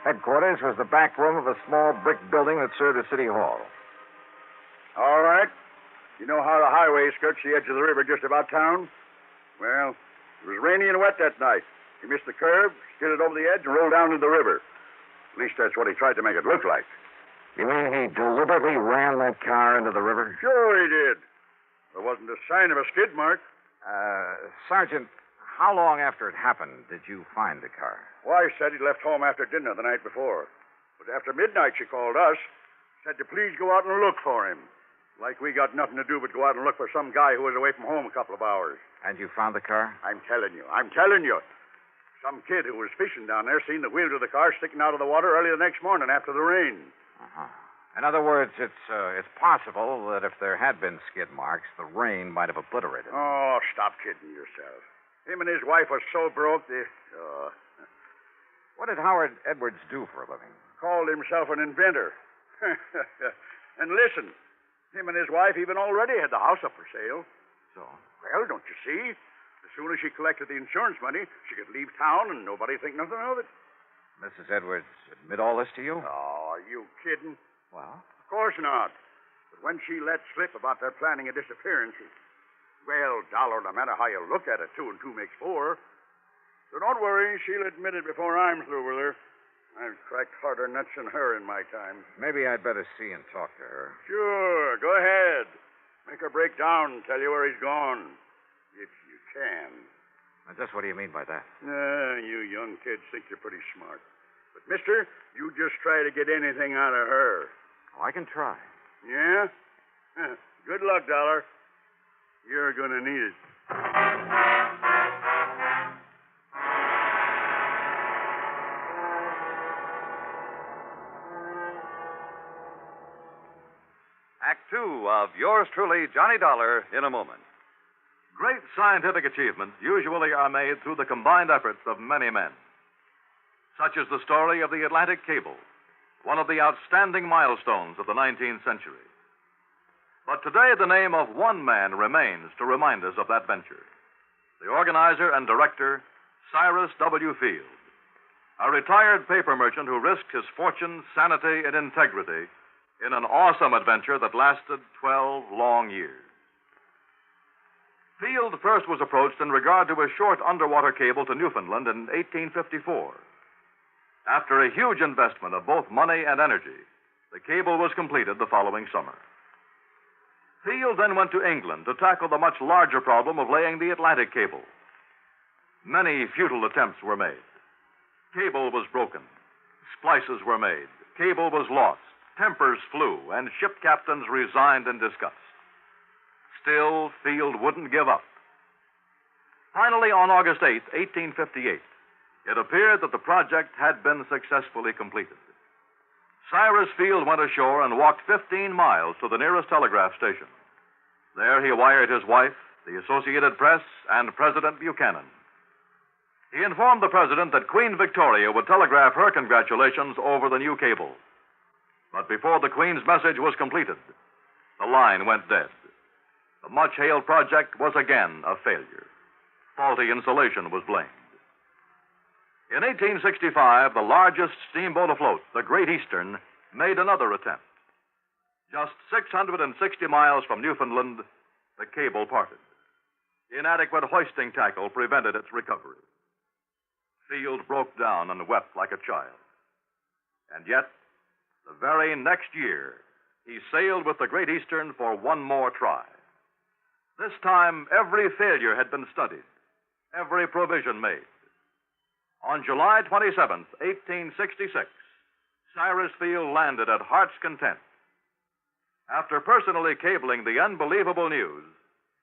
Headquarters was the back room of a small brick building that served as City Hall. All right. You know how the highway skirts the edge of the river just about town? Well, it was rainy and wet that night. He missed the curve, skidded over the edge, and rolled down into the river. At least that's what he tried to make it look like. You mean he deliberately ran that car into the river? Sure he did. There wasn't a sign of a skid mark. Sergeant, how long after it happened did you find the car? Wife said he'd left home after dinner the night before. But after midnight, she called us, said to please go out and look for him. Like we got nothing to do but go out and look for some guy who was away from home a couple of hours. And you found the car? I'm telling you. Some kid who was fishing down there seen the wheels of the car sticking out of the water early the next morning after the rain. Uh-huh. In other words, it's possible that if there had been skid marks, the rain might have obliterated them. Oh, stop kidding yourself. Him and his wife were so broke they... What did Howard Edwards do for a living? Called himself an inventor. And listen, him and his wife even already had the house up for sale. So? Well, don't you see? As soon as she collected the insurance money, she could leave town and nobody think nothing of it. Mrs. Edwards admit all this to you? Oh, are you kidding? Well? Of course not. But when she let slip about their planning a disappearance, well, Dollar, no matter how you look at it, 2 and 2 makes 4. So don't worry, she'll admit it before I'm through with her. I've cracked harder nuts than her in my time. Maybe I'd better see and talk to her. Sure, go ahead. Make her break down and tell you where he's gone. If you can. Now, just what do you mean by that? You young kids think you're pretty smart. But, mister, you just try to get anything out of her. Oh, I can try. Yeah? Good luck, Dollar. You're going to need it. Act 2 of yours truly, Johnny Dollar, in a moment. Great scientific achievements usually are made through the combined efforts of many men. Such is the story of the Atlantic Cable, one of the outstanding milestones of the 19th century. But today, the name of one man remains to remind us of that venture. The organizer and director, Cyrus W. Field, a retired paper merchant who risked his fortune, sanity, and integrity in an awesome adventure that lasted 12 long years. Field first was approached in regard to a short underwater cable to Newfoundland in 1854. After a huge investment of both money and energy, the cable was completed the following summer. Field then went to England to tackle the much larger problem of laying the Atlantic cable. Many futile attempts were made. Cable was broken. Splices were made. Cable was lost. Tempers flew, and ship captains resigned in disgust. Still, Field wouldn't give up. Finally, on August 8, 1858, it appeared that the project had been successfully completed. Cyrus Field went ashore and walked 15 miles to the nearest telegraph station. There he wired his wife, the Associated Press, and President Buchanan. He informed the president that Queen Victoria would telegraph her congratulations over the new cable. But before the Queen's message was completed, the line went dead. The much-hailed project was again a failure. Faulty insulation was blamed. In 1865, the largest steamboat afloat, the Great Eastern, made another attempt. Just 660 miles from Newfoundland, the cable parted. Inadequate hoisting tackle prevented its recovery. Field broke down and wept like a child. And yet, the very next year, he sailed with the Great Eastern for one more try. This time, every failure had been studied, every provision made. On July 27th, 1866, Cyrus Field landed at Heart's Content. After personally cabling the unbelievable news,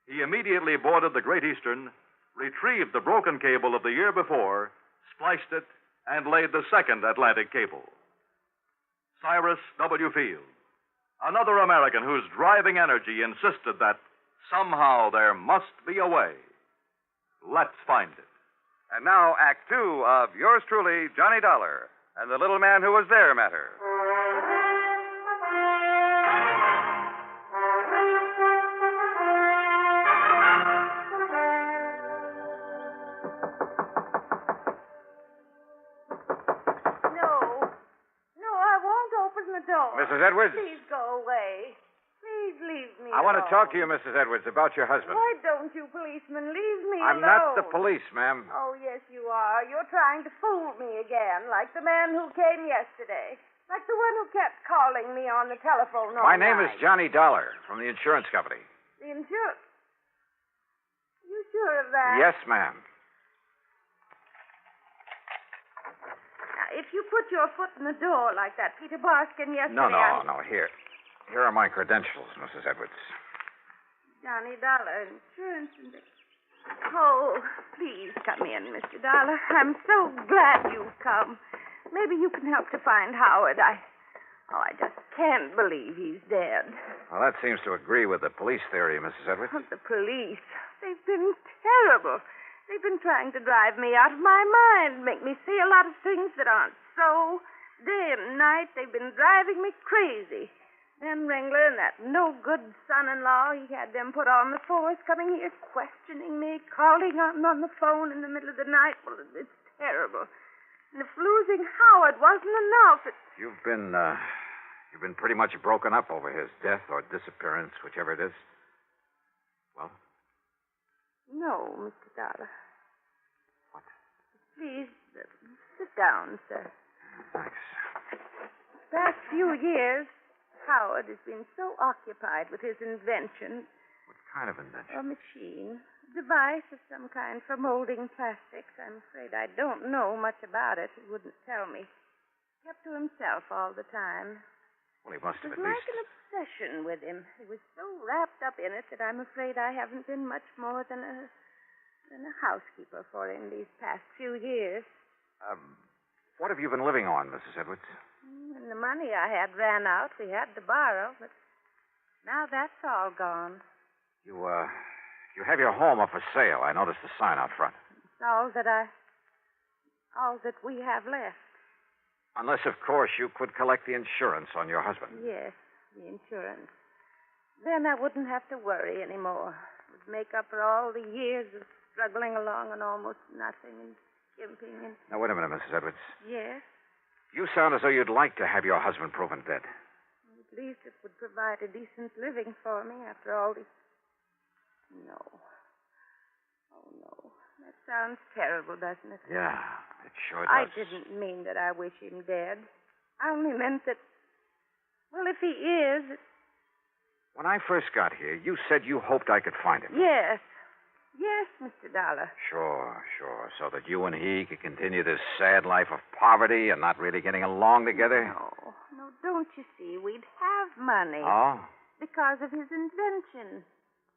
he immediately boarded the Great Eastern, retrieved the broken cable of the year before, spliced it, and laid the second Atlantic cable. Cyrus W. Field, another American whose driving energy insisted that somehow there must be a way. Let's find it. And now, Act Two of yours truly, Johnny Dollar, and the little man who was there matter. Mrs. Edwards? Please go away. Please leave me I want to alone. talk to you, Mrs. Edwards, about your husband. Why don't you policemen leave me I'm alone? not the police, ma'am. Oh, yes, you are. You're trying to fool me again, like the man who came yesterday. Like the one who kept calling me on the telephone all My name is night. Johnny Dollar from the insurance company. The insurance. You sure of that? Yes, ma'am. Now, if you put your foot in the door like that Peter Barskin yesterday... No. Here. Here are my credentials, Mrs. Edwards. Johnny Dollar, insurance and... Oh, please come in, Mr. Dollar. I'm so glad you've come. Maybe you can help to find Howard. I just can't believe he's dead. Well, that seems to agree with the police theory, Mrs. Edwards. The police. They've been terrible. They've been trying to drive me out of my mind, make me see a lot of things that aren't so. Day and night, they've been driving me crazy. Then Ringler and that no-good son-in-law, he had them put on the force, coming here, questioning me, calling on the phone in the middle of the night. Well, it's terrible. And if losing Howard wasn't enough, You've been pretty much broken up over his death or disappearance, whichever it is. Well? No, Mr. Dollar. What? Please, sit down, sir. Thanks. The past few years, Howard has been so occupied with his invention. What kind of invention? A machine. A device of some kind for molding plastics. I'm afraid I don't know much about it. He wouldn't tell me. Kept to himself all the time. Well, he must It have was at like least... an obsession with him. He was so wrapped up in it that I'm afraid I haven't been much more than a housekeeper for him these past few years. What have you been living on, Mrs. Edwards? When the money I had ran out, we had to borrow, but now that's all gone. You have your home up for sale. I noticed the sign out front. It's all that we have left. Unless, of course, you could collect the insurance on your husband. Yes, the insurance. Then I wouldn't have to worry anymore. It would make up for all the years of struggling along on almost nothing and skimping and... Now, wait a minute, Mrs. Edwards. Yes? You sound as though you'd like to have your husband proven dead. At least it would provide a decent living for me after all these... No. Oh, no. That sounds terrible, doesn't it? Yeah, it sure does. I didn't mean that I wish him dead. I only meant that... Well, if he is... When I first got here, you said you hoped I could find him. Yes. Yes, Mr. Dollar. Sure. So that you and he could continue this sad life of poverty and not really getting along together? No, don't you see? We'd have money. Oh? Because of his invention.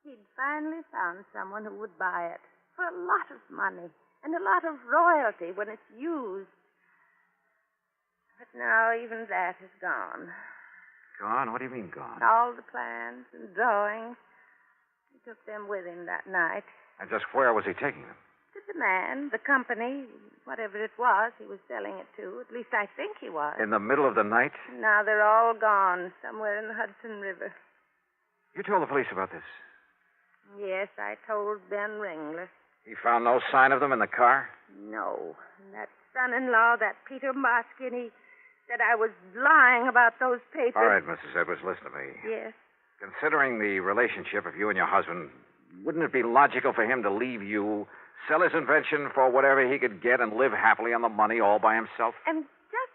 He'd finally found someone who would buy it. for a lot of money and a lot of royalty when it's used. But now even that is gone. Gone? What do you mean gone? All the plans and drawings. He took them with him that night. And just where was he taking them? To the man, the company, whatever it was he was selling it to. At least I think he was. In the middle of the night? Now they're all gone, somewhere in the Hudson River. You told the police about this? Yes, I told Ben Ringler. He found no sign of them in the car? No. And that son-in-law, that Peter Moskin, he said I was lying about those papers. All right, Mrs. Edwards, listen to me. Yes. Considering the relationship of you and your husband, wouldn't it be logical for him to leave you, sell his invention for whatever he could get, and live happily on the money all by himself? And just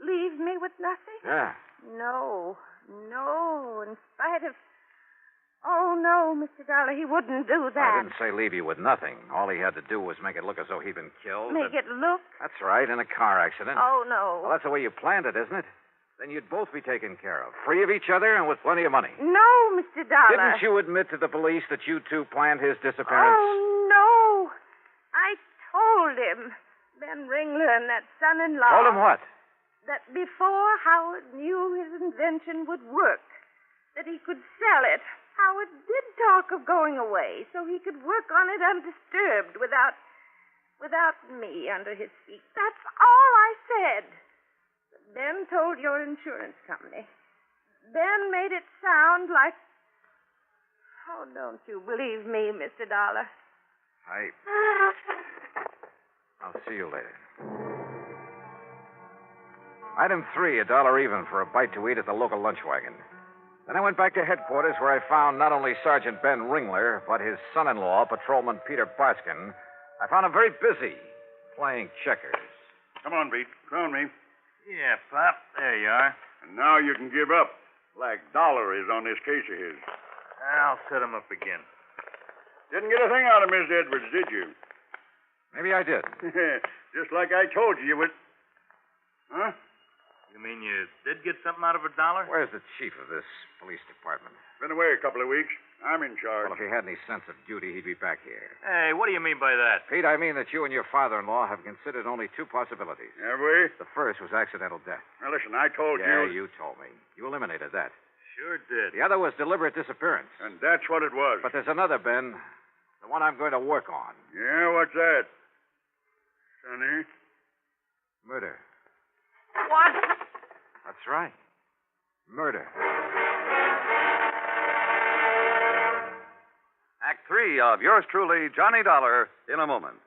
leave me with nothing? Yeah. No. In spite of... Oh, no, Mr. Dollar, he wouldn't do that. I didn't say leave you with nothing. All he had to do was make it look as though he'd been killed. Make it look? That's right, in a car accident. Oh, no. Well, that's the way you planned it, isn't it? Then you'd both be taken care of, free of each other and with plenty of money. No, Mr. Dollar. Didn't you admit to the police that you two planned his disappearance? Oh, no. I told him, Ben Ringler and that son-in-law... Told him what? That before Howard knew his invention would work, that he could sell it, Howard did talk of going away so he could work on it undisturbed without me under his feet. That's all I said. But Ben told your insurance company. Ben made it sound like... Oh, don't you believe me, Mr. Dollar? I'll see you later. Item 3, $1 even for a bite to eat at the local lunch wagon. Then I went back to headquarters where I found not only Sergeant Ben Ringler, but his son-in-law, Patrolman Peter Barskin. I found him very busy playing checkers. Come on, Pete. Crown me. Yeah, Pop. There you are. And now you can give up. Like Dollar is on this case of his. I'll set him up again. Didn't get a thing out of Miss Edwards, did you? Maybe I did. Just like I told you would. Huh? You mean you did get something out of $1? Where's the chief of this police department? Been away a couple of weeks. I'm in charge. Well, if he had any sense of duty, he'd be back here. Hey, what do you mean by that? Pete, I mean that you and your father-in-law have considered only 2 possibilities. Have we? The first was accidental death. Now, listen, I told you... Yeah, you told me. You eliminated that. Sure did. The other was deliberate disappearance. And that's what it was. But there's another, Ben. The one I'm going to work on. Yeah, what's that? Sonny? Murder. What? That's right. Murder. Act 3 of yours truly, Johnny Dollar, in a moment.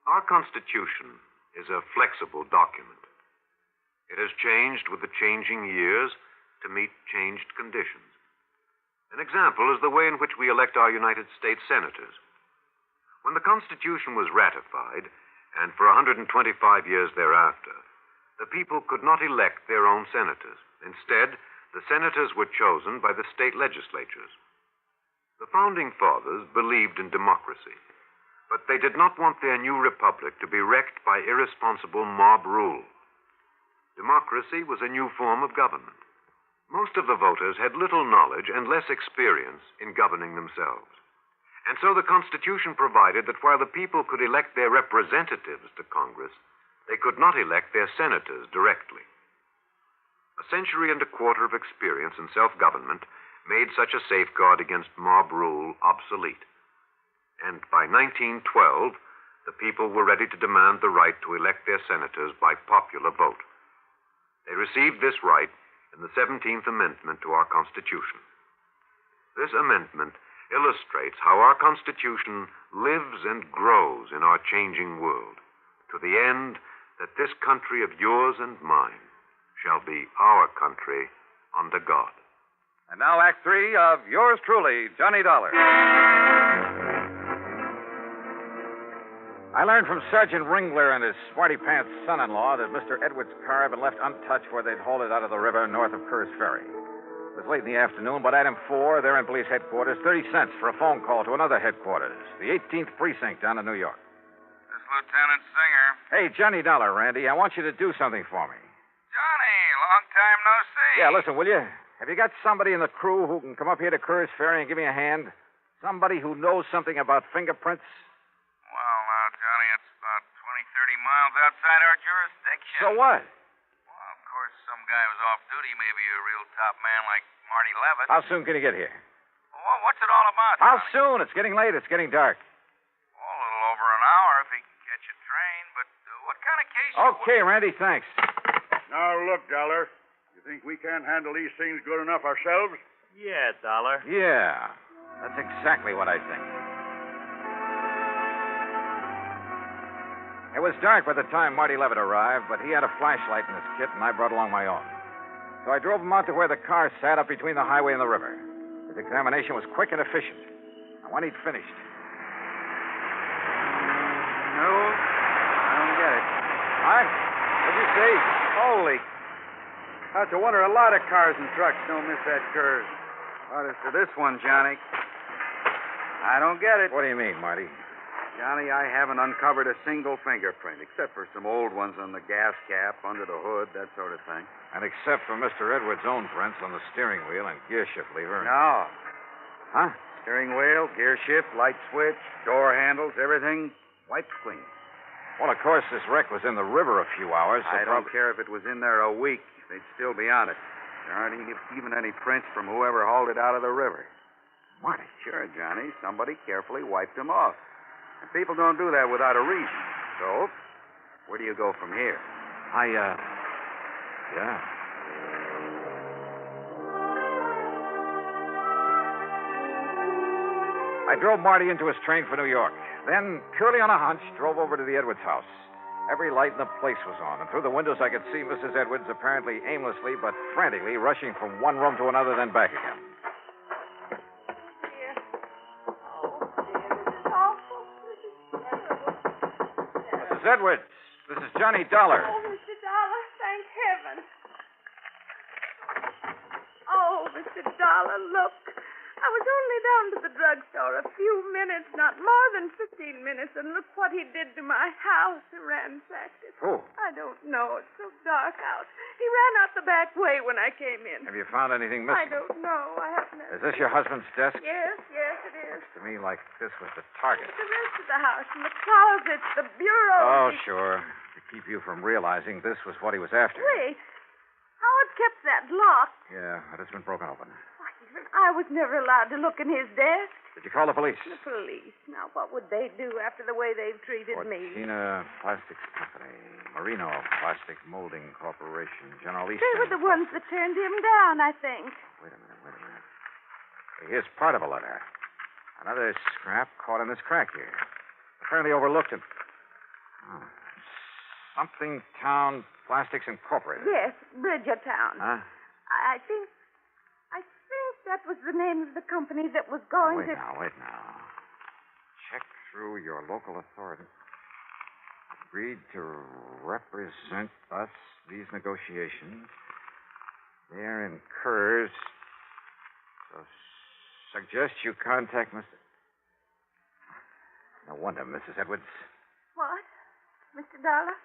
Our Constitution is a flexible document. It has changed with the changing years to meet changed conditions. An example is the way in which we elect our United States senators. When the Constitution was ratified, and for 125 years thereafter, the people could not elect their own senators. Instead, the senators were chosen by the state legislatures. The Founding Fathers believed in democracy, but they did not want their new republic to be wrecked by irresponsible mob rule. Democracy was a new form of government. Most of the voters had little knowledge and less experience in governing themselves. And so the Constitution provided that while the people could elect their representatives to Congress, they could not elect their senators directly. A century and a quarter of experience in self-government made such a safeguard against mob rule obsolete. And by 1912, the people were ready to demand the right to elect their senators by popular vote. They received this right in the 17th Amendment to our Constitution. This amendment illustrates how our Constitution lives and grows in our changing world, to the end that this country of yours and mine shall be our country under God. And now Act 3 of yours truly, Johnny Dollar. I learned from Sergeant Ringler and his smarty-pants son-in-law that Mr. Edwards' car had been left untouched where they'd hauled it out of the river north of Kerr's Ferry. It was late in the afternoon, but item 4, there in police headquarters, 30 cents for a phone call to another headquarters, the 18th Precinct down in New York. This Lieutenant Singer. Hey, Johnny Dollar, Randy, I want you to do something for me. Johnny, long time no see. Yeah, listen, will you? Have you got somebody in the crew who can come up here to Kerr's Ferry and give me a hand? Somebody who knows something about fingerprints? miles outside our jurisdiction. So what? Well, of course, some guy was off duty, maybe a real top man like Marty Levitt. How soon can you get here? Well, what's it all about? How Johnny? soon? It's getting late. It's getting dark. Oh, a little over an hour if he can catch a train. But what kind of case? Okay, Randy, thanks. Now, look, Dollar. You think we can't handle these things good enough ourselves? Yeah, Dollar. Yeah, that's exactly what I think. It was dark by the time Marty Levitt arrived, but he had a flashlight in his kit, and I brought along my own. So I drove him out to where the car sat up between the highway and the river. His examination was quick and efficient. And when he'd finished... No, I don't get it. What? What'd you say? Holy. How's to wonder a lot of cars and trucks don't miss that curve. What is to this one, Johnny? I don't get it. What do you mean, Marty? Johnny, I haven't uncovered a single fingerprint, except for some old ones on the gas cap, under the hood, that sort of thing. And except for Mr. Edwards' own prints on the steering wheel and gear shift lever. No. Huh? Steering wheel, gear shift, light switch, door handles, everything wiped clean. Well, of course, this wreck was in the river a few hours. So I don't care if it was in there a week. They'd still be on it. There aren't even any prints from whoever hauled it out of the river. Marty? Sure, Johnny. Somebody carefully wiped them off. And people don't do that without a reason. So, where do you go from here? Yeah. I drove Marty into his train for New York. Then, purely on a hunch, drove over to the Edwards house. Every light in the place was on, and through the windows I could see Mrs. Edwards apparently aimlessly but frantically rushing from one room to another, then back again. Mrs. Edwards, this is Johnny Dollar. Oh, Mr. Dollar, thank heaven. Oh, Mr. Dollar, look. I was only down to the drugstore a few minutes, not more than 15 minutes, and look what he did to my house. He ransacked it. Who? I don't know. It's so dark out. He ran out the back way when I came in. Have you found anything I missing? don't know. I haven't. Is this your husband's desk? Yes, it is. To me, like this was the target. The rest of the house, and the closets, the bureau. Oh, sure. To keep you from realizing this was what he was after. Wait. Howard kept that locked. Yeah, but it's been broken open. I was never allowed to look in his desk. Did you call the police? The police. Now, what would they do after the way they've treated me? Cortina Plastics Company, Marino Plastic Molding Corporation, General Eastern. They were the ones that turned him down, I think. Wait a minute. Here's part of a letter. Another scrap caught in this crack here. Apparently overlooked it. Oh. Something Town Plastics Incorporated. Yes, Bridgertown. Huh? I think that was the name of the company that was going Wait to... now. Check through your local authority. Agreed to represent us, these negotiations. They're incurs. So suggest you contact Mr. No wonder, Mrs. Edwards. What? Mr. Dollar?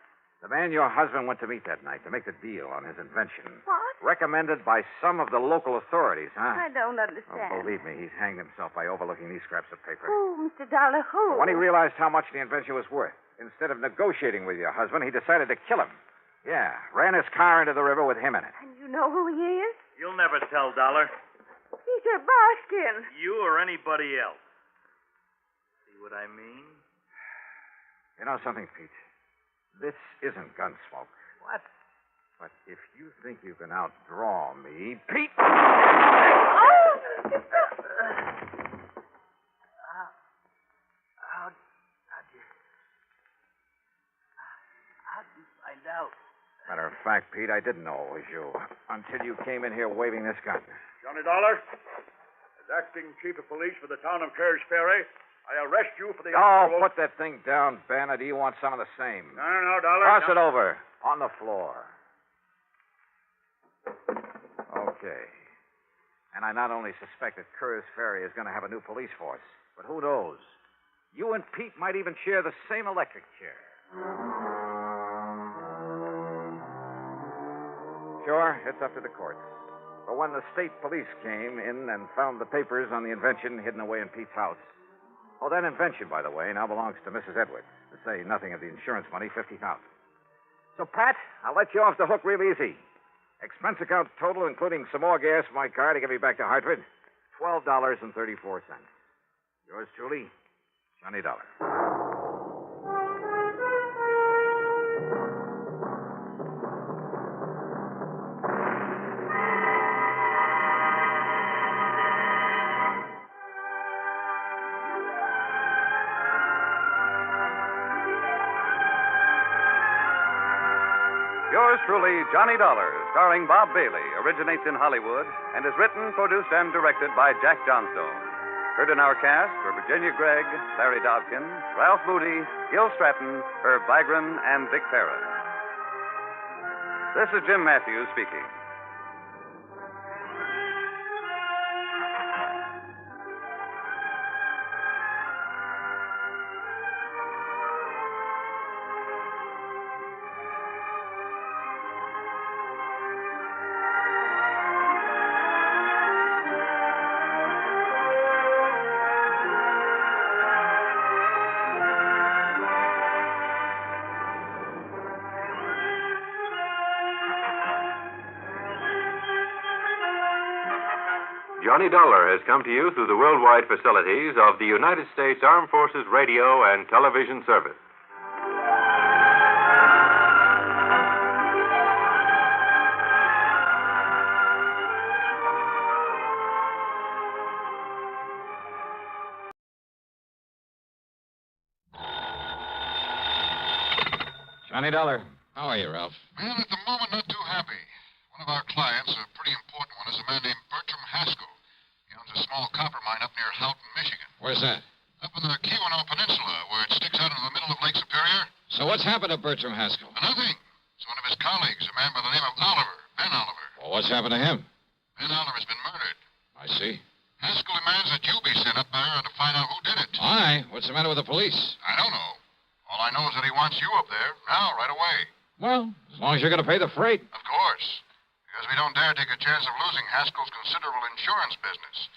The man your husband went to meet that night to make the deal on his invention. What? Recommended by some of the local authorities, huh? I don't understand. Oh, believe me, he's hanged himself by overlooking these scraps of paper. Who, Mr. Dollar, who? When he realized how much the invention was worth, instead of negotiating with your husband, he decided to kill him. Yeah, ran his car into the river with him in it. And you know who he is? You'll never tell, Dollar. Peter Barskin. You or anybody else. See what I mean? You know something, Pete? This isn't Gunsmoke. What? But if you think you can outdraw me, Pete... Oh! How'd you find out? Matter of fact, Pete, I didn't know it was you until you came in here waving this gun. Johnny Dollar, as acting chief of police for the town of Cairns Ferry, I arrest you for the... Oh, put that thing down, Ben, or do you want some of the same? No, Dollar. Toss it over. On the floor. Okay. And I not only suspect that Cairns Ferry is going to have a new police force, but who knows? You and Pete might even share the same electric chair. Sure, it's up to the courts. But when the state police came in and found the papers on the invention hidden away in Pete's house... Oh, that invention, by the way, now belongs to Mrs. Edwards. The say nothing of the insurance money, $50,000. So, Pat, I'll let you off the hook real easy. Expense account total, including some more gas for my car to get me back to Hartford, $12.34. Yours truly, Johnny Dollar. Yours truly, Johnny Dollar, starring Bob Bailey, originates in Hollywood and is written, produced, and directed by Jack Johnstone. Heard in our cast were Virginia Gregg, Larry Dobkin, Ralph Moody, Gil Stratton, Herb Vigran, and Dick Parrott. This is Jim Matthews speaking. Johnny Dollar has come to you through the worldwide facilities of the United States Armed Forces Radio and Television Service. Johnny Dollar. How are you, Ralph? Well, at the moment, not too happy. One of our clients, a pretty important one, is a man named Bertram Haskell. He owns a small copper mine up near Houghton, Michigan. Where's that? Up in the Keweenaw Peninsula, where it sticks out into the middle of Lake Superior. So what's happened to Bertram Haskell? Nothing. It's one of his colleagues, a man by the name of Oliver, Ben Oliver. Well, what's happened to him? Ben Oliver's been murdered. I see. Haskell demands that you be sent up there to find out who did it. Why? What's the matter with the police? I don't know. All I know is that he wants you up there, now, right away. Well, as long as you're going to pay the freight. Of course. Because we don't dare take a chance of losing Haskell's considerable insurance business.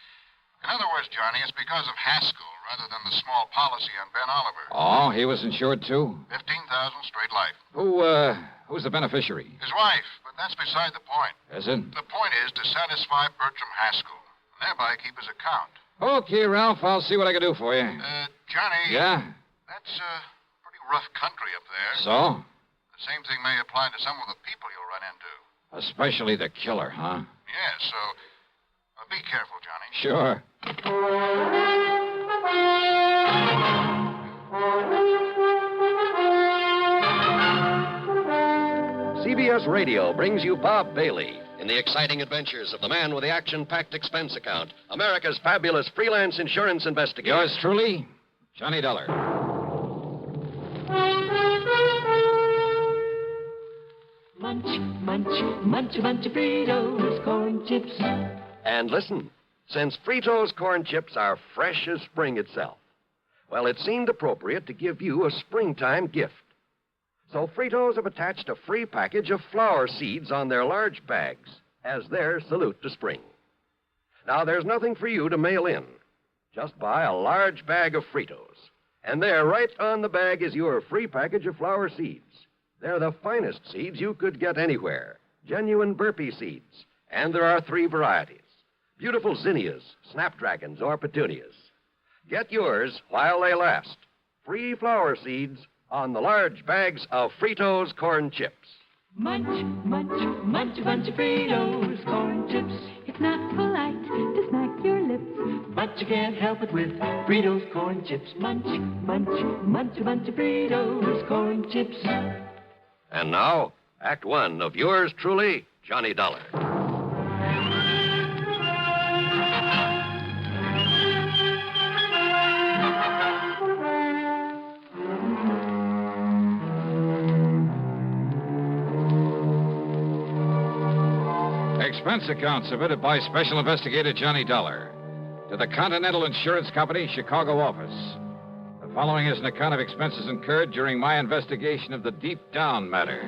In other words, Johnny, it's because of Haskell rather than the small policy on Ben Oliver. Oh, he was insured too? 15,000 straight life. Who's the beneficiary? His wife, but that's beside the point. Is it? The point is to satisfy Bertram Haskell, and thereby keep his account. Okay, Ralph, I'll see what I can do for you. Johnny. Yeah? That's pretty rough country up there. So? The same thing may apply to some of the people you'll run into. Especially the killer, huh? Yes, so be careful, Johnny. Sure. CBS Radio brings you Bob Bailey in the exciting adventures of the man with the action-packed expense account, America's fabulous freelance insurance investigator. Yours truly, Johnny Dollar. Munch, munch, munch a bunch of Fritos, corn chips. And listen, since Fritos corn chips are fresh as spring itself, well, it seemed appropriate to give you a springtime gift. So Fritos have attached a free package of flower seeds on their large bags as their salute to spring. Now, there's nothing for you to mail in. Just buy a large bag of Fritos. And there, right on the bag, is your free package of flower seeds. They're the finest seeds you could get anywhere. Genuine burpee seeds. And there are 3 varieties. Beautiful zinnias, snapdragons, or petunias. Get yours while they last. Free flower seeds on the large bags of Fritos corn chips. Munch, munch, munch a bunch of Fritos, corn chips. It's not polite to smack your lips, but you can't help it with Fritos corn chips. Munch, munch, munch a bunch of Fritos, corn chips. And now, Act 1 of yours truly, Johnny Dollar. Expense account submitted by Special Investigator Johnny Dollar to the Continental Insurance Company, Chicago office. The following is an account of expenses incurred during my investigation of the Deep Down matter.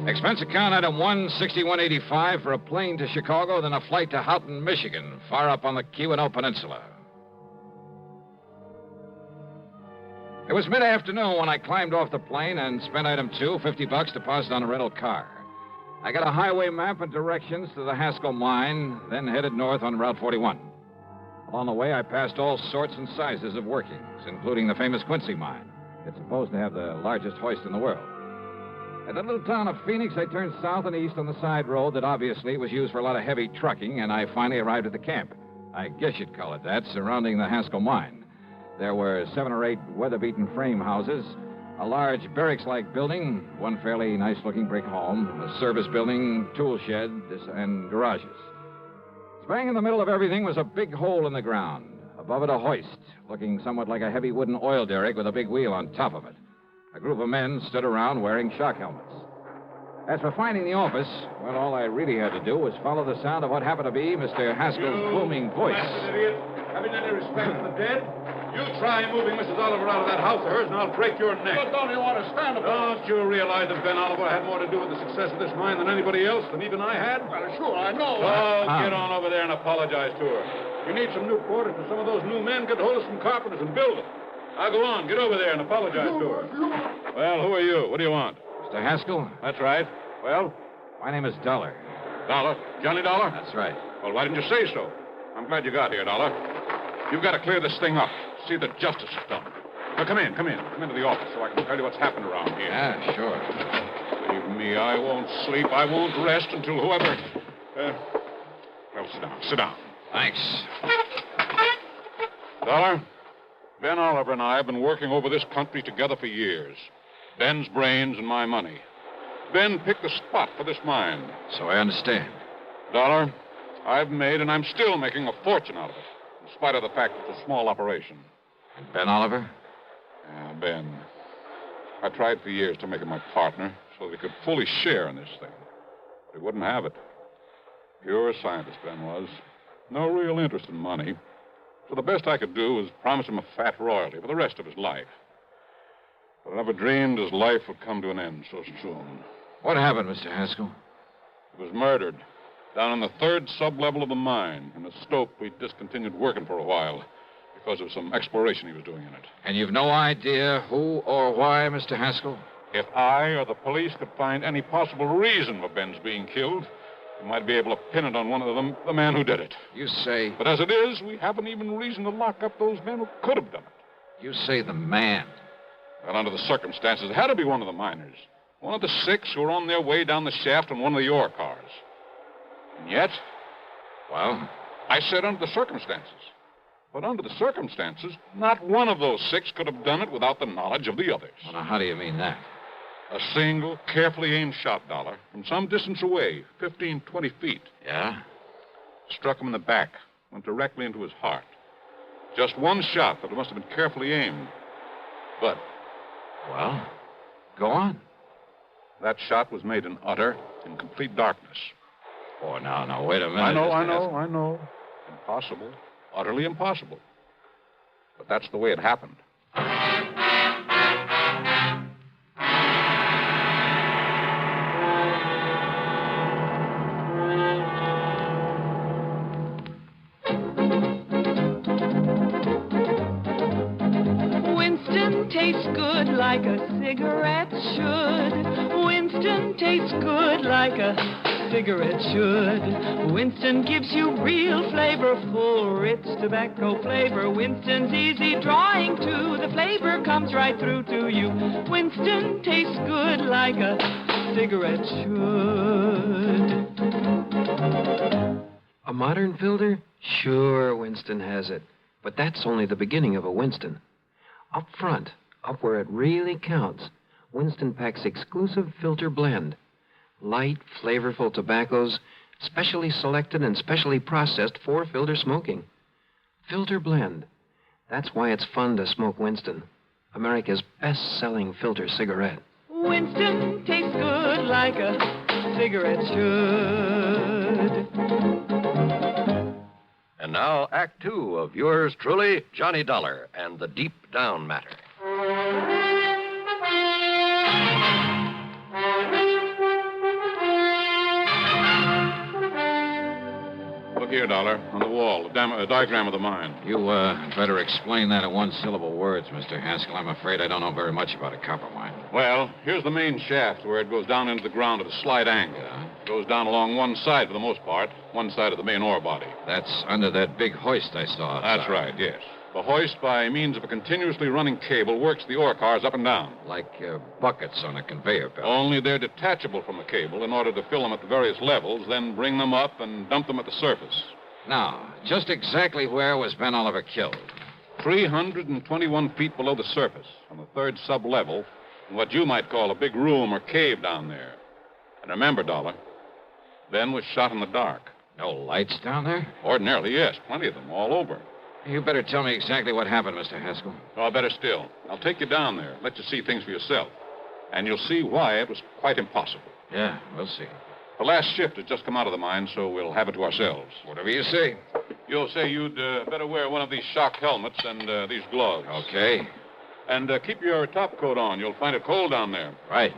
Expense account item 16185 for a plane to Chicago, then a flight to Houghton, Michigan, far up on the Keweenaw Peninsula. It was mid-afternoon when I climbed off the plane and spent item 2, $50 deposit on a rental car. I got a highway map and directions to the Haskell mine, then headed north on Route 41. Along the way, I passed all sorts and sizes of workings, including the famous Quincy mine. It's supposed to have the largest hoist in the world. At the little town of Phoenix, I turned south and east on the side road that obviously was used for a lot of heavy trucking, and I finally arrived at the camp. I guess you'd call it that, surrounding the Haskell mine. There were 7 or 8 weather-beaten frame houses, a large barracks-like building, one fairly nice-looking brick home, a service building, tool shed, and garages. Bang in the middle of everything was a big hole in the ground. Above it, a hoist, looking somewhat like a heavy wooden oil derrick with a big wheel on top of it. A group of men stood around wearing shock helmets. As for finding the office, well, all I really had to do was follow the sound of what happened to be Mr. Haskell's booming voice. Idiot. Having any respect for the dead? You try moving Mrs. Oliver out of that house of hers, and I'll break your neck. But don't you understand about it? Don't you realize that Ben Oliver had more to do with the success of this mine than anybody else, than even I had? Well, sure, I know. Oh, get on over there and apologize to her. You need some new quarters for some of those new men. Get hold of some carpenters and build them. Now go on, get over there and apologize to her. Well, who are you? What do you want? Mr. Haskell? That's right. Well? My name is Dollar. Dollar? Johnny Dollar? That's right. Well, why didn't you say so? I'm glad you got here, Dollar. You've got to clear this thing up. See that justice is done. Now, come in. Come into the office so I can tell you what's happened around here. Yeah, sure. Believe me, I won't sleep. I won't rest until whoever... well, sit down. Thanks. Dollar, Ben Oliver and I have been working over this country together for years. Ben's brains and my money. Ben picked the spot for this mine. So I understand. Dollar, I've made and I'm still making a fortune out of it, in spite of the fact it's a small operation. And Ben Oliver? Yeah, Ben. I tried for years to make him my partner so that he could fully share in this thing. But he wouldn't have it. Pure scientist, Ben was. No real interest in money. So the best I could do was promise him a fat royalty for the rest of his life. But I never dreamed his life would come to an end so soon. What happened, Mr. Haskell? He was murdered down in the 3rd sub-level of the mine, in a stope we discontinued working for a while because of some exploration he was doing in it. And you've no idea who or why, Mr. Haskell? If I or the police could find any possible reason for Ben's being killed, we might be able to pin it on one of them, the man who did it. You say... But as it is, we haven't even reason to lock up those men who could have done it. You say the man. Well, under the circumstances, it had to be one of the miners. One of the 6 who were on their way down the shaft in one of the ore cars. And yet... Well? I said under the circumstances. But under the circumstances, not one of those 6 could have done it without the knowledge of the others. Well, now, how do you mean that? A single, carefully aimed shot, Dollar, from some distance away, 15, 20 feet. Yeah? Struck him in the back, went directly into his heart. Just one shot, but it must have been carefully aimed. But... Well, go on. That shot was made in utter and complete darkness. Oh, now, wait a minute. I know. Impossible. Utterly impossible. But that's the way it happened. Winston tastes good like a cigarette should. Winston tastes good like a cigarette should. Winston gives you real flavor, full, rich tobacco flavor. Winston's easy drawing too. The flavor comes right through to you. Winston tastes good like a cigarette should. A modern filter? Sure, Winston has it. But that's only the beginning of a Winston. Up front, up where it really counts, Winston packs exclusive filter blend. Light, flavorful tobaccos, specially selected and specially processed for filter smoking. Filter blend. That's why it's fun to smoke Winston, America's best-selling filter cigarette. Winston tastes good like a cigarette should. And now, Act 2 of yours truly, Johnny Dollar and the Deep Down Matter. Look here, Here, Dollar, on the wall, a diagram of the mine. You, better explain that in one-syllable words, Mr. Haskell. I'm afraid I don't know very much about a copper mine. Well, here's the main shaft where it goes down into the ground at a slight angle. It goes down along one side for the most part, one side of the main ore body. That's under that big hoist I saw outside. That's right, yes. The hoist, by means of a continuously running cable, works the ore cars up and down. Like buckets on a conveyor belt. Only they're detachable from the cable in order to fill them at the various levels, then bring them up and dump them at the surface. Now, just exactly where was Ben Oliver killed? 321 feet below the surface, on the third sub-level, in what you might call a big room or cave down there. And remember, Dollar, Ben was shot in the dark. No lights down there? Ordinarily, yes. Plenty of them, all over. You better tell me exactly what happened, Mr. Haskell. Oh, better still. I'll take you down there, let you see things for yourself. And you'll see why it was quite impossible. Yeah, we'll see. The last shift has just come out of the mine, so we'll have it to ourselves. Whatever you say. You'll say you'd better wear one of these shock helmets and these gloves. Okay. And keep your top coat on. You'll find it cold down there. Right.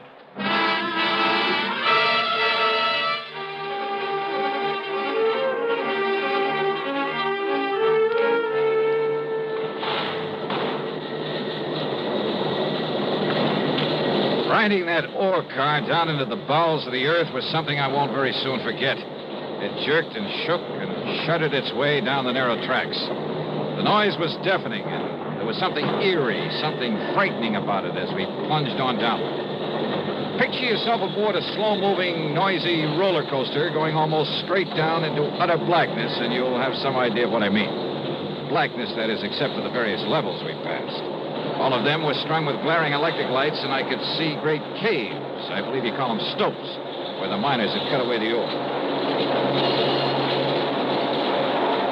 Riding that ore car down into the bowels of the earth was something I won't very soon forget. It jerked and shook and shuddered its way down the narrow tracks. The noise was deafening, and there was something eerie, something frightening about it as we plunged on downward. Picture yourself aboard a slow-moving, noisy roller coaster going almost straight down into utter blackness, and you'll have some idea of what I mean. Blackness, that is, except for the various levels we passed. All of them were strung with glaring electric lights, and I could see great caves, I believe you call them stopes, where the miners had cut away the ore.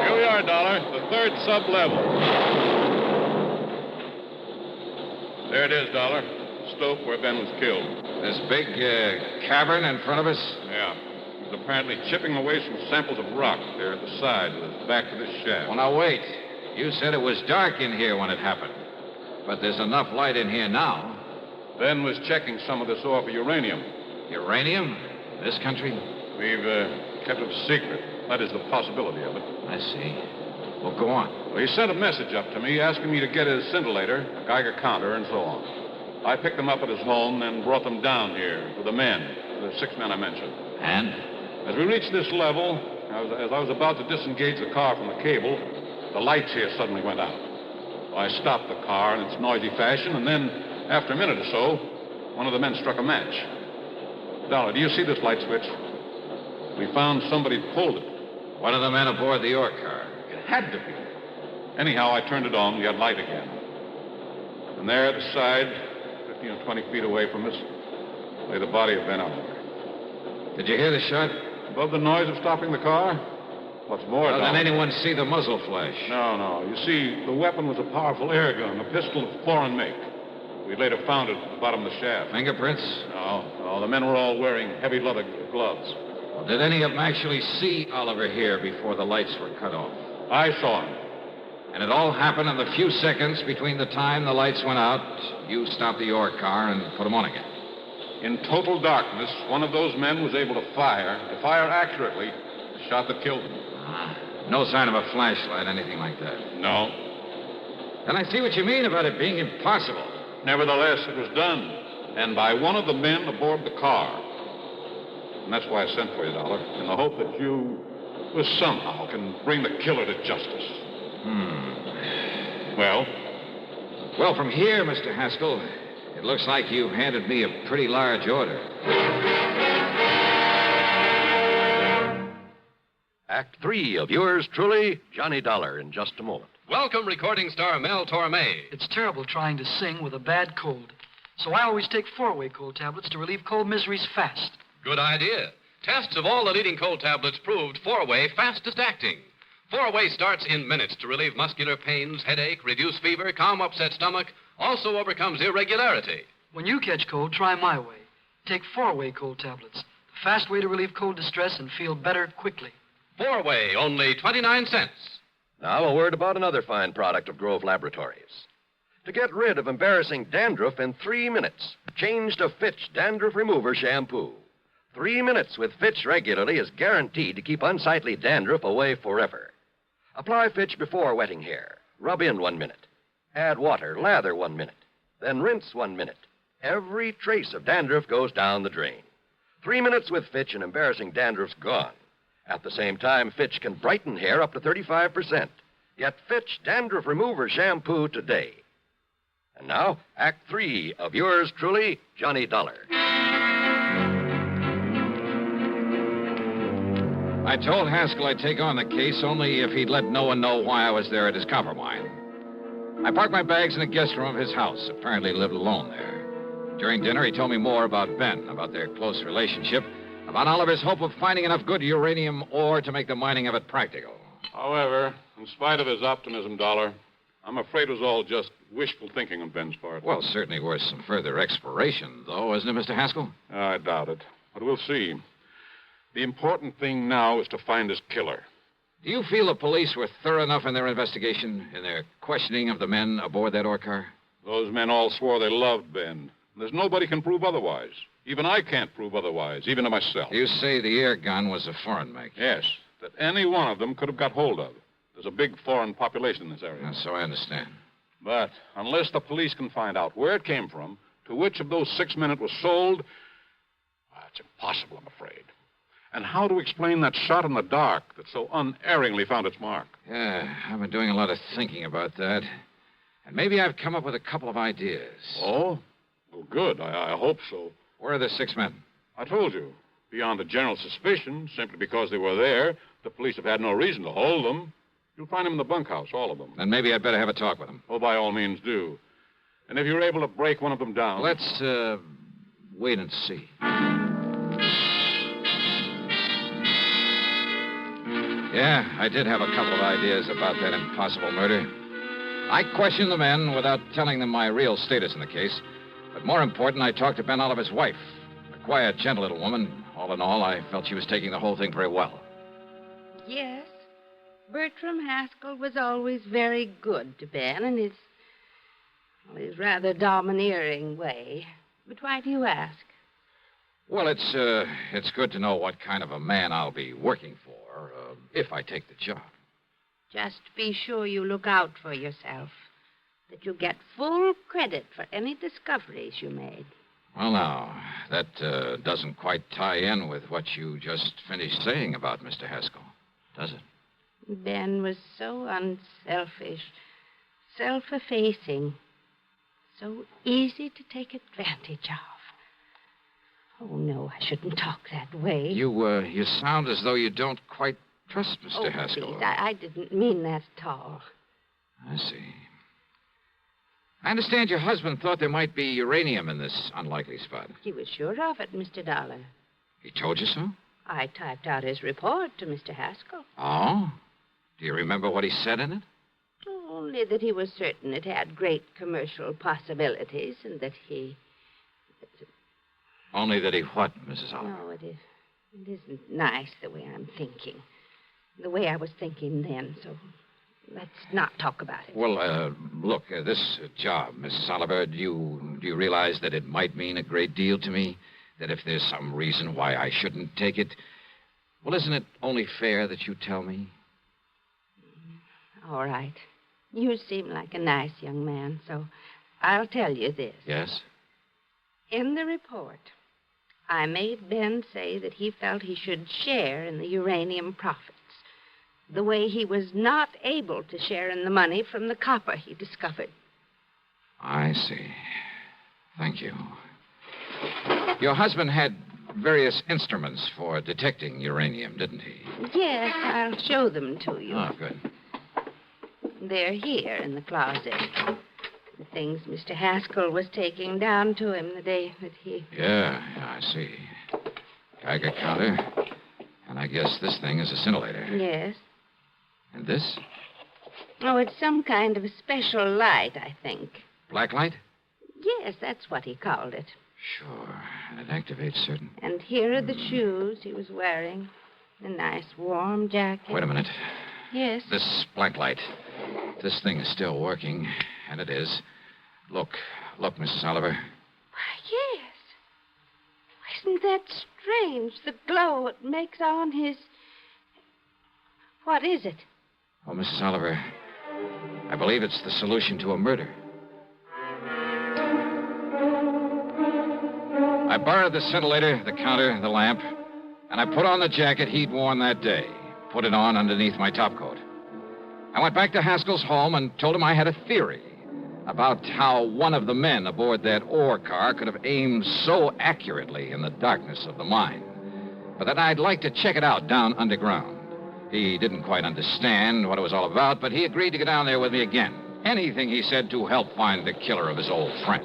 Here we are, Dollar, the third sub-level. There it is, Dollar. Stope where Ben was killed. This big cavern in front of us? Yeah. He was apparently chipping away some samples of rock there at the side with his back to this shaft. Well, now, wait. You said it was dark in here when it happened. But there's enough light in here now. Ben was checking some of this ore for uranium. Uranium? This country? We've kept it secret. That is the possibility of it. I see. Well, go on. Well, he sent a message up to me asking me to get his scintillator, a Geiger counter, and so on. I picked them up at his home and brought them down here with the men, the 6 men I mentioned. And? As we reached this level, as I was about to disengage the car from the cable, the lights here suddenly went out. I stopped the car in its noisy fashion, and then, after a minute or so, one of the men struck a match. Dollar, do you see this light switch? We found somebody pulled it. One of the men aboard the ore car. It had to be. Anyhow, I turned it on. We had light again. And there at the side, 15 or 20 feet away from us, lay the body of Ben Oliver. Did you hear the shot? Above the noise of stopping the car? What's more, Well, did anyone see the muzzle flash? No. You see, the weapon was a powerful air gun, a pistol of foreign make. We later found it at the bottom of the shaft. Fingerprints? No. The men were all wearing heavy leather gloves. Well, did any of them actually see Oliver here before the lights were cut off? I saw him. And it all happened in the few seconds between the time the lights went out, you stopped the ore car and put them on again. In total darkness, one of those men was able to fire accurately, the shot that killed him. No sign of a flashlight, anything like that? No. Then I see what you mean about it being impossible. Nevertheless, it was done. And by one of the men aboard the car. And that's why I sent for you, Dollar, in the hope that you somehow can bring the killer to justice. Well? Well, from here, Mr. Haskell, it looks like you've handed me a pretty large order. Act 3 of yours truly, Johnny Dollar, in just a moment. Welcome, recording star Mel Torme. It's terrible trying to sing with a bad cold. So I always take 4-way cold tablets to relieve cold miseries fast. Good idea. Tests of all the leading cold tablets proved 4-way fastest acting. 4-way starts in minutes to relieve muscular pains, headache, reduce fever, calm upset stomach, also overcomes irregularity. When you catch cold, try my way. Take 4-way cold tablets. The fast way to relieve cold distress and feel better quickly. 4-way, only 29 cents. Now, a word about another fine product of Grove Laboratories. To get rid of embarrassing dandruff in 3 minutes, change to Fitch Dandruff Remover Shampoo. 3 minutes with Fitch regularly is guaranteed to keep unsightly dandruff away forever. Apply Fitch before wetting hair. Rub in 1 minute. Add water, lather 1 minute. Then rinse 1 minute. Every trace of dandruff goes down the drain. 3 minutes with Fitch and embarrassing dandruff's gone. At the same time, Fitch can brighten hair up to 35%. Get Fitch Dandruff Remover Shampoo today. And now, Act 3 of yours truly, Johnny Dollar. I told Haskell I'd take on the case only if he'd let no one know why I was there at his copper mine. I parked my bags in the guest room of his house. Apparently lived alone there. During dinner, he told me more about Ben, about their close relationship, about Oliver's hope of finding enough good uranium ore to make the mining of it practical. However, in spite of his optimism, Dollar, I'm afraid it was all just wishful thinking on Ben's part. Well, certainly worth some further exploration, though, isn't it, Mr. Haskell? I doubt it. But we'll see. The important thing now is to find his killer. Do you feel the police were thorough enough in their investigation, in their questioning of the men aboard that ore car? Those men all swore they loved Ben. There's nobody can prove otherwise. Even I can't prove otherwise, even to myself. You say the air gun was a foreign make? Yes, that any one of them could have got hold of. There's a big foreign population in this area. So I understand. But unless the police can find out where it came from, to which of those 6 men it was sold, it's impossible, I'm afraid. And how to explain that shot in the dark that so unerringly found its mark? Yeah, I've been doing a lot of thinking about that. And maybe I've come up with a couple of ideas. Oh? Well, good. I hope so. Where are the 6 men? I told you. Beyond the general suspicion, simply because they were there, the police have had no reason to hold them. You'll find them in the bunkhouse, all of them. Then maybe I'd better have a talk with them. Oh, by all means, do. And if you're able to break one of them down... Let's, wait and see. Yeah, I did have a couple of ideas about that impossible murder. I questioned the men without telling them my real status in the case. But more important, I talked to Ben Oliver's wife. A quiet, gentle little woman. All in all, I felt she was taking the whole thing very well. Yes. Bertram Haskell was always very good to Ben in his rather domineering way. But why do you ask? Well, it's good to know what kind of a man I'll be working for, if I take the job. Just be sure you look out for yourself. That you get full credit for any discoveries you made. Well, now, that doesn't quite tie in with what you just finished saying about Mr. Haskell, does it? Ben was so unselfish, self-effacing, so easy to take advantage of. Oh, no, I shouldn't talk that way. You sound as though you don't quite trust Mr. Haskell. Please, I didn't mean that at all. I see. I understand your husband thought there might be uranium in this unlikely spot. He was sure of it, Mr. Dollar. He told you so? I typed out his report to Mr. Haskell. Oh? Do you remember what he said in it? Only that he was certain it had great commercial possibilities and that he... Only that he what, Mrs. Oliver? No, it isn't nice the way I'm thinking. The way I was thinking then, so let's not talk about it. Well, look, this job, Mrs. Oliver, do you realize that it might mean a great deal to me? That if there's some reason why I shouldn't take it, well, isn't it only fair that you tell me? All right. You seem like a nice young man, so I'll tell you this. Yes? In the report, I made Ben say that he felt he should share in the uranium profits, the way he was not able to share in the money from the copper he discovered. I see. Thank you. Your husband had various instruments for detecting uranium, didn't he? Yes, I'll show them to you. Oh, good. They're here in the closet. The things Mr. Haskell was taking down to him the day that he... Yeah, I see. Geiger counter. And I guess this thing is a scintillator. Yes. And this? Oh, it's some kind of a special light, I think. Black light? Yes, that's what he called it. Sure. And it activates certain... And here are the shoes he was wearing. A nice warm jacket. Wait a minute. Yes? This black light. This thing is still working. And it is. Look, Mrs. Oliver. Why, yes. Isn't that strange, the glow it makes on his... What is it? Oh, Mrs. Oliver, I believe it's the solution to a murder. I borrowed the scintillator, the counter, the lamp, and I put on the jacket he'd worn that day. Put it on underneath my topcoat. I went back to Haskell's home and told him I had a theory about how one of the men aboard that ore car could have aimed so accurately in the darkness of the mine. But that I'd like to check it out down underground. He didn't quite understand what it was all about, but he agreed to go down there with me again. Anything, he said, to help find the killer of his old friend.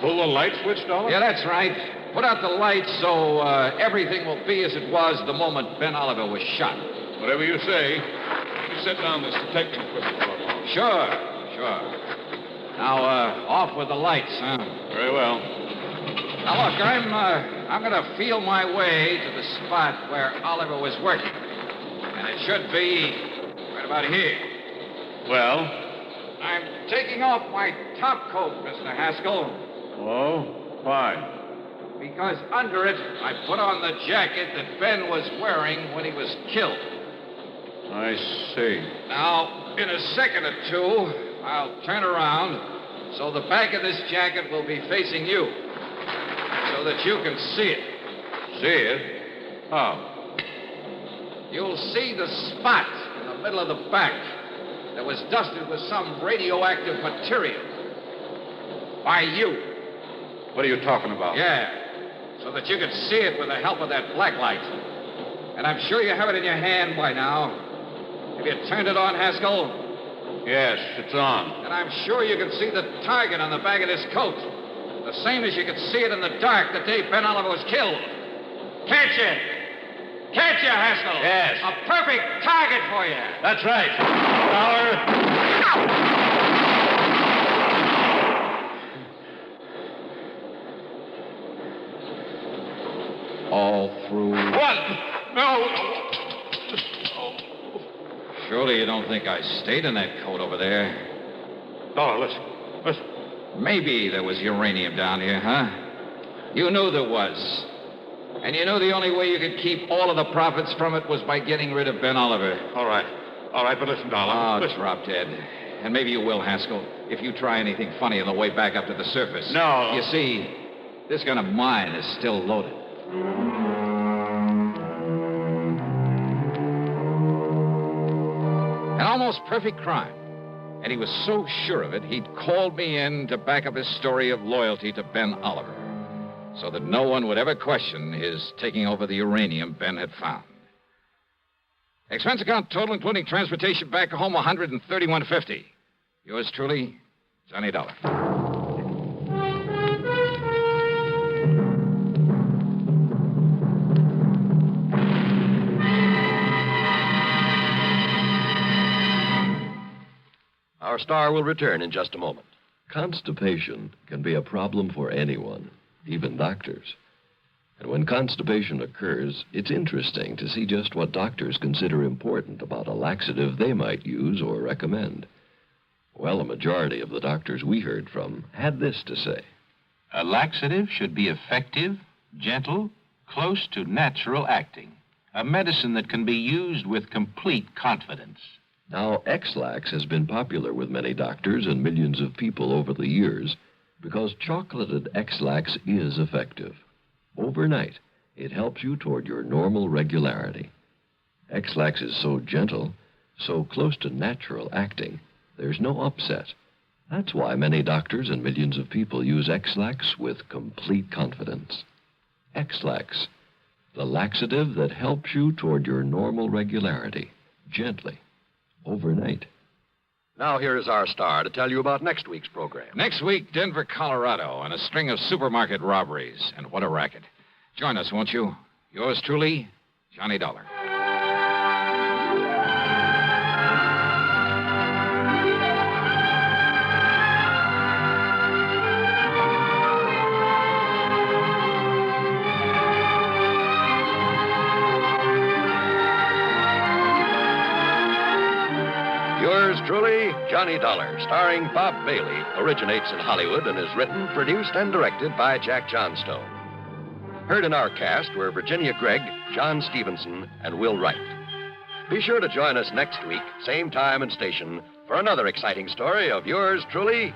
Pull the light switch, Dollar? Yeah, that's right. Put out the lights so everything will be as it was the moment Ben Oliver was shot. Whatever you say. You set down this detecting equipment for a moment. Sure. Now, off with the lights, huh? Very well. Now, look, I'm going to feel my way to the spot where Oliver was working. And it should be right about here. Well? I'm taking off my top coat, Mr. Haskell. Oh, why? Because under it, I put on the jacket that Ben was wearing when he was killed. I see. Now, in a second or two, I'll turn around so the back of this jacket will be facing you so that you can see it. See it? How? You'll see the spot in the middle of the back that was dusted with some radioactive material. By you. What are you talking about? Yeah, so that you can see it with the help of that black light. And I'm sure you have it in your hand by now. Have you turned it on, Haskell? Yes, it's on. And I'm sure you can see the target on the back of this coat. The same as you could see it in the dark the day Ben Oliver was killed. Can't you? Can't you, Haskell? Yes. A perfect target for you. That's right. Dollar. All through. What? No. Surely you don't think I stayed in that coat over there. Dollar, listen. Maybe there was uranium down here, huh? You knew there was. And you knew the only way you could keep all of the profits from it was by getting rid of Ben Oliver. All right, but listen, Dollar. Oh, drop dead. And maybe you will, Haskell, if you try anything funny on the way back up to the surface. No. You see, this gun of mine is still loaded. An almost perfect crime. And he was so sure of it, he'd called me in to back up his story of loyalty to Ben Oliver, so that no one would ever question his taking over the uranium Ben had found. Expense account total, including transportation back home, $131.50. Yours truly, Johnny Dollar. Our star will return in just a moment. Constipation can be a problem for anyone, even doctors. And when constipation occurs, it's interesting to see just what doctors consider important about a laxative they might use or recommend. Well, a majority of the doctors we heard from had this to say. A laxative should be effective, gentle, close to natural acting. A medicine that can be used with complete confidence. Now, X-Lax has been popular with many doctors and millions of people over the years because chocolated X-Lax is effective. Overnight, it helps you toward your normal regularity. X-Lax is so gentle, so close to natural acting, there's no upset. That's why many doctors and millions of people use X-Lax with complete confidence. X-Lax, the laxative that helps you toward your normal regularity, gently. Overnight. Now here is our star to tell you about next week's program. Next week, Denver, Colorado, and a string of supermarket robberies. And what a racket. Join us, won't you? Yours truly, Johnny Dollar. Yours truly, Johnny Dollar, starring Bob Bailey, originates in Hollywood and is written, produced, and directed by Jack Johnstone. Heard in our cast were Virginia Gregg, John Stevenson, and Will Wright. Be sure to join us next week, same time and station, for another exciting story of yours truly,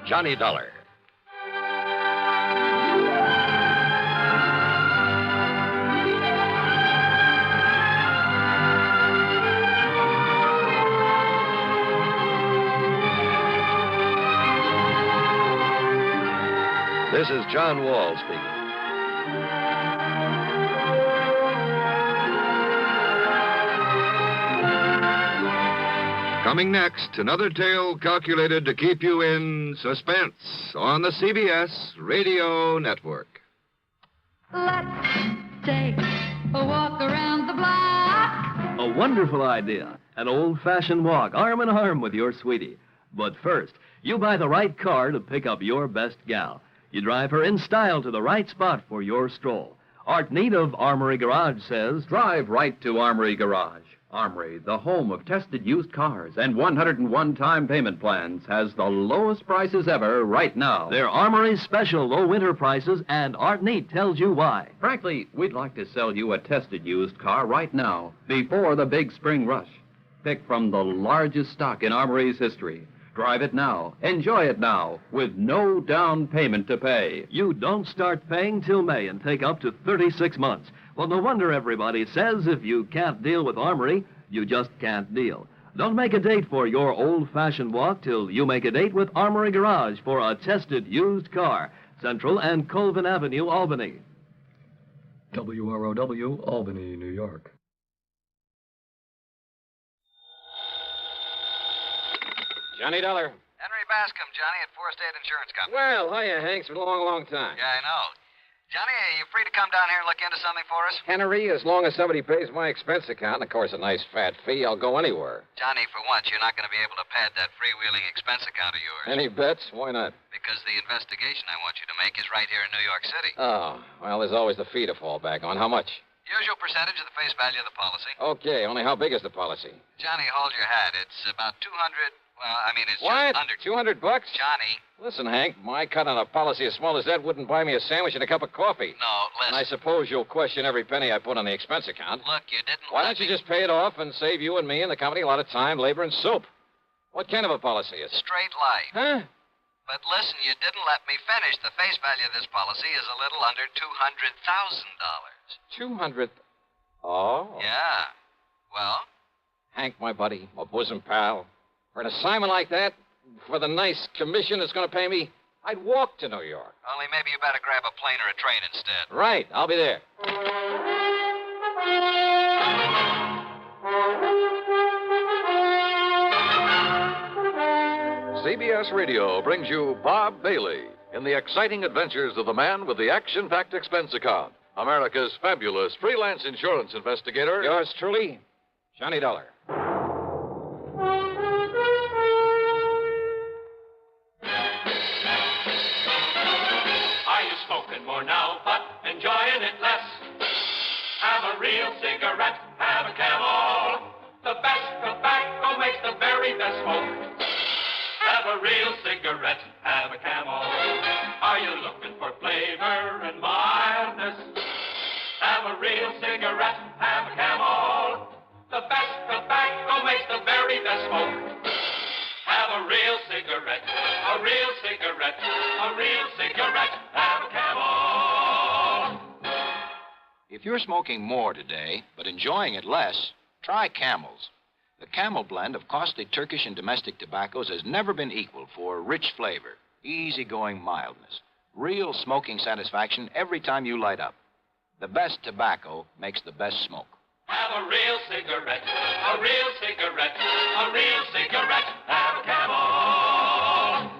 Johnny Dollar. This is John Wall speaking. Coming next, another tale calculated to keep you in suspense on the CBS Radio Network. Let's take a walk around the block. A wonderful idea. An old-fashioned walk, arm in arm with your sweetie. But first, you buy the right car to pick up your best gal. You drive her in style to the right spot for your stroll. Art Neat of Armory Garage says, drive right to Armory Garage. Armory, the home of tested used cars and 101-time payment plans, has the lowest prices ever right now. They're Armory's special low winter prices, and Art Neat tells you why. Frankly, we'd like to sell you a tested used car right now, before the big spring rush. Pick from the largest stock in Armory's history. Drive it now. Enjoy it now, with no down payment to pay. You don't start paying till May and take up to 36 months. Well, no wonder everybody says if you can't deal with Armory, you just can't deal. Don't make a date for your old-fashioned walk till you make a date with Armory Garage for a tested used car. Central and Colvin Avenue, Albany. WROW, Albany, New York. Johnny Dollar. Henry Bascom, Johnny, at Four State Insurance Company. Well, hiya, Hank. It's been a long, long time. Yeah, I know. Johnny, are you free to come down here and look into something for us? Henry, as long as somebody pays my expense account, and of course a nice fat fee, I'll go anywhere. Johnny, for once, you're not going to be able to pad that freewheeling expense account of yours. Any bets? Why not? Because the investigation I want you to make is right here in New York City. Oh, well, there's always the fee to fall back on. How much? Usual percentage of the face value of the policy. Okay, only how big is the policy? Johnny, hold your hat. It's about 200... Well, I mean, it's what? just under... $200? Johnny. Listen, Hank, my cut on a policy as small as that wouldn't buy me a sandwich and a cup of coffee. No, listen. And I suppose you'll question every penny I put on the expense account. Look, you didn't Why don't you just pay it off and save you and me and the company a lot of time, labor, and soap? What kind of a policy is it? Straight life. Huh? But listen, you didn't let me finish. The face value of this policy is a little under $200,000. 200... Oh? Yeah. Well? Hank, my buddy, my bosom pal, for an assignment like that, for the nice commission it's going to pay me, I'd walk to New York. Only maybe you better grab a plane or a train instead. Right. I'll be there. CBS Radio brings you Bob Bailey in the exciting adventures of the man with the action-packed expense account, America's fabulous freelance insurance investigator. Yours truly, Johnny Dollar. Are you smoking more now, but enjoying it less? Have a real cigarette, have a Camel. The best tobacco makes the very best smoke. Have a real cigarette, have a Camel. Are you looking for flavor and mildness? Have a real cigarette, have a Camel. The best tobacco makes the very best smoke. Have a real cigarette, a real cigarette, a real cigarette, have a Camel. If you're smoking more today, but enjoying it less, try Camels. The Camel blend of costly Turkish and domestic tobaccos has never been equaled for rich flavor, easygoing mildness, real smoking satisfaction every time you light up. The best tobacco makes the best smoke. Have a real cigarette, a real cigarette, a real cigarette, have a Camel.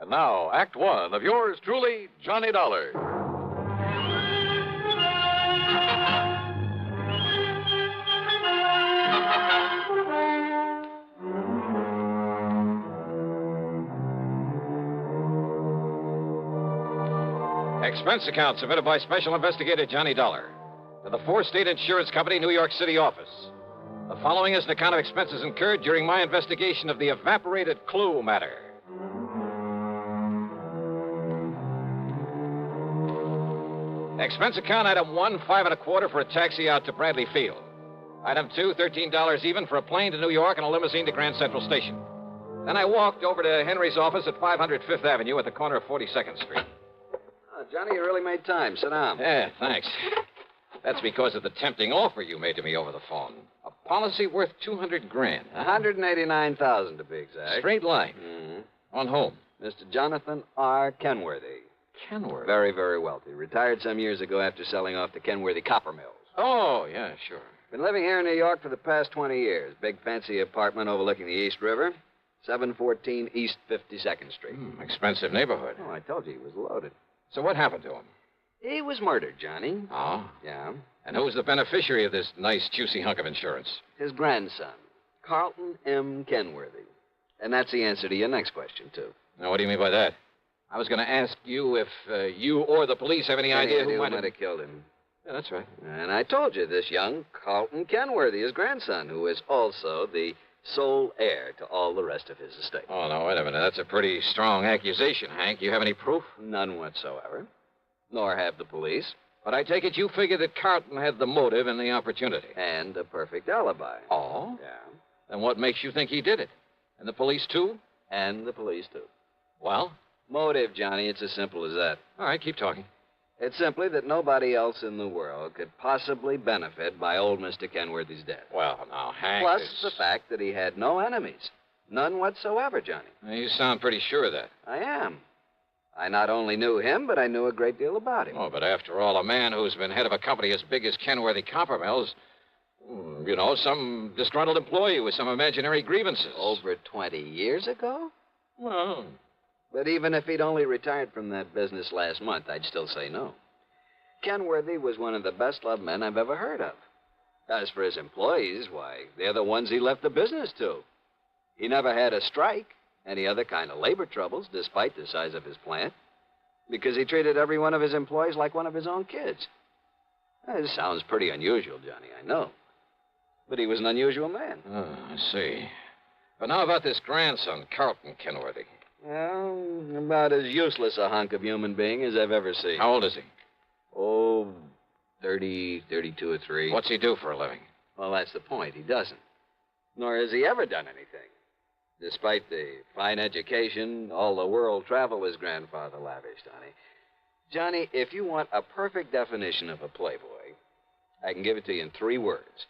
And now, Act One of yours truly, Johnny Dollar. Expense account submitted by Special Investigator Johnny Dollar to the Four State Insurance Company, New York City office. The following is an account of expenses incurred during my investigation of the evaporated clue matter. Expense account, item 1, 5 1/4 for a taxi out to Bradley Field. Item 2, $13 even for a plane to New York and a limousine to Grand Central Station. Then I walked over to Henry's office at 500 Fifth Avenue at the corner of 42nd Street. Oh, Johnny, you really made time. Sit down. Yeah, thanks. That's because of the tempting offer you made to me over the phone. A policy worth $200,000. $189,000 to be exact. Straight line. Mm-hmm. On whom? Mr. Jonathan R. Kenworthy. Kenworthy? Very, very wealthy. Retired some years ago after selling off the Kenworthy copper mills. Oh, yeah, sure. Been living here in New York for the past 20 years. Big fancy apartment overlooking the East River. 714 East 52nd Street. Expensive neighborhood. Oh, I told you he was loaded. So what happened to him? He was murdered, Johnny. Oh? Yeah. And who was the beneficiary of this nice, juicy hunk of insurance? His grandson, Carlton M. Kenworthy. And that's the answer to your next question, too. Now, what do you mean by that? I was going to ask you if you or the police have any idea who might have killed him. Yeah, that's right. And I told you, this young Carlton Kenworthy, his grandson, who is also the sole heir to all the rest of his estate. Oh, no, wait a minute. That's a pretty strong accusation, Hank. You have any proof? None whatsoever. Nor have the police. But I take it you figure that Carlton had the motive and the opportunity. And a perfect alibi. Oh? Yeah. Then what makes you think he did it? And the police, too? And the police, too. Well? Motive, Johnny. It's as simple as that. All right, keep talking. It's simply that nobody else in the world could possibly benefit by old Mr. Kenworthy's death. Well, now, Hank... Plus the fact that he had no enemies. None whatsoever, Johnny. You sound pretty sure of that. I am. I not only knew him, but I knew a great deal about him. Oh, but after all, a man who's been head of a company as big as Kenworthy Copper Mills, you know, some disgruntled employee with some imaginary grievances. Over 20 years ago? Well... But even if he'd only retired from that business last month, I'd still say no. Kenworthy was one of the best-loved men I've ever heard of. As for his employees, why, they're the ones he left the business to. He never had a strike, any other kind of labor troubles, despite the size of his plant, because he treated every one of his employees like one of his own kids. This sounds pretty unusual, Johnny, I know. But he was an unusual man. Oh, I see. But now about this grandson, Carlton Kenworthy. Well, about as useless a hunk of human being as I've ever seen. How old is he? Oh, 30, 32 or 3. What's he do for a living? Well, that's the point. He doesn't. Nor has he ever done anything. Despite the fine education, all the world travel his grandfather lavished on him. Johnny, if you want a perfect definition of a playboy, I can give it to you in 3 words.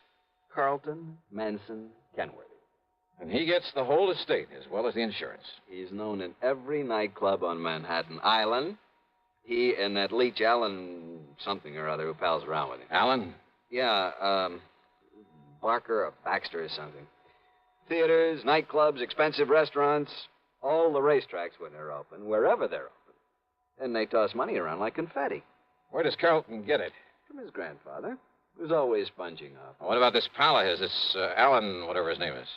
Carlton Manson Kenworthy. And he gets the whole estate as well as the insurance. He's known in every nightclub on Manhattan Island. He and that leech Alan something or other who pals around with him. Alan? Yeah, Barker or Baxter or something. Theaters, nightclubs, expensive restaurants, all the racetracks when they're open, wherever they're open. And they toss money around like confetti. Where does Carlton get it? From his grandfather, who's always sponging off. What about this pal of his, this Alan, whatever his name is?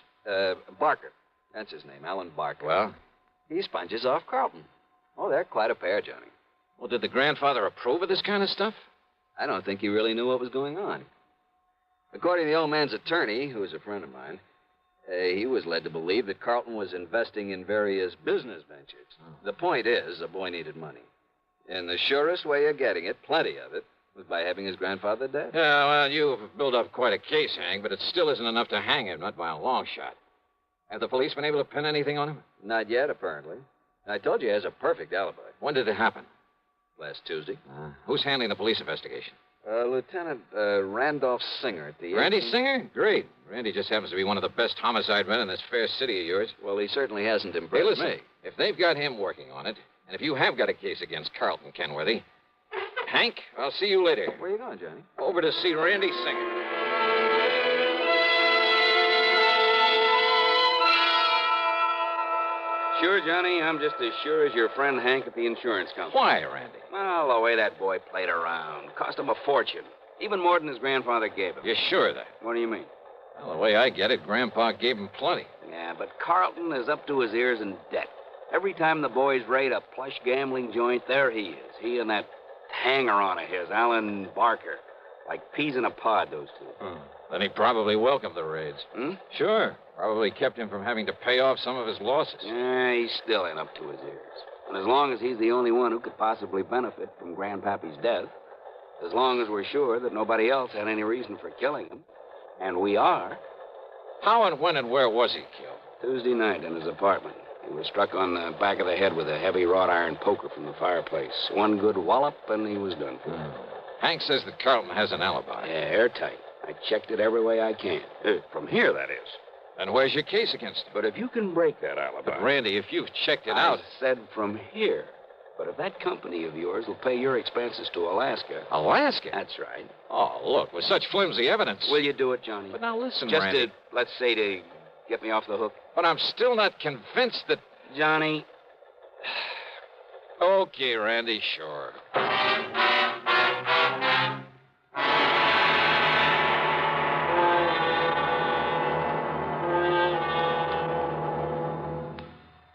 Barker. That's his name, Alan Barker. Well? He sponges off Carlton. Oh, they're quite a pair, Johnny. Well, did the grandfather approve of this kind of stuff? I don't think he really knew what was going on. According to the old man's attorney, who was a friend of mine, he was led to believe that Carlton was investing in various business ventures. Oh. The point is, the boy needed money. And the surest way of getting it, plenty of it, was by having his grandfather dead. Yeah, well, you've built up quite a case, Hank, but it still isn't enough to hang him, not by a long shot. Have the police been able to pin anything on him? Not yet, apparently. I told you he has a perfect alibi. When did it happen? Last Tuesday. Who's handling the police investigation? Lieutenant Randolph Singer at the... Randy Singer? Great. Randy just happens to be one of the best homicide men in this fair city of yours. Well, he certainly hasn't impressed me. If they've got him working on it, and if you have got a case against Carlton Kenworthy, Hank, I'll see you later. Where are you going, Johnny? Over to see Randy Singer. Sure, Johnny, I'm just as sure as your friend Hank at the insurance company. Why, Randy? Well, the way that boy played around. Cost him a fortune. Even more than his grandfather gave him. You're sure of that? What do you mean? Well, the way I get it, Grandpa gave him plenty. Yeah, but Carlton is up to his ears in debt. Every time the boys raid a plush gambling joint, there he is. He and that hanger-on of his, Alan Barker. Like peas in a pod, those two. Then he probably welcomed the raids. Sure. Probably kept him from having to pay off some of his losses. Yeah, he's still in up to his ears. And as long as he's the only one who could possibly benefit from Grandpappy's death, As long as we're sure that nobody else had any reason for killing him. And we are. How and when and where was he killed? Tuesday night in his apartment. He was struck on the back of the head with a heavy wrought iron poker from the fireplace. One good wallop, and he was done for. Hank says that Carlton has an alibi. Yeah, airtight. I checked it every way I can. From here, that is. And where's your case against him? But if you can break that alibi... But, Randy, if you've checked it I out... said from here. But if that company of yours will pay your expenses to Alaska... Alaska? That's right. Oh, look, with such flimsy evidence... Will you do it, Johnny? But now listen, Just Randy... to, let's say, to get me off the hook. But I'm still not convinced that... Johnny... Okay, Randy, sure.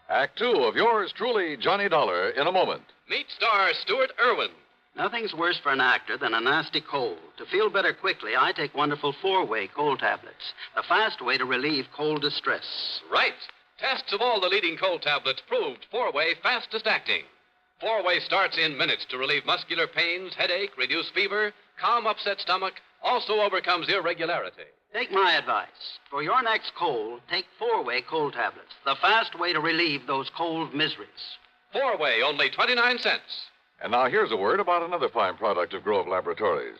Act two of yours truly, Johnny Dollar, in a moment. Meet star Stuart Irwin. Nothing's worse for an actor than a nasty cold. To feel better quickly, I take wonderful four-way cold tablets. The fast way to relieve cold distress. Right. Tests of all the leading cold tablets proved four-way fastest acting. Four-way starts in minutes to relieve muscular pains, headache, reduce fever, calm upset stomach, also overcomes irregularity. Take my advice. For your next cold, take four-way cold tablets. The fast way to relieve those cold miseries. Four-way, only 29 cents. And now here's a word about another fine product of Grove Laboratories.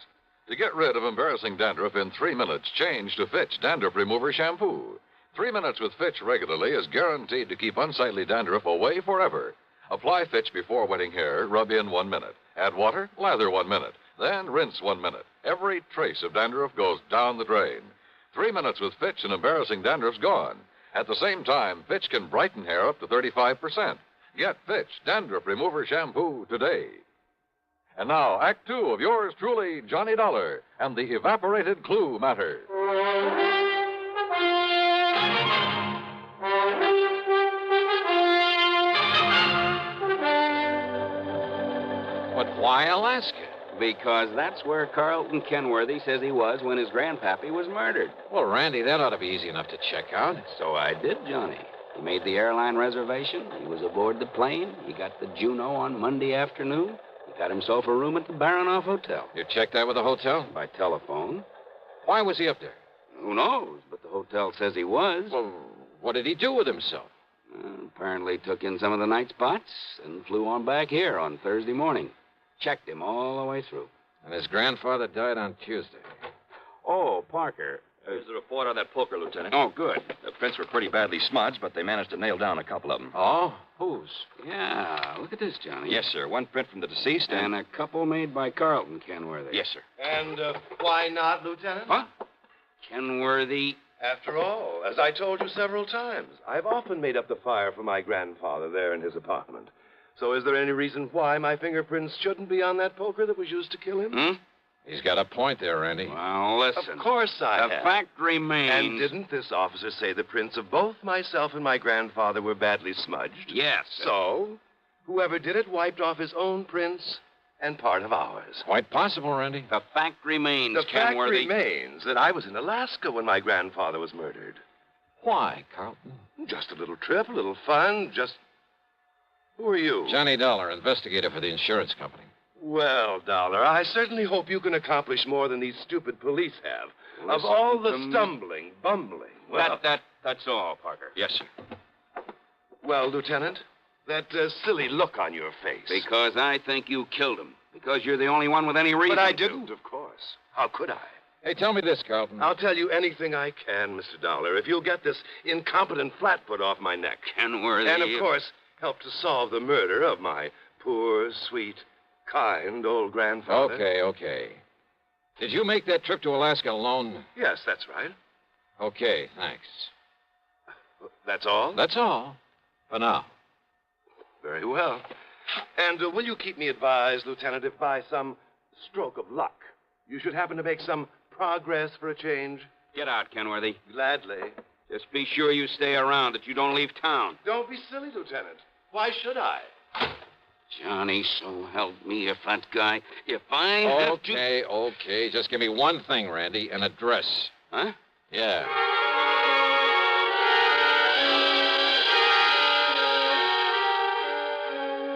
To get rid of embarrassing dandruff in 3 minutes, change to Fitch Dandruff Remover Shampoo. 3 minutes with Fitch regularly is guaranteed to keep unsightly dandruff away forever. Apply Fitch before wetting hair, rub in 1 minute. Add water, lather 1 minute. Then rinse 1 minute. Every trace of dandruff goes down the drain. 3 minutes with Fitch and embarrassing dandruff's gone. At the same time, Fitch can brighten hair up to 35%. Get Fitch Dandruff Remover Shampoo today. And now, Act Two of yours truly, Johnny Dollar, and the evaporated clue matter. But why Alaska? Because that's where Carlton Kenworthy says he was when his grandpappy was murdered. Well, Randy, that ought to be easy enough to check out. So I did, Johnny. He made the airline reservation. He was aboard the plane. He got the Juneau on Monday afternoon. He got himself a room at the Baranoff Hotel. You checked that with the hotel? By telephone. Why was he up there? Who knows? But the hotel says he was. Well, what did he do with himself? Apparently took in some of the night spots and flew on back here on Thursday morning. Checked him all the way through. And his grandfather died on Tuesday. Oh, Parker. There's a report on that poker, Lieutenant. Oh, good. The prints were pretty badly smudged, but they managed to nail down a couple of them. Oh? Whose? Yeah, look at this, Johnny. Yes, sir. One print from the deceased and a couple made by Carlton Kenworthy. Yes, sir. And why not, Lieutenant? What? Kenworthy. After all, as I told you several times, I've often made up the fire for my grandfather there in his apartment. So is there any reason why my fingerprints shouldn't be on that poker that was used to kill him? He's got a point there, Randy. Well, listen. Of course I have. The fact remains... And didn't this officer say the prints of both myself and my grandfather were badly smudged? Yes. So, whoever did it wiped off his own prints and part of ours. Quite possible, Randy. The fact remains, The fact Kenworthy... remains that I was in Alaska when my grandfather was murdered. Why, Carlton? Just a little trip, a little fun, just... Who are you? Johnny Dollar, investigator for the insurance company. Well, Dollar, I certainly hope you can accomplish more than these stupid police have. Listen of all the to me. stumbling, bumbling. Well, That's all, Parker. Yes, sir. Well, Lieutenant, that silly look on your face. Because I think you killed him. Because you're the only one with any reason But I to. didn't, of course. How could I? Hey, tell me this, Carlton. I'll tell you anything I can, Mr. Dollar, if you'll get this incompetent flat-foot off my neck. Kenworthy. And, of course, help to solve the murder of my poor, sweet, kind old grandfather. Okay. Did you make that trip to Alaska alone? Yes, that's right. Okay, thanks. That's all? That's all. For now. Very well. And will you keep me advised, Lieutenant, if by some stroke of luck you should happen to make some progress for a change? Get out, Kenworthy. Gladly. Just be sure you stay around, that you don't leave town. Don't be silly, Lieutenant. Why should I? Johnny, so help me, if I have to... Okay. Just give me one thing, Randy, an address. Huh? Yeah.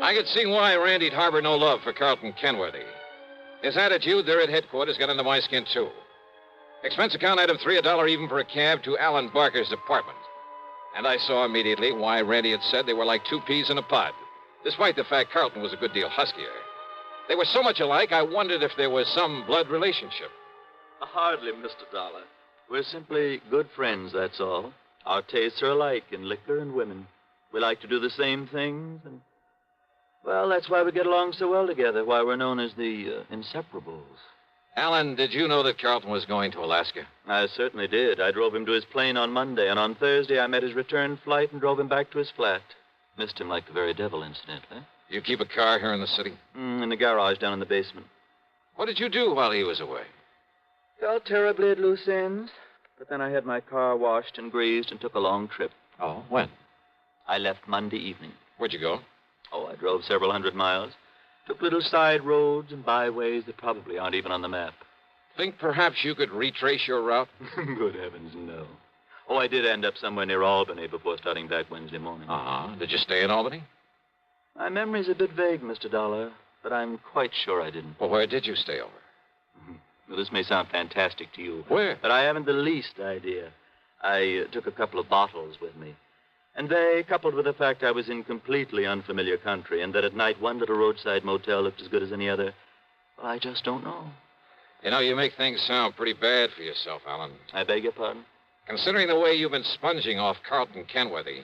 I could see why Randy'd harbor no love for Carlton Kenworthy. His attitude there at headquarters got under my skin, too. Expense account item 3, $1 even for a cab to Alan Barker's apartment. And I saw immediately why Randy had said they were like two peas in a pod, despite the fact Carlton was a good deal huskier. They were so much alike, I wondered if there was some blood relationship. Hardly, Mr. Dollar. We're simply good friends, that's all. Our tastes are alike in liquor and women. We like to do the same things, and, well, that's why we get along so well together, why we're known as the Inseparables. Alan, did you know that Carlton was going to Alaska? I certainly did. I drove him to his plane on Monday, and on Thursday I met his return flight and drove him back to his flat. Missed him like the very devil, incidentally. You keep a car here in the city? In the garage down in the basement. What did you do while he was away? Felt terribly at loose ends, but then I had my car washed and greased and took a long trip. Oh, when? I left Monday evening. Where'd you go? Oh, I drove several hundred miles. Took little side roads and byways that probably aren't even on the map. Think perhaps you could retrace your route? Good heavens, no. Oh, I did end up somewhere near Albany before starting back Wednesday morning. Uh-huh. Did you stay in Albany? My memory's a bit vague, Mr. Dollar, but I'm quite sure I didn't. Well, where did you stay over? Well, this may sound fantastic to you. Where? But I haven't the least idea. I took a couple of bottles with me. And they, coupled with the fact I was in completely unfamiliar country and that at night one little roadside motel looked as good as any other, well, I just don't know. You know, you make things sound pretty bad for yourself, Alan. I beg your pardon? Considering the way you've been sponging off Carlton Kenworthy,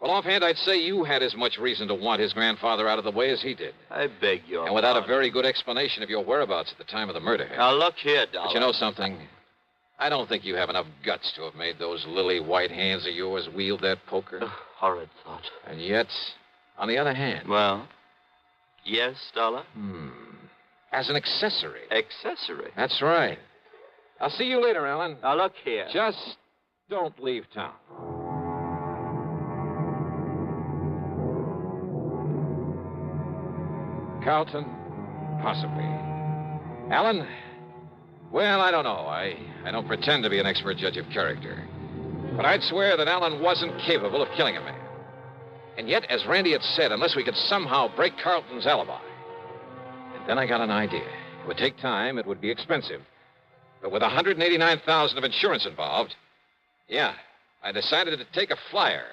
well, offhand, I'd say you had as much reason to want his grandfather out of the way as he did. I beg your And without pardon. a very good explanation of your whereabouts at the time of the murder. Now, look here, Dollar. But you know something? I don't think you have enough guts to have made those lily white hands of yours wield that poker. Horrid thought. And yet, on the other hand... Well, yes, Dollar? As an accessory. Accessory? That's right. I'll see you later, Alan. Now, look here. Just don't leave town. Carlton? Possibly. Alan? Well, I don't know. I don't pretend to be an expert judge of character. But I'd swear that Alan wasn't capable of killing a man. And yet, as Randy had said, unless we could somehow break Carlton's alibi. And then I got an idea. It would take time. It would be expensive. But with $189,000 of insurance involved, yeah, I decided to take a flyer.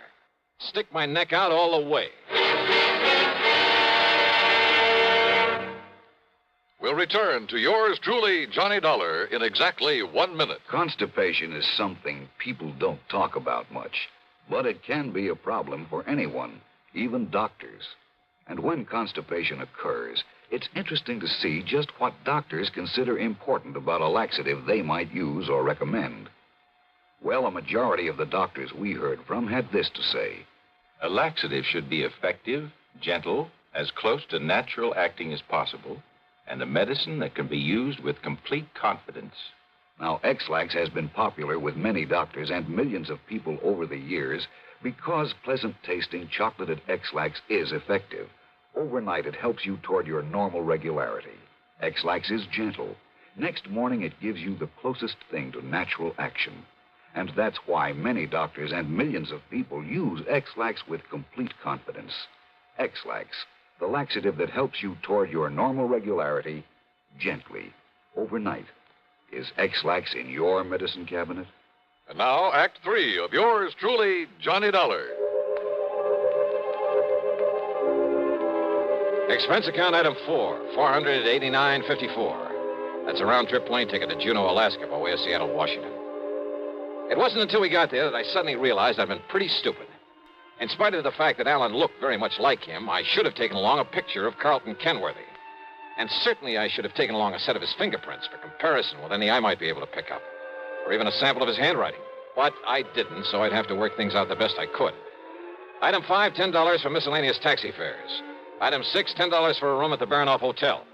Stick my neck out all the way. We'll return to yours truly, Johnny Dollar, in exactly 1 minute. Constipation is something people don't talk about much, but it can be a problem for anyone, even doctors. And when constipation occurs, it's interesting to see just what doctors consider important about a laxative they might use or recommend. Well, a majority of the doctors we heard from had this to say. A laxative should be effective, gentle, as close to natural acting as possible, and a medicine that can be used with complete confidence. Now, X-Lax has been popular with many doctors and millions of people over the years because pleasant-tasting chocolated X-Lax is effective. Overnight, it helps you toward your normal regularity. X-Lax is gentle. Next morning, it gives you the closest thing to natural action. And that's why many doctors and millions of people use X-Lax with complete confidence. X-Lax, the laxative that helps you toward your normal regularity gently, overnight. Is X-Lax in your medicine cabinet? And now, Act 3 of yours truly, Johnny Dollar. Expense account item 4, $489.54. That's a round-trip plane ticket to Juneau, Alaska, by way of Seattle, Washington. It wasn't until we got there that I suddenly realized I'd been pretty stupid. In spite of the fact that Alan looked very much like him, I should have taken along a picture of Carlton Kenworthy. And certainly I should have taken along a set of his fingerprints for comparison with any I might be able to pick up. Or even a sample of his handwriting. But I didn't, so I'd have to work things out the best I could. Item 5, $10 for miscellaneous taxi fares. Item 6, $10 for a room at the Baranoff Hotel.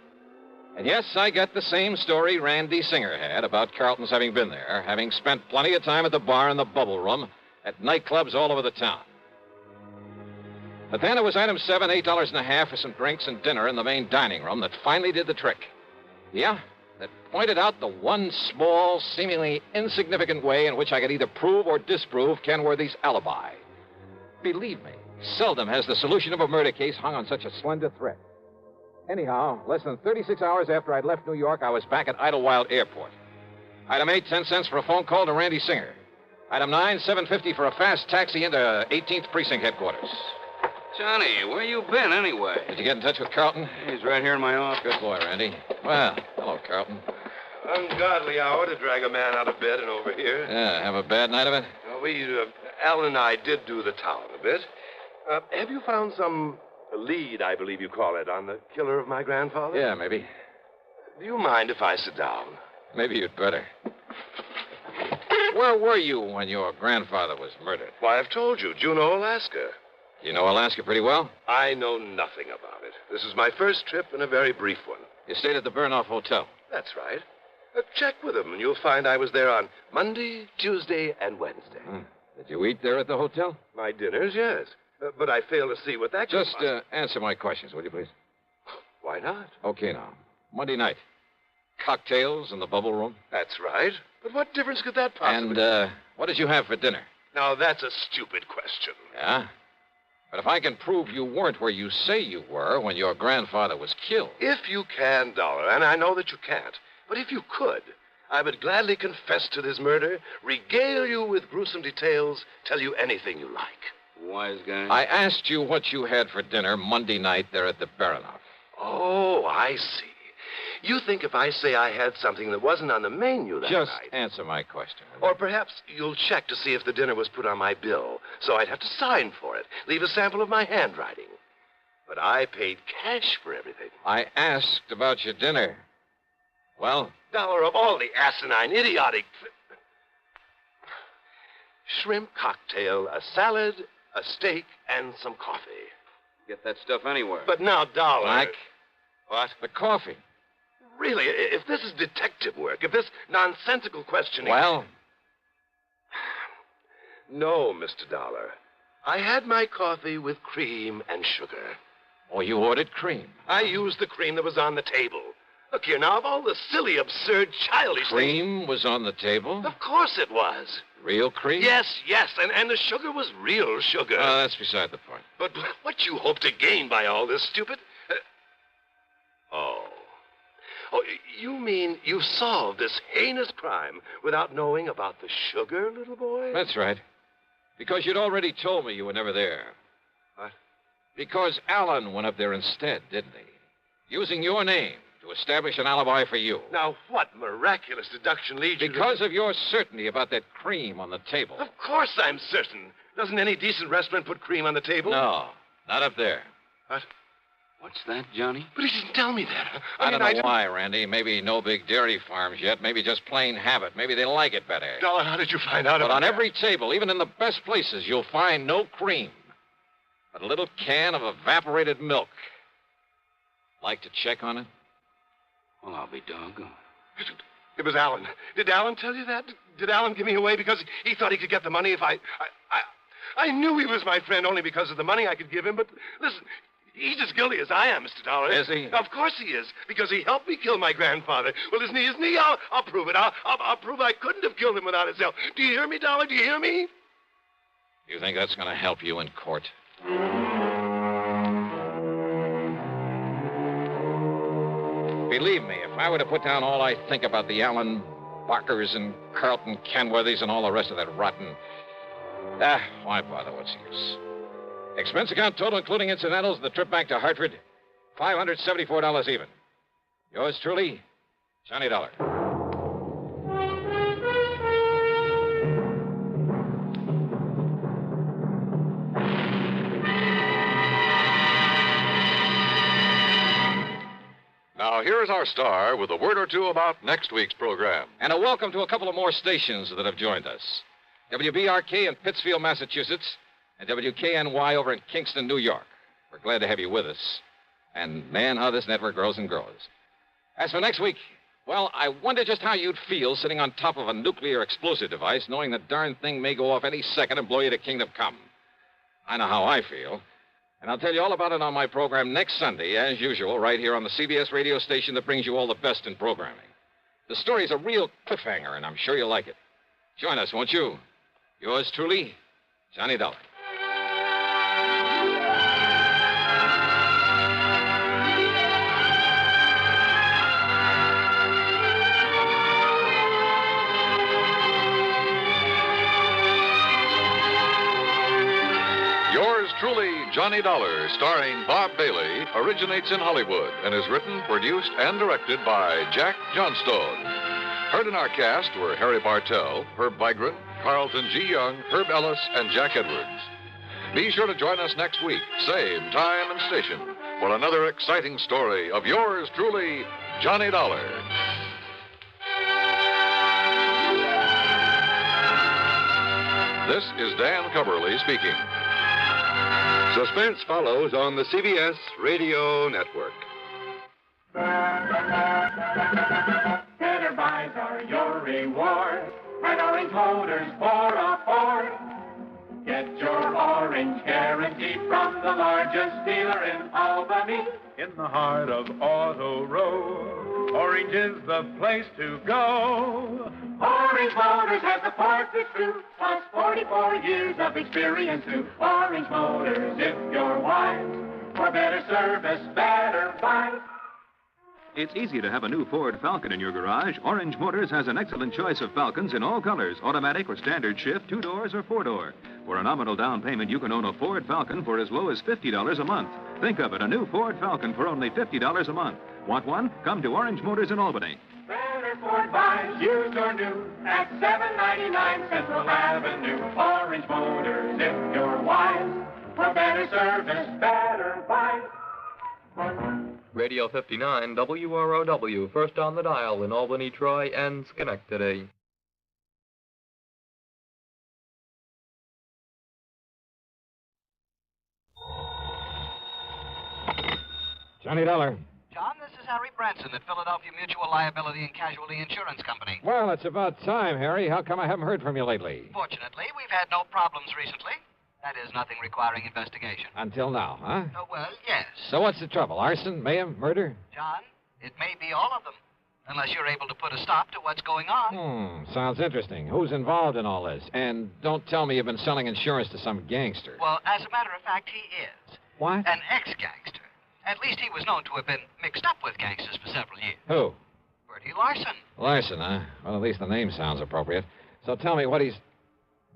And yes, I got the same story Randy Singer had about Carlton's having been there, having spent plenty of time at the bar and the bubble room, at nightclubs all over the town. But then it was item 7, $8.50 for some drinks and dinner in the main dining room that finally did the trick. Yeah, that pointed out the one small, seemingly insignificant way in which I could either prove or disprove Kenworthy's alibi. Believe me, seldom has the solution of a murder case hung on such a slender thread. Anyhow, less than 36 hours after I'd left New York, I was back at Idlewild Airport. Item 8, 10 cents for a phone call to Randy Singer. Item 9, $7.50 for a fast taxi into 18th Precinct headquarters. Johnny, where you been anyway? Did you get in touch with Carlton? He's right here in my office. Good boy, Randy. Well, hello, Carlton. Ungodly hour to drag a man out of bed and over here. Yeah, have a bad night of it? Alan and I did do the town a bit. Have you found some lead, I believe you call it, on the killer of my grandfather? Yeah, maybe. Do you mind if I sit down? Maybe you'd better. Where were you when your grandfather was murdered? Why, I've told you, Juneau, Alaska. You know Alaska pretty well? I know nothing about it. This is my first trip and a very brief one. You stayed at the Burnoff Hotel? That's right. Check with him, and you'll find I was there on Monday, Tuesday, and Wednesday. Did you eat there at the hotel? My dinners, yes. But I fail to see what that could Just answer my questions, will you, please? Why not? Okay, now. Monday night. Cocktails in the bubble room? That's right. But what difference could that possibly... And what did you have for dinner? Now, that's a stupid question. Yeah? But if I can prove you weren't where you say you were when your grandfather was killed... If you can, Dollar, and I know that you can't, but if you could, I would gladly confess to this murder, regale you with gruesome details, tell you anything you like. Wise guy. I asked you what you had for dinner Monday night there at the Baranoff. Oh, I see. You think if I say I had something that wasn't on the menu that Just night... answer my question. Or perhaps you'll check to see if the dinner was put on my bill, so I'd have to sign for it, leave a sample of my handwriting. But I paid cash for everything. I asked about your dinner. Well? Dollar, of all the asinine, idiotic... Shrimp cocktail, a salad, a steak, and some coffee. Get that stuff anywhere. But now, Dollar... Mike? What? The coffee. Really, if this is detective work, if this nonsensical questioning... Well? No, Mr. Dollar. I had my coffee with cream and sugar. Oh, you ordered cream? I used the cream that was on the table. Look here, now, of all the silly, absurd, childish Cream was on the table? Of course it was. Real cream? Yes, and the sugar was real sugar. That's beside the point. But what you hope to gain by all this, stupid... Oh, you mean you solved this heinous crime without knowing about the sugar, little boy? That's right. Because you'd already told me you were never there. What? Because Alan went up there instead, didn't he? Using your name to establish an alibi for you. Now, what miraculous deduction leads you to... Because of your certainty about that cream on the table. Of course I'm certain. Doesn't any decent restaurant put cream on the table? No, not up there. What? What's that, Johnny? But he didn't tell me that. I don't know why, Randy. Maybe no big dairy farms yet. Maybe just plain habit. Maybe they like it better. Dollar, how did you find out about But on that? every table, even in the best places, you'll find no cream. But a little can of evaporated milk. Like to check on it? Well, I'll be doggone. It was Alan. Did Alan tell you that? Did Alan give me away because he thought he could get the money if I knew he was my friend only because of the money I could give him, but listen... He's as guilty as I am, Mr. Dollar. Is he? Of course he is, because he helped me kill my grandfather. Well, isn't he? I'll prove it. I'll prove I couldn't have killed him without his help. Do you hear me, Dollar? Do you hear me? You think that's going to help you in court? Believe me, if I were to put down all I think about the Allen Barkers and Carlton Kenworthys and all the rest of that rotten... why bother? What's the use? Expense account total, including incidentals, the trip back to Hartford, $574 even. Yours truly, Johnny Dollar. Now, here's our star with a word or two about next week's program. And a welcome to a couple of more stations that have joined us. WBRK in Pittsfield, Massachusetts, and WKNY over in Kingston, New York. We're glad to have you with us. And, man, how this network grows and grows. As for next week, well, I wonder just how you'd feel sitting on top of a nuclear explosive device, knowing the darn thing may go off any second and blow you to kingdom come. I know how I feel. And I'll tell you all about it on my program next Sunday, as usual, right here on the CBS radio station that brings you all the best in programming. The story's a real cliffhanger, and I'm sure you'll like it. Join us, won't you? Yours truly, Johnny Dollar. Johnny Dollar, starring Bob Bailey, originates in Hollywood and is written, produced, and directed by Jack Johnstone. Heard in our cast were Harry Bartell, Herb Vigran, Carlton G. Young, Herb Ellis, and Jack Edwards. Be sure to join us next week, same time and station, for another exciting story of yours truly, Johnny Dollar. This is Dan Coverly speaking. Suspense follows on the CBS Radio Network. Better buys are your reward. At Orange Motors for a Ford. Get your orange guarantee from the largest dealer in Albany. In the heart of Auto Row, Orange is the place to go. Orange Motors has the parts that's true, plus 44 years of experience too. Orange Motors, if you're wise, for better service, better buys. It's easy to have a new Ford Falcon in your garage. Orange Motors has an excellent choice of Falcons in all colors, automatic or standard shift, 2-doors or 4-door. For a nominal down payment, you can own a Ford Falcon for as low as $50 a month. Think of it, a new Ford Falcon for only $50 a month. Want one? Come to Orange Motors in Albany. Better Ford buys, used or new, at $7.99 Central Avenue. Orange Motors, if you're wise, for better service, better buys. Radio 59, WROW, first on the dial in Albany, Troy, and Schenectady. Johnny Dollar. John, this is Harry Branson at Philadelphia Mutual Liability and Casualty Insurance Company. Well, it's about time, Harry. How come I haven't heard from you lately? Fortunately, we've had no problems recently. That is, nothing requiring investigation. Until now, huh? Well, yes. So what's the trouble? Arson, mayhem, murder? John, it may be all of them, unless you're able to put a stop to what's going on. Sounds interesting. Who's involved in all this? And don't tell me you've been selling insurance to some gangster. Well, as a matter of fact, he is. What? An ex-gangster. At least he was known to have been mixed up with gangsters for several years. Who? Bertie Larson. Larson, huh? Well, at least the name sounds appropriate. So tell me what he's...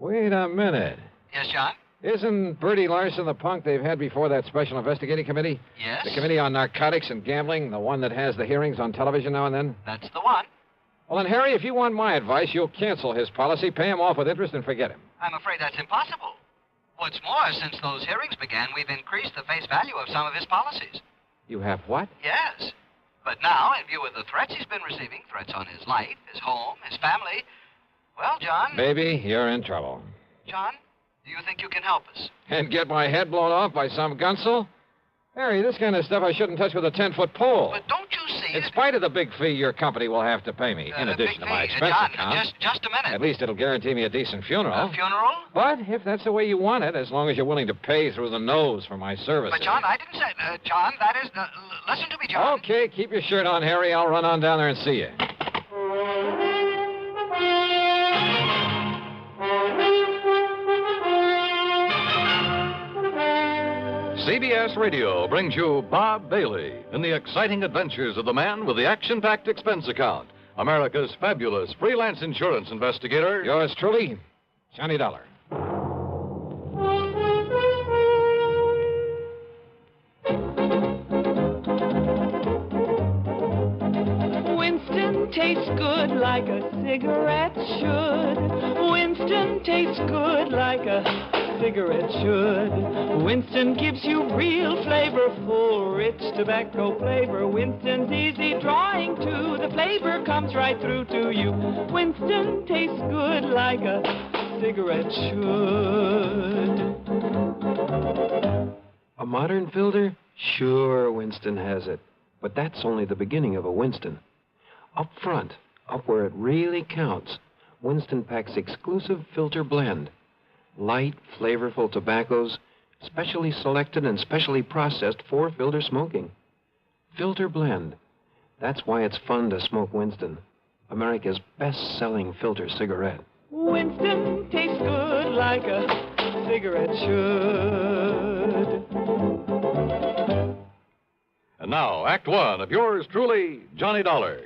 Wait a minute. Yes, John? Isn't Bertie Larson the punk they've had before that Special Investigating Committee? Yes. The Committee on Narcotics and Gambling, the one that has the hearings on television now and then? That's the one. Well, then, Harry, if you want my advice, you'll cancel his policy, pay him off with interest, and forget him. I'm afraid that's impossible. What's more, since those hearings began, we've increased the face value of some of his policies. You have what? Yes. But now, in view of the threats he's been receiving, threats on his life, his home, his family, well, John... Baby, you're in trouble. John, do you think you can help us? And get my head blown off by some gunsel? Harry, this kind of stuff I shouldn't touch with a 10-foot pole. But don't you see... In spite of the big fee your company will have to pay me, in addition to my expense John, account. just a minute. At least it'll guarantee me a decent funeral. A funeral? But if that's the way you want it, as long as you're willing to pay through the nose for my services. But, John, I didn't say... John, that is... listen to me, John. Okay, keep your shirt on, Harry. I'll run on down there and see you. CBS Radio brings you Bob Bailey in the exciting adventures of the man with the action-packed expense account, America's fabulous freelance insurance investigator. Yours truly, Johnny Dollar. Winston tastes good like a cigarette should. Winston tastes good like a cigarette should. Winston gives you real flavor, full, rich tobacco flavor. Winston's easy drawing too. The flavor comes right through to you. Winston tastes good like a cigarette should. A modern filter? Sure, Winston has it. But that's only the beginning of a Winston. Up front, up where it really counts, Winston packs exclusive filter blend. Light, flavorful tobaccos, specially selected and specially processed for filter smoking. Filter blend. That's why it's fun to smoke Winston, America's best-selling filter cigarette. Winston tastes good like a cigarette should. And now, Act One of yours truly, Johnny Dollar.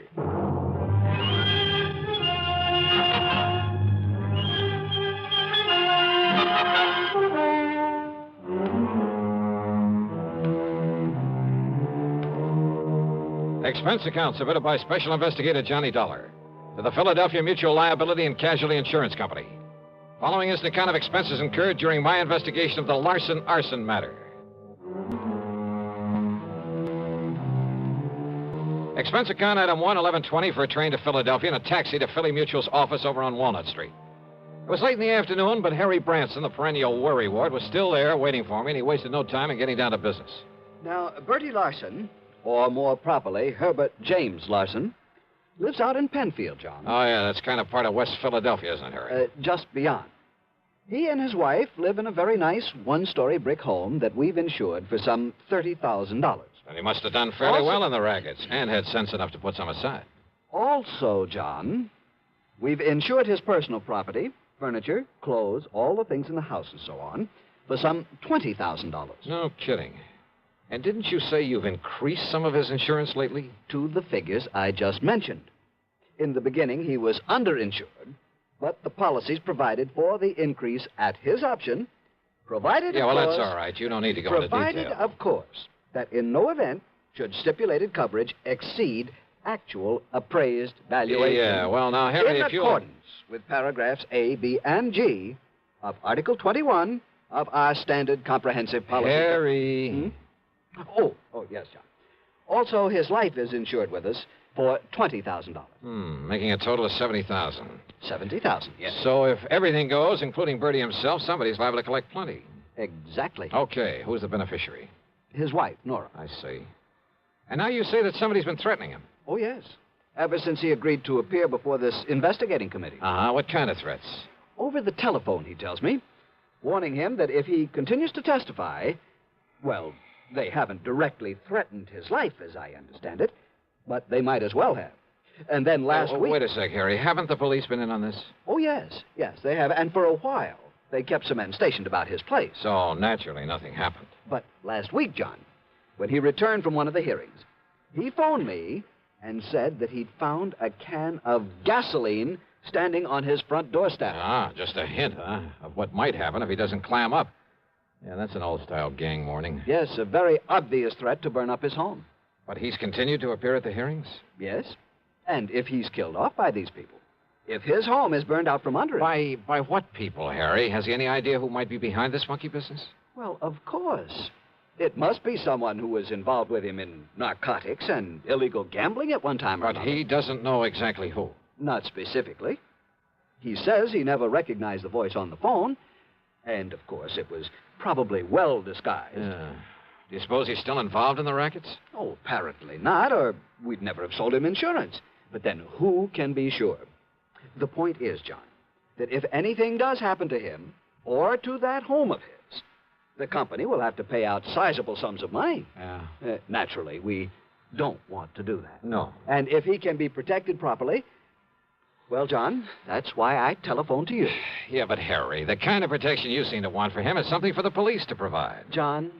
Expense account submitted by Special Investigator Johnny Dollar to the Philadelphia Mutual Liability and Casualty Insurance Company. Following is an account of expenses incurred during my investigation of the Larson arson matter. Expense account item 1, 1120 for a train to Philadelphia and a taxi to Philly Mutual's office over on Walnut Street. It was late in the afternoon, but Harry Branson, the perennial worrywart, was still there waiting for me, and he wasted no time in getting down to business. Now, Bertie Larson, or more properly, Herbert James Larson, lives out in Penfield, John. Oh, yeah, that's kind of part of West Philadelphia, isn't it, Harry? Just beyond. He and his wife live in a very nice one-story brick home that we've insured for some $30,000. And he must have done fairly well in the rackets and had sense enough to put some aside. Also, John, we've insured his personal property, furniture, clothes, all the things in the house and so on, for some $20,000. No kidding. And didn't you say you've increased some of his insurance lately? To the figures I just mentioned. In the beginning, he was underinsured, but the policies provided for the increase at his option, provided, Yeah, well, of course, that's all right. You don't need to go into provided, detail. of course, that in no event should stipulated coverage exceed actual appraised valuation. Yeah, well, now, Harry, in if you... accordance with paragraphs A, B, and G of Article 21 of our standard comprehensive policy. Harry... Oh, yes, John. Also, his life is insured with us for $20,000. Making a total of $70,000. $70,000, yes. So if everything goes, including Bertie himself, somebody's liable to collect plenty. Exactly. Okay, who's the beneficiary? His wife, Nora. I see. And now you say that somebody's been threatening him. Oh, yes. Ever since he agreed to appear before this investigating committee. Uh-huh. What kind of threats? Over the telephone, he tells me, warning him that if he continues to testify, well, they haven't directly threatened his life, as I understand it, but they might as well have. And then last week... Wait a sec, Harry. Haven't the police been in on this? Oh, yes. Yes, they have. And for a while, they kept some men stationed about his place. So, naturally, nothing happened. But last week, John, when he returned from one of the hearings, he phoned me and said that he'd found a can of gasoline standing on his front doorstep. Ah, just a hint, huh, of what might happen if he doesn't clam up. Yeah, that's an old-style gang warning. Yes, a very obvious threat to burn up his home. But he's continued to appear at the hearings? Yes. And if he's killed off by these people, if his home is burned out from under him... By what people, Harry? Has he any idea who might be behind this monkey business? Well, of course. It must be someone who was involved with him in narcotics and illegal gambling at one time or another. But he doesn't know exactly who. Not specifically. He says he never recognized the voice on the phone, and, of course, it was probably well disguised. Yeah. Do you suppose he's still involved in the rackets? Oh, apparently not, or we'd never have sold him insurance. But then who can be sure? The point is, John, that if anything does happen to him or to that home of his, the company will have to pay out sizable sums of money. Yeah. Naturally, we don't want to do that. No. And if he can be protected properly, well, John, that's why I telephoned to you. Yeah, but Harry, the kind of protection you seem to want for him is something for the police to provide. John,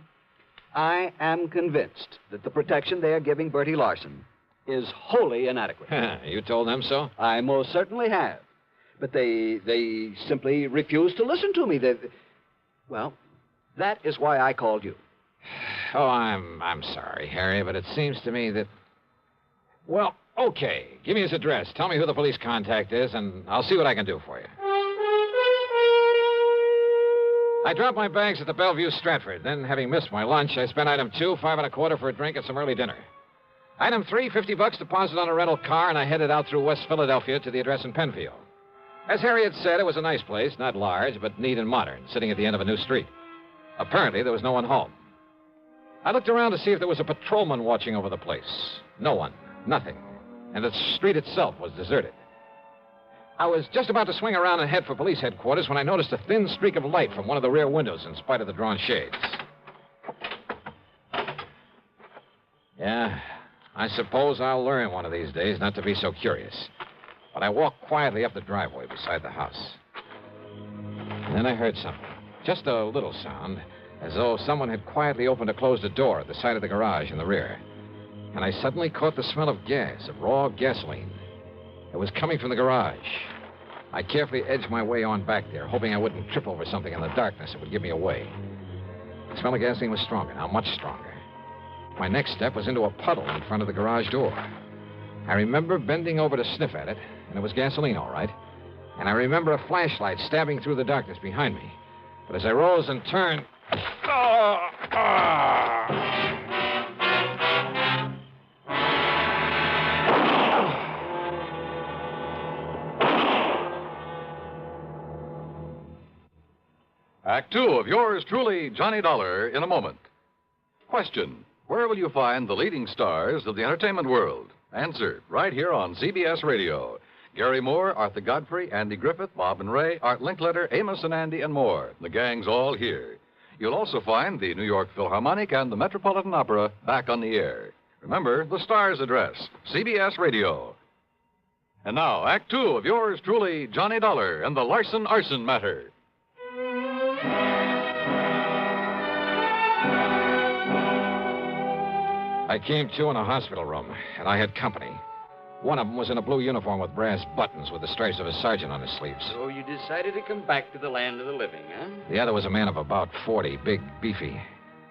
I am convinced that the protection they are giving Bertie Larson is wholly inadequate. You told them so? I most certainly have. But they simply refuse to listen to me. Well, that is why I called you. Oh, I'm sorry, Harry, but it seems to me that... Well, okay. Give me his address. Tell me who the police contact is, and I'll see what I can do for you. I dropped my bags at the Bellevue Stratford. Then, having missed my lunch, I spent item 2, $5.25 for a drink and some early dinner. Item 3, $50 deposit on a rental car, and I headed out through West Philadelphia to the address in Penfield. As Harry had said, it was a nice place, not large, but neat and modern, sitting at the end of a new street. Apparently, there was no one home. I looked around to see if there was a patrolman watching over the place. No one. Nothing. And the street itself was deserted. I was just about to swing around and head for police headquarters when I noticed a thin streak of light from one of the rear windows in spite of the drawn shades. Yeah, I suppose I'll learn one of these days not to be so curious. But I walked quietly up the driveway beside the house. And then I heard something. Just a little sound, as though someone had quietly opened or closed a door at the side of the garage in the rear. And I suddenly caught the smell of gas, of raw gasoline. It was coming from the garage. I carefully edged my way on back there, hoping I wouldn't trip over something in the darkness that would give me away. The smell of gasoline was stronger now, much stronger. My next step was into a puddle in front of the garage door. I remember bending over to sniff at it, and it was gasoline, all right. And I remember a flashlight stabbing through the darkness behind me. But as I rose and turned... Act two of yours truly, Johnny Dollar, in a moment. Question: where will you find the leading stars of the entertainment world? Answer, right here on CBS Radio. Gary Moore, Arthur Godfrey, Andy Griffith, Bob and Ray, Art Linkletter, Amos and Andy, and more. The gang's all here. You'll also find the New York Philharmonic and the Metropolitan Opera back on the air. Remember, the star's address, CBS Radio. And now, Act two of yours truly, Johnny Dollar, and the Larson Arson Matter. I came to in a hospital room, and I had company. One of them was in a blue uniform with brass buttons with the stripes of a sergeant on his sleeves. So you decided to come back to the land of the living, huh? The other was a man of about 40, big, beefy.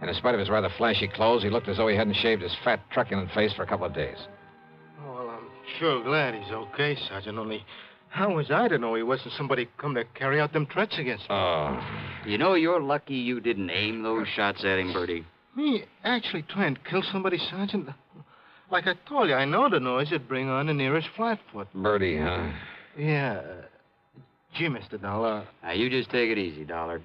And in spite of his rather flashy clothes, he looked as though he hadn't shaved his fat, truculent face for a couple of days. Oh, well, I'm sure glad he's okay, Sergeant. Only, how was I to know he wasn't somebody come to carry out them threats against me? Oh. You know, you're lucky you didn't aim those shots at him, Bertie. Me actually try and kill somebody, Sergeant? Like I told you, I know the noise would bring on the nearest flatfoot. Bertie, huh? Yeah. Gee, Mr. Dollar. Now, you just take it easy, Dollar.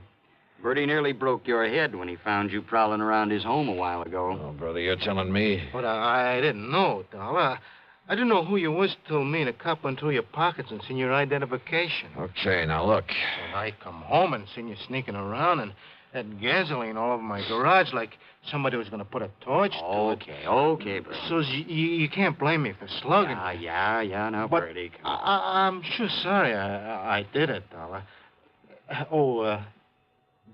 Bertie nearly broke your head when he found you prowling around his home a while ago. Oh, brother, you're telling me. But I didn't know, Dollar. I didn't know who you was till me and a cop went through your pockets and seen your identification. Okay, now look. Well, I come home and seen you sneaking around and had gasoline all over my garage like somebody was going to put a torch to it. Okay, Bertie. So you can't blame me for slugging. Yeah, now, But Bertie. I'm sure sorry I did it, Dollar. Oh,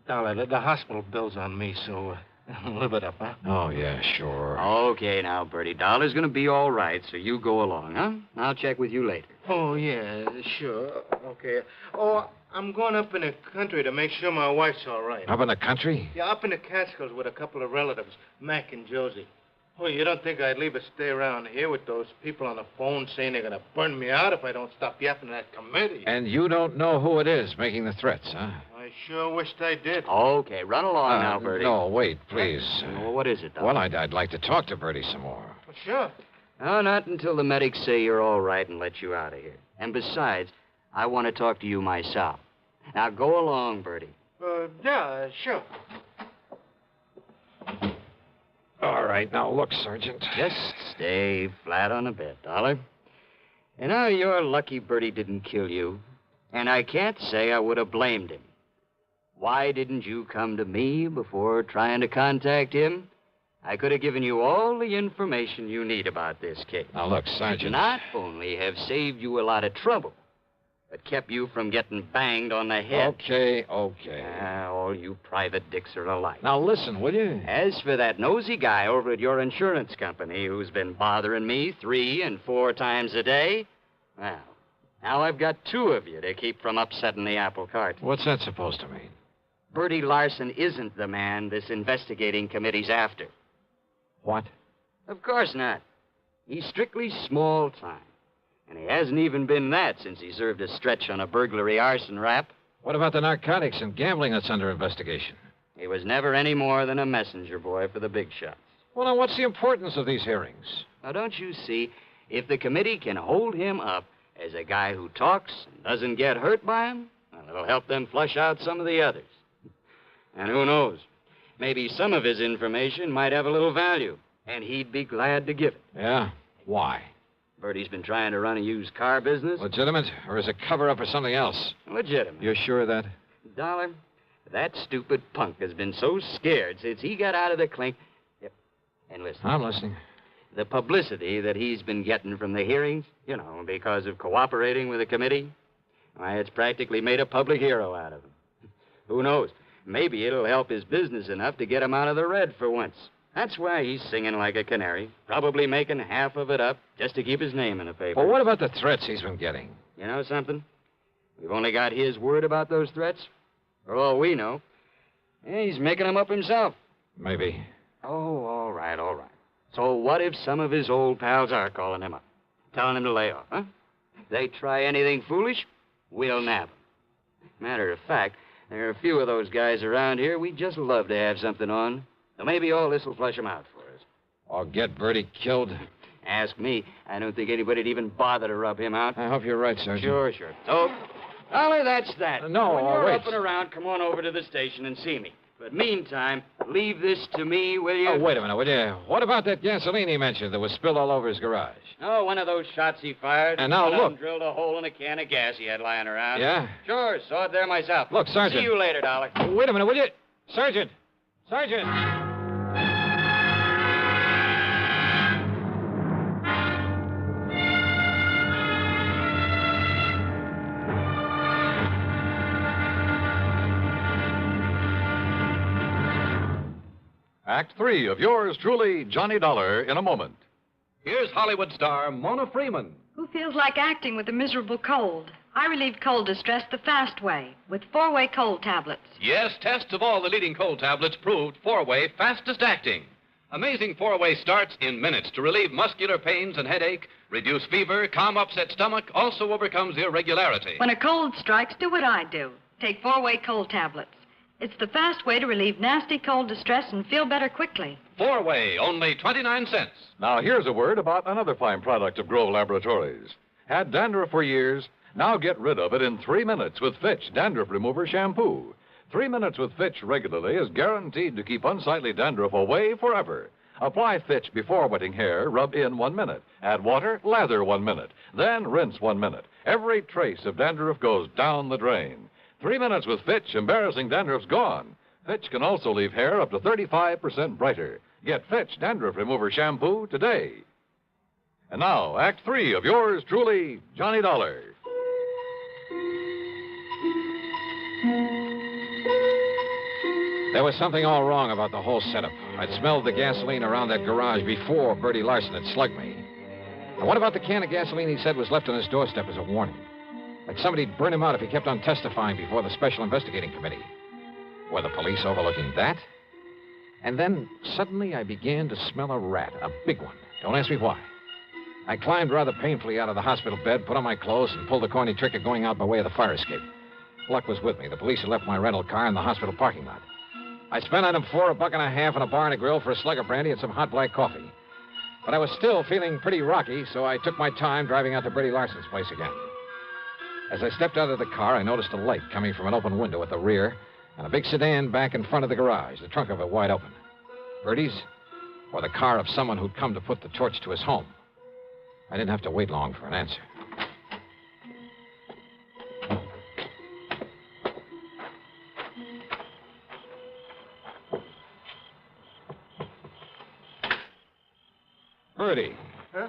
Dollar, the hospital bill's on me, so live it up, huh? Oh, yeah, sure. Okay, now, Bertie. Dollar's going to be all right, so you go along, huh? I'll check with you later. Oh, yeah, sure. Okay. Oh, I'm going up in the country to make sure my wife's all right. Up in the country? Yeah, up in the Catskills with a couple of relatives, Mac and Josie. Oh, you don't think I'd leave her stay around here with those people on the phone saying they're going to burn me out if I don't stop yapping at that committee? And you don't know who it is making the threats, huh? I sure wished I did. Okay, run along now, Bertie. No, wait, please. Well, what is it, Dollar? Well, I'd like to talk to Bertie some more. Well, sure. No, not until the medics say you're all right and let you out of here. And besides, I want to talk to you myself. Now, go along, Bertie. Yeah, sure. All right, now look, Sergeant. Just stay flat on the bed, Dollar. And now you're lucky Bertie didn't kill you. And I can't say I would have blamed him. Why didn't you come to me before trying to contact him? I could have given you all the information you need about this case. Now, look, Sergeant. Not only have saved you a lot of trouble, but kept you from getting banged on the head. Okay. All you private dicks are alike. Now, listen, will you? As for that nosy guy over at your insurance company who's been bothering me 3 and 4 times a day, well, now I've got 2 of you to keep from upsetting the apple cart. What's that supposed to mean? Bertie Larson isn't the man this investigating committee's after. What? Of course not. He's strictly small time. And he hasn't even been that since he served a stretch on a burglary arson rap. What about the narcotics and gambling that's under investigation? He was never any more than a messenger boy for the big shots. Well, now, what's the importance of these hearings? Now, don't you see, if the committee can hold him up as a guy who talks and doesn't get hurt by him, well, it'll help them flush out some of the others. And who knows? Maybe some of his information might have a little value, and he'd be glad to give it. Yeah? Why? Bertie's been trying to run a used car business. Legitimate? Or is it cover-up or something else? Legitimate. You're sure of that? Dollar, that stupid punk has been so scared since he got out of the clink. Yep. And listen. I'm listening. The publicity that he's been getting from the hearings, because of cooperating with the committee, why, it's practically made a public hero out of him. Who knows? Maybe it'll help his business enough to get him out of the red for once. That's why he's singing like a canary, probably making half of it up just to keep his name in the paper. Well, what about the threats he's been getting? You know something? We've only got his word about those threats. For all we know, he's making them up himself. Maybe. Oh, all right. So what if some of his old pals are calling him up, telling him to lay off, huh? They try anything foolish, we'll nab them. Matter of fact, there are a few of those guys around here we'd just love to have something on. So maybe all this will flush them out for us. Or get Bertie killed. Ask me. I don't think anybody'd even bother to rub him out. I hope you're right, Sergeant. Sure. So, Dolly, that's that. No, when you're wait. up and around, come on over to the station and see me. But meantime, leave this to me, will you? Oh, wait a minute, will you? What about that gasoline he mentioned that was spilled all over his garage? Oh, one of those shots he fired. And now One of look. them drilled a hole in a can of gas he had lying around. Yeah? Sure, saw it there myself. Look, Sergeant. See you later, Dolly. Wait a minute, will you? Sergeant! Sergeant! Act 3 of yours truly, Johnny Dollar, in a moment. Here's Hollywood star Mona Freeman. Who feels like acting with a miserable cold? I relieve cold distress the fast way with 4-way cold tablets. Yes, tests of all the leading cold tablets proved 4-way fastest acting. Amazing 4-way starts in minutes to relieve muscular pains and headache, reduce fever, calm upset stomach, also overcomes irregularity. When a cold strikes, do what I do. Take 4-way cold tablets. It's the fast way to relieve nasty cold distress and feel better quickly. 4-way, only 29 cents. Now, here's a word about another fine product of Grove Laboratories. Had dandruff for years? Now get rid of it in 3 minutes with Fitch Dandruff Remover Shampoo. 3 minutes with Fitch regularly is guaranteed to keep unsightly dandruff away forever. Apply Fitch before wetting hair, rub in 1 minute. Add water, lather 1 minute. Then rinse 1 minute. Every trace of dandruff goes down the drain. 3 minutes with Fitch, embarrassing dandruff's gone. Fitch can also leave hair up to 35% brighter. Get Fitch Dandruff Remover Shampoo today. And now, Act 3 of yours truly, Johnny Dollar. There was something all wrong about the whole setup. I'd smelled the gasoline around that garage before Bertie Larson had slugged me. And what about the can of gasoline he said was left on his doorstep as a warning? Like somebody'd burn him out if he kept on testifying before the Special Investigating Committee. Were the police overlooking that? And then, suddenly, I began to smell a rat, a big one. Don't ask me why. I climbed rather painfully out of the hospital bed, put on my clothes, and pulled the corny trick of going out by way of the fire escape. Luck was with me. The police had left my rental car in the hospital parking lot. I spent on them $4.50 and a bar and a grill for a slug of brandy and some hot black coffee. But I was still feeling pretty rocky, so I took my time driving out to Bertie Larson's place again. As I stepped out of the car, I noticed a light coming from an open window at the rear and a big sedan back in front of the garage, the trunk of it wide open. Bertie's, or the car of someone who'd come to put the torch to his home. I didn't have to wait long for an answer. Bertie. Huh?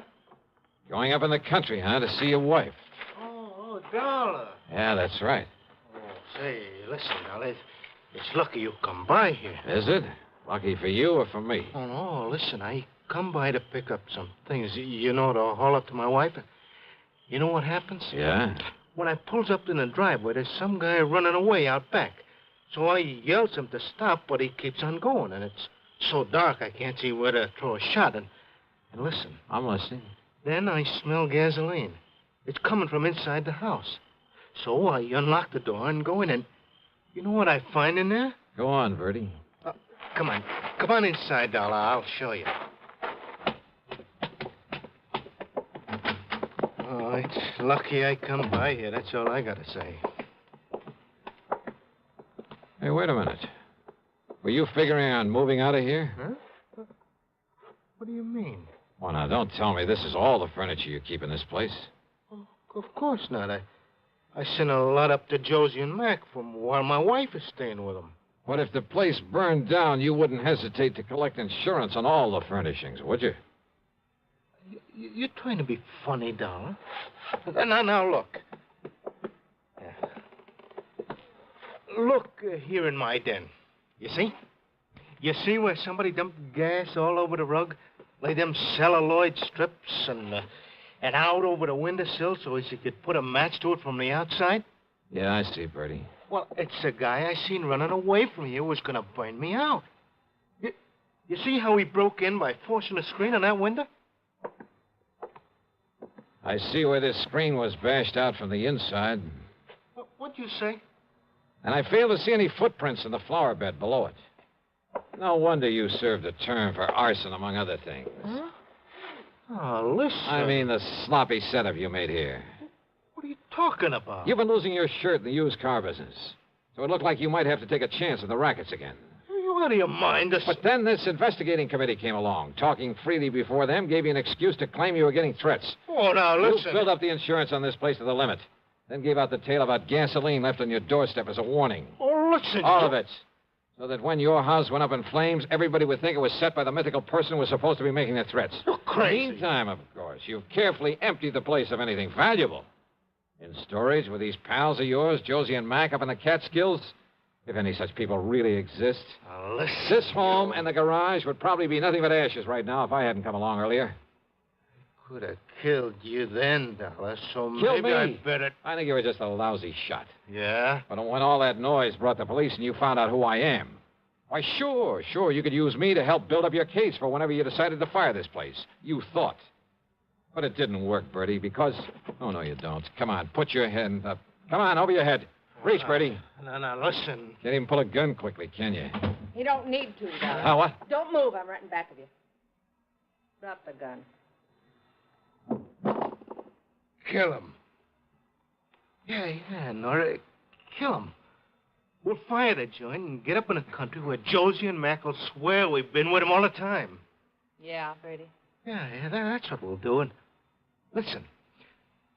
Going up in the country, huh, to see your wife? Oh, Dollar. Yeah, that's right. Oh, say, listen, Dollar. It's lucky you come by here. Is it? Lucky for you or for me? Oh, no, listen, I come by to pick up some things, you know, to haul up to my wife. You know what happens? Yeah? When I pulls up in the driveway, there's some guy running away out back. So I yells him to stop, but he keeps on going, and it's so dark I can't see where to throw a shot. And listen. I'm listening. Then I smell gasoline. It's coming from inside the house. So I unlock the door and go in, and you know what I find in there? Go on, Bertie. Come on. Come on inside, Dollar. I'll show you. Oh, it's lucky I come by here. That's all I got to say. Hey, wait a minute. Were you figuring on moving out of here? Huh? What do you mean? Well, now, don't tell me this is all the furniture you keep in this place. Of course not. I sent a lot up to Josie and Mac from while my wife is staying with them. What if the place burned down? You wouldn't hesitate to collect insurance on all the furnishings, would you? You're trying to be funny, Dollar. Now, look. Look here in my den. You see? You see where somebody dumped gas all over the rug? Lay them celluloid strips and out over the windowsill so as you could put a match to it from the outside? Yeah, I see, Bertie. Well, it's a guy I seen running away from you who was going to burn me out. You see how he broke in by forcing a screen on that window? I see where this screen was bashed out from the inside. What'd you say? And I fail to see any footprints in the flower bed below it. No wonder you served a term for arson, among other things. Huh? Oh, listen. I mean the sloppy setup you made here. What are you talking about? You've been losing your shirt in the used car business. So it looked like you might have to take a chance at the rackets again. Are you out of your mind? But then this investigating committee came along. Talking freely before them gave you an excuse to claim you were getting threats. Oh, now, listen. You filled up the insurance on this place to the limit. Then gave out the tale about gasoline left on your doorstep as a warning. Oh, listen. All of it. So that when your house went up in flames, everybody would think it was set by the mythical person who was supposed to be making the threats. You're crazy. In the meantime, of course, you've carefully emptied the place of anything valuable. In storage with these pals of yours, Josie and Mac, up in the Catskills, if any such people really exist. Now, listen. This home and the garage would probably be nothing but ashes right now if I hadn't come along earlier. Could have killed you then, Dollar, so Killed maybe me? I better... I think you were just a lousy shot. Yeah? But when all that noise brought the police and you found out who I am, why, sure, you could use me to help build up your case for whenever you decided to fire this place. You thought. But it didn't work, Bertie, because... Oh, no, you don't. Come on, put your hand up. Come on, over your head. Reach, Bertie. No, listen. Can't even pull a gun quickly, can you? You don't need to, Dollar. Oh, what? Don't move. I'm right in back of you. Drop the gun. Kill him. Yeah, Nora. Kill him. We'll fire the joint and get up in a country where Josie and Mac will swear we've been with him all the time. Yeah, Bertie. Yeah, that's what we'll do. And listen,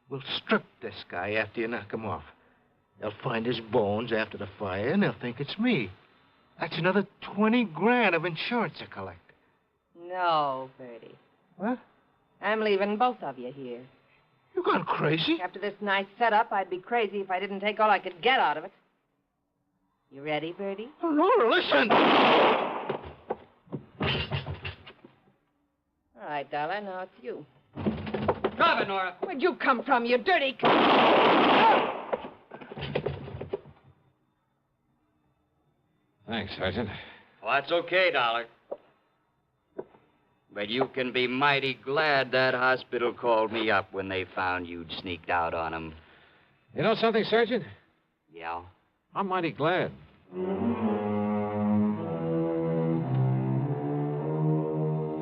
we'll strip this guy after you knock him off. They'll find his bones after the fire, and they'll think it's me. That's another 20 grand of insurance to collect. No, Bertie. What? I'm leaving both of you here. You gone crazy? After this nice setup, I'd be crazy if I didn't take all I could get out of it. You ready, Bertie? Oh, Laura, listen! All right, Dollar, now it's you. Drop it, Nora. Where'd you come from, you dirty... Thanks, Sergeant. Well, that's okay, Dollar. But you can be mighty glad that hospital called me up when they found you'd sneaked out on them. You know something, Sergeant? Yeah? I'm mighty glad.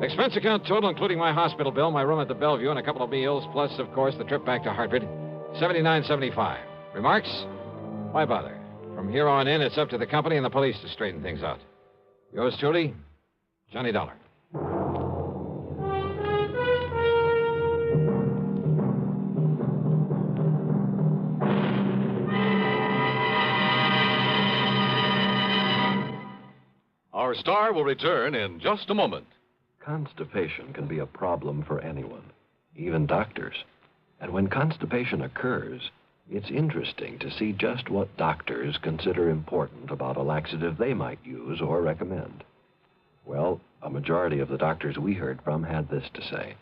Expense account total, including my hospital bill, my room at the Bellevue, and a couple of meals, plus, of course, the trip back to Hartford, $79.75. Remarks? Why bother? From here on in, it's up to the company and the police to straighten things out. Yours truly, Johnny Dollar. Our star will return in just a moment. Constipation can be a problem for anyone, even doctors. And when constipation occurs, it's interesting to see just what doctors consider important about a laxative they might use or recommend. Well, a majority of the doctors we heard from had this to say.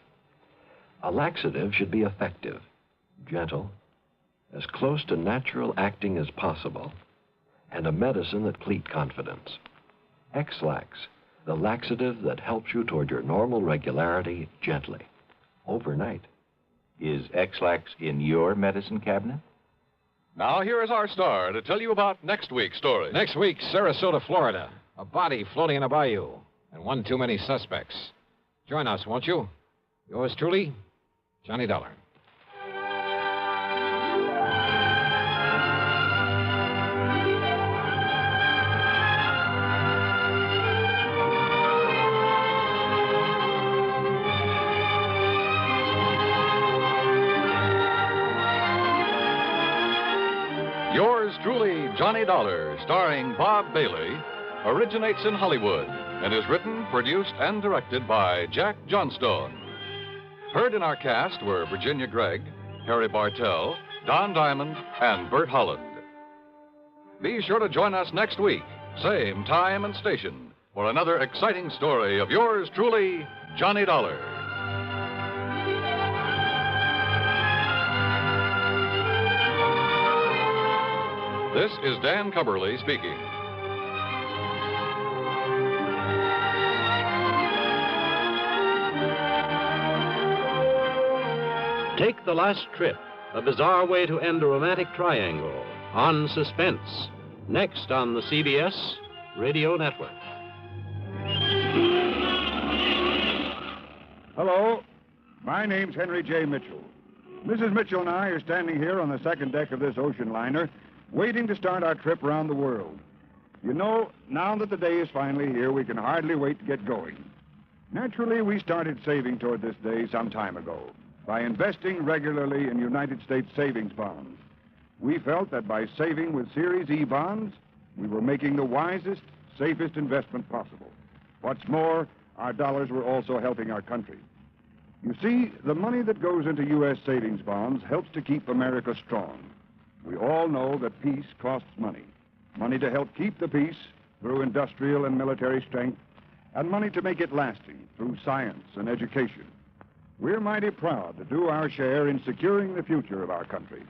A laxative should be effective, gentle, as close to natural acting as possible, and a medicine that pleat confidence. X-Lax, the laxative that helps you toward your normal regularity gently, overnight. Is X-Lax in your medicine cabinet? Now, here is our star to tell you about next week's story. Next week, Sarasota, Florida. A body floating in a bayou, and one too many suspects. Join us, won't you? Yours truly, Johnny Dollar. Yours truly, Johnny Dollar, starring Bob Bailey, originates in Hollywood and is written, produced, and directed by Jack Johnstone. Heard in our cast were Virginia Gregg, Harry Bartell, Don Diamond, and Bert Holland. Be sure to join us next week, same time and station, for another exciting story of yours truly, Johnny Dollar. This is Dan Cubberly speaking. Take the last trip, a bizarre way to end a romantic triangle, on Suspense. Next on the CBS Radio Network. Hello. My name's Henry J. Mitchell. Mrs. Mitchell and I are standing here on the second deck of this ocean liner, waiting to start our trip around the world. You know, now that the day is finally here, we can hardly wait to get going. Naturally, we started saving toward this day some time ago by investing regularly in United States savings bonds. We felt that by saving with Series E bonds, we were making the wisest, safest investment possible. What's more, our dollars were also helping our country. You see, the money that goes into U.S. savings bonds helps to keep America strong. We all know that peace costs money. Money to help keep the peace through industrial and military strength, and money to make it lasting through science and education. We're mighty proud to do our share in securing the future of our country.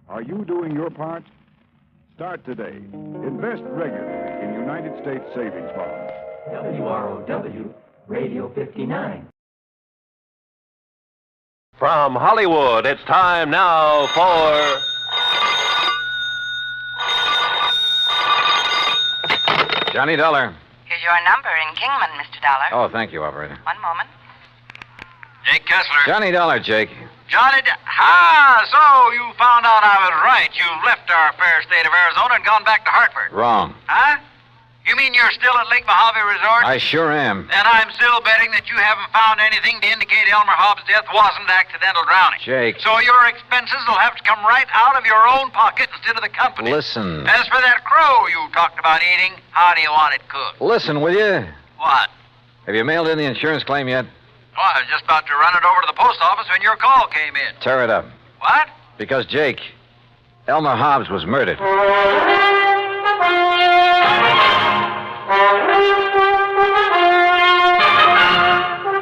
Are you doing your part? Start today. Invest regularly in United States savings bonds. WROW, Radio 59. From Hollywood, it's time now for... Johnny Dollar. Here's your number in Kingman, Mr. Dollar. Oh, thank you, operator. One moment. Jake Kessler. Johnny Dollar, Jake. So you found out I was right. You've left our fair state of Arizona and gone back to Hartford. Wrong. Huh? You mean you're still at Lake Mojave Resort? I sure am. Then I'm still betting that you haven't found anything to indicate Elmer Hobbs' death wasn't accidental drowning. Jake. So your expenses will have to come right out of your own pocket instead of the company. Listen. As for that crow you talked about eating, how do you want it cooked? Listen, will you? What? Have you mailed in the insurance claim yet? Oh, I was just about to run it over to the post office when your call came in. Tear it up. What? Because, Jake, Elmer Hobbs was murdered.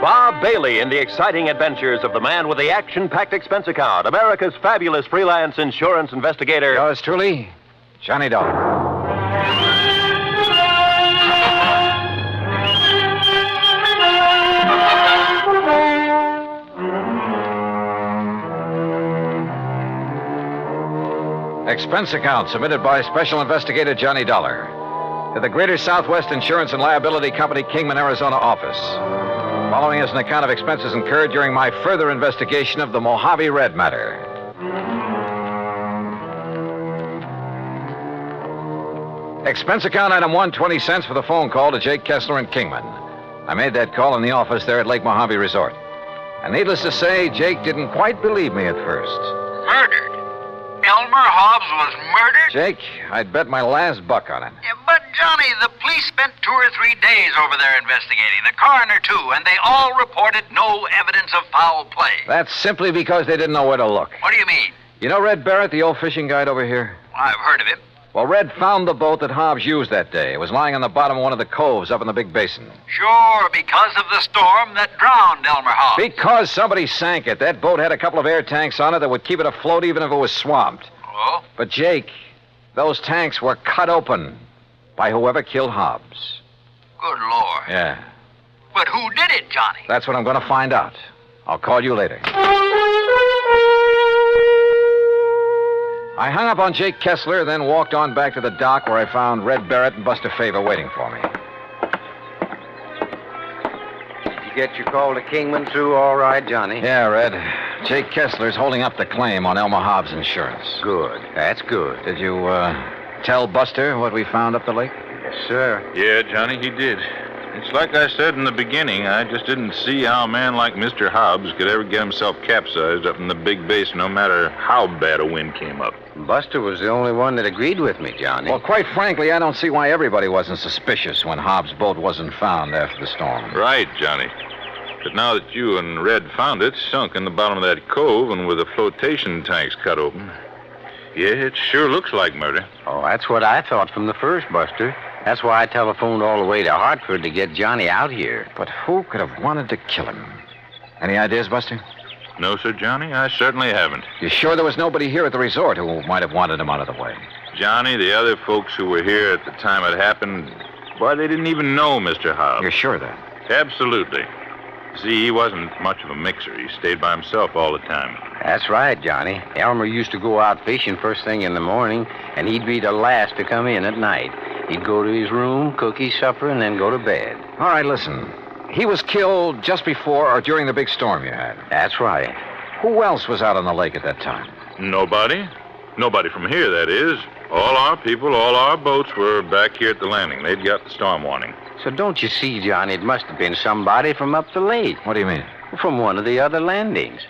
Bob Bailey in the exciting adventures of the man with the action-packed expense account, America's fabulous freelance insurance investigator. Yours truly, Johnny Dollar. Expense account submitted by Special Investigator Johnny Dollar to the Greater Southwest Insurance and Liability Company, Kingman, Arizona office. Following is an account of expenses incurred during my further investigation of the Mojave Red matter. Expense account item 1, 20 cents for the phone call to Jake Kessler in Kingman. I made that call in the office there at Lake Mojave Resort. And needless to say, Jake didn't quite believe me at first. Murdered? Elmer Hobbs was murdered? Jake, I'd bet my last buck on it. Yeah, but, Johnny, the police spent 2 or 3 days over there investigating. The coroner, too, and they all reported no evidence of foul play. That's simply because they didn't know where to look. What do you mean? You know Red Barrett, the old fishing guide over here? Well, I've heard of him. Well, Red found the boat that Hobbs used that day. It was lying on the bottom of one of the coves up in the big basin. Sure, because of the storm that drowned Elmer Hobbs. Because somebody sank it. That boat had a couple of air tanks on it that would keep it afloat even if it was swamped. Oh? But, Jake, those tanks were cut open by whoever killed Hobbs. Good Lord. Yeah. But who did it, Johnny? That's what I'm going to find out. I'll call you later. I hung up on Jake Kessler, then walked on back to the dock where I found Red Barrett and Buster Favor waiting for me. You get your call to Kingman through all right, Johnny? Yeah, Red. Jake Kessler's holding up the claim on Elmer Hobbs' insurance. Good. That's good. Did you, tell Buster what we found up the lake? Yes, sir. Yeah, Johnny, he did. It's like I said in the beginning, I just didn't see how a man like Mr. Hobbs could ever get himself capsized up in the big basin, no matter how bad a wind came up. Buster was the only one that agreed with me, Johnny. Well, quite frankly, I don't see why everybody wasn't suspicious when Hobbs' boat wasn't found after the storm. Right, Johnny. But now that you and Red found it, sunk in the bottom of that cove and with the flotation tanks cut open, yeah, it sure looks like murder. Oh, that's what I thought from the first, Buster. That's why I telephoned all the way to Hartford to get Johnny out here. But who could have wanted to kill him? Any ideas, Buster? No, sir, Johnny, I certainly haven't. You sure there was nobody here at the resort who might have wanted him out of the way? Johnny, the other folks who were here at the time it happened, why, they didn't even know Mr. Hobbs. You're sure of that? Absolutely. See, he wasn't much of a mixer. He stayed by himself all the time. That's right, Johnny. Elmer used to go out fishing first thing in the morning, and he'd be the last to come in at night. He'd go to his room, cook his supper, and then go to bed. All right, listen. He was killed just before or during the big storm you had. That's right. Who else was out on the lake at that time? Nobody. Nobody from here, that is. All our people, all our boats were back here at the landing. They'd got the storm warning. So don't you see, Johnny, it must have been somebody from up the lake. What do you mean? From one of the other landings.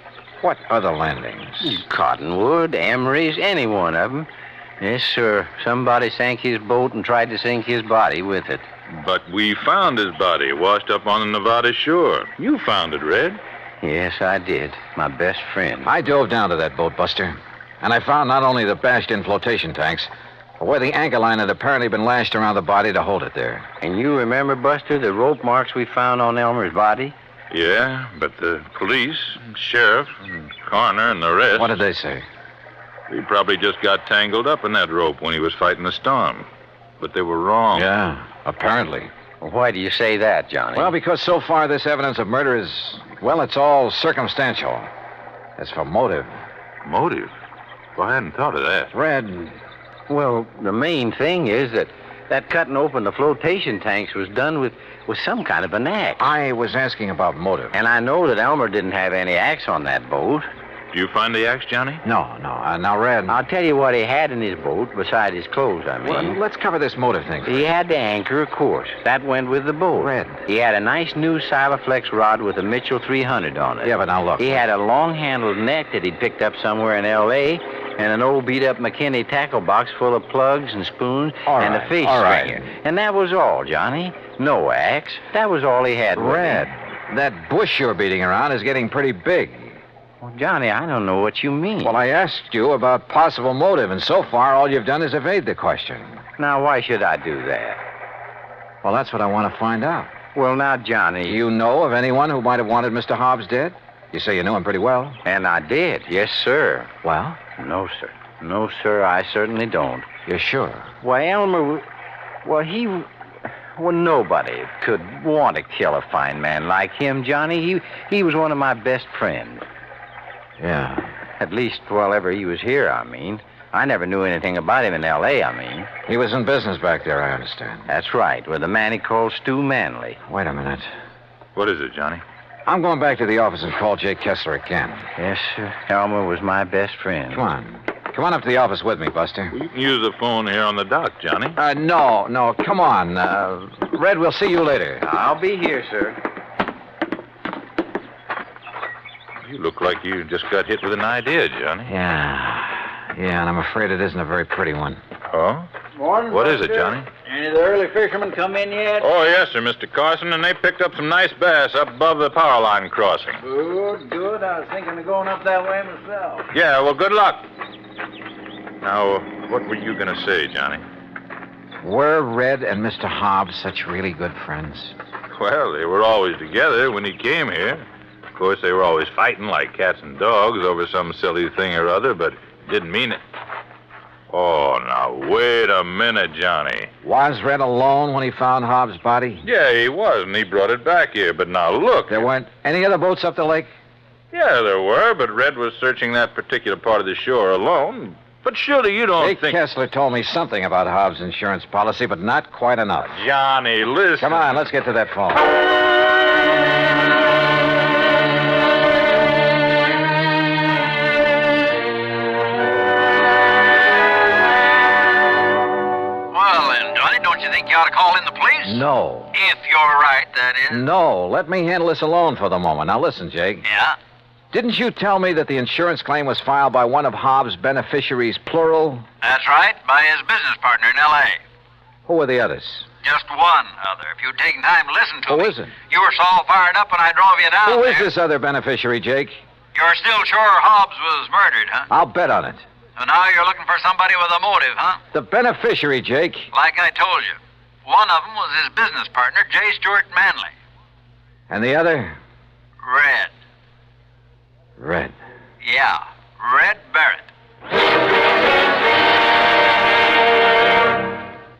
What other landings? Cottonwood, Emery's, any one of them. Yes, sir. Somebody sank his boat and tried to sink his body with it. But we found his body washed up on the Nevada shore. You found it, Red. Yes, I did. My best friend. I dove down to that boat, Buster. And I found not only the bashed-in flotation tanks, but where the anchor line had apparently been lashed around the body to hold it there. And you remember, Buster, the rope marks we found on Elmer's body? Yeah, but the police, sheriff, and coroner, and the rest... What did they say? He probably just got tangled up in that rope when he was fighting the storm. But they were wrong. Yeah, apparently. Well, why do you say that, Johnny? Well, because so far this evidence of murder is, well, it's all circumstantial. As for motive... Motive? Well, I hadn't thought of that. Red... Well, the main thing is that cutting open the flotation tanks was done with some kind of an axe. I was asking about motive. And I know that Elmer didn't have any axe on that boat. Did you find the axe, Johnny? No. Now, Red... I'll tell you what he had in his boat, beside his clothes, I mean. Well, let's cover this motive thing. He had the anchor, of course. That went with the boat. Red. He had a nice new Silaflex rod with a Mitchell 300 on it. Yeah, but now look. He had a long-handled net that he'd picked up somewhere in L.A., and an old beat-up McKinney tackle box full of plugs and spoons and a fish stringer. And that was all, Johnny. No axe. That was all he had. Red, that bush you're beating around is getting pretty big. Well, Johnny, I don't know what you mean. Well, I asked you about possible motive, and so far all you've done is evade the question. Now, why should I do that? Well, that's what I want to find out. Well, now, Johnny... Do you know of anyone who might have wanted Mr. Hobbs dead? You say you knew him pretty well. And I did, yes, sir. Well? No, sir. No, sir, I certainly don't. You're sure? Why, Elmer... Well, nobody could want to kill a fine man like him, Johnny. He was one of my best friends. Yeah. At least while ever he was here, I mean. I never knew anything about him in L.A., I mean. He was in business back there, I understand. That's right, with a man he called Stu Manley. Wait a minute. What is it, Johnny? I'm going back to the office and call Jake Kessler again. Yes, sir. Elmer was my best friend. Come on. Come on up to the office with me, Buster. Well, you can use the phone here on the dock, Johnny. No. Come on. Red, we'll see you later. I'll be here, sir. You look like you just got hit with an idea, Johnny. Yeah, and I'm afraid it isn't a very pretty one. Oh? Morning, What is it, Buster. Johnny? Any of the early fishermen come in yet? Oh, yes, sir, Mr. Carson, and they picked up some nice bass up above the power line crossing. Good. I was thinking of going up that way myself. Yeah, well, good luck. Now, what were you going to say, Johnny? Were Red and Mr. Hobbs such really good friends? Well, they were always together when he came here. Of course, they were always fighting like cats and dogs over some silly thing or other, but didn't mean it. Oh, now, wait a minute, Johnny. Was Red alone when he found Hobbs' body? Yeah, he was, and he brought it back here. But now, look. There weren't any other boats up the lake? Yeah, there were, but Red was searching that particular part of the shore alone. But surely you don't Jake think... Kessler told me something about Hobbs' insurance policy, but not quite enough. Johnny, listen. Come on, let's get to that phone. Don't you think you ought to call in the police? No. If you're right, that is. No, let me handle this alone for the moment. Now listen, Jake. Yeah? Didn't you tell me that the insurance claim was filed by one of Hobbs' beneficiaries, plural? That's right, by his business partner in L.A. Who were the others? Just one other. If you'd taken time to listen to me. Who is it? You were so all fired up when I drove you down Who there. is this other beneficiary, Jake? You're still sure Hobbs was murdered, huh? I'll bet on it. So now you're looking for somebody with a motive, huh? The beneficiary, Jake. Like I told you. One of them was his business partner, J. Stuart Manley. And the other? Red. Red. Yeah, Red Barrett.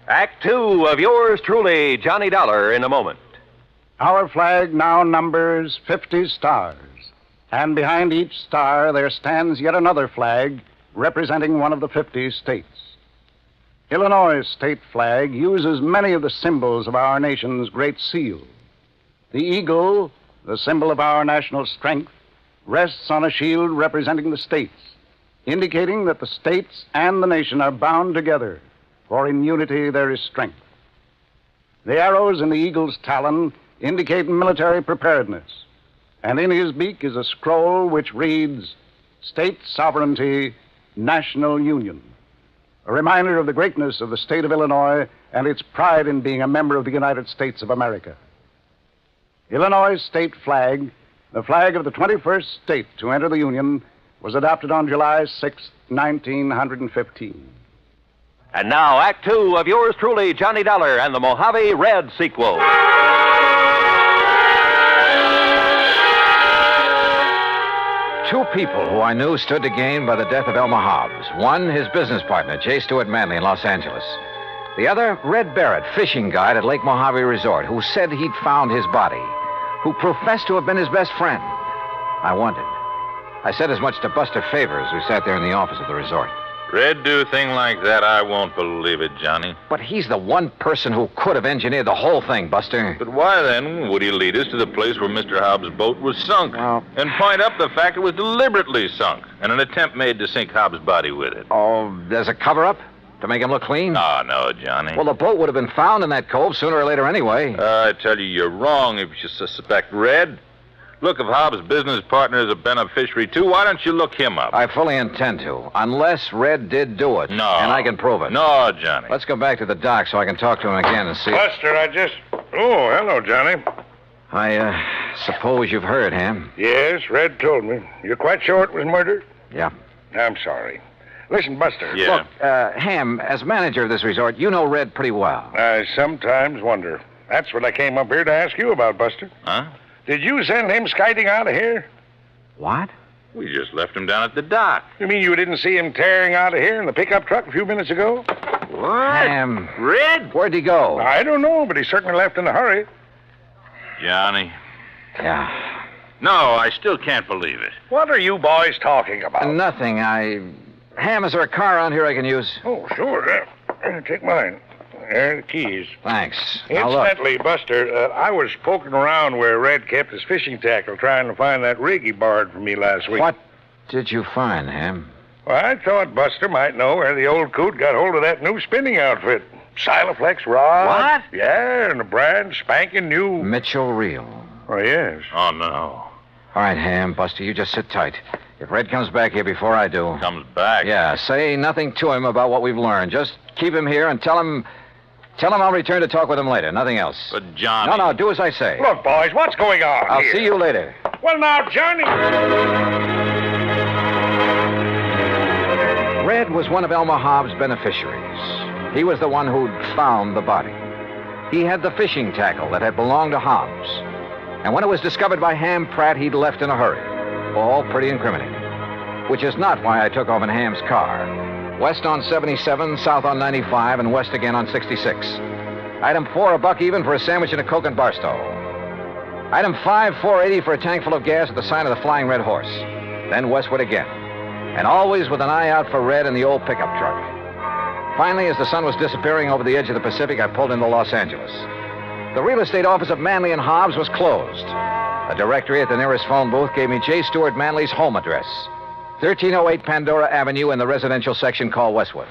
Act 2 of yours truly, Johnny Dollar, in a moment. Our flag now numbers 50 stars, and behind each star there stands yet another flag representing one of the 50 states. Illinois' state flag uses many of the symbols of our nation's great seal. The eagle, the symbol of our national strength, rests on a shield representing the states, indicating that the states and the nation are bound together, for in unity there is strength. The arrows in the eagle's talon indicate military preparedness, and in his beak is a scroll which reads, State Sovereignty, National Union, a reminder of the greatness of the state of Illinois and its pride in being a member of the United States of America. Illinois' state flag, the flag of the 21st state to enter the Union, was adopted on July 6, 1915. And now, Act Two of yours truly, Johnny Dollar and the Mojave Red sequel. Two people who I knew stood to gain by the death of Elmer Hobbs. One, his business partner, J. Stuart Manley in Los Angeles. The other, Red Barrett, fishing guide at Lake Mojave Resort, who said he'd found his body, who professed to have been his best friend. I wondered. I said as much to Buster Favors, who sat there in the office of the resort. Red do a thing like that, I won't believe it, Johnny. But he's the one person who could have engineered the whole thing, Buster. But why, then, would he lead us to the place where Mr. Hobbs' boat was sunk? And point up the fact it was deliberately sunk, and an attempt made to sink Hobbs' body with it? Oh, there's a cover-up? To make him look clean? No, Johnny. Well, the boat would have been found in that cove sooner or later anyway. I tell you, you're wrong if you suspect Red. Look, if Hobbs' business partner is a beneficiary, too, why don't you look him up? I fully intend to, unless Red did do it. No. And I can prove it. No, Johnny. Let's go back to the dock so I can talk to him again and see... Buster, Oh, hello, Johnny. I suppose you've heard, Ham? Yes, Red told me. You're quite sure it was murder? Yeah. I'm sorry. Listen, Buster. Yeah. Look, Ham, as manager of this resort, you know Red pretty well. I sometimes wonder. That's what I came up here to ask you about, Buster. Huh? Did you send him skiting out of here? What? We just left him down at the dock. You mean you didn't see him tearing out of here in the pickup truck a few minutes ago? What? Ham. Red? Where'd he go? I don't know, but he certainly left in a hurry. Johnny. Yeah. No, I still can't believe it. What are you boys talking about? Nothing. Ham, is there a car around here I can use? Oh, sure. Take mine. There are the keys. Thanks. Now, look. Incidentally, Buster, I was poking around where Red kept his fishing tackle trying to find that rig he borrowed from me last week. What did you find, Ham? Well, I thought Buster might know where the old coot got hold of that new spinning outfit. Silaflex rod. What? Yeah, and a brand spanking new... Mitchell Reel. Oh, yes. Oh, no. All right, Ham, Buster, you just sit tight. If Red comes back here before I do... Comes back? Yeah, say nothing to him about what we've learned. Just keep him here and tell him I'll return to talk with him later. Nothing else. But, Johnny... No, do as I say. Look, boys, what's going on I'll here? see you later. Well, now, Johnny... Red was one of Elmer Hobbs' beneficiaries. He was the one who'd found the body. He had the fishing tackle that had belonged to Hobbs. And when it was discovered by Ham Pratt, he'd left in a hurry. All pretty incriminating. Which is not why I took off in Ham's car. West on 77, south on 95, and west again on 66. Item 4, $1 even for a sandwich and a Coke and Barstow. Item 5, $4.80 for a tank full of gas at the sign of the Flying Red Horse. Then westward again. And always with an eye out for Red in the old pickup truck. Finally, as the sun was disappearing over the edge of the Pacific, I pulled into Los Angeles. The real estate office of Manley and Hobbs was closed. A directory at the nearest phone booth gave me J. Stuart Manley's home address. 1308 Pandora Avenue in the residential section called Westwood.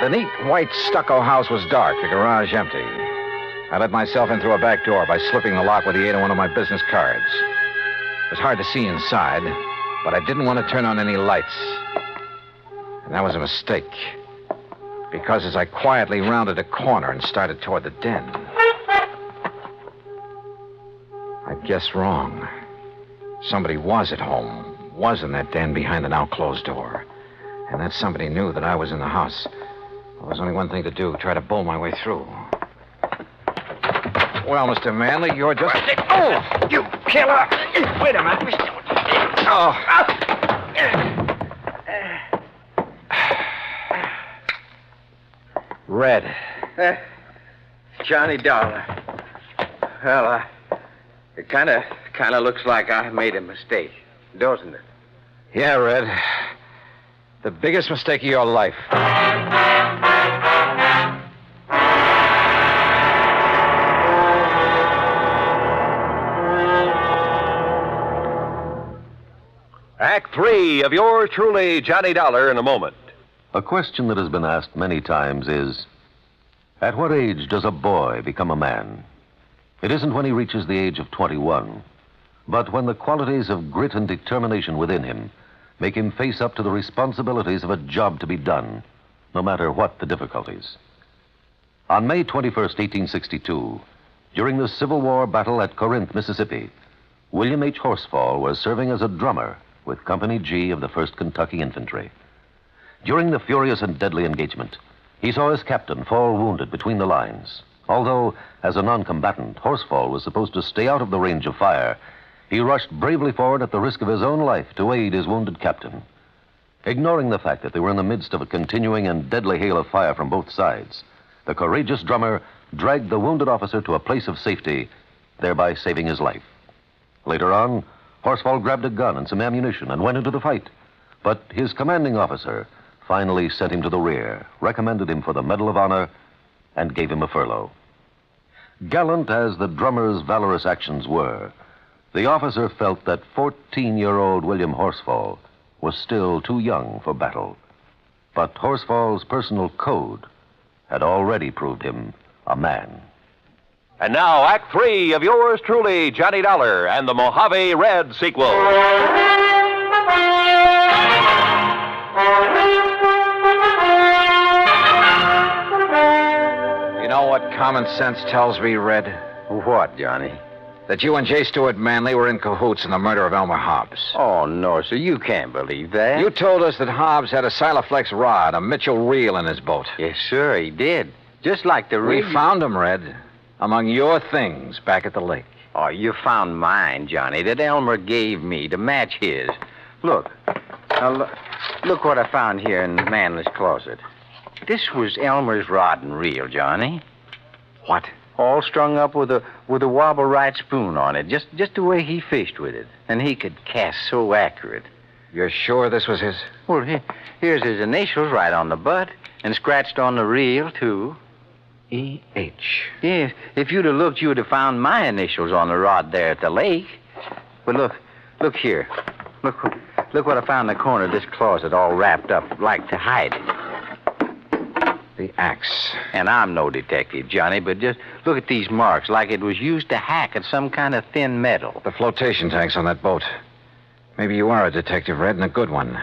The neat white stucco house was dark, the garage empty. I let myself in through a back door by slipping the lock with the aid of one of my business cards. It was hard to see inside, but I didn't want to turn on any lights. And that was a mistake. Because as I quietly rounded a corner and started toward the den, I guessed wrong. Somebody was at home, was in that den behind the now closed door. And that somebody knew that I was in the house. There was only one thing to do, try to bull my way through. Well, Mr. Manley, you're just... Oh, you killer! Wait a minute. Oh. Red. Johnny Dollar. Well, it kind of looks like I made a mistake, doesn't it? Yeah, Red. The biggest mistake of your life. Act 3 of yours truly, Johnny Dollar, in a moment. A question that has been asked many times is, at what age does a boy become a man? It isn't when he reaches the age of 21, but when the qualities of grit and determination within him make him face up to the responsibilities of a job to be done, no matter what the difficulties. On May 21st, 1862, during the Civil War battle at Corinth, Mississippi, William H. Horsfall was serving as a drummer with Company G of the 1st Kentucky Infantry. During the furious and deadly engagement, he saw his captain fall wounded between the lines. Although, as a non-combatant, Horsfall was supposed to stay out of the range of fire, he rushed bravely forward at the risk of his own life to aid his wounded captain. Ignoring the fact that they were in the midst of a continuing and deadly hail of fire from both sides, the courageous drummer dragged the wounded officer to a place of safety, thereby saving his life. Later on, Horsfall grabbed a gun and some ammunition and went into the fight. But his commanding officer finally sent him to the rear, recommended him for the Medal of Honor, and gave him a furlough. Gallant as the drummer's valorous actions were, the officer felt that 14-year-old William Horsfall was still too young for battle. But Horsfall's personal code had already proved him a man. And now, Act 3 of yours truly, Johnny Dollar, and the Mojave Red sequel. You know what common sense tells me, Red? What, Johnny? That you and J. Stuart Manley were in cahoots in the murder of Elmer Hobbs. Oh, no, sir. You can't believe that. You told us that Hobbs had a Silaflex rod, a Mitchell reel in his boat. Yes, sir, he did. Just like the We rig. found him, Red, among your things back at the lake. Oh, you found mine, Johnny, that Elmer gave me to match his. Look. Now, look what I found here in Manley's closet. This was Elmer's rod and reel, Johnny. What? All strung up with a wobble right spoon on it, just the way he fished with it. And he could cast so accurate. You're sure this was his? Well, here's his initials right on the butt, and scratched on the reel, too. E.H. Yes, if you'd have looked, you would have found my initials on the rod there at the lake. But look here. Look what I found in the corner of this closet, all wrapped up, like to hide it. The axe. And I'm no detective, Johnny, but just look at these marks, like it was used to hack at some kind of thin metal. The flotation tanks on that boat. Maybe you are a detective, Red, and a good one.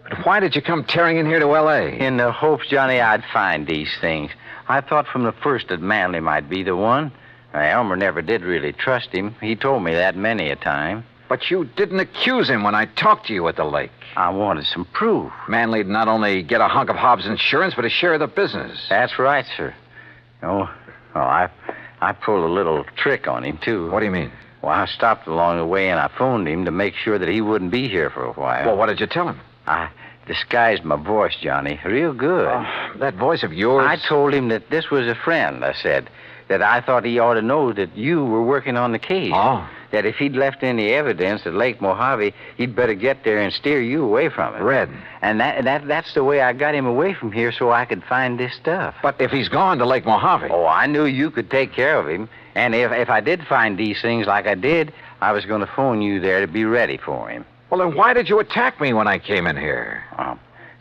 But why did you come tearing in here to L.A.? In the hopes, Johnny, I'd find these things. I thought from the first that Manley might be the one. Elmer never did really trust him. He told me that many a time. But you didn't accuse him when I talked to you at the lake. I wanted some proof. Manley'd not only get a hunk of Hobbs' insurance, but a share of the business. That's right, sir. I pulled a little trick on him, too. What do you mean? Well, I stopped along the way and I phoned him to make sure that he wouldn't be here for a while. Well, what did you tell him? I disguised my voice, Johnny, real good. That voice of yours? I told him that this was a friend, I said. That I thought he ought to know that you were working on the case. Oh. That if he'd left any evidence at Lake Mojave, he'd better get there and steer you away from it. Red. And that's the way I got him away from here so I could find this stuff. But if he's gone to Lake Mojave... Oh, I knew you could take care of him. And if I did find these things like I did, I was going to phone you there to be ready for him. Well, then why did you attack me when I came in here?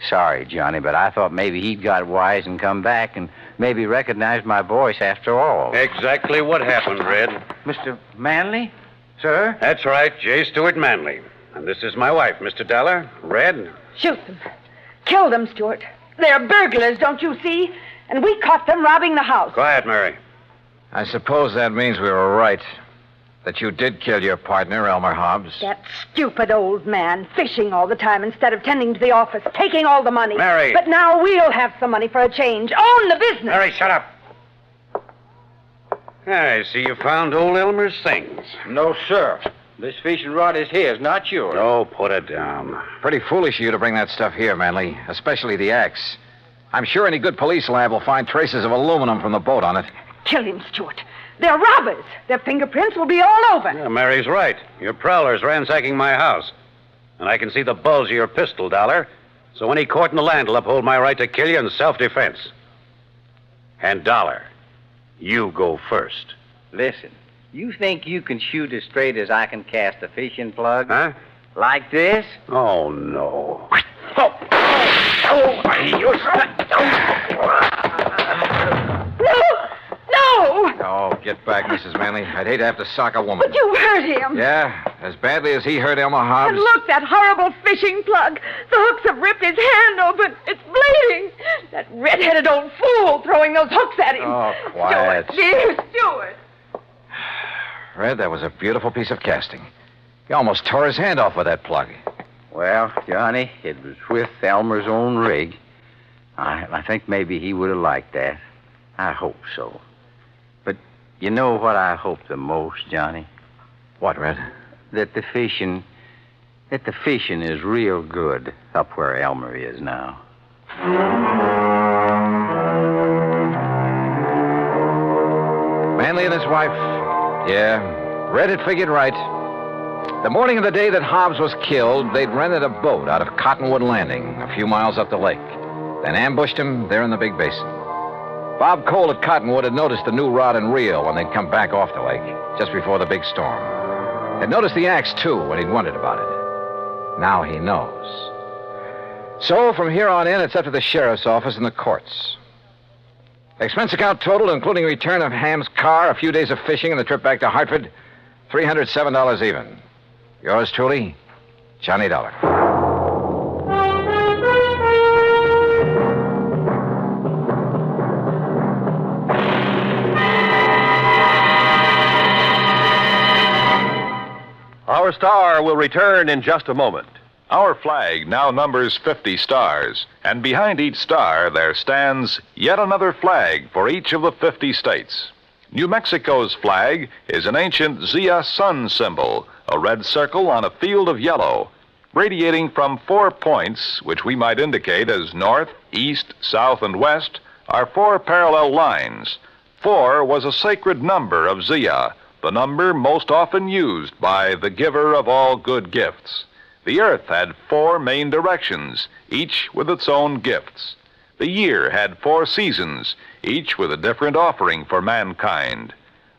Sorry, Johnny, but I thought maybe he'd got wise and come back and maybe recognized my voice after all. Exactly what happened, Red. Mr. Manley? Sir? That's right, J. Stuart Manley. And this is my wife, Mr. Dollar. Red. Shoot them. Kill them, Stuart. They're burglars, don't you see? And we caught them robbing the house. Quiet, Mary. I suppose that means we were right. That you did kill your partner, Elmer Hobbs. That stupid old man, fishing all the time instead of tending to the office, taking all the money. Mary. But now we'll have some money for a change. Own the business. Mary, shut up. I see you found old Elmer's things. No, sir. This fishing rod is his, not yours. Oh, put it down. Pretty foolish of you to bring that stuff here, Manley. Especially the axe. I'm sure any good police lab will find traces of aluminum from the boat on it. Kill him, Stuart. They're robbers. Their fingerprints will be all over. Yeah, Mary's right. Your prowler's ransacking my house. And I can see the bulge of your pistol, Dollar. So any court in the land will uphold my right to kill you in self-defense. And Dollar, you go first. Listen, you think you can shoot as straight as I can cast a fishing plug? Huh? Like this? Oh, no. No! Oh, get back, Mrs. Manley. I'd hate to have to sock a woman. But you hurt him. Yeah, as badly as he hurt Elmer Hobbs. And look, that horrible fishing plug. The hooks have ripped his hand open. It's bleeding. That red-headed old fool throwing those hooks at him. Oh, quiet. Stuart, dear Stuart. Red, that was a beautiful piece of casting. He almost tore his hand off with that plug. Well, Johnny, it was with Elmer's own rig. I think maybe he would have liked that. I hope so. But you know what I hope the most, Johnny? What, Red? That the fishing is real good up where Elmer is now. Manley and his wife. Yeah, Red had figured right. The morning of the day that Hobbs was killed, they'd rented a boat out of Cottonwood Landing, a few miles up the lake. Then ambushed him there in the big basin. Bob Cole at Cottonwood had noticed the new rod and reel when they'd come back off the lake, just before the big storm. Had noticed the axe, too, when he'd wondered about it. Now he knows. So, from here on in, it's up to the sheriff's office and the courts. Expense account total, including return of Ham's car, a few days of fishing, and the trip back to Hartford, $307 even. Yours truly, Johnny Dollar. Our star will return in just a moment. Our flag now numbers 50 stars, and behind each star there stands yet another flag for each of the 50 states. New Mexico's flag is an ancient Zia sun symbol, a red circle on a field of yellow. Radiating from 4 points, which we might indicate as north, east, south, and west, are 4 parallel lines. 4 was a sacred number of Zia, the number most often used by the giver of all good gifts. The earth had 4 main directions, each with its own gifts. The year had 4 seasons, each with a different offering for mankind.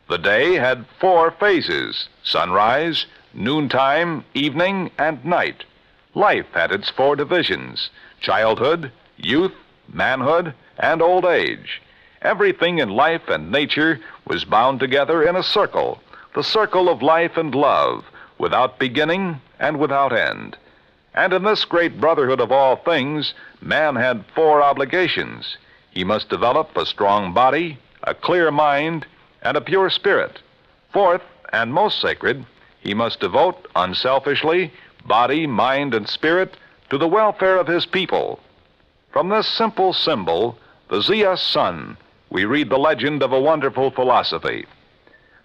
The day had 4 phases: sunrise, noontime, evening, and night. Life had its 4 divisions: childhood, youth, manhood, and old age. Everything in life and nature was bound together in a circle, the circle of life and love, without beginning and without end. And in this great brotherhood of all things, man had 4 obligations. He must develop a strong body, a clear mind, and a pure spirit. 4th, and most sacred, he must devote unselfishly body, mind, and spirit to the welfare of his people. From this simple symbol, the Zia sun, we read the legend of a wonderful philosophy.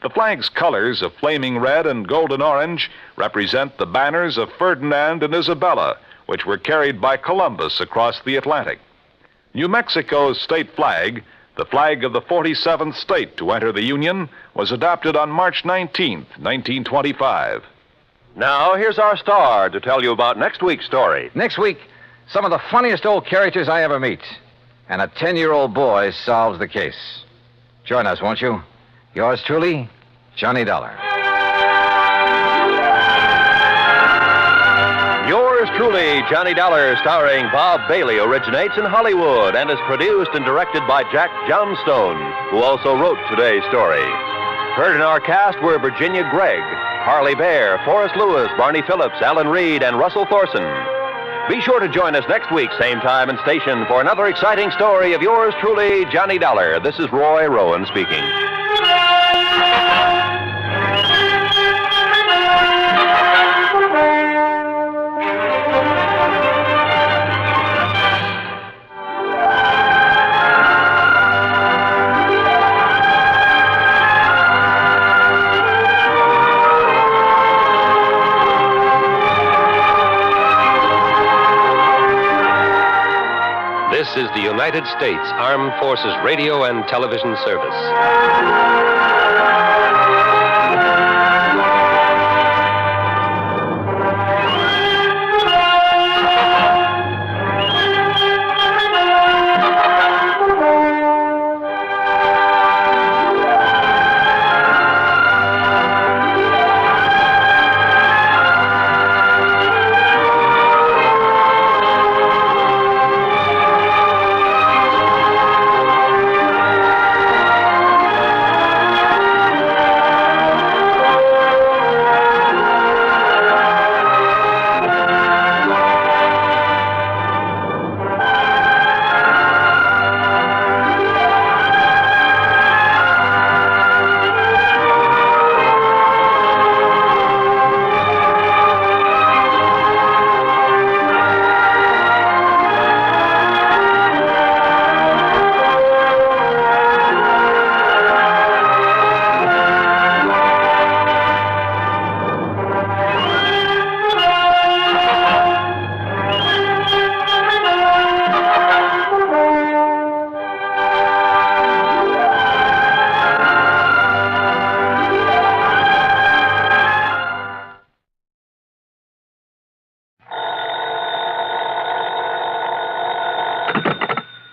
The flag's colors of flaming red and golden orange represent the banners of Ferdinand and Isabella, which were carried by Columbus across the Atlantic. New Mexico's state flag, the flag of the 47th state to enter the Union, was adopted on March 19th, 1925. Now, here's our star to tell you about next week's story. Next week, some of the funniest old characters I ever meet. And a 10-year-old boy solves the case. Join us, won't you? Yours truly, Johnny Dollar. Yours truly, Johnny Dollar, starring Bob Bailey, originates in Hollywood and is produced and directed by Jack Johnstone, who also wrote today's story. Heard in our cast were Virginia Gregg, Harley Bear, Forrest Lewis, Barney Phillips, Alan Reed, and Russell Thorson. Be sure to join us next week, same time and station, for another exciting story of yours truly, Johnny Dollar. This is Roy Rowan speaking. This is the the United States Armed Forces Radio and Television Service.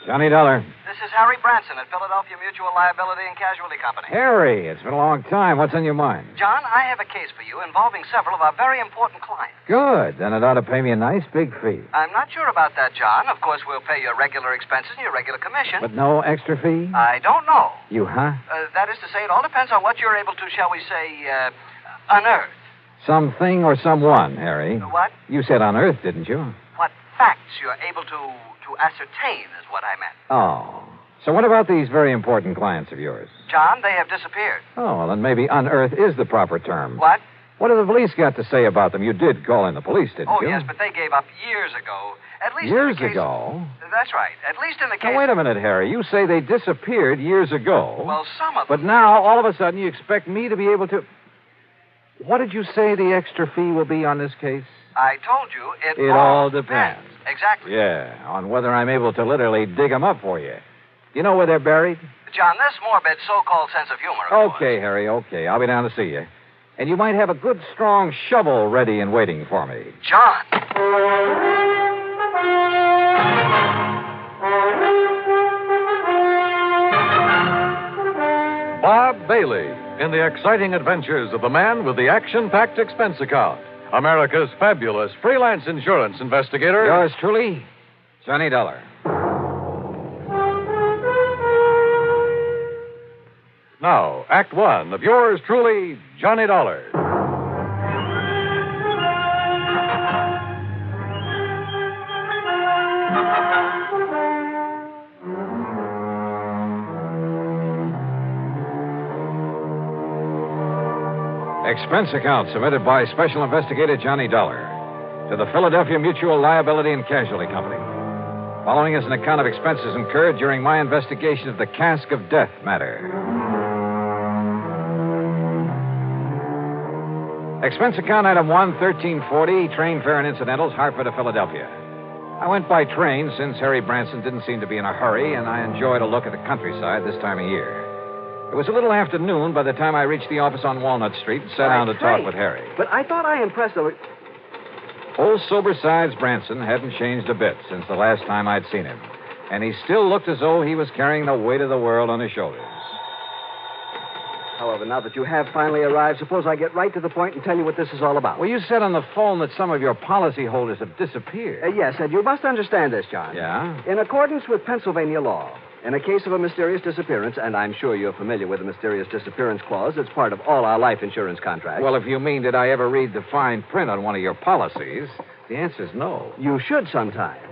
Johnny Dollar. This is Harry Branson at Philadelphia Mutual Liability and Casualty Company. Harry, it's been a long time. What's on your mind? John, I have a case for you involving several of our very important clients. Good. Then it ought to pay me a nice big fee. I'm not sure about that, John. Of course, we'll pay your regular expenses and your regular commission. But no extra fee? I don't know. You, huh? That is to say, it all depends on what you're able to, shall we say, unearth. Something or someone, Harry. What? You said unearth, didn't you? What facts you're able to ascertain is what I meant. Oh. So what about these very important clients of yours? John, they have disappeared. Oh, well, then maybe unearth is the proper term. What? What have the police got to say about them? You did call in the police, didn't you? Oh, yes, but they gave up years ago. At least years in the case... ago? That's right. At least in the case... Now, wait a minute, Harry. You say they disappeared years ago. Well, some of them... But now, all of a sudden, you expect me to be able to... What did you say the extra fee will be on this case? I told you it all depends. Exactly. Yeah, on whether I'm able to literally dig them up for you. You know where they're buried? John, this morbid so-called sense of humor, of course. Okay, Harry, okay. I'll be down to see you. And you might have a good, strong shovel ready and waiting for me. John! Bob Bailey in the exciting adventures of the man with the action-packed expense account. America's fabulous freelance insurance investigator. Yours truly, Johnny Dollar. Now, Act One of yours truly, Johnny Dollar. Expense account submitted by Special Investigator Johnny Dollar to the Philadelphia Mutual Liability and Casualty Company. Following is an account of expenses incurred during my investigation of the cask of death matter. Expense account item 1, 1340, train fare and incidentals, Hartford to Philadelphia. I went by train since Harry Branson didn't seem to be in a hurry, and I enjoyed a look at the countryside this time of year. It was a little after noon by the time I reached the office on Walnut Street and sat down to talk with Harry. But I thought I impressed the... Old sober-sides Branson hadn't changed a bit since the last time I'd seen him, and he still looked as though he was carrying the weight of the world on his shoulders. However, now that you have finally arrived, suppose I get right to the point and tell you what this is all about. Well, you said on the phone that some of your policyholders have disappeared. Yes, and you must understand this, John. Yeah? In accordance with Pennsylvania law, in a case of a mysterious disappearance, and I'm sure you're familiar with the mysterious disappearance clause, it's part of all our life insurance contracts. Well, if you mean, did I ever read the fine print on one of your policies, the answer's no. You should sometime.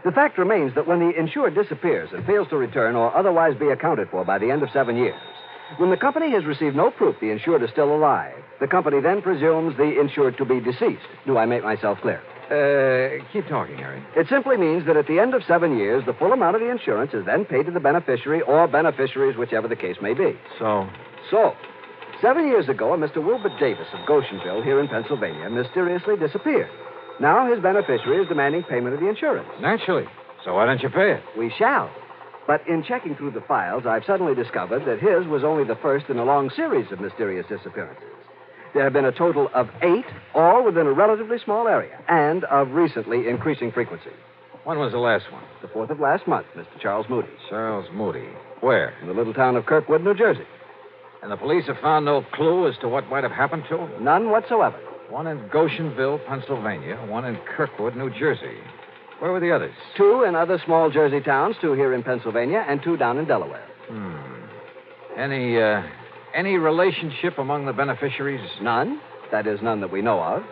The fact remains that when the insured disappears and fails to return or otherwise be accounted for by the end of 7 years, when the company has received no proof the insured is still alive, the company then presumes the insured to be deceased. Do I make myself clear? Keep talking, Harry. It simply means that at the end of 7 years, the full amount of the insurance is then paid to the beneficiary or beneficiaries, whichever the case may be. So, 7 years ago, a Mr. Wilbur Davis of Goshenville here in Pennsylvania mysteriously disappeared. Now his beneficiary is demanding payment of the insurance. Naturally. So why don't you pay it? We shall. But in checking through the files, I've suddenly discovered that his was only the first in a long series of mysterious disappearances. There have been a total of 8, all within a relatively small area, and of recently increasing frequency. When was the last one? The 4th of last month, Mr. Charles Moody. Charles Moody. Where? In the little town of Kirkwood, New Jersey. And the police have found no clue as to what might have happened to him? None whatsoever. One in Goshenville, Pennsylvania, one in Kirkwood, New Jersey. Where were the others? 2 in other small Jersey towns, 2 here in Pennsylvania, and 2 down in Delaware. Any relationship among the beneficiaries? None. That is, none that we know of.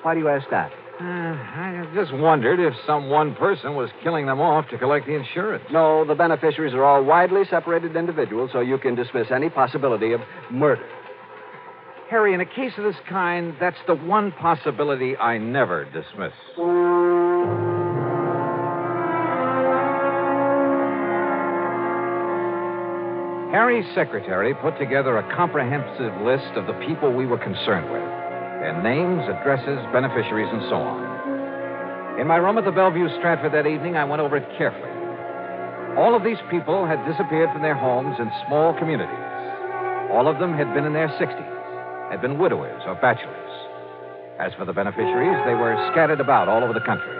Why do you ask that? I just wondered if some one person was killing them off to collect the insurance. No, the beneficiaries are all widely separated individuals, so you can dismiss any possibility of murder. Harry, in a case of this kind, that's the one possibility I never dismiss. Harry's secretary put together a comprehensive list of the people we were concerned with. Their names, addresses, beneficiaries, and so on. In my room at the Bellevue Stratford that evening, I went over it carefully. All of these people had disappeared from their homes in small communities. All of them had been in their 60s, had been widowers or bachelors. As for the beneficiaries, they were scattered about all over the country.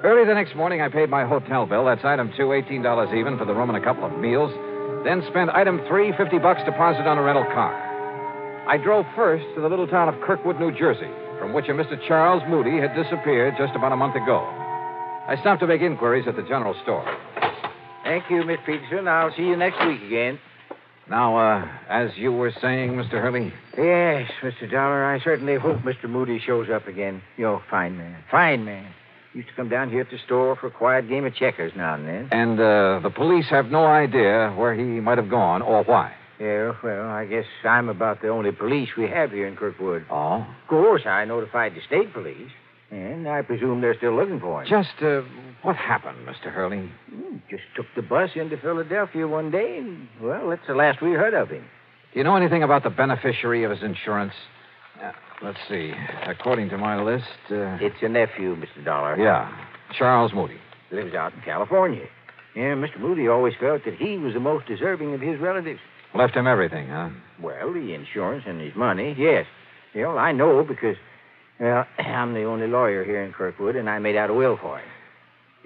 Early the next morning, I paid my hotel bill. That's item 2, $18 even for the room and a couple of meals. Then spent item 3, $50 deposit on a rental car. I drove first to the little town of Kirkwood, New Jersey, from which a Mr. Charles Moody had disappeared just about a month ago. I stopped to make inquiries at the general store. Thank you, Miss Peterson. I'll see you next week again. Now, as you were saying, Mr. Hurley? Yes, Mr. Dollar, I certainly hope Mr. Moody shows up again. You're a fine man. Fine man. Used to come down here at the store for a quiet game of checkers now and then. And the police have no idea where he might have gone or why? Yeah, well, I guess I'm about the only police we have here in Kirkwood. Oh? Of course, I notified the state police, and I presume they're still looking for him. Just, what happened, Mr. Hurley? Just took the bus into Philadelphia one day, and, well, that's the last we heard of him. Do you know anything about the beneficiary of his insurance? Let's see. According to my list... It's a nephew, Mr. Dollar. Yeah, Charles Moody. Lives out in California. Yeah, Mr. Moody always felt that he was the most deserving of his relatives. Left him everything, huh? Well, the insurance and his money, yes. Well, I know because, well, I'm the only lawyer here in Kirkwood, and I made out a will for him.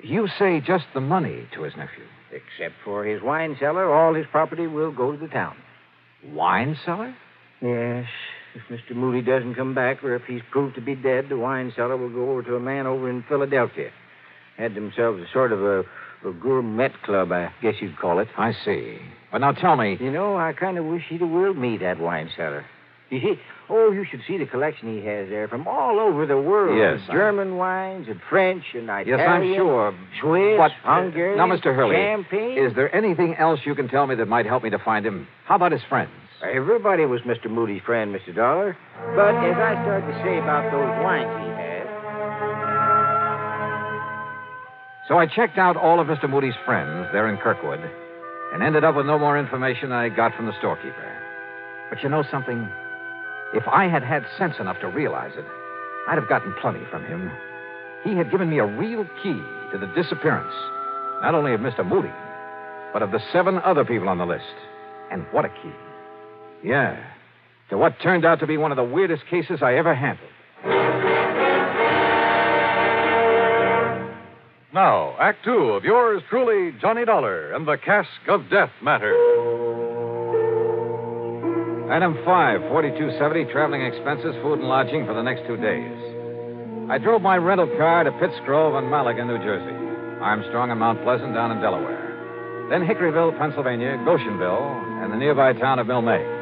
You say just the money to his nephew? Except for his wine cellar, all his property will go to the town. Wine cellar? Yes. If Mr. Moody doesn't come back, or if he's proved to be dead, the wine cellar will go over to a man over in Philadelphia. Had themselves a sort of a gourmet club, I guess you'd call it. I see. But now tell me... You know, I kind of wish he'd have willed me that wine cellar. You should see the collection he has there from all over the world. Yes. German wines and French and Italian. Yes, I'm sure. Swiss, but, Hungarian, now, Mr. Hurley, champagne. Is there anything else you can tell me that might help me to find him? How about his friends? Everybody was Mr. Moody's friend, Mr. Dollar. But as I started to say about those wines he had... So I checked out all of Mr. Moody's friends there in Kirkwood and ended up with no more information than I got from the storekeeper. But you know something? If I had had sense enough to realize it, I'd have gotten plenty from him. He had given me a real key to the disappearance, not only of Mr. Moody, but of the 7 other people on the list. And what a key. Yeah, to what turned out to be one of the weirdest cases I ever handled. Now, Act 2 of yours truly, Johnny Dollar and the Cask of Death matter. Item 5, $42.70, traveling expenses, food and lodging for the next 2 days. I drove my rental car to Pittsgrove and Malaga, New Jersey. Armstrong and Mount Pleasant down in Delaware. Then Hickoryville, Pennsylvania, Goshenville, and the nearby town of Milne.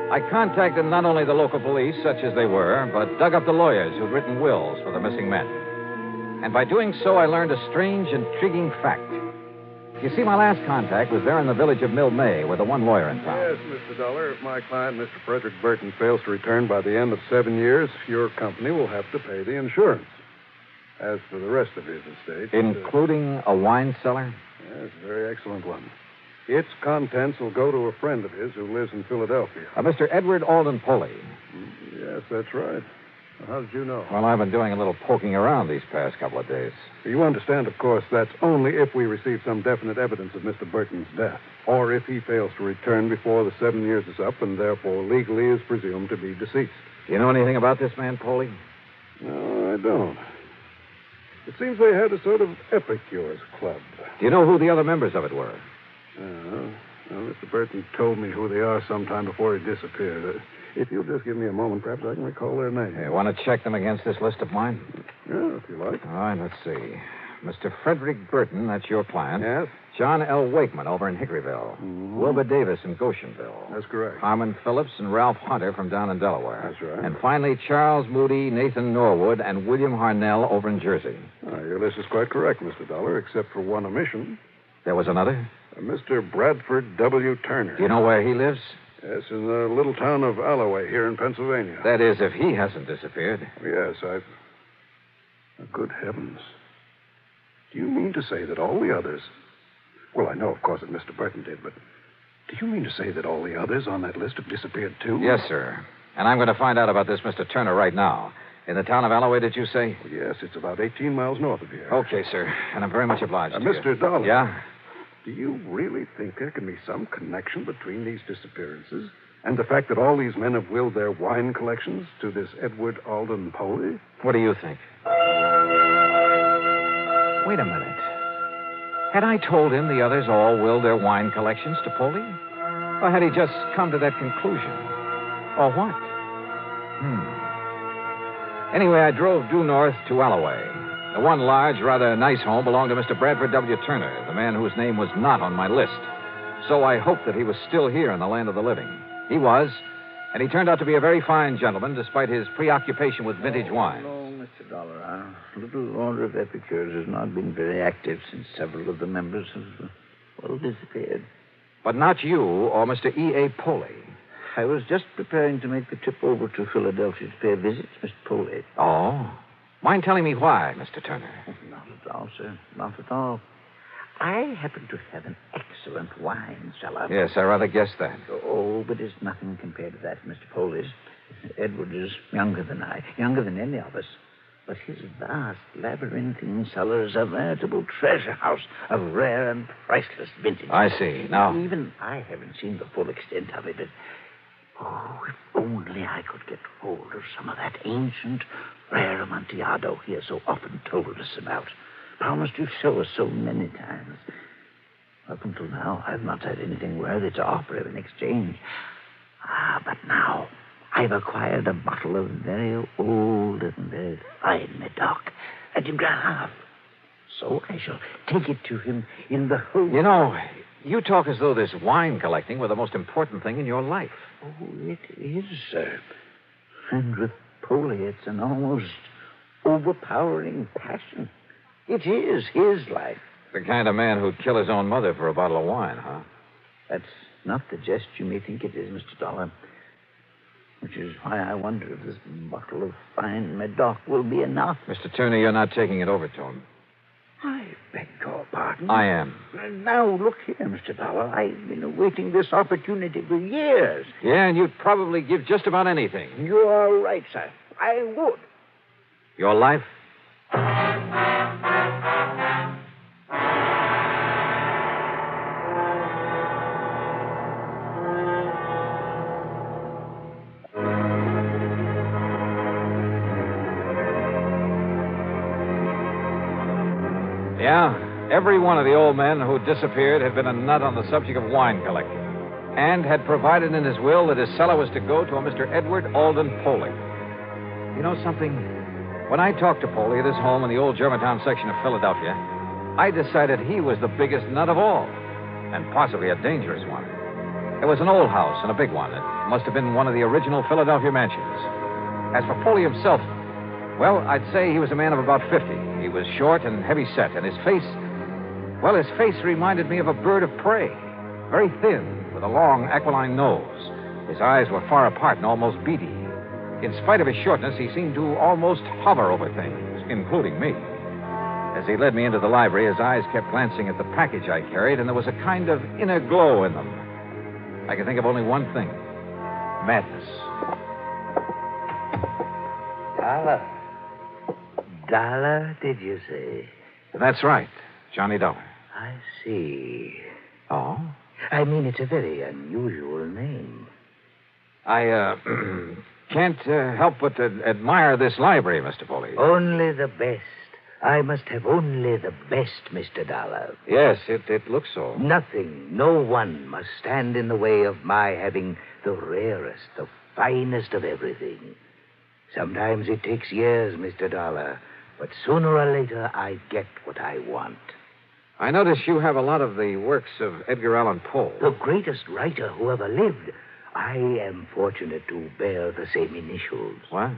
I contacted not only the local police, such as they were, but dug up the lawyers who'd written wills for the missing men. And by doing so, I learned a strange, intriguing fact. You see, my last contact was there in the village of Milne with the one lawyer in town. Yes, Mr. Dollar. If my client, Mr. Frederick Burton, fails to return by the end of 7 years, your company will have to pay the insurance. As for the rest of his estate... Including a wine cellar? Yes, a very excellent one. Its contents will go to a friend of his who lives in Philadelphia. Mr. Edward Alden Poley. Yes, that's right. How did you know? Well, I've been doing a little poking around these past couple of days. You understand, of course, that's only if we receive some definite evidence of Mr. Burton's death, or if he fails to return before the 7 years is up and therefore legally is presumed to be deceased. Do you know anything about this man, Poley? No, I don't. It seems they had a sort of epicures club. Do you know who the other members of it were? Well, Mr. Burton told me who they are sometime before he disappeared. If you'll just give me a moment, perhaps I can recall their names. You want to check them against this list of mine? Yeah, if you like. All right, let's see. Mr. Frederick Burton, that's your client. Yes? John L. Wakeman over in Hickoryville. Mm-hmm. Wilbur Davis in Goshenville. That's correct. Harmon Phillips and Ralph Hunter from down in Delaware. That's right. And finally, Charles Moody, Nathan Norwood, and William Harnell over in Jersey. Your list is quite correct, Mr. Dollar, except for one omission. There was another? Mr. Bradford W. Turner. Do you know where he lives? Yes, in the little town of Alloway here in Pennsylvania. That is, if he hasn't disappeared. Yes, Good heavens. Do you mean to say that all the others... Well, I know, of course, that Mr. Burton did, but do you mean to say that all the others on that list have disappeared, too? Yes, sir. And I'm going to find out about this Mr. Turner right now. In the town of Alloway, did you say? Well, yes, it's about 18 miles north of here. Okay, sir. And I'm very much obliged to you. Mr. Dollar. Yeah? Do you really think there can be some connection between these disappearances and the fact that all these men have willed their wine collections to this Edward Alden Poley? What do you think? Wait a minute. Had I told him the others all willed their wine collections to Poley? Or had he just come to that conclusion? Or what? Anyway, I drove due north to Alloway. The one large, rather nice home belonged to Mr. Bradford W. Turner, the man whose name was not on my list. So I hoped that he was still here in the land of the living. He was, and he turned out to be a very fine gentleman, despite his preoccupation with vintage wine. No, Mr. Dollar. Our little order of epicures has not been very active since several of the members have, disappeared. But not you or Mr. E.A. Poley. I was just preparing to make the trip over to Philadelphia to pay a visit to Mr. Poley. Oh? Mind telling me why, Mr. Turner? Not at all, sir. Not at all. I happen to have an excellent wine cellar. Yes, I rather guessed that. Oh, but it's nothing compared to that, Mr. Poley's. Edward is younger than I, younger than any of us. But his vast, labyrinthine cellar is a veritable treasure house of rare and priceless vintage. I see. Now... Even I haven't seen the full extent of it, but... Oh, if only I could get hold of some of that ancient, rare Amontillado he has so often told us about. Promised to show us so many times. Up until now, I've not had anything worthy to offer him in exchange. But now, I've acquired a bottle of very old and very fine Medoc, a Dugrave. So I shall take it to him in the hope... You know, you talk as though this wine collecting were the most important thing in your life. Oh, it is, sir. And with Poley, it's an almost overpowering passion. It is his life. The kind of man who'd kill his own mother for a bottle of wine, huh? That's not the jest you may think it is, Mr. Dollar. Which is why I wonder if this bottle of fine Medoc will be enough. Mr. Turner, you're not taking it over to him. I beg your pardon. I am. Now, look here, Mr. Dollar. I've been awaiting this opportunity for years. Yeah, and you'd probably give just about anything. You're right, sir. I would. Your life? Yeah, every one of the old men who disappeared had been a nut on the subject of wine collecting, and had provided in his will that his cellar was to go to a Mr. Edward Alden Poley. You know something? When I talked to Poley at his home in the old Germantown section of Philadelphia, I decided he was the biggest nut of all, and possibly a dangerous one. It was an old house and a big one. It must have been one of the original Philadelphia mansions. As for Poley himself, well, I'd say he was a man of about 50. He was short and heavy-set, and his face reminded me of a bird of prey. Very thin, with a long, aquiline nose. His eyes were far apart and almost beady. In spite of his shortness, he seemed to almost hover over things, including me. As he led me into the library, his eyes kept glancing at the package I carried, and there was a kind of inner glow in them. I could think of only one thing. Madness. Dollar, did you say? That's right. Johnny Dollar. I see. Oh? I mean, it's a very unusual name. I, can't help but admire this library, Mr. Foley. Only the best. I must have only the best, Mr. Dollar. Yes, it looks so. Nothing, no one must stand in the way of my having the rarest, the finest of everything. Sometimes it takes years, Mr. Dollar, but sooner or later I get what I want. I notice you have a lot of the works of Edgar Allan Poe. The greatest writer who ever lived. I am fortunate to bear the same initials. What?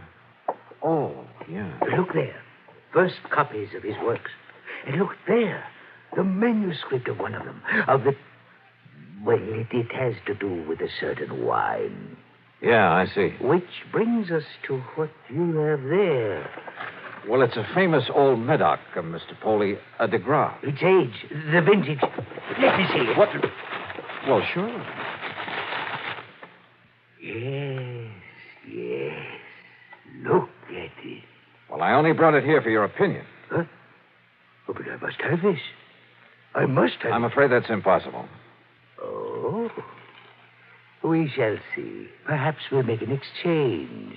Oh, yeah. Look there. First copies of his works. And look there. The manuscript of one of them. Well, it has to do with a certain wine. Yeah, I see. Which brings us to what you have there. Well, it's a famous old Medoc, Mr. Foley, a de Gras. Its age, the vintage. Let me see it. What? Well, sure. Yes. Look at it. Well, I only brought it here for your opinion. Huh? Oh, but I must have this. I must have I'm afraid that's impossible. Oh. We shall see. Perhaps we'll make an exchange.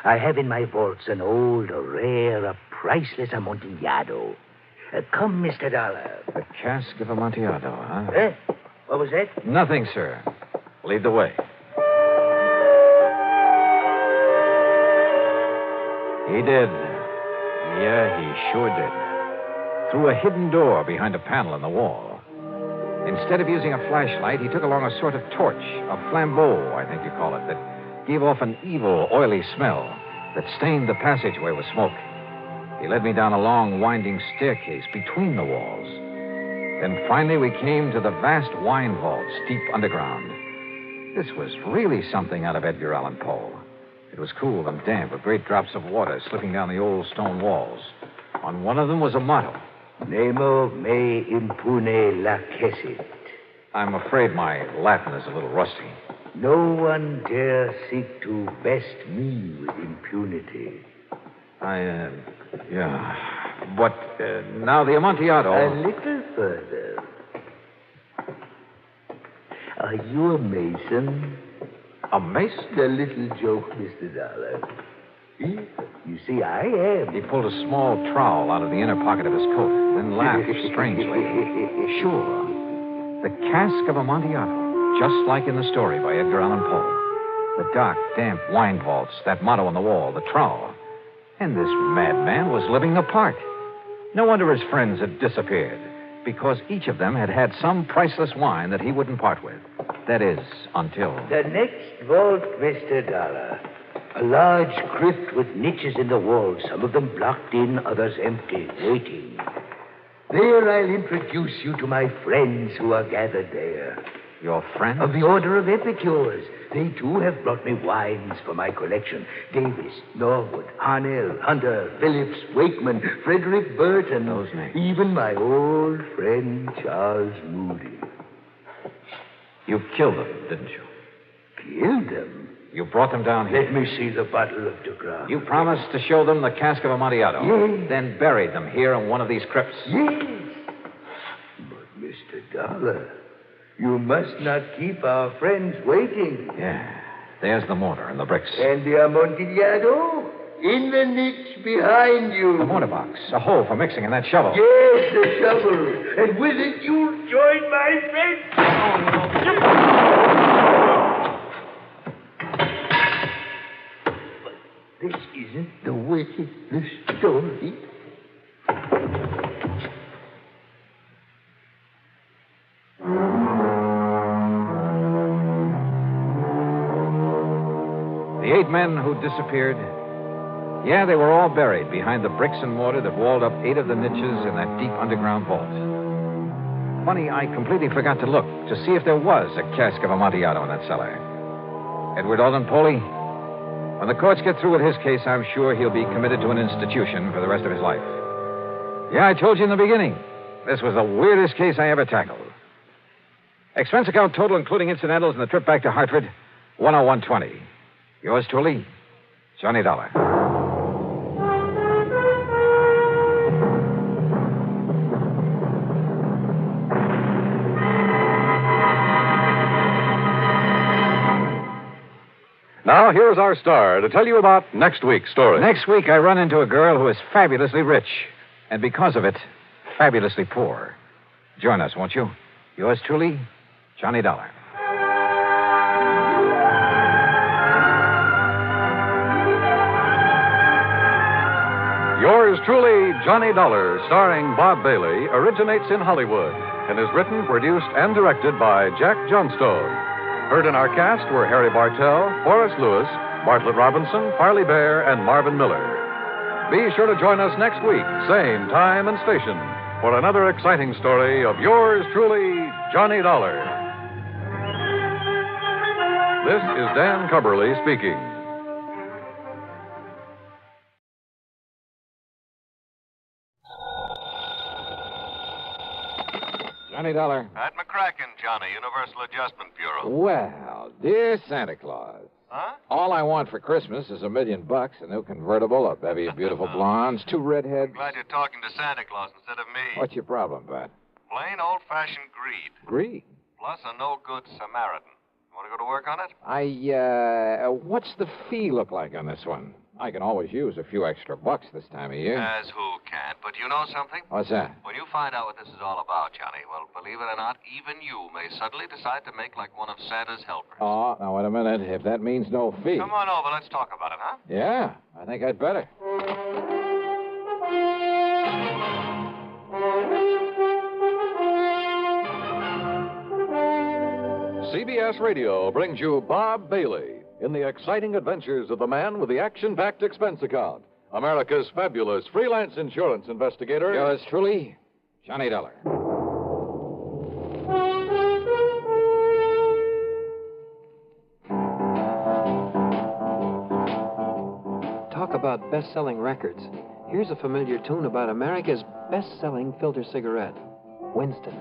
I have in my vaults an old, a rare, a priceless Amontillado. Come, Mr. Dollar. The cask of Amontillado, huh? What was that? Nothing, sir. Lead the way. He did. Yeah, he sure did. Through a hidden door behind a panel in the wall. Instead of using a flashlight, he took along a sort of torch, a flambeau, I think you call it, that gave off an evil, oily smell that stained the passageway with smoke. He led me down a long, winding staircase between the walls. Then finally we came to the vast wine vaults deep underground. This was really something out of Edgar Allan Poe. It was cool and damp with great drops of water slipping down the old stone walls. On one of them was a motto. Nemo me impune lacessit. I'm afraid my Latin is a little rusty. No one dare seek to best me with impunity. Yeah. But now the Amontillado. A little further. Are you a mason? A mason? A little joke, Mr. Dollar. You see, I am. He pulled a small trowel out of the inner pocket of his coat, then laughed strangely. Sure. The cask of Amontillado, just like in the story by Edgar Allan Poe. The dark, damp wine vaults, that motto on the wall, the trowel. And this madman was living the part. No wonder his friends had disappeared, because each of them had had some priceless wine that he wouldn't part with. That is, until... The next vault, Mr. Dollar. A large crypt with niches in the wall, some of them blocked in, others empty, waiting. There I'll introduce you to my friends who are gathered there. Your friends? Of the Order of Epicures. They, too, have brought me wines for my collection. Davis, Norwood, Harnell, Hunter, Phillips, Wakeman, Frederick Burton. Those names. Even my old friend Charles Moody. You killed them, didn't you? Killed them? You brought them down here. Let me see the bottle of de Gras. You promised to show them the cask of Amontillado. Yes. Then buried them here in one of these crypts. Yes. But, Mr. Dollar, you must not keep our friends waiting. Yeah. There's the mortar and the bricks. And the Amontillado? In the niche behind you. The mortar box. A hole for mixing and that shovel. Yes, the shovel. And with it, you'll join my friends. But this isn't the way the story... The 8 men who disappeared, yeah, they were all buried behind the bricks and mortar that walled up 8 of the niches in that deep underground vault. Funny, I completely forgot to look to see if there was a cask of Amontillado in that cellar. Edward Alden Poley, when the courts get through with his case, I'm sure he'll be committed to an institution for the rest of his life. Yeah, I told you in the beginning, this was the weirdest case I ever tackled. Expense account total, including incidentals and the trip back to Hartford, $101.20. Yours truly, Johnny Dollar. Now, here's our star to tell you about next week's story. Next week, I run into a girl who is fabulously rich, and because of it, fabulously poor. Join us, won't you? Yours truly, Johnny Dollar. Yours truly, Johnny Dollar, starring Bob Bailey, originates in Hollywood and is written, produced, and directed by Jack Johnstone. Heard in our cast were Harry Bartell, Forrest Lewis, Bartlett Robinson, Farley Bear, and Marvin Miller. Be sure to join us next week, same time and station, for another exciting story of yours truly, Johnny Dollar. This is Dan Cubberly speaking. Johnny Dollar. Pat McCracken, Johnny, Universal Adjustment Bureau. Well, dear Santa Claus. Huh? All I want for Christmas is $1 million, a new convertible, a bevy of beautiful blondes, 2 redheads. Glad you're talking to Santa Claus instead of me. What's your problem, Pat? Plain old-fashioned greed. Greed? Plus a no-good Samaritan. You want to go to work on it? What's the fee look like on this one? I can always use a few extra bucks this time of year. As who can't. But you know something? What's that? When you find out what this is all about, Johnny, well, believe it or not, even you may suddenly decide to make like one of Santa's helpers. Oh, now, wait a minute. If that means no fee. Come on over. Let's talk about it, huh? Yeah, I think I'd better. CBS Radio brings you Bob Bailey in the exciting adventures of the man with the action-packed expense account, America's fabulous freelance insurance investigator. Yours truly, Johnny Dollar. Talk about best-selling records. Here's a familiar tune about America's best-selling filter cigarette, Winston.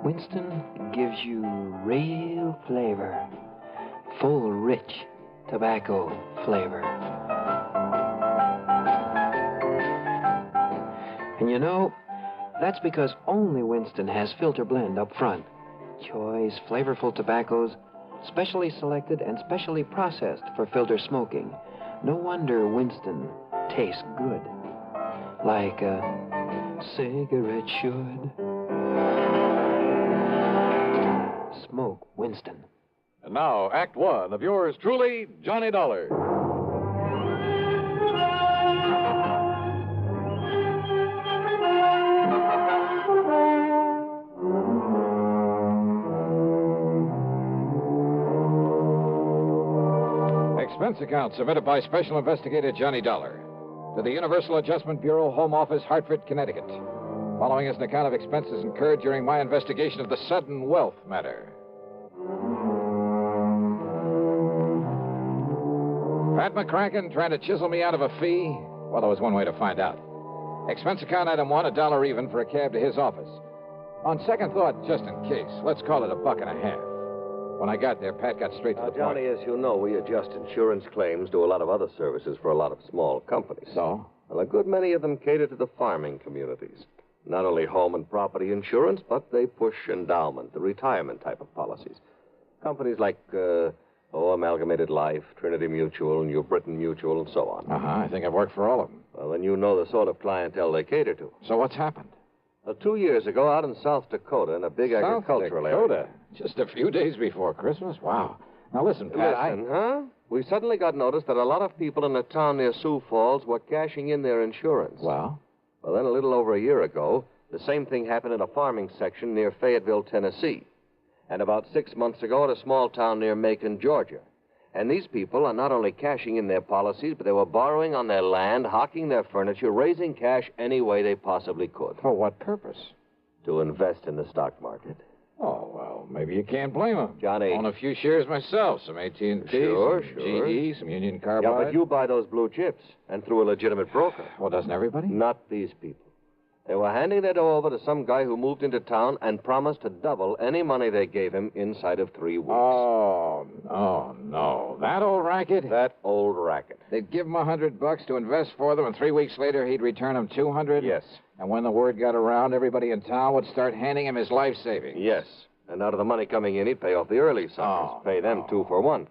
Winston gives you real flavor, full, rich tobacco flavor. And you know, that's because only Winston has filter blend up front. Choice, flavorful tobaccos, specially selected and specially processed for filter smoking. No wonder Winston tastes good, like a cigarette should. Smoke Winston. And now, Act One of yours truly, Johnny Dollar. Expense account submitted by Special Investigator Johnny Dollar to the Universal Adjustment Bureau, Home Office, Hartford, Connecticut. Following is an account of expenses incurred during my investigation of the sudden wealth matter. Pat McCracken trying to chisel me out of a fee? Well, there was one way to find out. Expense account item 1, $1 even for a cab to his office. On second thought, just in case, let's call it $1.50. When I got there, Pat got straight to the point. Johnny, as you know, we adjust insurance claims, do a lot of other services for a lot of small companies. So? Well, a good many of them cater to the farming communities. Not only home and property insurance, but they push endowment, the retirement type of policies. Companies like, Amalgamated Life, Trinity Mutual, New Britain Mutual, and so on. I think I've worked for all of them. Well, then you know the sort of clientele they cater to. So what's happened? 2 years ago, out in South Dakota, in a big agricultural area. Just a few days before Christmas? Wow. Now, listen, Pat, Huh? We suddenly got notice that a lot of people in a town near Sioux Falls were cashing in their insurance. Well, then a little over a year ago, the same thing happened in a farming section near Fayetteville, Tennessee. And about 6 months ago at a small town near Macon, Georgia. And these people are not only cashing in their policies, but they were borrowing on their land, hawking their furniture, raising cash any way they possibly could. For what purpose? To invest in the stock market. Oh, well, maybe you can't blame them. Johnny. Own a few shares myself, some AT&T, Sure. GE, some Union Carbide. Yeah, but you buy those blue chips, and through a legitimate broker. Well, doesn't everybody? Not these people. They were handing their dough over to some guy who moved into town and promised to double any money they gave him inside of 3 weeks. Oh, no. That old racket? That old racket. They'd give him $100 to invest for them, and 3 weeks later he'd return them $200? Yes. And when the word got around, everybody in town would start handing him his life savings. Yes. And out of the money coming in, he'd pay off the early suckers. Pay them 2 for 1.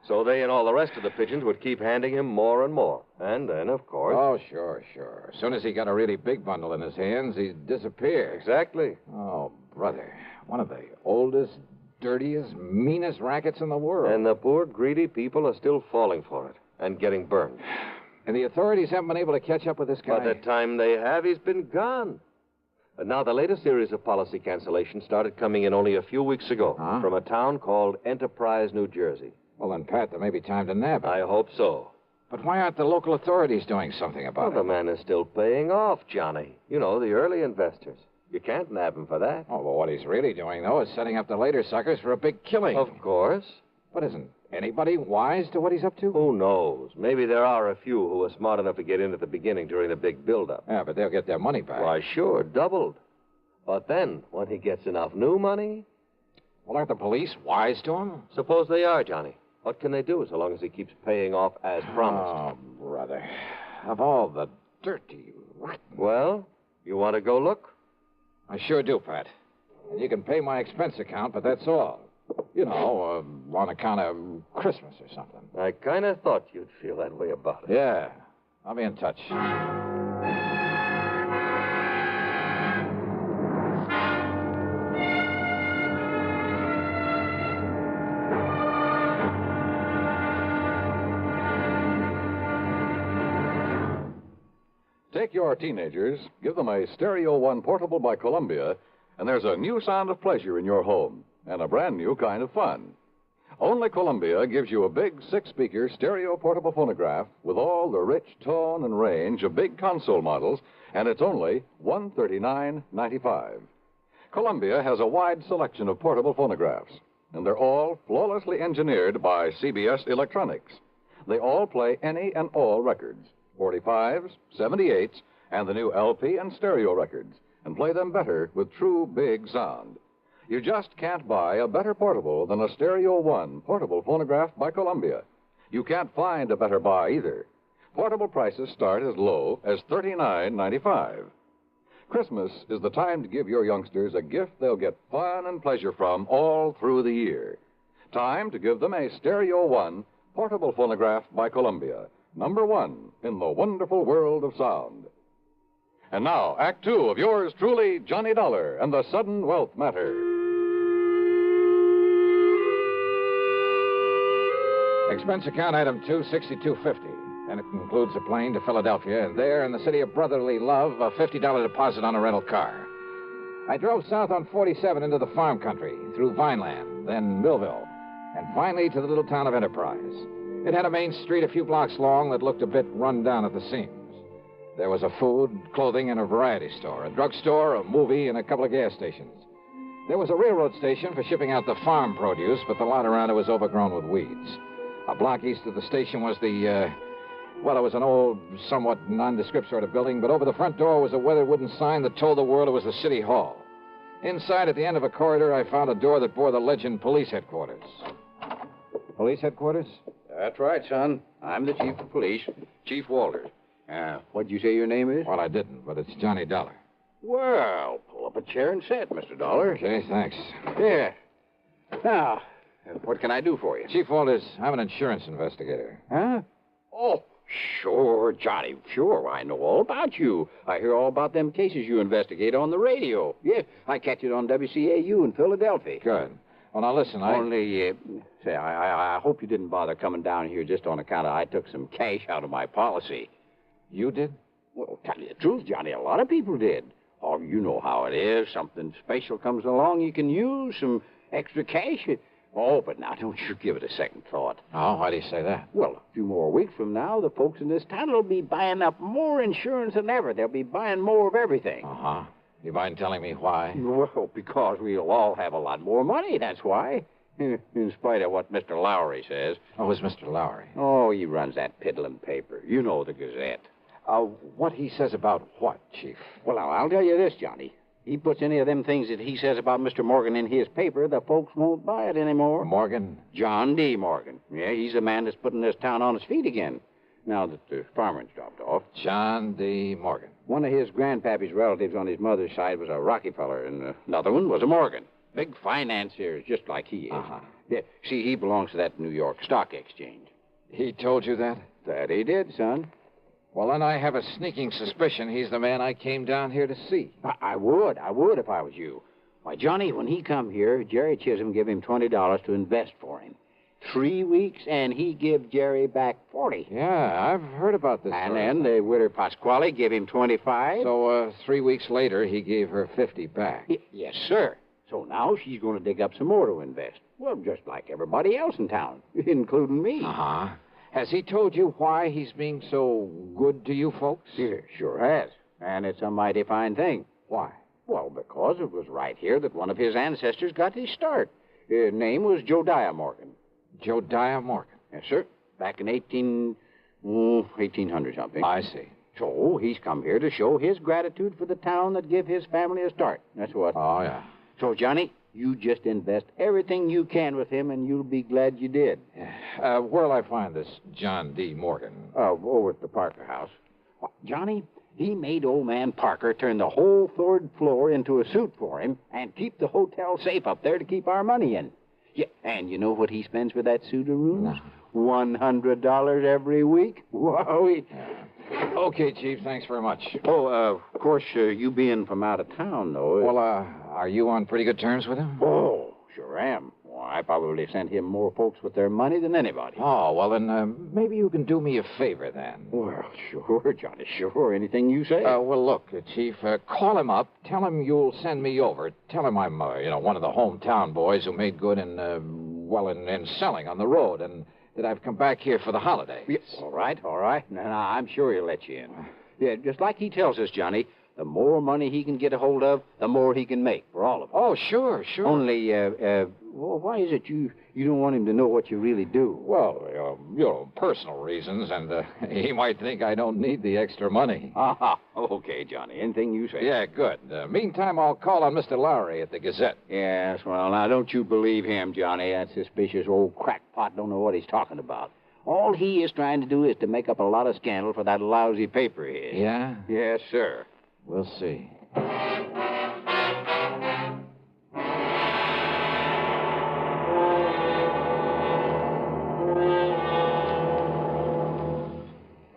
So they and all the rest of the pigeons would keep handing him more and more. And then, of course... Oh, sure. As soon as he got a really big bundle in his hands, he'd disappear. Exactly. Oh, brother. One of the oldest, dirtiest, meanest rackets in the world. And the poor, greedy people are still falling for it and getting burned. And the authorities haven't been able to catch up with this guy? By the time they have, he's been gone. And now the latest series of policy cancellations started coming in only a few weeks ago from a town called Enterprise, New Jersey. Well, then, Pat, there may be time to nab him. I hope so. But why aren't the local authorities doing something about it? The man is still paying off, Johnny. You know, the early investors. You can't nab him for that. Oh, well, what he's really doing, though, is setting up the later suckers for a big killing. Of course. But isn't anybody wise to what he's up to? Who knows? Maybe there are a few who are smart enough to get in at the beginning during the big build-up. Yeah, but they'll get their money back. Why, sure, doubled. But then, when he gets enough new money... Well, aren't the police wise to him? Suppose they are, Johnny. What can they do so long as he keeps paying off as promised? Oh, brother. Of all the dirty, rotten... Well, you want to go look? I sure do, Pat. And you can pay my expense account, but that's all. You know, on account of Christmas or something. I kind of thought you'd feel that way about it. Yeah. I'll be in touch. Take your teenagers, give them a Stereo One portable by Columbia, and there's a new sound of pleasure in your home and a brand new kind of fun. Only Columbia gives you a big 6-speaker stereo portable phonograph with all the rich tone and range of big console models, and it's only $139.95. Columbia has a wide selection of portable phonographs, and they're all flawlessly engineered by CBS Electronics. They all play any and all records. 45s, 78s, and the new LP and stereo records, and play them better with true big sound. You just can't buy a better portable than a Stereo One portable phonograph by Columbia. You can't find a better buy either. Portable prices start as low as $39.95. Christmas is the time to give your youngsters a gift they'll get fun and pleasure from all through the year. Time to give them a Stereo One portable phonograph by Columbia. Number 1 in the wonderful world of sound. And now, Act 2 of yours truly, Johnny Dollar and the Sudden Wealth Matter. Expense account item 2, $62.50. And it includes a plane to Philadelphia, and there, in the city of brotherly love, a $50 deposit on a rental car. I drove south on 47 into the farm country, through Vineland, then Millville, and finally to the little town of Enterprise. It had a main street a few blocks long that looked a bit run down at the seams. There was a food, clothing, and a variety store, a drugstore, a movie, and a couple of gas stations. There was a railroad station for shipping out the farm produce, but the lot around it was overgrown with weeds. A block east of the station was it was an old, somewhat nondescript sort of building, but over the front door was a weathered wooden sign that told the world it was the city hall. Inside, at the end of a corridor, I found a door that bore the legend Police Headquarters. Police Headquarters? That's right, son. I'm the chief of police, Chief Walters. What'd you say your name is? Well, I didn't, but it's Johnny Dollar. Well, pull up a chair and sit, Mr. Dollar. Okay, thanks. Yeah. Now, what can I do for you? Chief Walters, I'm an insurance investigator. Huh? Oh, sure, Johnny. Sure, I know all about you. I hear all about them cases you investigate on the radio. Yeah, I catch it on WCAU in Philadelphia. Good. Well, now listen, I hope you didn't bother coming down here just on account of I took some cash out of my policy. You did? Well, tell you the truth, Johnny, a lot of people did. Oh, you know how it is. Something special comes along, you can use some extra cash. Oh, but now don't you give it a second thought. Oh, why do you say that? Well, a few more weeks from now, the folks in this town will be buying up more insurance than ever. They'll be buying more of everything. Uh-huh. You mind telling me why? Well, because we'll all have a lot more money, that's why. In spite of what Mr. Lowry says. Oh, who's Mr. Lowry? Oh, he runs that piddling paper. You know, the Gazette. What he says about what, Chief? Well, now, I'll tell you this, Johnny. He puts any of them things that he says about Mr. Morgan in his paper, the folks won't buy it anymore. Morgan? John D. Morgan. Yeah, he's the man that's putting this town on its feet again, now that the farmer's dropped off. John D. Morgan. One of his grandpappy's relatives on his mother's side was a Rockefeller, and another one was a Morgan. Big financiers, just like he is. Yeah, see, he belongs to that New York Stock Exchange. He told you that? That he did, son. Well, then I have a sneaking suspicion he's the man I came down here to see. I would if I was you. Why, Johnny, when he come here, Jerry Chisholm gave him $20 to invest for him. 3 weeks, and he give Jerry back 40. Yeah, I've heard about this. And then the widow Pasquale gave him 25. So, 3 weeks later, he gave her 50 back. Yes, sir. So now she's going to dig up some more to invest. Well, just like everybody else in town, including me. Has he told you why he's being so good to you folks? Yeah, sure has. And it's a mighty fine thing. Why? Well, because it was right here that one of his ancestors got his start. His name was Josiah Morgan. Josiah Morgan? Yes, sir. Back in 1800 something. I see. So he's come here to show his gratitude for the town that gave his family a start. That's what. Oh, yeah. So, Johnny, you just invest everything you can with him, and you'll be glad you did. Where'll I find this John D. Morgan? Over at the Parker house. Well, Johnny, he made old man Parker turn the whole third floor into a suite for him and keep the hotel safe up there to keep our money in. Yeah, and you know what he spends for that suite of rooms? $100 every week. Whoa. Okay, Chief, thanks very much. Of course, you being from out of town, though. Well, are you on pretty good terms with him? Oh, sure am. Well, I probably sent him more folks with their money than anybody. Oh, well, then maybe you can do me a favor, then. Well, sure, Johnny, sure. Anything you say. Well, look, Chief, call him up. Tell him you'll send me over. Tell him I'm, one of the hometown boys who made good in selling on the road, and that I've come back here for the holidays. Yes. All right. No, I'm sure he'll let you in. Yeah, just like he tells us, Johnny, the more money he can get a hold of, the more he can make for all of us. Oh, sure. Only, why is it you don't want him to know what you really do? Well, personal reasons, and he might think I don't need the extra money. Okay, Johnny, anything you say. Yeah, good. Meantime, I'll call on Mr. Lowry at the Gazette. Yes, well, now, don't you believe him, Johnny. That suspicious old crackpot don't know what he's talking about. All he is trying to do is to make up a lot of scandal for that lousy paper of his. Yeah? Yes, sir. We'll see.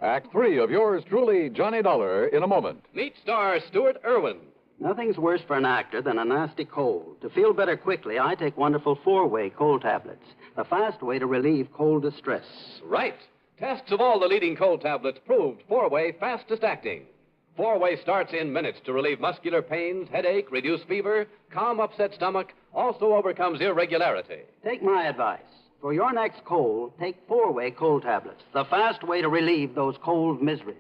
Act 3 of yours truly, Johnny Dollar, in a moment. Meet star Stuart Irwin. Nothing's worse for an actor than a nasty cold. To feel better quickly, I take wonderful 4-way cold tablets, the fast way to relieve cold distress. Right. Tests of all the leading cold tablets proved 4-way fastest acting. 4-way starts in minutes to relieve muscular pains, headache, reduce fever, calm upset stomach, also overcomes irregularity. Take my advice. For your next cold, take 4-way cold tablets, the fast way to relieve those cold miseries.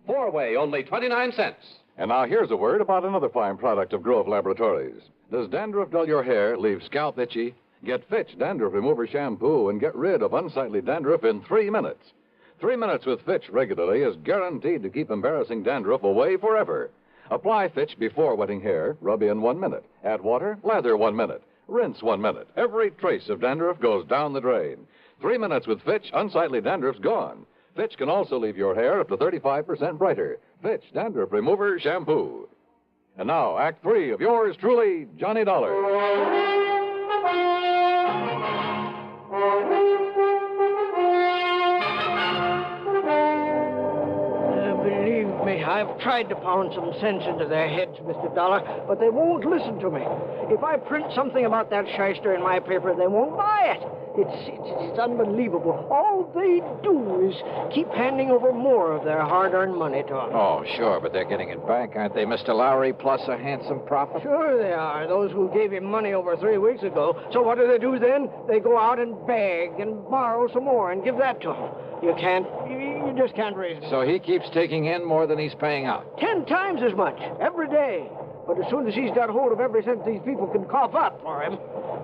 4-way, only 29 cents. And now here's a word about another fine product of Grove Laboratories. Does dandruff dull your hair, leave scalp itchy? Get Fitch Dandruff Remover Shampoo and get rid of unsightly dandruff in 3 minutes. 3 minutes with Fitch regularly is guaranteed to keep embarrassing dandruff away forever. Apply Fitch before wetting hair, rub in 1 minute. Add water, lather 1 minute. Rinse 1 minute. Every trace of dandruff goes down the drain. 3 minutes with Fitch, unsightly dandruff's gone. Fitch can also leave your hair up to 35% brighter. Fitch Dandruff Remover Shampoo. And now, Act 3 of yours truly, Johnny Dollar. Believe me, I've tried to pound some sense into their heads, Mr. Dollar, but they won't listen to me. If I print something about that shyster in my paper, they won't buy it. It's unbelievable. All they do is keep handing over more of their hard-earned money to us. Oh, sure, but they're getting it back, aren't they, Mr. Lowry, plus a handsome profit? Sure they are, those who gave him money over 3 weeks ago. So what do they do then? They go out and beg and borrow some more and give that to him. You just can't reason. So he keeps taking in more than he's paying out? 10 times as much, every day. But as soon as he's got hold of every cent these people can cough up for him,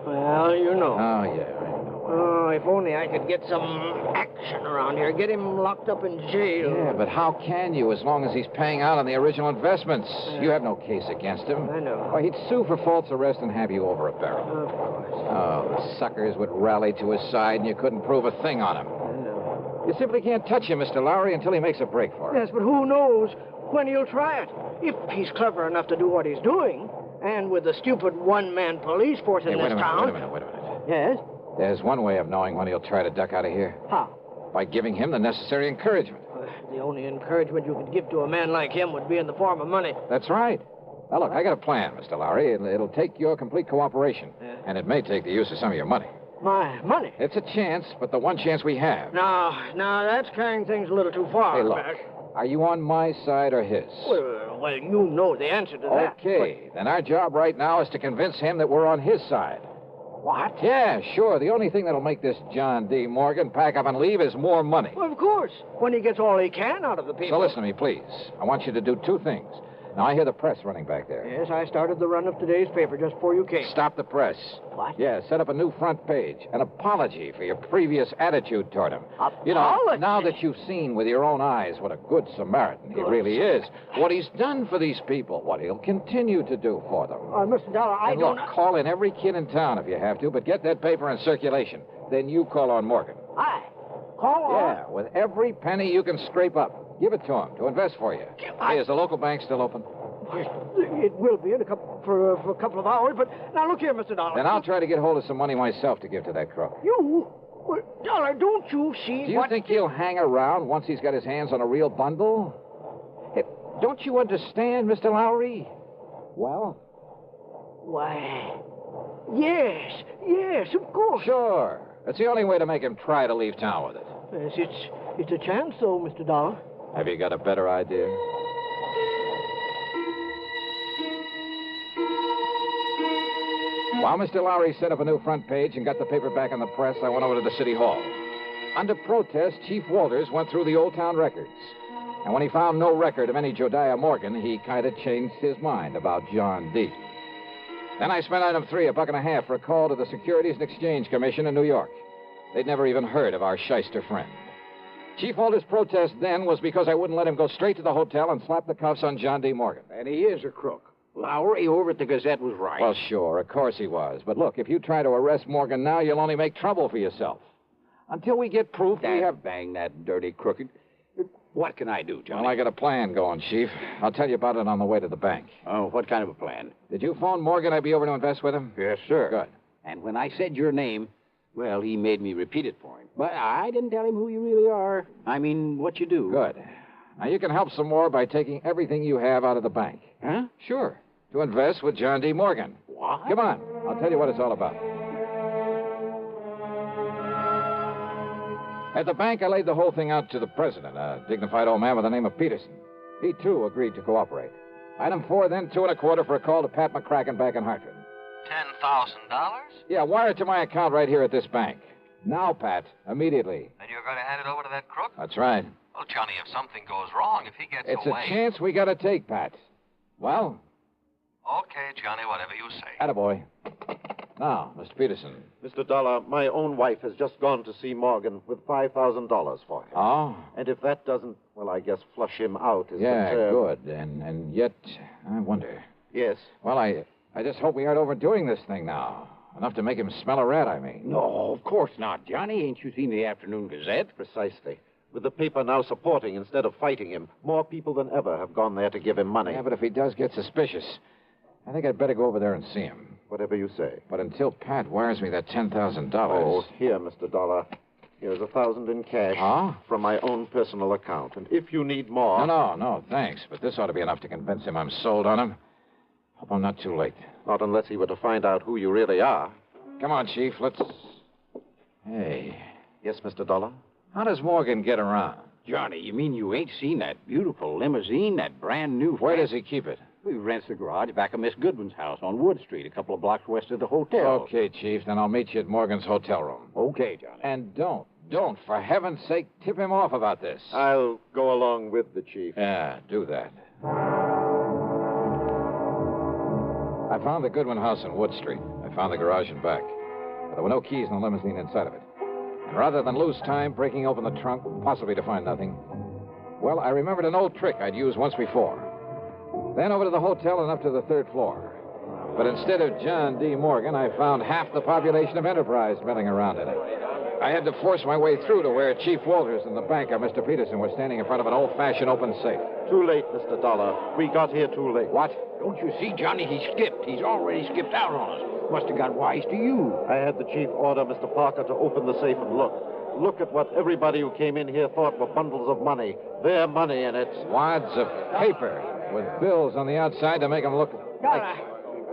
well, you know. Oh, yeah, I know. Oh, if only I could get some action around here. Get him locked up in jail. Yeah, but how can you as long as he's paying out on the original investments? You have no case against him. I know. Why, he'd sue for false arrest and have you over a barrel. Of course. Oh, the suckers would rally to his side and you couldn't prove a thing on him. I know. You simply can't touch him, Mr. Lowry, until he makes a break for it. Yes, but who knows when he'll try it? If he's clever enough to do what he's doing, and with the stupid one-man police force in this town... Wait a minute. Yes? There's one way of knowing when he'll try to duck out of here. How? By giving him the necessary encouragement. The only encouragement you could give to a man like him would be in the form of money. That's right. Now, look, I got a plan, Mr. Lowry. It'll take your complete cooperation. And it may take the use of some of your money. My money? It's a chance, but the one chance we have. Now, that's carrying things a little too far. Hey, look. Back. Are you on my side or his? Well, you know the answer to that. Okay, then our job right now is to convince him that we're on his side. What? Yeah, sure. The only thing that'll make this John D. Morgan pack up and leave is more money. Well, of course. When he gets all he can out of the people. So listen to me, please. I want you to do two things. Now, I hear the press running back there. Yes, I started the run of today's paper just before you came. Stop the press. What? Yeah, set up a new front page. An apology for your previous attitude toward him. Apology? You know, now that you've seen with your own eyes what a good Samaritan he really is, what he's done for these people, what he'll continue to do for them. Mr. Dollar, I And don't... look, call in every kid in town if you have to, but get that paper in circulation. Then you call on Morgan. Call on? Yeah, with every penny you can scrape up. Give it to him to invest for you. Hey, is the local bank still open? It will be in for a couple of hours, but now look here, Mr. Dollar. Then I'll try to get hold of some money myself to give to that crook. You? Well, Dollar, don't you see Do you think he'll hang around once he's got his hands on a real bundle? Hey, don't you understand, Mr. Lowry? Well? Why, yes, of course. Sure. It's the only way to make him try to leave town with it. Yes, it's a chance, though, Mr. Dollar. Have you got a better idea? While Mr. Lowry set up a new front page and got the paper back in the press, I went over to the city hall. Under protest, Chief Walters went through the old town records. And when he found no record of any Jodiah Morgan, he kind of changed his mind about John D. Then I spent item 3, $1.50 for a call to the Securities and Exchange Commission in New York. They'd never even heard of our shyster friend. Chief Walters' protest then was because I wouldn't let him go straight to the hotel and slap the cuffs on John D. Morgan. And he is a crook. Lowry over at the Gazette was right. Well, sure, of course he was. But look, if you try to arrest Morgan now, you'll only make trouble for yourself. Until we get proof, we have... Bang that dirty crooked. What can I do, Johnny? Well, I got a plan going, Chief. I'll tell you about it on the way to the bank. Oh, what kind of a plan? Did you phone Morgan I'd be over to invest with him? Yes, sir. Good. And when I said your name, well, he made me repeat it for him. But I didn't tell him who you really are. I mean, what you do. Good. Now, you can help some more by taking everything you have out of the bank. Huh? Sure. To invest with John D. Morgan. What? Come on. I'll tell you what it's all about. At the bank, I laid the whole thing out to the president, a dignified old man by the name of Peterson. He, too, agreed to cooperate. Item 4, then $2.25 for a call to Pat McCracken back in Hartford. $10,000? Yeah, wire it to my account right here at this bank. Now, Pat, immediately. Then you're going to hand it over to that crook? That's right. Well, Johnny, if something goes wrong, if he gets It's away... a chance we gotta take, Pat. Well? Okay, Johnny, whatever you say. Attaboy. Now, Mr. Peterson. Mr. Dollar, my own wife has just gone to see Morgan with $5,000 for him. Oh? And if that doesn't, well, I guess flush him out is Yeah, the term. good. And yet, I wonder. Yes? Well, I just hope we aren't overdoing this thing now. Enough to make him smell a rat, I mean. No, of course not, Johnny. Ain't you seen the Afternoon Gazette? Precisely. With the paper now supporting instead of fighting him, more people than ever have gone there to give him money. Yeah, but if he does get suspicious, I think I'd better go over there and see him. Whatever you say. But until Pat wires me that $10,000... Oh, here, Mr. Dollar. Here's $1,000 in cash. Huh? From my own personal account. And if you need more... No, thanks. But this ought to be enough to convince him I'm sold on him. Hope I'm not too late. Not unless he were to find out who you really are. Come on, Chief. Let's... Hey. Yes, Mr. Dollar? How does Morgan get around? Johnny, you mean you ain't seen that beautiful limousine, that brand new... Where does he keep it? He rents the garage back of Miss Goodwin's house on Wood Street, a couple of blocks west of the hotel. Okay, Chief. Then I'll meet you at Morgan's hotel room. Okay, Johnny. And don't, for heaven's sake, tip him off about this. I'll go along with the chief. Yeah, do that. I found the Goodwin house on Wood Street. I found the garage and back. But there were no keys in the limousine inside of it. And rather than lose time breaking open the trunk, possibly to find nothing, well, I remembered an old trick I'd used once before. Then over to the hotel and up to the third floor. But instead of John D. Morgan, I found half the population of Enterprise milling around in it. I had to force my way through to where Chief Walters and the banker, Mr. Peterson, were standing in front of an old-fashioned open safe. Too late, Mr. Dollar. We got here too late. What? Don't you see, Johnny? He skipped. He's already skipped out on us. Must have got wise to you. I had the chief order Mr. Parker to open the safe and look. Look at what everybody who came in here thought were bundles of money. Their money in it. Wads of paper with bills on the outside to make them look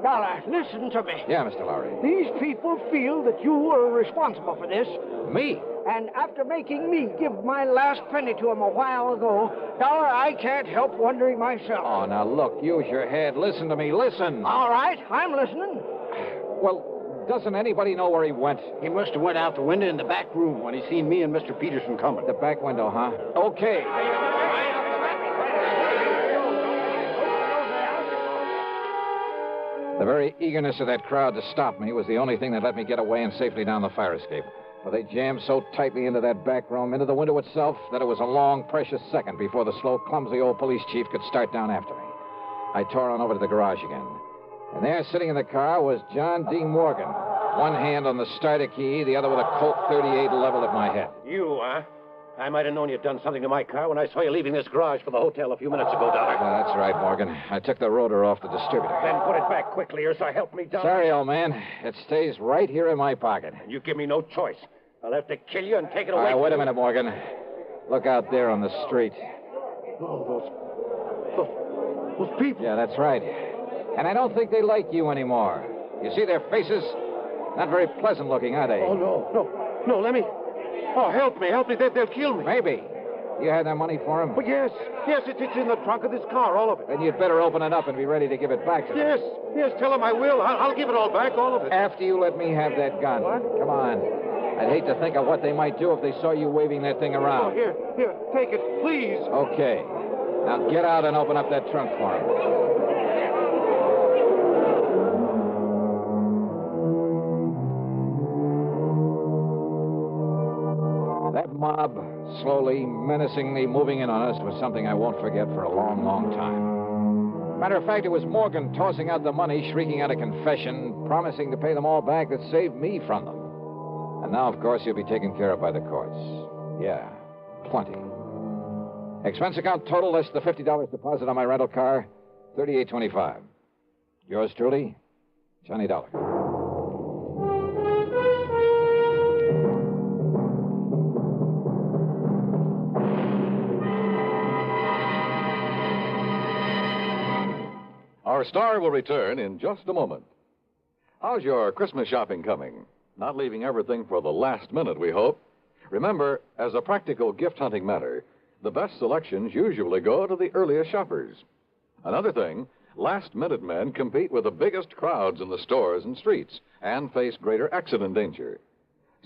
Dollar, listen to me. Yeah, Mr. Lowry. These people feel that you were responsible for this. Me? And after making me give my last penny to them a while ago, Dollar, I can't help wondering myself. Oh, now look, use your head. Listen to me. Listen. All right, I'm listening. Well, doesn't anybody know where he went? He must have went out the window in the back room when he seen me and Mr. Peterson coming. The back window, huh? Okay. The very eagerness of that crowd to stop me was the only thing that let me get away and safely down the fire escape. For they jammed so tightly into that back room, into the window itself, that it was a long, precious second before the slow, clumsy old police chief could start down after me. I tore on over to the garage again. And there, sitting in the car, was John D. Morgan. One hand on the starter key, the other with a Colt 38 leveled at my head. You, huh? I might have known you'd done something to my car when I saw you leaving this garage for the hotel a few minutes ago, Dollar. That's right, Morgan. I took the rotor off the distributor. Then put it back quickly, or so help me, Dollar. Sorry, old man. It stays right here in my pocket. You give me no choice. I'll have to kill you and take it away. All right, wait a minute, Morgan. Look out there on the street. Oh, those people. Yeah, that's right. And I don't think they like you anymore. You see their faces? Not very pleasant looking, are they? Oh, no, let me... Oh, help me. They'll kill me. Maybe. You had that money for them? But yes, it's in the trunk of this car, all of it. Then you'd better open it up and be ready to give it back to them. Yes, tell them I will. I'll give it all back, all of it. After you let me have that gun. What? Come on. I'd hate to think of what they might do if they saw you waving that thing around. Oh, here, take it, please. Okay. Now get out and open up that trunk for him. That mob, slowly, menacingly moving in on us, was something I won't forget for a long, long time. Matter of fact, it was Morgan tossing out the money, shrieking out a confession, promising to pay them all back that saved me from them. And now, of course, he'll be taken care of by the courts. Yeah, plenty. Expense account total less the $50 deposit on my rental car, $38.25. Yours truly, Johnny Dollar. Our star will return in just a moment. How's your Christmas shopping coming? Not leaving everything for the last minute, we hope. Remember, as a practical gift-hunting matter, the best selections usually go to the earliest shoppers. Another thing, last-minute men compete with the biggest crowds in the stores and streets and face greater accident danger.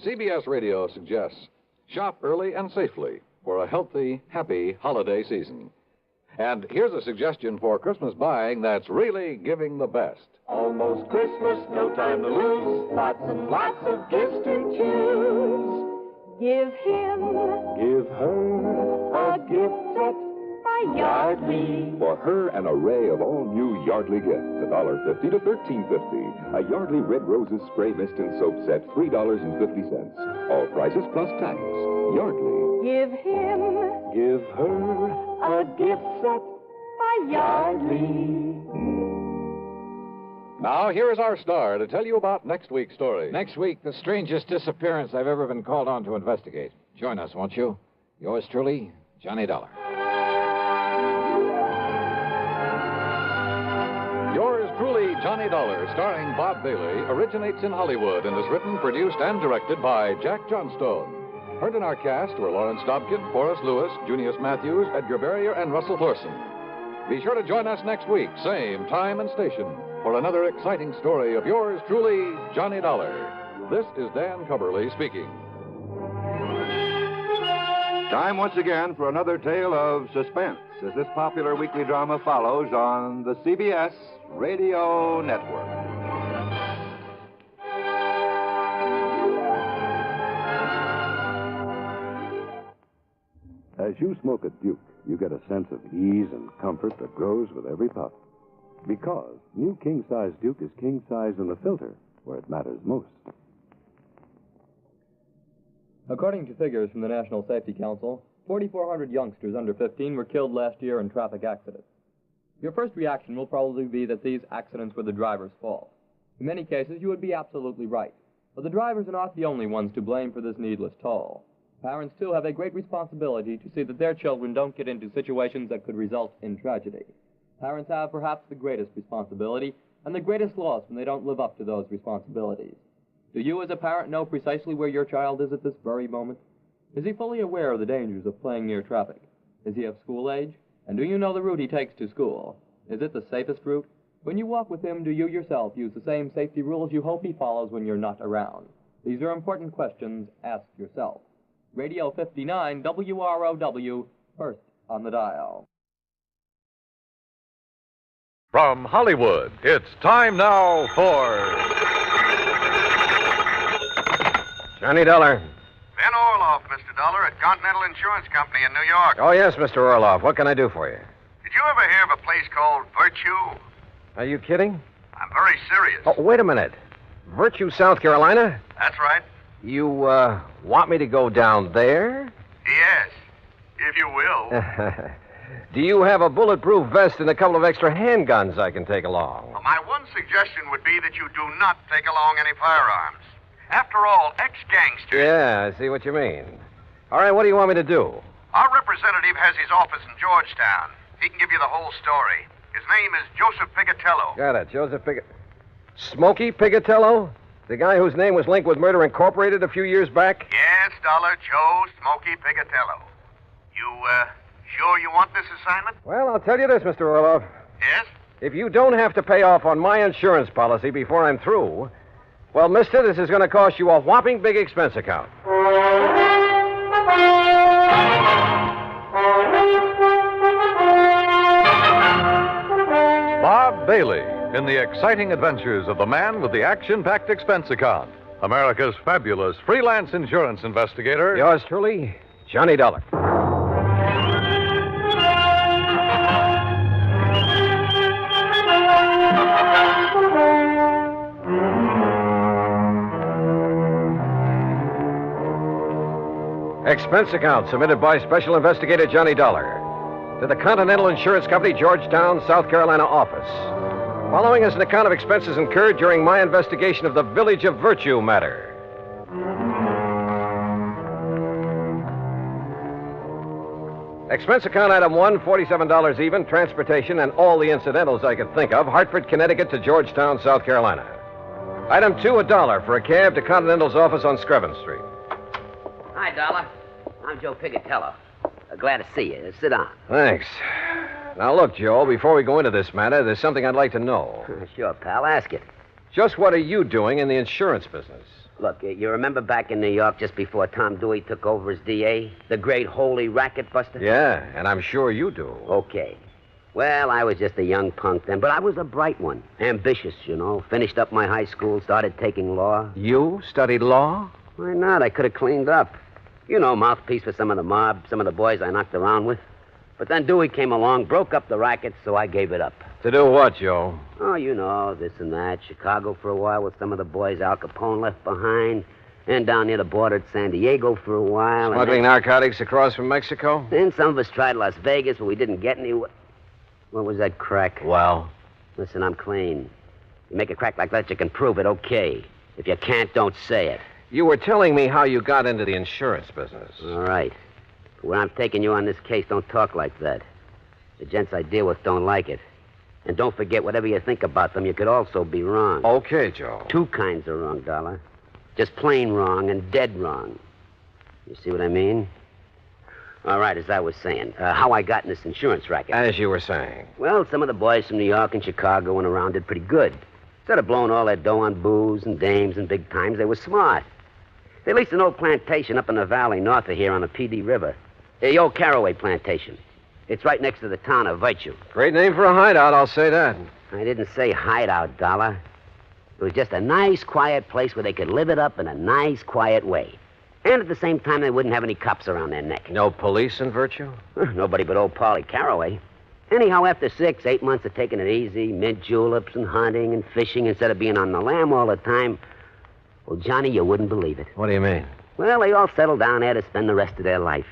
CBS Radio suggests shop early and safely for a healthy, happy holiday season. And here's a suggestion for Christmas buying that's really giving the best. Almost Christmas, no time to lose. Lots and lots of gifts to choose. Give him, Give her a gift set by Yardley. For her, an array of all new Yardley gifts, $1.50 to $13.50. A Yardley Red Roses Spray Mist and Soap Set, $3.50. All prices plus tax. Yardley. Give him, Give her a gift set by Yardley. Now, here is our star to tell you about next week's story. Next week, the strangest disappearance I've ever been called on to investigate. Join us, won't you? Yours truly, Johnny Dollar. Yours truly, Johnny Dollar, starring Bob Bailey, originates in Hollywood and is written, produced, and directed by Jack Johnstone. Heard in our cast were Lawrence Dobkin, Forrest Lewis, Junius Matthews, Edgar Barrier, and Russell Thorson. Be sure to join us next week, same time and station, for another exciting story of yours truly, Johnny Dollar. This is Dan Cubberly speaking. Time once again for another tale of suspense as this popular weekly drama follows on the CBS Radio Network. As you smoke a Duke, you get a sense of ease and comfort that grows with every puff. Because new king-size Duke is king-size in the filter, where it matters most. According to figures from the National Safety Council, 4,400 youngsters under 15 were killed last year in traffic accidents. Your first reaction will probably be that these accidents were the driver's fault. In many cases, you would be absolutely right. But the drivers are not the only ones to blame for this needless toll. Parents, too, have a great responsibility to see that their children don't get into situations that could result in tragedy. Parents have perhaps the greatest responsibility and the greatest loss when they don't live up to those responsibilities. Do you, as a parent, know precisely where your child is at this very moment? Is he fully aware of the dangers of playing near traffic? Is he of school age? And do you know the route he takes to school? Is it the safest route? When you walk with him, do you yourself use the same safety rules you hope he follows when you're not around? These are important questions. Ask yourself. Radio 59 WROW, first on the dial. From Hollywood, it's time now for Johnny Dollar. Ben Orloff, Mr. Dollar, at Continental Insurance Company in New York. Oh, yes, Mr. Orloff. What can I do for you? Did you ever hear of a place called Virtue? Are you kidding? I'm very serious. Oh, wait a minute. Virtue, South Carolina? That's right. You, want me to go down there? Yes, if you will. Do you have a bulletproof vest and a couple of extra handguns I can take along? Well, my one suggestion would be that you do not take along any firearms. After all, ex-gangsters... Yeah, I see what you mean. All right, what do you want me to do? Our representative has his office in Georgetown. He can give you the whole story. His name is Joseph Pigatello. Got it, Joseph Smokey Pigatello? The guy whose name was linked with Murder Incorporated a few years back? Yes, Dollar, Joe Smokey Pigatello. You, sure you want this assignment? Well, I'll tell you this, Mr. Orloff. Yes? If you don't have to pay off on my insurance policy before I'm through, well, mister, this is going to cost you a whopping big expense account. Bob Bailey in the exciting adventures of the man with the action-packed expense account. America's fabulous freelance insurance investigator. Yours truly, Johnny Dollar. Expense account submitted by Special Investigator Johnny Dollar to the Continental Insurance Company, Georgetown, South Carolina office. Following is an account of expenses incurred during my investigation of the Village of Virtue matter. Expense account item 1, $47 even, transportation and all the incidentals I could think of, Hartford, Connecticut to Georgetown, South Carolina. Item 2, $1 for a cab to Continental's office on Screven Street. Hi, Dollar. I'm Joe Pigatello. Glad to see you. Sit down. Thanks. Now, look, Joe, before we go into this matter, there's something I'd like to know. Sure, pal. Ask it. Just what are you doing in the insurance business? Look, you remember back in New York just before Tom Dewey took over as DA? The great holy racket buster? Yeah, and I'm sure you do. Okay. Well, I was just a young punk then, but I was a bright one. Ambitious, you know. Finished up my high school, started taking law. You studied law? Why not? I could have cleaned up. You know, mouthpiece for some of the mob, some of the boys I knocked around with. But then Dewey came along, broke up the racket, so I gave it up. To do what, Joe? Oh, you know, this and that. Chicago for a while with some of the boys Al Capone left behind. And down near the border at San Diego for a while. Smuggling narcotics across from Mexico? Then some of us tried Las Vegas, but we didn't get anywhere. What was that crack? Well? Listen, I'm clean. You make a crack like that, you can prove it, okay. If you can't, don't say it. You were telling me how you got into the insurance business. All right. Where I'm taking you on this case, don't talk like that. The gents I deal with don't like it. And don't forget, whatever you think about them, you could also be wrong. Okay, Joe. Two kinds of wrong, Dollar. Just plain wrong and dead wrong. You see what I mean? All right, as I was saying, how I got in this insurance racket. As you were saying. Well, some of the boys from New York and Chicago and around did pretty good. Instead of blowing all their dough on booze and dames and big times, they were smart. They leased an old plantation up in the valley north of here on the PD River. The old Caraway plantation. It's right next to the town of Virtue. Great name for a hideout, I'll say that. I didn't say hideout, Dollar. It was just a nice, quiet place where they could live it up in a nice, quiet way. And at the same time, they wouldn't have any cops around their neck. No police in Virtue? Nobody but old Polly Caraway. Anyhow, after 8 months of taking it easy, mint juleps and hunting and fishing instead of being on the lam all the time, well, Johnny, you wouldn't believe it. What do you mean? Well, they all settled down there to spend the rest of their life.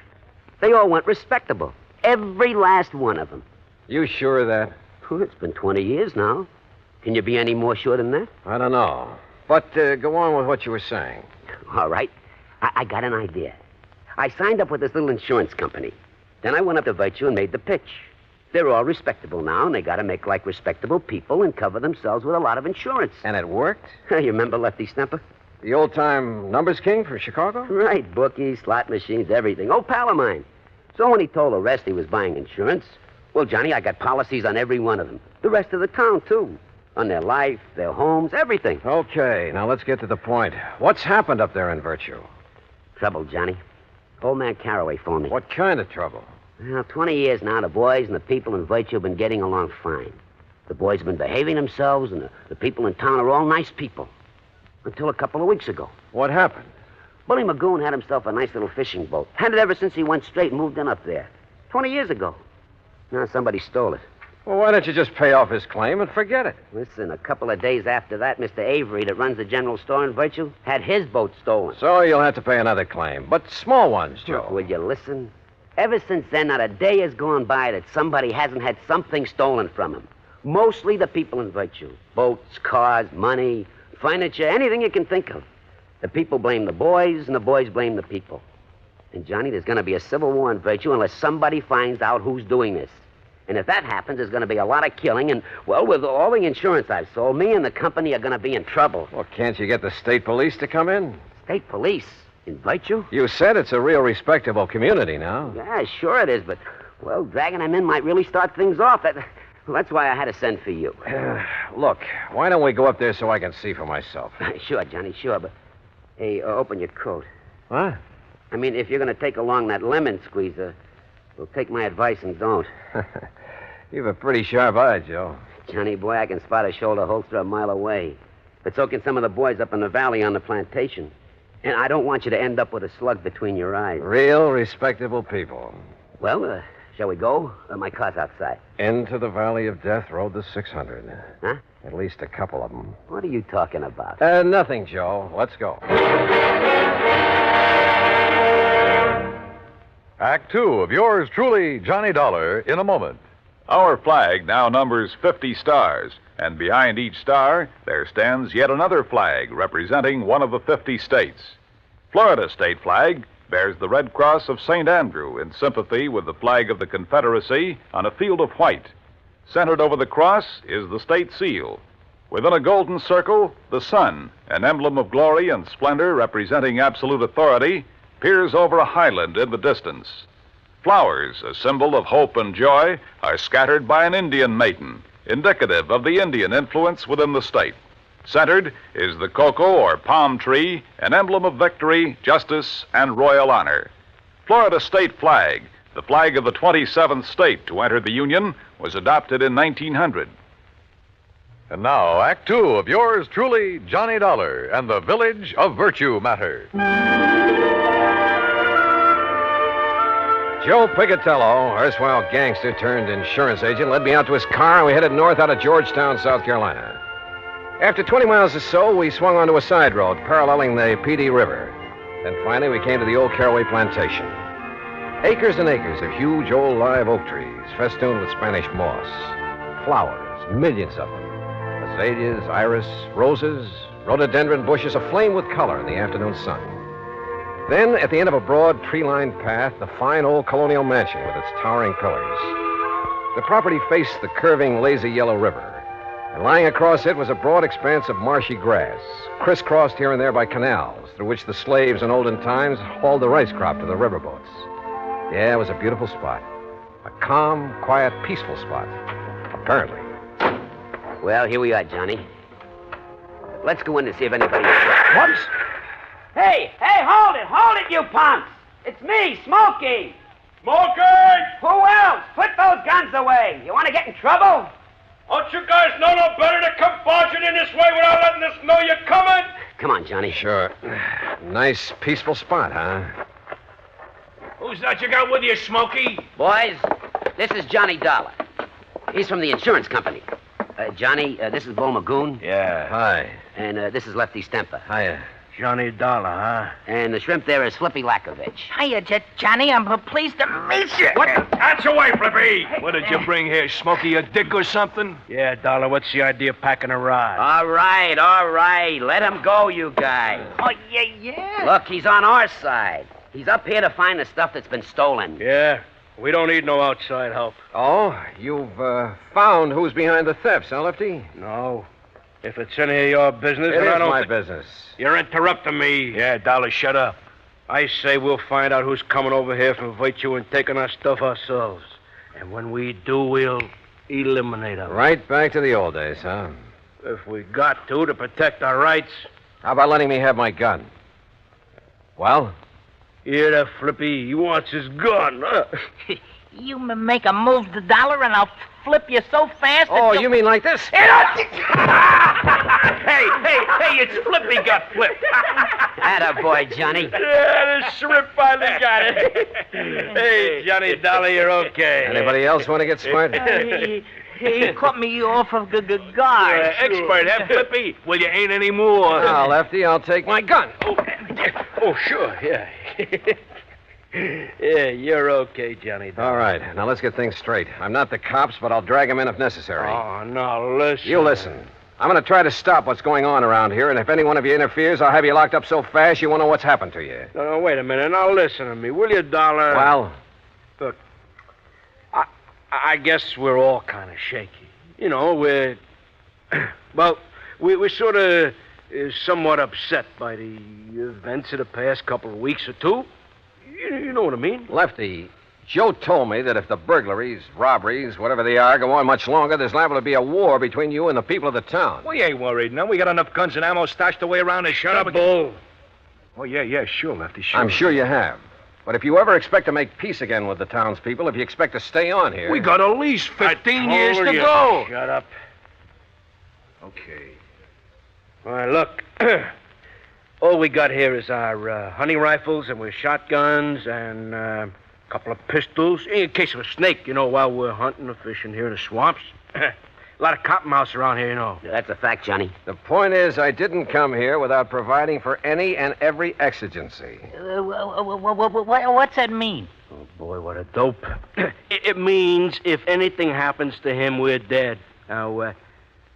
They all went respectable. Every last one of them. You sure of that? Well, it's been 20 years now. Can you be any more sure than that? I don't know. But go on with what you were saying. All right. I got an idea. I signed up with this little insurance company. Then I went up to Virtue and made the pitch. They're all respectable now, and they got to make like respectable people and cover themselves with a lot of insurance. And it worked? You remember Lefty Stemper? The old-time numbers king from Chicago? Right, bookies, slot machines, everything. Old pal of mine. So when he told the rest he was buying insurance, well, Johnny, I got policies on every one of them. The rest of the town, too. On their life, their homes, everything. Okay, now let's get to the point. What's happened up there in Virtue? Trouble, Johnny. Old man Caraway phoned me. What kind of trouble? Well, 20 years now, the boys and the people in Virtue have been getting along fine. The boys have been behaving themselves, and the people in town are all nice people. Until a couple of weeks ago. What happened? Bully Magoon had himself a nice little fishing boat. Had it ever since he went straight and moved in up there. 20 years ago. Now somebody stole it. Well, why don't you just pay off his claim and forget it? Listen, a couple of days after that, Mr. Avery, that runs the general store in Virtue, had his boat stolen. So you'll have to pay another claim. But small ones, Joe. Will you listen? Ever since then, not a day has gone by that somebody hasn't had something stolen from him. Mostly the people in Virtue. Boats, cars, money, furniture, anything you can think of. The people blame the boys, and the boys blame the people. And, Johnny, there's going to be a civil war in Virtue unless somebody finds out who's doing this. And if that happens, there's going to be a lot of killing, and, well, with all the insurance I've sold, me and the company are going to be in trouble. Well, can't you get the state police to come in? State police? In Virtue? You said it's a real respectable community now. Yeah, sure it is, but, well, dragging them in might really start things off. That's why I had to send for you. Look, why don't we go up there so I can see for myself? Sure, Johnny, sure, but... Hey, open your coat. What? I mean, if you're going to take along that lemon squeezer, well, take my advice and don't. You've a pretty sharp eye, Joe. Johnny, boy, I can spot a shoulder holster a mile away. But so can some of the boys up in the valley on the plantation. And I don't want you to end up with a slug between your eyes. Real respectable people. Well, shall we go? My car's outside. Into the Valley of Death rode the 600. Huh? At least a couple of them. What are you talking about? Nothing, Joe. Let's go. Act 2 of yours truly, Johnny Dollar, in a moment. Our flag now numbers 50 stars, and behind each star there stands yet another flag representing one of the 50 states. Florida's state flag bears the Red Cross of St. Andrew in sympathy with the flag of the Confederacy on a field of white. Centered over the cross is the state seal. Within a golden circle, the sun, an emblem of glory and splendor representing absolute authority, peers over a highland in the distance. Flowers, a symbol of hope and joy, are scattered by an Indian maiden, indicative of the Indian influence within the state. Centered is the cocoa or palm tree, an emblem of victory, justice, and royal honor. Florida's state flag, the flag of the 27th state to enter the Union, was adopted in 1900. And now, Act 2 of yours truly, Johnny Dollar, and the Village of Virtue Matter. Joe Pigatello, erstwhile gangster turned insurance agent, led me out to his car, and we headed north out of Georgetown, South Carolina. After 20 miles or so, we swung onto a side road paralleling the PD River. Then finally, we came to the old Caraway plantation. Acres and acres of huge old live oak trees, festooned with Spanish moss. Flowers, millions of them. Azaleas, iris, roses, rhododendron bushes aflame with color in the afternoon sun. Then, at the end of a broad, tree-lined path, the fine old colonial mansion with its towering pillars. The property faced the curving, lazy yellow river, and lying across it was a broad expanse of marshy grass, crisscrossed here and there by canals through which the slaves in olden times hauled the rice crop to the riverboats. Yeah, it was a beautiful spot. A calm, quiet, peaceful spot. Apparently. Well, here we are, Johnny. Let's go in to see if anybody... What? Hey, hold it, you punks! It's me, Smokey! Smokey! Who else? Put those guns away. You want to get in trouble? Don't you guys know no better to come barging in this way without letting us know you're coming? Come on, Johnny. Sure. Nice, peaceful spot, huh? Who's that you got with you, Smokey? Boys, this is Johnny Dollar. He's from the insurance company. Johnny, this is Bull Magoon. Yeah. Hi. And this is Lefty Stemper. Hiya. Johnny Dollar, huh? And the shrimp there is Flippy Lakovich. Hiya, Johnny. I'm pleased to meet you. What? That's away, Flippy. What did you bring here, Smokey? A dick or something? Yeah, Dollar, what's the idea of packing a rod? All right. Let him go, you guys. Oh, yeah. Look, he's on our side. He's up here to find the stuff that's been stolen. Yeah, we don't need no outside help. Oh, you've found who's behind the thefts, huh, Lefty? No. If it's any of your business, It then I is don't my thi- business. You're interrupting me. Yeah, Dollar, shut up. I say we'll find out who's coming over here from Virtue and taking our stuff ourselves. And when we do, we'll eliminate them. Right back to the old days, huh? If we got to protect our rights. How about letting me have my gun? Well? Hear that, Flippy? He wants his gun. You make a move to Dollar and I'll flip you so fast that Oh, you'll- you mean like this? Hey, it's Flippy got flipped. Attaboy, Johnny. Yeah, the shrimp finally got it. Hey, Johnny Dollar, you're okay. Anybody else want to get smart? He cut me off of the guard. Expert, huh, Flippy? Well, you ain't anymore. Now, Lefty, I'll take my gun. Oh, sure, yeah. Yeah, you're okay, Johnny Dollar. All right, now let's get things straight. I'm not the cops, but I'll drag them in if necessary. Oh, no, listen. You listen. I'm going to try to stop what's going on around here, and if any one of you interferes, I'll have you locked up so fast you won't know what's happened to you. No, wait a minute. Now listen to me, will you, Dollar? Well? Look, I guess we're all kind of shaky. You know, we're... Well, we're sort of somewhat upset by the events of the past couple of weeks or two. You know what I mean? Lefty, Joe told me that if the burglaries, robberies, whatever they are, go on much longer, there's liable to be a war between you and the people of the town. We ain't worried, no. We got enough guns and ammo stashed away around to shut up. Bull. Oh, yeah, sure, Lefty, sure. I'm sure you have. But if you ever expect to make peace again with the townspeople, if you expect to stay on here... We got at least 15 years to go. Shut up. Okay. All right, look. All we got here is our hunting rifles and we're shotguns and a couple of pistols in case of a snake, you know, while we're hunting or fishing here in the swamps. A lot of cottonmouths around here, you know. That's a fact, Johnny. The point is, I didn't come here without providing for any and every exigency. What's that mean? Oh, boy, what a dope. It means if anything happens to him, we're dead. Now,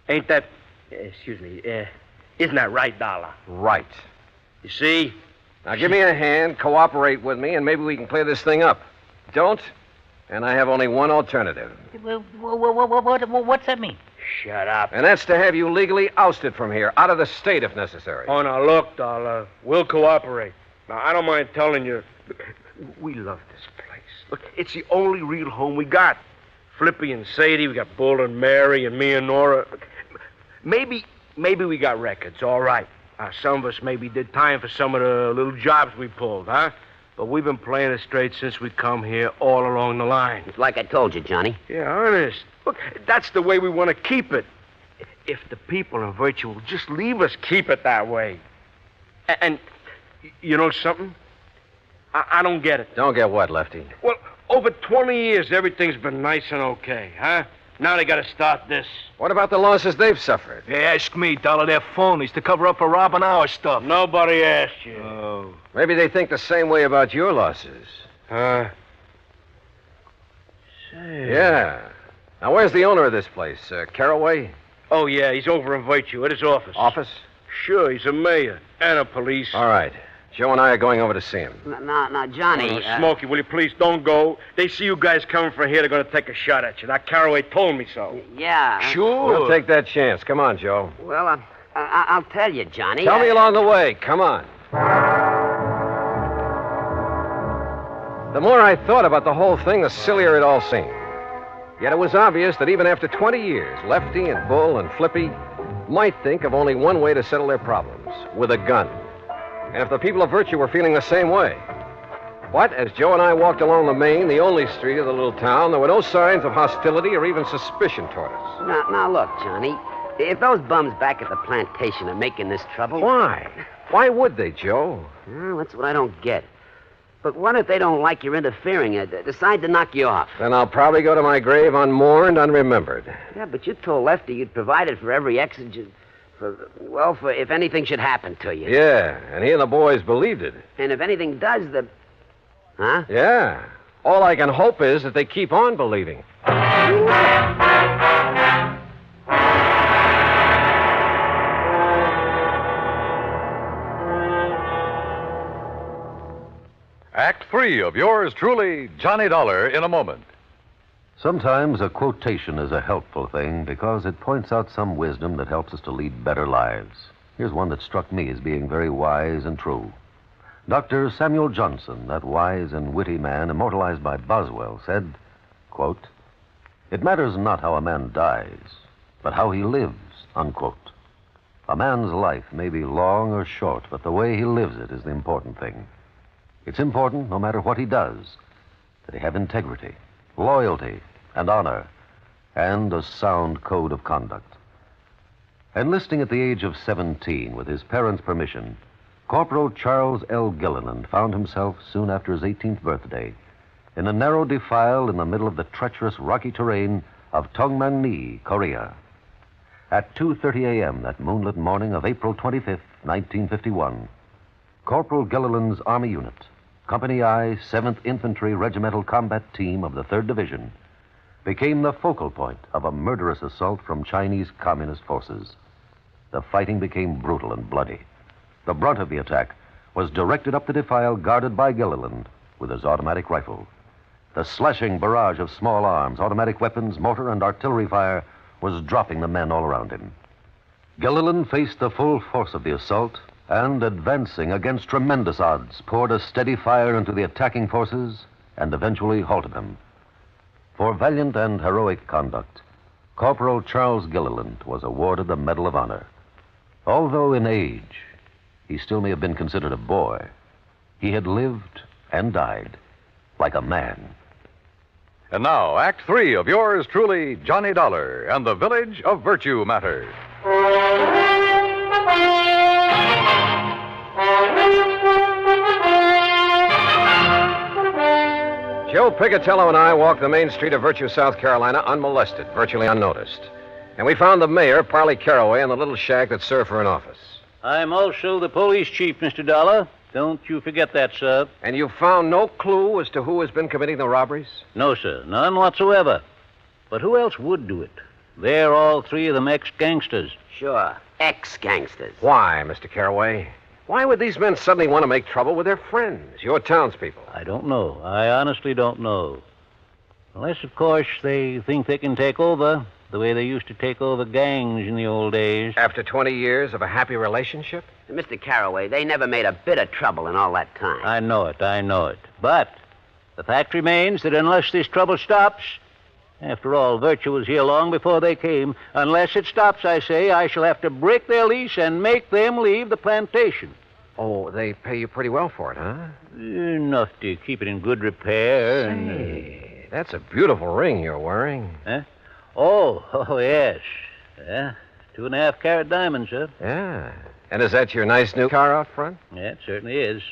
ain't that... excuse me, isn't that right, Dollar? Right. You see? Now, give me a hand, cooperate with me, and maybe we can clear this thing up. Don't, and I have only one alternative. What's that mean? Shut up. And that's to have you legally ousted from here, out of the state if necessary. Oh, now, look, Dollar, we'll cooperate. Now, I don't mind telling you, we love this place. Look, it's the only real home we got. Flippy and Sadie, we got Bull and Mary and me and Nora. Maybe we got records, all right. Some of us maybe did time for some of the little jobs we pulled, huh? But we've been playing it straight since we come here all along the line. It's like I told you, Johnny. Yeah, honest. Look, that's the way we want to keep it. If the people in Virtue will just leave us keep it that way. And you know something? I don't get it. Don't get what, Lefty? Well, over 20 years, everything's been nice and okay, huh? Now they got to start this. What about the losses they've suffered? They ask me, Dollar. They're phonies to cover up for robbing our stuff. Nobody asked you. Oh. Maybe they think the same way about your losses. Say. Yeah. Now, where's the owner of this place? Caraway? Oh, yeah, he's over in Virtue at his office. Office? Sure, he's a mayor and a police. All right. Joe and I are going over to see him. Now, Johnny... Smokey, will you please don't go? They see you guys coming from here, they're going to take a shot at you. That Caraway told me so. Yeah. Sure. We'll take that chance. Come on, Joe. Well, I'll tell you, Johnny. Tell me along the way. Come on. The more I thought about the whole thing, the sillier it all seemed. Yet it was obvious that even after 20 years, Lefty and Bull and Flippy might think of only one way to settle their problems, with a gun. And if the people of Virtue were feeling the same way. But as Joe and I walked along the main, the only street of the little town, there were no signs of hostility or even suspicion toward us. Now, look, Johnny. If those bums back at the plantation are making this trouble... Why? Why would they, Joe? Well, that's what I don't get. But what if they don't like your interfering and decide to knock you off? Then I'll probably go to my grave unmourned, unremembered. Yeah, but you told Lefty you'd provided for every exigent, for if anything should happen to you. Yeah, and he and the boys believed it. And if anything does, Huh? Yeah. All I can hope is that they keep on believing. Act 3 of yours truly, Johnny Dollar, in a moment. Sometimes a quotation is a helpful thing because it points out some wisdom that helps us to lead better lives. Here's one that struck me as being very wise and true. Dr. Samuel Johnson, that wise and witty man immortalized by Boswell, said, quote, "It matters not how a man dies, but how he lives," unquote. A man's life may be long or short, but the way he lives it is the important thing. It's important, no matter what he does, that he have integrity, loyalty, and honor, and a sound code of conduct. Enlisting at the age of 17 with his parents' permission, Corporal Charles L. Gilliland found himself, soon after his 18th birthday, in a narrow defile in the middle of the treacherous rocky terrain of Tongmangni, Korea. At 2:30 a.m. that moonlit morning of April 25th, 1951, Corporal Gilliland's Army Unit, Company I, 7th Infantry Regimental Combat Team of the 3rd Division, became the focal point of a murderous assault from Chinese Communist forces. The fighting became brutal and bloody. The brunt of the attack was directed up the defile guarded by Gilliland with his automatic rifle. The slashing barrage of small arms, automatic weapons, mortar, and artillery fire was dropping the men all around him. Gilliland faced the full force of the assault and, advancing against tremendous odds, poured a steady fire into the attacking forces and eventually halted them. For valiant and heroic conduct, Corporal Charles Gilliland was awarded the Medal of Honor. Although in age, he still may have been considered a boy. He had lived and died like a man. And now, Act 3 of yours truly, Johnny Dollar, and the Village of Virtue Matters. Joe Picatello and I walked the main street of Virtue, South Carolina, unmolested, virtually unnoticed. And we found the mayor, Parley Caraway, in the little shack that served for an office. I'm also the police chief, Mr. Dollar. Don't you forget that, sir. And you found no clue as to who has been committing the robberies? No, sir. None whatsoever. But who else would do it? They're all three of them ex-gangsters. Sure. Ex-gangsters. Why, Mr. Caraway? Why would these men suddenly want to make trouble with their friends, your townspeople? I don't know. I honestly don't know. Unless, of course, they think they can take over the way they used to take over gangs in the old days. After 20 years of a happy relationship? Mr. Caraway, they never made a bit of trouble in all that time. I know it. But the fact remains that unless this trouble stops, after all, Virtue was here long before they came, unless it stops, I say, I shall have to break their lease and make them leave the plantation. Oh, they pay you pretty well for it, huh? Enough to keep it in good repair. Say, that's a beautiful ring you're wearing. Huh? Oh, yes. Yeah, 2.5-carat diamonds, sir. Yeah. And is that your nice new car out front? Yeah, it certainly is.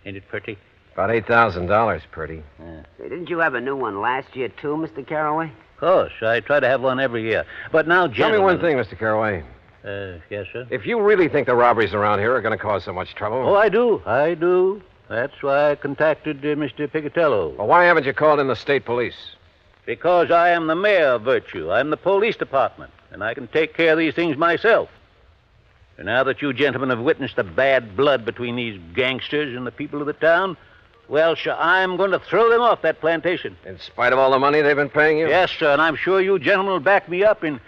Ain't it pretty? About $8,000 pretty. Yeah. Hey, didn't you have a new one last year, too, Mr. Caraway? Of course. I try to have one every year. But now, gentlemen... Tell me one thing, Mr. Caraway. Yes, sir? If you really think the robberies around here are going to cause so much trouble... Oh, I do. That's why I contacted Mr. Picatello. Well, why haven't you called in the state police? Because I am the mayor of Virtue. I'm the police department, and I can take care of these things myself. And now that you gentlemen have witnessed the bad blood between these gangsters and the people of the town, well, sir, I'm going to throw them off that plantation. In spite of all the money they've been paying you? Yes, sir, and I'm sure you gentlemen will back me up in...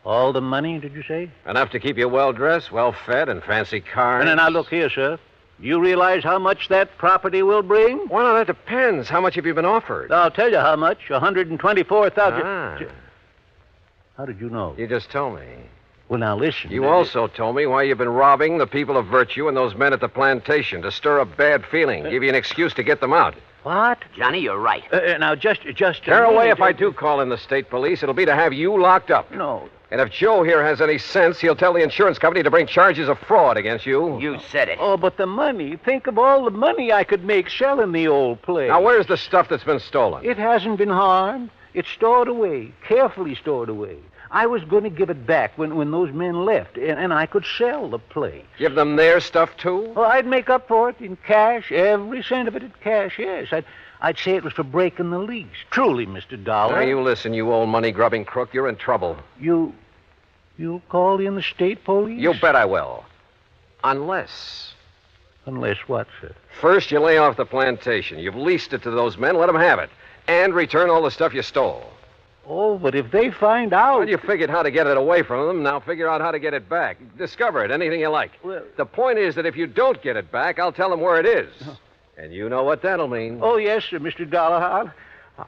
all the money, did you say? Enough to keep you well-dressed, well-fed, and fancy cars. And now, look here, sir. Do you realize how much that property will bring? Well, now, that depends. How much have you been offered? I'll tell you how much. $124,000. Ah. How did you know? You just told me. Well, now, listen. You also told me why you've been robbing the people of Virtue and those men at the plantation to stir up bad feeling, give you an excuse to get them out. What? Johnny, you're right. Now, just... Caraway, if I do call in the state police, it'll be to have you locked up. No. And if Joe here has any sense, he'll tell the insurance company to bring charges of fraud against you. You said it. Oh, but the money. Think of all the money I could make selling the old place. Now, where's the stuff that's been stolen? It hasn't been harmed. It's stored away, carefully stored away. I was going to give it back when those men left, and I could sell the place. Give them their stuff, too? Oh, I'd make up for it in cash, every cent of it in cash, yes. I'd say it was for breaking the lease. Truly, Mr. Dollar. Now, you listen, you old money-grubbing crook. You're in trouble. You'll call in the state police? You bet I will. Unless... Unless what, sir? First, you lay off the plantation. You've leased it to those men. Let them have it. And return all the stuff you stole. Oh, but if they find out... Well, you figured how to get it away from them. Now figure out how to get it back. Discover it, anything you like. Well... The point is that if you don't get it back, I'll tell them where it is. And you know what that'll mean. Oh, yes, sir, Mr. Dollar.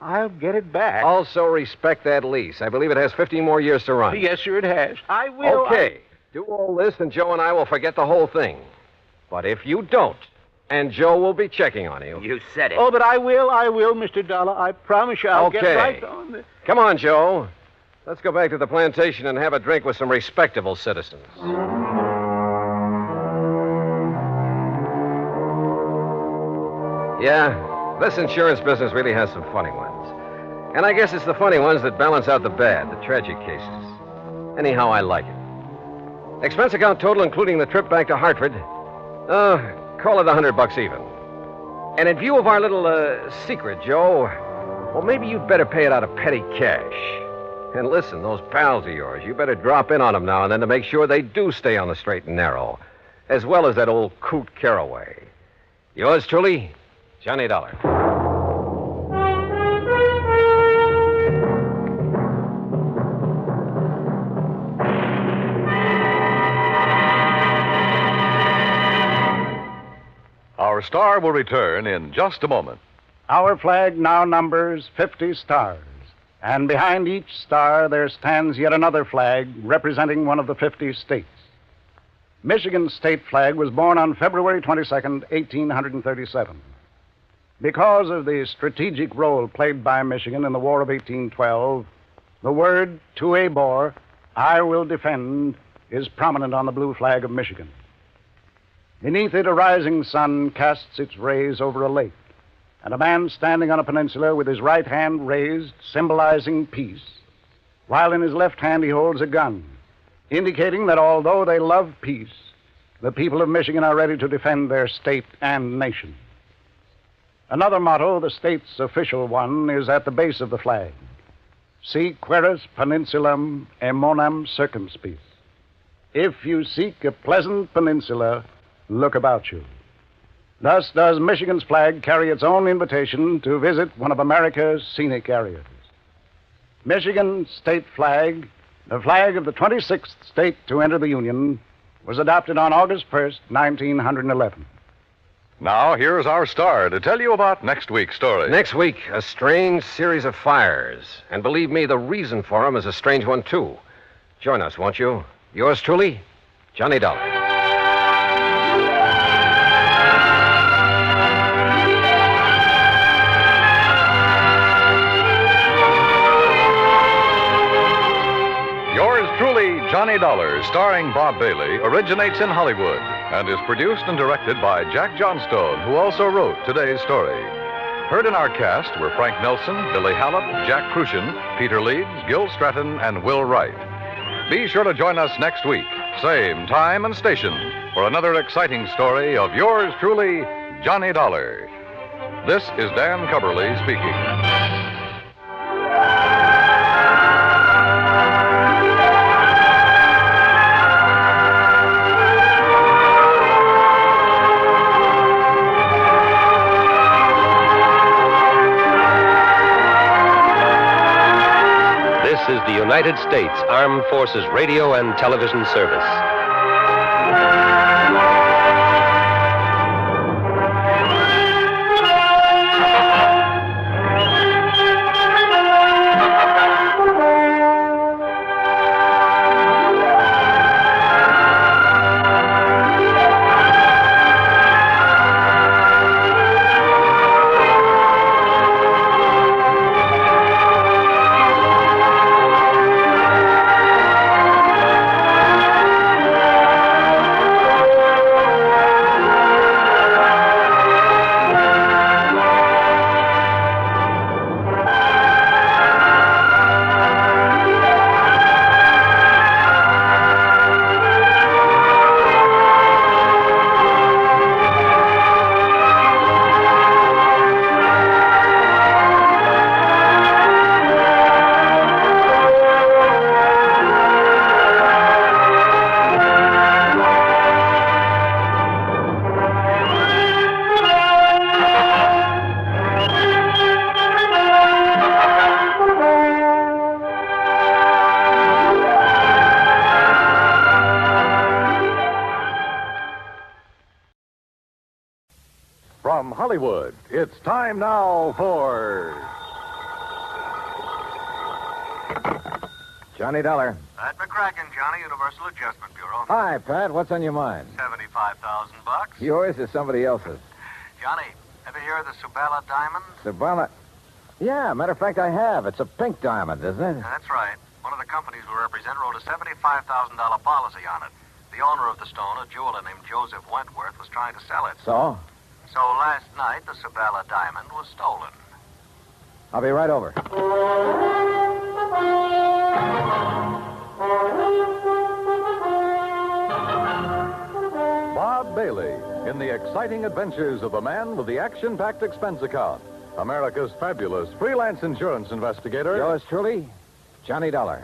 I'll get it back. Also respect that lease. I believe it has 15 more years to run. Yes, sir, it has. I will... Okay. Do all this, and Joe and I will forget the whole thing. But if you don't, and Joe will be checking on you. You said it. Oh, but I will, Mr. Dollar. I promise you I'll get right on the... Come on, Joe. Let's go back to the plantation and have a drink with some respectable citizens. Yeah, this insurance business really has some funny ones. And I guess it's the funny ones that balance out the bad, the tragic cases. Anyhow, I like it. Expense account total, including the trip back to Hartford, call it $100 even. And in view of our little secret, Joe, well, maybe you'd better pay it out of petty cash. And listen, those pals of yours, you better drop in on them now and then to make sure they do stay on the straight and narrow, as well as that old coot Caraway. Yours truly, Johnny Dollar. Our star will return in just a moment. Our flag now numbers 50 stars, and behind each star there stands yet another flag representing one of the 50 states. Michigan's state flag was born on February 22nd, 1837. Because of the strategic role played by Michigan in the War of 1812, the word "to a bore, I will defend," is prominent on the blue flag of Michigan. Beneath it, a rising sun casts its rays over a lake, and a man standing on a peninsula with his right hand raised, symbolizing peace, while in his left hand he holds a gun, indicating that although they love peace, the people of Michigan are ready to defend their state and nation. Another motto, the state's official one, is at the base of the flag: Si queris peninsulam emonam circumspice. If you seek a pleasant peninsula, look about you. Thus does Michigan's flag carry its own invitation to visit one of America's scenic areas. Michigan's state flag, the flag of the 26th state to enter the Union, was adopted on August 1st, 1911. Now, here's our star to tell you about next week's story. Next week, a strange series of fires. And believe me, the reason for them is a strange one, too. Join us, won't you? Yours truly, Johnny Dollar. Truly, Johnny Dollar, starring Bob Bailey, originates in Hollywood and is produced and directed by Jack Johnstone, who also wrote today's story. Heard in our cast were Frank Nelson, Billy Hallop, Jack Crucian, Peter Leeds, Gil Stratton, and Will Wright. Be sure to join us next week, same time and station, for another exciting story of yours truly, Johnny Dollar. This is Dan Cubberly speaking. This is the United States Armed Forces Radio and Television Service. Hollywood. It's time now for... Johnny Dollar. Pat McCracken, Johnny, Universal Adjustment Bureau. Hi, Pat. What's on your mind? $75,000. Yours or somebody else's? Johnny, ever hear of the Subala diamond? Sabala. Yeah, matter of fact, I have. It's a pink diamond, isn't it? That's right. One of the companies we represent wrote a $75,000 policy on it. The owner of the stone, a jeweler named Joseph Wentworth, was trying to sell it. So? So last night, the Subala diamond was stolen. I'll be right over. Bob Bailey in the exciting adventures of the man with the action-packed expense account. America's fabulous freelance insurance investigator. Yours truly, Johnny Dollar.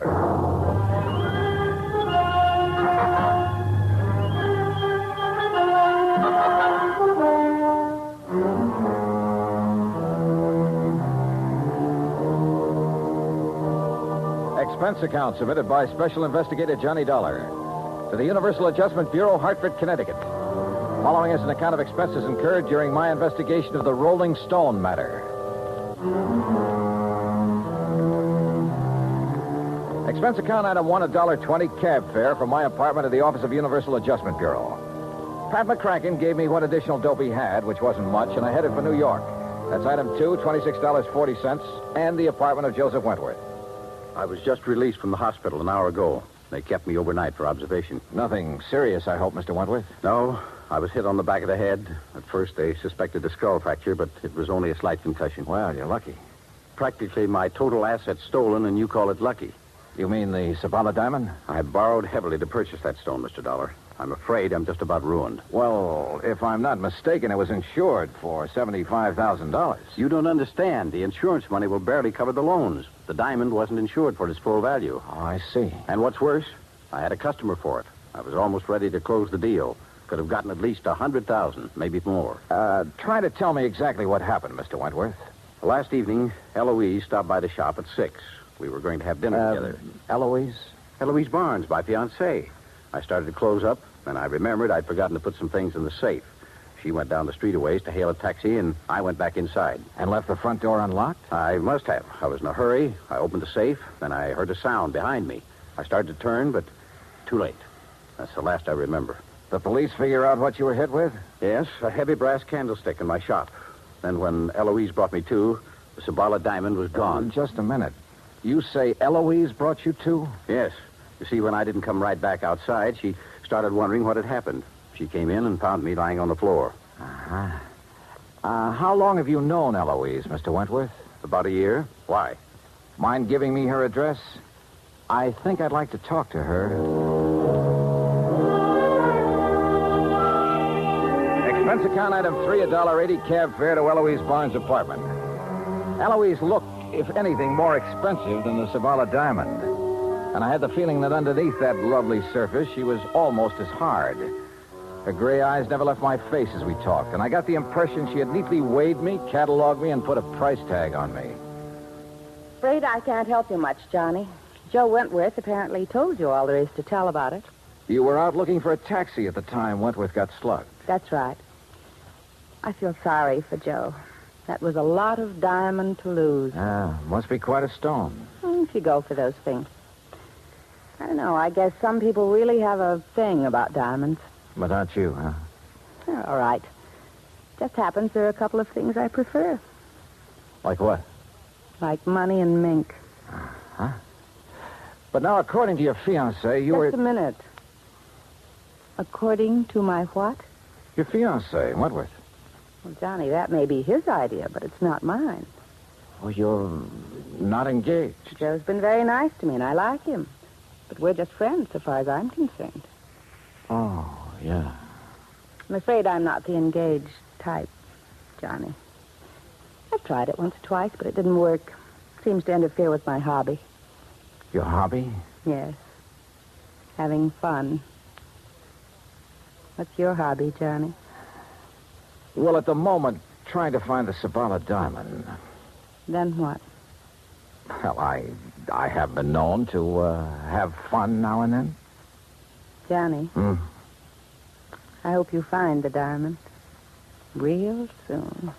Expense account submitted by Special Investigator Johnny Dollar to the Universal Adjustment Bureau, Hartford, Connecticut. Following is an account of expenses incurred during my investigation of the Rolling Stone matter. Expense account item 1, $1.20 cab fare from my apartment to the office of Universal Adjustment Bureau. Pat McCracken gave me what additional dope he had, which wasn't much, and I headed for New York. That's item 2, $26.40, and the apartment of Joseph Wentworth. I was just released from the hospital an hour ago. They kept me overnight for observation. Nothing serious, I hope, Mr. Wentworth? No, I was hit on the back of the head. At first, they suspected a skull fracture, but it was only a slight concussion. Well, you're lucky. Practically my total assets stolen, and you call it lucky. You mean the Sabala diamond? I borrowed heavily to purchase that stone, Mr. Dollar. I'm afraid I'm just about ruined. Well, if I'm not mistaken, it was insured for $75,000. You don't understand. The insurance money will barely cover the loans. The diamond wasn't insured for its full value. Oh, I see. And what's worse, I had a customer for it. I was almost ready to close the deal. Could have gotten at least $100,000, maybe more. Try to tell me exactly what happened, Mr. Wentworth. Last evening, Eloise stopped by the shop at 6. We were going to have dinner together. Eloise? Eloise Barnes, my fiancée. I started to close up, and I remembered I'd forgotten to put some things in the safe. She went down the street a ways to hail a taxi, and I went back inside. And left the front door unlocked? I must have. I was in a hurry. I opened the safe, then I heard a sound behind me. I started to turn, but too late. That's the last I remember. The police figure out what you were hit with? Yes, a heavy brass candlestick in my shop. Then when Eloise brought me to, the Sabala diamond was gone. Just a minute. You say Eloise brought you to? Yes. You see, when I didn't come right back outside, she started wondering what had happened. She came in and found me lying on the floor. Uh-huh. How long have you known Eloise, Mr. Wentworth? About a year. Why? Mind giving me her address? I think I'd like to talk to her. Expense account item 3, $1.80 cab fare to Eloise Barnes' apartment. Eloise looked, if anything, more expensive than the Sabala diamond. And I had the feeling that underneath that lovely surface, she was almost as hard. Her gray eyes never left my face as we talked, and I got the impression she had neatly weighed me, cataloged me, and put a price tag on me. Afraid I can't help you much, Johnny. Joe Wentworth apparently told you all there is to tell about it. You were out looking for a taxi at the time Wentworth got slugged. That's right. I feel sorry for Joe. That was a lot of diamond to lose. Must be quite a stone. If you go for those things. I don't know. I guess some people really have a thing about diamonds. But not you, huh? All right. Just happens there are a couple of things I prefer. Like what? Like money and mink. Huh? But now, according to your fiancé, you were... Just a minute. According to my what? Your fiancé, Wentworth. Well, Johnny, that may be his idea, but it's not mine. Oh, you're not engaged. Joe's been very nice to me, and I like him. But we're just friends, so far as I'm concerned. Oh, yeah. I'm afraid I'm not the engaged type, Johnny. I've tried it once or twice, but it didn't work. Seems to interfere with my hobby. Your hobby? Yes. Having fun. What's your hobby, Johnny? Well, at the moment, trying to find the Sabala diamond. Then what? Well, I have been known to have fun now and then. Johnny, I hope you find the diamond. real soon.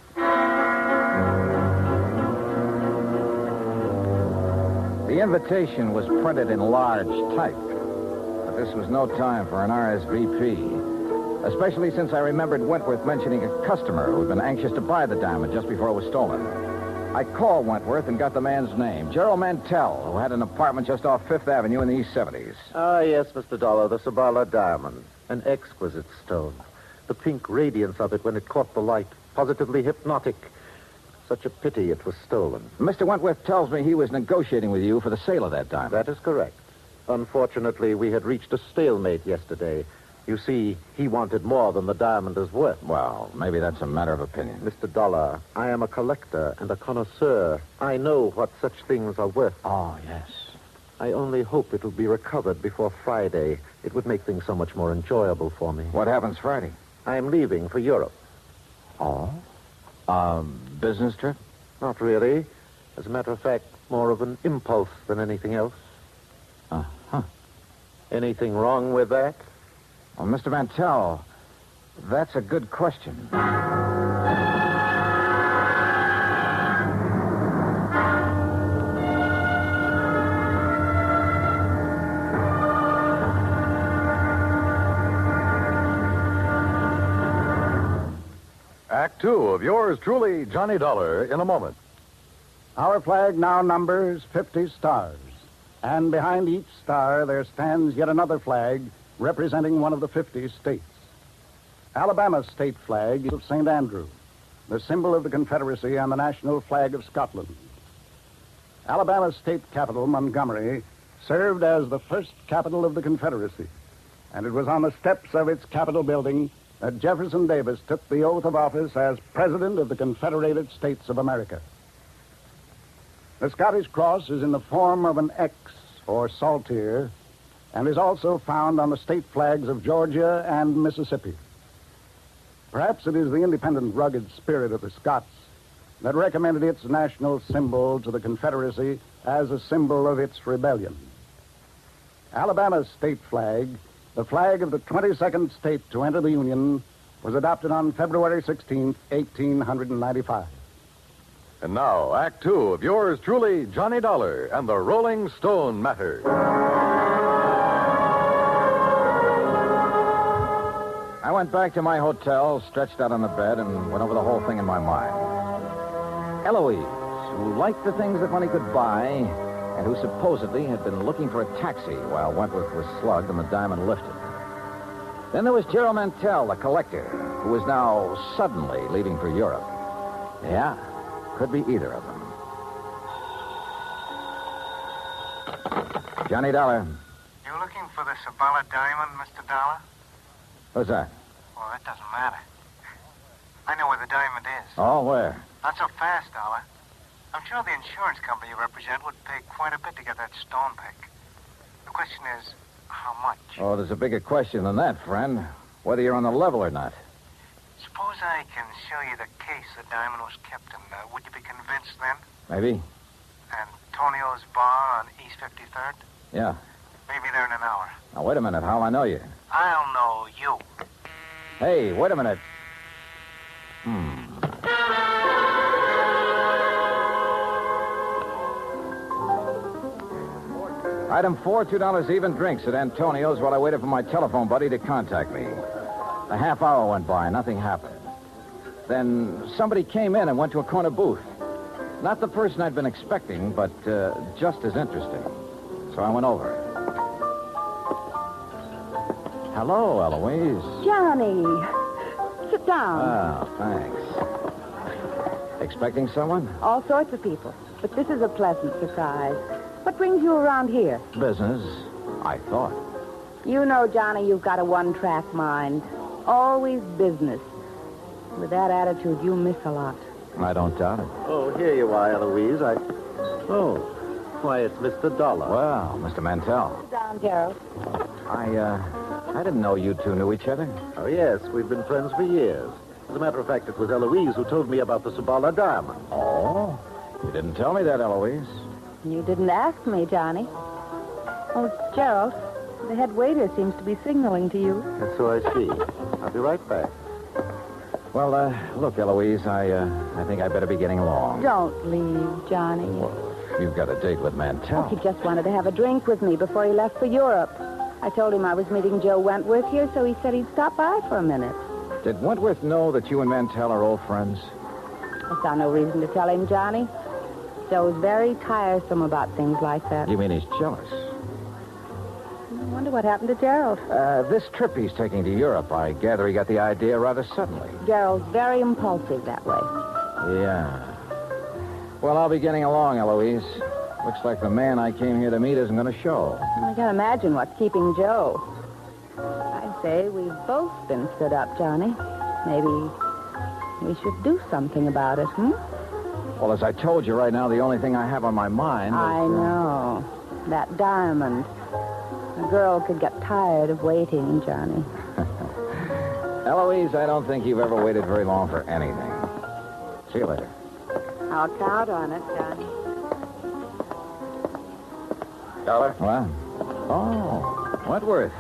The invitation was printed in large type, but this was no time for an RSVP, especially since I remembered Wentworth mentioning a customer who had been anxious to buy the diamond just before it was stolen. I called Wentworth and got the man's name, Gerald Mantell, who had an apartment just off Fifth Avenue in the East 70s. Ah, yes, Mr. Dollar, the Sabala diamond. An exquisite stone. The pink radiance of it when it caught the light. Positively hypnotic. Such a pity it was stolen. Mr. Wentworth tells me he was negotiating with you for the sale of that diamond. That is correct. Unfortunately, we had reached a stalemate yesterday. You see, he wanted more than the diamond is worth. Well, maybe that's a matter of opinion. Mr. Dollar, I am a collector and a connoisseur. I know what such things are worth. Oh, yes. I only hope it'll be recovered before Friday. It would make things so much more enjoyable for me. What happens Friday? I'm leaving for Europe. Oh? Business trip? Not really. As a matter of fact, more of an impulse than anything else. Uh-huh. Anything wrong with that? Well, Mr. Mantell, that's a good question. Act two of yours truly, Johnny Dollar, in a moment. Our flag now numbers 50 stars. And behind each star there stands yet another flag representing one of the 50 states. Alabama's state flag is of St. Andrew, the symbol of the Confederacy and the national flag of Scotland. Alabama's state capital, Montgomery, served as the first capital of the Confederacy, and it was on the steps of its Capitol building that Jefferson Davis took the oath of office as President of the Confederated States of America. The Scottish cross is in the form of an X, or saltire, and is also found on the state flags of Georgia and Mississippi. Perhaps it is the independent, rugged spirit of the Scots that recommended its national symbol to the Confederacy as a symbol of its rebellion. Alabama's state flag, the flag of the 22nd state to enter the Union, was adopted on February 16, 1895. And now, Act two of yours truly, Johnny Dollar, and the Rolling Stone Matter. I went back to my hotel, stretched out on the bed, and went over the whole thing in my mind. Eloise, who liked the things that money could buy, and who supposedly had been looking for a taxi while Wentworth was slugged and the diamond lifted. Then there was Gerald Mantell, the collector, who was now suddenly leaving for Europe. Yeah, could be either of them. Johnny Dollar. You looking for the Sabala diamond, Mr. Dollar? Who's that? Well, that doesn't matter. I know where the diamond is. Oh, where? Not so fast, Dollar. I'm sure the insurance company you represent would pay quite a bit to get that stone back. The question is, how much? Oh, there's a bigger question than that, friend. Whether you're on the level or not. Suppose I can show you the case the diamond was kept in. Would you be convinced then? Maybe. Antonio's bar on East 53rd? Yeah. Maybe there in an hour. Now, wait a minute. How'll I know you? I'll know you. Hey, wait a minute. Item 4, $2 even drinks at Antonio's while I waited for my telephone buddy to contact me. A half hour went by, nothing happened. Then somebody came in and went to a corner booth. Not the person I'd been expecting, but just as interesting. So I went over. Hello, Eloise. Johnny, sit down. Oh, thanks. Expecting someone? All sorts of people. But this is a pleasant surprise. What brings you around here? Business, I thought. You know, Johnny, you've got a one-track mind. Always business. With that attitude, you miss a lot. I don't doubt it. Oh, here you are, Eloise. Oh, why, it's Mr. Dollar. Well, Mr. Mantell. Sit down, Gerald. I didn't know you two knew each other. Oh, yes, we've been friends for years. As a matter of fact, it was Eloise who told me about the Sabala diamond. Oh? You didn't tell me that, Eloise. You didn't ask me, Johnny. Oh, Gerald, the head waiter seems to be signaling to you. And so I see. I'll be right back. Well, look, Eloise, I think I better be getting along. Don't leave, Johnny. You've got a date with Mantell. He just wanted to have a drink with me before he left for Europe. I told him I was meeting Joe Wentworth here, so he said he'd stop by for a minute. Did Wentworth know that you and Mantell are old friends? I saw no reason to tell him, Johnny. Joe's very tiresome about things like that. You mean he's jealous? I wonder what happened to Gerald. This trip he's taking to Europe, I gather he got the idea rather suddenly. Gerald's very impulsive that way. Yeah. Well, I'll be getting along, Eloise. Looks like the man I came here to meet isn't going to show. I can't imagine what's keeping Joe. I'd say we've both been stood up, Johnny. Maybe we should do something about it, Well, as I told you right now, the only thing I have on my mind is... I know. That diamond. A girl could get tired of waiting, Johnny. Eloise, I don't think you've ever waited very long for anything. See you later. I'll count on it, Johnny. Dollar? What? Oh, Wentworth.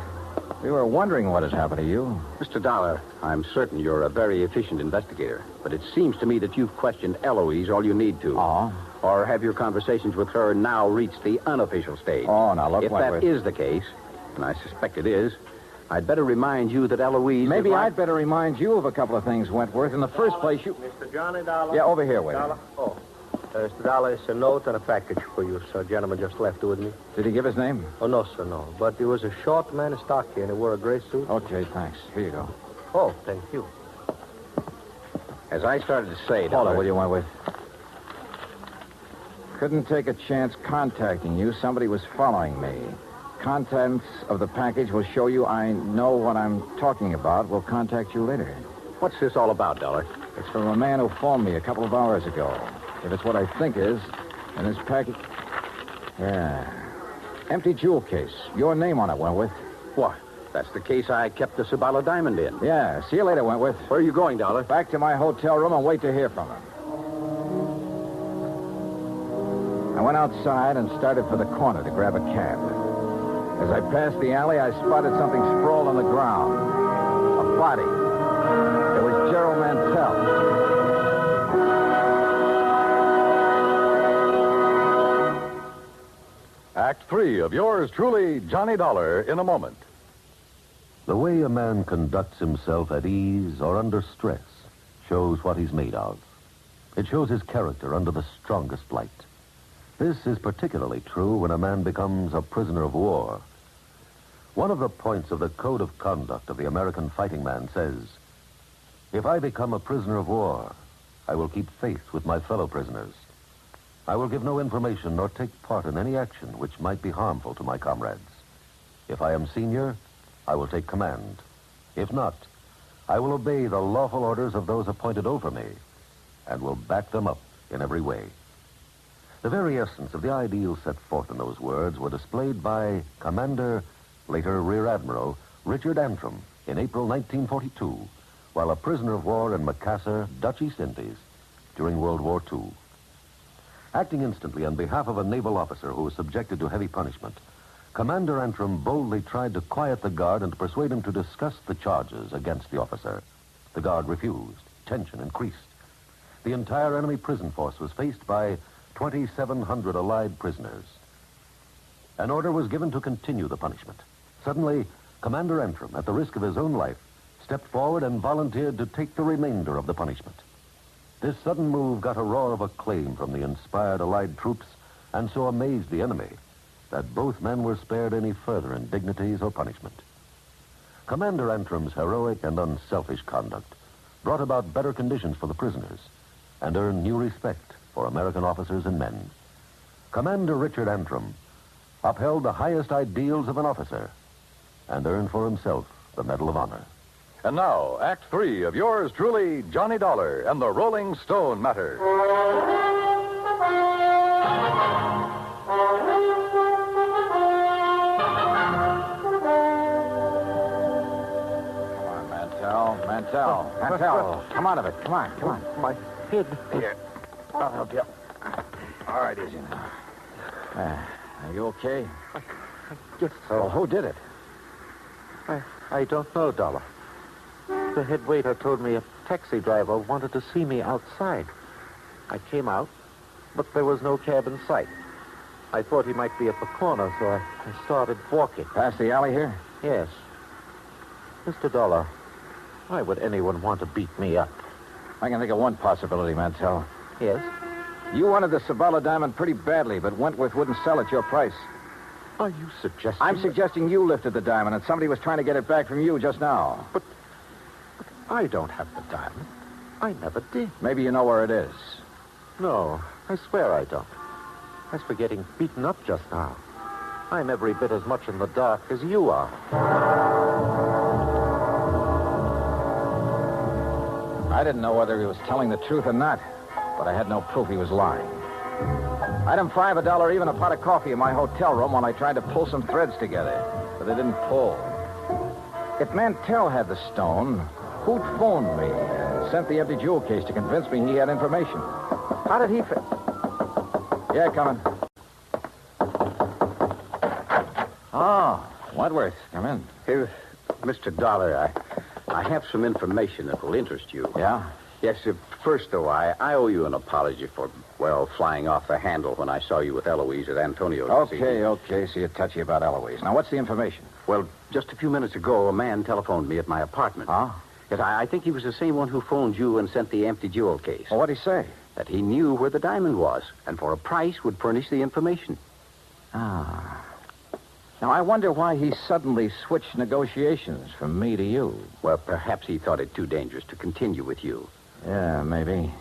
We were wondering what has happened to you. Mr. Dollar, I'm certain you're a very efficient investigator, but it seems to me that you've questioned Eloise all you need to. Oh? Or have your conversations with her now reached the unofficial stage? Oh, now look, If Wentworth. that is the case, and I suspect it is, I'd better remind you that Eloise... Maybe I'd better remind you of a couple of things, Wentworth. In the first place, you... Mr. Johnny Dollar? Yeah, over here, waiter. Dollar? Oh. Mr. Dollar, it's a note and a package for you, sir. A gentleman just left it with me. Did he give his name? Oh, no, sir, no. But he was a short man, stocky, and he wore a gray suit. Okay, thanks. Here you go. Oh, thank you. As I started to say, Dollar, Dollar, will you, Wentworth? Couldn't take a chance contacting you. Somebody was following me. Contents of the package will show you I know what I'm talking about. We'll contact you later. What's this all about, Dollar? It's from a man who phoned me a couple of hours ago. If it's what I think is, and this package... Yeah. Empty jewel case. Your name on it, Wentworth. What? That's the case I kept the Sabala diamond in. Yeah. See you later, Wentworth. Where are you going, Dollar? Back to my hotel room and wait to hear from him. I went outside and started for the corner to grab a cab. As I passed the alley, I spotted something sprawled on the ground. A body. It was Gerald Mantell. Act 3 of yours truly, Johnny Dollar, in a moment. The way a man conducts himself at ease or under stress shows what he's made of. It shows his character under the strongest light. This is particularly true when a man becomes a prisoner of war. One of the points of the code of conduct of the American fighting man says, if I become a prisoner of war, I will keep faith with my fellow prisoners. I will give no information nor take part in any action which might be harmful to my comrades. If I am senior, I will take command. If not, I will obey the lawful orders of those appointed over me and will back them up in every way. The very essence of the ideals set forth in those words were displayed by Commander, later Rear Admiral, Richard Antrim in April 1942, while a prisoner of war in Macassar, Dutch East Indies, during World War II. Acting instantly on behalf of a naval officer who was subjected to heavy punishment, Commander Antrim boldly tried to quiet the guard and to persuade him to discuss the charges against the officer. The guard refused. Tension increased. The entire enemy prison force was faced by 2,700 Allied prisoners. An order was given to continue the punishment. Suddenly, Commander Antrim, at the risk of his own life, stepped forward and volunteered to take the remainder of the punishment. This sudden move got a roar of acclaim from the inspired Allied troops and so amazed the enemy that both men were spared any further indignities or punishment. Commander Antrim's heroic and unselfish conduct brought about better conditions for the prisoners and earned new respect for American officers and men. Commander Richard Antrim upheld the highest ideals of an officer and earned for himself the Medal of Honor. And now, Act 3 of yours truly, Johnny Dollar and the Rolling Stone Matter. Mantell, come out of it. Come on. My head. Here, I'll help you. All right, easy now. Are you okay? Just So, who did it? I don't know, Dollar. The head waiter told me taxi driver wanted to see me outside. I came out, but there was no cab in sight. I thought he might be at the corner, so I started walking. Past the alley here? Yes. Mr. Dollar, why would anyone want to beat me up? I can think of one possibility, Mantell. Yes? You wanted the Sabala diamond pretty badly, but Wentworth wouldn't sell at your price. Are you suggesting... I'm suggesting you lifted the diamond, and somebody was trying to get it back from you just now. But I don't have the diamond. I never did. Maybe you know where it is. No, I swear I don't. As for getting beaten up just now, I'm every bit as much in the dark as you are. I didn't know whether he was telling the truth or not, but I had no proof he was lying. Item 5, $1 even, a pot of coffee in my hotel room while I tried to pull some threads together, but they didn't pull. If Mantell had the stone, who'd phoned me and sent the empty jewel case to convince me he had information? How did he Yeah, coming. Oh, Wentworth, come in. Here, Mr. Dollar, I have some information that will interest you. Yeah? Yes, first, though, I owe you an apology for, well, flying off the handle when I saw you with Eloise at Antonio's. Okay, so you're touchy about Eloise. Now, what's the information? Well, just a few minutes ago, a man telephoned me at my apartment. Huh? Yes, I think he was the same one who phoned you and sent the empty jewel case. Well, what'd he say? That he knew where the diamond was, and for a price would furnish the information. Ah. Now, I wonder why he suddenly switched negotiations from me to you. Well, perhaps he thought it too dangerous to continue with you. Yeah, maybe.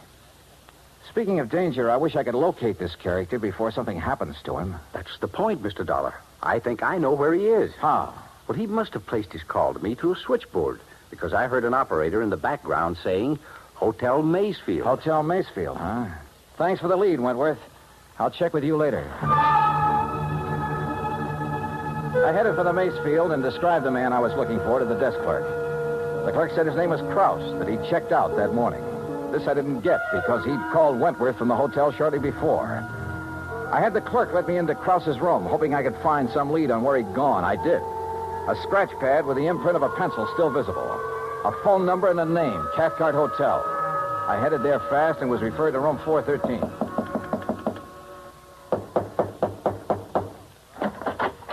Speaking of danger, I wish I could locate this character before something happens to him. That's the point, Mr. Dollar. I think I know where he is. How? Well, he must have placed his call to me through a switchboard, because I heard an operator in the background saying, Hotel Maysfield. Hotel Maysfield, huh? Thanks for the lead, Wentworth. I'll check with you later. I headed for the Maysfield and described the man I was looking for to the desk clerk. The clerk said his name was Krause, that he'd checked out that morning. This I didn't get because he'd called Wentworth from the hotel shortly before. I had the clerk let me into Krause's room, hoping I could find some lead on where he'd gone. I did. A scratch pad with the imprint of a pencil still visible. A phone number and a name, Cathcart Hotel. I headed there fast and was referred to room 413.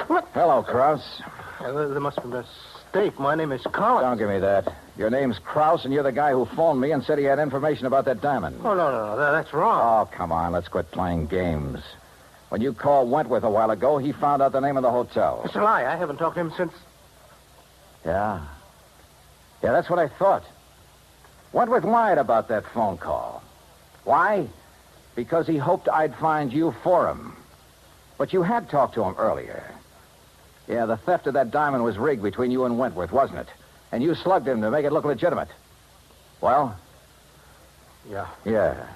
What? Hello, Krause. There must be a mistake. My name is Collins. Don't give me that. Your name's Krause, and you're the guy who phoned me and said he had information about that diamond. Oh, no. That's wrong. Oh, come on. Let's quit playing games. When you called Wentworth a while ago, he found out the name of the hotel. It's a lie. I haven't talked to him since... Yeah, that's what I thought. Wentworth lied about that phone call. Why? Because he hoped I'd find you for him. But you had talked to him earlier. Yeah, the theft of that diamond was rigged between you and Wentworth, wasn't it? And you slugged him to make it look legitimate. Well? Yeah.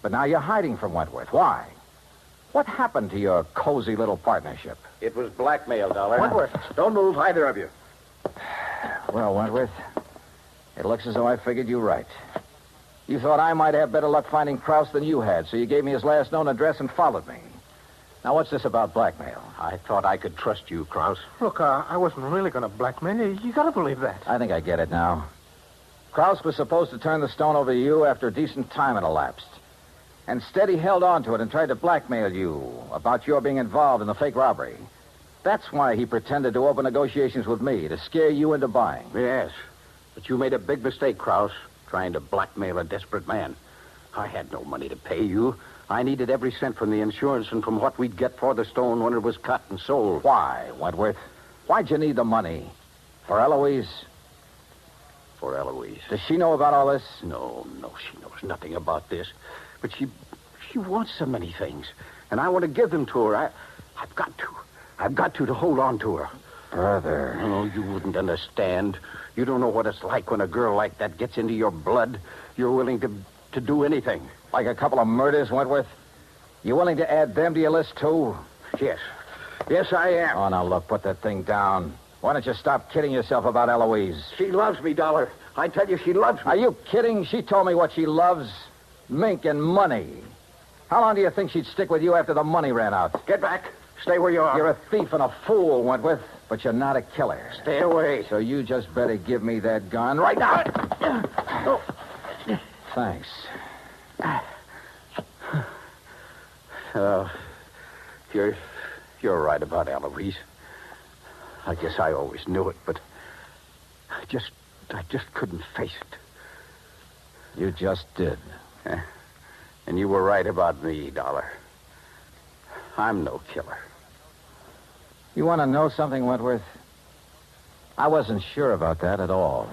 But now you're hiding from Wentworth. Why? What happened to your cozy little partnership? It was blackmail, Dollar. Wentworth. Don't move, either of you. Well, Wentworth, it looks as though I figured you right. You thought I might have better luck finding Krause than you had, so you gave me his last known address and followed me. Now, what's this about blackmail? I thought I could trust you, Krause. Look, I wasn't really going to blackmail you. You got to believe that. I think I get it now. Krause was supposed to turn the stone over to you after a decent time had elapsed. Instead, he held on to it and tried to blackmail you about your being involved in the fake robbery. That's why he pretended to open negotiations with me, to scare you into buying. Yes, but you made a big mistake, Krause, trying to blackmail a desperate man. I had no money to pay you. I needed every cent from the insurance and from what we'd get for the stone when it was cut and sold. Why, Wentworth? Why'd you need the money? For Eloise? For Eloise. Does she know about all this? No, she knows nothing about this. But she wants so many things, and I want to give them to her. I've got to hold on to her. Brother. No, you wouldn't understand. You don't know what it's like when a girl like that gets into your blood. You're willing to do anything. Like a couple of murders, Wentworth? You willing to add them to your list, too? Yes, I am. Oh, now, look, put that thing down. Why don't you stop kidding yourself about Eloise? She loves me, Dollar. I tell you, she loves me. Are you kidding? She told me what she loves. Mink and money. How long do you think she'd stick with you after the money ran out? Get back. Stay where you are. You're a thief and a fool, Wentworth, but you're not a killer. Stay away. So you just better give me that gun right now. Oh, thanks. You're right about Eloise. I guess I always knew it, but I just couldn't face it. You just did. And you were right about me, Dollar. I'm no killer. You want to know something, Wentworth? I wasn't sure about that at all.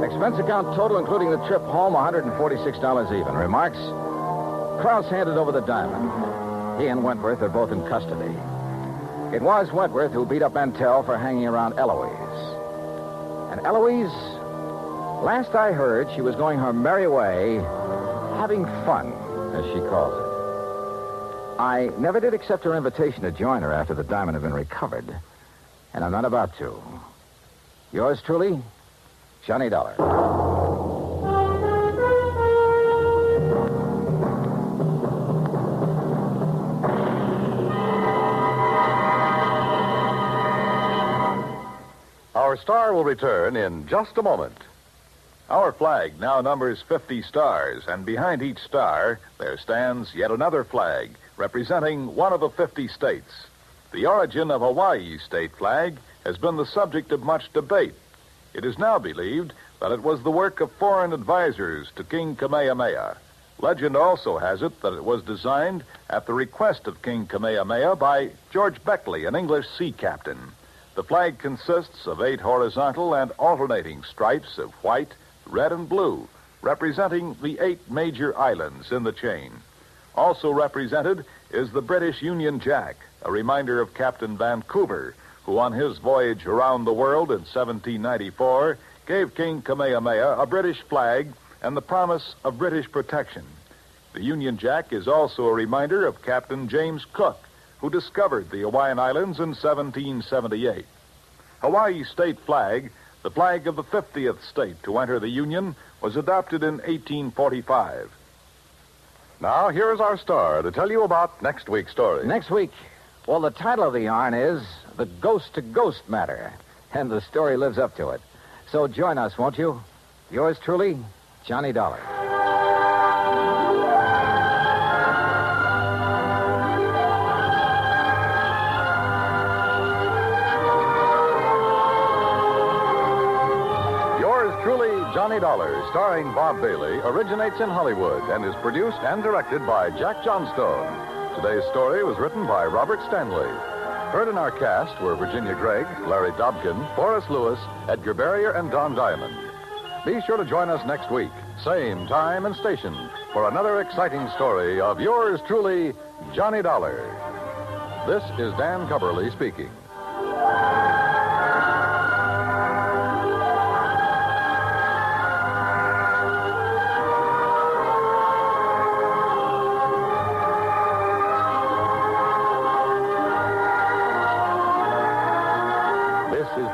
Expense account total, including the trip home, $146 even. Remarks? Krause handed over the diamond. He and Wentworth are both in custody. It was Wentworth who beat up Mantell for hanging around Eloise. And Eloise, last I heard, she was going her merry way, having fun, as she calls it. I never did accept her invitation to join her after the diamond had been recovered. And I'm not about to. Yours truly, Johnny Dollar. Our star will return in just a moment. Our flag now numbers 50 stars, and behind each star there stands yet another flag representing one of the 50 states. The origin of Hawaii's state flag has been the subject of much debate. It is now believed that it was the work of foreign advisors to King Kamehameha. Legend also has it that it was designed at the request of King Kamehameha by George Beckley, an English sea captain. The flag consists of 8 horizontal and alternating stripes of white, red, and blue, representing the 8 major islands in the chain. Also represented is the British Union Jack, a reminder of Captain Vancouver, who on his voyage around the world in 1794 gave King Kamehameha a British flag and the promise of British protection. The Union Jack is also a reminder of Captain James Cook, who discovered the Hawaiian Islands in 1778. Hawaii's state flag, the flag of the 50th state to enter the Union, was adopted in 1845. Now, here is our star to tell you about next week's story. Next week, well, the title of the yarn is The Ghost-to-Ghost Matter, and the story lives up to it. So join us, won't you? Yours truly, Johnny Dollar. Johnny Dollar, starring Bob Bailey, originates in Hollywood and is produced and directed by Jack Johnstone. Today's story was written by Robert Stanley. Heard in our cast were Virginia Gregg, Larry Dobkin, Forrest Lewis, Edgar Barrier, and Don Diamond. Be sure to join us next week, same time and station, for another exciting story of yours truly, Johnny Dollar. This is Dan Cubberly speaking.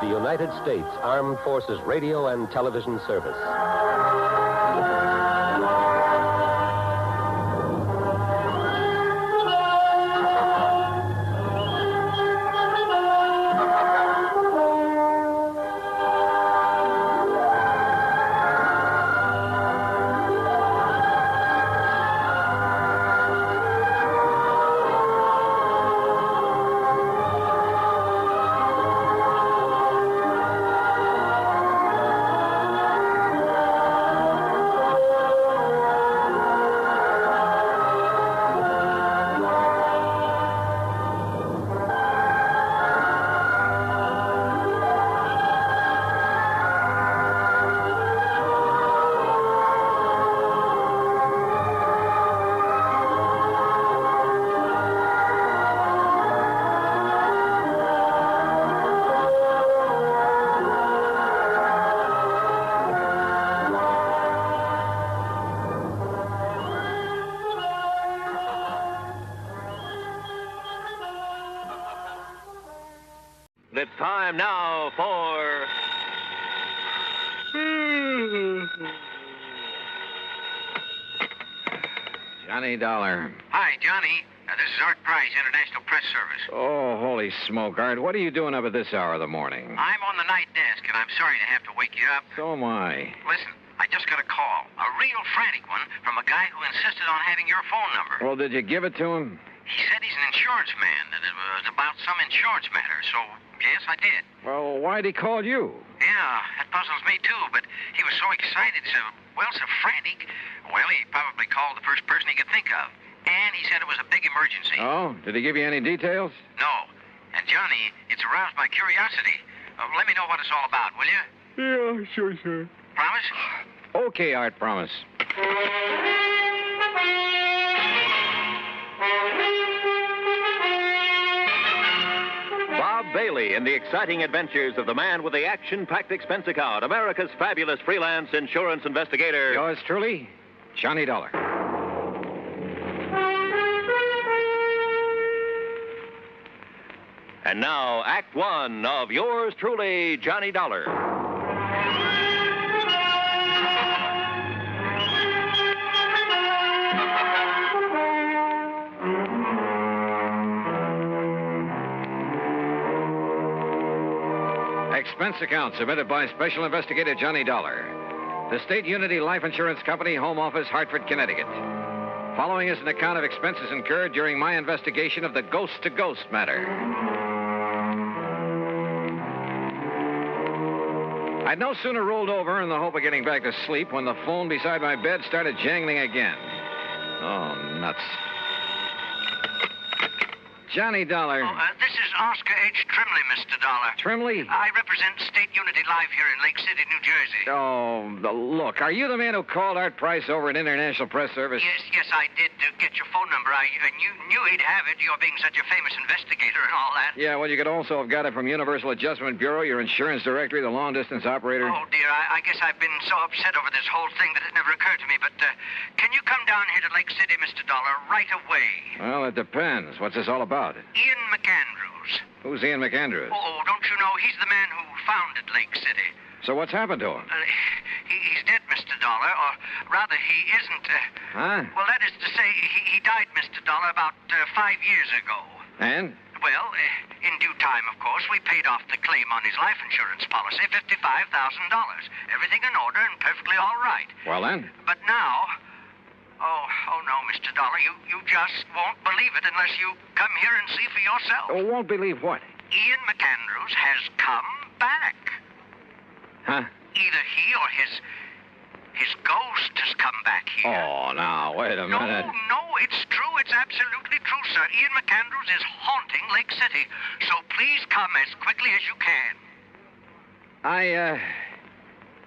United States Armed Forces Radio and Television Service. It's time now for... Johnny Dollar. Hi, Johnny. This is Art Price, International Press Service. Oh, holy smoke, Art. What are you doing up at this hour of the morning? I'm on the night desk, and I'm sorry to have to wake you up. So am I. Listen, I just got a call, a real frantic one, from a guy who insisted on having your phone number. Well, did you give it to him? He said he's an insurance man, that it was about some insurance matter, so yes, I did. Well, why'd he call you? Yeah, that puzzles me, too, but he was so excited, so frantic. Well, he probably called the first person he could think of. And he said it was a big emergency. Oh, did he give you any details? No. And, Johnny, it's aroused my curiosity. Let me know what it's all about, will you? Yeah, sure, sir. Promise? Okay, Art, promise. Bob Bailey in the exciting adventures of the man with the action-packed expense account, America's fabulous freelance insurance investigator. Yours truly, Johnny Dollar. And now, Act One of yours truly, Johnny Dollar. Expense account submitted by Special Investigator Johnny Dollar. The State Unity Life Insurance Company, Home Office, Hartford, Connecticut. Following is an account of expenses incurred during my investigation of the ghost-to-ghost matter. I'd no sooner rolled over in the hope of getting back to sleep when the phone beside my bed started jangling again. Oh, nuts. Johnny Dollar. This is Oscar H. Trimley, Mr. Dollar. Trimley? I represent State Unity Life here in Lake City, New Jersey. Oh, look, are you the man who called Art Price over at International Press Service? Yes, I did get your phone number. I knew he'd have it, you're being such a famous investigator and all that. Yeah, well, you could also have got it from Universal Adjustment Bureau, your insurance directory, the long-distance operator. Oh, dear, I guess I've been so upset over this whole thing that it never occurred to me. But can you come down here to Lake City, Mr. Dollar, right away? Well, it depends. What's this all about? Ian McAndrews. Who's Ian McAndrews? Oh, don't you know? He's the man who founded Lake City. So what's happened to him? He's dead, Mr. Dollar, or rather, he isn't. Huh? Well, that is to say, he died, Mr. Dollar, about 5 years ago. And? Well, in due time, of course, we paid off the claim on his life insurance policy, $55,000. Everything in order and perfectly all right. Well, then? But now... Oh, no, Mr. Dollar, you just won't believe it unless you come here and see for yourself. Oh, won't believe what? Ian McAndrews has come back. Huh? Either he or his ghost has come back here. Oh, now, wait a minute. No, it's true. It's absolutely true, sir. Ian McAndrews is haunting Lake City. So please come as quickly as you can.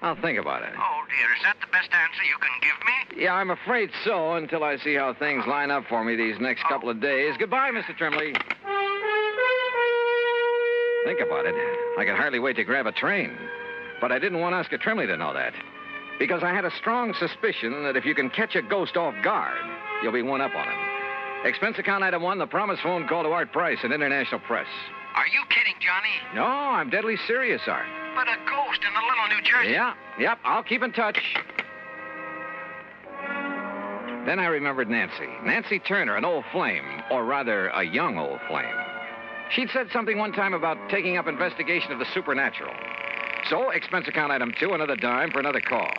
I'll think about it. Oh, dear, is that the best answer you can give me? Yeah, I'm afraid so, until I see how things line up for me these next couple of days. Goodbye, Mr. Trimley. Think about it. I could hardly wait to grab a train. But I didn't want Oscar Trimley to know that. Because I had a strong suspicion that if you can catch a ghost off guard, you'll be one up on him. Expense account item 1, the promised phone call to Art Price at International Press. Are you kidding, Johnny? No, I'm deadly serious, Art. But a ghost in a little New Jersey. Yep, I'll keep in touch. Then I remembered Nancy. Nancy Turner, an old flame, or rather, a young old flame. She'd said something one time about taking up investigation of the supernatural. So, expense account item 2, another dime for another call.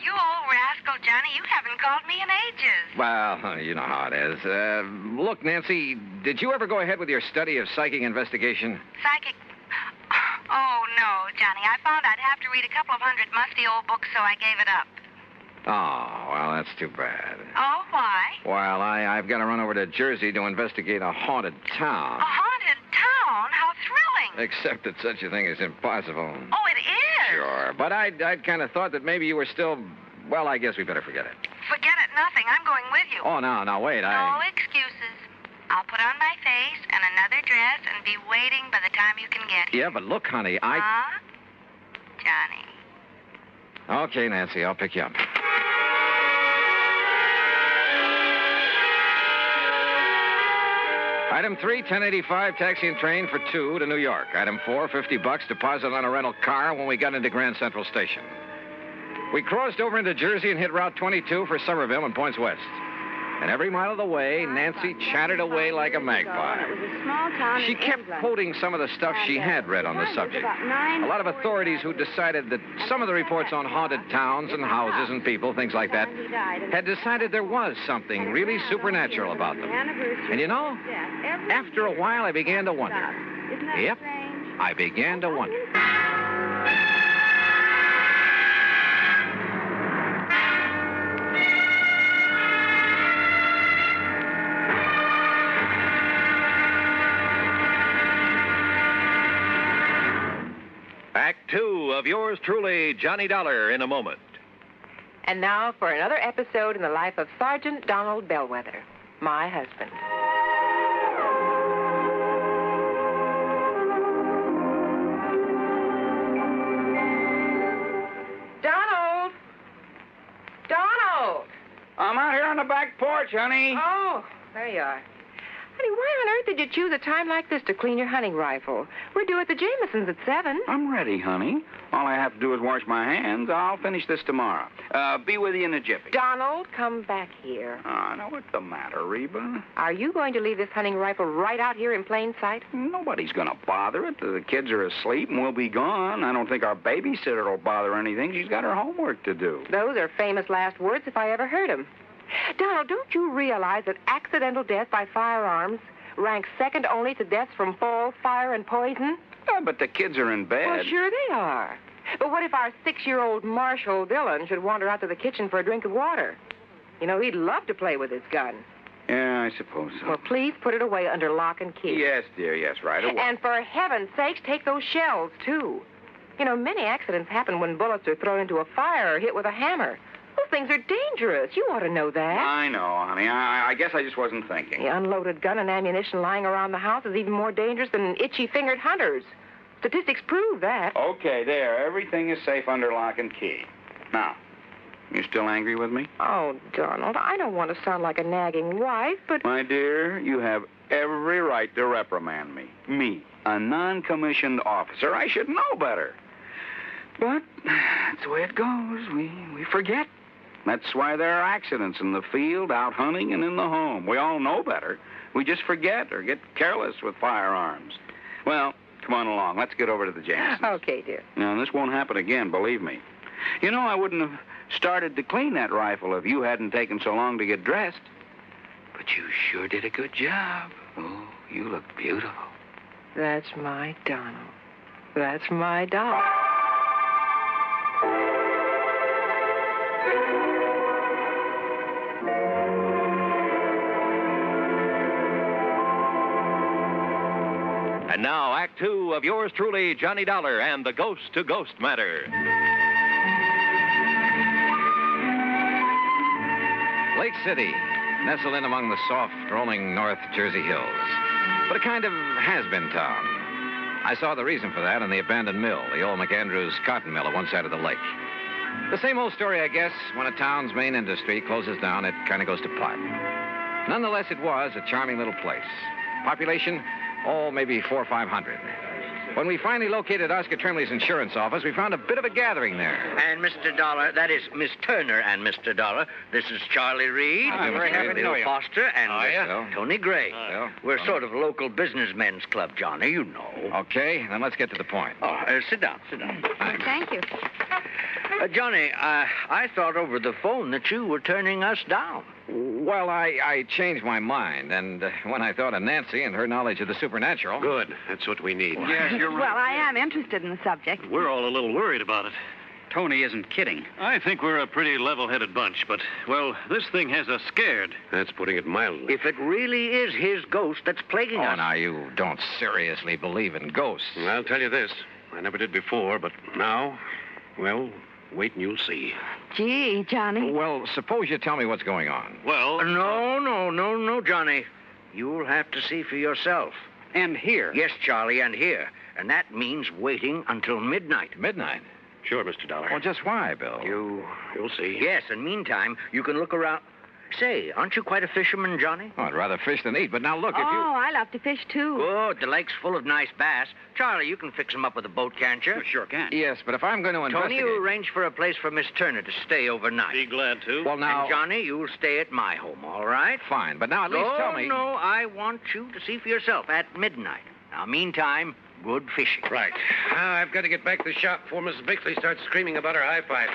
You old rascal, Johnny, you haven't called me in ages. Well, you know how it is. Look, Nancy, did you ever go ahead with your study of psychic investigation? Psychic... Oh, no, Johnny. I found I'd have to read a couple of hundred musty old books, so I gave it up. Oh, well, that's too bad. Oh, why? Well, I've got to run over to Jersey to investigate a haunted town. A haunted town? How thrilling. Except that such a thing is impossible. Oh, it is? Sure, but I'd kind of thought that maybe you were still... Well, I guess we better forget it. Forget it, nothing. I'm going with you. Oh, no, wait, No excuses. I'll put on my face and another dress and be waiting by the time you can get here. Yeah, but look, honey, Huh? Johnny. Okay, Nancy, I'll pick you up. Item 3, 1085, taxi and train for 2 to New York. Item 4, $50, deposit on a rental car when we got into Grand Central Station. We crossed over into Jersey and hit Route 22 for Somerville and points west. And every mile of the way, Nancy chattered away like a magpie. It was a small town She in kept England. quoting some of the stuff she had read on the subject. A lot of authorities who decided that some of the reports on haunted towns and houses and people, things like that, had decided there was something really supernatural about them. And you know, after a while, I began to wonder. Yep, I began to wonder. Act 2 of yours truly, Johnny Dollar, in a moment. And now for another episode in the life of Sergeant Donald Bellwether, my husband. Donald! Donald! I'm out here on the back porch, honey. Oh, there you are. Honey, why on earth did you choose a time like this to clean your hunting rifle? We're due at the Jamesons at 7. I'm ready, honey. All I have to do is wash my hands. I'll finish this tomorrow. Be with you in a jiffy. Donald, come back here. Now, what's the matter, Reba? Are you going to leave this hunting rifle right out here in plain sight? Nobody's going to bother it. The kids are asleep and we'll be gone. I don't think our babysitter will bother anything. She's got her homework to do. Those are famous last words if I ever heard them. Donald, don't you realize that accidental death by firearms ranks second only to deaths from fall, fire, and poison? But the kids are in bed. Well, sure they are. But what if our 6-year-old Marshall Dillon should wander out to the kitchen for a drink of water? You know, he'd love to play with his gun. Yeah, I suppose so. Well, please put it away under lock and key. Yes, dear, yes, right away. And for heaven's sakes, take those shells, too. You know, many accidents happen when bullets are thrown into a fire or hit with a hammer. Those things are dangerous. You ought to know that. I know, honey. I guess I just wasn't thinking. The unloaded gun and ammunition lying around the house is even more dangerous than itchy-fingered hunters. Statistics prove that. Okay, there. Everything is safe under lock and key. Now, you still angry with me? Oh, Donald, I don't want to sound like a nagging wife, but... My dear, you have every right to reprimand me. Me, a non-commissioned officer. I should know better. But that's the way it goes. We forget. That's why there are accidents in the field, out hunting, and in the home. We all know better. We just forget or get careless with firearms. Well, come on along. Let's get over to the Jamesons. Okay, dear. Now, this won't happen again, believe me. You know, I wouldn't have started to clean that rifle if you hadn't taken so long to get dressed. But you sure did a good job. Oh, you look beautiful. That's my Donald. That's my doll. And now, Act 2 of yours truly, Johnny Dollar and the Ghost-to-Ghost Matter. Lake City, nestled in among the soft, rolling North Jersey hills. But a kind of has-been town. I saw the reason for that in the abandoned mill, the old McAndrews cotton mill at one side of the lake. The same old story, I guess. When a town's main industry closes down, it kind of goes to pot. Nonetheless, it was a charming little place. Population, maybe 400 or 500. When we finally located Oscar Tremley's insurance office, we found a bit of a gathering there. And Mr. Dollar, that is Miss Turner and Mr. Dollar. This is Charlie Reed, very happy to know you. Foster, and Mr. Tony Gray. We're Oh. sort of local businessmen's club, Johnny, you know. Okay, then let's get to the point. Sit down. Thank you. Johnny, I thought over the phone that you were turning us down. Well, I changed my mind, and when I thought of Nancy and her knowledge of the supernatural... Good. That's what we need. Yes, you're right. Well, I am interested in the subject. We're all a little worried about it. Tony isn't kidding. I think we're a pretty level-headed bunch, but, well, this thing has us scared. That's putting it mildly. If it really is his ghost that's plaguing us... Oh, now, you don't seriously believe in ghosts. I'll tell you this. I never did before, but now, well, wait and you'll see. Gee, Johnny. Well, suppose you tell me what's going on. Well... No, Johnny. You'll have to see for yourself. And here? Yes, Charlie, and here. And that means waiting until midnight. Midnight? Sure, Mr. Dollar. Well, just why, Bill? You'll see. Yes, and meantime, you can look around... Say, aren't you quite a fisherman, Johnny? Oh, I'd rather fish than eat, but now look, if you... Oh, I love to fish, too. Good. The lake's full of nice bass. Charlie, you can fix them up with a boat, can't you? Sure can. Yes, but if I'm going to investigate... Tony, you arrange for a place for Miss Turner to stay overnight. Be glad to. Well, now... And Johnny, you'll stay at my home, all right? Fine, but now at least tell me... No, I want you to see for yourself at midnight. Now, meantime, good fishing. Right. Now, I've got to get back to the shop before Mrs. Bixley starts screaming about her high pipe.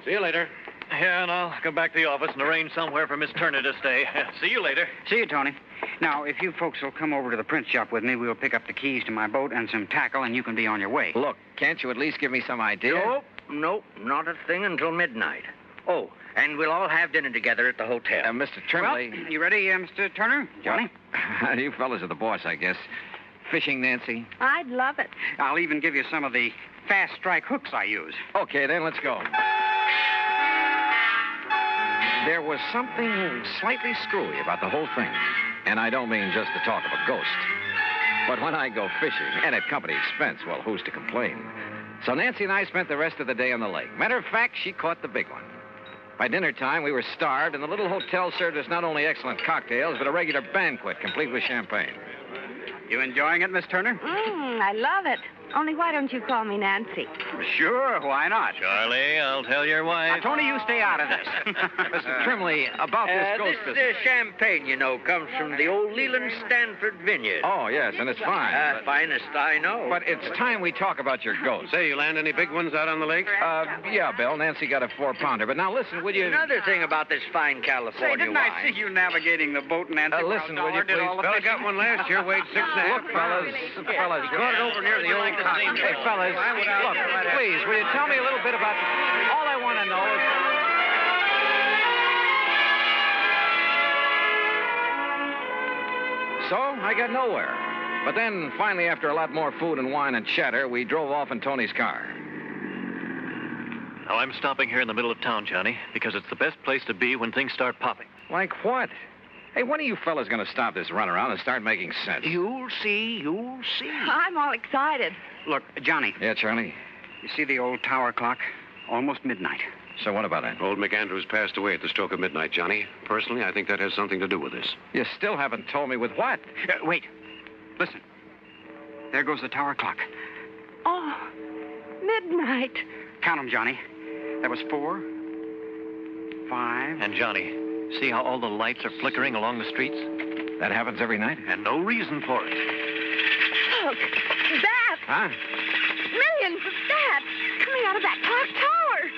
See you later. Yeah, and I'll come back to the office and arrange somewhere for Miss Turner to stay. See you later. See you, Tony. Now, if you folks will come over to the print shop with me, we'll pick up the keys to my boat and some tackle, and you can be on your way. Look, can't you at least give me some idea? Nope, not a thing until midnight. Oh, and we'll all have dinner together at the hotel. Mr. Trimley... Well, you ready, Mr. Turner? Johnny? Well, you fellas are the boss, I guess. Fishing, Nancy? I'd love it. I'll even give you some of the fast strike hooks I use. Okay, then, let's go. There was something slightly screwy about the whole thing. And I don't mean just the talk of a ghost. But when I go fishing, and at company expense, well, who's to complain? So Nancy and I spent the rest of the day on the lake. Matter of fact, she caught the big one. By dinner time, we were starved, and the little hotel served us not only excellent cocktails, but a regular banquet, complete with champagne. You enjoying it, Miss Turner? I love it. Only why don't you call me Nancy? Sure, why not? Charlie, I'll tell your wife. Tony, you stay out of this. Mr. Trimley, about this ghost business. Champagne, you know, comes from the old Leland Stanford vineyard. Oh, yes, and it's fine. Finest I know. But it's time we talk about your ghost. Say, you land any big ones out on the lake? Yeah, Bill. Nancy got a 4-pounder. But now listen, would you... Another thing about this fine California Say, didn't wine. I see you navigating the boat, Nancy? Listen, would you please? Fella got one last year, weighed 6.5 Look, fellas, Brought it over near the old cotton. Hey, fellas, look, please, will you tell me a little bit about... All I want to know is... So, I got nowhere. But then, finally, after a lot more food and wine and chatter, we drove off in Tony's car. Now, I'm stopping here in the middle of town, Johnny, because it's the best place to be when things start popping. Like what? Hey, when are you fellas going to stop this runaround and start making sense? You'll see, you'll see. I'm all excited. Look, Johnny. Yeah, Charlie? You see the old tower clock? Almost midnight. So what about that? Old McAndrews passed away at the stroke of midnight, Johnny. Personally, I think that has something to do with this. You still haven't told me with what? Wait. Listen. There goes the tower clock. Oh, midnight. Count them, Johnny. That was 4, 5... And, Johnny, see how all the lights are flickering along the streets? That happens every night? And no reason for it. Look, bats. Huh? Millions of bats coming out of that clock tower.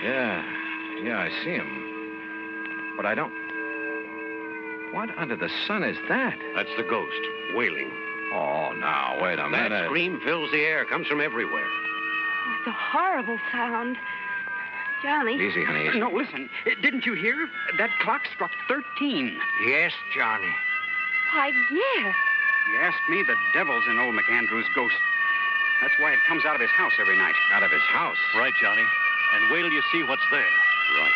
Yeah, I see him. But I don't... What under the sun is that? That's the ghost, wailing. Oh, now, wait a minute. That scream fills the air, comes from everywhere. Oh, it's a horrible sound. Johnny. Easy, honey. Easy. No, listen. Didn't you hear? That clock struck 13. Yes, Johnny. Why, yes. You asked me, the devil's in old McAndrew's ghost. That's why it comes out of his house every night. Out of his house? Right, Johnny. And wait till you see what's there. Right.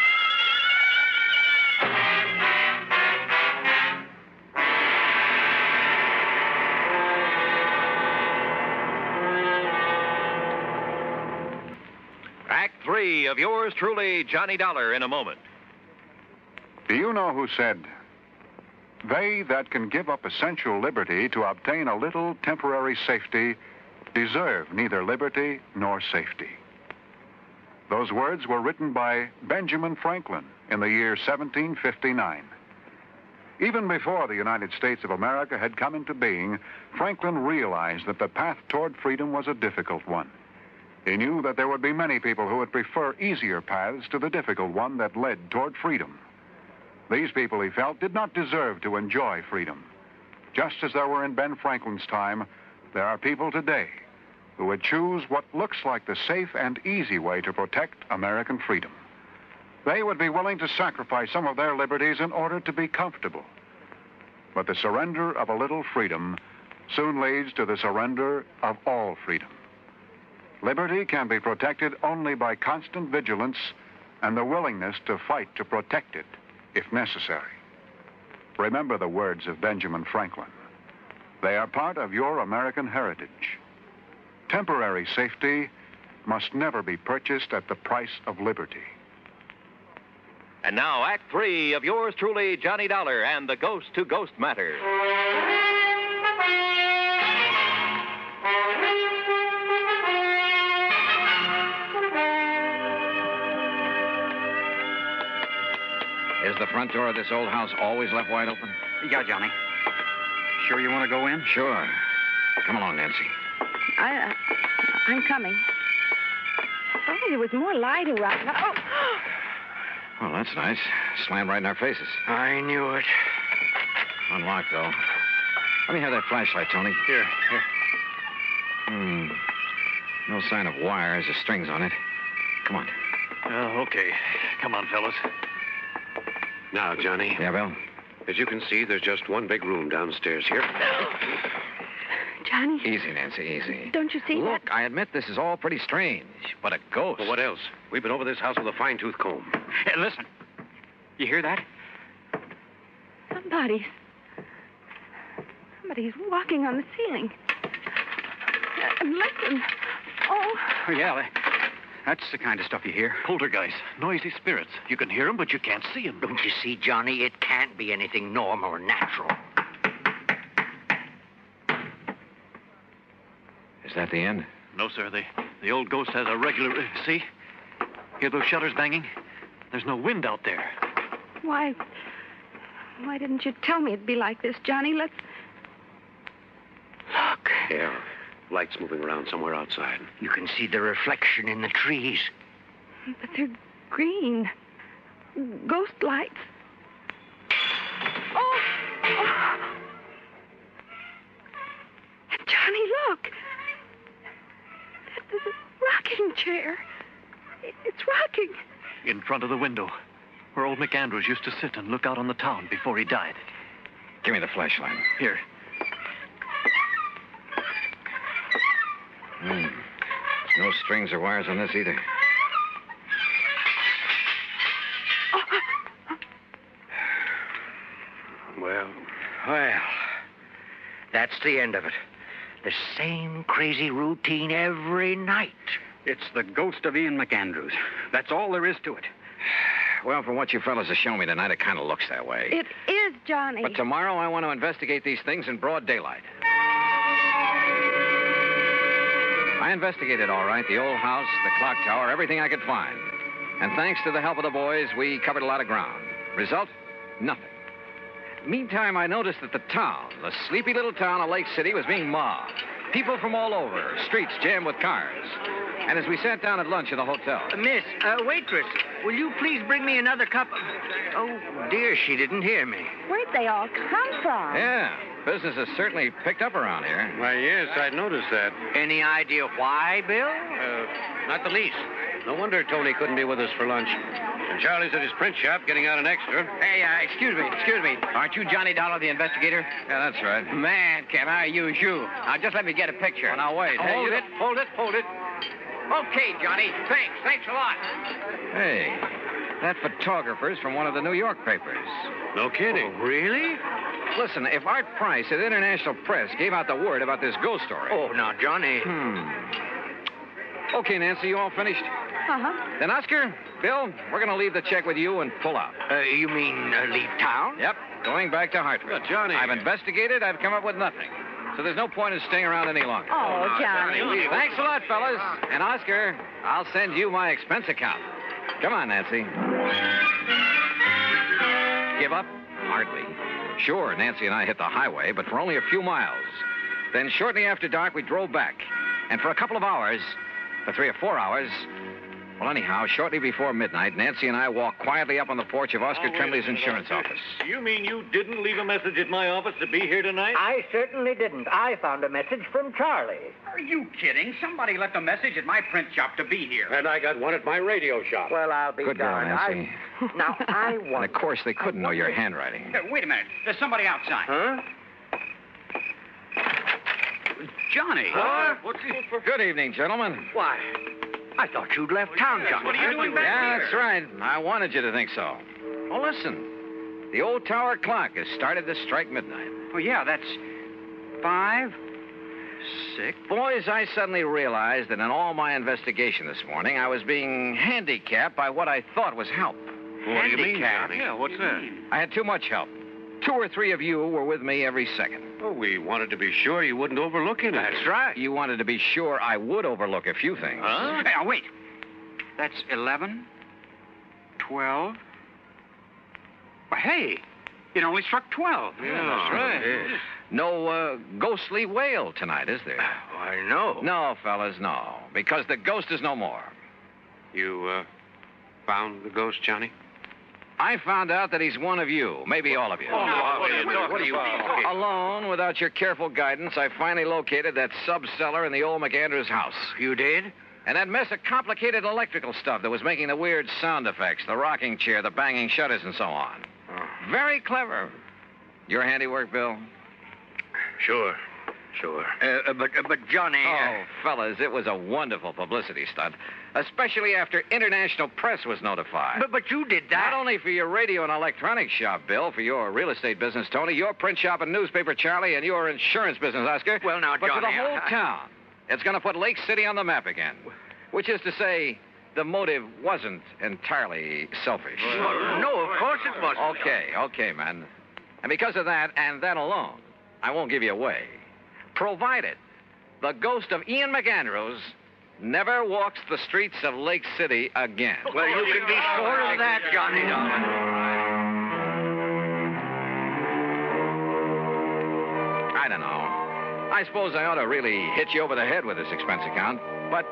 Act 3 of yours truly, Johnny Dollar, in a moment. Do you know who said, "They that can give up essential liberty to obtain a little temporary safety deserve neither liberty nor safety"? Those words were written by Benjamin Franklin in the year 1759. Even before the United States of America had come into being, Franklin realized that the path toward freedom was a difficult one. He knew that there would be many people who would prefer easier paths to the difficult one that led toward freedom. These people, he felt, did not deserve to enjoy freedom. Just as there were in Ben Franklin's time, there are people today who would choose what looks like the safe and easy way to protect American freedom. They would be willing to sacrifice some of their liberties in order to be comfortable. But the surrender of a little freedom soon leads to the surrender of all freedom. Liberty can be protected only by constant vigilance and the willingness to fight to protect it, if necessary. Remember the words of Benjamin Franklin. They are part of your American heritage. Temporary safety must never be purchased at the price of liberty. And now, Act 3 of yours truly, Johnny Dollar and the Ghost to Ghost Matter. Is the front door of this old house always left wide open? Yeah, Johnny. Sure you want to go in? Sure. Come along, Nancy. I'm coming. If only there was more light around. Oh! Well, that's nice. Slammed right in our faces. I knew it. Unlocked, though. Let me have that flashlight, Tony. Here. No sign of wires or strings on it. Come on. Okay. Come on, fellas. Now, Johnny. Yeah, Bill? As you can see, there's just one big room downstairs here. Johnny. Easy, Nancy, easy. Don't you see Look, that? I admit this is all pretty strange, but a ghost. Well, what else? We've been over this house with a fine-tooth comb. Hey, listen. You hear that? Somebody's walking on the ceiling. Listen. Oh. Yeah, that's the kind of stuff you hear. Poltergeist, noisy spirits. You can hear them, but you can't see them. Don't you see, Johnny? It can't be anything normal or natural. Is that the end? No, sir. The old ghost has a regular... See? Hear those shutters banging? There's no wind out there. Why didn't you tell me it'd be like this, Johnny? Let's... Look. Yeah. Lights moving around somewhere outside. You can see the reflection in the trees. But they're green. Ghost lights. Oh! Johnny, look. There's a rocking chair. It's rocking. In front of the window, where old McAndrews used to sit and look out on the town before he died. Give me the flashlight. Here. No strings or wires on this either. Well, that's the end of it. The same crazy routine every night. It's the ghost of Ian McAndrews. That's all there is to it. Well, from what you fellas have shown me tonight, it kind of looks that way. It is, Johnny. But tomorrow I want to investigate these things in broad daylight. I investigated all right, the old house, the clock tower, everything I could find. And thanks to the help of the boys, we covered a lot of ground. Result? Nothing. Meantime, I noticed that the town, the sleepy little town of Lake City, was being mobbed. People from all over, streets jammed with cars. And as we sat down at lunch in the hotel... Miss, waitress, will you please bring me another cup of... Oh, dear, she didn't hear me. Where'd they all come from? Yeah, business has certainly picked up around here. Why, yes, I'd noticed that. Any idea why, Bill? Not the least. No wonder Tony couldn't be with us for lunch. And Charlie's at his print shop getting out an extra. Hey, excuse me. Aren't you Johnny Dollar, the investigator? Yeah, that's right. Man, can I use you? Now, just let me get a picture. Well, now, wait. Hold it. Okay, Johnny. Thanks a lot. Hey, that photographer's from one of the New York papers. No kidding. Oh, really? Listen, if Art Price at International Press gave out the word about this ghost story... Oh, now, Johnny... Okay, Nancy, you all finished? Uh-huh. Then, Oscar, Bill, we're going to leave the check with you and pull out. You mean leave town? Yep, going back to Hartford. But, Johnny... I've investigated, I've come up with nothing. So there's no point in staying around any longer. Oh, Johnny. Thanks a lot, fellas. And, Oscar, I'll send you my expense account. Come on, Nancy. Give up? Hardly. Sure, Nancy and I hit the highway, but for only a few miles. Then shortly after dark, we drove back. And for a couple of hours, for 3 or 4 hours... Well, anyhow, shortly before midnight, Nancy and I walked quietly up on the porch of Oscar Trembley's insurance office. You mean you didn't leave a message at my office to be here tonight? I certainly didn't. I found a message from Charlie. Are you kidding? Somebody left a message at my print shop to be here. And I got one at my radio shop. Well, I'll be Good girl, darned. Nancy. Now, I want... And, of course, they couldn't know your handwriting. Wait a minute. There's somebody outside. Huh? Johnny. What's he for? Good evening, gentlemen. Why, I thought you'd left town, Johnny. What are you doing back Yeah, here? that's right. I wanted you to think so. Well, listen. The old tower clock has started to strike midnight. Oh, yeah, that's 5, 6. Boys, I suddenly realized that in all my investigation this morning, I was being handicapped by what I thought was help. What do you mean, Handicap? Johnny? Yeah, what's that? I had too much help. 2 or 3 of you were with me every second. Oh, we wanted to be sure you wouldn't overlook anything. That's right. You wanted to be sure I would overlook a few things. Huh? Now, wait. That's 11, 12. Well, hey, it only struck 12. Yeah, that's right. Yeah. No ghostly wail tonight, is there? Why, no. No, fellas, no. Because the ghost is no more. You, found the ghost, Johnny? I found out that he's one of you, maybe all of you. What are you talking about? Alone, without your careful guidance, I finally located that sub-cellar in the old McAndrews house. You did? And that mess of complicated electrical stuff that was making the weird sound effects, the rocking chair, the banging shutters, and so on. Very clever. Your handiwork, Bill? Sure. But Johnny... Oh, fellas, it was a wonderful publicity stunt, especially after international press was notified. But you did that. Not only for your radio and electronics shop, Bill, for your real estate business, Tony, your print shop and newspaper, Charlie, and your insurance business, Oscar. Well, now, but Johnny... for the whole town. It's going to put Lake City on the map again. Which is to say, the motive wasn't entirely selfish. No, of course it wasn't. Okay, man. And because of that, and that alone, I won't give you away. Provided the ghost of Ian McAndrews never walks the streets of Lake City again. Well, you can be sure of that, Johnny, darling. I don't know. I suppose I ought to really hit you over the head with this expense account. But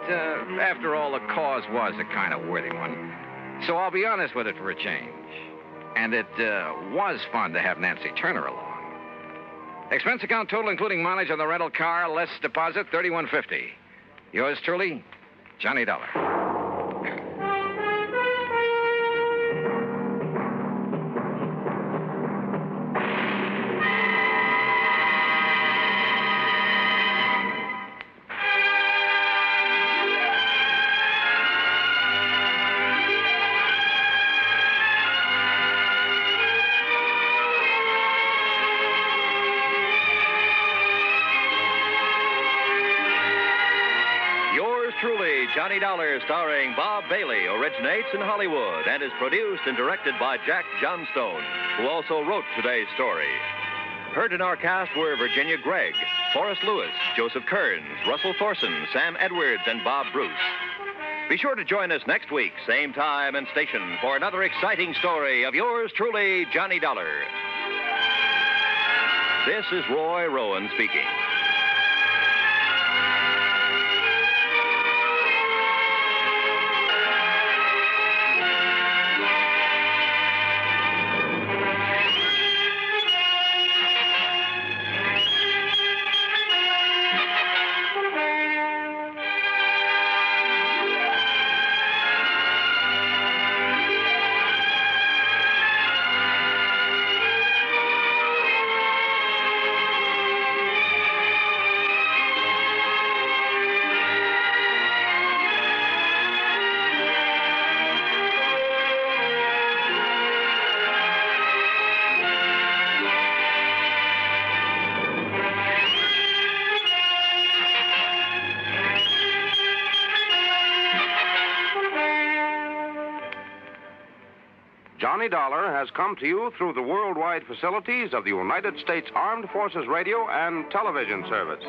after all, the cause was a kind of worthy one. So I'll be honest with it for a change. And it was fun to have Nancy Turner along. Expense account total, including mileage on the rental car, less deposit, $31.50. Yours truly, Johnny Dollar. Johnny Dollar, starring Bob Bailey, originates in Hollywood and is produced and directed by Jack Johnstone, who also wrote today's story. Heard in our cast were Virginia Gregg, Forrest Lewis, Joseph Kearns, Russell Thorson, Sam Edwards, and Bob Bruce. Be sure to join us next week, same time and station, for another exciting story of yours truly, Johnny Dollar. This is Roy Rowan speaking. Johnny Dollar has come to you through the worldwide facilities of the United States Armed Forces Radio and Television Service.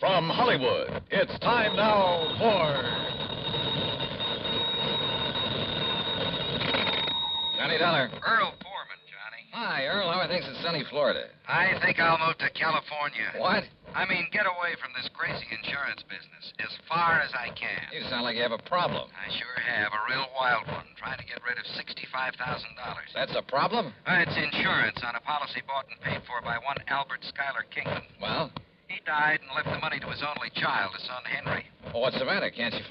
From Hollywood, it's time now for... Johnny Dollar. Earl Foreman, Johnny. Hi, Earl. How are things in sunny Florida? I think I'll move to California. What? I mean, get away from this crazy insurance business as far as I can. You sound like you have a problem. I sure have, a real wild one. trying to get rid of $65,000. That's a problem? It's insurance on a policy bought and paid for by one Albert Schuyler Kingdom. Well? He died and left the money to his only child, his son Henry. Oh, what's the matter? Can't you